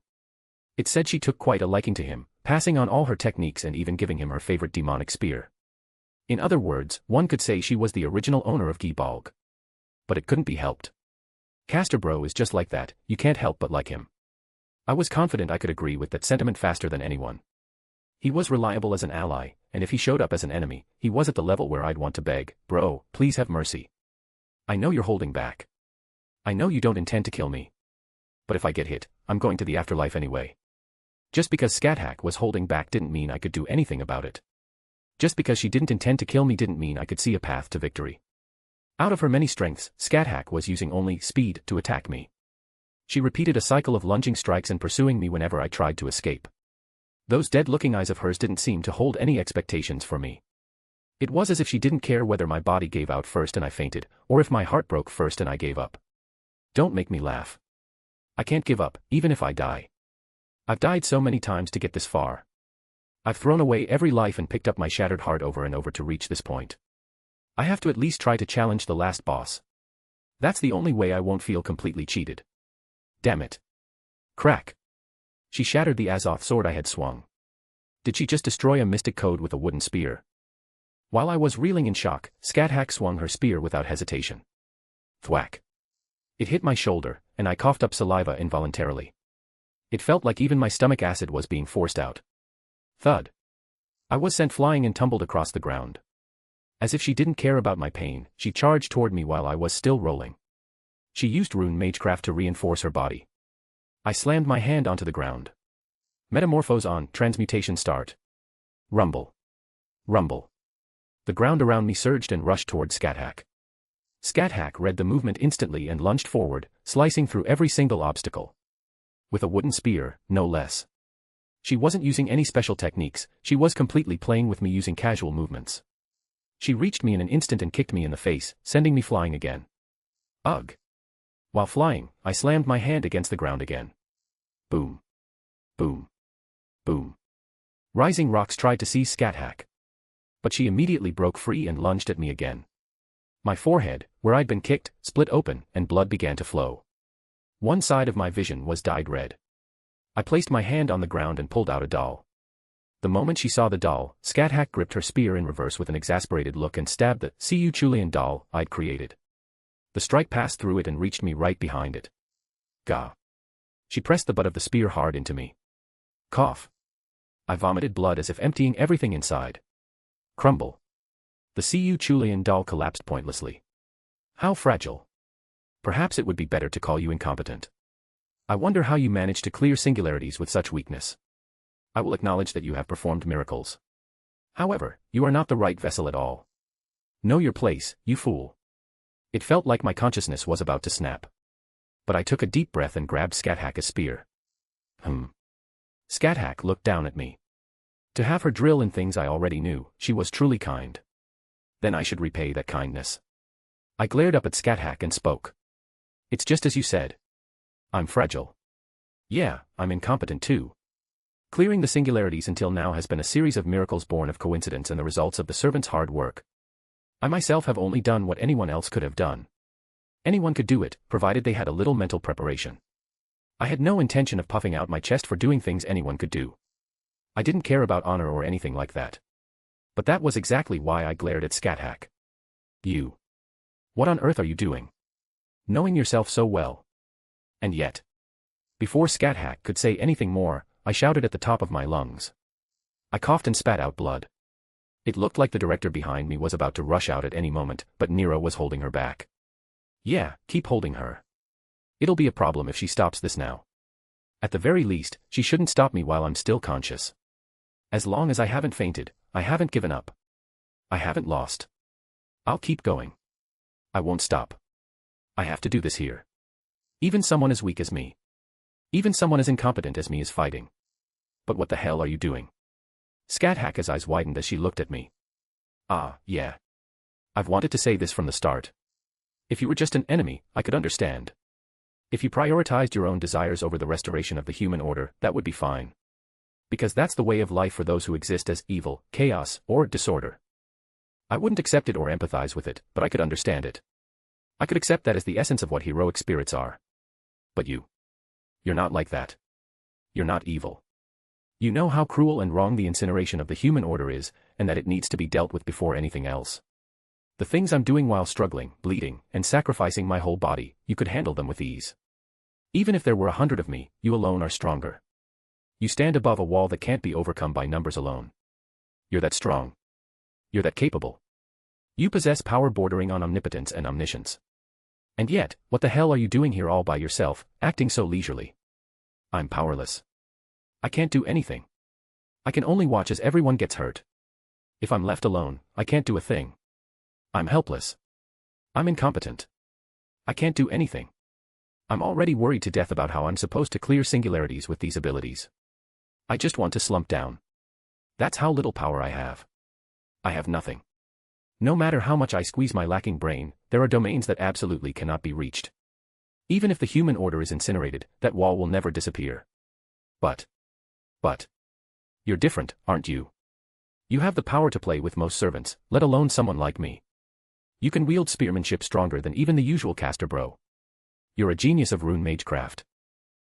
It said she took quite a liking to him, passing on all her techniques and even giving him her favorite demonic spear. In other words, one could say she was the original owner of Gibalg. But it couldn't be helped. Casterbro is just like that, you can't help but like him. I was confident I could agree with that sentiment faster than anyone. He was reliable as an ally, and if he showed up as an enemy, he was at the level where I'd want to beg, bro, please have mercy. I know you're holding back. I know you don't intend to kill me. But if I get hit, I'm going to the afterlife anyway. Just because Scat-Hack was holding back didn't mean I could do anything about it. Just because she didn't intend to kill me didn't mean I could see a path to victory. Out of her many strengths, Scat-Hack was using only speed to attack me. She repeated a cycle of lunging strikes and pursuing me whenever I tried to escape. Those dead-looking eyes of hers didn't seem to hold any expectations for me. It was as if she didn't care whether my body gave out first and I fainted, or if my heart broke first and I gave up. Don't make me laugh. I can't give up, even if I die. I've died so many times to get this far. I've thrown away every life and picked up my shattered heart over and over to reach this point. I have to at least try to challenge the last boss. That's the only way I won't feel completely cheated. Damn it. Crack. She shattered the Azoth sword I had swung. Did she just destroy a mystic code with a wooden spear? While I was reeling in shock, Scat-Hack swung her spear without hesitation. Thwack. It hit my shoulder, and I coughed up saliva involuntarily. It felt like even my stomach acid was being forced out. Thud. I was sent flying and tumbled across the ground. As if she didn't care about my pain, she charged toward me while I was still rolling. She used rune magecraft to reinforce her body. I slammed my hand onto the ground. Metamorphose on, transmutation start. Rumble. Rumble. The ground around me surged and rushed toward Scat-Hack. Scat-Hack read the movement instantly and lunged forward, slicing through every single obstacle. With a wooden spear, no less. She wasn't using any special techniques, she was completely playing with me using casual movements. She reached me in an instant and kicked me in the face, sending me flying again. Ugh. While flying, I slammed my hand against the ground again. Boom. Boom. Boom. Rising Rocks tried to seize Scat-Hack. But she immediately broke free and lunged at me again. My forehead, where I'd been kicked, split open, and blood began to flow. One side of my vision was dyed red. I placed my hand on the ground and pulled out a doll. The moment she saw the doll, Scat-Hack gripped her spear in reverse with an exasperated look and stabbed the Chulian doll I'd created. The strike passed through it and reached me right behind it. Gah. She pressed the butt of the spear hard into me. Cough. I vomited blood as if emptying everything inside. Crumble. The Chulian doll collapsed pointlessly. How fragile. Perhaps it would be better to call you incompetent. I wonder how you manage to clear singularities with such weakness. I will acknowledge that you have performed miracles. However, you are not the right vessel at all. Know your place, you fool. It felt like my consciousness was about to snap. But I took a deep breath and grabbed Scat-Hack's spear. Scat-Hack looked down at me. To have her drill in things I already knew, she was truly kind. Then I should repay that kindness. I glared up at Scat-Hack and spoke. It's just as you said. I'm fragile. Yeah, I'm incompetent too. Clearing the singularities until now has been a series of miracles born of coincidence and the results of the servant's hard work. I myself have only done what anyone else could have done. Anyone could do it, provided they had a little mental preparation. I had no intention of puffing out my chest for doing things anyone could do. I didn't care about honor or anything like that. But that was exactly why I glared at Scat-Hack. You. What on earth are you doing? Knowing yourself so well. And yet. Before Scat-Hack could say anything more, I shouted at the top of my lungs. I coughed and spat out blood. It looked like the director behind me was about to rush out at any moment, but Nero was holding her back. Yeah, keep holding her. It'll be a problem if she stops this now. At the very least, she shouldn't stop me while I'm still conscious. As long as I haven't fainted, I haven't given up. I haven't lost. I'll keep going. I won't stop. I have to do this here. Even someone as weak as me. Even someone as incompetent as me is fighting. But what the hell are you doing? Scat-Hack's eyes widened as she looked at me. Ah, yeah. I've wanted to say this from the start. If you were just an enemy, I could understand. If you prioritized your own desires over the restoration of the human order, that would be fine. Because that's the way of life for those who exist as evil, chaos, or disorder. I wouldn't accept it or empathize with it, but I could understand it. I could accept that as the essence of what heroic spirits are. But you. You're not like that. You're not evil. You know how cruel and wrong the incineration of the human order is, and that it needs to be dealt with before anything else. The things I'm doing while struggling, bleeding, and sacrificing my whole body, you could handle them with ease. Even if there were 100 of me, you alone are stronger. You stand above a wall that can't be overcome by numbers alone. You're that strong. You're that capable. You possess power bordering on omnipotence and omniscience. And yet, what the hell are you doing here all by yourself, acting so leisurely? I'm powerless. I can't do anything. I can only watch as everyone gets hurt. If I'm left alone, I can't do a thing. I'm helpless. I'm incompetent. I can't do anything. I'm already worried to death about how I'm supposed to clear singularities with these abilities. I just want to slump down. That's how little power I have. I have nothing. No matter how much I squeeze my lacking brain, there are domains that absolutely cannot be reached. Even if the human order is incinerated, that wall will never disappear. But. You're different, aren't you? You have the power to play with most servants, let alone someone like me. You can wield spearmanship stronger than even the usual caster bro. You're a genius of rune magecraft.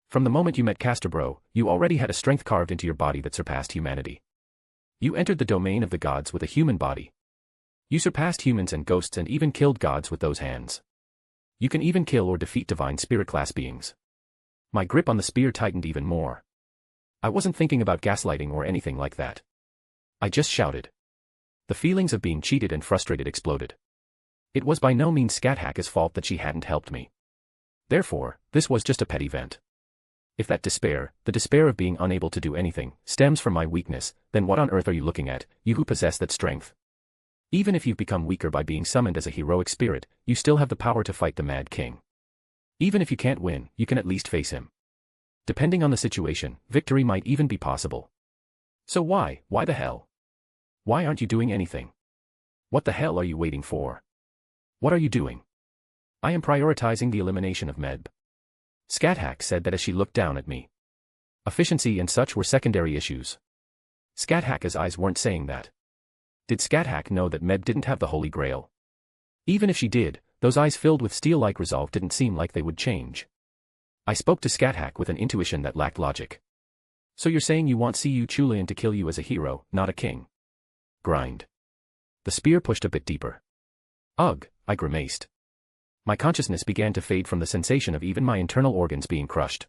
From the moment you met caster bro, you already had a strength carved into your body that surpassed humanity. You entered the domain of the gods with a human body. You surpassed humans and ghosts and even killed gods with those hands. You can even kill or defeat divine spirit class beings. My grip on the spear tightened even more. I wasn't thinking about gaslighting or anything like that. I just shouted. The feelings of being cheated and frustrated exploded. It was by no means Scat-Hack's fault that she hadn't helped me. Therefore, this was just a petty vent. If that despair, the despair of being unable to do anything, stems from my weakness, then what on earth are you looking at, you who possess that strength? Even if you've become weaker by being summoned as a heroic spirit, you still have the power to fight the Mad King. Even if you can't win, you can at least face him. Depending on the situation, victory might even be possible. So why the hell? Why aren't you doing anything? What the hell are you waiting for? What are you doing? I am prioritizing the elimination of Meb. Scathach said that as she looked down at me. Efficiency and such were secondary issues. Scathach's eyes weren't saying that. Did Scathach know that Meb didn't have the Holy Grail? Even if she did, those eyes filled with steel-like resolve didn't seem like they would change. I spoke to Scathach with an intuition that lacked logic. So you're saying you want Siyu Chulian to kill you as a hero, not a king? Grind. The spear pushed a bit deeper. Ugh, I grimaced. My consciousness began to fade from the sensation of even my internal organs being crushed.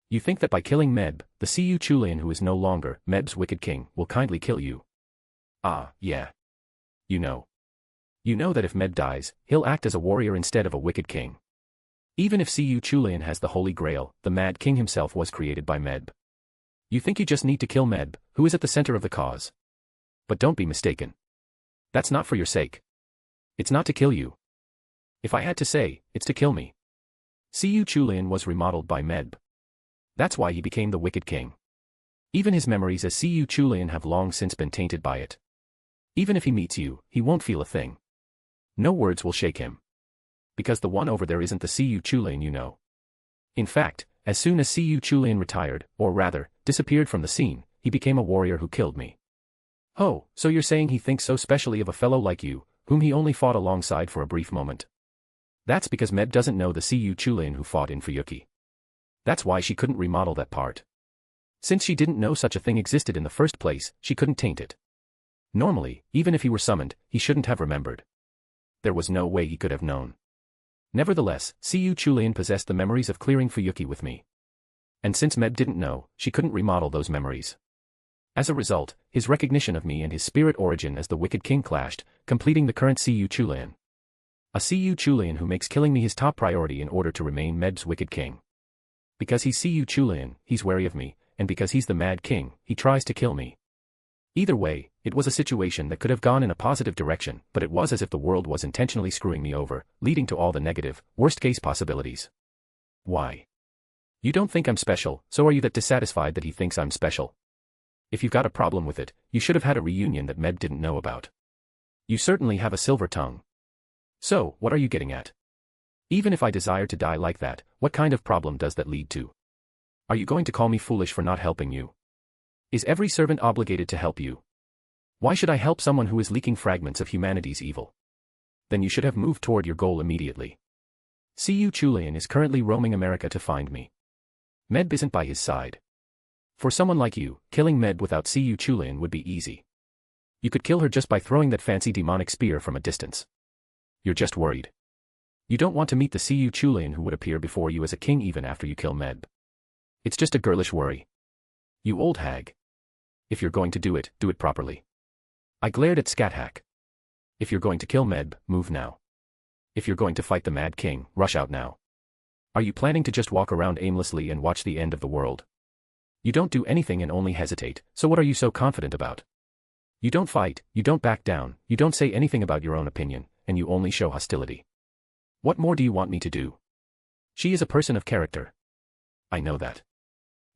You think that by killing Meb, the Siyu Chulian who is no longer Meb's wicked king will kindly kill you? Ah, yeah. You know. You know that if Meb dies, he'll act as a warrior instead of a wicked king. Even if Siyu Chulian has the Holy Grail, the Mad King himself was created by Meb. You think you just need to kill Meb, who is at the center of the cause. But don't be mistaken. That's not for your sake. It's not to kill you. If I had to say, it's to kill me. Siyu Chulian was remodeled by Meb. That's why he became the Wicked King. Even his memories as Siyu Chulian have long since been tainted by it. Even if he meets you, he won't feel a thing. No words will shake him. Because the one over there isn't the Siyu Chulian you know. In fact, as soon as Siyu Chulian retired, or rather, disappeared from the scene, he became a warrior who killed me. Oh, so you're saying he thinks so specially of a fellow like you, whom he only fought alongside for a brief moment. That's because Meb doesn't know the Siyu Chulian who fought in Fuyuki. That's why she couldn't remodel that part. Since she didn't know such a thing existed in the first place, she couldn't taint it. Normally, even if he were summoned, he shouldn't have remembered. There was no way he could have known. Nevertheless, Siyu Chulian possessed the memories of clearing Fuyuki with me. And since Meb didn't know, she couldn't remodel those memories. As a result, his recognition of me and his spirit origin as the Wicked King clashed, completing the current Siyu Chulian. A Siyu Chulian who makes killing me his top priority in order to remain Meb's Wicked King. Because he's Siyu Chulian, he's wary of me, and because he's the Mad King, he tries to kill me. Either way, it was a situation that could have gone in a positive direction, but it was as if the world was intentionally screwing me over, leading to all the negative, worst-case possibilities. Why? You don't think I'm special, so are you that dissatisfied that he thinks I'm special? If you've got a problem with it, you should have had a reunion that Meb didn't know about. You certainly have a silver tongue. So, what are you getting at? Even if I desire to die like that, what kind of problem does that lead to? Are you going to call me foolish for not helping you? Is every servant obligated to help you? Why should I help someone who is leaking fragments of humanity's evil? Then you should have moved toward your goal immediately. Siyu Chulian is currently roaming America to find me. Meb isn't by his side. For someone like you, killing Meb without Siyu Chulian would be easy. You could kill her just by throwing that fancy demonic spear from a distance. You're just worried. You don't want to meet the Siyu Chulian who would appear before you as a king even after you kill Meb. It's just a girlish worry. You old hag. If you're going to do it properly. I glared at Scathach. If you're going to kill Meb, move now. If you're going to fight the Mad King, rush out now. Are you planning to just walk around aimlessly and watch the end of the world? You don't do anything and only hesitate, so what are you so confident about? You don't fight, you don't back down, you don't say anything about your own opinion, and you only show hostility. What more do you want me to do? She is a person of character. I know that.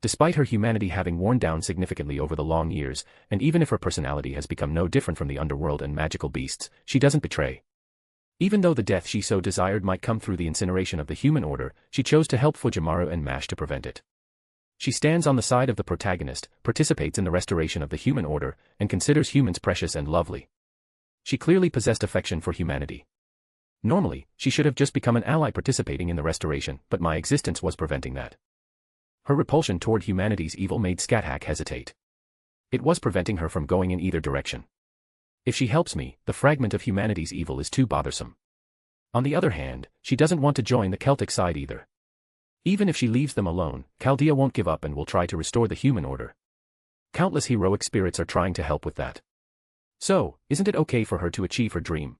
Despite her humanity having worn down significantly over the long years, and even if her personality has become no different from the underworld and magical beasts, she doesn't betray. Even though the death she so desired might come through the incineration of the human order, she chose to help Fujimaru and Mash to prevent it. She stands on the side of the protagonist, participates in the restoration of the human order, and considers humans precious and lovely. She clearly possessed affection for humanity. Normally, she should have just become an ally participating in the restoration, but my existence was preventing that. Her repulsion toward humanity's evil made Scathach hesitate. It was preventing her from going in either direction. If she helps me, the fragment of humanity's evil is too bothersome. On the other hand, she doesn't want to join the Celtic side either. Even if she leaves them alone, Chaldea won't give up and will try to restore the human order. Countless heroic spirits are trying to help with that. So, isn't it okay for her to achieve her dream?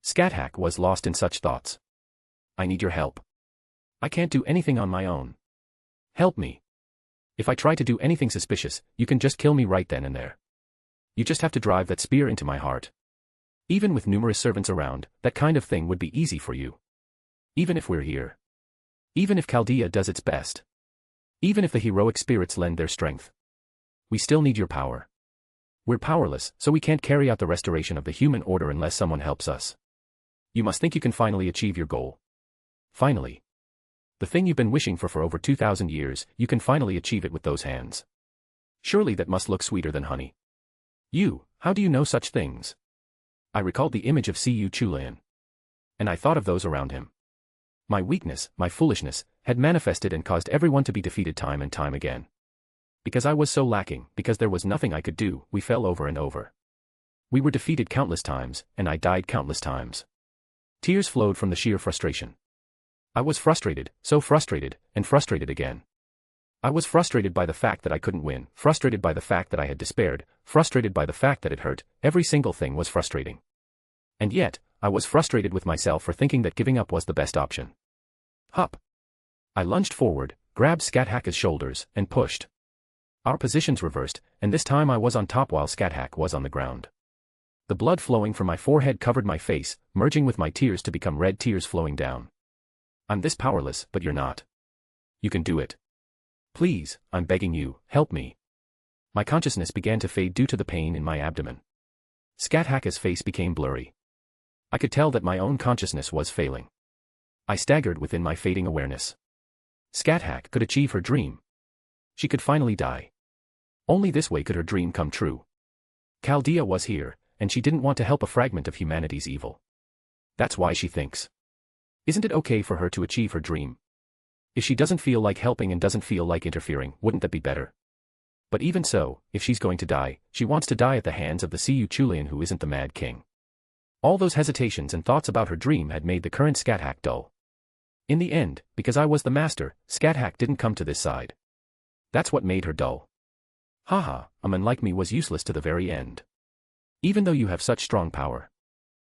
Scathach was lost in such thoughts. I need your help. I can't do anything on my own. Help me. If I try to do anything suspicious, you can just kill me right then and there. You just have to drive that spear into my heart. Even with numerous servants around, that kind of thing would be easy for you. Even if we're here. Even if Chaldea does its best. Even if the heroic spirits lend their strength, we still need your power. We're powerless, so we can't carry out the restoration of the human order unless someone helps us. You must think you can finally achieve your goal. Finally. The thing you've been wishing for over 2,000 years, you can finally achieve it with those hands. Surely that must look sweeter than honey. How do you know such things? I recalled the image of Siyu Chulian. And I thought of those around him. My weakness, my foolishness, had manifested and caused everyone to be defeated time and time again. Because I was so lacking, because there was nothing I could do, we fell over and over. We were defeated countless times, and I died countless times. Tears flowed from the sheer frustration. I was frustrated, so frustrated, and frustrated again. I was frustrated by the fact that I couldn't win, frustrated by the fact that I had despaired, frustrated by the fact that it hurt, every single thing was frustrating. And yet, I was frustrated with myself for thinking that giving up was the best option. Hup! I lunged forward, grabbed Scathacker's shoulders, and pushed. Our positions reversed, and this time I was on top while Scathach was on the ground. The blood flowing from my forehead covered my face, merging with my tears to become red tears flowing down. I'm this powerless, but you're not. You can do it. Please, I'm begging you, help me. My consciousness began to fade due to the pain in my abdomen. Scathacker's face became blurry. I could tell that my own consciousness was failing. I staggered within my fading awareness. Scathach could achieve her dream. She could finally die. Only this way could her dream come true. Chaldea was here, and she didn't want to help a fragment of humanity's evil. That's why she thinks. Isn't it okay for her to achieve her dream? If she doesn't feel like helping and doesn't feel like interfering, wouldn't that be better? But even so, if she's going to die, she wants to die at the hands of the Siyu Chulian who isn't the Mad King. All those hesitations and thoughts about her dream had made the current Scathach dull. In the end, because I was the master, Scathach didn't come to this side. That's what made her dull. Haha, a man like me was useless to the very end. Even though you have such strong power.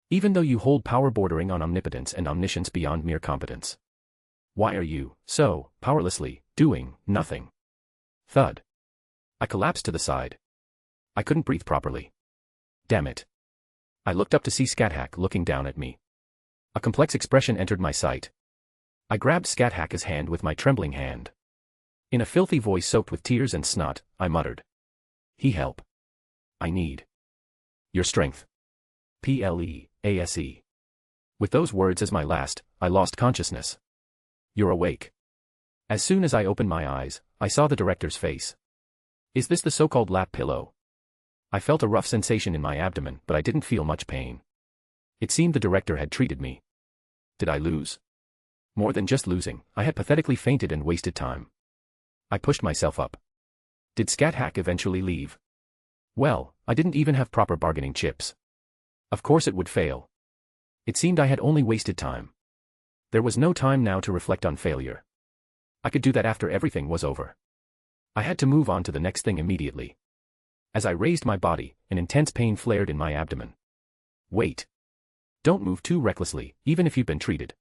Even though you hold power bordering on omnipotence and omniscience beyond mere competence. Why are you, so, powerlessly, doing nothing? Thud. I collapsed to the side. I couldn't breathe properly. Damn it. I looked up to see Scathach looking down at me. A complex expression entered my sight. I grabbed Scathach's hand with my trembling hand. In a filthy voice soaked with tears and snot, I muttered. He help. I need your strength. Please. With those words as my last, I lost consciousness. You're awake. As soon as I opened my eyes, I saw the director's face. Is this the so-called lap pillow? I felt a rough sensation in my abdomen, but I didn't feel much pain. It seemed the director had treated me. Did I lose? More than just losing, I had pathetically fainted and wasted time. I pushed myself up. Did Scathach eventually leave? Well, I didn't even have proper bargaining chips. Of course it would fail. It seemed I had only wasted time. There was no time now to reflect on failure. I could do that after everything was over. I had to move on to the next thing immediately. As I raised my body, an intense pain flared in my abdomen. Wait. Don't move too recklessly, even if you've been treated.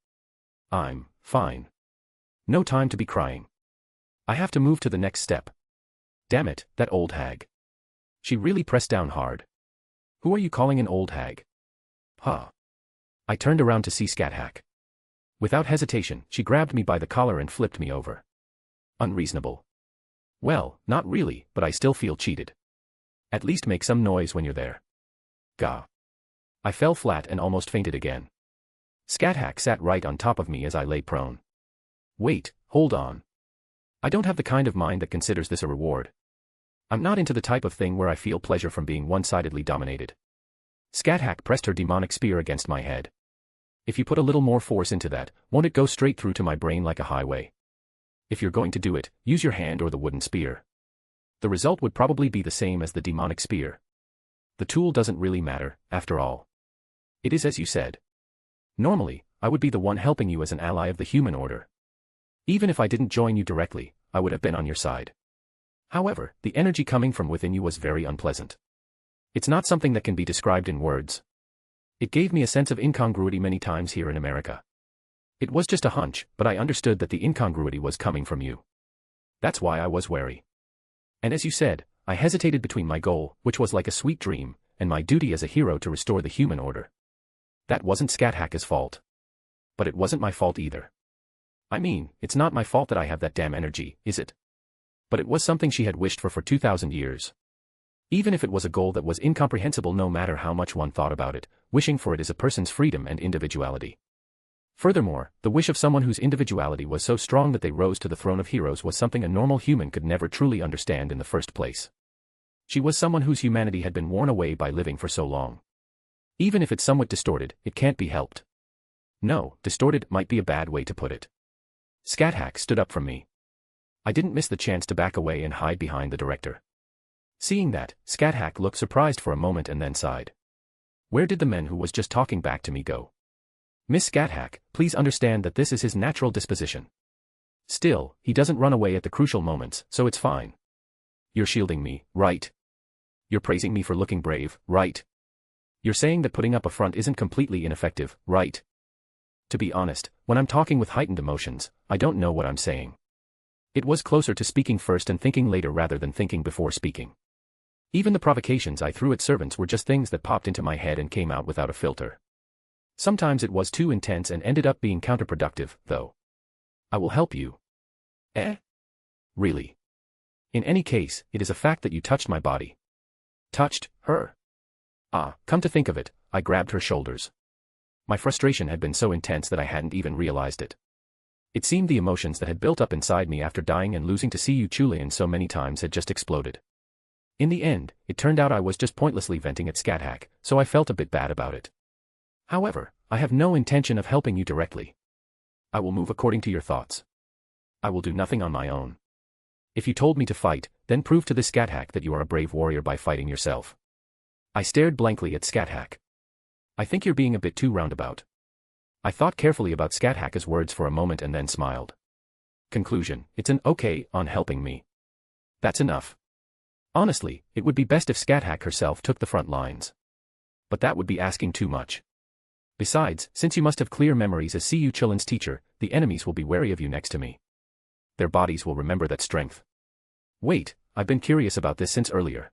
I'm fine. No time to be crying. I have to move to the next step. Damn it, that old hag. She really pressed down hard. Who are you calling an old hag? Huh. I turned around to see Scathach. Without hesitation, she grabbed me by the collar and flipped me over. Unreasonable. Well, not really, but I still feel cheated. At least make some noise when you're there. Gah. I fell flat and almost fainted again. Scathach sat right on top of me as I lay prone. Wait, hold on. I don't have the kind of mind that considers this a reward. I'm not into the type of thing where I feel pleasure from being one-sidedly dominated. Scathach pressed her demonic spear against my head. If you put a little more force into that, won't it go straight through to my brain like a highway? If you're going to do it, use your hand or the wooden spear. The result would probably be the same as the demonic spear. The tool doesn't really matter, after all. It is as you said. Normally, I would be the one helping you as an ally of the human order. Even if I didn't join you directly, I would have been on your side. However, the energy coming from within you was very unpleasant. It's not something that can be described in words. It gave me a sense of incongruity many times here in America. It was just a hunch, but I understood that the incongruity was coming from you. That's why I was wary. And as you said, I hesitated between my goal, which was like a sweet dream, and my duty as a hero to restore the human order. That wasn't Scathach's fault. But it wasn't my fault either. I mean, it's not my fault that I have that damn energy, is it? But it was something she had wished for 2,000 years. Even if it was a goal that was incomprehensible no matter how much one thought about it, wishing for it is a person's freedom and individuality. Furthermore, the wish of someone whose individuality was so strong that they rose to the throne of heroes was something a normal human could never truly understand in the first place. She was someone whose humanity had been worn away by living for so long. Even if it's somewhat distorted, it can't be helped. No, distorted might be a bad way to put it. Scat-Hack stood up from me. I didn't miss the chance to back away and hide behind the director. Seeing that, Scat-Hack looked surprised for a moment and then sighed. Where did the man who was just talking back to me go? Miss Scat-Hack, please understand that this is his natural disposition. Still, he doesn't run away at the crucial moments, so it's fine. You're shielding me, right? You're praising me for looking brave, right? You're saying that putting up a front isn't completely ineffective, right? To be honest, when I'm talking with heightened emotions, I don't know what I'm saying. It was closer to speaking first and thinking later rather than thinking before speaking. Even the provocations I threw at servants were just things that popped into my head and came out without a filter. Sometimes it was too intense and ended up being counterproductive, though. I will help you. Eh? Really? In any case, it is a fact that you touched my body. Touched her? Ah, come to think of it, I grabbed her shoulders. My frustration had been so intense that I hadn't even realized it. It seemed the emotions that had built up inside me after dying and losing to CU Chulian so many times had just exploded. In the end, it turned out I was just pointlessly venting at Scat-Hack, so I felt a bit bad about it. However, I have no intention of helping you directly. I will move according to your thoughts. I will do nothing on my own. If you told me to fight, then prove to this Scat-Hack that you are a brave warrior by fighting yourself. I stared blankly at Scat-Hack. I think you're being a bit too roundabout. I thought carefully about Scat-Hack's words for a moment and then smiled. Conclusion, it's an okay on helping me. That's enough. Honestly, it would be best if Scat-Hack herself took the front lines. But that would be asking too much. Besides, since you must have clear memories as CU Chulian's teacher, the enemies will be wary of you next to me. Their bodies will remember that strength. Wait, I've been curious about this since earlier.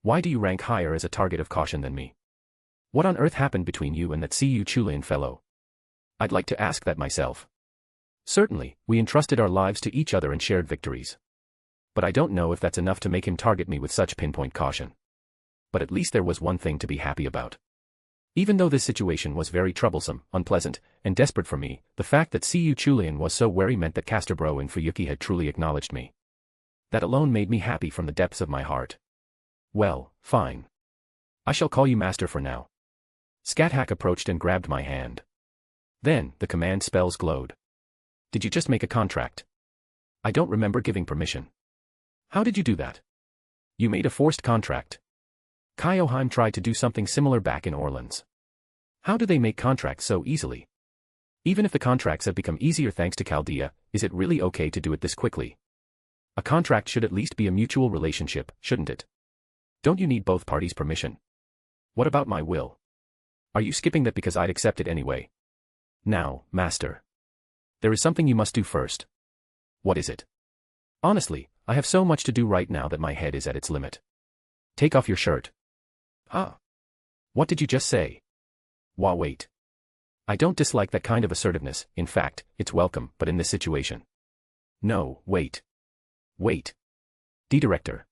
Why do you rank higher as a target of caution than me? What on earth happened between you and that CU Chulian fellow? I'd like to ask that myself. Certainly, we entrusted our lives to each other and shared victories. But I don't know if that's enough to make him target me with such pinpoint caution. But at least there was one thing to be happy about. Even though this situation was very troublesome, unpleasant, and desperate for me, the fact that CU Chulian was so wary meant that Casterbro and Fuyuki had truly acknowledged me. That alone made me happy from the depths of my heart. Well, fine. I shall call you Master for now. Scat-Hack approached and grabbed my hand. Then, the command spells glowed. Did you just make a contract? I don't remember giving permission. How did you do that? You made a forced contract. Kyoheim tried to do something similar back in Orleans. How do they make contracts so easily? Even if the contracts have become easier thanks to Chaldea, is it really okay to do it this quickly? A contract should at least be a mutual relationship, shouldn't it? Don't you need both parties' permission? What about my will? Are you skipping that because I'd accept it anyway? Now, Master. There is something you must do first. What is it? Honestly, I have so much to do right now that my head is at its limit. Take off your shirt. Ah. What did you just say? Wait. I don't dislike that kind of assertiveness, in fact, it's welcome, but in this situation. No, wait. Wait. D-Director.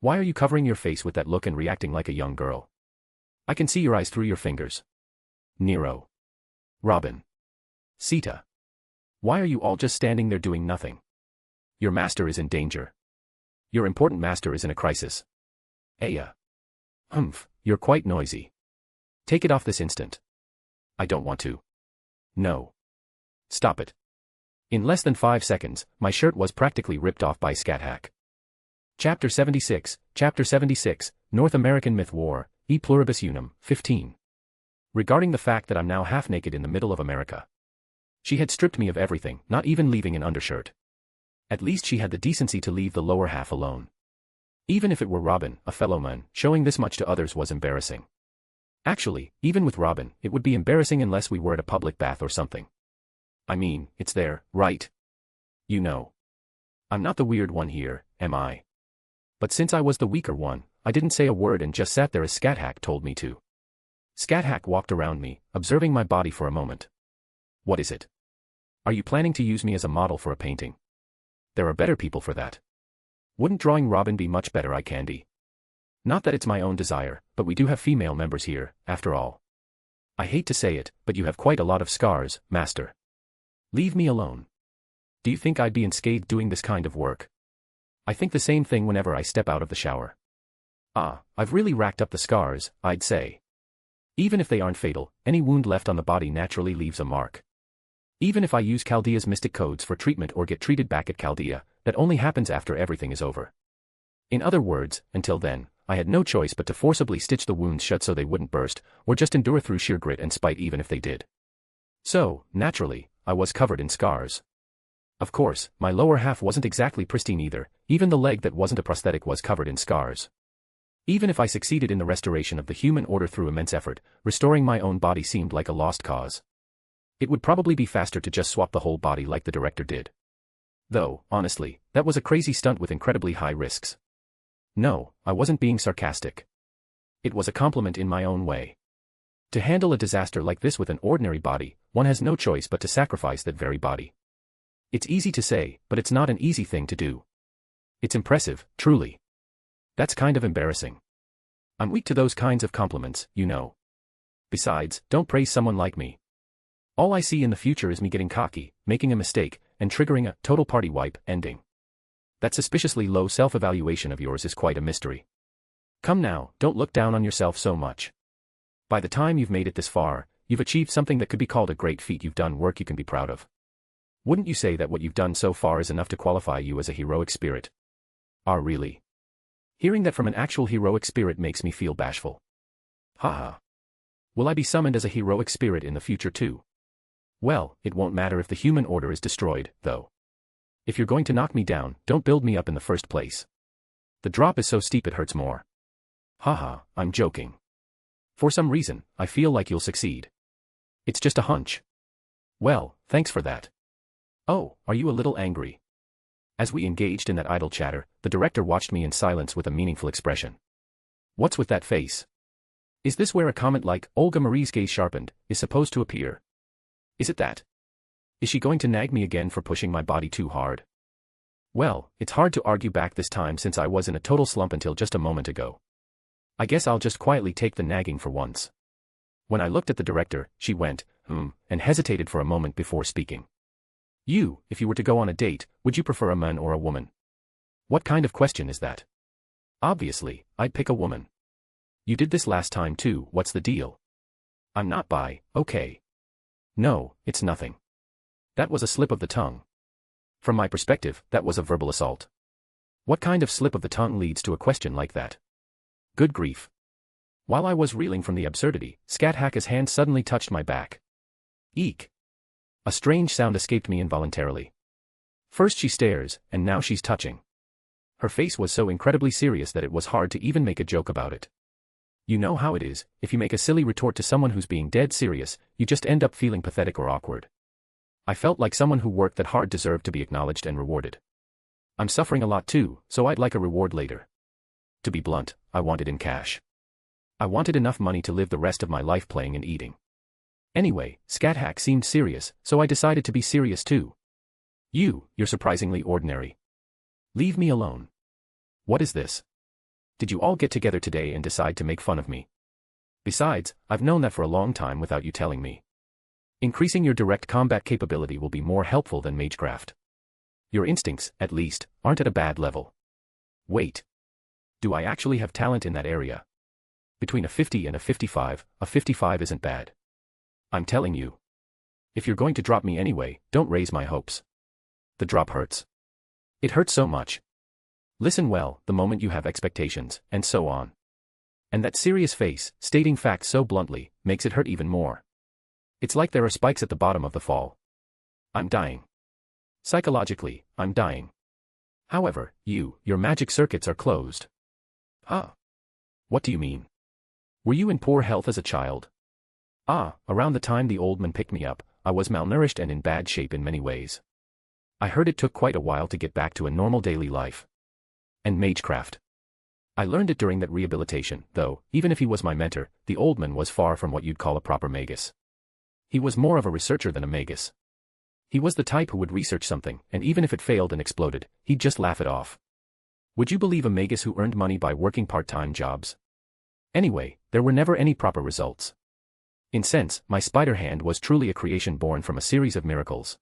Why are you covering your face with that look and reacting like a young girl? I can see your eyes through your fingers. Nero. Robin. Sita. Why are you all just standing there doing nothing? Your master is in danger. Your important master is in a crisis. Aya. You're quite noisy. Take it off this instant. I don't want to. No. Stop it. In less than 5 seconds, my shirt was practically ripped off by Scat-Hack. Chapter 76, North American Myth War, E Pluribus Unum, 15. Regarding the fact that I'm now half naked in the middle of America. She had stripped me of everything, not even leaving an undershirt. At least she had the decency to leave the lower half alone. Even if it were Robin, a fellow man, showing this much to others was embarrassing. Actually, even with Robin, it would be embarrassing unless we were at a public bath or something. I mean, it's there, right? You know. I'm not the weird one here, am I? But since I was the weaker one, I didn't say a word and just sat there as Scat-Hack told me to. Scat-Hack walked around me, observing my body for a moment. What is it? Are you planning to use me as a model for a painting? There are better people for that. Wouldn't drawing Robin be much better, eye candy? Not that it's my own desire, but we do have female members here, after all. I hate to say it, but you have quite a lot of scars, master. Leave me alone. Do you think I'd be unscathed doing this kind of work? I think the same thing whenever I step out of the shower. I've really racked up the scars, I'd say. Even if they aren't fatal, any wound left on the body naturally leaves a mark. Even if I use Chaldea's mystic codes for treatment or get treated back at Chaldea, that only happens after everything is over. In other words, until then, I had no choice but to forcibly stitch the wounds shut so they wouldn't burst, or just endure through sheer grit and spite even if they did. So, naturally, I was covered in scars. Of course, my lower half wasn't exactly pristine either, even the leg that wasn't a prosthetic was covered in scars. Even if I succeeded in the restoration of the human order through immense effort, restoring my own body seemed like a lost cause. It would probably be faster to just swap the whole body like the director did. Though, honestly, that was a crazy stunt with incredibly high risks. No, I wasn't being sarcastic. It was a compliment in my own way. To handle a disaster like this with an ordinary body, one has no choice but to sacrifice that very body. It's easy to say, but it's not an easy thing to do. It's impressive, truly. That's kind of embarrassing. I'm weak to those kinds of compliments, you know. Besides, don't praise someone like me. All I see in the future is me getting cocky, making a mistake, and triggering a total party wipe ending. That suspiciously low self-evaluation of yours is quite a mystery. Come now, don't look down on yourself so much. By the time you've made it this far, you've achieved something that could be called a great feat. You've done work you can be proud of. Wouldn't you say that what you've done so far is enough to qualify you as a heroic spirit? Really? Hearing that from an actual heroic spirit makes me feel bashful. Haha. Will I be summoned as a heroic spirit in the future too? Well, it won't matter if the human order is destroyed, though. If you're going to knock me down, don't build me up in the first place. The drop is so steep it hurts more. Haha, I'm joking. For some reason, I feel like you'll succeed. It's just a hunch. Well, thanks for that. Oh, are you a little angry? As we engaged in that idle chatter, the director watched me in silence with a meaningful expression. What's with that face? Is this where a comment like, Olga Marie's gaze sharpened, is supposed to appear? Is it that? Is she going to nag me again for pushing my body too hard? Well, it's hard to argue back this time since I was in a total slump until just a moment ago. I guess I'll just quietly take the nagging for once. When I looked at the director, she went, and hesitated for a moment before speaking. If you were to go on a date, would you prefer a man or a woman? What kind of question is that? Obviously, I'd pick a woman. You did this last time too, what's the deal? I'm not bi, okay. No, it's nothing. That was a slip of the tongue. From my perspective, that was a verbal assault. What kind of slip of the tongue leads to a question like that? Good grief. While I was reeling from the absurdity, Scat Hacka's hand suddenly touched my back. Eek. A strange sound escaped me involuntarily. First she stares, and now she's touching. Her face was so incredibly serious that it was hard to even make a joke about it. You know how it is, if you make a silly retort to someone who's being dead serious, you just end up feeling pathetic or awkward. I felt like someone who worked that hard deserved to be acknowledged and rewarded. I'm suffering a lot too, so I'd like a reward later. To be blunt, I want it in cash. I wanted enough money to live the rest of my life playing and eating. Anyway, Scat Hack seemed serious, so I decided to be serious too. You're surprisingly ordinary. Leave me alone. What is this? Did you all get together today and decide to make fun of me? Besides, I've known that for a long time without you telling me. Increasing your direct combat capability will be more helpful than magecraft. Your instincts, at least, aren't at a bad level. Wait. Do I actually have talent in that area? Between a 50 and a 55 isn't bad. I'm telling you. If you're going to drop me anyway, don't raise my hopes. The drop hurts. It hurts so much. Listen well, the moment you have expectations, and so on. And that serious face, stating facts so bluntly, makes it hurt even more. It's like there are spikes at the bottom of the fall. I'm dying. Psychologically, I'm dying. However, your magic circuits are closed. Huh? What do you mean? Were you in poor health as a child? Around the time the old man picked me up, I was malnourished and in bad shape in many ways. I heard it took quite a while to get back to a normal daily life. And magecraft. I learned it during that rehabilitation, though, even if he was my mentor, the old man was far from what you'd call a proper magus. He was more of a researcher than a magus. He was the type who would research something, and even if it failed and exploded, he'd just laugh it off. Would you believe a magus who earned money by working part-time jobs? Anyway, there were never any proper results. In sense, my spider hand was truly a creation born from a series of miracles.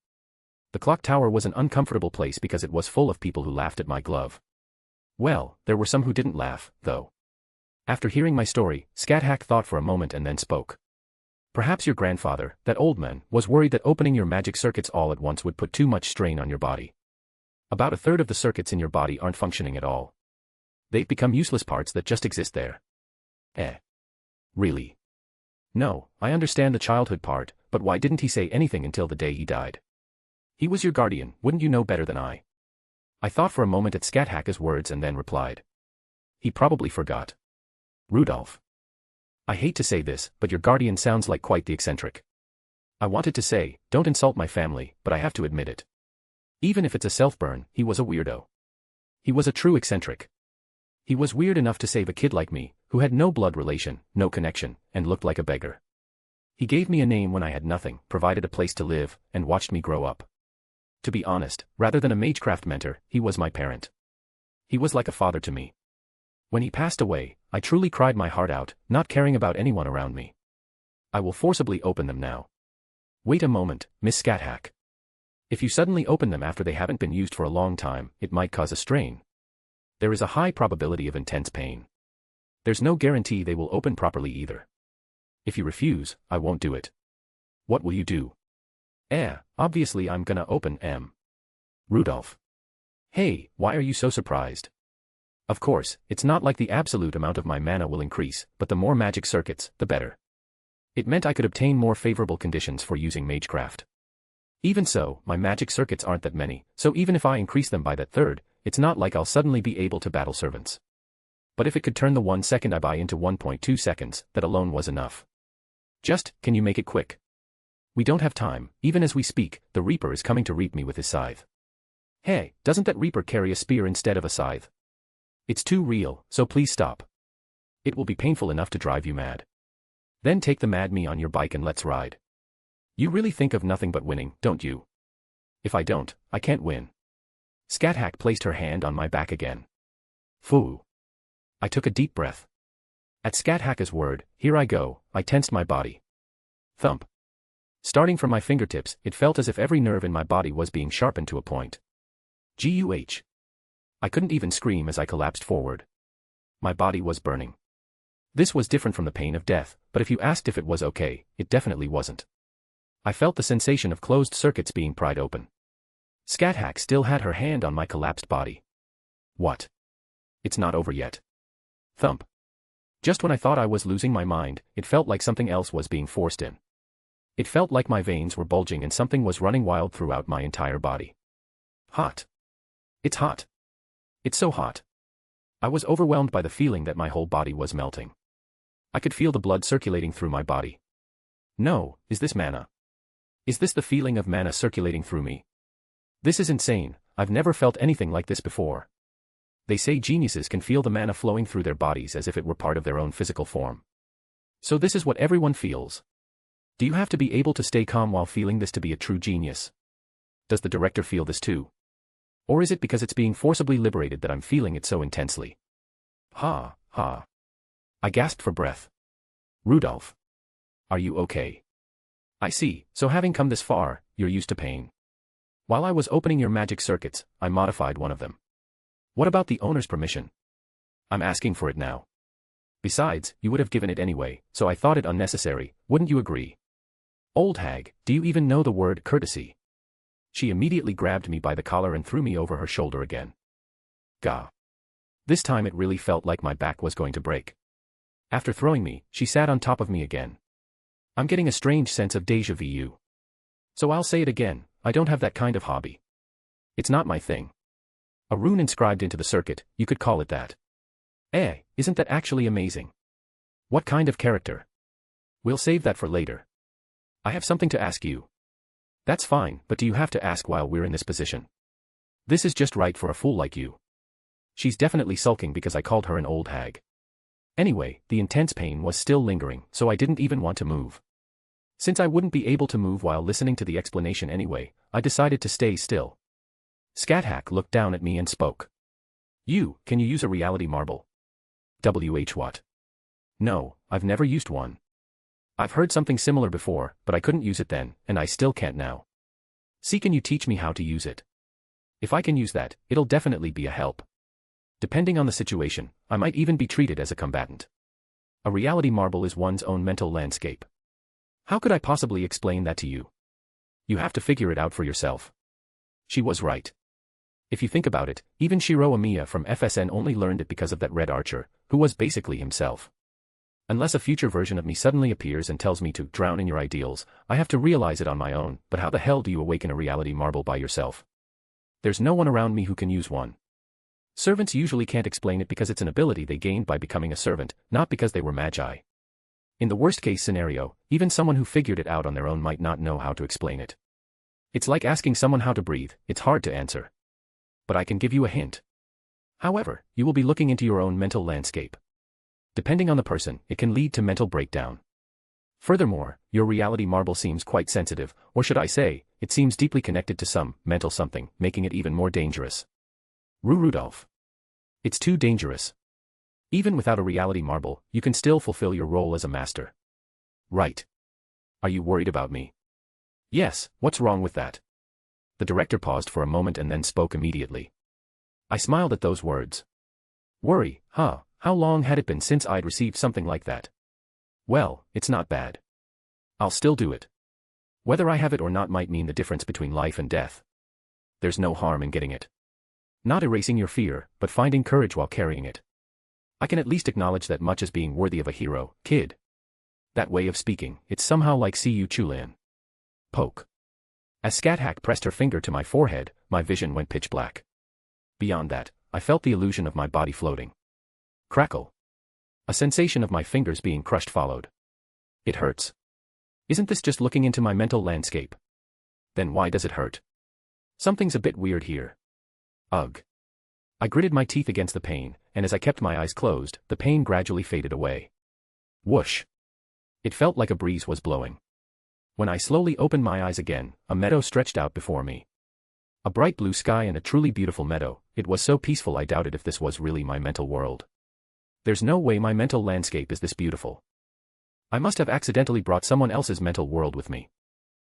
The clock tower was an uncomfortable place because it was full of people who laughed at my glove. Well, there were some who didn't laugh, though. After hearing my story, Scat thought for a moment and then spoke. Perhaps your grandfather, that old man, was worried that opening your magic circuits all at once would put too much strain on your body. About a third of the circuits in your body aren't functioning at all. They've become useless parts that just exist there. Really? No, I understand the childhood part, but why didn't he say anything until the day he died? He was your guardian, wouldn't you know better than I? I thought for a moment at Scat words and then replied. He probably forgot. Rudolph. I hate to say this, but your guardian sounds like quite the eccentric. I wanted to say, don't insult my family, but I have to admit it. Even if it's a self-burn, he was a weirdo. He was a true eccentric. He was weird enough to save a kid like me, who had no blood relation, no connection, and looked like a beggar. He gave me a name when I had nothing, provided a place to live, and watched me grow up. To be honest, rather than a magecraft mentor, he was my parent. He was like a father to me. When he passed away, I truly cried my heart out, not caring about anyone around me. I will forcibly open them now. Wait a moment, Miss Scat. If you suddenly open them after they haven't been used for a long time, it might cause a strain. There is a high probability of intense pain. There's no guarantee they will open properly either. If you refuse, I won't do it. What will you do? Obviously I'm gonna open Rudolph. Hey, why are you so surprised? Of course, it's not like the absolute amount of my mana will increase, but the more magic circuits, the better. It meant I could obtain more favorable conditions for using magecraft. Even so, my magic circuits aren't that many, so even if I increase them by that third, it's not like I'll suddenly be able to battle servants. But if it could turn the 1 second I buy into 1.2 seconds, that alone was enough. Just, can you make it quick? We don't have time, even as we speak, the Reaper is coming to reap me with his scythe. Hey, doesn't that Reaper carry a spear instead of a scythe? It's too real, so please stop. It will be painful enough to drive you mad. Then take the mad me on your bike and let's ride. You really think of nothing but winning, don't you? If I don't, I can't win. Scat placed her hand on my back again. Phoo. I took a deep breath. At Scat word, here I go, I tensed my body. Thump. Starting from my fingertips, it felt as if every nerve in my body was being sharpened to a point. Guh. I couldn't even scream as I collapsed forward. My body was burning. This was different from the pain of death, but if you asked if it was okay, it definitely wasn't. I felt the sensation of closed circuits being pried open. Scat still had her hand on my collapsed body. What? It's not over yet. Thump. Just when I thought I was losing my mind, it felt like something else was being forced in. It felt like my veins were bulging and something was running wild throughout my entire body. Hot. It's hot. It's so hot. I was overwhelmed by the feeling that my whole body was melting. I could feel the blood circulating through my body. No, is this mana? Is this the feeling of mana circulating through me? This is insane, I've never felt anything like this before. They say geniuses can feel the mana flowing through their bodies as if it were part of their own physical form. So this is what everyone feels. Do you have to be able to stay calm while feeling this to be a true genius? Does the director feel this too? Or is it because it's being forcibly liberated that I'm feeling it so intensely? Ha. I gasped for breath. Rudolph. Are you okay? I see, so having come this far, you're used to pain. While I was opening your magic circuits, I modified one of them. What about the owner's permission? I'm asking for it now. Besides, you would have given it anyway, so I thought it unnecessary, wouldn't you agree? Old hag, do you even know the word courtesy? She immediately grabbed me by the collar and threw me over her shoulder again. Gah. This time it really felt like my back was going to break. After throwing me, she sat on top of me again. I'm getting a strange sense of déjà vu. So I'll say it again, I don't have that kind of hobby. It's not my thing. A rune inscribed into the circuit, you could call it that. Isn't that actually amazing? What kind of character? We'll save that for later. I have something to ask you. That's fine, but do you have to ask while we're in this position? This is just right for a fool like you. She's definitely sulking because I called her an old hag. Anyway, the intense pain was still lingering, so I didn't even want to move. Since I wouldn't be able to move while listening to the explanation anyway, I decided to stay still. Scat looked down at me and spoke. Can you use a reality marble? What? No, I've never used one. I've heard something similar before, but I couldn't use it then, and I still can't now. Can you teach me how to use it? If I can use that, it'll definitely be a help. Depending on the situation, I might even be treated as a combatant. A reality marble is one's own mental landscape. How could I possibly explain that to you? You have to figure it out for yourself. She was right. If you think about it, even Shiro Amiya from FSN only learned it because of that Red Archer, who was basically himself. Unless a future version of me suddenly appears and tells me to drown in your ideals, I have to realize it on my own. But how the hell do you awaken a reality marble by yourself? There's no one around me who can use one. Servants usually can't explain it because it's an ability they gained by becoming a servant, not because they were magi. In the worst-case scenario, even someone who figured it out on their own might not know how to explain it. It's like asking someone how to breathe, it's hard to answer. But I can give you a hint. However, you will be looking into your own mental landscape. Depending on the person, it can lead to mental breakdown. Furthermore, your reality marble seems quite sensitive, or should I say, it seems deeply connected to some mental something, making it even more dangerous. Rudolph. It's too dangerous. Even without a reality marble, you can still fulfill your role as a master. Right. Are you worried about me? Yes, what's wrong with that? The director paused for a moment and then spoke immediately. I smiled at those words. Worry, huh? How long had it been since I'd received something like that? Well, it's not bad. I'll still do it. Whether I have it or not might mean the difference between life and death. There's no harm in getting it. Not erasing your fear, but finding courage while carrying it. I can at least acknowledge that much as being worthy of a hero, kid. That way of speaking, it's somehow like see you Chulian. Poke. As Scat-Hack pressed her finger to my forehead, my vision went pitch black. Beyond that, I felt the illusion of my body floating. Crackle. A sensation of my fingers being crushed followed. It hurts. Isn't this just looking into my mental landscape? Then why does it hurt? Something's a bit weird here. Ugh. I gritted my teeth against the pain, and as I kept my eyes closed, the pain gradually faded away. Whoosh. It felt like a breeze was blowing. When I slowly opened my eyes again, a meadow stretched out before me. A bright blue sky and a truly beautiful meadow. It was so peaceful I doubted if this was really my mental world. There's no way my mental landscape is this beautiful. I must have accidentally brought someone else's mental world with me.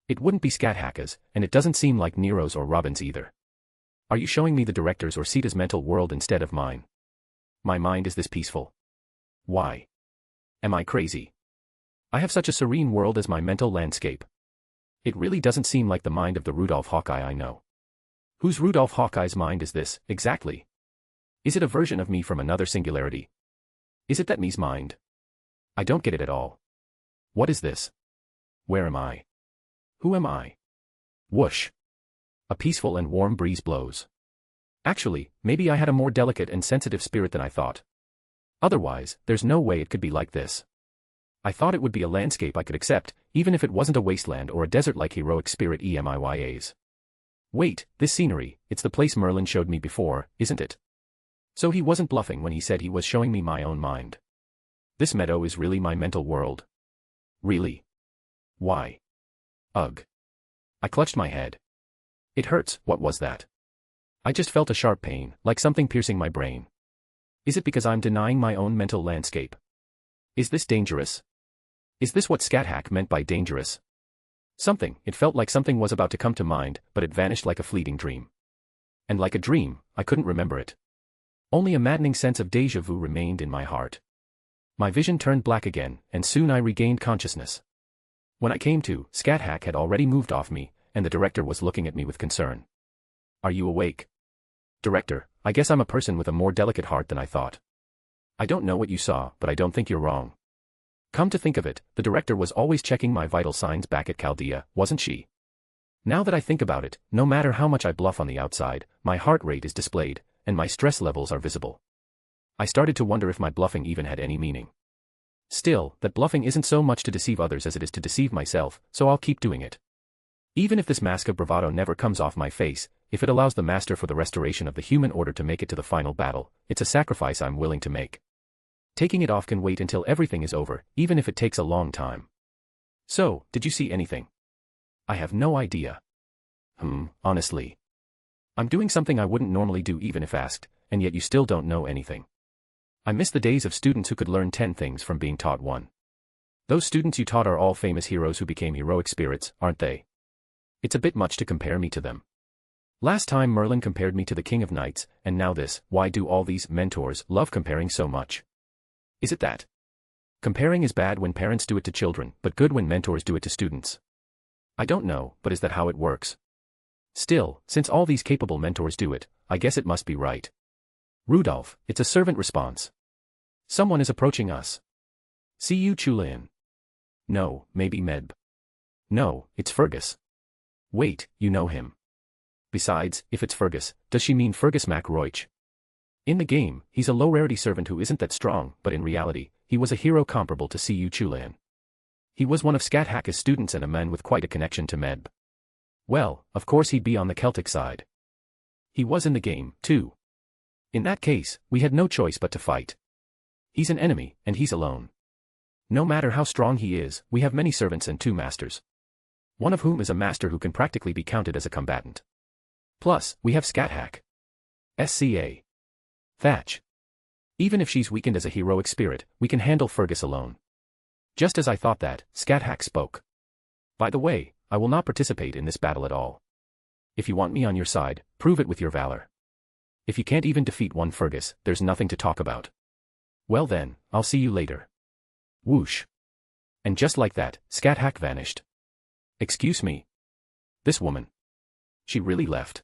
It wouldn't be Scat-Hack's, and it doesn't seem like Nero's or Robin's either. Are you showing me the director's or Sita's mental world instead of mine? My mind is this peaceful. Why? Am I crazy? I have such a serene world as my mental landscape. It really doesn't seem like the mind of the Rudolph Hawkeye I know. Whose Rudolph Hawkeye's mind is this, exactly? Is it a version of me from another singularity? Is it that me's mind? I don't get it at all. What is this? Where am I? Who am I? Whoosh. A peaceful and warm breeze blows. Actually, maybe I had a more delicate and sensitive spirit than I thought. Otherwise, there's no way it could be like this. I thought it would be a landscape I could accept, even if it wasn't a wasteland or a desert like heroic spirit EMIYA's. Wait, this scenery, it's the place Merlin showed me before, isn't it? So he wasn't bluffing when he said he was showing me my own mind. This meadow is really my mental world. Really? Why? Ugh. I clutched my head. It hurts. What was that? I just felt a sharp pain, like something piercing my brain. Is it because I'm denying my own mental landscape? Is this dangerous? Is this what Scat-Hack meant by dangerous? It felt like something was about to come to mind, but it vanished like a fleeting dream. And like a dream, I couldn't remember it. Only a maddening sense of déjà vu remained in my heart. My vision turned black again, and soon I regained consciousness. When I came to, Scat-Hack had already moved off me, and the director was looking at me with concern. Are you awake? Director, I guess I'm a person with a more delicate heart than I thought. I don't know what you saw, but I don't think you're wrong. Come to think of it, the director was always checking my vital signs back at Chaldea, wasn't she? Now that I think about it, no matter how much I bluff on the outside, my heart rate is displayed, and my stress levels are visible. I started to wonder if my bluffing even had any meaning. Still, that bluffing isn't so much to deceive others as it is to deceive myself, so I'll keep doing it. Even if this mask of bravado never comes off my face, if it allows the master for the restoration of the human order to make it to the final battle, it's a sacrifice I'm willing to make. Taking it off can wait until everything is over, even if it takes a long time. So, did you see anything? I have no idea. Honestly. I'm doing something I wouldn't normally do even if asked, and yet you still don't know anything. I miss the days of students who could learn 10 things from being taught one. Those students you taught are all famous heroes who became heroic spirits, aren't they? It's a bit much to compare me to them. Last time Merlin compared me to the King of Knights, and now this. Why do all these mentors love comparing so much? Is it that comparing is bad when parents do it to children, but good when mentors do it to students? I don't know, but is that how it works? Still, since all these capable mentors do it, I guess it must be right. Rudolph, it's a servant response. Someone is approaching us. See you, Chulian. No, maybe Medb. No, it's Fergus. Wait, you know him. Besides, if it's Fergus, does she mean Fergus MacRoich? In the game, he's a low-rarity servant who isn't that strong, but in reality, he was a hero comparable to See You Chulian. He was one of Scat Hacka's students and a man with quite a connection to Medb. Well, of course he'd be on the Celtic side. He was in the game, too. In that case, we had no choice but to fight. He's an enemy, and he's alone. No matter how strong he is, we have many servants and 2 masters. One of whom is a master who can practically be counted as a combatant. Plus, we have Scathach. SCA. Thatch. Even if she's weakened as a heroic spirit, we can handle Fergus alone. Just as I thought that, Scathach spoke. By the way, I will not participate in this battle at all. If you want me on your side, prove it with your valor. If you can't even defeat one Fergus, there's nothing to talk about. Well then, I'll see you later. Whoosh. And just like that, Scathach vanished. Excuse me. This woman. She really left.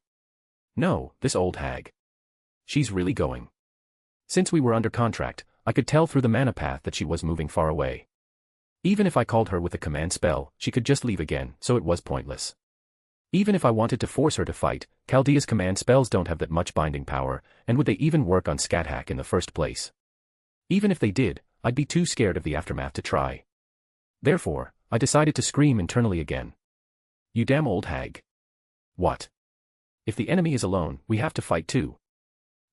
No, this old hag. She's really going. Since we were under contract, I could tell through the mana path that she was moving far away. Even if I called her with a command spell, she could just leave again, so it was pointless. Even if I wanted to force her to fight, Chaldea's command spells don't have that much binding power, and would they even work on Scathach in the first place? Even if they did, I'd be too scared of the aftermath to try. Therefore, I decided to scream internally again. You damn old hag. What? If the enemy is alone, we have to fight too.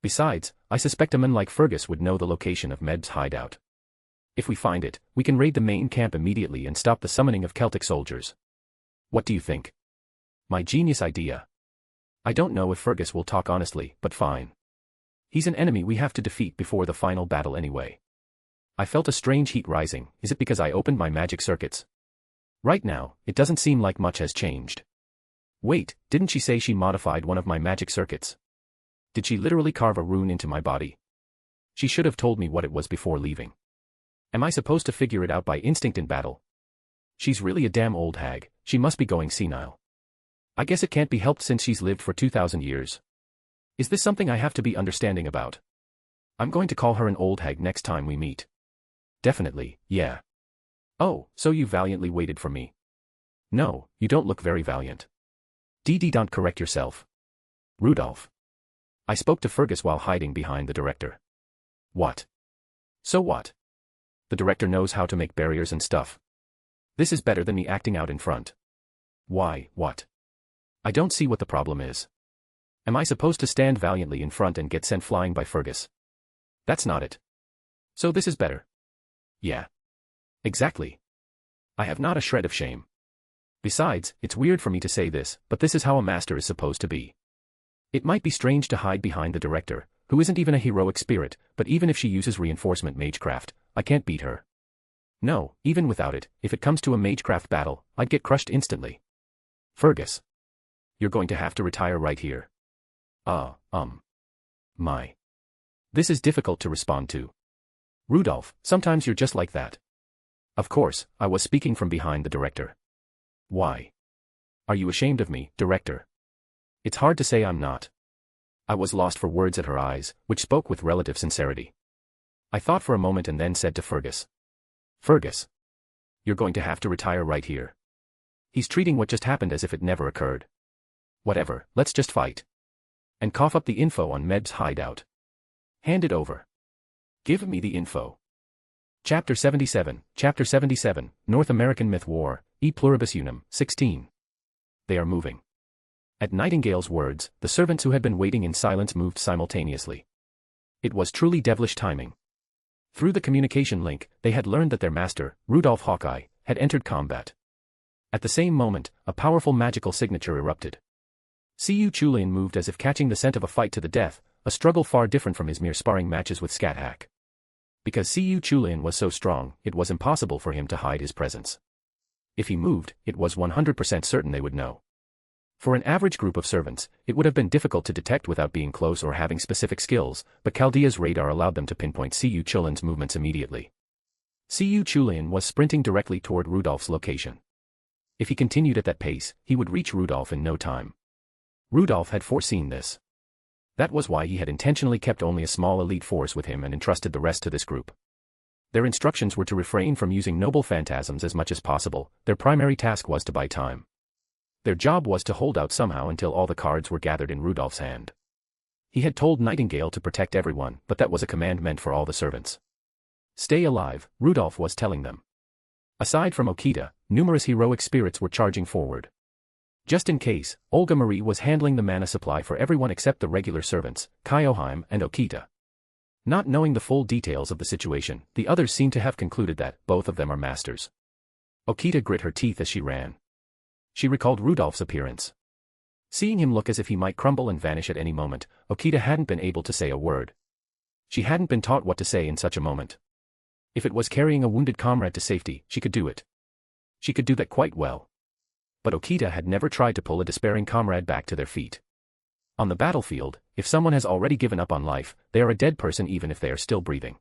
Besides, I suspect a man like Fergus would know the location of Medb's hideout. If we find it, we can raid the main camp immediately and stop the summoning of Celtic soldiers. What do you think? My genius idea. I don't know if Fergus will talk honestly, but fine. He's an enemy we have to defeat before the final battle anyway. I felt a strange heat rising. Is it because I opened my magic circuits? Right now, it doesn't seem like much has changed. Wait, didn't she say she modified one of my magic circuits? Did she literally carve a rune into my body? She should have told me what it was before leaving. Am I supposed to figure it out by instinct in battle? She's really a damn old hag, she must be going senile. I guess it can't be helped since she's lived for 2,000 years. Is this something I have to be understanding about? I'm going to call her an old hag next time we meet. Definitely, yeah. Oh, so you valiantly waited for me. No, you don't look very valiant. Don't correct yourself. Rudolph. I spoke to Fergus while hiding behind the director. What? So what? The director knows how to make barriers and stuff. This is better than me acting out in front. Why, what? I don't see what the problem is. Am I supposed to stand valiantly in front and get sent flying by Fergus? That's not it. So this is better. Yeah. Exactly. I have not a shred of shame. Besides, it's weird for me to say this, but this is how a master is supposed to be. It might be strange to hide behind the director, who isn't even a heroic spirit, but even if she uses reinforcement magecraft, I can't beat her. No, even without it, if it comes to a magecraft battle, I'd get crushed instantly. Fergus. You're going to have to retire right here. My. This is difficult to respond to. Rudolph, sometimes you're just like that. Of course, I was speaking from behind the director. Why? Are you ashamed of me, director? It's hard to say I'm not. I was lost for words at her eyes, which spoke with relative sincerity. I thought for a moment and then said to Fergus. Fergus. You're going to have to retire right here. He's treating what just happened as if it never occurred. Whatever, let's just fight. And cough up the info on Medb's hideout. Hand it over. Give me the info. Chapter 77, North American Myth War, E Pluribus Unum, 16. They are moving. At Nightingale's words, the servants who had been waiting in silence moved simultaneously. It was truly devilish timing. Through the communication link, they had learned that their master, Rudolph Hawkeye, had entered combat. At the same moment, a powerful magical signature erupted. See You Chulian moved as if catching the scent of a fight to the death, a struggle far different from his mere sparring matches with Scat Hack. Because Siyu Chulin was so strong, it was impossible for him to hide his presence. If he moved, it was 100% certain they would know. For an average group of servants, it would have been difficult to detect without being close or having specific skills, but Chaldea's radar allowed them to pinpoint Siyu Chulin's movements immediately. Siyu Chulin was sprinting directly toward Rudolph's location. If he continued at that pace, he would reach Rudolph in no time. Rudolph had foreseen this. That was why he had intentionally kept only a small elite force with him and entrusted the rest to this group. Their instructions were to refrain from using noble phantasms as much as possible. Their primary task was to buy time. Their job was to hold out somehow until all the cards were gathered in Rudolph's hand. He had told Nightingale to protect everyone, but that was a command meant for all the servants. Stay alive, Rudolph was telling them. Aside from Okita, numerous heroic spirits were charging forward. Just in case, Olga Marie was handling the mana supply for everyone except the regular servants, Kyoheim and Okita. Not knowing the full details of the situation, the others seemed to have concluded that both of them are masters. Okita grit her teeth as she ran. She recalled Rudolph's appearance. Seeing him look as if he might crumble and vanish at any moment, Okita hadn't been able to say a word. She hadn't been taught what to say in such a moment. If it was carrying a wounded comrade to safety, she could do it. She could do that quite well. But Okita had never tried to pull a despairing comrade back to their feet. On the battlefield, if someone has already given up on life, they are a dead person even if they are still breathing.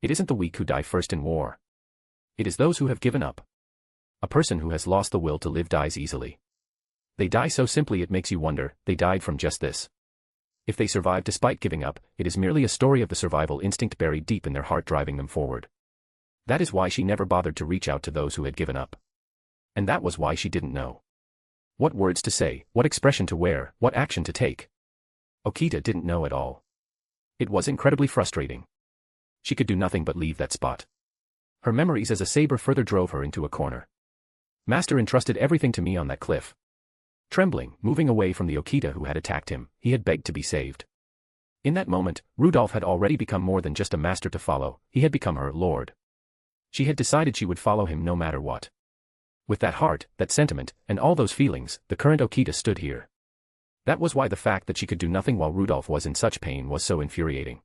It isn't the weak who die first in war. It is those who have given up. A person who has lost the will to live dies easily. They die so simply it makes you wonder, they died from just this. If they survive despite giving up, it is merely a story of the survival instinct buried deep in their heart driving them forward. That is why she never bothered to reach out to those who had given up. And that was why she didn't know what words to say, what expression to wear, what action to take. Okita didn't know at all. It was incredibly frustrating. She could do nothing but leave that spot. Her memories as a saber further drove her into a corner. Master entrusted everything to me on that cliff. Trembling, moving away from the Okita who had attacked him, he had begged to be saved. In that moment, Rudolph had already become more than just a master to follow, he had become her lord. She had decided she would follow him no matter what. With that heart, that sentiment, and all those feelings, the current Okita stood here. That was why the fact that she could do nothing while Rudolph was in such pain was so infuriating.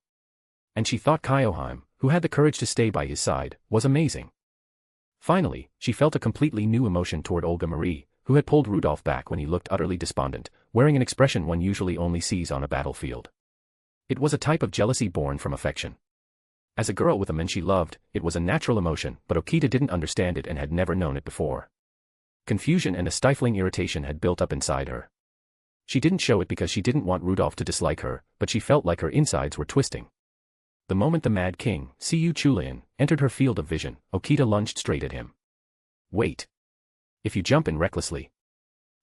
And she thought Kyoheim, who had the courage to stay by his side, was amazing. Finally, she felt a completely new emotion toward Olga Marie, who had pulled Rudolph back when he looked utterly despondent, wearing an expression one usually only sees on a battlefield. It was a type of jealousy born from affection. As a girl with a man she loved, it was a natural emotion, but Okita didn't understand it and had never known it before. Confusion and a stifling irritation had built up inside her. She didn't show it because she didn't want Rudolph to dislike her, but she felt like her insides were twisting. The moment the Mad King, Siyu Chulin, entered her field of vision, Okita lunged straight at him. Wait. If you jump in recklessly.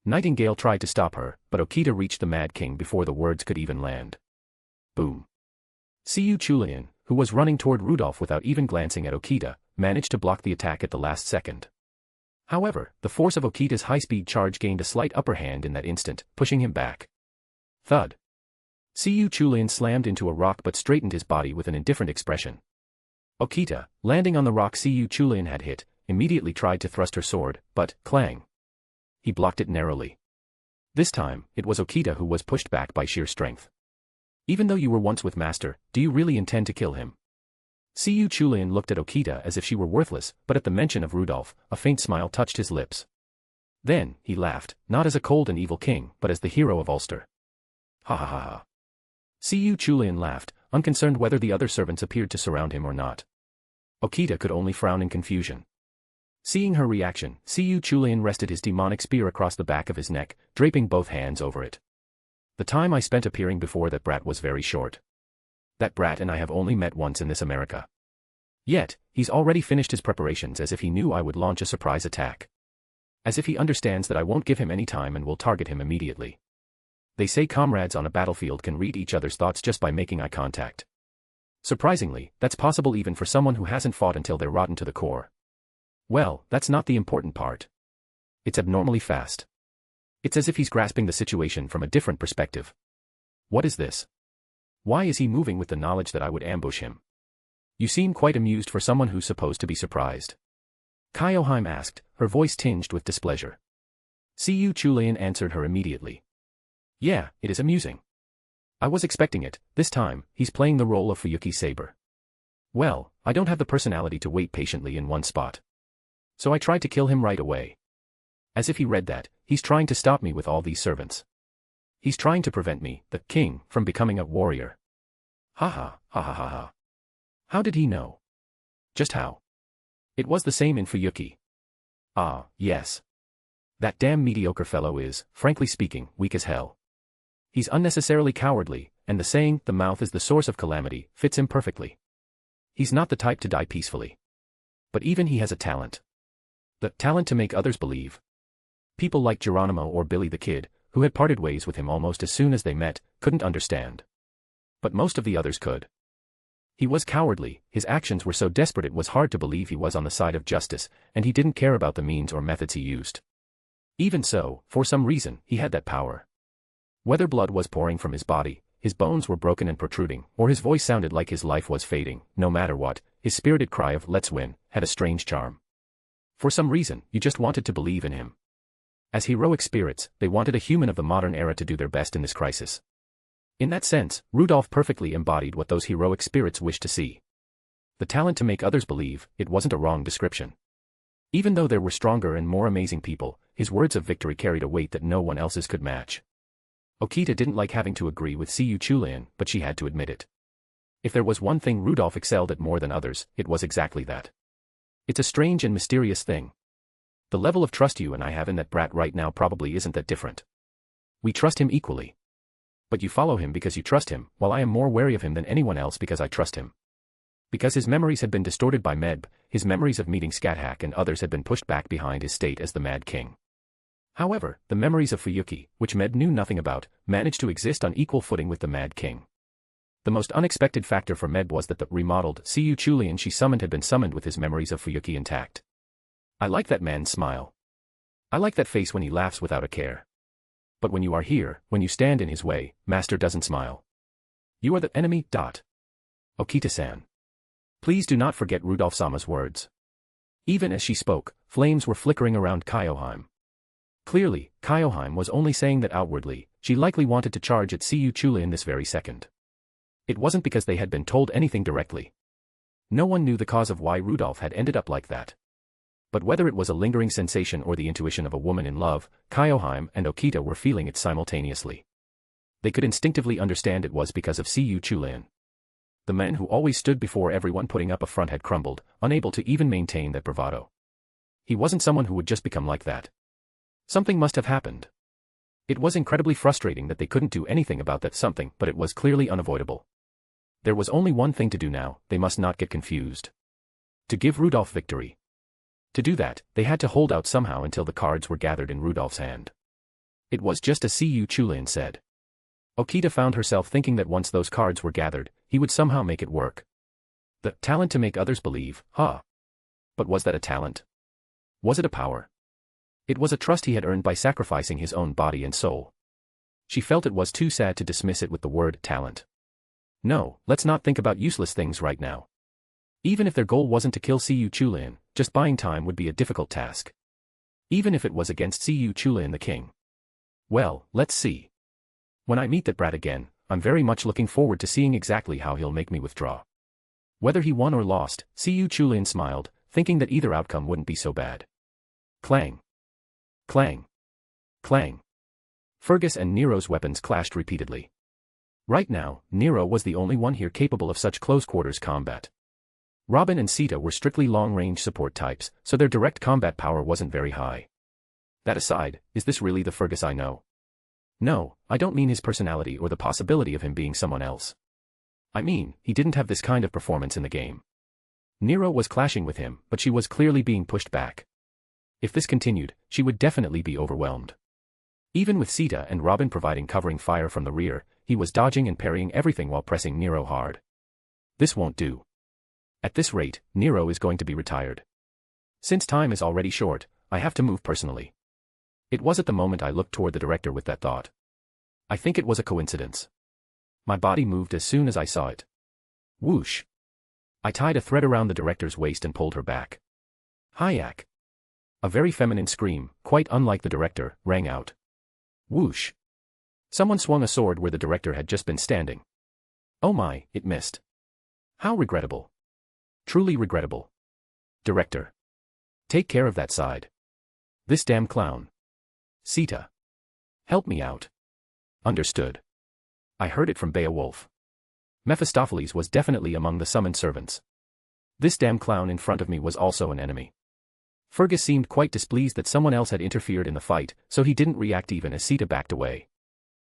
Nightingale tried to stop her, but Okita reached the Mad King before the words could even land. Boom. Siyu Chulin, who was running toward Rudolph without even glancing at Okita, managed to block the attack at the last second. However, the force of Okita's high-speed charge gained a slight upper hand in that instant, pushing him back. Thud. Siyu Chulin slammed into a rock but straightened his body with an indifferent expression. Okita, landing on the rock Siyu Chulin had hit, immediately tried to thrust her sword, but, clang. He blocked it narrowly. This time, it was Okita who was pushed back by sheer strength. Even though you were once with Master, do you really intend to kill him? Siyu Chulin looked at Okita as if she were worthless, but at the mention of Rudolph, a faint smile touched his lips. Then, he laughed, not as a cold and evil king, but as the hero of Ulster. Ha ha ha ha. Siyu Chulin laughed, unconcerned whether the other servants appeared to surround him or not. Okita could only frown in confusion. Seeing her reaction, Siyu Chulin rested his demonic spear across the back of his neck, draping both hands over it. The time I spent appearing before that brat was very short. That brat and I have only met once in this America. Yet, he's already finished his preparations as if he knew I would launch a surprise attack. As if he understands that I won't give him any time and will target him immediately. They say comrades on a battlefield can read each other's thoughts just by making eye contact. Surprisingly, that's possible even for someone who hasn't fought until they're rotten to the core. Well, that's not the important part. It's abnormally fast. It's as if he's grasping the situation from a different perspective. What is this? Why is he moving with the knowledge that I would ambush him? You seem quite amused for someone who's supposed to be surprised. Kyoheim asked, her voice tinged with displeasure. Siyu Chulin answered her immediately. Yeah, it is amusing. I was expecting it. This time, he's playing the role of Fuyuki Saber. Well, I don't have the personality to wait patiently in one spot. So I tried to kill him right away. As if he read that, he's trying to stop me with all these servants. He's trying to prevent me, the king, from becoming a warrior. Ha ha, ha ha ha ha. How did he know? Just how? It was the same in Fuyuki. Ah, yes. That damn mediocre fellow is, frankly speaking, weak as hell. He's unnecessarily cowardly, and the saying, the mouth is the source of calamity, fits him perfectly. He's not the type to die peacefully. But even he has a talent. The talent to make others believe. People like Geronimo or Billy the Kid, who had parted ways with him almost as soon as they met, couldn't understand. But most of the others could. He was cowardly, his actions were so desperate it was hard to believe he was on the side of justice, and he didn't care about the means or methods he used. Even so, for some reason, he had that power. Whether blood was pouring from his body, his bones were broken and protruding, or his voice sounded like his life was fading, no matter what, his spirited cry of "let's win" had a strange charm. For some reason, you just wanted to believe in him. As heroic spirits, they wanted a human of the modern era to do their best in this crisis. In that sense, Rudolph perfectly embodied what those heroic spirits wished to see. The talent to make others believe, it wasn't a wrong description. Even though there were stronger and more amazing people, his words of victory carried a weight that no one else's could match. Okita didn't like having to agree with Siyu Chulian, but she had to admit it. If there was one thing Rudolph excelled at more than others, it was exactly that. It's a strange and mysterious thing. The level of trust you and I have in that brat right now probably isn't that different. We trust him equally. But you follow him because you trust him, while I am more wary of him than anyone else because I trust him. Because his memories had been distorted by Medb, his memories of meeting Scathach and others had been pushed back behind his state as the Mad King. However, the memories of Fuyuki, which Medb knew nothing about, managed to exist on equal footing with the Mad King. The most unexpected factor for Medb was that the remodeled Siyu Chulian she summoned had been summoned with his memories of Fuyuki intact. I like that man's smile. I like that face when he laughs without a care. But when you are here, when you stand in his way, Master doesn't smile. You are the enemy. Okita-san. Please do not forget Rudolph-sama's words. Even as she spoke, flames were flickering around Kyoheim. Clearly, Kyoheim was only saying that outwardly, she likely wanted to charge at Siyu Chulian this very second. It wasn't because they had been told anything directly. No one knew the cause of why Rudolph had ended up like that. But whether it was a lingering sensation or the intuition of a woman in love, Kyoheim and Okita were feeling it simultaneously. They could instinctively understand it was because of Siyu Chulian. The man who always stood before everyone putting up a front had crumbled, unable to even maintain that bravado. He wasn't someone who would just become like that. Something must have happened. It was incredibly frustrating that they couldn't do anything about that something, but it was clearly unavoidable. There was only one thing to do now, they must not get confused. To give Rudolph victory. To do that, they had to hold out somehow until the cards were gathered in Rudolph's hand. It was just as Siyu Chulian said. Okita found herself thinking that once those cards were gathered, he would somehow make it work. The talent to make others believe, huh? But was that a talent? Was it a power? It was a trust he had earned by sacrificing his own body and soul. She felt it was too sad to dismiss it with the word talent. No, let's not think about useless things right now. Even if their goal wasn't to kill Siyu Chulian, just buying time would be a difficult task. Even if it was against Siyu Chulian the king. Well, let's see. When I meet that brat again, I'm very much looking forward to seeing exactly how he'll make me withdraw. Whether he won or lost, Siyu Chulian smiled, thinking that either outcome wouldn't be so bad. Clang. Clang. Clang. Fergus and Nero's weapons clashed repeatedly. Right now, Nero was the only one here capable of such close-quarters combat. Robin and Sita were strictly long-range support types, so their direct combat power wasn't very high. That aside, is this really the Fergus I know? No, I don't mean his personality or the possibility of him being someone else. I mean, he didn't have this kind of performance in the game. Nero was clashing with him, but she was clearly being pushed back. If this continued, she would definitely be overwhelmed. Even with Sita and Robin providing covering fire from the rear, he was dodging and parrying everything while pressing Nero hard. This won't do. At this rate, Nero is going to be retired. Since time is already short, I have to move personally. It was at the moment I looked toward the director with that thought. I think it was a coincidence. My body moved as soon as I saw it. Whoosh. I tied a thread around the director's waist and pulled her back. Hayak. A very feminine scream, quite unlike the director, rang out. Whoosh. Someone swung a sword where the director had just been standing. Oh my, it missed. How regrettable. Truly regrettable. Director. Take care of that side. This damn clown. Sita. Help me out. Understood. I heard it from Beowulf. Mephistopheles was definitely among the summoned servants. This damn clown in front of me was also an enemy. Fergus seemed quite displeased that someone else had interfered in the fight, so he didn't react even as Sita backed away.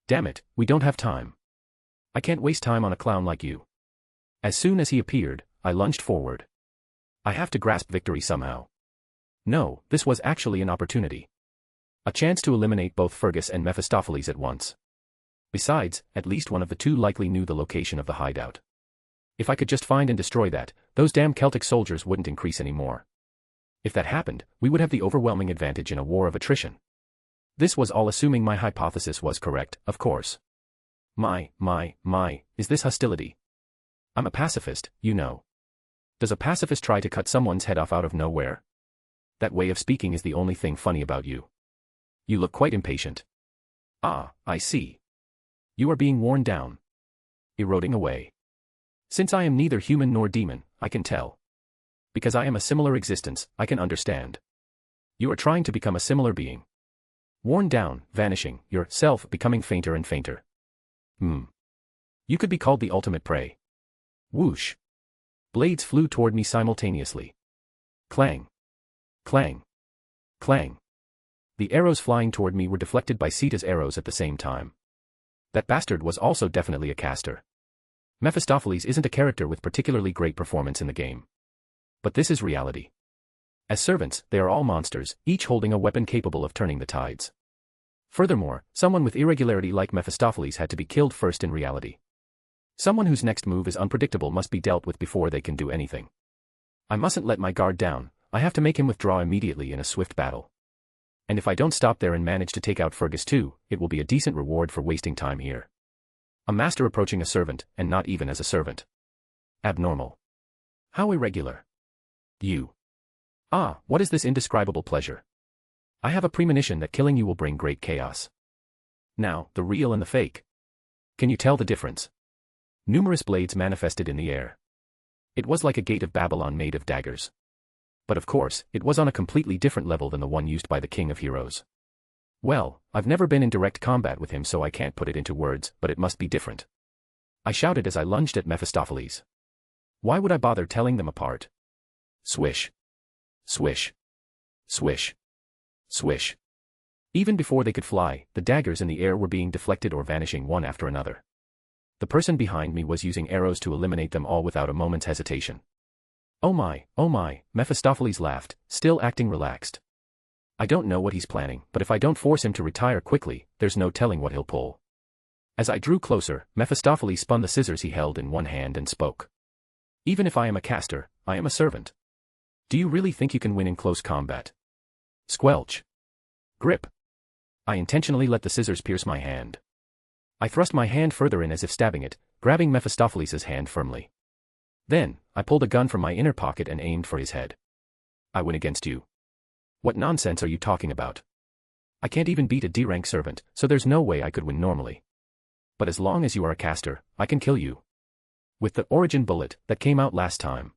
Damn it, we don't have time. I can't waste time on a clown like you. As soon as he appeared, I lunged forward. I have to grasp victory somehow. No, this was actually an opportunity. A chance to eliminate both Fergus and Mephistopheles at once. Besides, at least one of the two likely knew the location of the hideout. If I could just find and destroy that, those damn Celtic soldiers wouldn't increase anymore. If that happened, we would have the overwhelming advantage in a war of attrition. This was all assuming my hypothesis was correct, of course. My, is this hostility? I'm a pacifist, you know. Does a pacifist try to cut someone's head off out of nowhere? That way of speaking is the only thing funny about you. You look quite impatient. Ah, I see. You are being worn down. Eroding away. Since I am neither human nor demon, I can tell. Because I am a similar existence, I can understand. You are trying to become a similar being. Worn down, vanishing, your self becoming fainter and fainter. You could be called the ultimate prey. Whoosh. Blades flew toward me simultaneously. Clang. Clang. Clang. The arrows flying toward me were deflected by Sita's arrows at the same time. That bastard was also definitely a caster. Mephistopheles isn't a character with particularly great performance in the game. But this is reality. As servants, they are all monsters, each holding a weapon capable of turning the tides. Furthermore, someone with irregularity like Mephistopheles had to be killed first in reality. Someone whose next move is unpredictable must be dealt with before they can do anything. I mustn't let my guard down, I have to make him withdraw immediately in a swift battle. And if I don't stop there and manage to take out Fergus too, it will be a decent reward for wasting time here. A master approaching a servant, and not even as a servant. Abnormal. How irregular. You. Ah, what is this indescribable pleasure? I have a premonition that killing you will bring great chaos. Now, the real and the fake. Can you tell the difference? Numerous blades manifested in the air. It was like a gate of Babylon made of daggers. But of course, it was on a completely different level than the one used by the King of Heroes. Well, I've never been in direct combat with him so I can't put it into words, but it must be different. I shouted as I lunged at Mephistopheles. Why would I bother telling them apart? Swish. Swish. Swish. Swish. Even before they could fly, the daggers in the air were being deflected or vanishing one after another. The person behind me was using arrows to eliminate them all without a moment's hesitation. Oh my, Mephistopheles laughed, still acting relaxed. I don't know what he's planning, but if I don't force him to retire quickly, there's no telling what he'll pull. As I drew closer, Mephistopheles spun the scissors he held in one hand and spoke. Even if I am a caster, I am a servant. Do you really think you can win in close combat? Squelch. Grip. I intentionally let the scissors pierce my hand. I thrust my hand further in as if stabbing it, grabbing Mephistopheles' hand firmly. Then, I pulled a gun from my inner pocket and aimed for his head. I win against you. What nonsense are you talking about? I can't even beat a D-rank servant, so there's no way I could win normally. But as long as you are a caster, I can kill you. With the origin bullet that came out last time.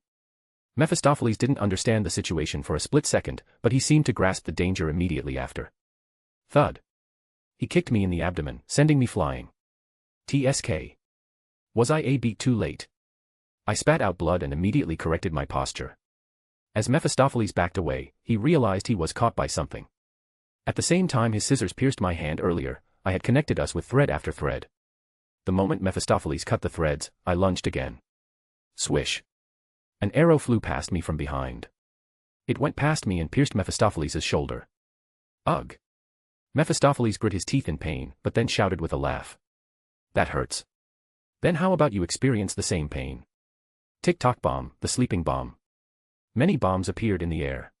Mephistopheles didn't understand the situation for a split second, but he seemed to grasp the danger immediately after. Thud. He kicked me in the abdomen, sending me flying. TSK. Was I a beat too late? I spat out blood and immediately corrected my posture. As Mephistopheles backed away, he realized he was caught by something. At the same time his scissors pierced my hand earlier, I had connected us with thread after thread. The moment Mephistopheles cut the threads, I lunged again. Swish. An arrow flew past me from behind. It went past me and pierced Mephistopheles' shoulder. Ugh. Mephistopheles grit his teeth in pain, but then shouted with a laugh. That hurts. Then how about you experience the same pain? Tick-tock bomb, the sleeping bomb. Many bombs appeared in the air.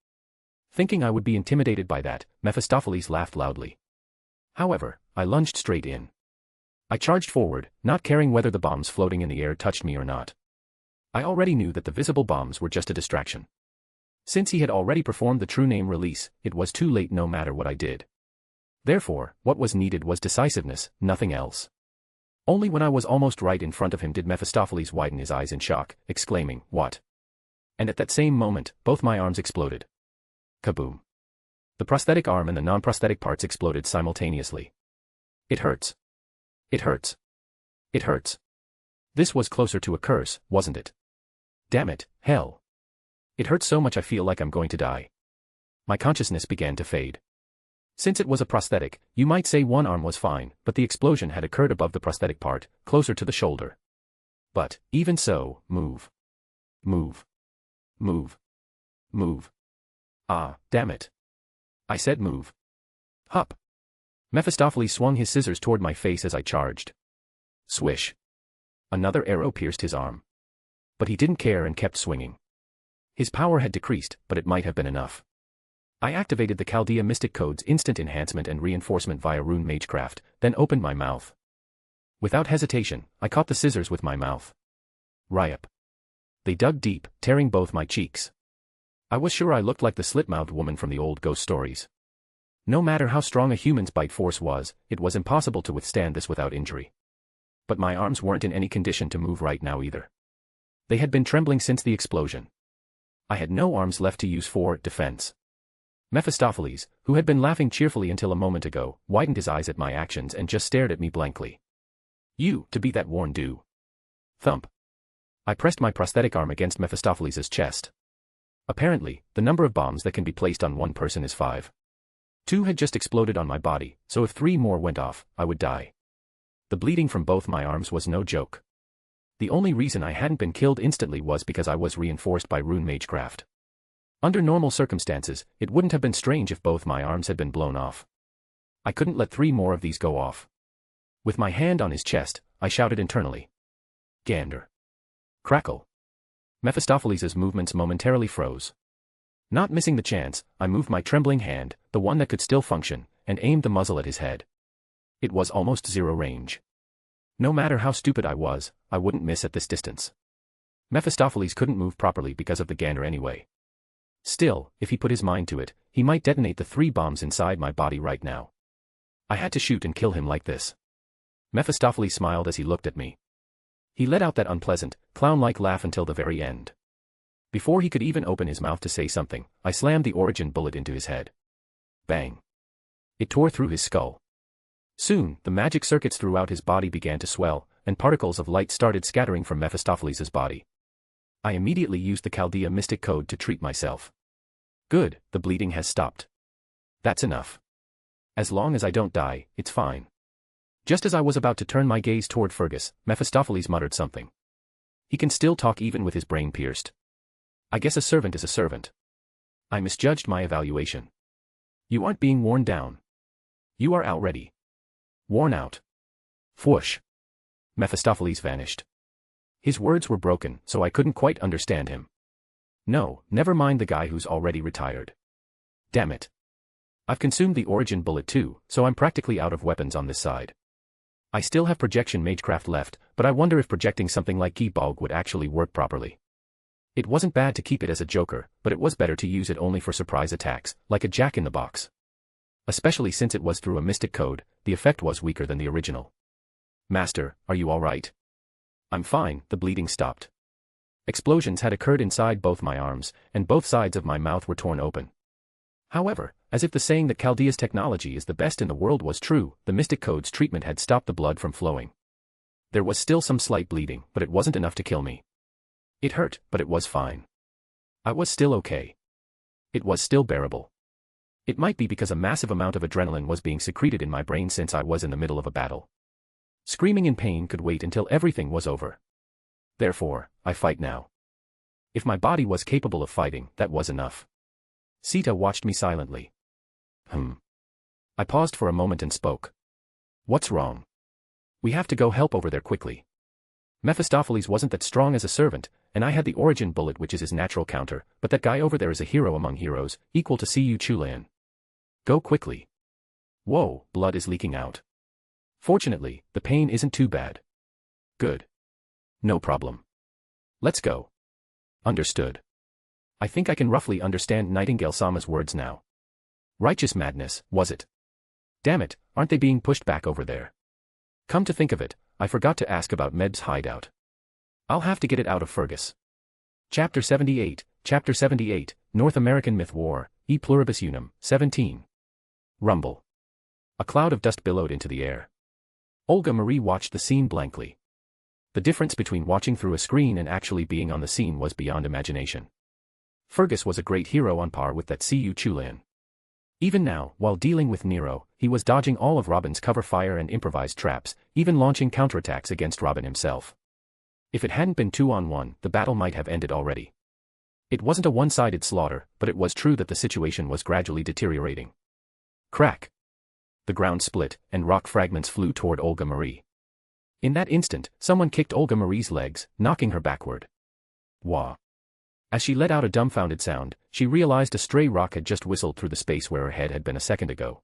Thinking I would be intimidated by that, Mephistopheles laughed loudly. However, I lunged straight in. I charged forward, not caring whether the bombs floating in the air touched me or not. I already knew that the visible bombs were just a distraction. Since he had already performed the true name release, it was too late no matter what I did. Therefore, what was needed was decisiveness, nothing else. Only when I was almost right in front of him did Mephistopheles widen his eyes in shock, exclaiming, "What?" And at that same moment, both my arms exploded. Kaboom. The prosthetic arm and the non-prosthetic parts exploded simultaneously. It hurts. It hurts. It hurts. This was closer to a curse, wasn't it? Damn it, hell. It hurts so much I feel like I'm going to die. My consciousness began to fade. Since it was a prosthetic, you might say one arm was fine, but the explosion had occurred above the prosthetic part, closer to the shoulder. But, even so, move. Move. Move. Move. Ah, damn it. I said move. Hup. Mephistopheles swung his scissors toward my face as I charged. Swish. Another arrow pierced his arm. But he didn't care and kept swinging. His power had decreased, but it might have been enough. I activated the Chaldea Mystic Code's instant enhancement and reinforcement via Rune Magecraft, then opened my mouth. Without hesitation, I caught the scissors with my mouth. Ryup. They dug deep, tearing both my cheeks. I was sure I looked like the slit-mouthed woman from the old ghost stories. No matter how strong a human's bite force was, it was impossible to withstand this without injury. But my arms weren't in any condition to move right now either. They had been trembling since the explosion. I had no arms left to use for defense. Mephistopheles, who had been laughing cheerfully until a moment ago, widened his eyes at my actions and just stared at me blankly. You, to be that worn do. Thump. I pressed my prosthetic arm against Mephistopheles' chest. Apparently, the number of bombs that can be placed on one person is 5. 2 had just exploded on my body, so if 3 more went off, I would die. The bleeding from both my arms was no joke. The only reason I hadn't been killed instantly was because I was reinforced by Rune Magecraft. Under normal circumstances, it wouldn't have been strange if both my arms had been blown off. I couldn't let 3 more of these go off. With my hand on his chest, I shouted internally. Gander. Crackle. Mephistopheles' movements momentarily froze. Not missing the chance, I moved my trembling hand, the one that could still function, and aimed the muzzle at his head. It was almost zero range. No matter how stupid I was, I wouldn't miss at this distance. Mephistopheles couldn't move properly because of the gander anyway. Still, if he put his mind to it, he might detonate the 3 bombs inside my body right now. I had to shoot and kill him like this. Mephistopheles smiled as he looked at me. He let out that unpleasant, clown-like laugh until the very end. Before he could even open his mouth to say something, I slammed the origin bullet into his head. Bang. It tore through his skull. Soon, the magic circuits throughout his body began to swell, and particles of light started scattering from Mephistopheles' body. I immediately used the Chaldea Mystic Code to treat myself. Good, the bleeding has stopped. That's enough. As long as I don't die, it's fine. Just as I was about to turn my gaze toward Fergus, Mephistopheles muttered something. He can still talk even with his brain pierced. I guess a servant is a servant. I misjudged my evaluation. You aren't being worn down. You are already worn out. Whoosh. Mephistopheles vanished. His words were broken, so I couldn't quite understand him. No, never mind the guy who's already retired. Damn it. I've consumed the origin bullet too, so I'm practically out of weapons on this side. I still have projection magecraft left, but I wonder if projecting something like Gibog would actually work properly. It wasn't bad to keep it as a joker, but it was better to use it only for surprise attacks, like a jack-in-the-box. Especially since it was through a mystic code, the effect was weaker than the original. Master, are you alright? I'm fine, the bleeding stopped. Explosions had occurred inside both my arms, and both sides of my mouth were torn open. However, as if the saying that Chaldea's technology is the best in the world was true, the mystic code's treatment had stopped the blood from flowing. There was still some slight bleeding, but it wasn't enough to kill me. It hurt, but it was fine. I was still okay. It was still bearable. It might be because a massive amount of adrenaline was being secreted in my brain since I was in the middle of a battle. Screaming in pain could wait until everything was over. Therefore, I fight now. If my body was capable of fighting, that was enough. Sita watched me silently. I paused for a moment and spoke. What's wrong? We have to go help over there quickly. Mephistopheles wasn't that strong as a servant, and I had the origin bullet which is his natural counter, but that guy over there is a hero among heroes, equal to Cu Chulan. Go quickly. Whoa, blood is leaking out. Fortunately, the pain isn't too bad. Good. No problem. Let's go. Understood. I think I can roughly understand Nightingale Sama's words now. Righteous madness, was it? Damn it, aren't they being pushed back over there? Come to think of it, I forgot to ask about Meb's hideout. I'll have to get it out of Fergus. Chapter 78, North American Myth War, E Pluribus Unum, 17. Rumble. A cloud of dust billowed into the air. Olga Marie watched the scene blankly. The difference between watching through a screen and actually being on the scene was beyond imagination. Fergus was a great hero on par with that Cu Chulainn. Even now, while dealing with Nero, he was dodging all of Robin's cover fire and improvised traps, even launching counterattacks against Robin himself. If it hadn't been 2-on-1, the battle might have ended already. It wasn't a one-sided slaughter, but it was true that the situation was gradually deteriorating. Crack! The ground split, and rock fragments flew toward Olga Marie. In that instant, someone kicked Olga Marie's legs, knocking her backward. Wah! As she let out a dumbfounded sound, she realized a stray rock had just whistled through the space where her head had been a second ago.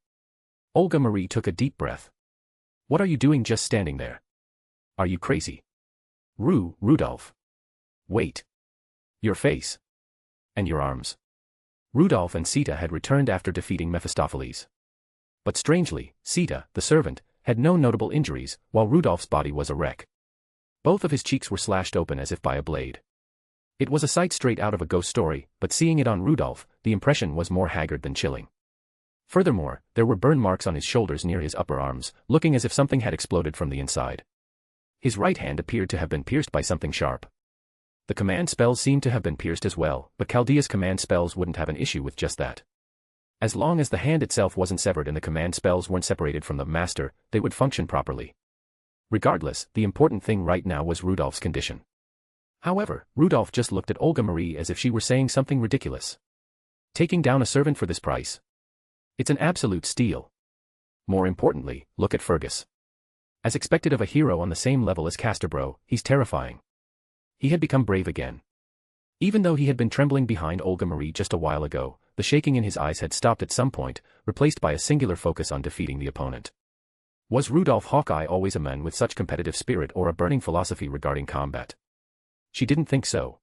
Olga Marie took a deep breath. What are you doing just standing there? Are you crazy? Rudolph. Wait. Your face. And your arms. Rudolph and Sita had returned after defeating Mephistopheles. But strangely, Sita, the servant, had no notable injuries, while Rudolph's body was a wreck. Both of his cheeks were slashed open as if by a blade. It was a sight straight out of a ghost story, but seeing it on Rudolph, the impression was more haggard than chilling. Furthermore, there were burn marks on his shoulders near his upper arms, looking as if something had exploded from the inside. His right hand appeared to have been pierced by something sharp. The command spells seemed to have been pierced as well, but Chaldea's command spells wouldn't have an issue with just that. As long as the hand itself wasn't severed and the command spells weren't separated from the master, they would function properly. Regardless, the important thing right now was Rudolph's condition. However, Rudolph just looked at Olga Marie as if she were saying something ridiculous. Taking down a servant for this price? It's an absolute steal. More importantly, look at Fergus. As expected of a hero on the same level as Casterbro, he's terrifying. He had become brave again. Even though he had been trembling behind Olga Marie just a while ago, the shaking in his eyes had stopped at some point, replaced by a singular focus on defeating the opponent. Was Rudolph Hawkeye always a man with such competitive spirit or a burning philosophy regarding combat? She didn't think so.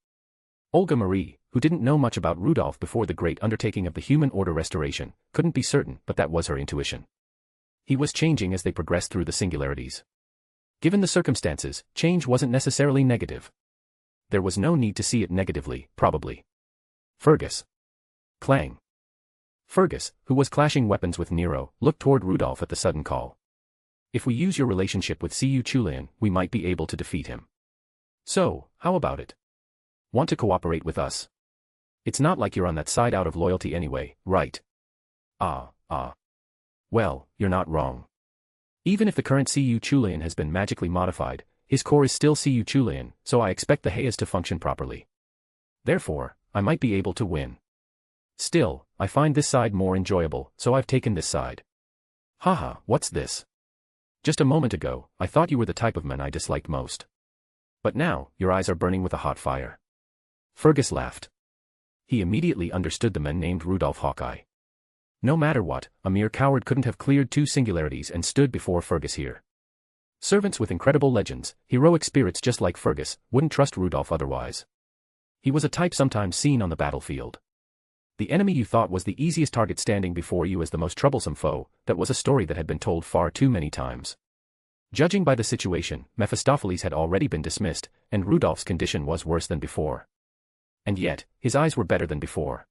Olga Marie, who didn't know much about Rudolph before the great undertaking of the human order restoration, couldn't be certain, but that was her intuition. He was changing as they progressed through the singularities. Given the circumstances, change wasn't necessarily negative. There was no need to see it negatively, probably. Fergus. Clang. Fergus, who was clashing weapons with Nero, looked toward Rudolph at the sudden call. If we use your relationship with Cu Chulainn, we might be able to defeat him. So, how about it? Want to cooperate with us? It's not like you're on that side out of loyalty anyway, right? Well, you're not wrong. Even if the current Cu Chulainn has been magically modified, his core is still Cu Chulainn, so I expect the Hayas to function properly. Therefore, I might be able to win. Still, I find this side more enjoyable, so I've taken this side. Haha, what's this? Just a moment ago, I thought you were the type of man I disliked most. But now, your eyes are burning with a hot fire. Fergus laughed. He immediately understood the man named Rudolph Hawkeye. No matter what, a mere coward couldn't have cleared two singularities and stood before Fergus here. Servants with incredible legends, heroic spirits just like Fergus, wouldn't trust Rudolph otherwise. He was a type sometimes seen on the battlefield. The enemy you thought was the easiest target standing before you as the most troublesome foe, that was a story that had been told far too many times. Judging by the situation, Mephistopheles had already been dismissed, and Rudolph's condition was worse than before. And yet, his eyes were better than before.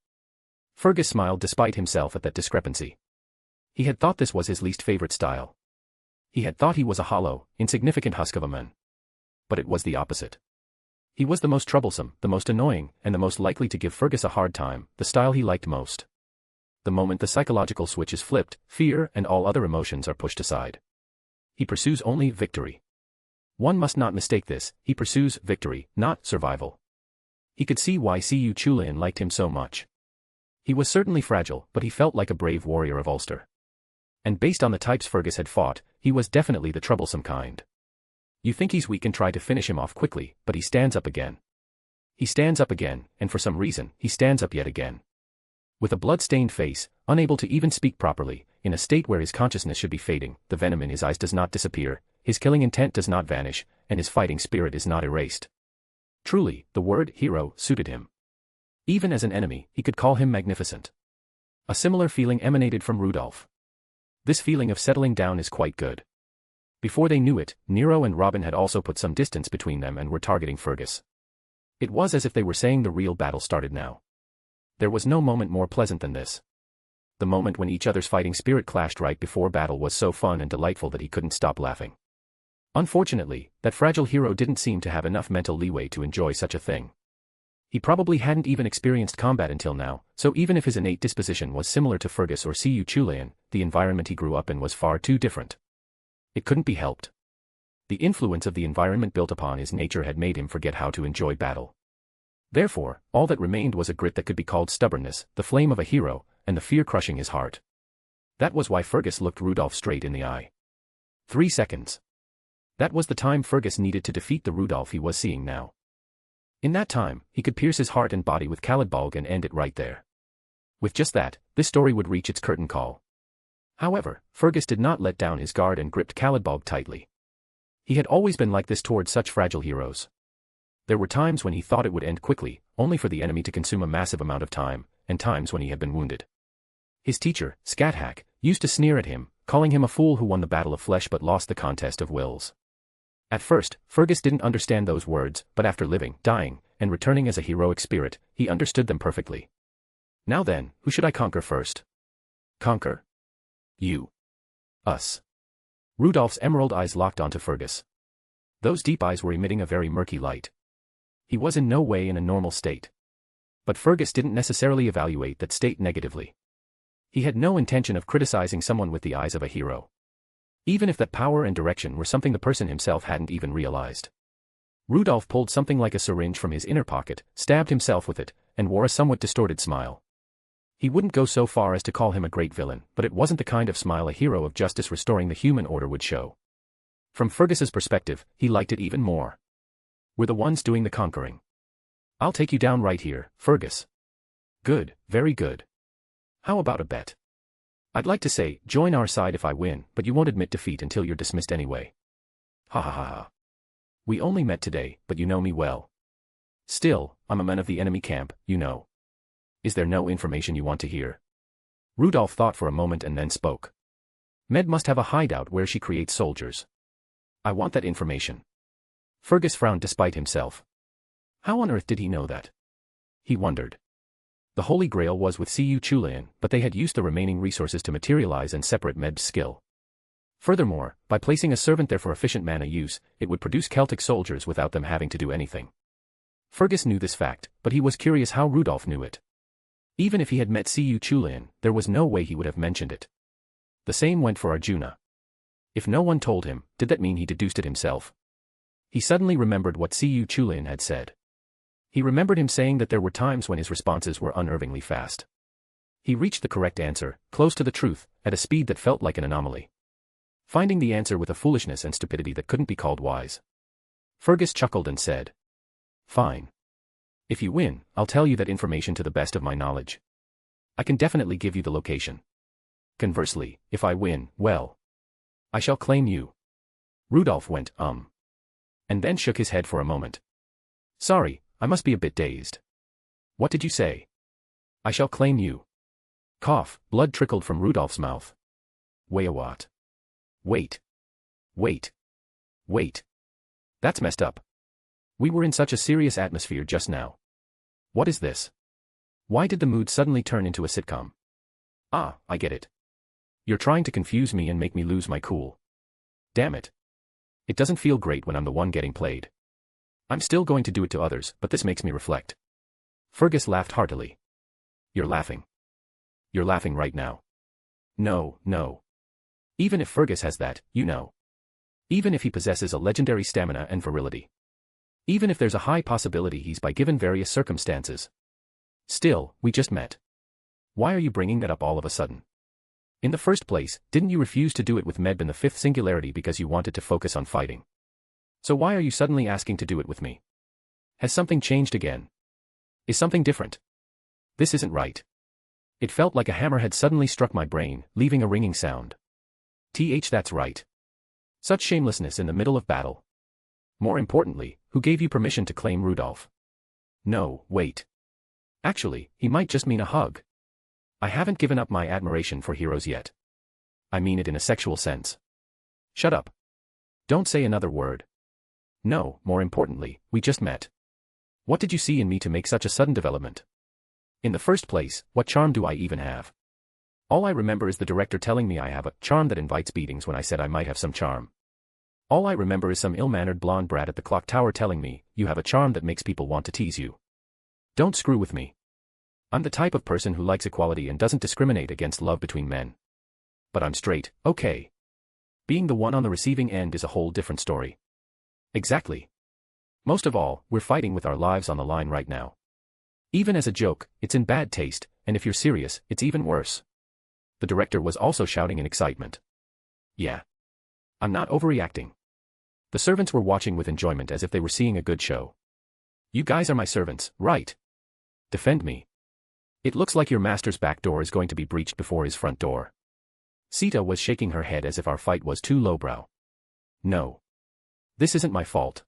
Fergus smiled despite himself at that discrepancy. He had thought this was his least favorite style. He had thought he was a hollow, insignificant husk of a man. But it was the opposite. He was the most troublesome, the most annoying, and the most likely to give Fergus a hard time, the style he liked most. The moment the psychological switch is flipped, fear and all other emotions are pushed aside. He pursues only victory. One must not mistake this, he pursues victory, not survival. He could see why Cu Chulainn liked him so much. He was certainly fragile, but he felt like a brave warrior of Ulster. And based on the types Fergus had fought, he was definitely the troublesome kind. You think he's weak and try to finish him off quickly, but he stands up again. He stands up again, and for some reason, he stands up yet again. With a blood-stained face, unable to even speak properly, in a state where his consciousness should be fading, the venom in his eyes does not disappear, his killing intent does not vanish, and his fighting spirit is not erased. Truly, the word hero suited him. Even as an enemy, he could call him magnificent. A similar feeling emanated from Rudolph. This feeling of settling down is quite good. Before they knew it, Nero and Robin had also put some distance between them and were targeting Fergus. It was as if they were saying the real battle started now. There was no moment more pleasant than this. The moment when each other's fighting spirit clashed right before battle was so fun and delightful that he couldn't stop laughing. Unfortunately, that fragile hero didn't seem to have enough mental leeway to enjoy such a thing. He probably hadn't even experienced combat until now, so even if his innate disposition was similar to Fergus or Siyu Chulayan, the environment he grew up in was far too different. It couldn't be helped. The influence of the environment built upon his nature had made him forget how to enjoy battle. Therefore, all that remained was a grit that could be called stubbornness, the flame of a hero, and the fear crushing his heart. That was why Fergus looked Rudolph straight in the eye. 3 seconds. That was the time Fergus needed to defeat the Rudolph he was seeing now. In that time, he could pierce his heart and body with Kalidbolg and end it right there. With just that, this story would reach its curtain call. However, Fergus did not let down his guard and gripped Kalidbolg tightly. He had always been like this towards such fragile heroes. There were times when he thought it would end quickly, only for the enemy to consume a massive amount of time, and times when he had been wounded. His teacher, Scathack, used to sneer at him, calling him a fool who won the battle of flesh but lost the contest of wills. At first, Fergus didn't understand those words, but after living, dying, and returning as a heroic spirit, he understood them perfectly. Now then, who should I conquer first? Conquer? You. Us. Rudolph's emerald eyes locked onto Fergus. Those deep eyes were emitting a very murky light. He was in no way in a normal state. But Fergus didn't necessarily evaluate that state negatively. He had no intention of criticizing someone with the eyes of a hero. Even if that power and direction were something the person himself hadn't even realized. Rudolph pulled something like a syringe from his inner pocket, stabbed himself with it, and wore a somewhat distorted smile. He wouldn't go so far as to call him a great villain, but it wasn't the kind of smile a hero of justice restoring the human order would show. From Fergus's perspective, he liked it even more. We're the ones doing the conquering. I'll take you down right here, Fergus. Good, very good. How about a bet? I'd like to say, join our side if I win, but you won't admit defeat until you're dismissed anyway. Ha ha ha ha. We only met today, but you know me well. Still, I'm a man of the enemy camp, you know. Is there no information you want to hear? Rudolph thought for a moment and then spoke. Med must have a hideout where she creates soldiers. I want that information. Fergus frowned despite himself. How on earth did he know that? He wondered. The Holy Grail was with Siyu Chulayan, but they had used the remaining resources to materialize and separate Medb's skill. Furthermore, by placing a servant there for efficient mana use, it would produce Celtic soldiers without them having to do anything. Fergus knew this fact, but he was curious how Rudolph knew it. Even if he had met Siyu Chulayan, there was no way he would have mentioned it. The same went for Arjuna. If no one told him, did that mean he deduced it himself? He suddenly remembered what Siyu Chulayan had said. He remembered him saying that there were times when his responses were unnervingly fast. He reached the correct answer, close to the truth, at a speed that felt like an anomaly. Finding the answer with a foolishness and stupidity that couldn't be called wise. Fergus chuckled and said, Fine. If you win, I'll tell you that information to the best of my knowledge. I can definitely give you the location. Conversely, if I win, well, I shall claim you. Rudolph went, and then shook his head for a moment. Sorry, I must be a bit dazed. What did you say? I shall claim you. Cough, blood trickled from Rudolph's mouth. Wait a what? Wait. Wait. Wait. That's messed up. We were in such a serious atmosphere just now. What is this? Why did the mood suddenly turn into a sitcom? Ah, I get it. You're trying to confuse me and make me lose my cool. Damn it. It doesn't feel great when I'm the one getting played. I'm still going to do it to others, but this makes me reflect. Fergus laughed heartily. You're laughing. You're laughing right now. No, no. Even if Fergus has that, you know. Even if he possesses a legendary stamina and virility. Even if there's a high possibility he's by given various circumstances. Still, we just met. Why are you bringing that up all of a sudden? In the first place, didn't you refuse to do it with Medb in the fifth singularity because you wanted to focus on fighting? So why are you suddenly asking to do it with me? Has something changed again? Is something different? This isn't right. It felt like a hammer had suddenly struck my brain, leaving a ringing sound. That's right. Such shamelessness in the middle of battle. More importantly, who gave you permission to claim Rudolph? No, wait. Actually, he might just mean a hug. I haven't given up my admiration for heroes yet. I mean it in a sexual sense. Shut up. Don't say another word. No, more importantly, we just met. What did you see in me to make such a sudden development? In the first place, what charm do I even have? All I remember is the director telling me I have a charm that invites beatings when I said I might have some charm. All I remember is some ill-mannered blonde brat at the clock tower telling me, you have a charm that makes people want to tease you. Don't screw with me. I'm the type of person who likes equality and doesn't discriminate against love between men. But I'm straight, okay. Being the one on the receiving end is a whole different story. Exactly. Most of all, we're fighting with our lives on the line right now. Even as a joke, it's in bad taste, and if you're serious, it's even worse. The director was also shouting in excitement. Yeah. I'm not overreacting. The servants were watching with enjoyment as if they were seeing a good show. You guys are my servants, right? Defend me. It looks like your master's back door is going to be breached before his front door. Sita was shaking her head as if our fight was too lowbrow. No. This isn't my fault.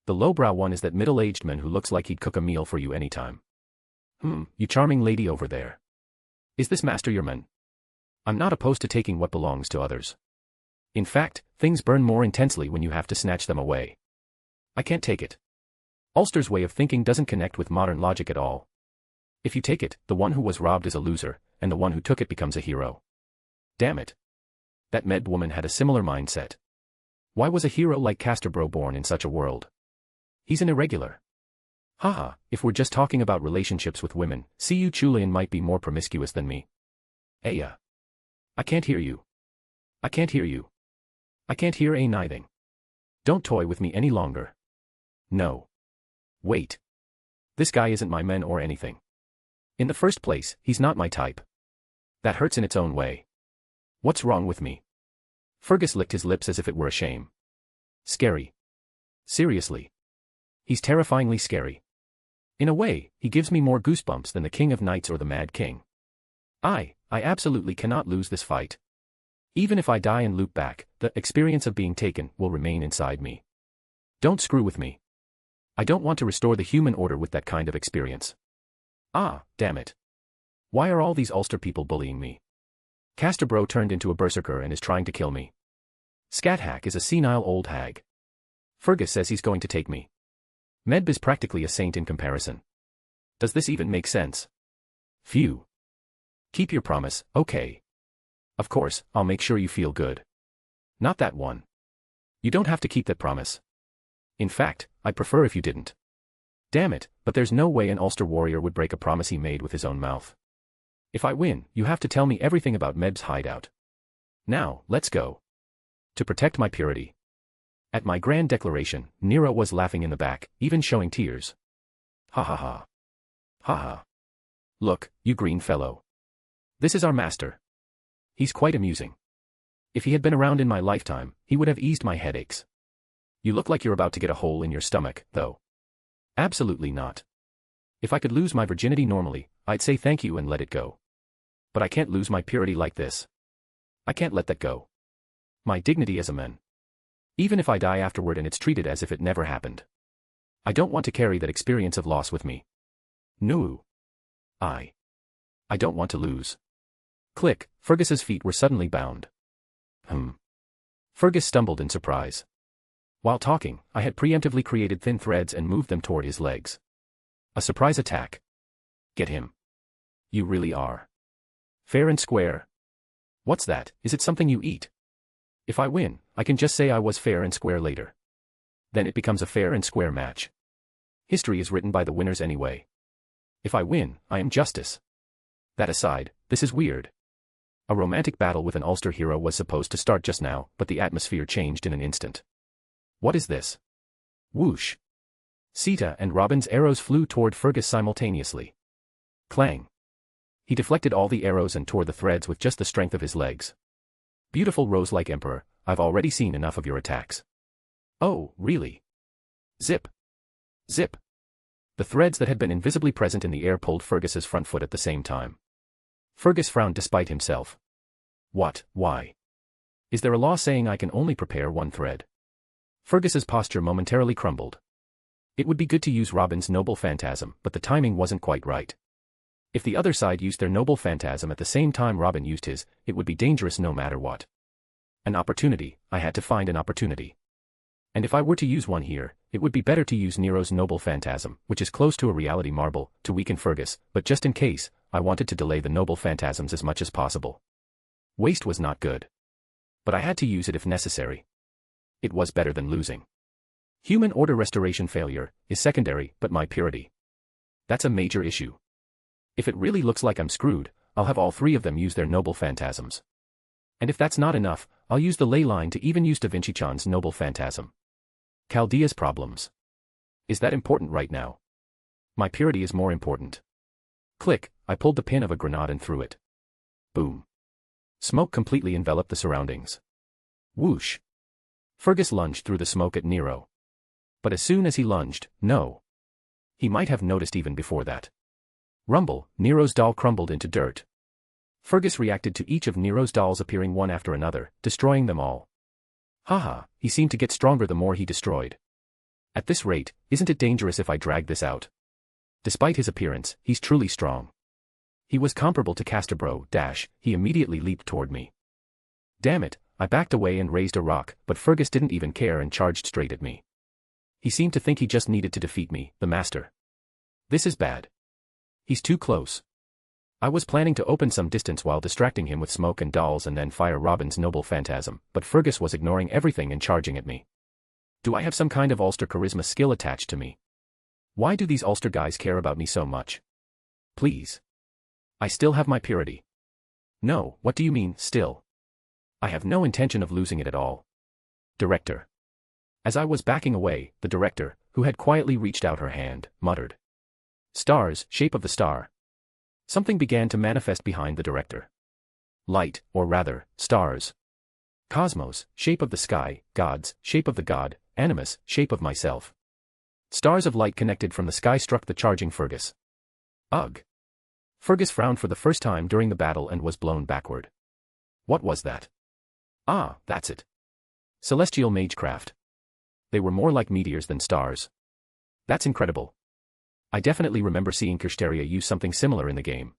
The lowbrow one is that middle-aged man who looks like he'd cook a meal for you anytime. You charming lady over there. Is this master your man? I'm not opposed to taking what belongs to others. In fact, things burn more intensely when you have to snatch them away. I can't take it. Ulster's way of thinking doesn't connect with modern logic at all. If you take it, the one who was robbed is a loser, and the one who took it becomes a hero. Damn it. That Med woman had a similar mindset. Why was a hero like Casterbro born in such a world? He's an irregular. Haha, if we're just talking about relationships with women, C.U. Chulian might be more promiscuous than me. Aya. I can't hear you. I can't hear you. I can't hear a nithing. Don't toy with me any longer. No. Wait. This guy isn't my man or anything. In the first place, he's not my type. That hurts in its own way. What's wrong with me? Fergus licked his lips as if it were a shame. Scary. Seriously. He's terrifyingly scary. In a way, he gives me more goosebumps than the King of Knights or the Mad King. I absolutely cannot lose this fight. Even if I die and loop back, the experience of being taken will remain inside me. Don't screw with me. I don't want to restore the human order with that kind of experience. Ah, damn it. Why are all these Ulster people bullying me? Casterbro turned into a berserker and is trying to kill me. Scathack is a senile old hag. Fergus says he's going to take me. Medb is practically a saint in comparison. Does this even make sense? Phew. Keep your promise, okay. Of course, I'll make sure you feel good. Not that one. You don't have to keep that promise. In fact, I'd prefer if you didn't. Damn it, but there's no way an Ulster warrior would break a promise he made with his own mouth. If I win, you have to tell me everything about Medb's hideout. Now, let's go. To protect my purity. At my grand declaration, Nero was laughing in the back, even showing tears. Ha ha ha. Ha ha. Look, you green fellow. This is our master. He's quite amusing. If he had been around in my lifetime, he would have eased my headaches. You look like you're about to get a hole in your stomach, though. Absolutely not. If I could lose my virginity normally, I'd say thank you and let it go. But I can't lose my purity like this. I can't let that go. My dignity as a man. Even if I die afterward and it's treated as if it never happened. I don't want to carry that experience of loss with me. No. I don't want to lose. Click, Fergus's feet were suddenly bound. Fergus stumbled in surprise. While talking, I had preemptively created thin threads and moved them toward his legs. A surprise attack. Get him. You really are. Fair and square. What's that? Is it something you eat? If I win, I can just say I was fair and square later. Then it becomes a fair and square match. History is written by the winners anyway. If I win, I am justice. That aside, this is weird. A romantic battle with an Ulster hero was supposed to start just now, but the atmosphere changed in an instant. What is this? Whoosh. Sita and Robin's arrows flew toward Fergus simultaneously. Clang. He deflected all the arrows and tore the threads with just the strength of his legs. Beautiful rose-like emperor, I've already seen enough of your attacks. Oh, really? Zip. Zip. The threads that had been invisibly present in the air pulled Fergus's front foot at the same time. Fergus frowned despite himself. What, why? Is there a law saying I can only prepare one thread? Fergus's posture momentarily crumbled. It would be good to use Robin's noble phantasm, but the timing wasn't quite right. If the other side used their noble phantasm at the same time Robin used his, it would be dangerous no matter what. An opportunity, I had to find an opportunity. And if I were to use one here, it would be better to use Nero's noble phantasm, which is close to a reality marble, to weaken Fergus, but just in case, I wanted to delay the noble phantasms as much as possible. Waste was not good. But I had to use it if necessary. It was better than losing. Human order restoration failure is secondary, but my purity. That's a major issue. If it really looks like I'm screwed, I'll have all three of them use their noble phantasms. And if that's not enough, I'll use the ley line to even use Da Vinci-chan's noble phantasm. Chaldea's problems. Is that important right now? My purity is more important. Click, I pulled the pin of a grenade and threw it. Boom. Smoke completely enveloped the surroundings. Whoosh. Fergus lunged through the smoke at Nero. But as soon as he lunged, no. He might have noticed even before that. Rumble, Nero's doll crumbled into dirt. Fergus reacted to each of Nero's dolls appearing one after another, destroying them all. Haha, he seemed to get stronger the more he destroyed. At this rate, isn't it dangerous if I drag this out? Despite his appearance, he's truly strong. He was comparable to Casterbro, he immediately leaped toward me. Damn it, I backed away and raised a rock, but Fergus didn't even care and charged straight at me. He seemed to think he just needed to defeat me, the master. This is bad. He's too close. I was planning to open some distance while distracting him with smoke and dolls and then fire Robin's noble phantasm, but Fergus was ignoring everything and charging at me. Do I have some kind of Ulster charisma skill attached to me? Why do these Ulster guys care about me so much? Please. I still have my purity. No, what do you mean, still? I have no intention of losing it at all. Director. As I was backing away, the director, who had quietly reached out her hand, muttered. Stars, shape of the star. Something began to manifest behind the director. Light, or rather, stars. Cosmos, shape of the sky, gods, shape of the god, animus, shape of myself. Stars of light connected from the sky struck the charging Fergus. Ugh. Fergus frowned for the first time during the battle and was blown backward. What was that? Ah, that's it. Celestial magecraft. They were more like meteors than stars. That's incredible. I definitely remember seeing Kirsteria use something similar in the game.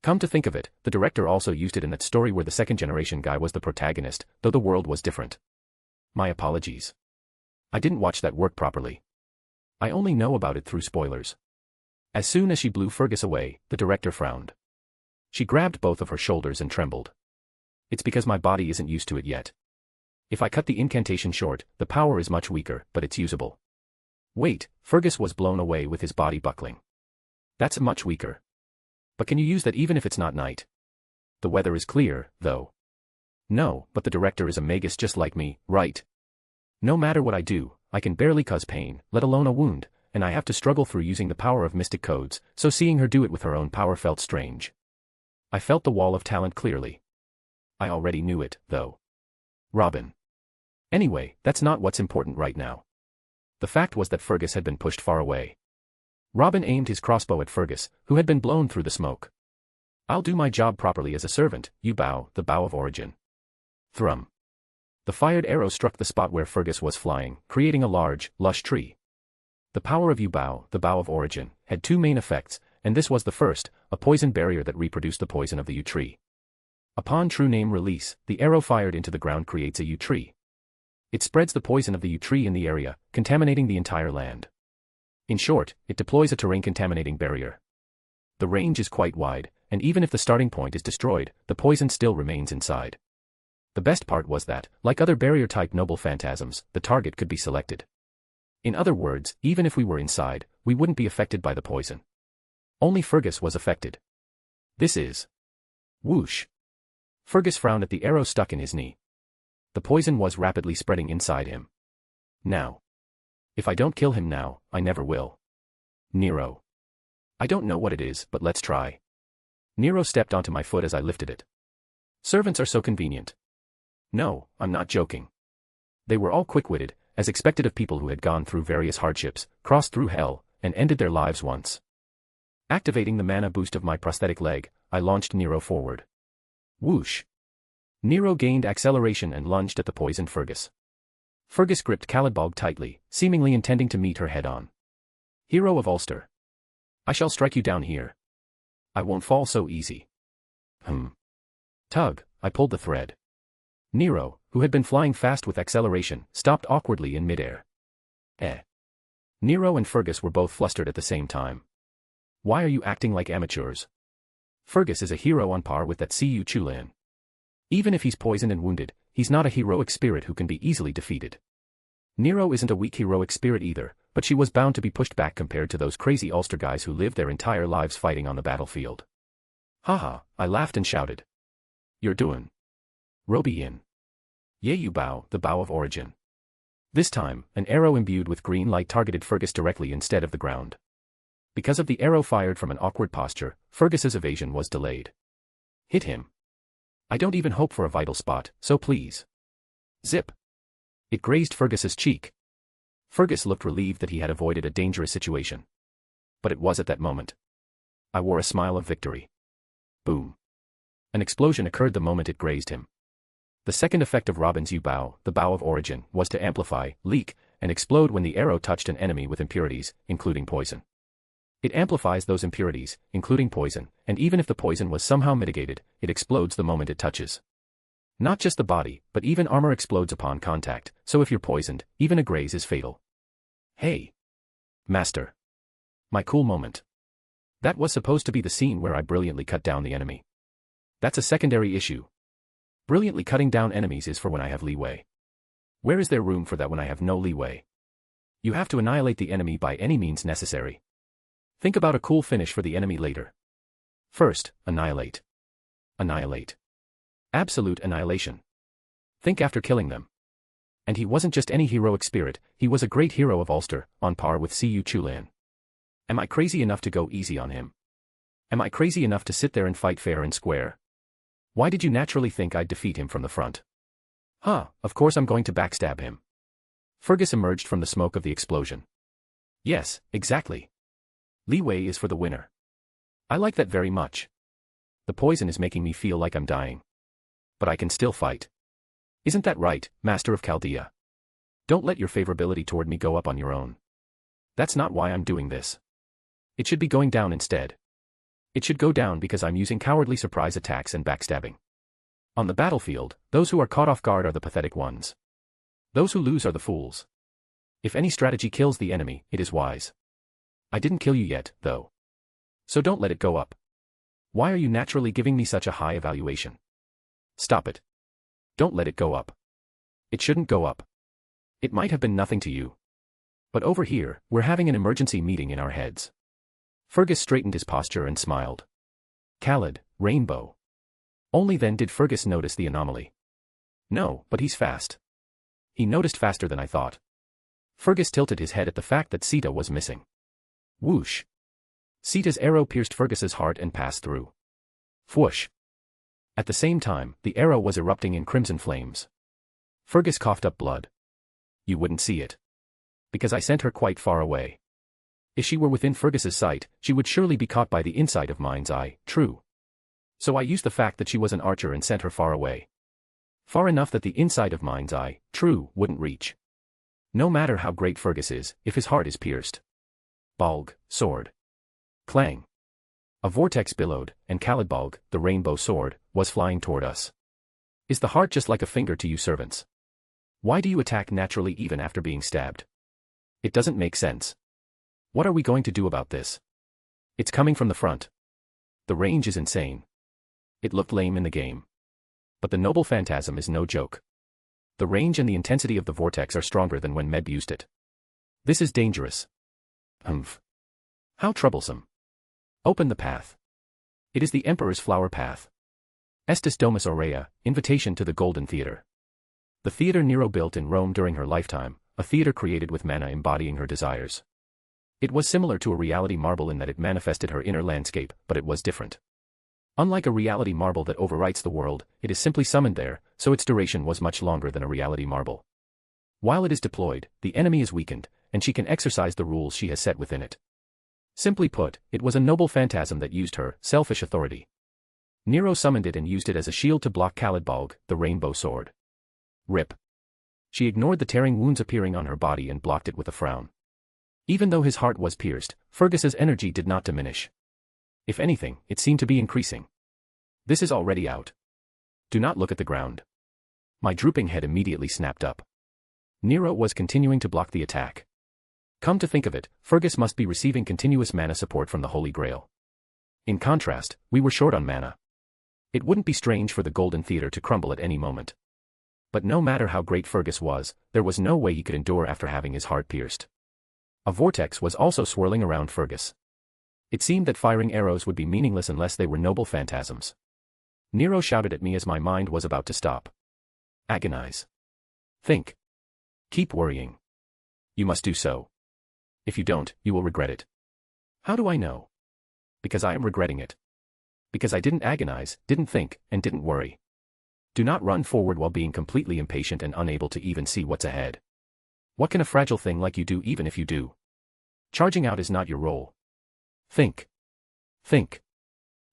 Come to think of it, the director also used it in that story where the second-generation guy was the protagonist, though the world was different. My apologies. I didn't watch that work properly. I only know about it through spoilers. As soon as she blew Fergus away, the director frowned. She grabbed both of her shoulders and trembled. It's because my body isn't used to it yet. If I cut the incantation short, the power is much weaker, but it's usable. Wait, Fergus was blown away with his body buckling. That's much weaker. But can you use that even if it's not night? The weather is clear, though. No, but the director is a magus just like me, right? No matter what I do, I can barely cause pain, let alone a wound, and I have to struggle through using the power of mystic codes, so seeing her do it with her own power felt strange. I felt the wall of talent clearly. I already knew it, though. Robin. Anyway, that's not what's important right now. The fact was that Fergus had been pushed far away. Robin aimed his crossbow at Fergus, who had been blown through the smoke. I'll do my job properly as a servant, you bow, the bow of origin. Thrum. The fired arrow struck the spot where Fergus was flying, creating a large, lush tree. The power of you bow, the bow of origin, had two main effects, and this was the first, a poison barrier that reproduced the poison of the yew tree. Upon true name release, the arrow fired into the ground creates a yew tree. It spreads the poison of the yew tree in the area, contaminating the entire land. In short, it deploys a terrain-contaminating barrier. The range is quite wide, and even if the starting point is destroyed, the poison still remains inside. The best part was that, like other barrier-type noble phantasms, the target could be selected. In other words, even if we were inside, we wouldn't be affected by the poison. Only Fergus was affected. This is... Whoosh. Fergus frowned at the arrow stuck in his knee. The poison was rapidly spreading inside him. Now. If I don't kill him now, I never will. Nero. I don't know what it is, but let's try. Nero stepped onto my foot as I lifted it. Servants are so convenient. No, I'm not joking. They were all quick-witted, as expected of people who had gone through various hardships, crossed through hell, and ended their lives once. Activating the mana boost of my prosthetic leg, I launched Nero forward. Whoosh. Nero gained acceleration and lunged at the poisoned Fergus. Fergus gripped Calidbog tightly, seemingly intending to meet her head-on. Hero of Ulster. I shall strike you down here. I won't fall so easy. Tug, I pulled the thread. Nero, who had been flying fast with acceleration, stopped awkwardly in midair. Nero and Fergus were both flustered at the same time. Why are you acting like amateurs? Fergus is a hero on par with that Cu Chulan. Even if he's poisoned and wounded, he's not a heroic spirit who can be easily defeated. Nero isn't a weak heroic spirit either, but she was bound to be pushed back compared to those crazy Ulster guys who lived their entire lives fighting on the battlefield. Haha, I laughed and shouted. You're doing. Roby in. Yea you bow, the bow of origin. This time, an arrow imbued with green light targeted Fergus directly instead of the ground. Because of the arrow fired from an awkward posture, Fergus's evasion was delayed. Hit him. I don't even hope for a vital spot, so please. Zip. It grazed Fergus's cheek. Fergus looked relieved that he had avoided a dangerous situation. But it was at that moment. I wore a smile of victory. Boom. An explosion occurred the moment it grazed him. The second effect of Robin's U-bow, the bow of origin, was to amplify, leak, and explode when the arrow touched an enemy with impurities, including poison. It amplifies those impurities, including poison, and even if the poison was somehow mitigated, it explodes the moment it touches. Not just the body, but even armor explodes upon contact, so if you're poisoned, even a graze is fatal. Hey. Master. My cool moment. That was supposed to be the scene where I brilliantly cut down the enemy. That's a secondary issue. Brilliantly cutting down enemies is for when I have leeway. Where is there room for that when I have no leeway? You have to annihilate the enemy by any means necessary. Think about a cool finish for the enemy later. First, annihilate. Annihilate. Absolute annihilation. Think after killing them. And he wasn't just any heroic spirit, he was a great hero of Ulster, on par with Cu Chulan. Am I crazy enough to go easy on him? Am I crazy enough to sit there and fight fair and square? Why did you naturally think I'd defeat him from the front? Of course I'm going to backstab him. Fergus emerged from the smoke of the explosion. Yes, exactly. Leeway is for the winner. I like that very much. The poison is making me feel like I'm dying. But I can still fight. Isn't that right, Master of Chaldea? Don't let your favorability toward me go up on your own. That's not why I'm doing this. It should be going down instead. It should go down because I'm using cowardly surprise attacks and backstabbing. On the battlefield, those who are caught off guard are the pathetic ones. Those who lose are the fools. If any strategy kills the enemy, it is wise. I didn't kill you yet, though. So don't let it go up. Why are you naturally giving me such a high evaluation? Stop it. Don't let it go up. It shouldn't go up. It might have been nothing to you. But over here, we're having an emergency meeting in our heads. Fergus straightened his posture and smiled. Khaled, Rainbow. Only then did Fergus notice the anomaly. No, but he's fast. He noticed faster than I thought. Fergus tilted his head at the fact that Sita was missing. Whoosh. Sita's arrow pierced Fergus's heart and passed through. Whoosh. At the same time, the arrow was erupting in crimson flames. Fergus coughed up blood. You wouldn't see it. Because I sent her quite far away. If she were within Fergus's sight, she would surely be caught by the inside of mind's eye, true. So I used the fact that she was an archer and sent her far away. Far enough that the inside of mind's eye, true, wouldn't reach. No matter how great Fergus is, if his heart is pierced. Balg, sword. Clang. A vortex billowed, and Khaled, the rainbow sword, was flying toward us. Is the heart just like a finger to you servants? Why do you attack naturally even after being stabbed? It doesn't make sense. What are we going to do about this? It's coming from the front. The range is insane. It looked lame in the game. But the noble phantasm is no joke. The range and the intensity of the vortex are stronger than when Meb used it. This is dangerous. Humph. How troublesome. Open the path. It is the Emperor's flower path. Estis Domus Aurea, invitation to the Golden Theatre. The theatre Nero built in Rome during her lifetime, a theatre created with mana embodying her desires. It was similar to a reality marble in that it manifested her inner landscape, but it was different. Unlike a reality marble that overwrites the world, it is simply summoned there, so its duration was much longer than a reality marble. While it is deployed, the enemy is weakened, and she can exercise the rules she has set within it. Simply put, it was a noble phantasm that used her selfish authority. Nero summoned it and used it as a shield to block Khaled, the rainbow sword. Rip. She ignored the tearing wounds appearing on her body and blocked it with a frown. Even though his heart was pierced, Fergus's energy did not diminish. If anything, it seemed to be increasing. This is already out. Do not look at the ground. My drooping head immediately snapped up. Nero was continuing to block the attack. Come to think of it, Fergus must be receiving continuous mana support from the Holy Grail. In contrast, we were short on mana. It wouldn't be strange for the Golden Theatre to crumble at any moment. But no matter how great Fergus was, there was no way he could endure after having his heart pierced. A vortex was also swirling around Fergus. It seemed that firing arrows would be meaningless unless they were noble phantasms. Nero shouted at me as my mind was about to stop. Agonize. Think. Keep worrying. You must do so. If you don't, you will regret it. How do I know? Because I am regretting it. Because I didn't agonize, didn't think, and didn't worry. Do not run forward while being completely impatient and unable to even see what's ahead. What can a fragile thing like you do even if you do? Charging out is not your role. Think. Think.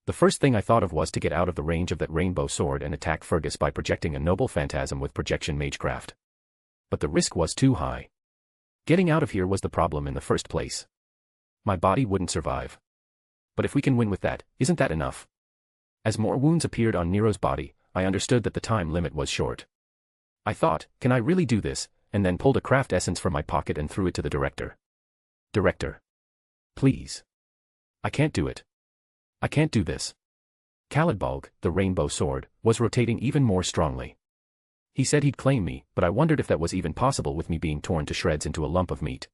The first thing I thought of was to get out of the range of that rainbow sword and attack Fergus by projecting a noble phantasm with projection magecraft. But the risk was too high. Getting out of here was the problem in the first place. My body wouldn't survive. But if we can win with that, isn't that enough? As more wounds appeared on Nero's body, I understood that the time limit was short. I thought, can I really do this, and then pulled a craft essence from my pocket and threw it to the director. Director. Please. I can't do it. I can't do this. Caladbolg, the rainbow sword, was rotating even more strongly. He said he'd claim me, but I wondered if that was even possible with me being torn to shreds into a lump of meat.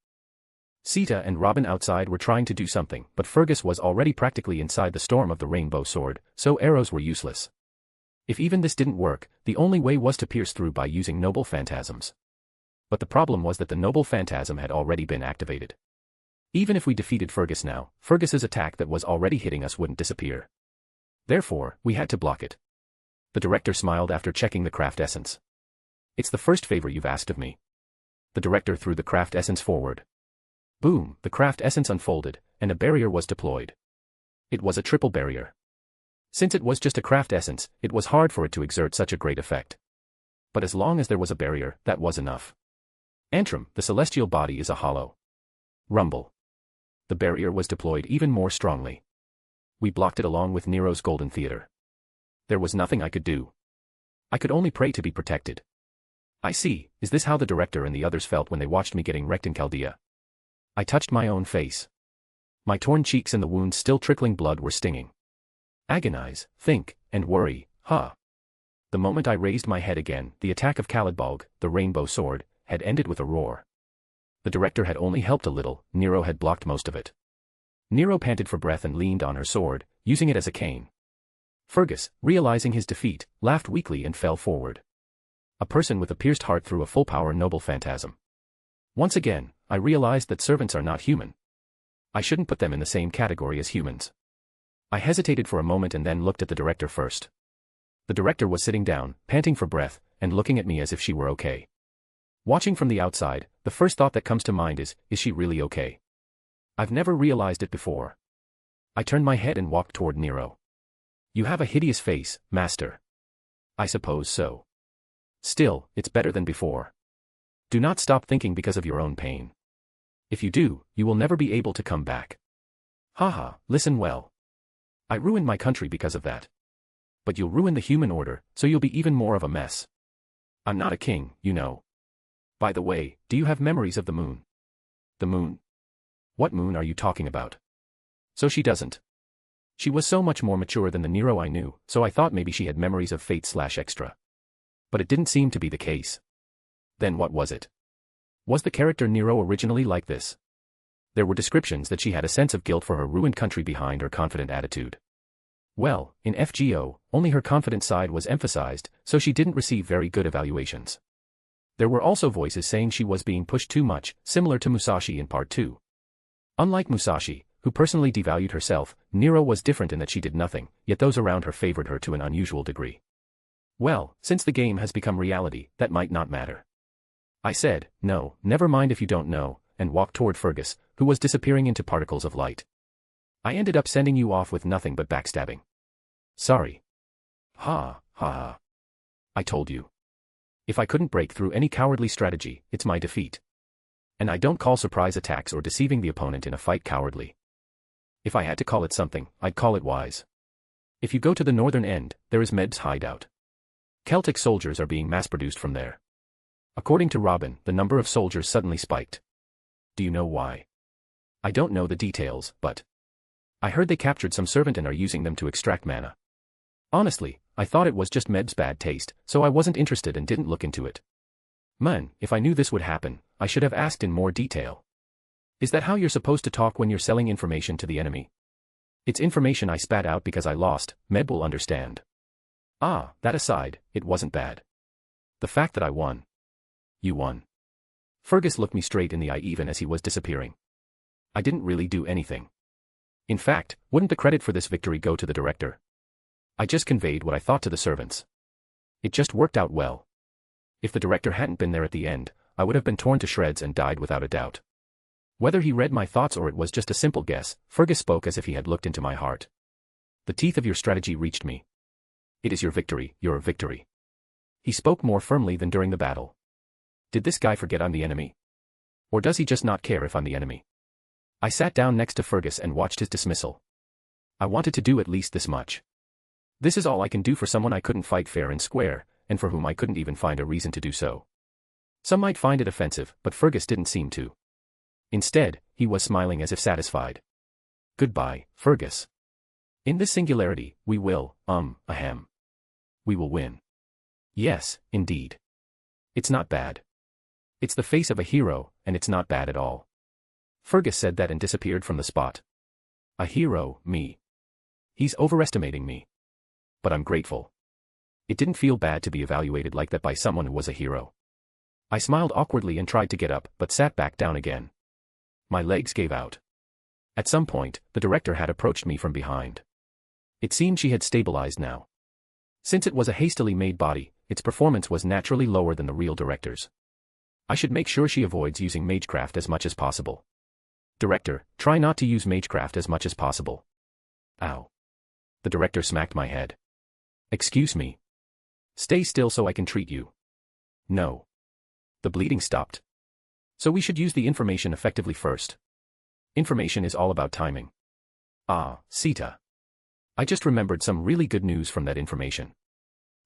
Sita and Robin outside were trying to do something, but Fergus was already practically inside the storm of the rainbow sword, so arrows were useless. If even this didn't work, the only way was to pierce through by using noble phantasms. But the problem was that the noble phantasm had already been activated. Even if we defeated Fergus now, Fergus's attack that was already hitting us wouldn't disappear. Therefore, we had to block it. The director smiled after checking the craft essence. It's the first favor you've asked of me. The director threw the craft essence forward. Boom, the craft essence unfolded, and a barrier was deployed. It was a triple barrier. Since it was just a craft essence, it was hard for it to exert such a great effect. But as long as there was a barrier, that was enough. Antrim, the celestial body is a hollow. Rumble. The barrier was deployed even more strongly. We blocked it along with Nero's Golden Theatre. There was nothing I could do. I could only pray to be protected. I see, is this how the director and the others felt when they watched me getting wrecked in Chaldea? I touched my own face. My torn cheeks and the wounds still trickling blood were stinging. Agonize, think, and worry, huh? The moment I raised my head again, the attack of Caladbolg, the rainbow sword, had ended with a roar. The director had only helped a little, Nero had blocked most of it. Nero panted for breath and leaned on her sword, using it as a cane. Fergus, realizing his defeat, laughed weakly and fell forward. A person with a pierced heart threw a full-power noble phantasm. Once again, I realized that servants are not human. I shouldn't put them in the same category as humans. I hesitated for a moment and then looked at the director first. The director was sitting down, panting for breath, and looking at me as if she were okay. Watching from the outside, the first thought that comes to mind is she really okay? I've never realized it before. I turned my head and walked toward Nero. You have a hideous face, master. I suppose so. Still, it's better than before. Do not stop thinking because of your own pain. If you do, you will never be able to come back. Haha, listen well. I ruined my country because of that. But you'll ruin the human order, so you'll be even more of a mess. I'm not a king, you know. By the way, do you have memories of the moon? The moon? What moon are you talking about? So she doesn't. She was so much more mature than the Nero I knew, so I thought maybe she had memories of Fate/Extra. But it didn't seem to be the case. Then what was it? Was the character Nero originally like this? There were descriptions that she had a sense of guilt for her ruined country behind her confident attitude. Well, in FGO, only her confident side was emphasized, so she didn't receive very good evaluations. There were also voices saying she was being pushed too much, similar to Musashi in Part 2. Unlike Musashi, who personally devalued herself, Nero was different in that she did nothing, yet those around her favored her to an unusual degree. Well, since the game has become reality, that might not matter. I said, no, never mind if you don't know, and walked toward Fergus, who was disappearing into particles of light. I ended up sending you off with nothing but backstabbing. Sorry. Ha, ha ha. I told you. If I couldn't break through any cowardly strategy, it's my defeat. And I don't call surprise attacks or deceiving the opponent in a fight cowardly. If I had to call it something, I'd call it wise. If you go to the northern end, there is Medb's hideout. Celtic soldiers are being mass-produced from there. According to Robin, the number of soldiers suddenly spiked. Do you know why? I don't know the details, but I heard they captured some servant and are using them to extract mana. Honestly, I thought it was just Medb's bad taste, so I wasn't interested and didn't look into it. Man, if I knew this would happen, I should have asked in more detail. Is that how you're supposed to talk when you're selling information to the enemy? It's information I spat out because I lost, Med will understand. Ah, that aside, it wasn't bad. The fact that I won. You won. Fergus looked me straight in the eye even as he was disappearing. I didn't really do anything. In fact, wouldn't the credit for this victory go to the director? I just conveyed what I thought to the servants. It just worked out well. If the director hadn't been there at the end, I would have been torn to shreds and died without a doubt. Whether he read my thoughts or it was just a simple guess, Fergus spoke as if he had looked into my heart. The teeth of your strategy reached me. It is your victory, your victory. He spoke more firmly than during the battle. Did this guy forget I'm the enemy? Or does he just not care if I'm the enemy? I sat down next to Fergus and watched his dismissal. I wanted to do at least this much. This is all I can do for someone I couldn't fight fair and square, and for whom I couldn't even find a reason to do so. Some might find it offensive, but Fergus didn't seem to. Instead, he was smiling as if satisfied. Goodbye, Fergus. In this singularity, we will, ahem. We will win. Yes, indeed. It's not bad. It's the face of a hero, and it's not bad at all. Fergus said that and disappeared from the spot. A hero, me. He's overestimating me. But I'm grateful. It didn't feel bad to be evaluated like that by someone who was a hero. I smiled awkwardly and tried to get up, but sat back down again. My legs gave out. At some point, the director had approached me from behind. It seemed she had stabilized now. Since it was a hastily made body, its performance was naturally lower than the real director's. I should make sure she avoids using magecraft as much as possible. Director, try not to use magecraft as much as possible. Ow. The director smacked my head. Excuse me. Stay still so I can treat you. No. The bleeding stopped. So we should use the information effectively first. Information is all about timing. Ah, Sita. I just remembered some really good news from that information.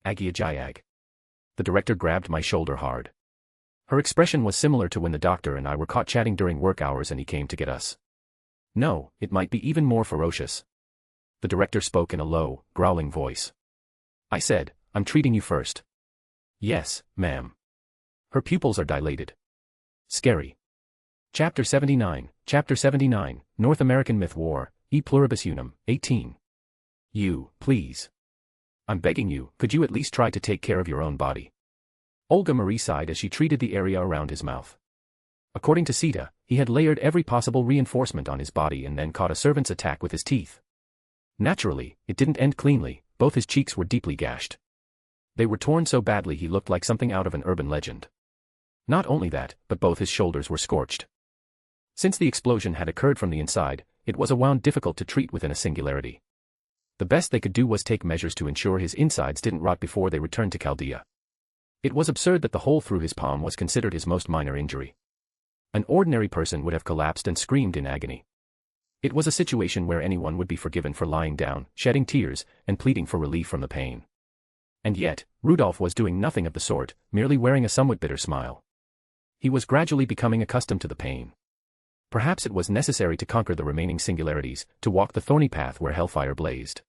Agia Jayag. The director grabbed my shoulder hard. Her expression was similar to when the doctor and I were caught chatting during work hours and he came to get us. No, it might be even more ferocious. The director spoke in a low, growling voice. I said, I'm treating you first. Yes, ma'am. Her pupils are dilated. Scary. Chapter 79, North American Myth War, E Pluribus Unum, 18. You, please. I'm begging you, could you at least try to take care of your own body? Olga Marie sighed as she treated the area around his mouth. According to Sita, he had layered every possible reinforcement on his body and then caught a servant's attack with his teeth. Naturally, it didn't end cleanly, both his cheeks were deeply gashed. They were torn so badly he looked like something out of an urban legend. Not only that, but both his shoulders were scorched. Since the explosion had occurred from the inside, it was a wound difficult to treat within a singularity. The best they could do was take measures to ensure his insides didn't rot before they returned to Chaldea. It was absurd that the hole through his palm was considered his most minor injury. An ordinary person would have collapsed and screamed in agony. It was a situation where anyone would be forgiven for lying down, shedding tears, and pleading for relief from the pain. And yet, Rudolph was doing nothing of the sort, merely wearing a somewhat bitter smile. He was gradually becoming accustomed to the pain. Perhaps it was necessary to conquer the remaining singularities, to walk the thorny path where hellfire blazed.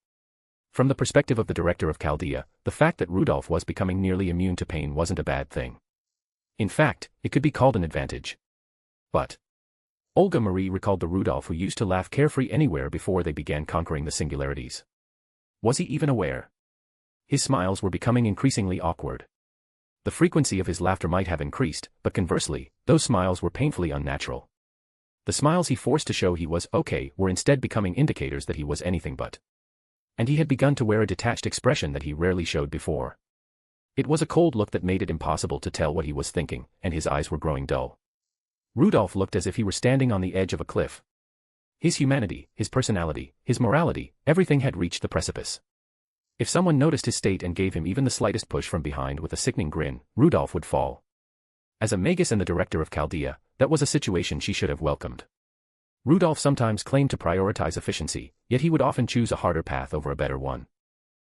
From the perspective of the director of Chaldea, the fact that Rudolph was becoming nearly immune to pain wasn't a bad thing. In fact, it could be called an advantage. But Olga Marie recalled the Rudolph who used to laugh carefree anywhere before they began conquering the singularities. Was he even aware? His smiles were becoming increasingly awkward. The frequency of his laughter might have increased, but conversely, those smiles were painfully unnatural. The smiles he forced to show he was okay were instead becoming indicators that he was anything but. And he had begun to wear a detached expression that he rarely showed before. It was a cold look that made it impossible to tell what he was thinking, and his eyes were growing dull. Rudolph looked as if he were standing on the edge of a cliff. His humanity, his personality, his morality, everything had reached the precipice. If someone noticed his state and gave him even the slightest push from behind with a sickening grin, Rudolph would fall. As a magus and the director of Chaldea, that was a situation she should have welcomed. Rudolf sometimes claimed to prioritize efficiency, yet he would often choose a harder path over a better one.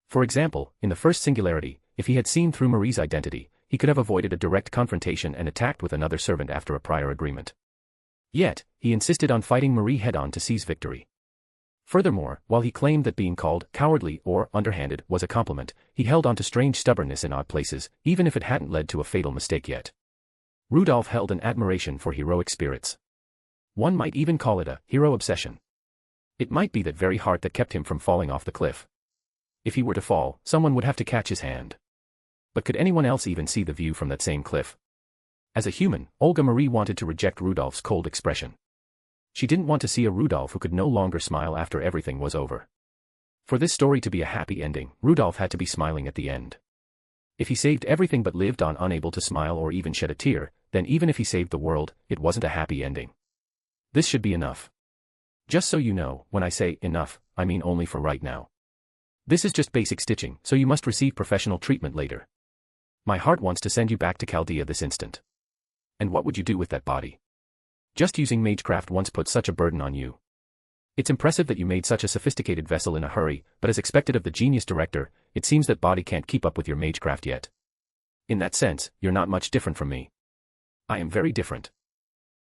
For example, in the first singularity, if he had seen through Marie's identity, he could have avoided a direct confrontation and attacked with another servant after a prior agreement. Yet, he insisted on fighting Marie head-on to seize victory. Furthermore, while he claimed that being called cowardly or underhanded was a compliment, he held on to strange stubbornness in odd places, even if it hadn't led to a fatal mistake yet. Rudolf held an admiration for heroic spirits. One might even call it a hero obsession. It might be that very heart that kept him from falling off the cliff. If he were to fall, someone would have to catch his hand. But could anyone else even see the view from that same cliff? As a human, Olga Marie wanted to reject Rudolf's cold expression. She didn't want to see a Rudolf who could no longer smile after everything was over. For this story to be a happy ending, Rudolf had to be smiling at the end. If he saved everything but lived on unable to smile or even shed a tear, then even if he saved the world, it wasn't a happy ending. This should be enough. Just so you know, when I say enough, I mean only for right now. This is just basic stitching, so you must receive professional treatment later. My heart wants to send you back to Chaldea this instant. And what would you do with that body? Just using magecraft once put such a burden on you. It's impressive that you made such a sophisticated vessel in a hurry, but as expected of the genius director, it seems that body can't keep up with your magecraft yet. In that sense, you're not much different from me. I am very different.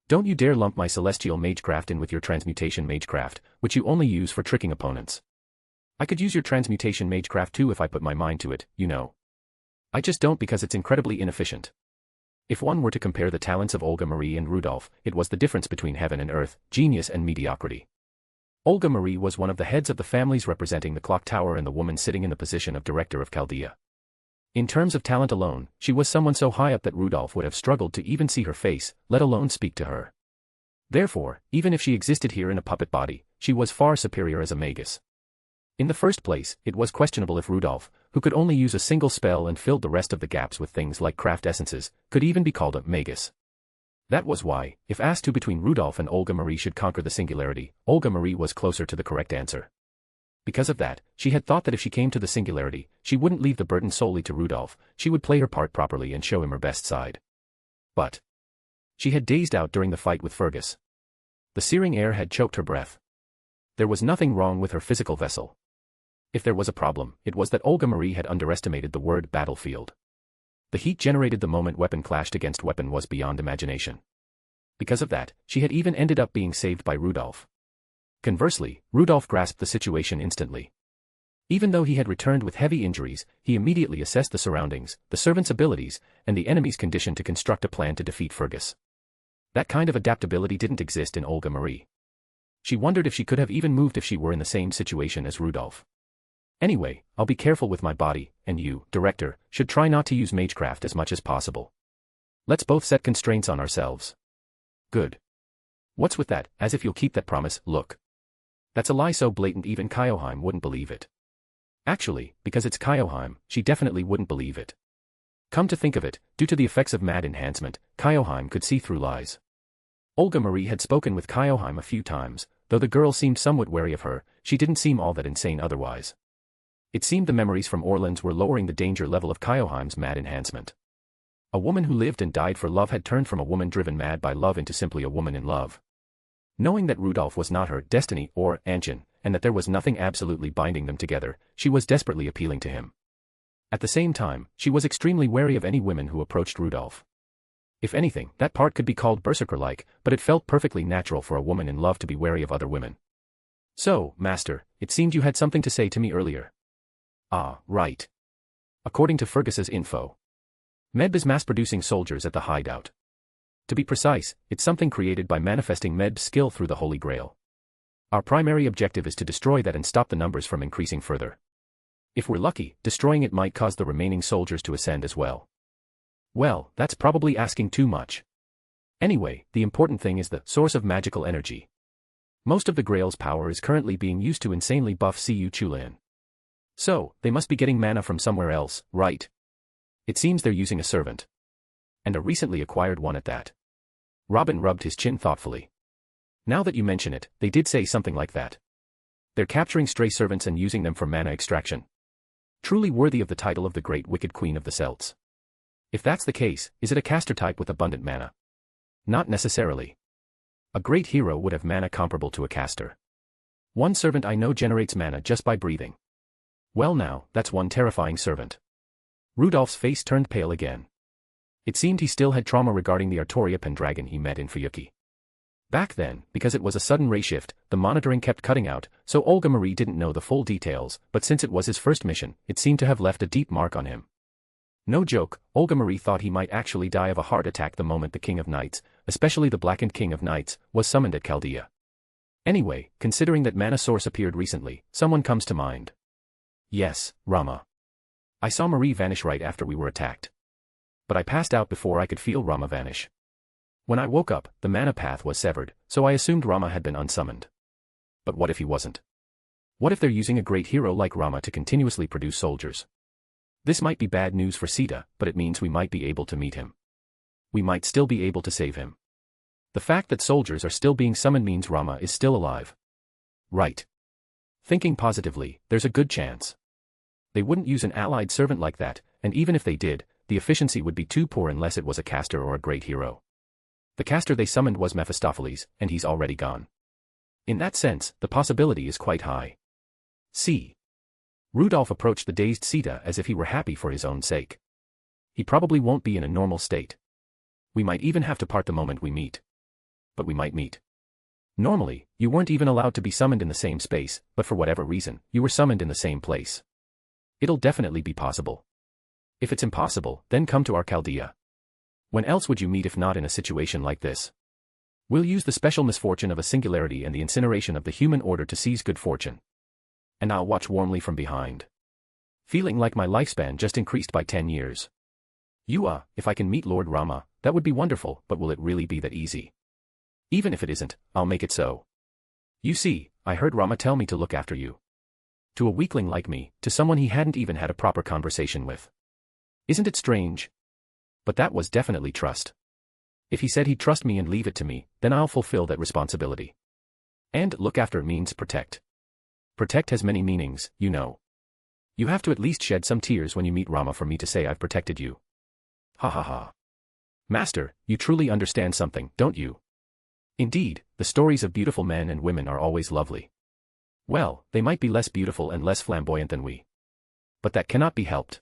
Don't you dare lump my celestial magecraft in with your transmutation magecraft, which you only use for tricking opponents. I could use your transmutation magecraft too if I put my mind to it, you know. I just don't because it's incredibly inefficient. If one were to compare the talents of Olga Marie and Rudolf, it was the difference between heaven and earth, genius and mediocrity. Olga Marie was one of the heads of the families representing the clock tower and the woman sitting in the position of director of Chaldea. In terms of talent alone, she was someone so high up that Rudolf would have struggled to even see her face, let alone speak to her. Therefore, even if she existed here in a puppet body, she was far superior as a magus. In the first place, it was questionable if Rudolf, who could only use a single spell and filled the rest of the gaps with things like craft essences, could even be called a magus. That was why, if asked who between Rudolf and Olga Marie should conquer the singularity, Olga Marie was closer to the correct answer. Because of that, she had thought that if she came to the singularity, she wouldn't leave the burden solely to Rudolf, she would play her part properly and show him her best side. But she had dazed out during the fight with Fergus. The searing air had choked her breath. There was nothing wrong with her physical vessel. If there was a problem, it was that Olga Marie had underestimated the word battlefield. The heat generated the moment weapon clashed against weapon was beyond imagination. Because of that, she had even ended up being saved by Rudolf. Conversely, Rudolf grasped the situation instantly. Even though he had returned with heavy injuries, he immediately assessed the surroundings, the servant's abilities, and the enemy's condition to construct a plan to defeat Fergus. That kind of adaptability didn't exist in Olga Marie. She wondered if she could have even moved if she were in the same situation as Rudolf. Anyway, I'll be careful with my body, and you, director, should try not to use magecraft as much as possible. Let's both set constraints on ourselves. Good. What's with that, as if you'll keep that promise, look. That's a lie so blatant even Kyoheim wouldn't believe it. Actually, because it's Kyoheim, she definitely wouldn't believe it. Come to think of it, due to the effects of mad enhancement, Kyoheim could see through lies. Olga Marie had spoken with Kyoheim a few times, though the girl seemed somewhat wary of her, she didn't seem all that insane otherwise. It seemed the memories from Orleans were lowering the danger level of Kyoheim's mad enhancement. A woman who lived and died for love had turned from a woman driven mad by love into simply a woman in love. Knowing that Rudolf was not her destiny or Anjan, and that there was nothing absolutely binding them together, she was desperately appealing to him. At the same time, she was extremely wary of any women who approached Rudolf. If anything, that part could be called berserker-like, but it felt perfectly natural for a woman in love to be wary of other women. So, Master, it seemed you had something to say to me earlier. Ah, right. According to Fergus's info, Medb is mass-producing soldiers at the hideout. To be precise, it's something created by manifesting Medb's skill through the Holy Grail. Our primary objective is to destroy that and stop the numbers from increasing further. If we're lucky, destroying it might cause the remaining soldiers to ascend as well. Well, that's probably asking too much. Anyway, the important thing is the source of magical energy. Most of the Grail's power is currently being used to insanely buff Cu Chulayan. So, they must be getting mana from somewhere else, right? It seems they're using a servant. And a recently acquired one at that. Robin rubbed his chin thoughtfully. Now that you mention it, they did say something like that. They're capturing stray servants and using them for mana extraction. Truly worthy of the title of the Great Wicked Queen of the Celts. If that's the case, is it a caster type with abundant mana? Not necessarily. A great hero would have mana comparable to a caster. One servant I know generates mana just by breathing. Well now, that's one terrifying servant. Rudolph's face turned pale again. It seemed he still had trauma regarding the Artoria Pendragon he met in Fuyuki. Back then, because it was a sudden ray shift, the monitoring kept cutting out, so Olga Marie didn't know the full details, but since it was his first mission, it seemed to have left a deep mark on him. No joke, Olga Marie thought he might actually die of a heart attack the moment the King of Knights, especially the Blackened King of Knights, was summoned at Chaldea. Anyway, considering that mana source appeared recently, someone comes to mind. Yes, Rama. I saw Marie vanish right after we were attacked. But I passed out before I could feel Rama vanish. When I woke up, the mana path was severed, so I assumed Rama had been unsummoned. But what if he wasn't? What if they're using a great hero like Rama to continuously produce soldiers? This might be bad news for Sita, but it means we might be able to meet him. We might still be able to save him. The fact that soldiers are still being summoned means Rama is still alive. Right. Thinking positively, there's a good chance. They wouldn't use an allied servant like that, and even if they did, the efficiency would be too poor unless it was a caster or a great hero. The caster they summoned was Mephistopheles, and he's already gone. In that sense, the possibility is quite high. See. Rudolph approached the dazed Sita as if he were happy for his own sake. He probably won't be in a normal state. We might even have to part the moment we meet. But we might meet. Normally, you weren't even allowed to be summoned in the same space, but for whatever reason, you were summoned in the same place. It'll definitely be possible. If it's impossible, then come to our Chaldea. When else would you meet if not in a situation like this? We'll use the special misfortune of a singularity and the incineration of the human order to seize good fortune. And I'll watch warmly from behind. Feeling like my lifespan just increased by 10 years. If I can meet Lord Rama, that would be wonderful, but will it really be that easy? Even if it isn't, I'll make it so. You see, I heard Rama tell me to look after you. To a weakling like me, to someone he hadn't even had a proper conversation with. Isn't it strange? But that was definitely trust. If he said he'd trust me and leave it to me, then I'll fulfill that responsibility. And look after means protect. Protect has many meanings, you know. You have to at least shed some tears when you meet Rama for me to say I've protected you. Ha ha ha. Master, you truly understand something, don't you? Indeed, the stories of beautiful men and women are always lovely. Well, they might be less beautiful and less flamboyant than we. But that cannot be helped.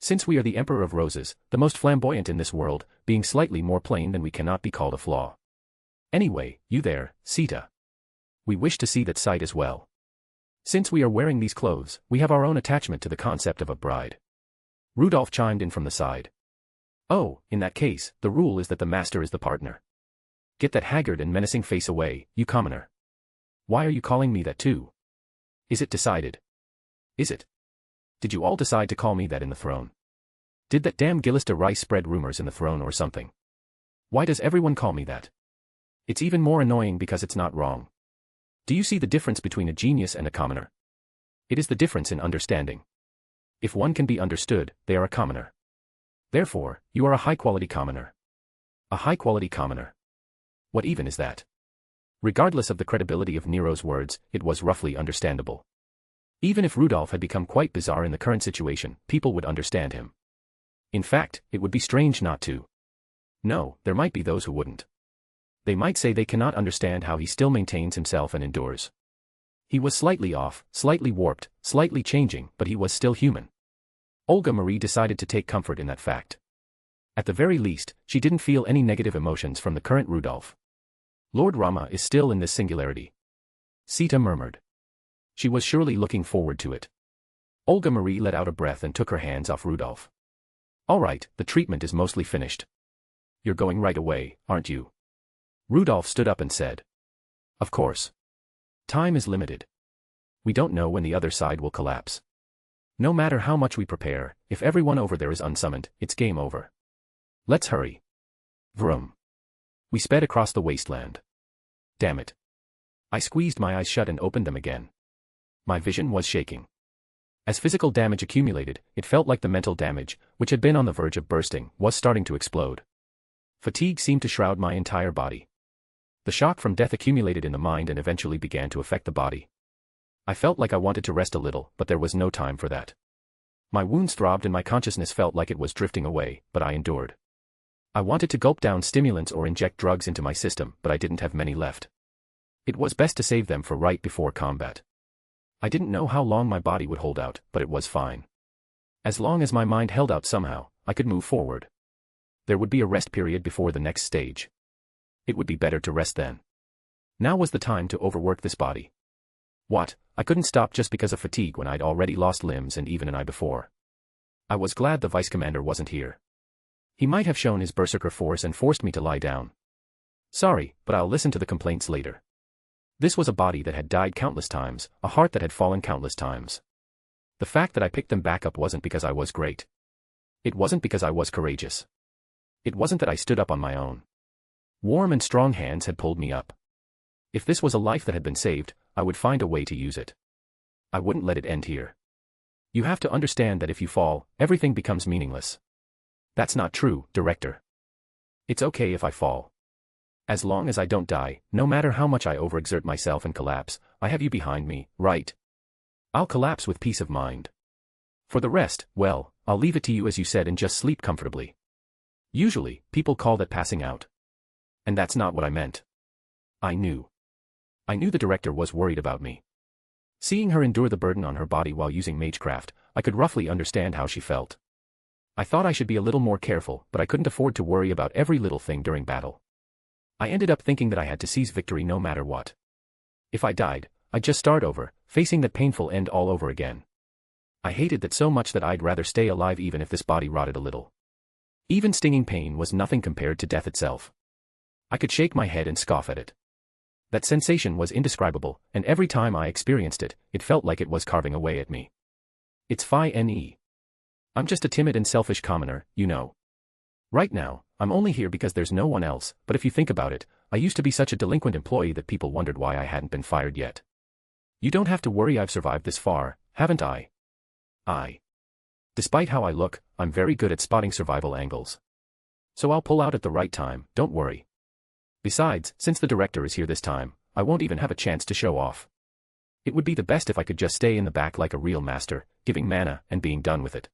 Since we are the Emperor of Roses, the most flamboyant in this world, being slightly more plain than we cannot be called a flaw. Anyway, you there, Sita. We wish to see that sight as well. Since we are wearing these clothes, we have our own attachment to the concept of a bride. Rudolph chimed in from the side. Oh, in that case, the rule is that the master is the partner. Get that haggard and menacing face away, you commoner. Why are you calling me that too? Is it decided? Is it? Did you all decide to call me that in the throne? Did that damn Gillista Rice spread rumors in the throne or something? Why does everyone call me that? It's even more annoying because it's not wrong. Do you see the difference between a genius and a commoner? It is the difference in understanding. If one can be understood, they are a commoner. Therefore, you are a high-quality commoner. A high-quality commoner. What even is that? Regardless of the credibility of Nero's words, it was roughly understandable. Even if Rudolph had become quite bizarre in the current situation, people would understand him. In fact, it would be strange not to. No, there might be those who wouldn't. They might say they cannot understand how he still maintains himself and endures. He was slightly off, slightly warped, slightly changing, but he was still human. Olga Marie decided to take comfort in that fact. At the very least, she didn't feel any negative emotions from the current Rudolph. Lord Rama is still in this singularity. Sita murmured. She was surely looking forward to it. Olga Marie let out a breath and took her hands off Rudolph. All right, the treatment is mostly finished. You're going right away, aren't you? Rudolph stood up and said. Of course. Time is limited. We don't know when the other side will collapse. No matter how much we prepare, if everyone over there is unsummoned, it's game over. Let's hurry. Vroom. We sped across the wasteland. Damn it. I squeezed my eyes shut and opened them again. My vision was shaking. As physical damage accumulated, it felt like the mental damage, which had been on the verge of bursting, was starting to explode. Fatigue seemed to shroud my entire body. The shock from death accumulated in the mind and eventually began to affect the body. I felt like I wanted to rest a little, but there was no time for that. My wounds throbbed and my consciousness felt like it was drifting away, but I endured. I wanted to gulp down stimulants or inject drugs into my system, but I didn't have many left. It was best to save them for right before combat. I didn't know how long my body would hold out, but it was fine. As long as my mind held out somehow, I could move forward. There would be a rest period before the next stage. It would be better to rest then. Now was the time to overwork this body. What? I couldn't stop just because of fatigue when I'd already lost limbs and even an eye before. I was glad the vice commander wasn't here. He might have shown his berserker force and forced me to lie down. Sorry, but I'll listen to the complaints later. This was a body that had died countless times, a heart that had fallen countless times. The fact that I picked them back up wasn't because I was great. It wasn't because I was courageous. It wasn't that I stood up on my own. Warm and strong hands had pulled me up. If this was a life that had been saved, I would find a way to use it. I wouldn't let it end here. You have to understand that if you fall, everything becomes meaningless. That's not true, Director. It's okay if I fall. As long as I don't die, no matter how much I overexert myself and collapse, I have you behind me, right? I'll collapse with peace of mind. For the rest, well, I'll leave it to you as you said and just sleep comfortably. Usually, people call that passing out. And that's not what I meant. I knew the Director was worried about me. Seeing her endure the burden on her body while using magecraft, I could roughly understand how she felt. I thought I should be a little more careful, but I couldn't afford to worry about every little thing during battle. I ended up thinking that I had to seize victory no matter what. If I died, I'd just start over, facing that painful end all over again. I hated that so much that I'd rather stay alive even if this body rotted a little. Even stinging pain was nothing compared to death itself. I could shake my head and scoff at it. That sensation was indescribable, and every time I experienced it, it felt like it was carving away at me. It's fine. I'm just a timid and selfish commoner, you know. Right now, I'm only here because there's no one else, but if you think about it, I used to be such a delinquent employee that people wondered why I hadn't been fired yet. You don't have to worry, I've survived this far, haven't I? Despite how I look, I'm very good at spotting survival angles. So I'll pull out at the right time, don't worry. Besides, since the Director is here this time, I won't even have a chance to show off. It would be the best if I could just stay in the back like a real master, giving mana and being done with it.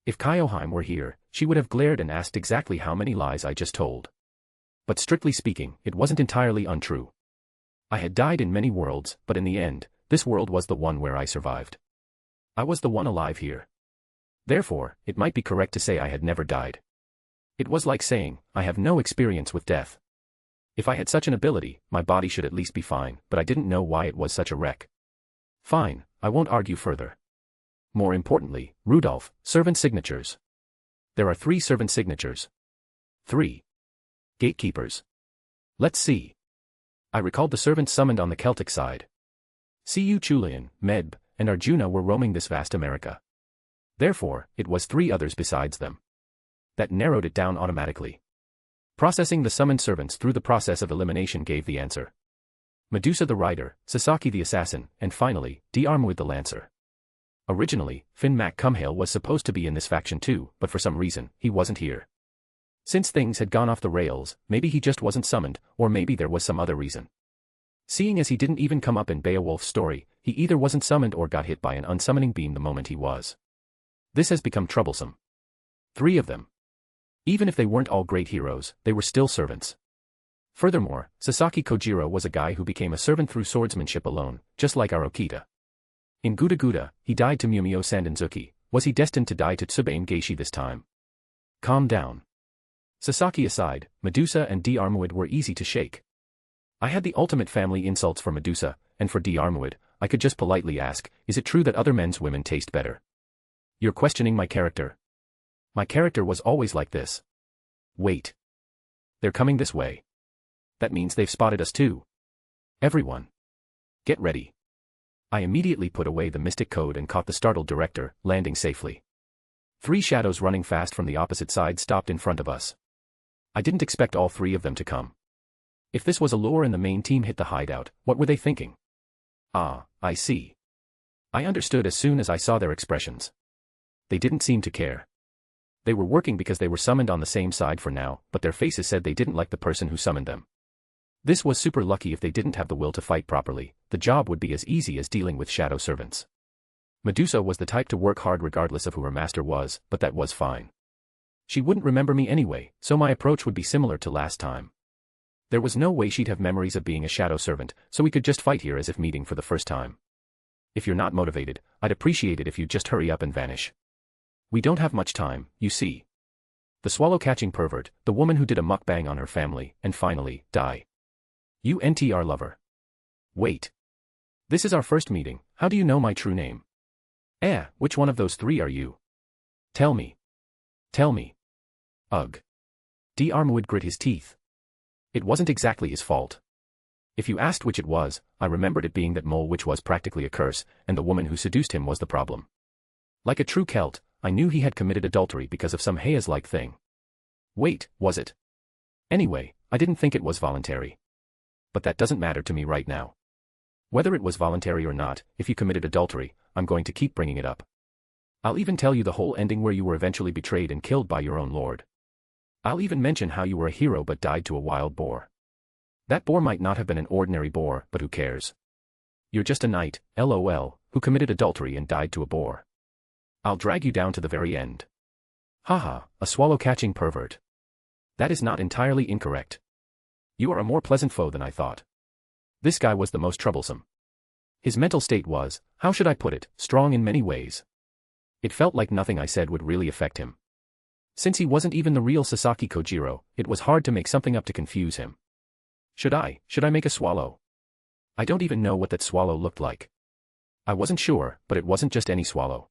If Kyoheim were here, she would have glared and asked exactly how many lies I just told. But strictly speaking, it wasn't entirely untrue. I had died in many worlds, but in the end, this world was the one where I survived. I was the one alive here. Therefore, it might be correct to say I had never died. It was like saying, I have no experience with death. If I had such an ability, my body should at least be fine, but I didn't know why it was such a wreck. Fine, I won't argue further. More importantly, Rudolph, servant signatures. There are 3 servant signatures. 3 gatekeepers. Let's see. I recalled the servants summoned on the Celtic side. Cu Chulian, Medb, and Arjuna were roaming this vast America. Therefore, it was 3 others besides them. That narrowed it down automatically. Processing the summoned servants through the process of elimination gave the answer. Medusa the rider, Sasaki the assassin, and finally, D'Armwood the lancer. Originally, Finn Mac Cumhale was supposed to be in this faction too, but for some reason, he wasn't here. Since things had gone off the rails, maybe he just wasn't summoned, or maybe there was some other reason. Seeing as he didn't even come up in Beowulf's story, he either wasn't summoned or got hit by an unsummoning beam the moment he was. This has become troublesome. 3 of them. Even if they weren't all great heroes, they were still servants. Furthermore, Sasaki Kojiro was a guy who became a servant through swordsmanship alone, just like Arokita. In Guda Guda, he died to Mumio Sandenzuki. Was he destined to die to Tsubain Geishi this time? Calm down. Sasaki aside, Medusa and D'Armwood were easy to shake. I had the ultimate family insults for Medusa, and for D'Armwood, I could just politely ask, is it true that other men's women taste better? You're questioning my character. My character was always like this. Wait. They're coming this way. That means they've spotted us too. Everyone. Get ready. I immediately put away the mystic code and caught the startled Director, landing safely. 3 shadows running fast from the opposite side stopped in front of us. I didn't expect all 3 of them to come. If this was a lure and the main team hit the hideout, what were they thinking? Ah, I see. I understood as soon as I saw their expressions. They didn't seem to care. They were working because they were summoned on the same side for now, but their faces said they didn't like the person who summoned them. This was super lucky. If they didn't have the will to fight properly, the job would be as easy as dealing with shadow servants. Medusa was the type to work hard regardless of who her master was, but that was fine. She wouldn't remember me anyway, so my approach would be similar to last time. There was no way she'd have memories of being a shadow servant, so we could just fight here as if meeting for the first time. If you're not motivated, I'd appreciate it if you'd just hurry up and vanish. We don't have much time, you see. The swallow-catching pervert, the woman who did a mukbang on her family, and finally, die. You NTR lover. Wait. This is our first meeting, how do you know my true name? Which one of those three are you? Tell me. Tell me. Ugh. Dr. would grit his teeth. It wasn't exactly his fault. If you asked which it was, I remembered it being that mole which was practically a curse, and the woman who seduced him was the problem. Like a true Celt, I knew he had committed adultery because of some Hayes-like thing. Wait, was it? Anyway, I didn't think it was voluntary. But that doesn't matter to me right now. Whether it was voluntary or not, if you committed adultery, I'm going to keep bringing it up. I'll even tell you the whole ending where you were eventually betrayed and killed by your own lord. I'll even mention how you were a hero but died to a wild boar. That boar might not have been an ordinary boar, but who cares? You're just a knight, LOL, who committed adultery and died to a boar. I'll drag you down to the very end. Haha, a swallow-catching pervert. That is not entirely incorrect. You are a more pleasant foe than I thought. This guy was the most troublesome. His mental state was, how should I put it, strong in many ways. It felt like nothing I said would really affect him. Since he wasn't even the real Sasaki Kojiro, it was hard to make something up to confuse him. Should I make a swallow? I don't even know what that swallow looked like. I wasn't sure, but it wasn't just any swallow.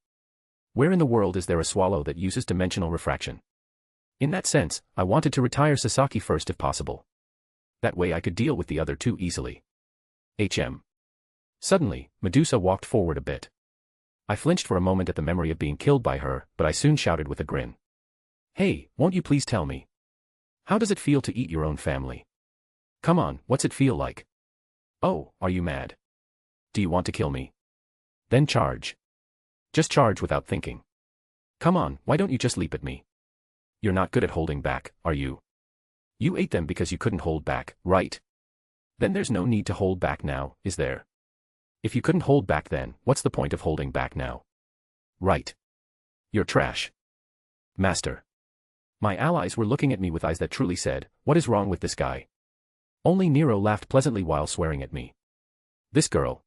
Where in the world is there a swallow that uses dimensional refraction? In that sense, I wanted to retire Sasaki first if possible. That way I could deal with the other two easily. Suddenly, Medusa walked forward a bit. I flinched for a moment at the memory of being killed by her, but I soon shouted with a grin. Hey, won't you please tell me? How does it feel to eat your own family? Come on, what's it feel like? Oh, are you mad? Do you want to kill me? Then charge. Just charge without thinking. Come on, why don't you just leap at me? You're not good at holding back, are you? You ate them because you couldn't hold back, right? Then there's no need to hold back now, is there? If you couldn't hold back then, what's the point of holding back now? Right. You're trash. Master. My allies were looking at me with eyes that truly said, what is wrong with this guy? Only Nero laughed pleasantly while swearing at me. This girl.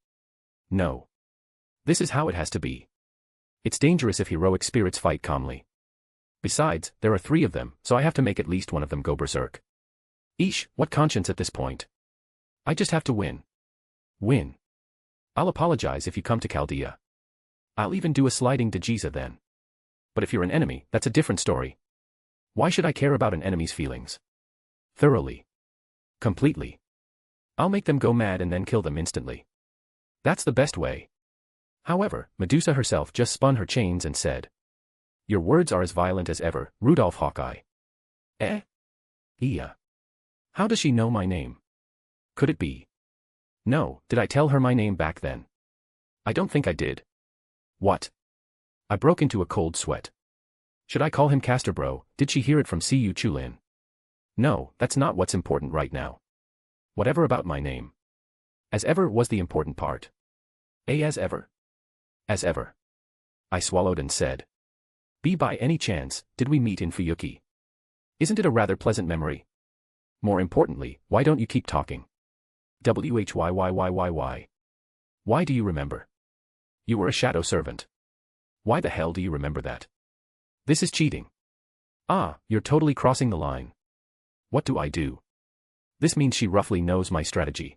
No. This is how it has to be. It's dangerous if heroic spirits fight calmly. Besides, there are 3 of them, so I have to make at least one of them go berserk. Eesh, what conscience at this point. I just have to win. Win. I'll apologize if you come to Chaldea. I'll even do a sliding Dejiza then. But if you're an enemy, that's a different story. Why should I care about an enemy's feelings? Thoroughly. Completely. I'll make them go mad and then kill them instantly. That's the best way. However, Medusa herself just spun her chains and said. Your words are as violent as ever, Rudolph Hawkeye. Iya. How does she know my name? Could it be? No, did I tell her my name back then? I don't think I did. What? I broke into a cold sweat. Should I call him Caster Bro? Did she hear it from Cu Chulin? No, that's not what's important right now. Whatever about my name. As ever was the important part. As ever? As ever. I swallowed and said. By any chance, did we meet in Fuyuki? Isn't it a rather pleasant memory? More importantly, why don't you keep talking? Why? Why do you remember? You were a shadow servant. Why the hell do you remember that? This is cheating. Ah, you're totally crossing the line. What do I do? This means she roughly knows my strategy.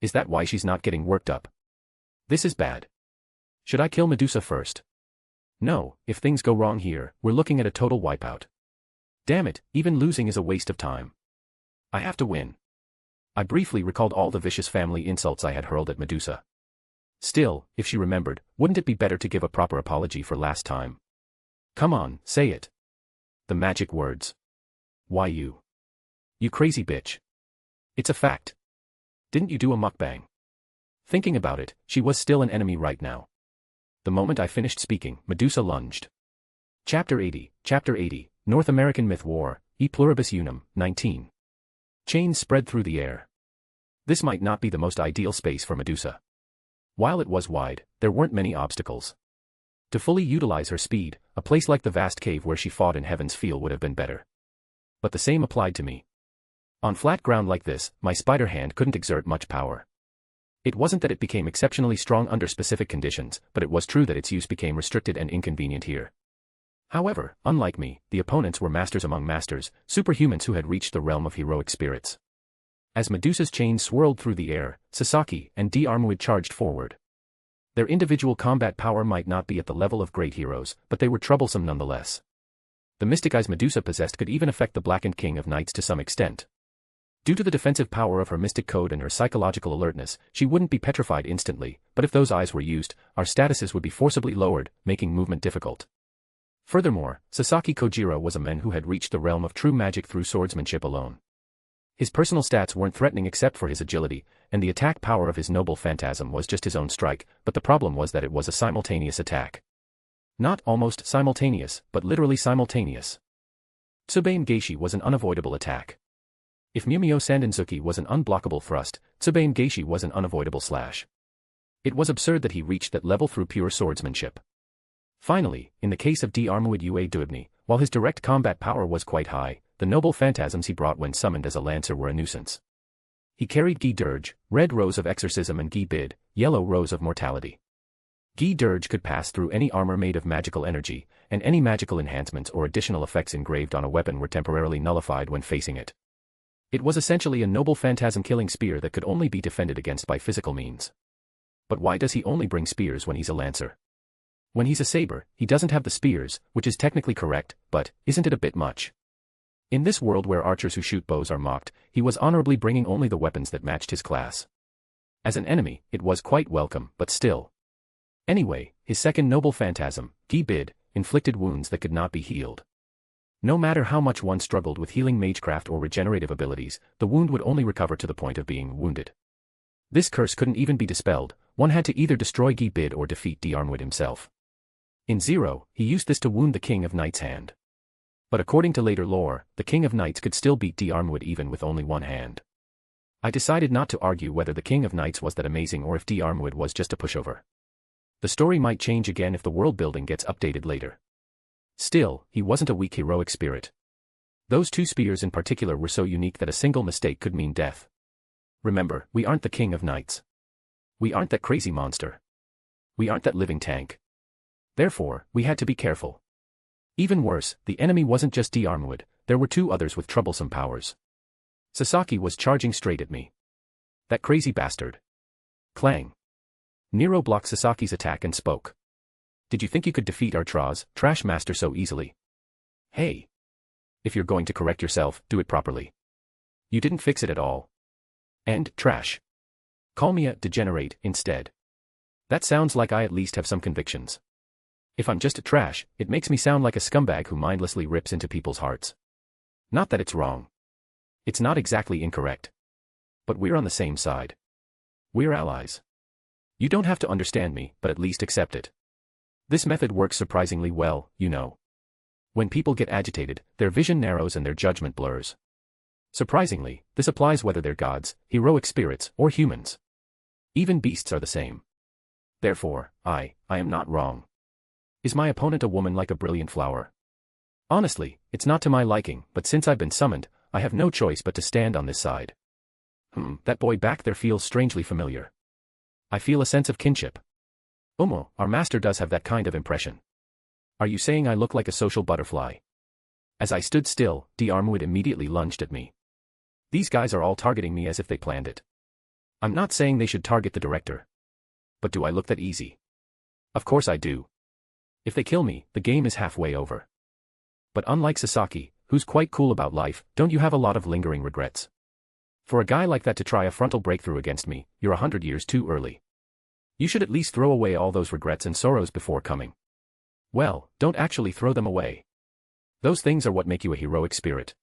Is that why she's not getting worked up? This is bad. Should I kill Medusa first? No, if things go wrong here, we're looking at a total wipeout. Damn it, even losing is a waste of time. I have to win. I briefly recalled all the vicious family insults I had hurled at Medusa. Still, if she remembered, wouldn't it be better to give a proper apology for last time? Come on, say it. The magic words. Why you? You crazy bitch. It's a fact. Didn't you do a mukbang? Thinking about it, she was still an enemy right now. The moment I finished speaking, Medusa lunged. Chapter 80, North American Myth War, E Pluribus Unum, 19. Chains spread through the air. This might not be the most ideal space for Medusa. While it was wide, there weren't many obstacles. To fully utilize her speed, a place like the vast cave where she fought in Heaven's Feel would have been better. But the same applied to me. On flat ground like this, my spider hand couldn't exert much power. It wasn't that it became exceptionally strong under specific conditions, but it was true that its use became restricted and inconvenient here. However, unlike me, the opponents were masters among masters, superhumans who had reached the realm of heroic spirits. As Medusa's chains swirled through the air, Sasaki and D'Armuid charged forward. Their individual combat power might not be at the level of great heroes, but they were troublesome nonetheless. The mystic eyes Medusa possessed could even affect the Blackened King of Knights to some extent. Due to the defensive power of her mystic code and her psychological alertness, she wouldn't be petrified instantly, but if those eyes were used, our statuses would be forcibly lowered, making movement difficult. Furthermore, Sasaki Kojiro was a man who had reached the realm of true magic through swordsmanship alone. His personal stats weren't threatening except for his agility, and the attack power of his noble phantasm was just his own strike, but the problem was that it was a simultaneous attack. Not almost simultaneous, but literally simultaneous. Tsubain Geishi was an unavoidable attack. If Mumio Sandenzuki was an unblockable thrust, Tsubain Geishi was an unavoidable slash. It was absurd that he reached that level through pure swordsmanship. Finally, in the case of D'Armuid Ue Duibni, while his direct combat power was quite high, the noble phantasms he brought when summoned as a lancer were a nuisance. He carried Gi Dirge, red rose of exorcism, and Gi Bid, yellow rose of mortality. Gi Dirge could pass through any armor made of magical energy, and any magical enhancements or additional effects engraved on a weapon were temporarily nullified when facing it. It was essentially a noble phantasm-killing spear that could only be defended against by physical means. But why does he only bring spears when he's a lancer? When he's a saber, he doesn't have the spears, which is technically correct, but isn't it a bit much? In this world where archers who shoot bows are mocked, he was honorably bringing only the weapons that matched his class. As an enemy, it was quite welcome, but still. Anyway, his second noble phantasm, Gi Bid, inflicted wounds that could not be healed. No matter how much one struggled with healing magecraft or regenerative abilities, the wound would only recover to the point of being wounded. This curse couldn't even be dispelled, one had to either destroy Gi Bid or defeat D'Armuid himself. In Zero, he used this to wound the King of Knights' hand. But according to later lore, the King of Knights could still beat D'Armuid even with only one hand. I decided not to argue whether the King of Knights was that amazing or if D'Armuid was just a pushover. The story might change again if the world building gets updated later. Still, he wasn't a weak heroic spirit. Those two spears in particular were so unique that a single mistake could mean death. Remember, we aren't the King of Knights. We aren't that crazy monster. We aren't that living tank. Therefore, we had to be careful. Even worse, the enemy wasn't just D'Armuid, there were two others with troublesome powers. Sasaki was charging straight at me. That crazy bastard. Clang. Nero blocked Sasaki's attack and spoke. Did you think you could defeat our trash master so easily? Hey. If you're going to correct yourself, do it properly. You didn't fix it at all. And trash. Call me a degenerate instead. That sounds like I at least have some convictions. If I'm just a trash, it makes me sound like a scumbag who mindlessly rips into people's hearts. Not that it's wrong. It's not exactly incorrect. But we're on the same side. We're allies. You don't have to understand me, but at least accept it. This method works surprisingly well, you know. When people get agitated, their vision narrows and their judgment blurs. Surprisingly, this applies whether they're gods, heroic spirits, or humans. Even beasts are the same. Therefore, I am not wrong. Is my opponent a woman like a brilliant flower? Honestly, it's not to my liking, but since I've been summoned, I have no choice but to stand on this side. That boy back there feels strangely familiar. I feel a sense of kinship. Omo, our master does have that kind of impression. Are you saying I look like a social butterfly? As I stood still, D'Armuid immediately lunged at me. These guys are all targeting me as if they planned it. I'm not saying they should target the director. But do I look that easy? Of course I do. If they kill me, the game is halfway over. But unlike Sasaki, who's quite cool about life, don't you have a lot of lingering regrets? For a guy like that to try a frontal breakthrough against me, you're 100 years too early. You should at least throw away all those regrets and sorrows before coming. Well, don't actually throw them away. Those things are what make you a heroic spirit.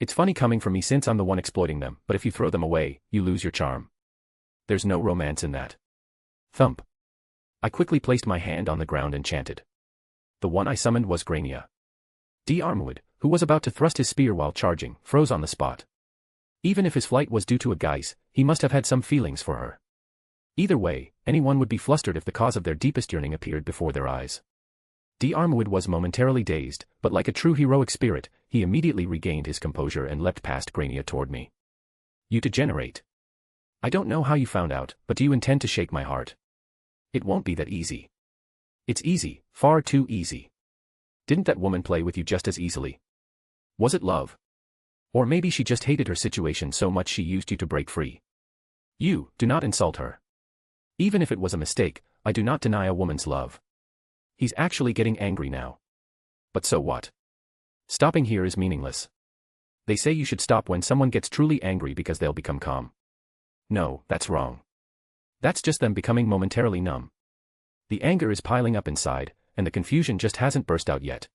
It's funny coming from me since I'm the one exploiting them, but if you throw them away, you lose your charm. There's no romance in that. Thump. I quickly placed my hand on the ground and chanted. The one I summoned was Grania. D'Armuid, who was about to thrust his spear while charging, froze on the spot. Even if his flight was due to a geis, he must have had some feelings for her. Either way, anyone would be flustered if the cause of their deepest yearning appeared before their eyes. Armwood was momentarily dazed, but like a true heroic spirit, he immediately regained his composure and leapt past Grania toward me. You degenerate. I don't know how you found out, but do you intend to shake my heart? It won't be that easy. It's easy, far too easy. Didn't that woman play with you just as easily? Was it love? Or maybe she just hated her situation so much she used you to break free. You, do not insult her. Even if it was a mistake, I do not deny a woman's love. He's actually getting angry now. But so what? Stopping here is meaningless. They say you should stop when someone gets truly angry because they'll become calm. No, that's wrong. That's just them becoming momentarily numb. The anger is piling up inside, and the confusion just hasn't burst out yet.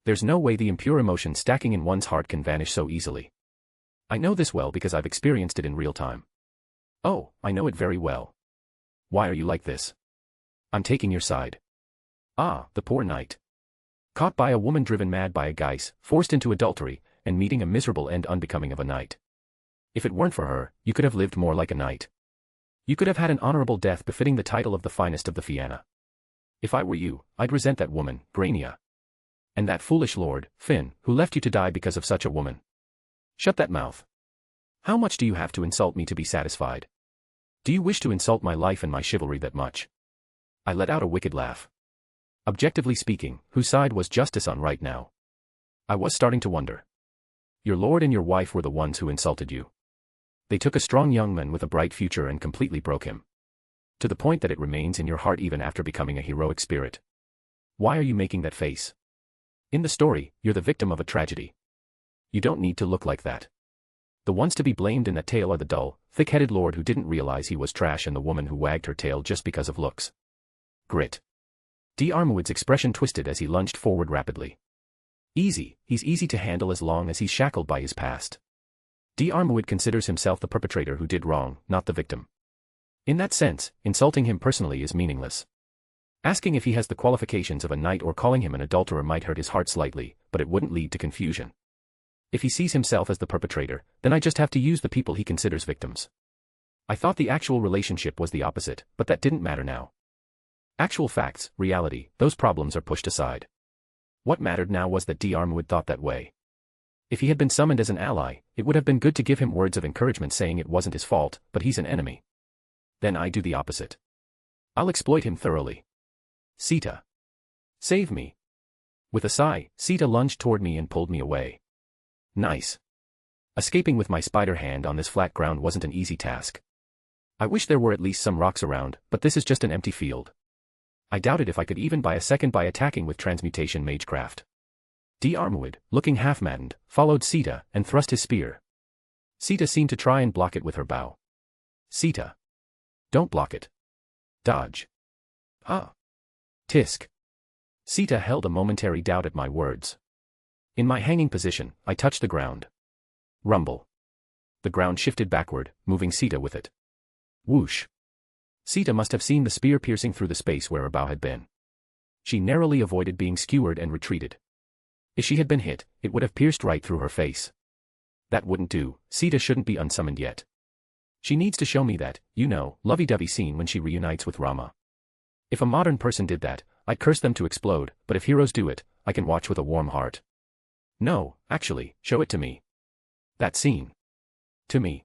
There's no way the impure emotion stacking in one's heart can vanish so easily. I know this well because I've experienced it in real time. Oh, I know it very well. Why are you like this? I'm taking your side. Ah, the poor knight. Caught by a woman driven mad by a geis, forced into adultery, and meeting a miserable end unbecoming of a knight. If it weren't for her, you could have lived more like a knight. You could have had an honorable death befitting the title of the finest of the Fianna. If I were you, I'd resent that woman, Grania. And that foolish lord, Finn, who left you to die because of such a woman. Shut that mouth. How much do you have to insult me to be satisfied? Do you wish to insult my life and my chivalry that much? I let out a wicked laugh. Objectively speaking, whose side was justice on right now? I was starting to wonder. Your lord and your wife were the ones who insulted you. They took a strong young man with a bright future and completely broke him. To the point that it remains in your heart even after becoming a heroic spirit. Why are you making that face? In the story, you're the victim of a tragedy. You don't need to look like that. The ones to be blamed in that tale are the dull, thick-headed lord who didn't realize he was trash and the woman who wagged her tail just because of looks. Grit. Armwood's expression twisted as he lunged forward rapidly. Easy, he's easy to handle as long as he's shackled by his past. Armwood considers himself the perpetrator who did wrong, not the victim. In that sense, insulting him personally is meaningless. Asking if he has the qualifications of a knight or calling him an adulterer might hurt his heart slightly, but it wouldn't lead to confusion. If he sees himself as the perpetrator, then I just have to use the people he considers victims. I thought the actual relationship was the opposite, but that didn't matter now. Actual facts, reality, those problems are pushed aside. What mattered now was that Armwood thought that way. If he had been summoned as an ally, it would have been good to give him words of encouragement saying it wasn't his fault, but he's an enemy. Then I do the opposite. I'll exploit him thoroughly. Sita. Save me. With a sigh, Sita lunged toward me and pulled me away. Nice. Escaping with my spider hand on this flat ground wasn't an easy task. I wish there were at least some rocks around, but this is just an empty field. I doubted if I could even buy a second by attacking with transmutation magecraft. Armwood, looking half-maddened, followed Sita and thrust his spear. Sita seemed to try and block it with her bow. Sita. Don't block it. Dodge. Ah. Tisk. Sita held a momentary doubt at my words. In my hanging position, I touched the ground. Rumble. The ground shifted backward, moving Sita with it. Whoosh. Sita must have seen the spear piercing through the space where her bow had been. She narrowly avoided being skewered and retreated. If she had been hit, it would have pierced right through her face. That wouldn't do, Sita shouldn't be unsummoned yet. She needs to show me that, lovey-dovey scene when she reunites with Rama. If a modern person did that, I'd curse them to explode, but if heroes do it, I can watch with a warm heart. No, actually, show it to me. That scene. To me.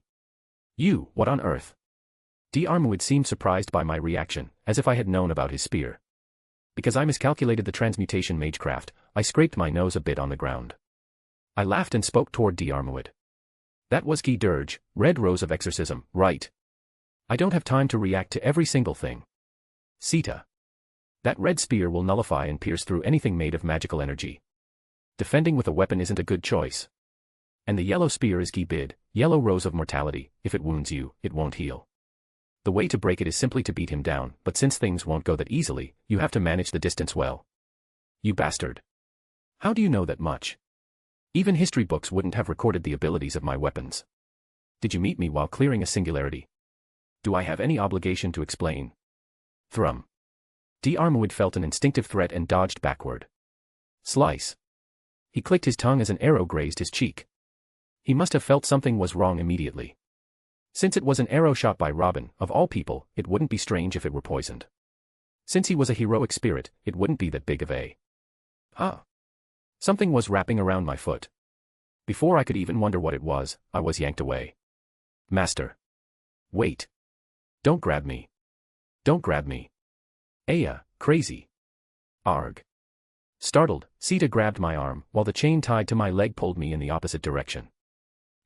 You, what on earth? Armwood seemed surprised by my reaction, as if I had known about his spear. Because I miscalculated the transmutation magecraft, I scraped my nose a bit on the ground. I laughed and spoke toward Armwood. That was Key Dirge, Red Rose of Exorcism, right? I don't have time to react to every single thing. Sita. That red spear will nullify and pierce through anything made of magical energy. Defending with a weapon isn't a good choice. And the yellow spear is Key Bid, Yellow Rose of Mortality, if it wounds you, it won't heal. The way to break it is simply to beat him down, but since things won't go that easily, you have to manage the distance well. You bastard. How do you know that much? Even history books wouldn't have recorded the abilities of my weapons. Did you meet me while clearing a singularity? Do I have any obligation to explain? Thrum. Armwood felt an instinctive threat and dodged backward. Slice. He clicked his tongue as an arrow grazed his cheek. He must have felt something was wrong immediately. Since it was an arrow shot by Robin, of all people, it wouldn't be strange if it were poisoned. Since he was a heroic spirit, it wouldn't be that big of a... Ah. Something was wrapping around my foot. Before I could even wonder what it was, I was yanked away. Master. Wait. Don't grab me. Don't grab me. Aya, crazy. Arg. Startled, Sita grabbed my arm, while the chain tied to my leg pulled me in the opposite direction.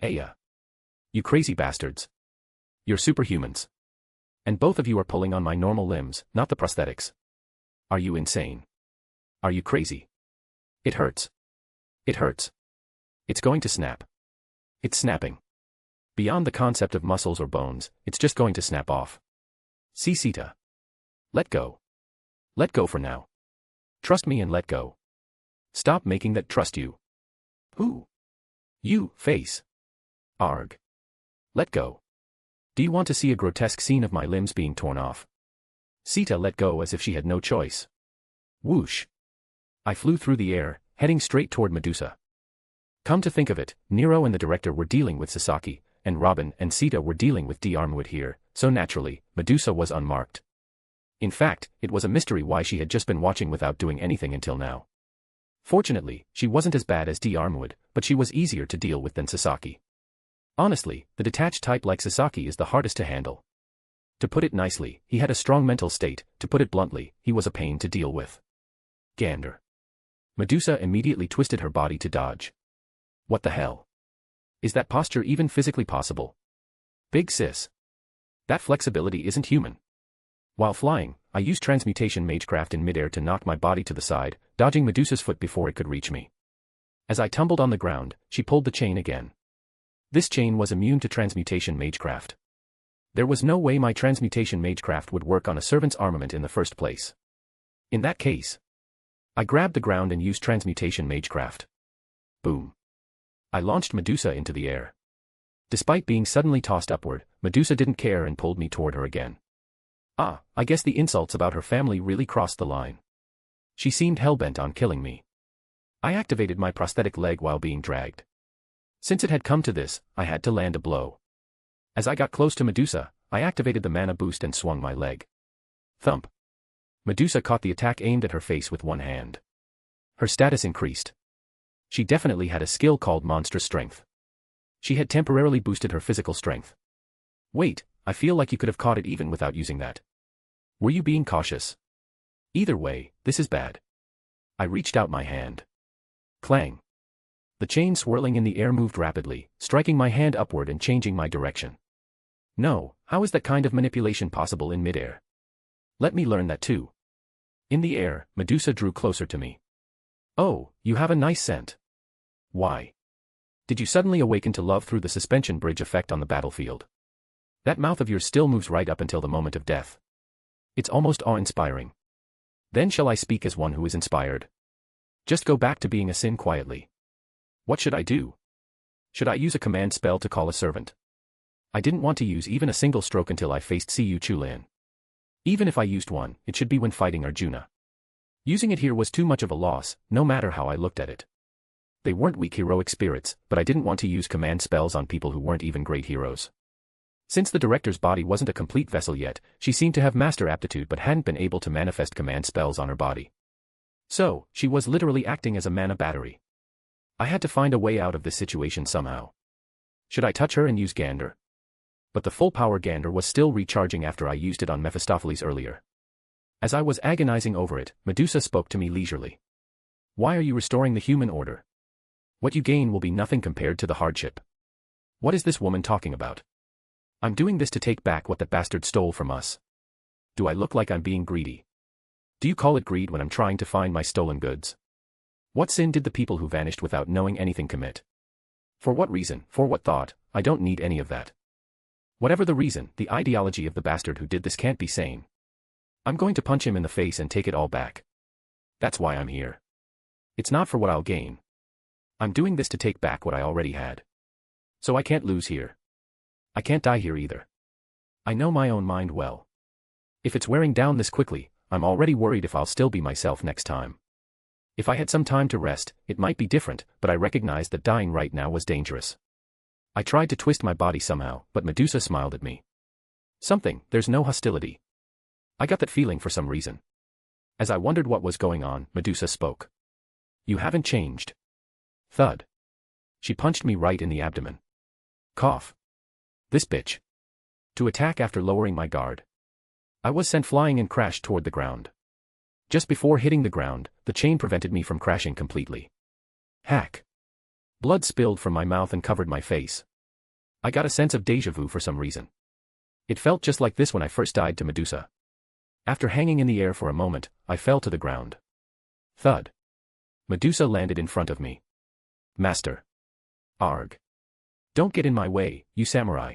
Aya. You crazy bastards. You're superhumans. And both of you are pulling on my normal limbs, not the prosthetics. Are you insane? Are you crazy? It hurts. It hurts. It's going to snap. It's snapping. Beyond the concept of muscles or bones, it's just going to snap off. See, Sita. Let go. Let go for now. Trust me and let go. Stop making that trust you. Who? You, face. Arg. Let go. Do you want to see a grotesque scene of my limbs being torn off? Sita let go as if she had no choice. Whoosh. I flew through the air, heading straight toward Medusa. Come to think of it, Nero and the director were dealing with Sasaki, and Robin and Sita were dealing with D'Armwood here, so naturally, Medusa was unmarked. In fact, it was a mystery why she had just been watching without doing anything until now. Fortunately, she wasn't as bad as D'Armwood, but she was easier to deal with than Sasaki. Honestly, the detached type like Sasaki is the hardest to handle. To put it nicely, he had a strong mental state, to put it bluntly, he was a pain to deal with. Gander. Medusa immediately twisted her body to dodge. What the hell? Is that posture even physically possible? Big sis. That flexibility isn't human. While flying, I used transmutation magecraft in midair to knock my body to the side, dodging Medusa's foot before it could reach me. As I tumbled on the ground, she pulled the chain again. This chain was immune to transmutation magecraft. There was no way my transmutation magecraft would work on a servant's armament in the first place. In that case, I grabbed the ground and used transmutation magecraft. Boom. I launched Medusa into the air. Despite being suddenly tossed upward, Medusa didn't care and pulled me toward her again. Ah, I guess the insults about her family really crossed the line. She seemed hell-bent on killing me. I activated my prosthetic leg while being dragged. Since it had come to this, I had to land a blow. As I got close to Medusa, I activated the mana boost and swung my leg. Thump. Medusa caught the attack aimed at her face with one hand. Her status increased. She definitely had a skill called Monstrous Strength. She had temporarily boosted her physical strength. Wait, I feel like you could have caught it even without using that. Were you being cautious? Either way, this is bad. I reached out my hand. Clang. The chain swirling in the air moved rapidly, striking my hand upward and changing my direction. No, how is that kind of manipulation possible in midair? Let me learn that too. In the air, Medusa drew closer to me. Oh, you have a nice scent. Why? Did you suddenly awaken to love through the suspension bridge effect on the battlefield? That mouth of yours still moves right up until the moment of death. It's almost awe-inspiring. Then shall I speak as one who is inspired? Just go back to being a sin quietly. What should I do? Should I use a command spell to call a servant? I didn't want to use even a single stroke until I faced Siyu Chulian. Even if I used one, it should be when fighting Arjuna. Using it here was too much of a loss, no matter how I looked at it. They weren't weak heroic spirits, but I didn't want to use command spells on people who weren't even great heroes. Since the director's body wasn't a complete vessel yet, she seemed to have master aptitude but hadn't been able to manifest command spells on her body. So, she was literally acting as a mana battery. I had to find a way out of this situation somehow. Should I touch her and use Gander? But the full power Gander was still recharging after I used it on Mephistopheles earlier. As I was agonizing over it, Medusa spoke to me leisurely. Why are you restoring the human order? What you gain will be nothing compared to the hardship. What is this woman talking about? I'm doing this to take back what that bastard stole from us. Do I look like I'm being greedy? Do you call it greed when I'm trying to find my stolen goods? What sin did the people who vanished without knowing anything commit? For what reason, for what thought, I don't need any of that. Whatever the reason, the ideology of the bastard who did this can't be sane. I'm going to punch him in the face and take it all back. That's why I'm here. It's not for what I'll gain. I'm doing this to take back what I already had. So I can't lose here. I can't die here either. I know my own mind well. If it's wearing down this quickly, I'm already worried if I'll still be myself next time. If I had some time to rest, it might be different, but I recognized that dying right now was dangerous. I tried to twist my body somehow, but Medusa smiled at me. There's no hostility. I got that feeling for some reason. As I wondered what was going on, Medusa spoke. You haven't changed. Thud. She punched me right in the abdomen. Cough. This bitch. To attack after lowering my guard. I was sent flying and crashed toward the ground. Just before hitting the ground, the chain prevented me from crashing completely. Hack. Blood spilled from my mouth and covered my face. I got a sense of déjà vu for some reason. It felt just like this when I first died to Medusa. After hanging in the air for a moment, I fell to the ground. Thud. Medusa landed in front of me. Master. Arg. Don't get in my way, you samurai.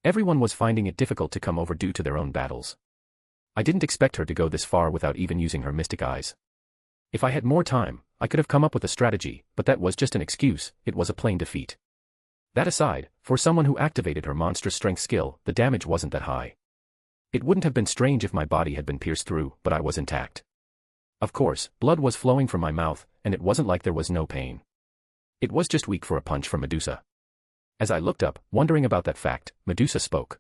Everyone was finding it difficult to come over due to their own battles. I didn't expect her to go this far without even using her mystic eyes. If I had more time, I could have come up with a strategy, but that was just an excuse, it was a plain defeat. That aside, for someone who activated her monstrous strength skill, the damage wasn't that high. It wouldn't have been strange if my body had been pierced through, but I was intact. Of course, blood was flowing from my mouth, and it wasn't like there was no pain. It was just weak for a punch from Medusa. As I looked up, wondering about that fact, Medusa spoke.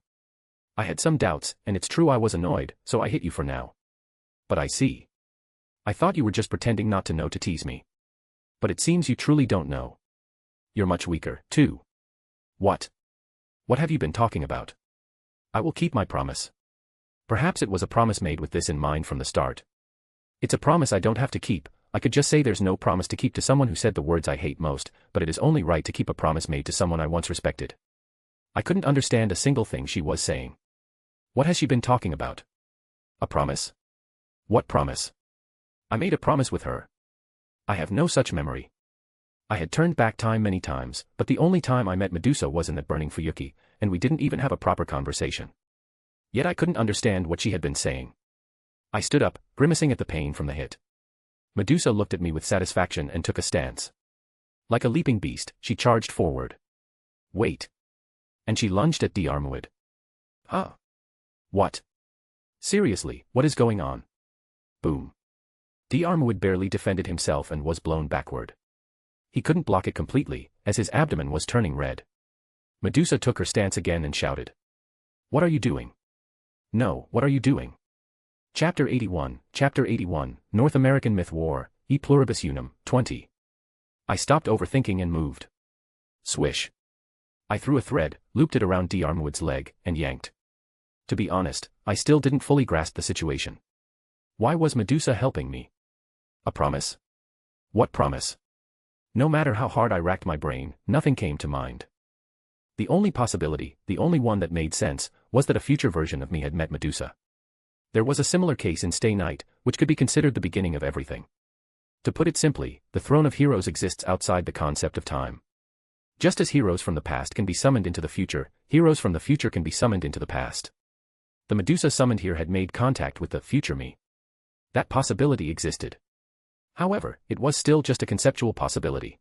I had some doubts, and it's true I was annoyed, so I hit you for now. But I see. I thought you were just pretending not to know to tease me. But it seems you truly don't know. You're much weaker, too. What? What have you been talking about? I will keep my promise. Perhaps it was a promise made with this in mind from the start. It's a promise I don't have to keep. I could just say there's no promise to keep to someone who said the words I hate most, but it is only right to keep a promise made to someone I once respected. I couldn't understand a single thing she was saying. What has she been talking about? A promise? What promise? I made a promise with her. I have no such memory. I had turned back time many times, but the only time I met Medusa was in that burning Fuyuki, and we didn't even have a proper conversation. Yet I couldn't understand what she had been saying. I stood up, grimacing at the pain from the hit. Medusa looked at me with satisfaction and took a stance. Like a leaping beast, she charged forward. Wait. And she lunged at D'Armuid. Huh? What? Seriously, what is going on? Boom. D'Armuid barely defended himself and was blown backward. He couldn't block it completely, as his abdomen was turning red. Medusa took her stance again and shouted. What are you doing? No, what are you doing? Chapter 81, North American Myth War, E Pluribus Unum, 20. I stopped overthinking and moved. Swish. I threw a thread, looped it around D'Armuid's leg, and yanked. To be honest, I still didn't fully grasp the situation. Why was Medusa helping me? A promise? What promise? No matter how hard I racked my brain, nothing came to mind. The only possibility, the only one that made sense, was that a future version of me had met Medusa. There was a similar case in Stay Night, which could be considered the beginning of everything. To put it simply, the throne of heroes exists outside the concept of time. Just as heroes from the past can be summoned into the future, heroes from the future can be summoned into the past. The Medusa summoned here had made contact with the future me. That possibility existed. However, it was still just a conceptual possibility.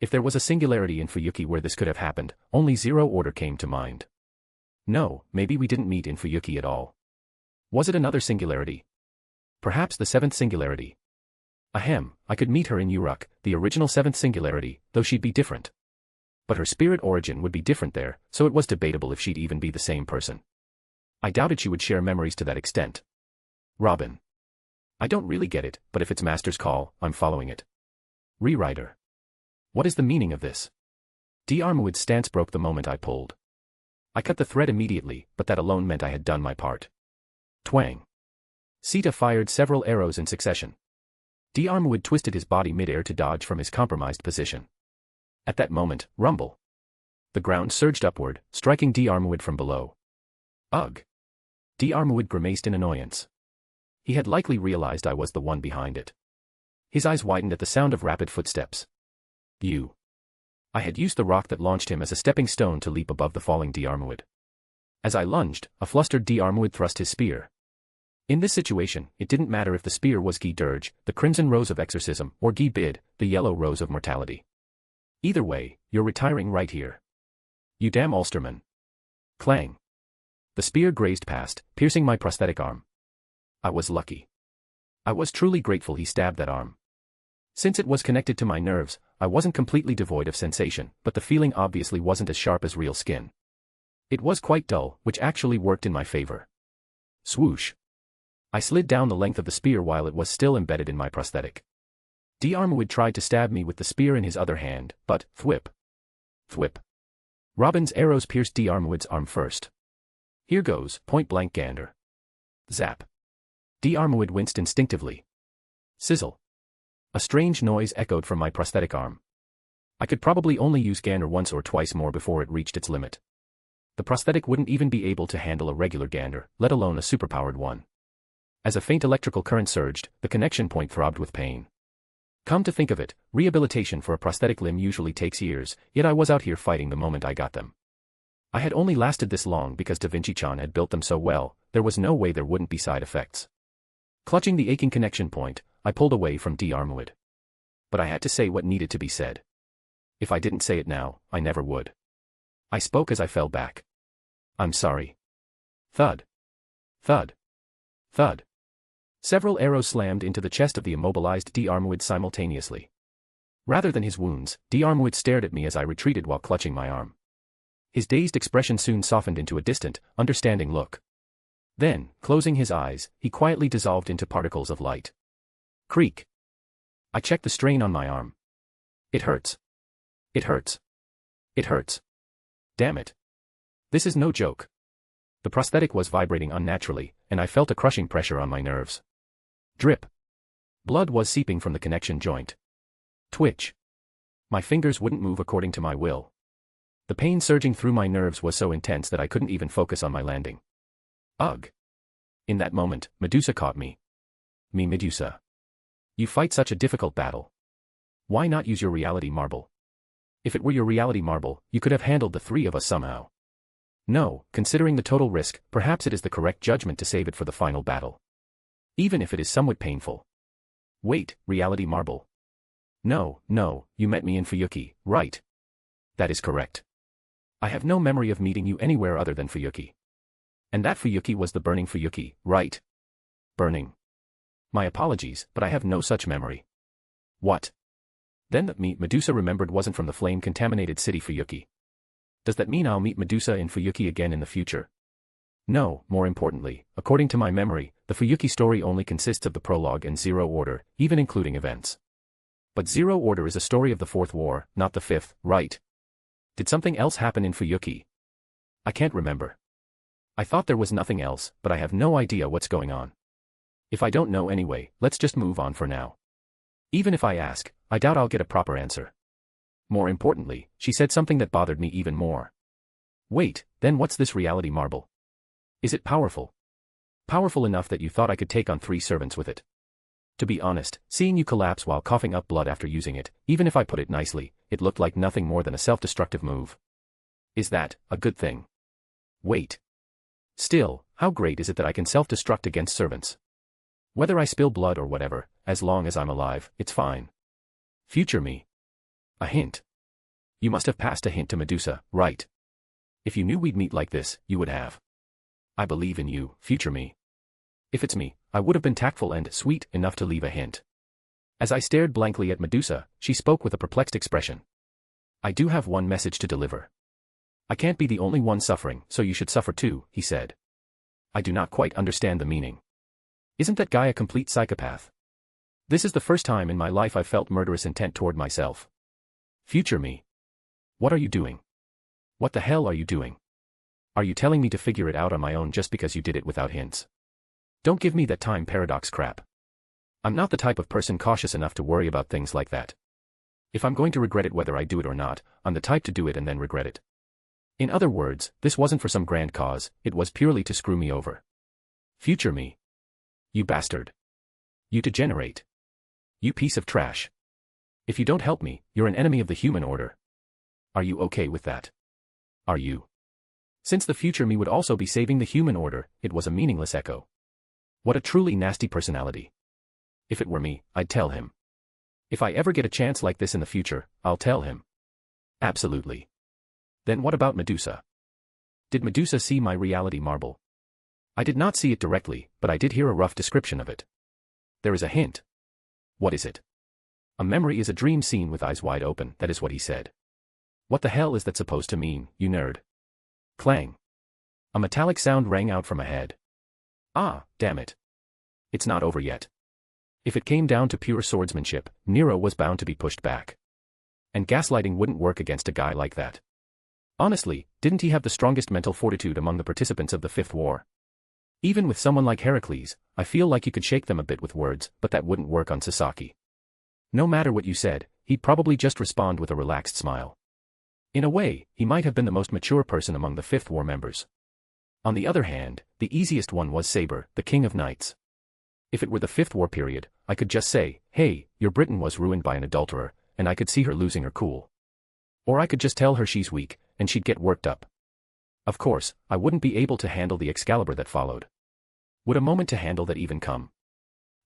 If there was a singularity in Fuyuki where this could have happened, only Zero Order came to mind. No, maybe we didn't meet in Fuyuki at all. Was it another singularity? Perhaps the seventh singularity. Ahem, I could meet her in Uruk, the original seventh singularity, though she'd be different. But her spirit origin would be different there, so it was debatable if she'd even be the same person. I doubted she would share memories to that extent. Robin. I don't really get it, but if it's Master's call, I'm following it. Rewriter. What is the meaning of this? D'Armuid's stance broke the moment I pulled. I cut the thread immediately, but that alone meant I had done my part. Twang. Sita fired several arrows in succession. D'Armuid twisted his body mid-air to dodge from his compromised position. At that moment, rumble. The ground surged upward, striking D'Armuid from below. Ugh. D'Armuid grimaced in annoyance. He had likely realized I was the one behind it. His eyes widened at the sound of rapid footsteps. You. I had used the rock that launched him as a stepping stone to leap above the falling D'Armuid. As I lunged, a flustered D'Armuid thrust his spear. In this situation, it didn't matter if the spear was Gi Dirge, the crimson rose of exorcism, or Gi Bid, the yellow rose of mortality. Either way, you're retiring right here. You damn Ulsterman. Clang. The spear grazed past, piercing my prosthetic arm. I was lucky. I was truly grateful he stabbed that arm. Since it was connected to my nerves, I wasn't completely devoid of sensation, but the feeling obviously wasn't as sharp as real skin. It was quite dull, which actually worked in my favor. Swoosh. I slid down the length of the spear while it was still embedded in my prosthetic. D'Armwood tried to stab me with the spear in his other hand, but, thwip. Thwip. Robin's arrows pierced D'Armwood's arm first. Here goes, point-blank gander. Zap. D'Armwood winced instinctively. Sizzle. A strange noise echoed from my prosthetic arm. I could probably only use gander once or twice more before it reached its limit. The prosthetic wouldn't even be able to handle a regular gander, let alone a superpowered one. As a faint electrical current surged, the connection point throbbed with pain. Come to think of it, rehabilitation for a prosthetic limb usually takes years, yet I was out here fighting the moment I got them. I had only lasted this long because Da Vinci-chan had built them so well, there was no way there wouldn't be side effects. Clutching the aching connection point, I pulled away from D'Armwood. But I had to say what needed to be said. If I didn't say it now, I never would. I spoke as I fell back. I'm sorry. Thud. Thud. Thud. Several arrows slammed into the chest of the immobilized D'Armwood simultaneously. Rather than his wounds, D'Armwood stared at me as I retreated while clutching my arm. His dazed expression soon softened into a distant, understanding look. Then, closing his eyes, he quietly dissolved into particles of light. Creak. I checked the strain on my arm. It hurts. It hurts. It hurts. Damn it. This is no joke. The prosthetic was vibrating unnaturally, and I felt a crushing pressure on my nerves. Drip. Blood was seeping from the connection joint. Twitch. My fingers wouldn't move according to my will. The pain surging through my nerves was so intense that I couldn't even focus on my landing. Ugh. In that moment, Medusa caught me. Me Medusa. You fight such a difficult battle. Why not use your reality marble? If it were your reality marble, you could have handled the three of us somehow. No, considering the total risk, perhaps it is the correct judgment to save it for the final battle. Even if it is somewhat painful. Wait, reality marble. No, you met me in Fuyuki, right? That is correct. I have no memory of meeting you anywhere other than Fuyuki. And that Fuyuki was the burning Fuyuki, right? Burning. My apologies, but I have no such memory. What? Then that Medusa remembered wasn't from the flame-contaminated city Fuyuki. Does that mean I'll meet Medusa in Fuyuki again in the future? No, more importantly, according to my memory, the Fuyuki story only consists of the prologue and Zero Order, even including events. But Zero Order is a story of the Fourth War, not the Fifth, right? Did something else happen in Fuyuki? I can't remember. I thought there was nothing else, but I have no idea what's going on. If I don't know anyway, let's just move on for now. Even if I ask, I doubt I'll get a proper answer. More importantly, she said something that bothered me even more. Wait, then what's this reality marble? Is it powerful? Powerful enough that you thought I could take on 3 servants with it? To be honest, seeing you collapse while coughing up blood after using it, even if I put it nicely, it looked like nothing more than a self-destructive move. Is that a good thing? Wait. Still, how great is it that I can self-destruct against servants? Whether I spill blood or whatever, as long as I'm alive, it's fine. Future me. A hint. You must have passed a hint to Medusa, right? If you knew we'd meet like this, you would have. I believe in you, future me. If it's me, I would have been tactful and sweet enough to leave a hint. As I stared blankly at Medusa, she spoke with a perplexed expression. I do have one message to deliver. I can't be the only one suffering, so you should suffer too, he said. I do not quite understand the meaning. Isn't that guy a complete psychopath? This is the first time in my life I've felt murderous intent toward myself. Future me. What are you doing? What the hell are you doing? Are you telling me to figure it out on my own just because you did it without hints? Don't give me that time paradox crap. I'm not the type of person cautious enough to worry about things like that. If I'm going to regret it whether I do it or not, I'm the type to do it and then regret it. In other words, this wasn't for some grand cause, it was purely to screw me over. Future me. You bastard. You degenerate. You piece of trash. If you don't help me, you're an enemy of the human order. Are you okay with that? Are you? Since the future me would also be saving the human order, it was a meaningless echo. What a truly nasty personality. If it were me, I'd tell him. If I ever get a chance like this in the future, I'll tell him. Absolutely. Then what about Medusa? Did Medusa see my reality marble? I did not see it directly, but I did hear a rough description of it. There is a hint. What is it? A memory is a dream seen with eyes wide open, that is what he said. What the hell is that supposed to mean, you nerd? Clang. A metallic sound rang out from ahead. Ah, damn it. It's not over yet. If it came down to pure swordsmanship, Nero was bound to be pushed back. And gaslighting wouldn't work against a guy like that. Honestly, didn't he have the strongest mental fortitude among the participants of the Fifth War? Even with someone like Heracles, I feel like you could shake them a bit with words, but that wouldn't work on Sasaki. No matter what you said, he'd probably just respond with a relaxed smile. In a way, he might have been the most mature person among the Fifth War members. On the other hand, the easiest one was Saber, the King of Knights. If it were the Fifth War period, I could just say, hey, your Britain was ruined by an adulterer, and I could see her losing her cool. Or I could just tell her she's weak, and she'd get worked up. Of course, I wouldn't be able to handle the Excalibur that followed. Would a moment to handle that even come?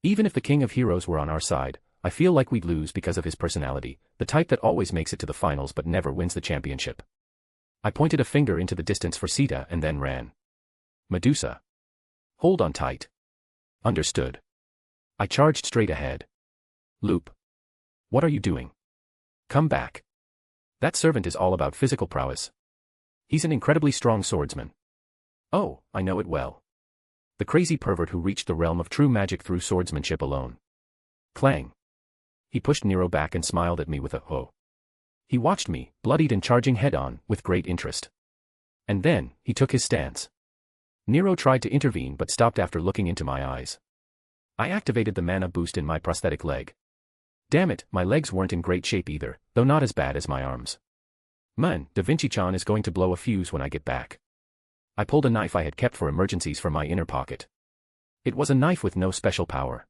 Even if the King of Heroes were on our side, I feel like we'd lose because of his personality, the type that always makes it to the finals but never wins the championship. I pointed a finger into the distance for Sita and then ran. Medusa. Hold on tight. Understood. I charged straight ahead. Loop. What are you doing? Come back. That servant is all about physical prowess. He's an incredibly strong swordsman. Oh, I know it well. The crazy pervert who reached the realm of true magic through swordsmanship alone. Clang. He pushed Nero back and smiled at me with a "oh." He watched me, bloodied and charging head-on, with great interest. And then, he took his stance. Nero tried to intervene but stopped after looking into my eyes. I activated the mana boost in my prosthetic leg. Damn it, my legs weren't in great shape either, though not as bad as my arms. Man, Da Vinci-chan is going to blow a fuse when I get back. I pulled a knife I had kept for emergencies from my inner pocket. It was a knife with no special power.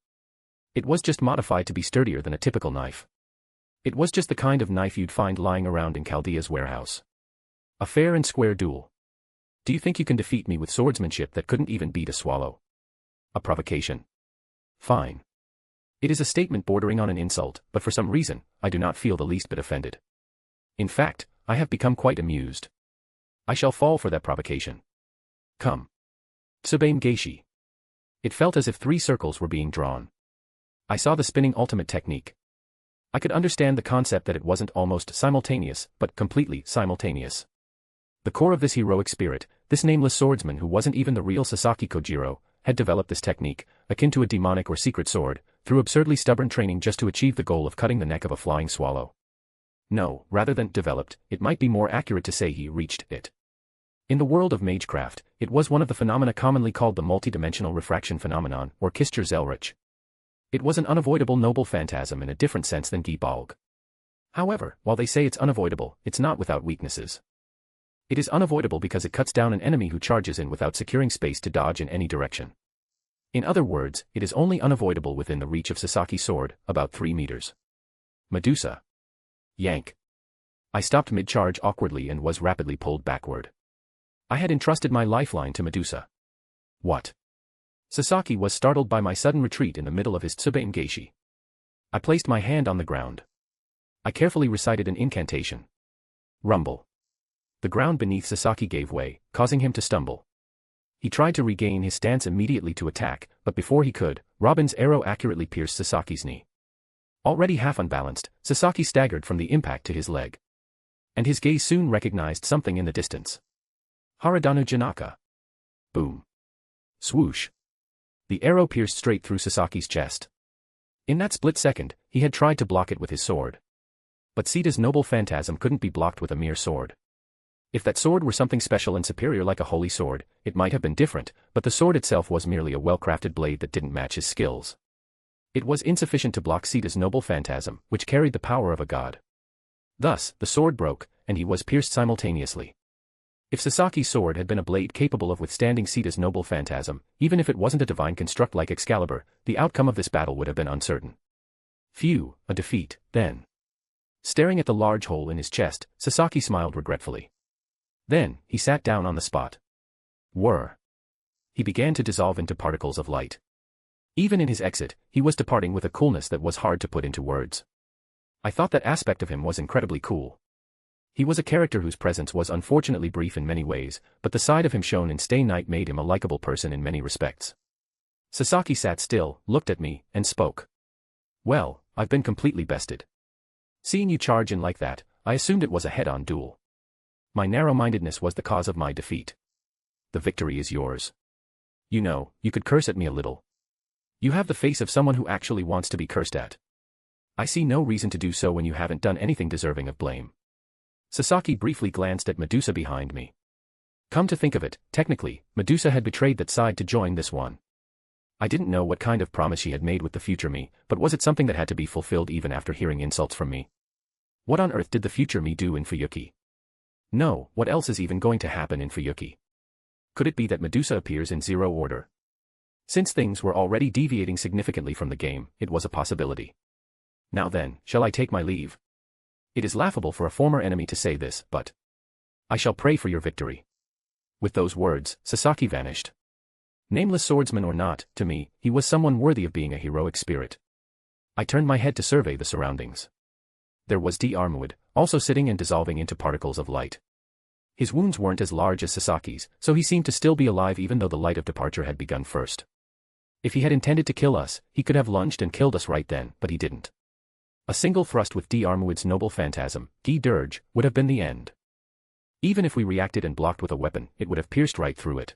It was just modified to be sturdier than a typical knife. It was just the kind of knife you'd find lying around in Chaldea's warehouse. A fair and square duel. Do you think you can defeat me with swordsmanship that couldn't even beat a swallow? A provocation. Fine. It is a statement bordering on an insult, but for some reason, I do not feel the least bit offended. In fact, I have become quite amused. I shall fall for that provocation. Come. Tsubaime Geishi. It felt as if 3 circles were being drawn. I saw the spinning ultimate technique. I could understand the concept that it wasn't almost simultaneous, but completely simultaneous. The core of this heroic spirit, this nameless swordsman who wasn't even the real Sasaki Kojiro, had developed this technique, akin to a demonic or secret sword, through absurdly stubborn training just to achieve the goal of cutting the neck of a flying swallow. No, rather than developed, it might be more accurate to say he reached it. In the world of magecraft, it was one of the phenomena commonly called the multidimensional refraction phenomenon, or Kischter-Zelrich. It was an unavoidable noble phantasm in a different sense than Gibalg. However, while they say it's unavoidable, it's not without weaknesses. It is unavoidable because it cuts down an enemy who charges in without securing space to dodge in any direction. In other words, it is only unavoidable within the reach of Sasaki's sword, about 3 meters. Medusa. Yank. I stopped mid-charge awkwardly and was rapidly pulled backward. I had entrusted my lifeline to Medusa. What? Sasaki was startled by my sudden retreat in the middle of his Tsubaime Geishi. I placed my hand on the ground. I carefully recited an incantation. Rumble. The ground beneath Sasaki gave way, causing him to stumble. He tried to regain his stance immediately to attack, but before he could, Robin's arrow accurately pierced Sasaki's knee. Already half unbalanced, Sasaki staggered from the impact to his leg. And his gaze soon recognized something in the distance. Haradanu Janaka. Boom. Swoosh. The arrow pierced straight through Sasaki's chest. In that split second, he had tried to block it with his sword. But Sita's noble phantasm couldn't be blocked with a mere sword. If that sword were something special and superior like a holy sword, it might have been different, but the sword itself was merely a well-crafted blade that didn't match his skills. It was insufficient to block Sita's noble phantasm, which carried the power of a god. Thus, the sword broke, and he was pierced simultaneously. If Sasaki's sword had been a blade capable of withstanding Sita's noble phantasm, even if it wasn't a divine construct like Excalibur, the outcome of this battle would have been uncertain. Phew, a defeat, then. Staring at the large hole in his chest, Sasaki smiled regretfully. Then, he sat down on the spot. Whir. He began to dissolve into particles of light. Even in his exit, he was departing with a coolness that was hard to put into words. I thought that aspect of him was incredibly cool. He was a character whose presence was unfortunately brief in many ways, but the side of him shown in Stay Night made him a likable person in many respects. Sasaki sat still, looked at me, and spoke. Well, I've been completely bested. Seeing you charge in like that, I assumed it was a head-on duel. My narrow-mindedness was the cause of my defeat. The victory is yours. You know, you could curse at me a little. You have the face of someone who actually wants to be cursed at. I see no reason to do so when you haven't done anything deserving of blame. Sasaki briefly glanced at Medusa behind me. Come to think of it, technically, Medusa had betrayed that side to join this one. I didn't know what kind of promise she had made with the future me, but was it something that had to be fulfilled even after hearing insults from me? What on earth did the future me do in Fuyuki? No, what else is even going to happen in Fuyuki? Could it be that Medusa appears in Zero Order? Since things were already deviating significantly from the game, it was a possibility. Now then, shall I take my leave? It is laughable for a former enemy to say this, but I shall pray for your victory. With those words, Sasaki vanished. Nameless swordsman or not, to me, he was someone worthy of being a heroic spirit. I turned my head to survey the surroundings. There was D'Armuid, also sitting and dissolving into particles of light. His wounds weren't as large as Sasaki's, so he seemed to still be alive even though the light of departure had begun first. If he had intended to kill us, he could have lunged and killed us right then, but he didn't. A single thrust with D'Armuid's noble phantasm, Guy Dirge, would have been the end. Even if we reacted and blocked with a weapon, it would have pierced right through it.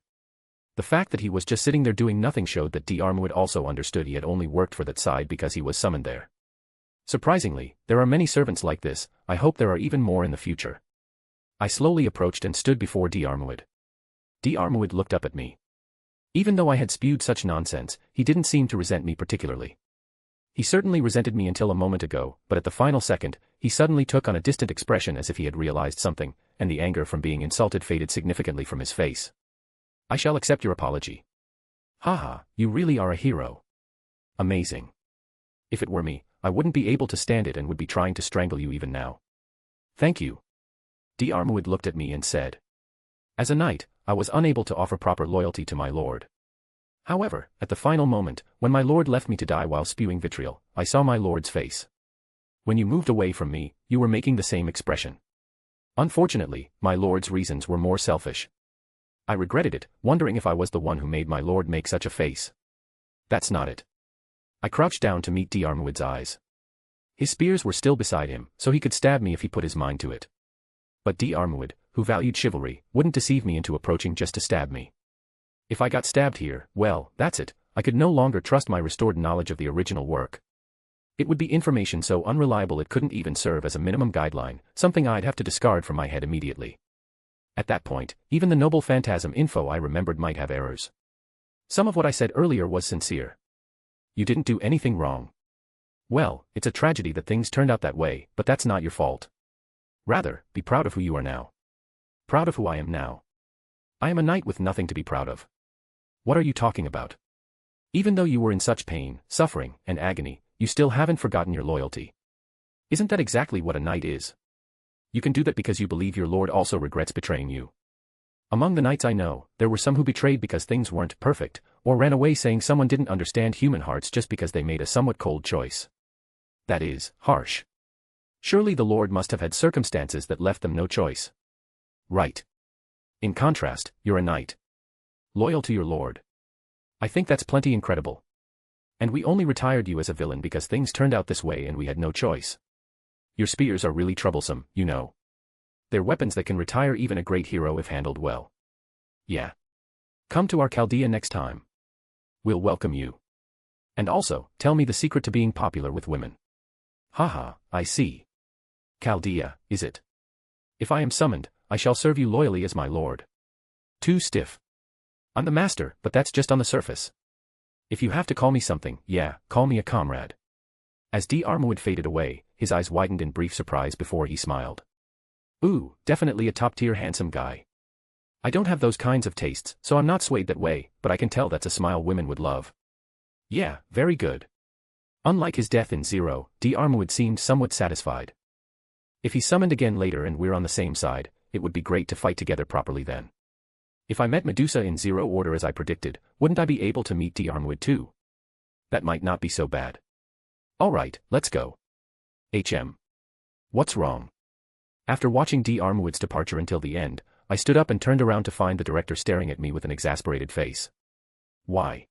The fact that he was just sitting there doing nothing showed that D'Armuid also understood he had only worked for that side because he was summoned there. Surprisingly, there are many servants like this. I hope there are even more in the future. I slowly approached and stood before D'Armuid. D'Armuid looked up at me. Even though I had spewed such nonsense, he didn't seem to resent me particularly. He certainly resented me until a moment ago, but at the final second, he suddenly took on a distant expression as if he had realized something, and the anger from being insulted faded significantly from his face. I shall accept your apology. Haha, you really are a hero. Amazing. If it were me, I wouldn't be able to stand it and would be trying to strangle you even now. Thank you. D'Armuid looked at me and said. As a knight, I was unable to offer proper loyalty to my lord. However, at the final moment, when my lord left me to die while spewing vitriol, I saw my lord's face. When you moved away from me, you were making the same expression. Unfortunately, my lord's reasons were more selfish. I regretted it, wondering if I was the one who made my lord make such a face. That's not it. I crouched down to meet D'Armuid's eyes. His spears were still beside him, so he could stab me if he put his mind to it. But D'Armuid, who valued chivalry, wouldn't deceive me into approaching just to stab me. If I got stabbed here, well, that's it, I could no longer trust my restored knowledge of the original work. It would be information so unreliable it couldn't even serve as a minimum guideline, something I'd have to discard from my head immediately. At that point, even the noble phantasm info I remembered might have errors. Some of what I said earlier was sincere. You didn't do anything wrong. Well, it's a tragedy that things turned out that way, but that's not your fault. Rather, be proud of who you are now. Proud of who I am now. I am a knight with nothing to be proud of. What are you talking about? Even though you were in such pain, suffering, and agony, you still haven't forgotten your loyalty. Isn't that exactly what a knight is? You can do that because you believe your lord also regrets betraying you. Among the knights I know, there were some who betrayed because things weren't perfect, or ran away saying someone didn't understand human hearts just because they made a somewhat cold choice. That is, harsh. Surely the lord must have had circumstances that left them no choice. Right. In contrast, you're a knight. Loyal to your lord. I think that's plenty incredible. And we only retired you as a villain because things turned out this way and we had no choice. Your spears are really troublesome, you know. They're weapons that can retire even a great hero if handled well. Yeah. Come to our Chaldea next time. We'll welcome you. And also, tell me the secret to being popular with women. Haha, I see. Chaldea, is it? If I am summoned, I shall serve you loyally as my lord. Too stiff. I'm the master, but that's just on the surface. If you have to call me something, yeah, call me a comrade. As D'Armuid faded away, his eyes widened in brief surprise before he smiled. Ooh, definitely a top-tier handsome guy. I don't have those kinds of tastes, so I'm not swayed that way, but I can tell that's a smile women would love. Yeah, very good. Unlike his death in Zero, D'Armuid seemed somewhat satisfied. If he's summoned again later and we're on the same side, it would be great to fight together properly then. If I met Medusa in Zero Order as I predicted, wouldn't I be able to meet D'Armuid too? That might not be so bad. Alright, let's go. What's wrong? After watching D'Armuid's departure until the end, I stood up and turned around to find the director staring at me with an exasperated face. Why?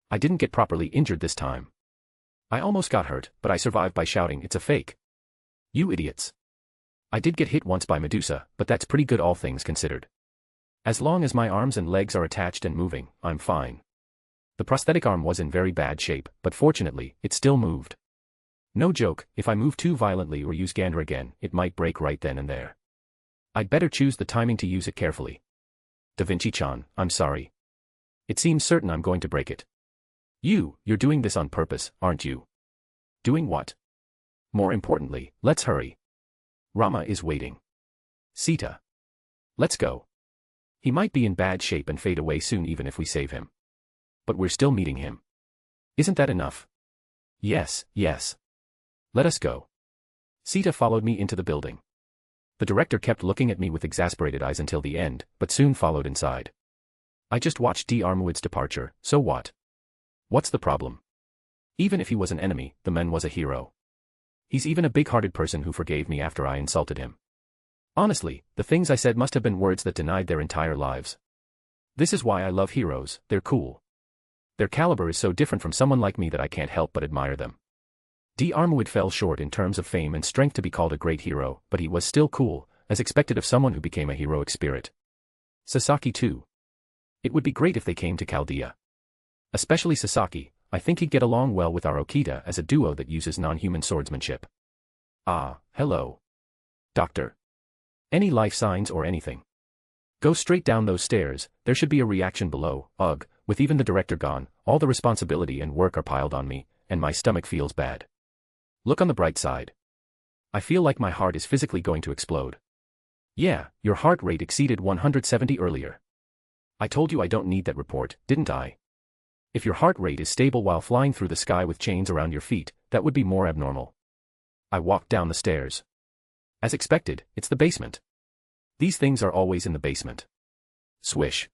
I didn't get properly injured this time. I almost got hurt, but I survived by shouting, "It's a fake." You idiots. I did get hit once by Medusa, but that's pretty good all things considered. As long as my arms and legs are attached and moving, I'm fine. The prosthetic arm was in very bad shape, but fortunately, it still moved. No joke, if I move too violently or use Gandra again, it might break right then and there. I'd better choose the timing to use it carefully. Da Vinci-chan, I'm sorry. It seems certain I'm going to break it. You're doing this on purpose, aren't you? Doing what? More importantly, let's hurry. Rama is waiting. Sita. Let's go. He might be in bad shape and fade away soon even if we save him. But we're still meeting him. Isn't that enough? Yes. Let us go. Sita followed me into the building. The director kept looking at me with exasperated eyes until the end, but soon followed inside. I just watched D. Armwood's departure, so what? What's the problem? Even if he was an enemy, the man was a hero. He's even a big-hearted person who forgave me after I insulted him. Honestly, the things I said must have been words that denied their entire lives. This is why I love heroes, they're cool. Their caliber is so different from someone like me that I can't help but admire them. D. Armwood fell short in terms of fame and strength to be called a great hero, but he was still cool, as expected of someone who became a heroic spirit. Sasaki too. It would be great if they came to Chaldea. Especially Sasaki, I think he'd get along well with our Okita as a duo that uses non-human swordsmanship. Ah, hello. Doctor. Any life signs or anything? Go straight down those stairs, there should be a reaction below. Ugh, with even the director gone, all the responsibility and work are piled on me, and my stomach feels bad. Look on the bright side. I feel like my heart is physically going to explode. Yeah, your heart rate exceeded 170 earlier. I told you I don't need that report, didn't I? If your heart rate is stable while flying through the sky with chains around your feet, that would be more abnormal. I walked down the stairs. As expected, it's the basement. These things are always in the basement. Swish.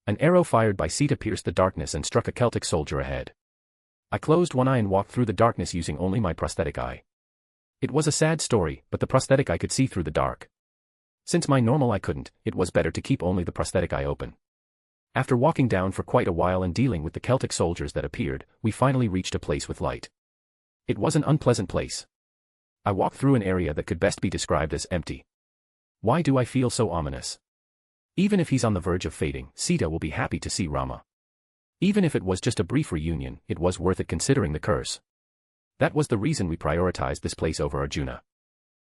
An arrow fired by Sita pierced the darkness and struck a Celtic soldier ahead. I closed one eye and walked through the darkness using only my prosthetic eye. It was a sad story, but the prosthetic eye could see through the dark. Since my normal eye couldn't, it was better to keep only the prosthetic eye open. After walking down for quite a while and dealing with the Celtic soldiers that appeared, we finally reached a place with light. It was an unpleasant place. I walked through an area that could best be described as empty. Why do I feel so ominous? Even if he's on the verge of fading, Sita will be happy to see Rama. Even if it was just a brief reunion, it was worth it considering the curse. That was the reason we prioritized this place over Arjuna.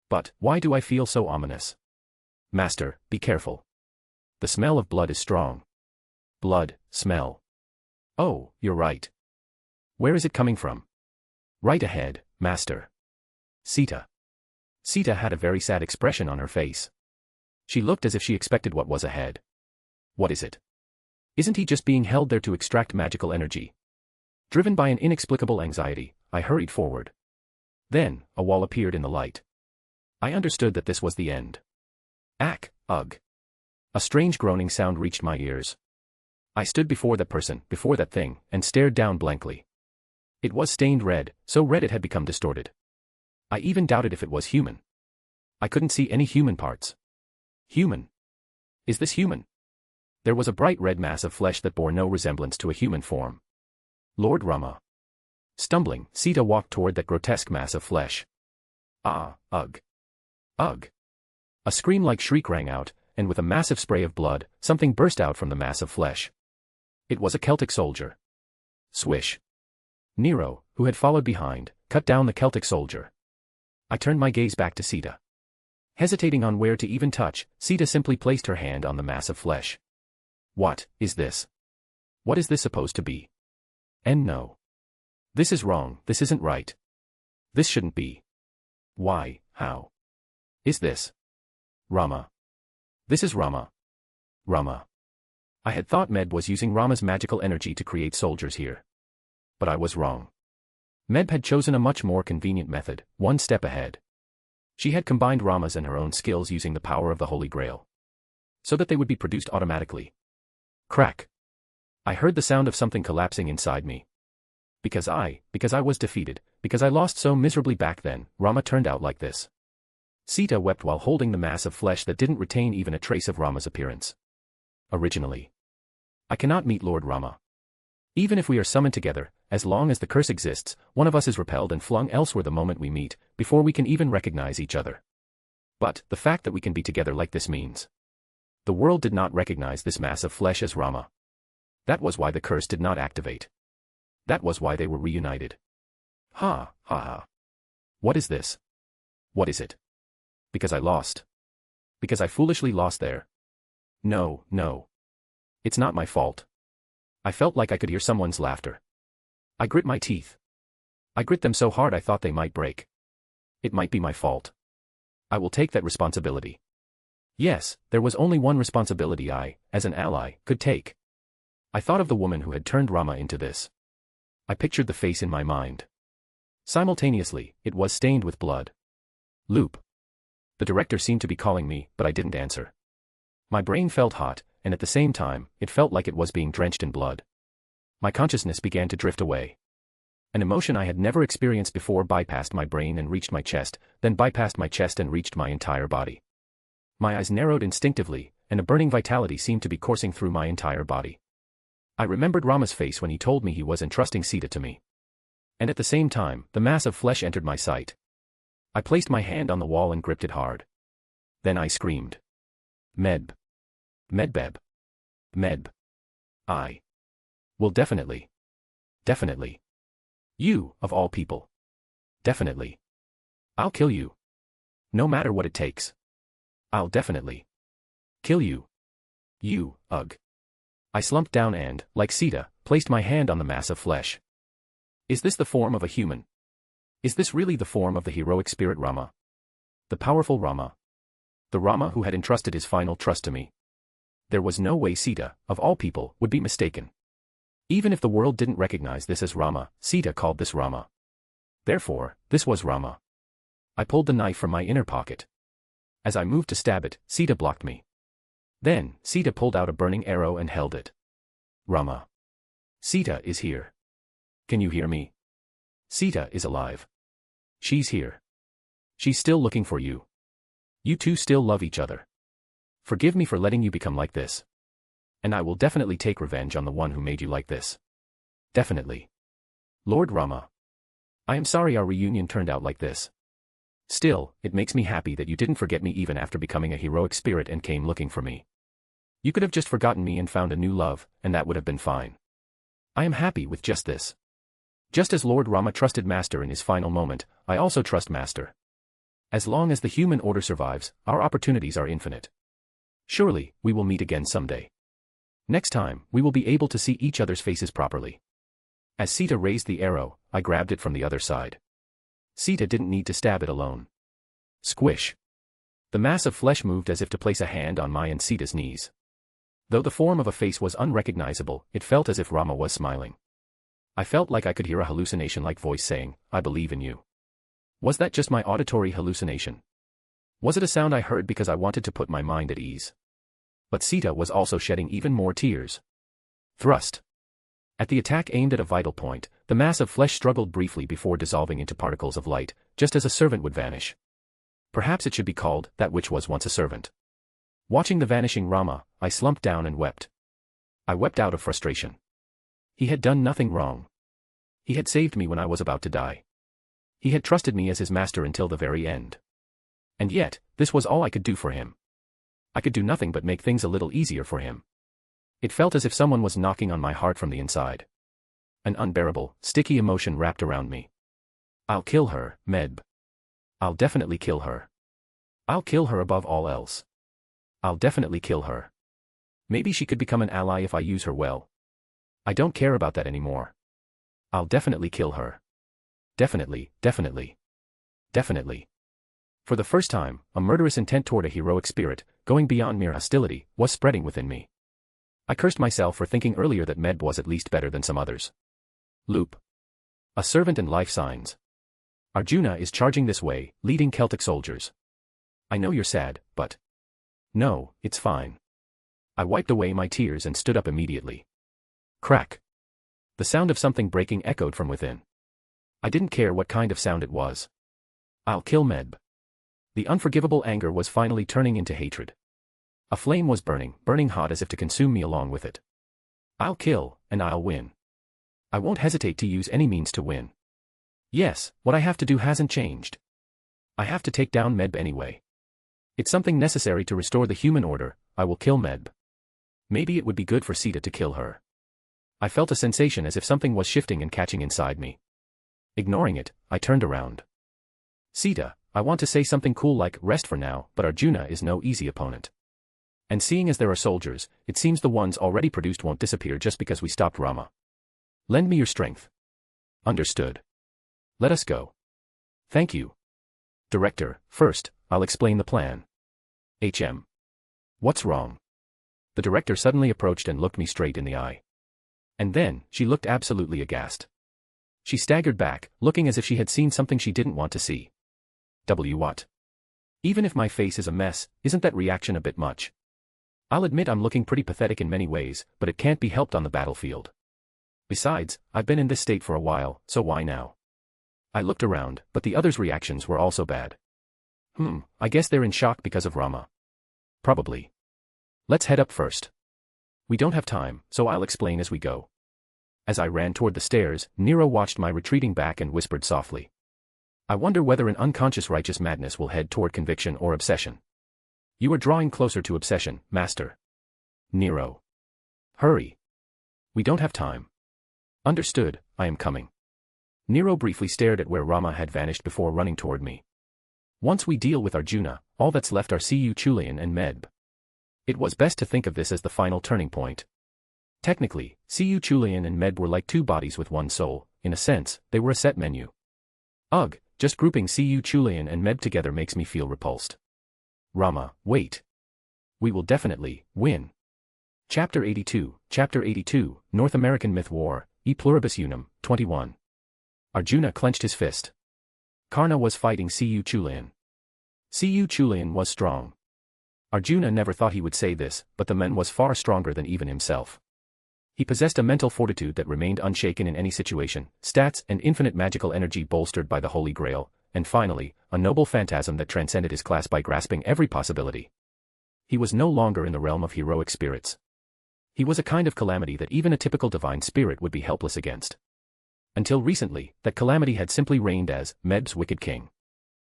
But, why do I feel so ominous? Master, be careful. The smell of blood is strong. Blood, smell. Oh, you're right. Where is it coming from? Right ahead, Master. Sita. Sita had a very sad expression on her face. She looked as if she expected what was ahead. What is it? Isn't he just being held there to extract magical energy? Driven by an inexplicable anxiety, I hurried forward. Then, a wall appeared in the light. I understood that this was the end. Ack, ugh. A strange groaning sound reached my ears. I stood before that person, before that thing, and stared down blankly. It was stained red, so red it had become distorted. I even doubted if it was human. I couldn't see any human parts. Human? Is this human? There was a bright red mass of flesh that bore no resemblance to a human form. Lord Rama. Stumbling, Sita walked toward that grotesque mass of flesh. Ah, ugh. Ugh. A scream-like shriek rang out, and with a massive spray of blood, something burst out from the mass of flesh. It was a Celtic soldier. Swish. Nero, who had followed behind, cut down the Celtic soldier. I turned my gaze back to Sita. Hesitating on where to even touch, Sita simply placed her hand on the mass of flesh. What is this? What is this supposed to be? And no. This is wrong, this isn't right. This shouldn't be. Why, how? Is this? Rama. This is Rama. Rama. I had thought Med was using Rama's magical energy to create soldiers here. But I was wrong. Med had chosen a much more convenient method, one step ahead. She had combined Rama's and her own skills using the power of the Holy Grail. So that they would be produced automatically. Crack. I heard the sound of something collapsing inside me. Because I was defeated, because I lost so miserably back then, Rama turned out like this. Sita wept while holding the mass of flesh that didn't retain even a trace of Rama's appearance. Originally. I cannot meet Lord Rama. Even if we are summoned together, as long as the curse exists, one of us is repelled and flung elsewhere the moment we meet, before we can even recognize each other. But, the fact that we can be together like this means. The world did not recognize this mass of flesh as Rama. That was why the curse did not activate. That was why they were reunited. Ha, ha, ha. What is this? What is it? Because I lost. Because I foolishly lost there. No, no. It's not my fault. I felt like I could hear someone's laughter. I grit my teeth. I grit them so hard I thought they might break. It might be my fault. I will take that responsibility. Yes, there was only one responsibility I, as an ally, could take. I thought of the woman who had turned Rama into this. I pictured the face in my mind. Simultaneously, it was stained with blood. Loop. The director seemed to be calling me, but I didn't answer. My brain felt hot, and at the same time, it felt like it was being drenched in blood. My consciousness began to drift away. An emotion I had never experienced before bypassed my brain and reached my chest, then bypassed my chest and reached my entire body. My eyes narrowed instinctively, and a burning vitality seemed to be coursing through my entire body. I remembered Rama's face when he told me he was entrusting Sita to me. And at the same time, the mass of flesh entered my sight. I placed my hand on the wall and gripped it hard. Then I screamed. Medb. Medbeb. Medb. I will definitely. Definitely. You, of all people. Definitely. I'll kill you. No matter what it takes. I'll definitely kill you. You, ugh. I slumped down and, like Sita, placed my hand on the mass of flesh. Is this the form of a human? Is this really the form of the heroic spirit Rama? The powerful Rama? The Rama who had entrusted his final trust to me? There was no way Sita, of all people, would be mistaken. Even if the world didn't recognize this as Rama, Sita called this Rama. Therefore, this was Rama. I pulled the knife from my inner pocket. As I moved to stab it, Sita blocked me. Then, Sita pulled out a burning arrow and held it. Rama. Sita is here. Can you hear me? Sita is alive. She's here. She's still looking for you. You two still love each other. Forgive me for letting you become like this. And I will definitely take revenge on the one who made you like this. Definitely. Lord Rama. I am sorry our reunion turned out like this. Still, it makes me happy that you didn't forget me even after becoming a heroic spirit and came looking for me. You could have just forgotten me and found a new love, and that would have been fine. I am happy with just this. Just as Lord Rama trusted Master in his final moment, I also trust Master. As long as the human order survives, our opportunities are infinite. Surely, we will meet again someday. Next time, we will be able to see each other's faces properly. As Sita raised the arrow, I grabbed it from the other side. Sita didn't need to stab it alone. Squish. The mass of flesh moved as if to place a hand on my and Sita's knees. Though the form of a face was unrecognizable, it felt as if Rama was smiling. I felt like I could hear a hallucination-like voice saying, "I believe in you." Was that just my auditory hallucination? Was it a sound I heard because I wanted to put my mind at ease? But Sita was also shedding even more tears. Thrust. At the attack aimed at a vital point, the mass of flesh struggled briefly before dissolving into particles of light, just as a servant would vanish. Perhaps it should be called, that which was once a servant. Watching the vanishing Rama, I slumped down and wept. I wept out of frustration. He had done nothing wrong. He had saved me when I was about to die. He had trusted me as his master until the very end. And yet, this was all I could do for him. I could do nothing but make things a little easier for him. It felt as if someone was knocking on my heart from the inside. An unbearable, sticky emotion wrapped around me. I'll kill her, Medb. I'll definitely kill her. I'll kill her above all else. I'll definitely kill her. Maybe she could become an ally if I use her well. I don't care about that anymore. I'll definitely kill her. Definitely, definitely. Definitely. For the first time, a murderous intent toward a heroic spirit, going beyond mere hostility, was spreading within me. I cursed myself for thinking earlier that Medb was at least better than some others. Loop. A servant and life signs. Arjuna is charging this way, leading Celtic soldiers. I know you're sad, but... No, it's fine. I wiped away my tears and stood up immediately. Crack. The sound of something breaking echoed from within. I didn't care what kind of sound it was. I'll kill Medb. The unforgivable anger was finally turning into hatred. A flame was burning hot as if to consume me along with it. I'll kill, and I'll win. I won't hesitate to use any means to win. Yes, what I have to do hasn't changed. I have to take down Medb anyway. It's something necessary to restore the human order. I will kill Medb. Maybe it would be good for Sita to kill her. I felt a sensation as if something was shifting and catching inside me. Ignoring it, I turned around. Sita, I want to say something cool like, rest for now, but Arjuna is no easy opponent. And seeing as there are soldiers, it seems the ones already produced won't disappear just because we stopped Rama. Lend me your strength. Understood. Let us go. Thank you. Director, first, I'll explain the plan. HM. What's wrong? The director suddenly approached and looked me straight in the eye. And then, she looked absolutely aghast. She staggered back, looking as if she had seen something she didn't want to see. What? Even if my face is a mess, isn't that reaction a bit much? I'll admit I'm looking pretty pathetic in many ways, but it can't be helped on the battlefield. Besides, I've been in this state for a while, so why now? I looked around, but the others' reactions were also bad. I guess they're in shock because of Rama. Probably. Let's head up first. We don't have time, so I'll explain as we go. As I ran toward the stairs, Nero watched my retreating back and whispered softly. I wonder whether an unconscious righteous madness will head toward conviction or obsession. You are drawing closer to obsession, Master. Nero. Hurry. We don't have time. Understood, I am coming. Nero briefly stared at where Rama had vanished before running toward me. Once we deal with Arjuna, all that's left are Cu Chulian and Medb. It was best to think of this as the final turning point. Technically, Cu Chulian and Medb were like two bodies with one soul. In a sense, they were a set menu. Ugh, just grouping Cu Chulian and Medb together makes me feel repulsed. Rama, wait. We will definitely win. Chapter 82, North American Myth War, E Pluribus Unum, 21. Arjuna clenched his fist. Karna was fighting Cu Chulian. Cu Chulian was strong. Arjuna never thought he would say this, but the man was far stronger than even himself. He possessed a mental fortitude that remained unshaken in any situation, stats and infinite magical energy bolstered by the Holy Grail, and finally, a noble phantasm that transcended his class by grasping every possibility. He was no longer in the realm of heroic spirits. He was a kind of calamity that even a typical divine spirit would be helpless against. Until recently, that calamity had simply reigned as Medb's wicked king.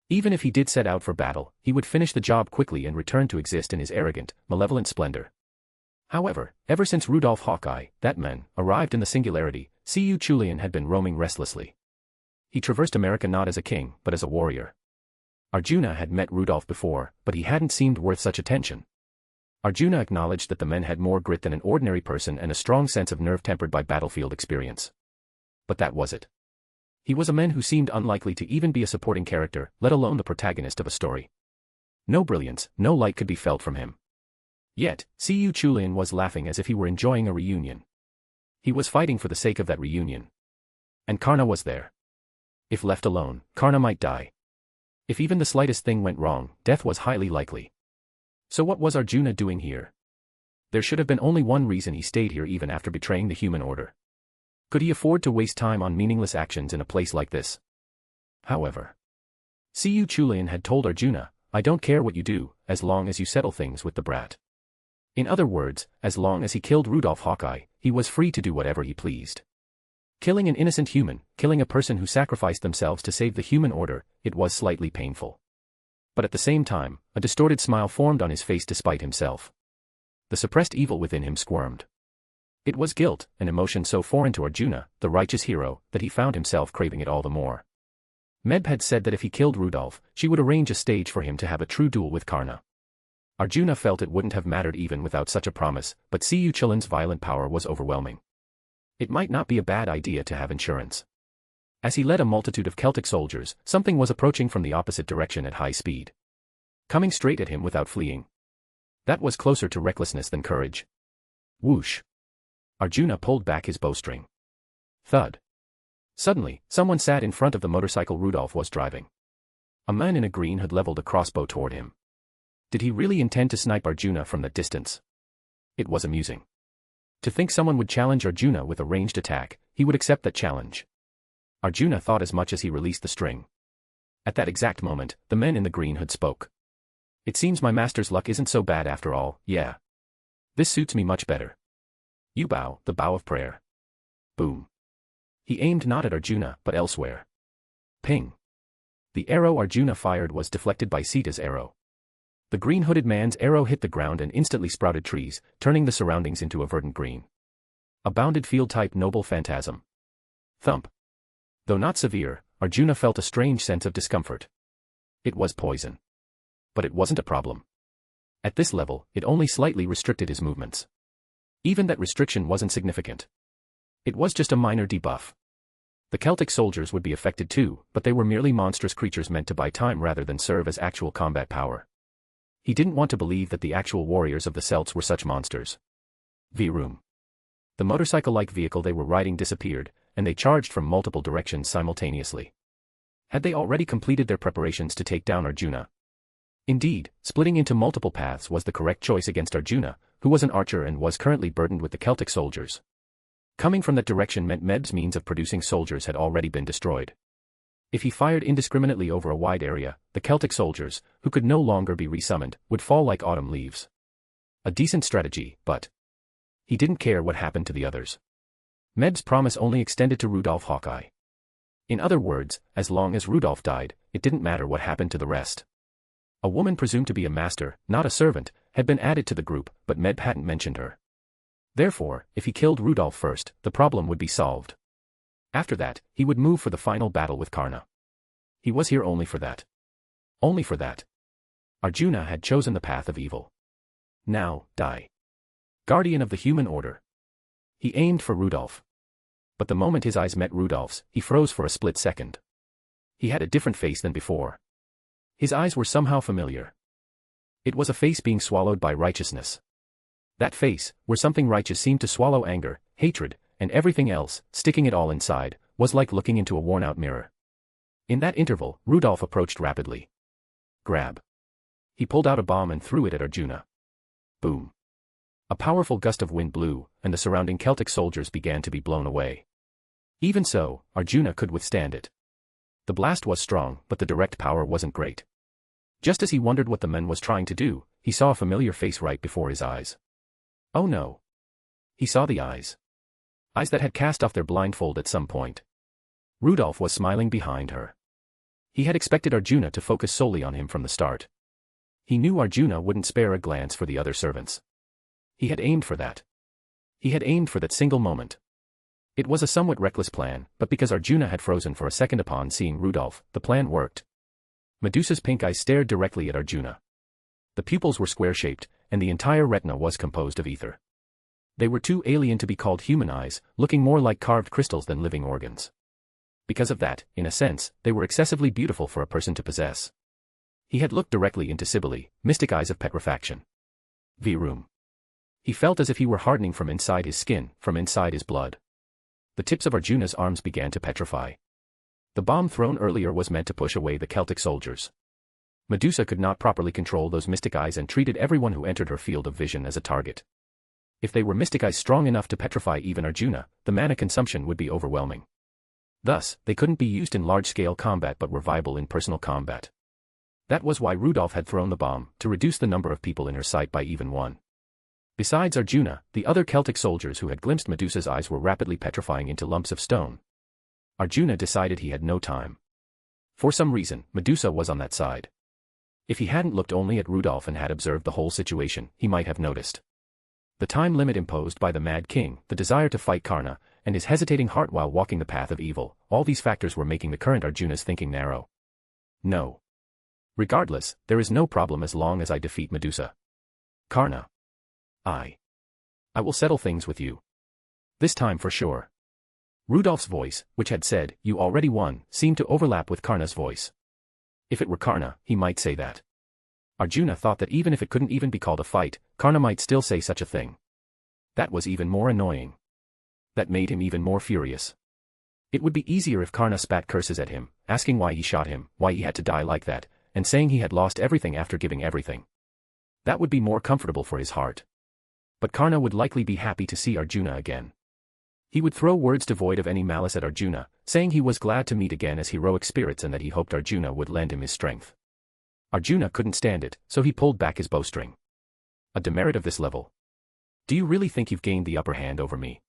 Even if he did set out for battle, he would finish the job quickly and return to exist in his arrogant, malevolent splendor. However, ever since Rudolph Hawkeye, that man, arrived in the singularity, Cu Chulian had been roaming restlessly. He traversed America not as a king, but as a warrior. Arjuna had met Rudolph before, but he hadn't seemed worth such attention. Arjuna acknowledged that the man had more grit than an ordinary person and a strong sense of nerve tempered by battlefield experience. But that was it. He was a man who seemed unlikely to even be a supporting character, let alone the protagonist of a story. No brilliance, no light could be felt from him. Yet, Cu Chulian was laughing as if he were enjoying a reunion. He was fighting for the sake of that reunion. And Karna was there. If left alone, Karna might die. If even the slightest thing went wrong, death was highly likely. So what was Arjuna doing here? There should have been only one reason he stayed here even after betraying the human order. Could he afford to waste time on meaningless actions in a place like this? However, Cu Chulian had told Arjuna, I don't care what you do, as long as you settle things with the brat. In other words, as long as he killed Rudolph Hawkeye, he was free to do whatever he pleased. Killing an innocent human, killing a person who sacrificed themselves to save the human order, it was slightly painful. But at the same time, a distorted smile formed on his face despite himself. The suppressed evil within him squirmed. It was guilt, an emotion so foreign to Arjuna, the righteous hero, that he found himself craving it all the more. Medb had said that if he killed Rudolph, she would arrange a stage for him to have a true duel with Karna. Arjuna felt it wouldn't have mattered even without such a promise, but Cu Chulian's violent power was overwhelming. It might not be a bad idea to have insurance. As he led a multitude of Celtic soldiers, something was approaching from the opposite direction at high speed. Coming straight at him without fleeing. That was closer to recklessness than courage. Whoosh. Arjuna pulled back his bowstring. Thud. Suddenly, someone sat in front of the motorcycle Rudolph was driving. A man in a green hood leveled a crossbow toward him. Did he really intend to snipe Arjuna from that distance? It was amusing. To think someone would challenge Arjuna with a ranged attack, he would accept that challenge. Arjuna thought as much as he released the string. At that exact moment, the man in the green hood spoke. It seems my master's luck isn't so bad after all, yeah. This suits me much better. You bow, the bow of prayer. Boom. He aimed not at Arjuna, but elsewhere. Ping. The arrow Arjuna fired was deflected by Sita's arrow. The green-hooded man's arrow hit the ground and instantly sprouted trees, turning the surroundings into a verdant green. A bounded field-type noble phantasm. Thump. Though not severe, Arjuna felt a strange sense of discomfort. It was poison. But it wasn't a problem. At this level, it only slightly restricted his movements. Even that restriction wasn't significant. It was just a minor debuff. The Celtic soldiers would be affected too, but they were merely monstrous creatures meant to buy time rather than serve as actual combat power. He didn't want to believe that the actual warriors of the Celts were such monsters. V-Room. The motorcycle-like vehicle they were riding disappeared, and they charged from multiple directions simultaneously. Had they already completed their preparations to take down Arjuna? Indeed, splitting into multiple paths was the correct choice against Arjuna, who was an archer and was currently burdened with the Celtic soldiers. Coming from that direction meant Meb's means of producing soldiers had already been destroyed. If he fired indiscriminately over a wide area, the Celtic soldiers, who could no longer be resummoned, would fall like autumn leaves. A decent strategy, but he didn't care what happened to the others. Meb's promise only extended to Rudolf Hawkeye. In other words, as long as Rudolf died, it didn't matter what happened to the rest. A woman presumed to be a master, not a servant, had been added to the group, but Meb hadn't mentioned her. Therefore, if he killed Rudolf first, the problem would be solved. After that, he would move for the final battle with Karna. He was here only for that. Only for that. Arjuna had chosen the path of evil. Now, die. Guardian of the human order. He aimed for Rudolf. But the moment his eyes met Rudolf's, he froze for a split second. He had a different face than before. His eyes were somehow familiar. It was a face being swallowed by righteousness. That face, where something righteous seemed to swallow anger, hatred, and everything else, sticking it all inside, was like looking into a worn-out mirror. In that interval, Rudolf approached rapidly. Grab. He pulled out a bomb and threw it at Arjuna. Boom. A powerful gust of wind blew, and the surrounding Celtic soldiers began to be blown away. Even so, Arjuna could withstand it. The blast was strong, but the direct power wasn't great. Just as he wondered what the man was trying to do, he saw a familiar face right before his eyes. Oh no. He saw the eyes. Eyes that had cast off their blindfold at some point. Rudolf was smiling behind her. He had expected Arjuna to focus solely on him from the start. He knew Arjuna wouldn't spare a glance for the other servants. He had aimed for that. He had aimed for that single moment. It was a somewhat reckless plan, but because Arjuna had frozen for a second upon seeing Rudolf, the plan worked. Medusa's pink eyes stared directly at Arjuna. The pupils were square-shaped, and the entire retina was composed of ether. They were too alien to be called human eyes, looking more like carved crystals than living organs. Because of that, in a sense, they were excessively beautiful for a person to possess. He had looked directly into Cybele, mystic eyes of petrifaction. V-Room. He felt as if he were hardening from inside his skin, from inside his blood. The tips of Arjuna's arms began to petrify. The bomb thrown earlier was meant to push away the Celtic soldiers. Medusa could not properly control those mystic eyes and treated everyone who entered her field of vision as a target. If they were mystic eyes strong enough to petrify even Arjuna, the mana consumption would be overwhelming. Thus, they couldn't be used in large-scale combat but were viable in personal combat. That was why Rudolf had thrown the bomb, to reduce the number of people in her sight by even one. Besides Arjuna, the other Celtic soldiers who had glimpsed Medusa's eyes were rapidly petrifying into lumps of stone. Arjuna decided he had no time. For some reason, Medusa was on that side. If he hadn't looked only at Rudolf and had observed the whole situation, he might have noticed. The time limit imposed by the Mad King, the desire to fight Karna, and his hesitating heart while walking the path of evil, all these factors were making the current Arjuna's thinking narrow. No. Regardless, there is no problem as long as I defeat Medusa. Karna. I will settle things with you. This time for sure. Rudolf's voice, which had said, "You already won," seemed to overlap with Karna's voice. If it were Karna, he might say that. Arjuna thought that even if it couldn't even be called a fight, Karna might still say such a thing. That was even more annoying. That made him even more furious. It would be easier if Karna spat curses at him, asking why he shot him, why he had to die like that, and saying he had lost everything after giving everything. That would be more comfortable for his heart. But Karna would likely be happy to see Arjuna again. He would throw words devoid of any malice at Arjuna, saying he was glad to meet again as heroic spirits and that he hoped Arjuna would lend him his strength. Arjuna couldn't stand it, so he pulled back his bowstring. A demerit of this level. Do you really think you've gained the upper hand over me?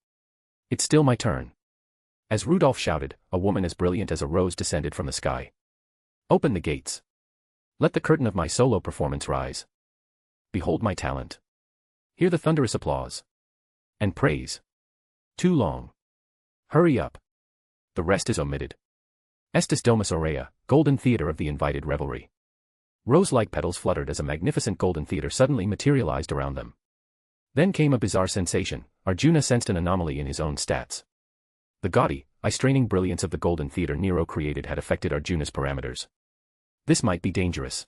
It's still my turn. As Rudolf shouted, a woman as brilliant as a rose descended from the sky. Open the gates. Let the curtain of my solo performance rise. Behold my talent. Hear the thunderous applause. And praise. Too long. Hurry up. The rest is omitted. Estis domus aurea, golden theater of the invited revelry. Rose-like petals fluttered as a magnificent golden theater suddenly materialized around them. Then came a bizarre sensation. Arjuna sensed an anomaly in his own stats. The gaudy, eye-straining brilliance of the golden theater Nero created had affected Arjuna's parameters. This might be dangerous.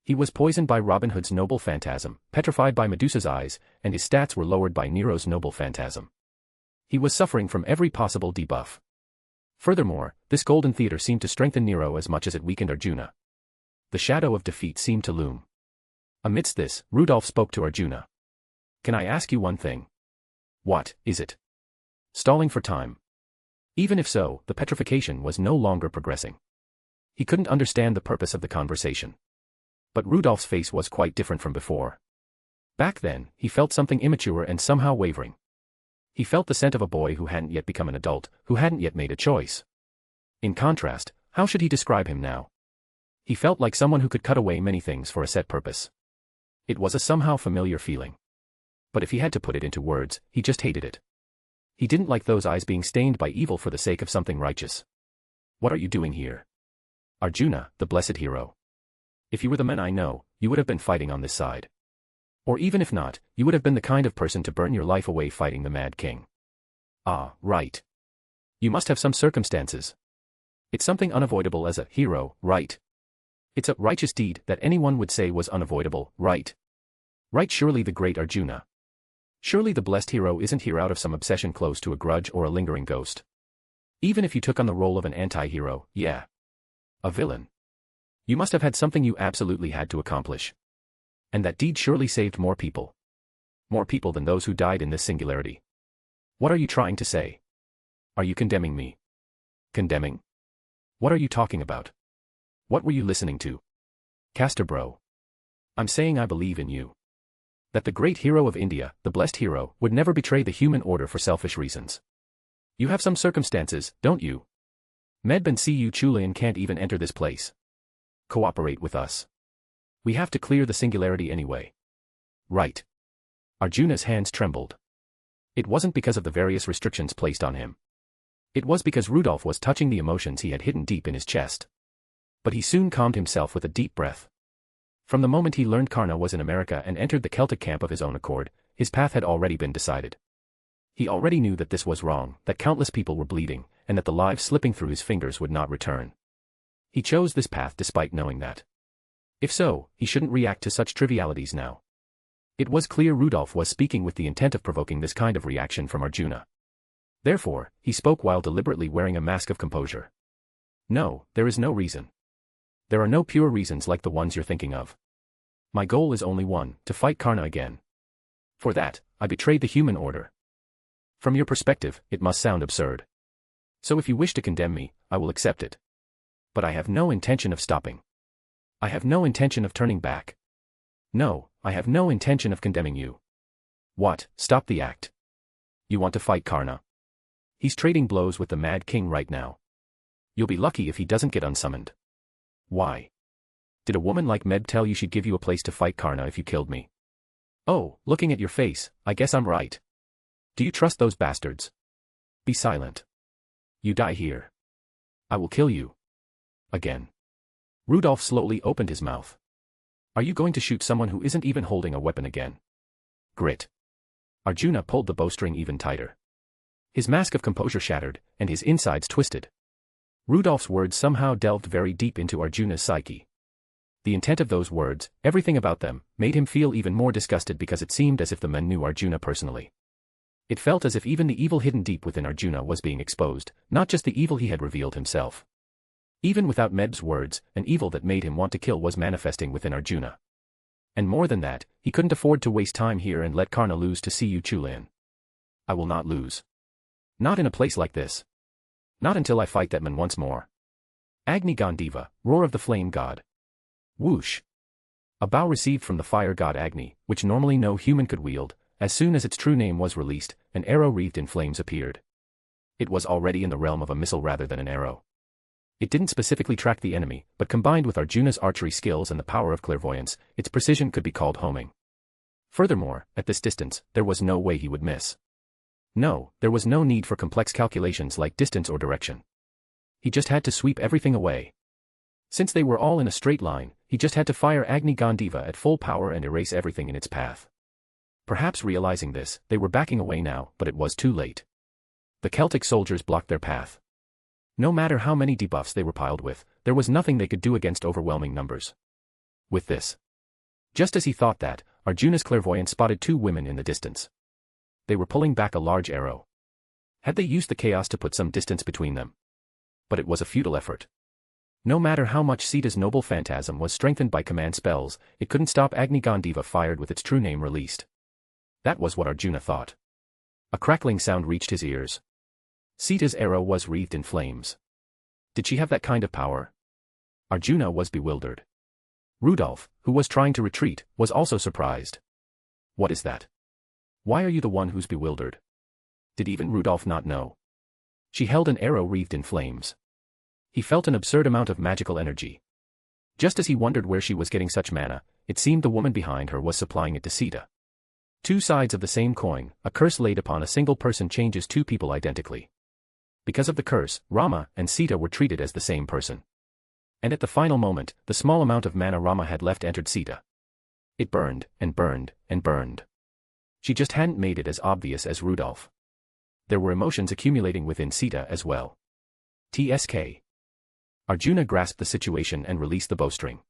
He was poisoned by Robin Hood's noble phantasm, petrified by Medusa's eyes, and his stats were lowered by Nero's noble phantasm. He was suffering from every possible debuff. Furthermore, this golden theater seemed to strengthen Nero as much as it weakened Arjuna. The shadow of defeat seemed to loom. Amidst this, Rudolph spoke to Arjuna. Can I ask you one thing? What is it? Stalling for time. Even if so, the petrification was no longer progressing. He couldn't understand the purpose of the conversation. But Rudolph's face was quite different from before. Back then, he felt something immature and somehow wavering. He felt the scent of a boy who hadn't yet become an adult, who hadn't yet made a choice. In contrast, how should he describe him now? He felt like someone who could cut away many things for a set purpose. It was a somehow familiar feeling. But if he had to put it into words, he just hated it. He didn't like those eyes being stained by evil for the sake of something righteous. What are you doing here? Arjuna, the blessed hero. If you were the men I know, you would have been fighting on this side. Or even if not, you would have been the kind of person to burn your life away fighting the Mad King. Ah, right. You must have some circumstances. It's something unavoidable as a hero, right? It's a righteous deed that anyone would say was unavoidable, right? Right, surely the great Arjuna. Surely the blessed hero isn't here out of some obsession close to a grudge or a lingering ghost. Even if you took on the role of an anti-hero, yeah. A villain. You must have had something you absolutely had to accomplish. And that deed surely saved more people. More people than those who died in this singularity. What are you trying to say? Are you condemning me? Condemning? What are you talking about? What were you listening to? Castor bro. I'm saying I believe in you. That the great hero of India, the blessed hero, would never betray the human order for selfish reasons. You have some circumstances, don't you? Medb and Cu Chulayan can't even enter this place. Cooperate with us. We have to clear the singularity anyway. Right. Arjuna's hands trembled. It wasn't because of the various restrictions placed on him. It was because Rudolph was touching the emotions he had hidden deep in his chest. But he soon calmed himself with a deep breath. From the moment he learned Karna was in America and entered the Celtic camp of his own accord, his path had already been decided. He already knew that this was wrong, that countless people were bleeding, and that the lives slipping through his fingers would not return. He chose this path despite knowing that. If so, he shouldn't react to such trivialities now. It was clear Rudolph was speaking with the intent of provoking this kind of reaction from Arjuna. Therefore, he spoke while deliberately wearing a mask of composure. No, there is no reason. There are no pure reasons like the ones you're thinking of. My goal is only one, to fight Karna again. For that, I betrayed the human order. From your perspective, it must sound absurd. So if you wish to condemn me, I will accept it. But I have no intention of stopping. I have no intention of turning back. No, I have no intention of condemning you. What, stop the act? You want to fight Karna? He's trading blows with the Mad King right now. You'll be lucky if he doesn't get unsummoned. Why? Did a woman like Medb tell you she'd give you a place to fight Karna if you killed me? Oh, looking at your face, I guess I'm right. Do you trust those bastards? Be silent. You die here. I will kill you. Again. Rudolph slowly opened his mouth. Are you going to shoot someone who isn't even holding a weapon again? Grit. Arjuna pulled the bowstring even tighter. His mask of composure shattered, and his insides twisted. Rudolph's words somehow delved very deep into Arjuna's psyche. The intent of those words, everything about them, made him feel even more disgusted because it seemed as if the men knew Arjuna personally. It felt as if even the evil hidden deep within Arjuna was being exposed, not just the evil he had revealed himself. Even without Medb's words, an evil that made him want to kill was manifesting within Arjuna. And more than that, he couldn't afford to waste time here and let Karna lose to Cu Chulayan. I will not lose. Not in a place like this. Not until I fight that man once more. Agni Gandiva, roar of the flame god. Whoosh. A bow received from the fire god Agni, which normally no human could wield. As soon as its true name was released, an arrow wreathed in flames appeared. It was already in the realm of a missile rather than an arrow. It didn't specifically track the enemy, but combined with Arjuna's archery skills and the power of clairvoyance, its precision could be called homing. Furthermore, at this distance, there was no way he would miss. No, there was no need for complex calculations like distance or direction. He just had to sweep everything away. Since they were all in a straight line, he just had to fire Agni Gandiva at full power and erase everything in its path. Perhaps realizing this, they were backing away now, but it was too late. The Celtic soldiers blocked their path. No matter how many debuffs they were piled with, there was nothing they could do against overwhelming numbers. With this. Just as he thought that, Arjuna's clairvoyance spotted two women in the distance. They were pulling back a large arrow. Had they used the chaos to put some distance between them? But it was a futile effort. No matter how much Sita's noble phantasm was strengthened by command spells, it couldn't stop Agni Gandiva fired with its true name released. That was what Arjuna thought. A crackling sound reached his ears. Sita's arrow was wreathed in flames. Did she have that kind of power? Arjuna was bewildered. Rudolph, who was trying to retreat, was also surprised. What is that? Why are you the one who's bewildered? Did even Rudolph not know? She held an arrow wreathed in flames. He felt an absurd amount of magical energy. Just as he wondered where she was getting such mana, it seemed the woman behind her was supplying it to Sita. Two sides of the same coin, a curse laid upon a single person changes two people identically. Because of the curse, Rama and Sita were treated as the same person. And at the final moment, the small amount of mana Rama had left entered Sita. It burned, and burned, and burned. She just hadn't made it as obvious as Rudolph. There were emotions accumulating within Sita as well. TSK. Arjuna grasped the situation and released the bowstring.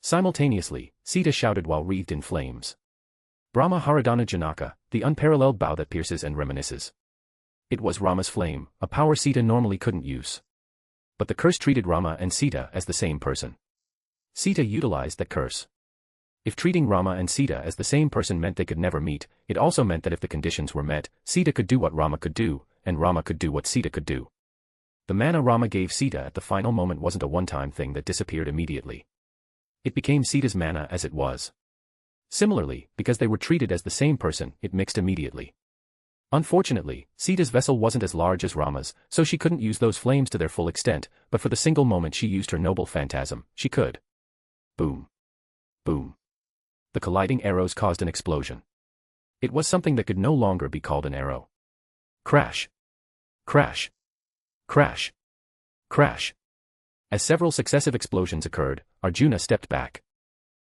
Simultaneously, Sita shouted while wreathed in flames. Brahma Haradana Janaka, the unparalleled bow that pierces and reminisces. It was Rama's flame, a power Sita normally couldn't use. But the curse treated Rama and Sita as the same person. Sita utilized that curse. If treating Rama and Sita as the same person meant they could never meet, it also meant that if the conditions were met, Sita could do what Rama could do, and Rama could do what Sita could do. The mana Rama gave Sita at the final moment wasn't a one-time thing that disappeared immediately. It became Sita's mana as it was. Similarly, because they were treated as the same person, it mixed immediately. Unfortunately, Sita's vessel wasn't as large as Rama's, so she couldn't use those flames to their full extent, but for the single moment she used her noble phantasm, she could. Boom. Boom. The colliding arrows caused an explosion. It was something that could no longer be called an arrow. Crash. Crash. Crash. Crash. As several successive explosions occurred, Arjuna stepped back.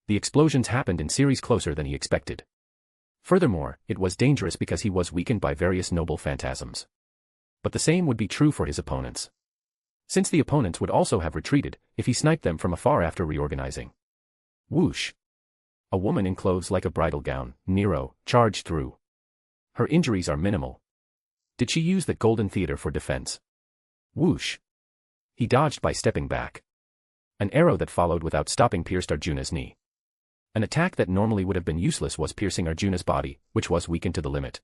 The explosions happened in series closer than he expected. Furthermore, it was dangerous because he was weakened by various noble phantasms. But the same would be true for his opponents. Since the opponents would also have retreated, if he sniped them from afar after reorganizing. Whoosh. A woman in clothes like a bridal gown, Nero, charged through. Her injuries are minimal. Did she use the Golden Theater for defense? Whoosh. He dodged by stepping back. An arrow that followed without stopping pierced Arjuna's knee. An attack that normally would have been useless was piercing Arjuna's body, which was weakened to the limit.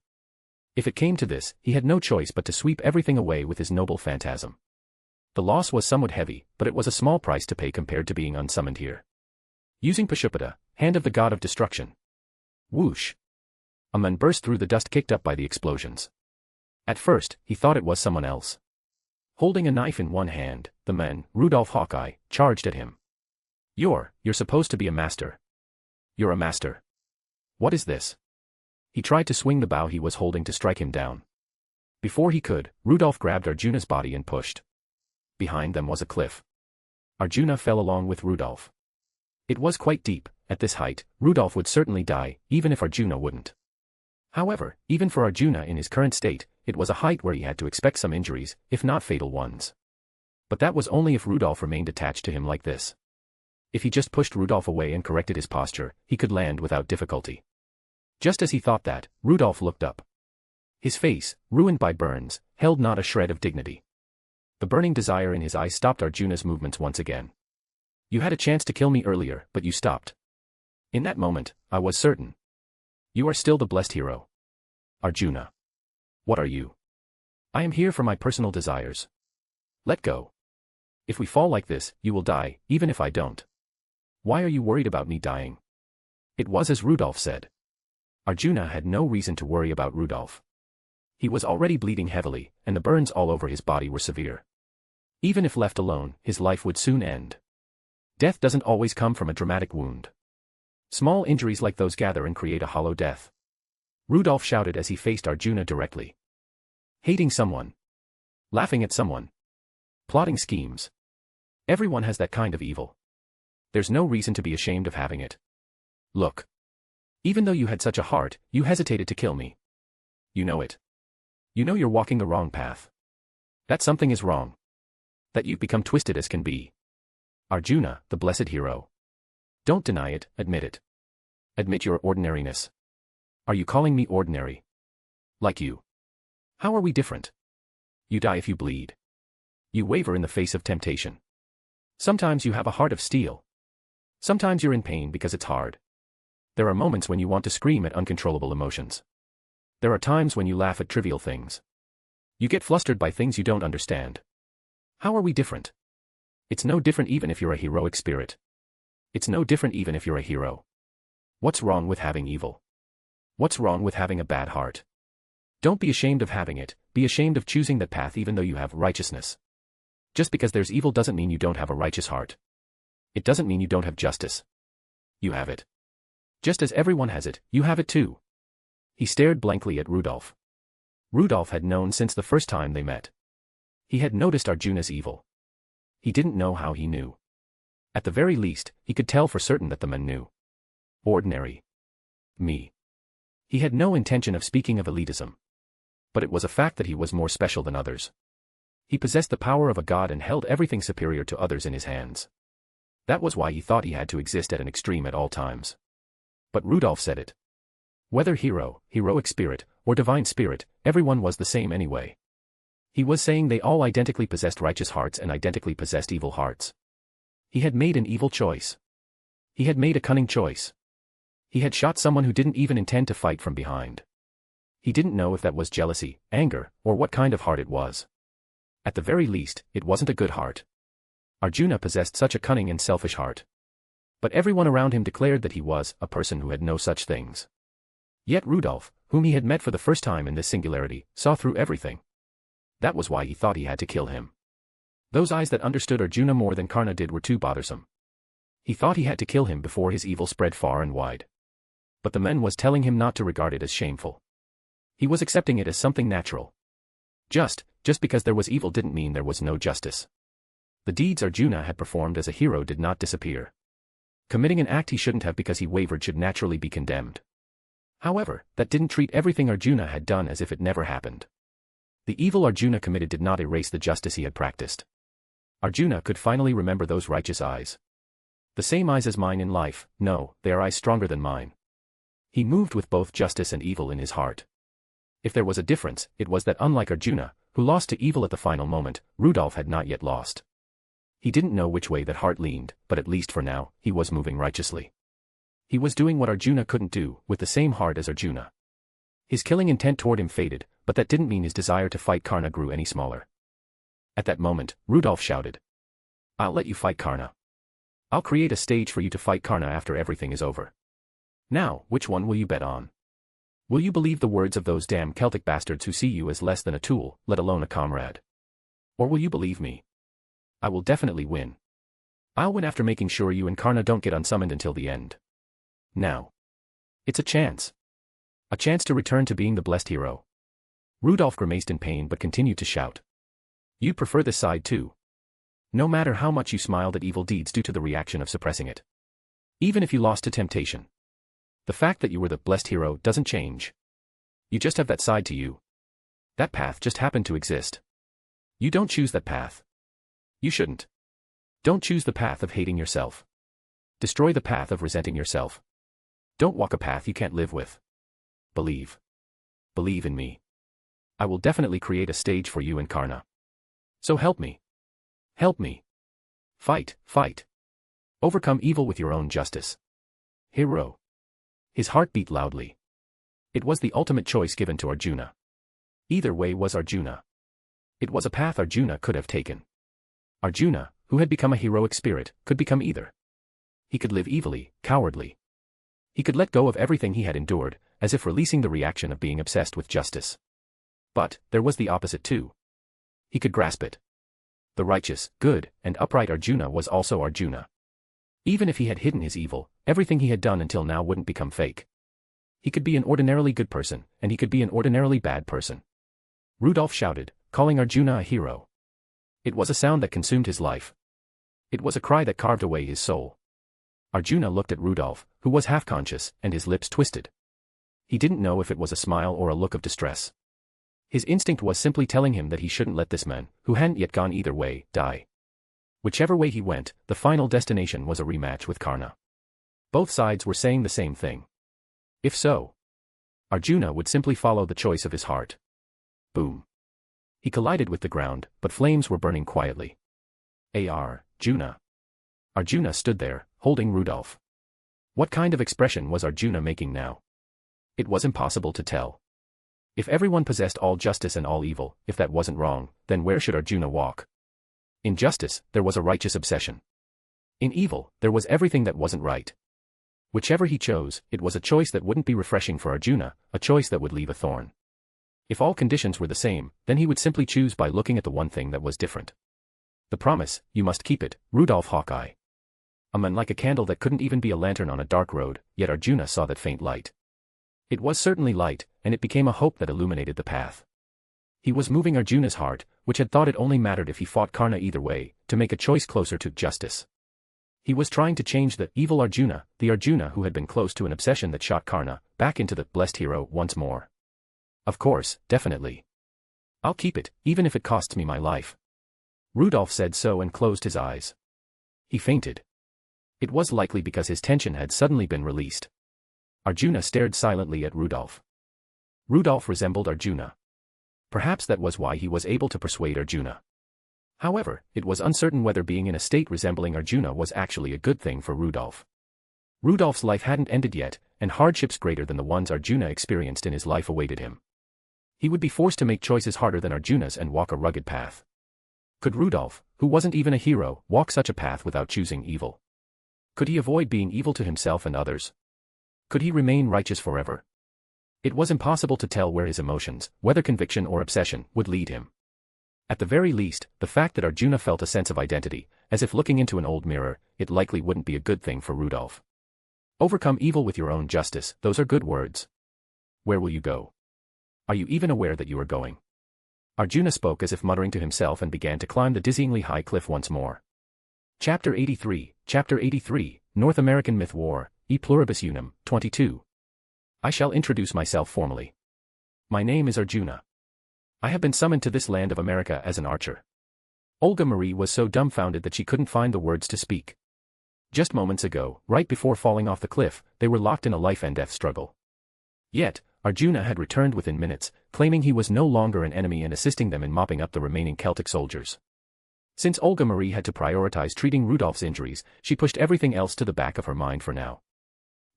If it came to this, he had no choice but to sweep everything away with his noble phantasm. The loss was somewhat heavy, but it was a small price to pay compared to being unsummoned here. Using Pashupata, Hand of the God of Destruction. Whoosh. A man burst through the dust kicked up by the explosions. At first, he thought it was someone else. Holding a knife in one hand, the man, Rudolph Hawkeye, charged at him. You're supposed to be a master. You're a master. What is this? He tried to swing the bow he was holding to strike him down. Before he could, Rudolph grabbed Arjuna's body and pushed. Behind them was a cliff. Arjuna fell along with Rudolph. It was quite deep. At this height, Rudolph would certainly die, even if Arjuna wouldn't. However, even for Arjuna in his current state, it was a height where he had to expect some injuries, if not fatal ones. But that was only if Rudolph remained attached to him like this. If he just pushed Rudolph away and corrected his posture, he could land without difficulty. Just as he thought that, Rudolph looked up. His face, ruined by burns, held not a shred of dignity. The burning desire in his eyes stopped Arjuna's movements once again. You had a chance to kill me earlier, but you stopped. In that moment, I was certain. You are still the blessed hero. Arjuna. What are you? I am here for my personal desires. Let go. If we fall like this, you will die, even if I don't. Why are you worried about me dying? It was as Rudolph said. Arjuna had no reason to worry about Rudolph. He was already bleeding heavily, and the burns all over his body were severe. Even if left alone, his life would soon end. Death doesn't always come from a dramatic wound. Small injuries like those gather and create a hollow death. Rudolph shouted as he faced Arjuna directly. Hating someone. Laughing at someone. Plotting schemes. Everyone has that kind of evil. There's no reason to be ashamed of having it. Look. Even though you had such a heart, you hesitated to kill me. You know it. You know you're walking the wrong path. That something is wrong. That you've become twisted as can be. Arjuna, the blessed hero. Don't deny it, admit it. Admit your ordinariness. Are you calling me ordinary? Like you. How are we different? You die if you bleed. You waver in the face of temptation. Sometimes you have a heart of steel. Sometimes you're in pain because it's hard. There are moments when you want to scream at uncontrollable emotions. There are times when you laugh at trivial things. You get flustered by things you don't understand. How are we different? It's no different even if you're a heroic spirit. It's no different even if you're a hero. What's wrong with having evil? What's wrong with having a bad heart? Don't be ashamed of having it, be ashamed of choosing that path even though you have righteousness. Just because there's evil doesn't mean you don't have a righteous heart. It doesn't mean you don't have justice. You have it. Just as everyone has it, you have it too. He stared blankly at Rudolph. Rudolph had known since the first time they met. He had noticed Arjuna's evil. He didn't know how he knew. At the very least, he could tell for certain that the man knew. Ordinary. Me. He had no intention of speaking of elitism. But it was a fact that he was more special than others. He possessed the power of a god and held everything superior to others in his hands. That was why he thought he had to exist at an extreme at all times. But Rudolph said it. Whether hero, heroic spirit, or divine spirit, everyone was the same anyway. He was saying they all identically possessed righteous hearts and identically possessed evil hearts. He had made an evil choice. He had made a cunning choice. He had shot someone who didn't even intend to fight from behind. He didn't know if that was jealousy, anger, or what kind of heart it was. At the very least, it wasn't a good heart. Arjuna possessed such a cunning and selfish heart. But everyone around him declared that he was a person who had no such things. Yet Rudolph, whom he had met for the first time in this singularity, saw through everything. That was why he thought he had to kill him. Those eyes that understood Arjuna more than Karna did were too bothersome. He thought he had to kill him before his evil spread far and wide. But the man was telling him not to regard it as shameful. He was accepting it as something natural. Just because there was evil didn't mean there was no justice. The deeds Arjuna had performed as a hero did not disappear. Committing an act he shouldn't have because he wavered should naturally be condemned. However, that didn't treat everything Arjuna had done as if it never happened. The evil Arjuna committed did not erase the justice he had practiced. Arjuna could finally remember those righteous eyes. The same eyes as mine in life, no, they are eyes stronger than mine. He moved with both justice and evil in his heart. If there was a difference, it was that unlike Arjuna, who lost to evil at the final moment, Rudolph had not yet lost. He didn't know which way that heart leaned, but at least for now, he was moving righteously. He was doing what Arjuna couldn't do, with the same heart as Arjuna. His killing intent toward him faded, but that didn't mean his desire to fight Karna grew any smaller. At that moment, Rudolph shouted. I'll let you fight Karna. I'll create a stage for you to fight Karna after everything is over. Now, which one will you bet on? Will you believe the words of those damn Celtic bastards who see you as less than a tool, let alone a comrade? Or will you believe me? I will definitely win. I'll win after making sure you and Karna don't get unsummoned until the end. Now. It's a chance. A chance to return to being the blessed hero. Rudolph grimaced in pain but continued to shout. You'd prefer this side too. No matter how much you smiled at evil deeds due to the reaction of suppressing it. Even if you lost to temptation. The fact that you were the blessed hero doesn't change. You just have that side to you. That path just happened to exist. You don't choose that path. You shouldn't. Don't choose the path of hating yourself. Destroy the path of resenting yourself. Don't walk a path you can't live with. Believe. Believe in me. I will definitely create a stage for you and Karna. So help me. Help me. Fight, fight. Overcome evil with your own justice. Hero. His heart beat loudly. It was the ultimate choice given to Arjuna. Either way was Arjuna. It was a path Arjuna could have taken. Arjuna, who had become a heroic spirit, could become either. He could live evilly, cowardly. He could let go of everything he had endured, as if releasing the reaction of being obsessed with justice. But, there was the opposite too. He could grasp it. The righteous, good, and upright Arjuna was also Arjuna. Even if he had hidden his evil, everything he had done until now wouldn't become fake. He could be an ordinarily good person, and he could be an ordinarily bad person. Rudolph shouted, calling Arjuna a hero. It was a sound that consumed his life. It was a cry that carved away his soul. Arjuna looked at Rudolph, who was half-conscious, and his lips twisted. He didn't know if it was a smile or a look of distress. His instinct was simply telling him that he shouldn't let this man, who hadn't yet gone either way, die. Whichever way he went, the final destination was a rematch with Karna. Both sides were saying the same thing. If so, Arjuna would simply follow the choice of his heart. Boom. He collided with the ground, but flames were burning quietly. Arjuna. Arjuna stood there, holding Rudolph. What kind of expression was Arjuna making now? It was impossible to tell. If everyone possessed all justice and all evil, if that wasn't wrong, then where should Arjuna walk? In justice, there was a righteous obsession. In evil, there was everything that wasn't right. Whichever he chose, it was a choice that wouldn't be refreshing for Arjuna, a choice that would leave a thorn. If all conditions were the same, then he would simply choose by looking at the one thing that was different. The promise, you must keep it, Rudolph Hawkeye. A man like a candle that couldn't even be a lantern on a dark road, yet Arjuna saw that faint light. It was certainly light, and it became a hope that illuminated the path. He was moving Arjuna's heart, which had thought it only mattered if he fought Karna either way, to make a choice closer to justice. He was trying to change the evil Arjuna, the Arjuna who had been close to an obsession that shot Karna, back into the blessed hero once more. Of course, definitely. I'll keep it, even if it costs me my life. Rudolph said so and closed his eyes. He fainted. It was likely because his tension had suddenly been released. Arjuna stared silently at Rudolph. Rudolph resembled Arjuna. Perhaps that was why he was able to persuade Arjuna. However, it was uncertain whether being in a state resembling Arjuna was actually a good thing for Rudolph. Rudolph's life hadn't ended yet, and hardships greater than the ones Arjuna experienced in his life awaited him. He would be forced to make choices harder than Arjuna's and walk a rugged path. Could Rudolph, who wasn't even a hero, walk such a path without choosing evil? Could he avoid being evil to himself and others? Could he remain righteous forever? It was impossible to tell where his emotions, whether conviction or obsession, would lead him. At the very least, the fact that Arjuna felt a sense of identity, as if looking into an old mirror, it likely wouldn't be a good thing for Rudolph. Overcome evil with your own justice, those are good words. Where will you go? Are you even aware that you are going? Arjuna spoke as if muttering to himself and began to climb the dizzyingly high cliff once more. Chapter 83, North American Myth War, E Pluribus Unum, 22. I shall introduce myself formally. My name is Arjuna. I have been summoned to this land of America as an archer. Olga Marie was so dumbfounded that she couldn't find the words to speak. Just moments ago, right before falling off the cliff, they were locked in a life-and-death struggle. Yet, Arjuna had returned within minutes, claiming he was no longer an enemy and assisting them in mopping up the remaining Celtic soldiers. Since Olga Marie had to prioritize treating Rudolph's injuries, she pushed everything else to the back of her mind for now.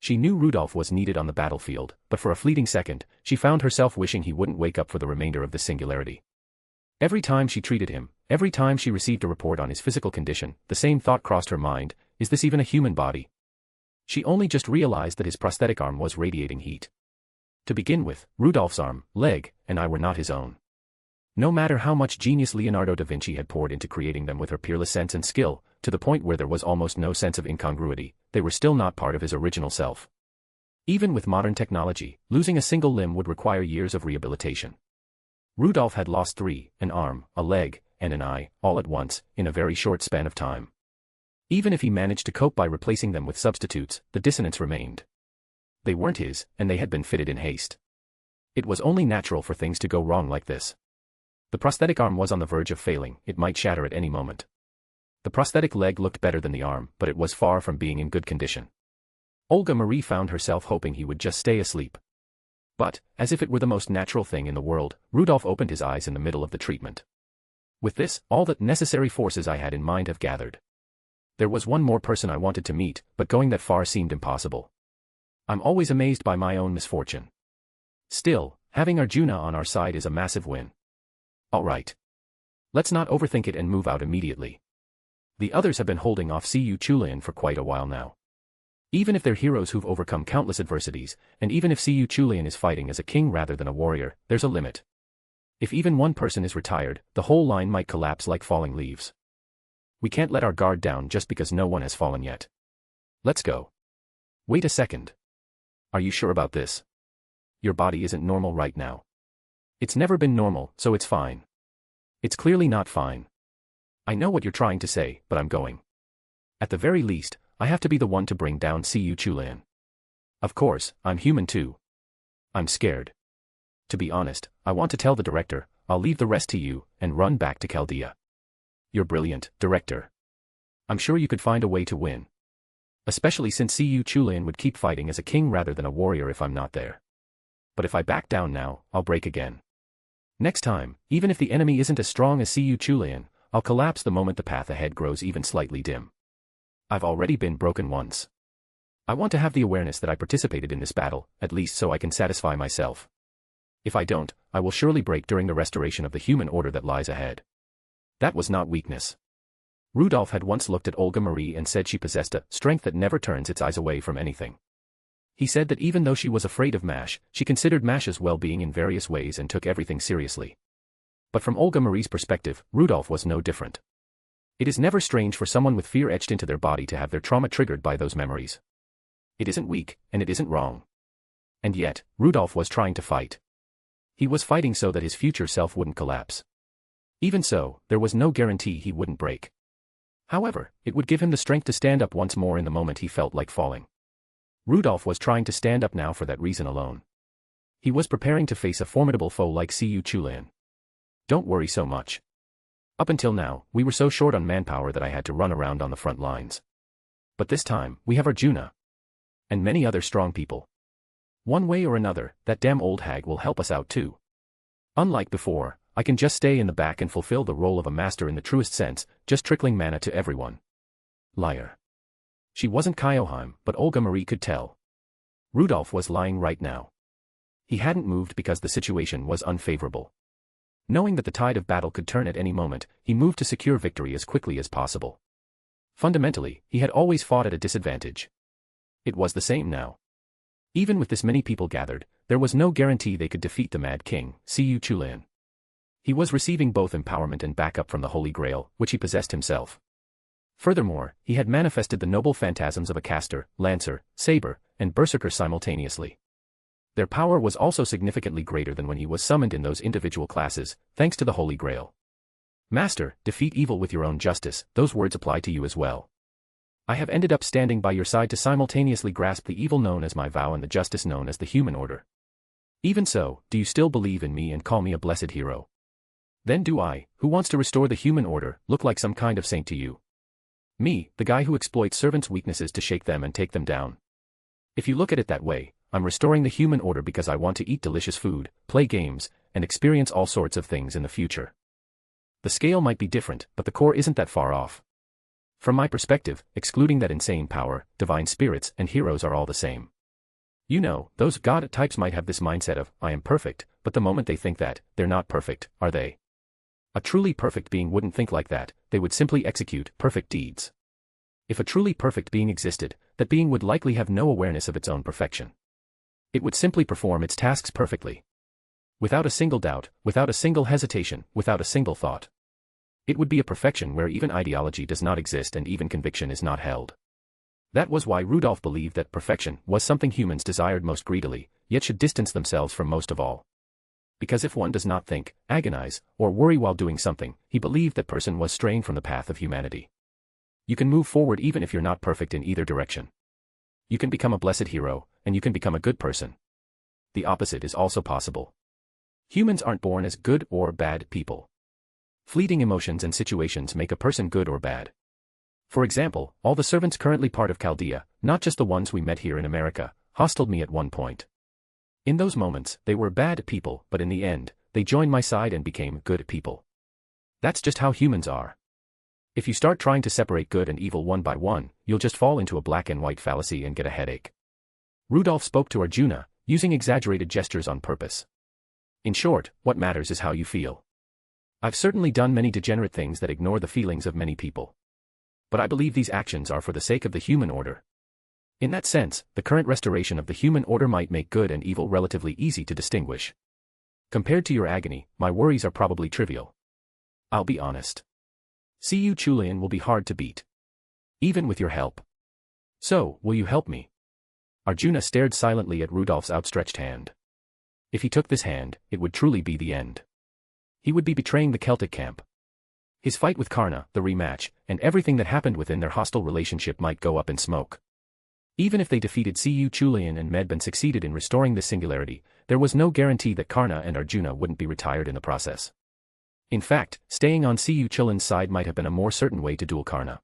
She knew Rudolph was needed on the battlefield, but for a fleeting second, she found herself wishing he wouldn't wake up for the remainder of this singularity. Every time she treated him, every time she received a report on his physical condition, the same thought crossed her mind: is this even a human body? She only just realized that his prosthetic arm was radiating heat. To begin with, Rudolph's arm, leg, and eye were not his own. No matter how much genius Leonardo da Vinci had poured into creating them with her peerless sense and skill, to the point where there was almost no sense of incongruity, they were still not part of his original self. Even with modern technology, losing a single limb would require years of rehabilitation. Rudolph had lost three: an arm, a leg, and an eye, all at once, in a very short span of time. Even if he managed to cope by replacing them with substitutes, the dissonance remained. They weren't his, and they had been fitted in haste. It was only natural for things to go wrong like this. The prosthetic arm was on the verge of failing, it might shatter at any moment. The prosthetic leg looked better than the arm, but it was far from being in good condition. Olga Marie found herself hoping he would just stay asleep. But, as if it were the most natural thing in the world, Rudolph opened his eyes in the middle of the treatment. With this, all the necessary forces I had in mind have gathered. There was one more person I wanted to meet, but going that far seemed impossible. I'm always amazed by my own misfortune. Still, having Arjuna on our side is a massive win. All right. Let's not overthink it and move out immediately. The others have been holding off Cu Chulainn for quite a while now. Even if they're heroes who've overcome countless adversities, and even if Cu Chulainn is fighting as a king rather than a warrior, there's a limit. If even one person is retired, the whole line might collapse like falling leaves. We can't let our guard down just because no one has fallen yet. Let's go. Wait a second. Are you sure about this? Your body isn't normal right now. It's never been normal, so it's fine. It's clearly not fine. I know what you're trying to say, but I'm going. At the very least, I have to be the one to bring down Siyu Chulian. Of course, I'm human too. I'm scared. To be honest, I want to tell the director, I'll leave the rest to you, and run back to Chaldea. You're brilliant, director. I'm sure you could find a way to win. Especially since Siyu Chulian would keep fighting as a king rather than a warrior if I'm not there. But if I back down now, I'll break again. Next time, even if the enemy isn't as strong as Siyu Chulian, I'll collapse the moment the path ahead grows even slightly dim. I've already been broken once. I want to have the awareness that I participated in this battle, at least so I can satisfy myself. If I don't, I will surely break during the restoration of the human order that lies ahead. That was not weakness. Rudolph had once looked at Olga Marie and said she possessed a strength that never turns its eyes away from anything. He said that even though she was afraid of MASH, she considered MASH's well-being in various ways and took everything seriously. But from Olga Marie's perspective, Rudolph was no different. It is never strange for someone with fear etched into their body to have their trauma triggered by those memories. It isn't weak, and it isn't wrong. And yet, Rudolph was trying to fight. He was fighting so that his future self wouldn't collapse. Even so, there was no guarantee he wouldn't break. However, it would give him the strength to stand up once more in the moment he felt like falling. Rudolph was trying to stand up now for that reason alone. He was preparing to face a formidable foe like Siyu Chulian. Don't worry so much. Up until now, we were so short on manpower that I had to run around on the front lines. But this time, we have Arjuna. And many other strong people. One way or another, that damn old hag will help us out too. Unlike before, I can just stay in the back and fulfill the role of a master in the truest sense, just trickling mana to everyone. Liar. She wasn't Kyoheim, but Olga Marie could tell. Rudolph was lying right now. He hadn't moved because the situation was unfavorable. Knowing that the tide of battle could turn at any moment, he moved to secure victory as quickly as possible. Fundamentally, he had always fought at a disadvantage. It was the same now. Even with this many people gathered, there was no guarantee they could defeat the Mad King, Siyu Chulian. He was receiving both empowerment and backup from the Holy Grail, which he possessed himself. Furthermore, he had manifested the noble phantasms of a caster, lancer, saber, and berserker simultaneously. Their power was also significantly greater than when he was summoned in those individual classes, thanks to the Holy Grail. Master, defeat evil with your own justice, those words apply to you as well. I have ended up standing by your side to simultaneously grasp the evil known as my vow and the justice known as the human order. Even so, do you still believe in me and call me a blessed hero? Then do I, who wants to restore the human order, look like some kind of saint to you? Me, the guy who exploits servants' weaknesses to shake them and take them down. If you look at it that way, I'm restoring the human order because I want to eat delicious food, play games, and experience all sorts of things in the future. The scale might be different, but the core isn't that far off. From my perspective, excluding that insane power, divine spirits and heroes are all the same. You know, those god types might have this mindset of, I am perfect, but the moment they think that, they're not perfect, are they? A truly perfect being wouldn't think like that, they would simply execute perfect deeds. If a truly perfect being existed, that being would likely have no awareness of its own perfection. It would simply perform its tasks perfectly. Without a single doubt, without a single hesitation, without a single thought. It would be a perfection where even ideology does not exist and even conviction is not held. That was why Rudolph believed that perfection was something humans desired most greedily, yet should distance themselves from most of all. Because if one does not think, agonize, or worry while doing something, he believed that person was straying from the path of humanity. You can move forward even if you're not perfect in either direction. You can become a blessed hero, and you can become a good person. The opposite is also possible. Humans aren't born as good or bad people. Fleeting emotions and situations make a person good or bad. For example, all the servants currently part of Chaldea, not just the ones we met here in America, hostiled me at one point. In those moments, they were bad people, but in the end, they joined my side and became good people. That's just how humans are. If you start trying to separate good and evil one by one, you'll just fall into a black and white fallacy and get a headache. Rudolph spoke to Arjuna, using exaggerated gestures on purpose. In short, what matters is how you feel. I've certainly done many degenerate things that ignore the feelings of many people. But I believe these actions are for the sake of the human order. In that sense, the current restoration of the human order might make good and evil relatively easy to distinguish. Compared to your agony, my worries are probably trivial. I'll be honest. Siyu Chulian will be hard to beat. Even with your help. So, will you help me? Arjuna stared silently at Rudolph's outstretched hand. If he took this hand, it would truly be the end. He would be betraying the Celtic camp. His fight with Karna, the rematch, and everything that happened within their hostile relationship might go up in smoke. Even if they defeated Cu Chulainn and Medb and succeeded in restoring this singularity, there was no guarantee that Karna and Arjuna wouldn't be retired in the process. In fact, staying on Cu Chulain's side might have been a more certain way to duel Karna.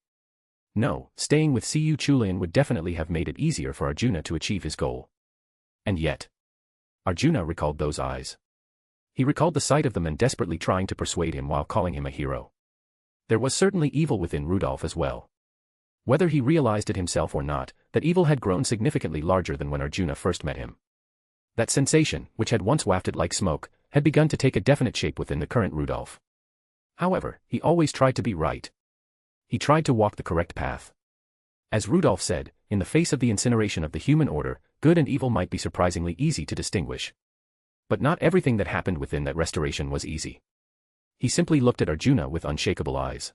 No, staying with Cu Chulainn would definitely have made it easier for Arjuna to achieve his goal. And yet, Arjuna recalled those eyes. He recalled the sight of them and desperately trying to persuade him while calling him a hero. There was certainly evil within Rudolf as well. Whether he realized it himself or not, that evil had grown significantly larger than when Arjuna first met him. That sensation, which had once wafted like smoke, had begun to take a definite shape within the current Rudolf. However, he always tried to be right. He tried to walk the correct path. As Rudolf said, in the face of the incineration of the human order, good and evil might be surprisingly easy to distinguish. But not everything that happened within that restoration was easy. He simply looked at Arjuna with unshakable eyes.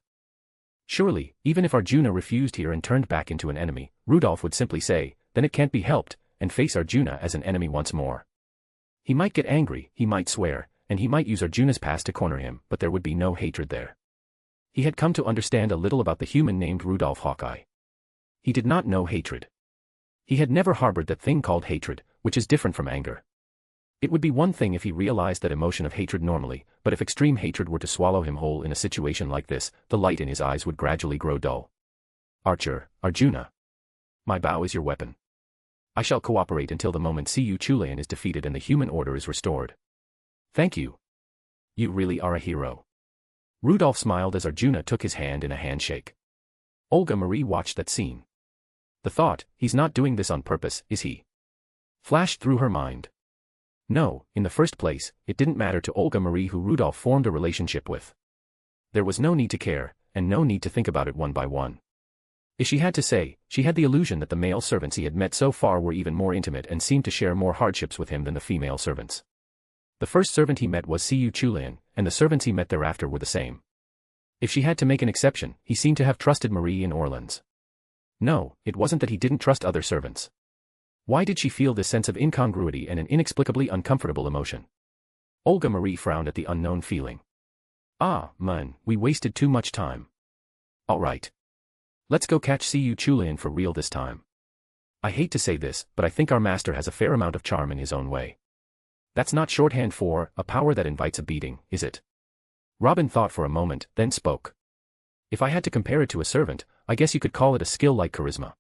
Surely, even if Arjuna refused here and turned back into an enemy, Rudolf would simply say, then it can't be helped, and face Arjuna as an enemy once more. He might get angry, he might swear, and he might use Arjuna's past to corner him, but there would be no hatred there. He had come to understand a little about the human named Rudolf Hawkeye. He did not know hatred. He had never harbored that thing called hatred, which is different from anger. It would be one thing if he realized that emotion of hatred normally, but if extreme hatred were to swallow him whole in a situation like this, the light in his eyes would gradually grow dull. Arjuna. My bow is your weapon. I shall cooperate until the moment Cu Chulainn is defeated and the human order is restored. Thank you. You really are a hero. Rudolf smiled as Arjuna took his hand in a handshake. Olga Marie watched that scene. The thought, he's not doing this on purpose, is he? Flashed through her mind. No, in the first place, it didn't matter to Olga Marie who Rudolf formed a relationship with. There was no need to care, and no need to think about it one by one. If she had to say, she had the illusion that the male servants he had met so far were even more intimate and seemed to share more hardships with him than the female servants. The first servant he met was Cu Chulainn, and the servants he met thereafter were the same. If she had to make an exception, he seemed to have trusted Marie in Orleans. No, it wasn't that he didn't trust other servants. Why did she feel this sense of incongruity and an inexplicably uncomfortable emotion? Olga Marie frowned at the unknown feeling. Ah, man, we wasted too much time. All right. Let's go catch Cu Chulainn for real this time. I hate to say this, but I think our master has a fair amount of charm in his own way. That's not shorthand for a power that invites a beating, is it? Robin thought for a moment, then spoke. If I had to compare it to a servant, I guess you could call it a skill like charisma.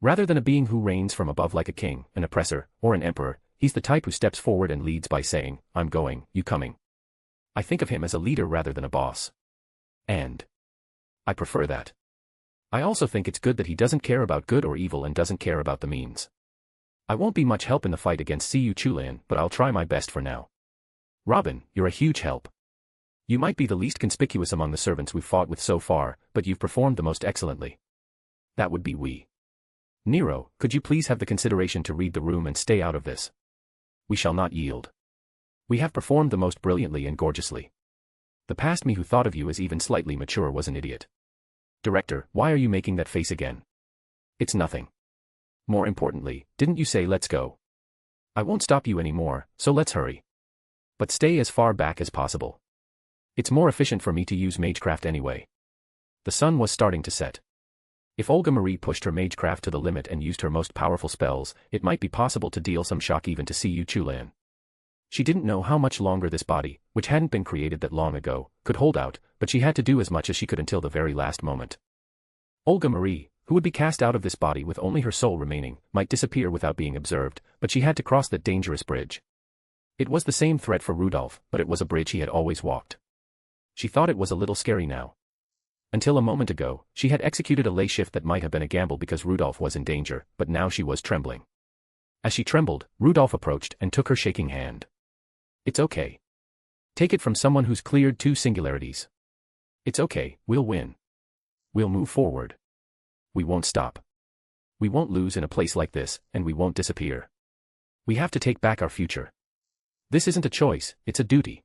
Rather than a being who reigns from above like a king, an oppressor, or an emperor, he's the type who steps forward and leads by saying, I'm going, you coming. I think of him as a leader rather than a boss. And I prefer that. I also think it's good that he doesn't care about good or evil and doesn't care about the means. I won't be much help in the fight against Cu Chulainn, but I'll try my best for now. Robin, you're a huge help. You might be the least conspicuous among the servants we've fought with so far, but you've performed the most excellently. That would be we. Nero, could you please have the consideration to read the room and stay out of this? We shall not yield. We have performed the most brilliantly and gorgeously. The past me who thought of you as even slightly mature was an idiot. Director, why are you making that face again? It's nothing. More importantly, didn't you say let's go? I won't stop you anymore, so let's hurry. But stay as far back as possible. It's more efficient for me to use magecraft anyway. The sun was starting to set. If Olga Marie pushed her magecraft to the limit and used her most powerful spells, it might be possible to deal some shock even to Cu Chulainn. She didn't know how much longer this body, which hadn't been created that long ago, could hold out, but she had to do as much as she could until the very last moment. Olga Marie, who would be cast out of this body with only her soul remaining, might disappear without being observed, but she had to cross that dangerous bridge. It was the same threat for Rudolf, but it was a bridge he had always walked. She thought it was a little scary now. Until a moment ago, she had executed a lay shift that might have been a gamble because Rudolf was in danger, but now she was trembling. As she trembled, Rudolf approached and took her shaking hand. It's okay. Take it from someone who's cleared 2 singularities. It's okay, we'll win. We'll move forward. We won't stop. We won't lose in a place like this, and we won't disappear. We have to take back our future. This isn't a choice, it's a duty.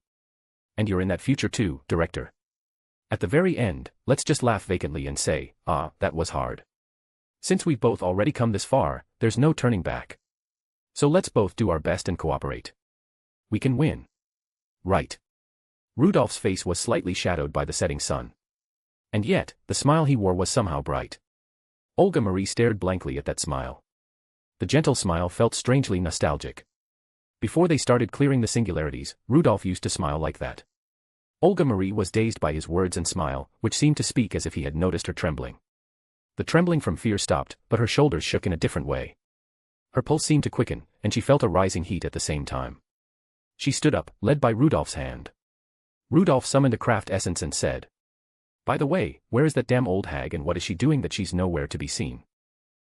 And you're in that future too, Director. At the very end, let's just laugh vacantly and say, ah, that was hard. Since we've both already come this far, there's no turning back. So let's both do our best and cooperate. We can win. Right. Rudolph's face was slightly shadowed by the setting sun. And yet, the smile he wore was somehow bright. Olga Marie stared blankly at that smile. The gentle smile felt strangely nostalgic. Before they started clearing the singularities, Rudolph used to smile like that. Olga Marie was dazed by his words and smile, which seemed to speak as if he had noticed her trembling. The trembling from fear stopped, but her shoulders shook in a different way. Her pulse seemed to quicken, and she felt a rising heat at the same time. She stood up, led by Rudolph's hand. Rudolph summoned a craft essence and said, "By the way, where is that damn old hag and what is she doing that she's nowhere to be seen?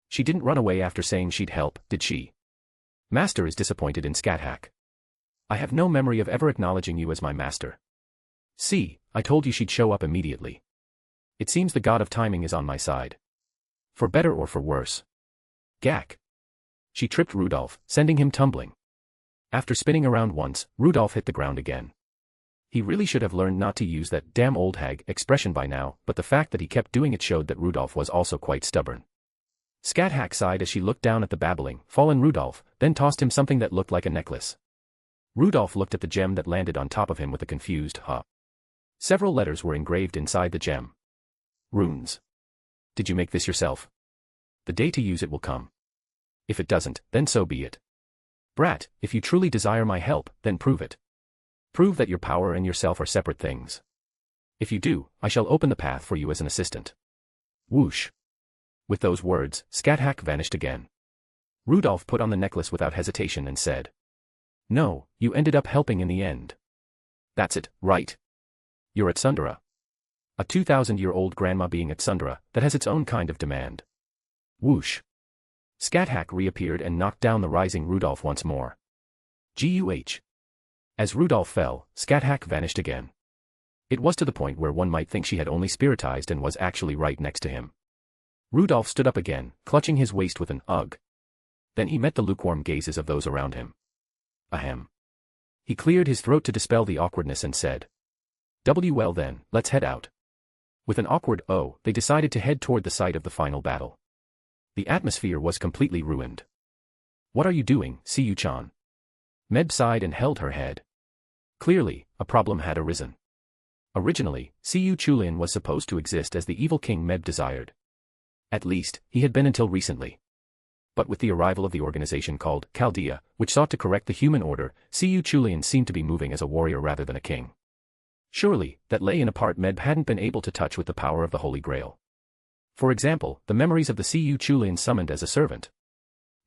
She didn't run away after saying she'd help, did she? Master is disappointed in Scathach. I have no memory of ever acknowledging you as my master. See, I told you she'd show up immediately. It seems the god of timing is on my side. For better or for worse. Gak." She tripped Rudolph, sending him tumbling. After spinning around once, Rudolph hit the ground again. He really should have learned not to use that damn old hag expression by now, but the fact that he kept doing it showed that Rudolph was also quite stubborn. Scathach sighed as she looked down at the babbling, fallen Rudolph, then tossed him something that looked like a necklace. Rudolph looked at the gem that landed on top of him with a confused huh. Several letters were engraved inside the gem. Runes. Did you make this yourself? The day to use it will come. If it doesn't, then so be it. Brat, if you truly desire my help, then prove it. Prove that your power and yourself are separate things. If you do, I shall open the path for you as an assistant. Whoosh. With those words, Scathach vanished again. Rudolph put on the necklace without hesitation and said, "No, you ended up helping in the end. That's it, right? You're at Sundara. A 2,000-year-old grandma being at Sundara, that has its own kind of demand." Whoosh. Scathach reappeared and knocked down the rising Rudolph once more. Guh. As Rudolph fell, Scathach vanished again. It was to the point where one might think she had only spiritized and was actually right next to him. Rudolph stood up again, clutching his waist with an ugh. Then he met the lukewarm gazes of those around him. Ahem. He cleared his throat to dispel the awkwardness and said, "Well then, let's head out." With an awkward "oh," they decided to head toward the site of the final battle. The atmosphere was completely ruined. "What are you doing, Siyu-chan?" Meb sighed and held her head. Clearly, a problem had arisen. Originally, Siyu Chulin was supposed to exist as the evil king Meb desired. At least, he had been until recently. But with the arrival of the organization called Chaldea, which sought to correct the human order, Siyu Chulin seemed to be moving as a warrior rather than a king. Surely, that lay in a part Meb hadn't been able to touch with the power of the Holy Grail. For example, the memories of the Siyu Chulin summoned as a servant.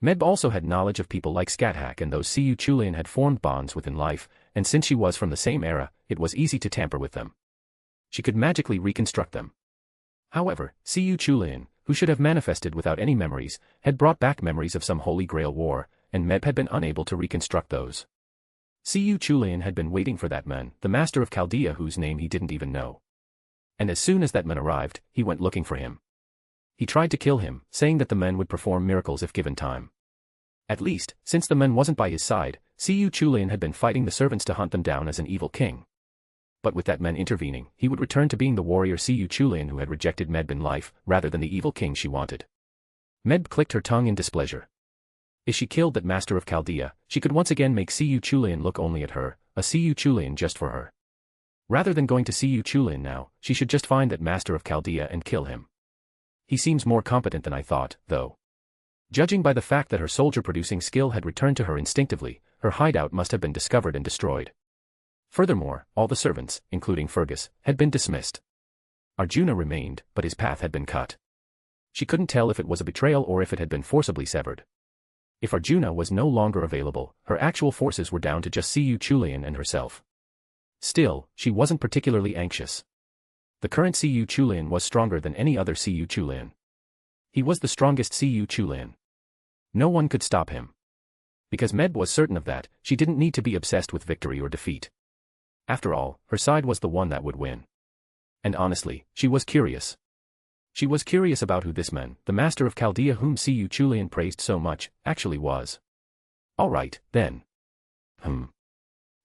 Meb also had knowledge of people like Scathach, and those Siyu Chulin had formed bonds within life, and since she was from the same era, it was easy to tamper with them. She could magically reconstruct them. However, Siyu Chulin, who should have manifested without any memories, had brought back memories of some Holy Grail war, and Meb had been unable to reconstruct those. Siyu Chulin had been waiting for that man, the master of Chaldea whose name he didn't even know. And as soon as that man arrived, he went looking for him. He tried to kill him, saying that the man would perform miracles if given time. At least, since the man wasn't by his side, Siyu Chulin had been fighting the servants to hunt them down as an evil king. But with that man intervening, he would return to being the warrior Siyu Chulin who had rejected Meb in life, rather than the evil king she wanted. Meb clicked her tongue in displeasure. If she killed that master of Chaldea, she could once again make Siyu Chulin look only at her, a Siyu Chulin just for her. Rather than going to Siyu Chulin now, she should just find that master of Chaldea and kill him. He seems more competent than I thought, though. Judging by the fact that her soldier-producing skill had returned to her instinctively, her hideout must have been discovered and destroyed. Furthermore, all the servants, including Fergus, had been dismissed. Arjuna remained, but his path had been cut. She couldn't tell if it was a betrayal or if it had been forcibly severed. If Arjuna was no longer available, her actual forces were down to just Siyu Chulin and herself. Still, she wasn't particularly anxious. The current Siyu Chulin was stronger than any other Siyu Chulin. He was the strongest Siyu Chulin. No one could stop him. Because Meb was certain of that, she didn't need to be obsessed with victory or defeat. After all, her side was the one that would win. And honestly, she was curious. She was curious about who this man, the master of Chaldea whom Siyu Chulin praised so much, actually was. Alright, then.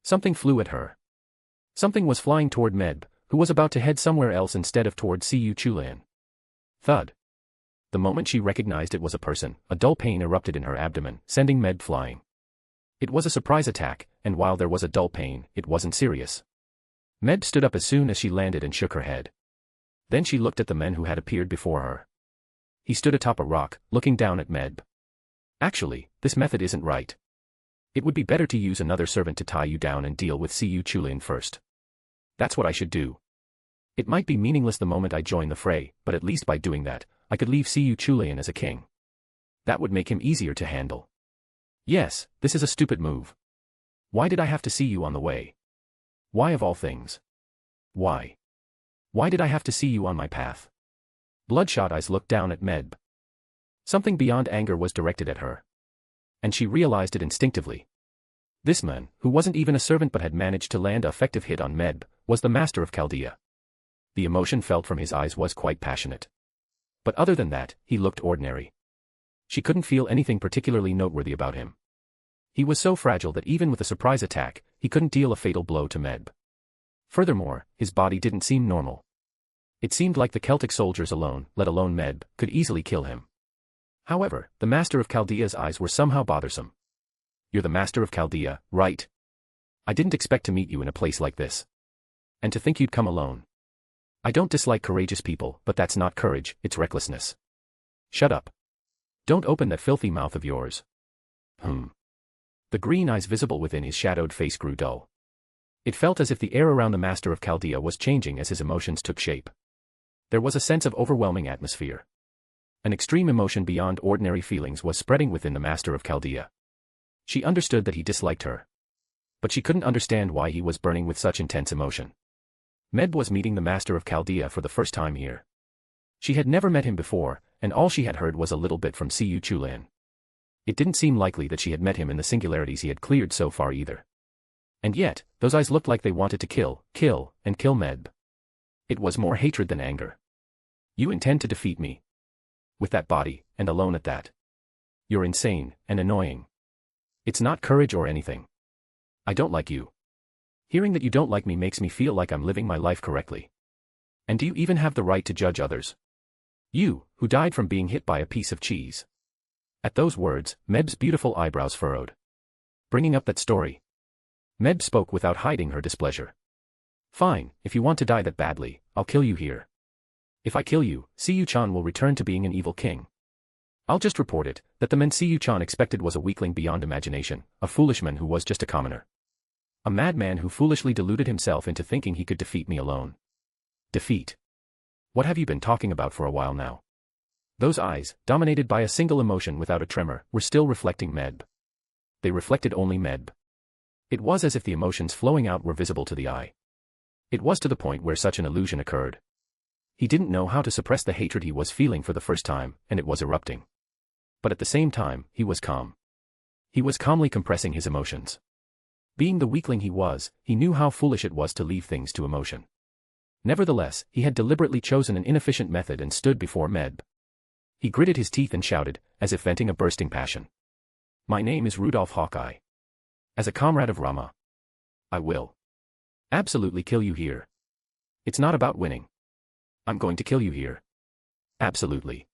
Something flew at her. Something was flying toward Meb, who was about to head somewhere else instead of toward Siyu Chulin. Thud. The moment she recognized it was a person, a dull pain erupted in her abdomen, sending Meb flying. It was a surprise attack, and while there was a dull pain, it wasn't serious. Meb stood up as soon as she landed and shook her head. Then she looked at the men who had appeared before her. He stood atop a rock, looking down at Meb. Actually, this method isn't right. It would be better to use another servant to tie you down and deal with Siyu Chulin first. That's what I should do. It might be meaningless the moment I join the fray, but at least by doing that, I could leave Siyu Chulin as a king. That would make him easier to handle. Yes, this is a stupid move. Why did I have to see you on the way? Why of all things? Why? Why did I have to see you on my path? Bloodshot eyes looked down at Meb. Something beyond anger was directed at her. And she realized it instinctively. This man, who wasn't even a servant but had managed to land an effective hit on Meb, was the master of Chaldea. The emotion felt from his eyes was quite passionate. But other than that, he looked ordinary. She couldn't feel anything particularly noteworthy about him. He was so fragile that even with a surprise attack, he couldn't deal a fatal blow to Meb. Furthermore, his body didn't seem normal. It seemed like the Celtic soldiers alone, let alone Meb, could easily kill him. However, the master of Chaldea's eyes were somehow bothersome. You're the master of Chaldea, right? I didn't expect to meet you in a place like this. And to think you'd come alone. I don't dislike courageous people, but that's not courage, it's recklessness. Shut up. Don't open that filthy mouth of yours. The green eyes visible within his shadowed face grew dull. It felt as if the air around the master of Chaldea was changing as his emotions took shape. There was a sense of overwhelming atmosphere. An extreme emotion beyond ordinary feelings was spreading within the master of Chaldea. She understood that he disliked her. But she couldn't understand why he was burning with such intense emotion. Meb was meeting the master of Chaldea for the first time here. She had never met him before, and all she had heard was a little bit from Siyu Chulin. It didn't seem likely that she had met him in the singularities he had cleared so far either. And yet, those eyes looked like they wanted to kill Meb. It was more hatred than anger. You intend to defeat me. With that body, and alone at that. You're insane, and annoying. It's not courage or anything. I don't like you. Hearing that you don't like me makes me feel like I'm living my life correctly. And do you even have the right to judge others? You, who died from being hit by a piece of cheese. At those words, Meb's beautiful eyebrows furrowed. Bringing up that story. Meb spoke without hiding her displeasure. Fine, if you want to die that badly, I'll kill you here. If I kill you, Siyu-chan will return to being an evil king. I'll just report it, that the man Siyu-chan expected was a weakling beyond imagination, a foolish man who was just a commoner. A madman who foolishly deluded himself into thinking he could defeat me alone. Defeat. What have you been talking about for a while now? Those eyes, dominated by a single emotion without a tremor, were still reflecting Meb. They reflected only Meb. It was as if the emotions flowing out were visible to the eye. It was to the point where such an illusion occurred. He didn't know how to suppress the hatred he was feeling for the first time, and it was erupting. But at the same time, he was calm. He was calmly compressing his emotions. Being the weakling he was, he knew how foolish it was to leave things to emotion. Nevertheless, he had deliberately chosen an inefficient method and stood before Meb. He gritted his teeth and shouted, as if venting a bursting passion. My name is Rudolph Hawkeye. As a comrade of Rama, I will absolutely kill you here. It's not about winning. I'm going to kill you here. Absolutely.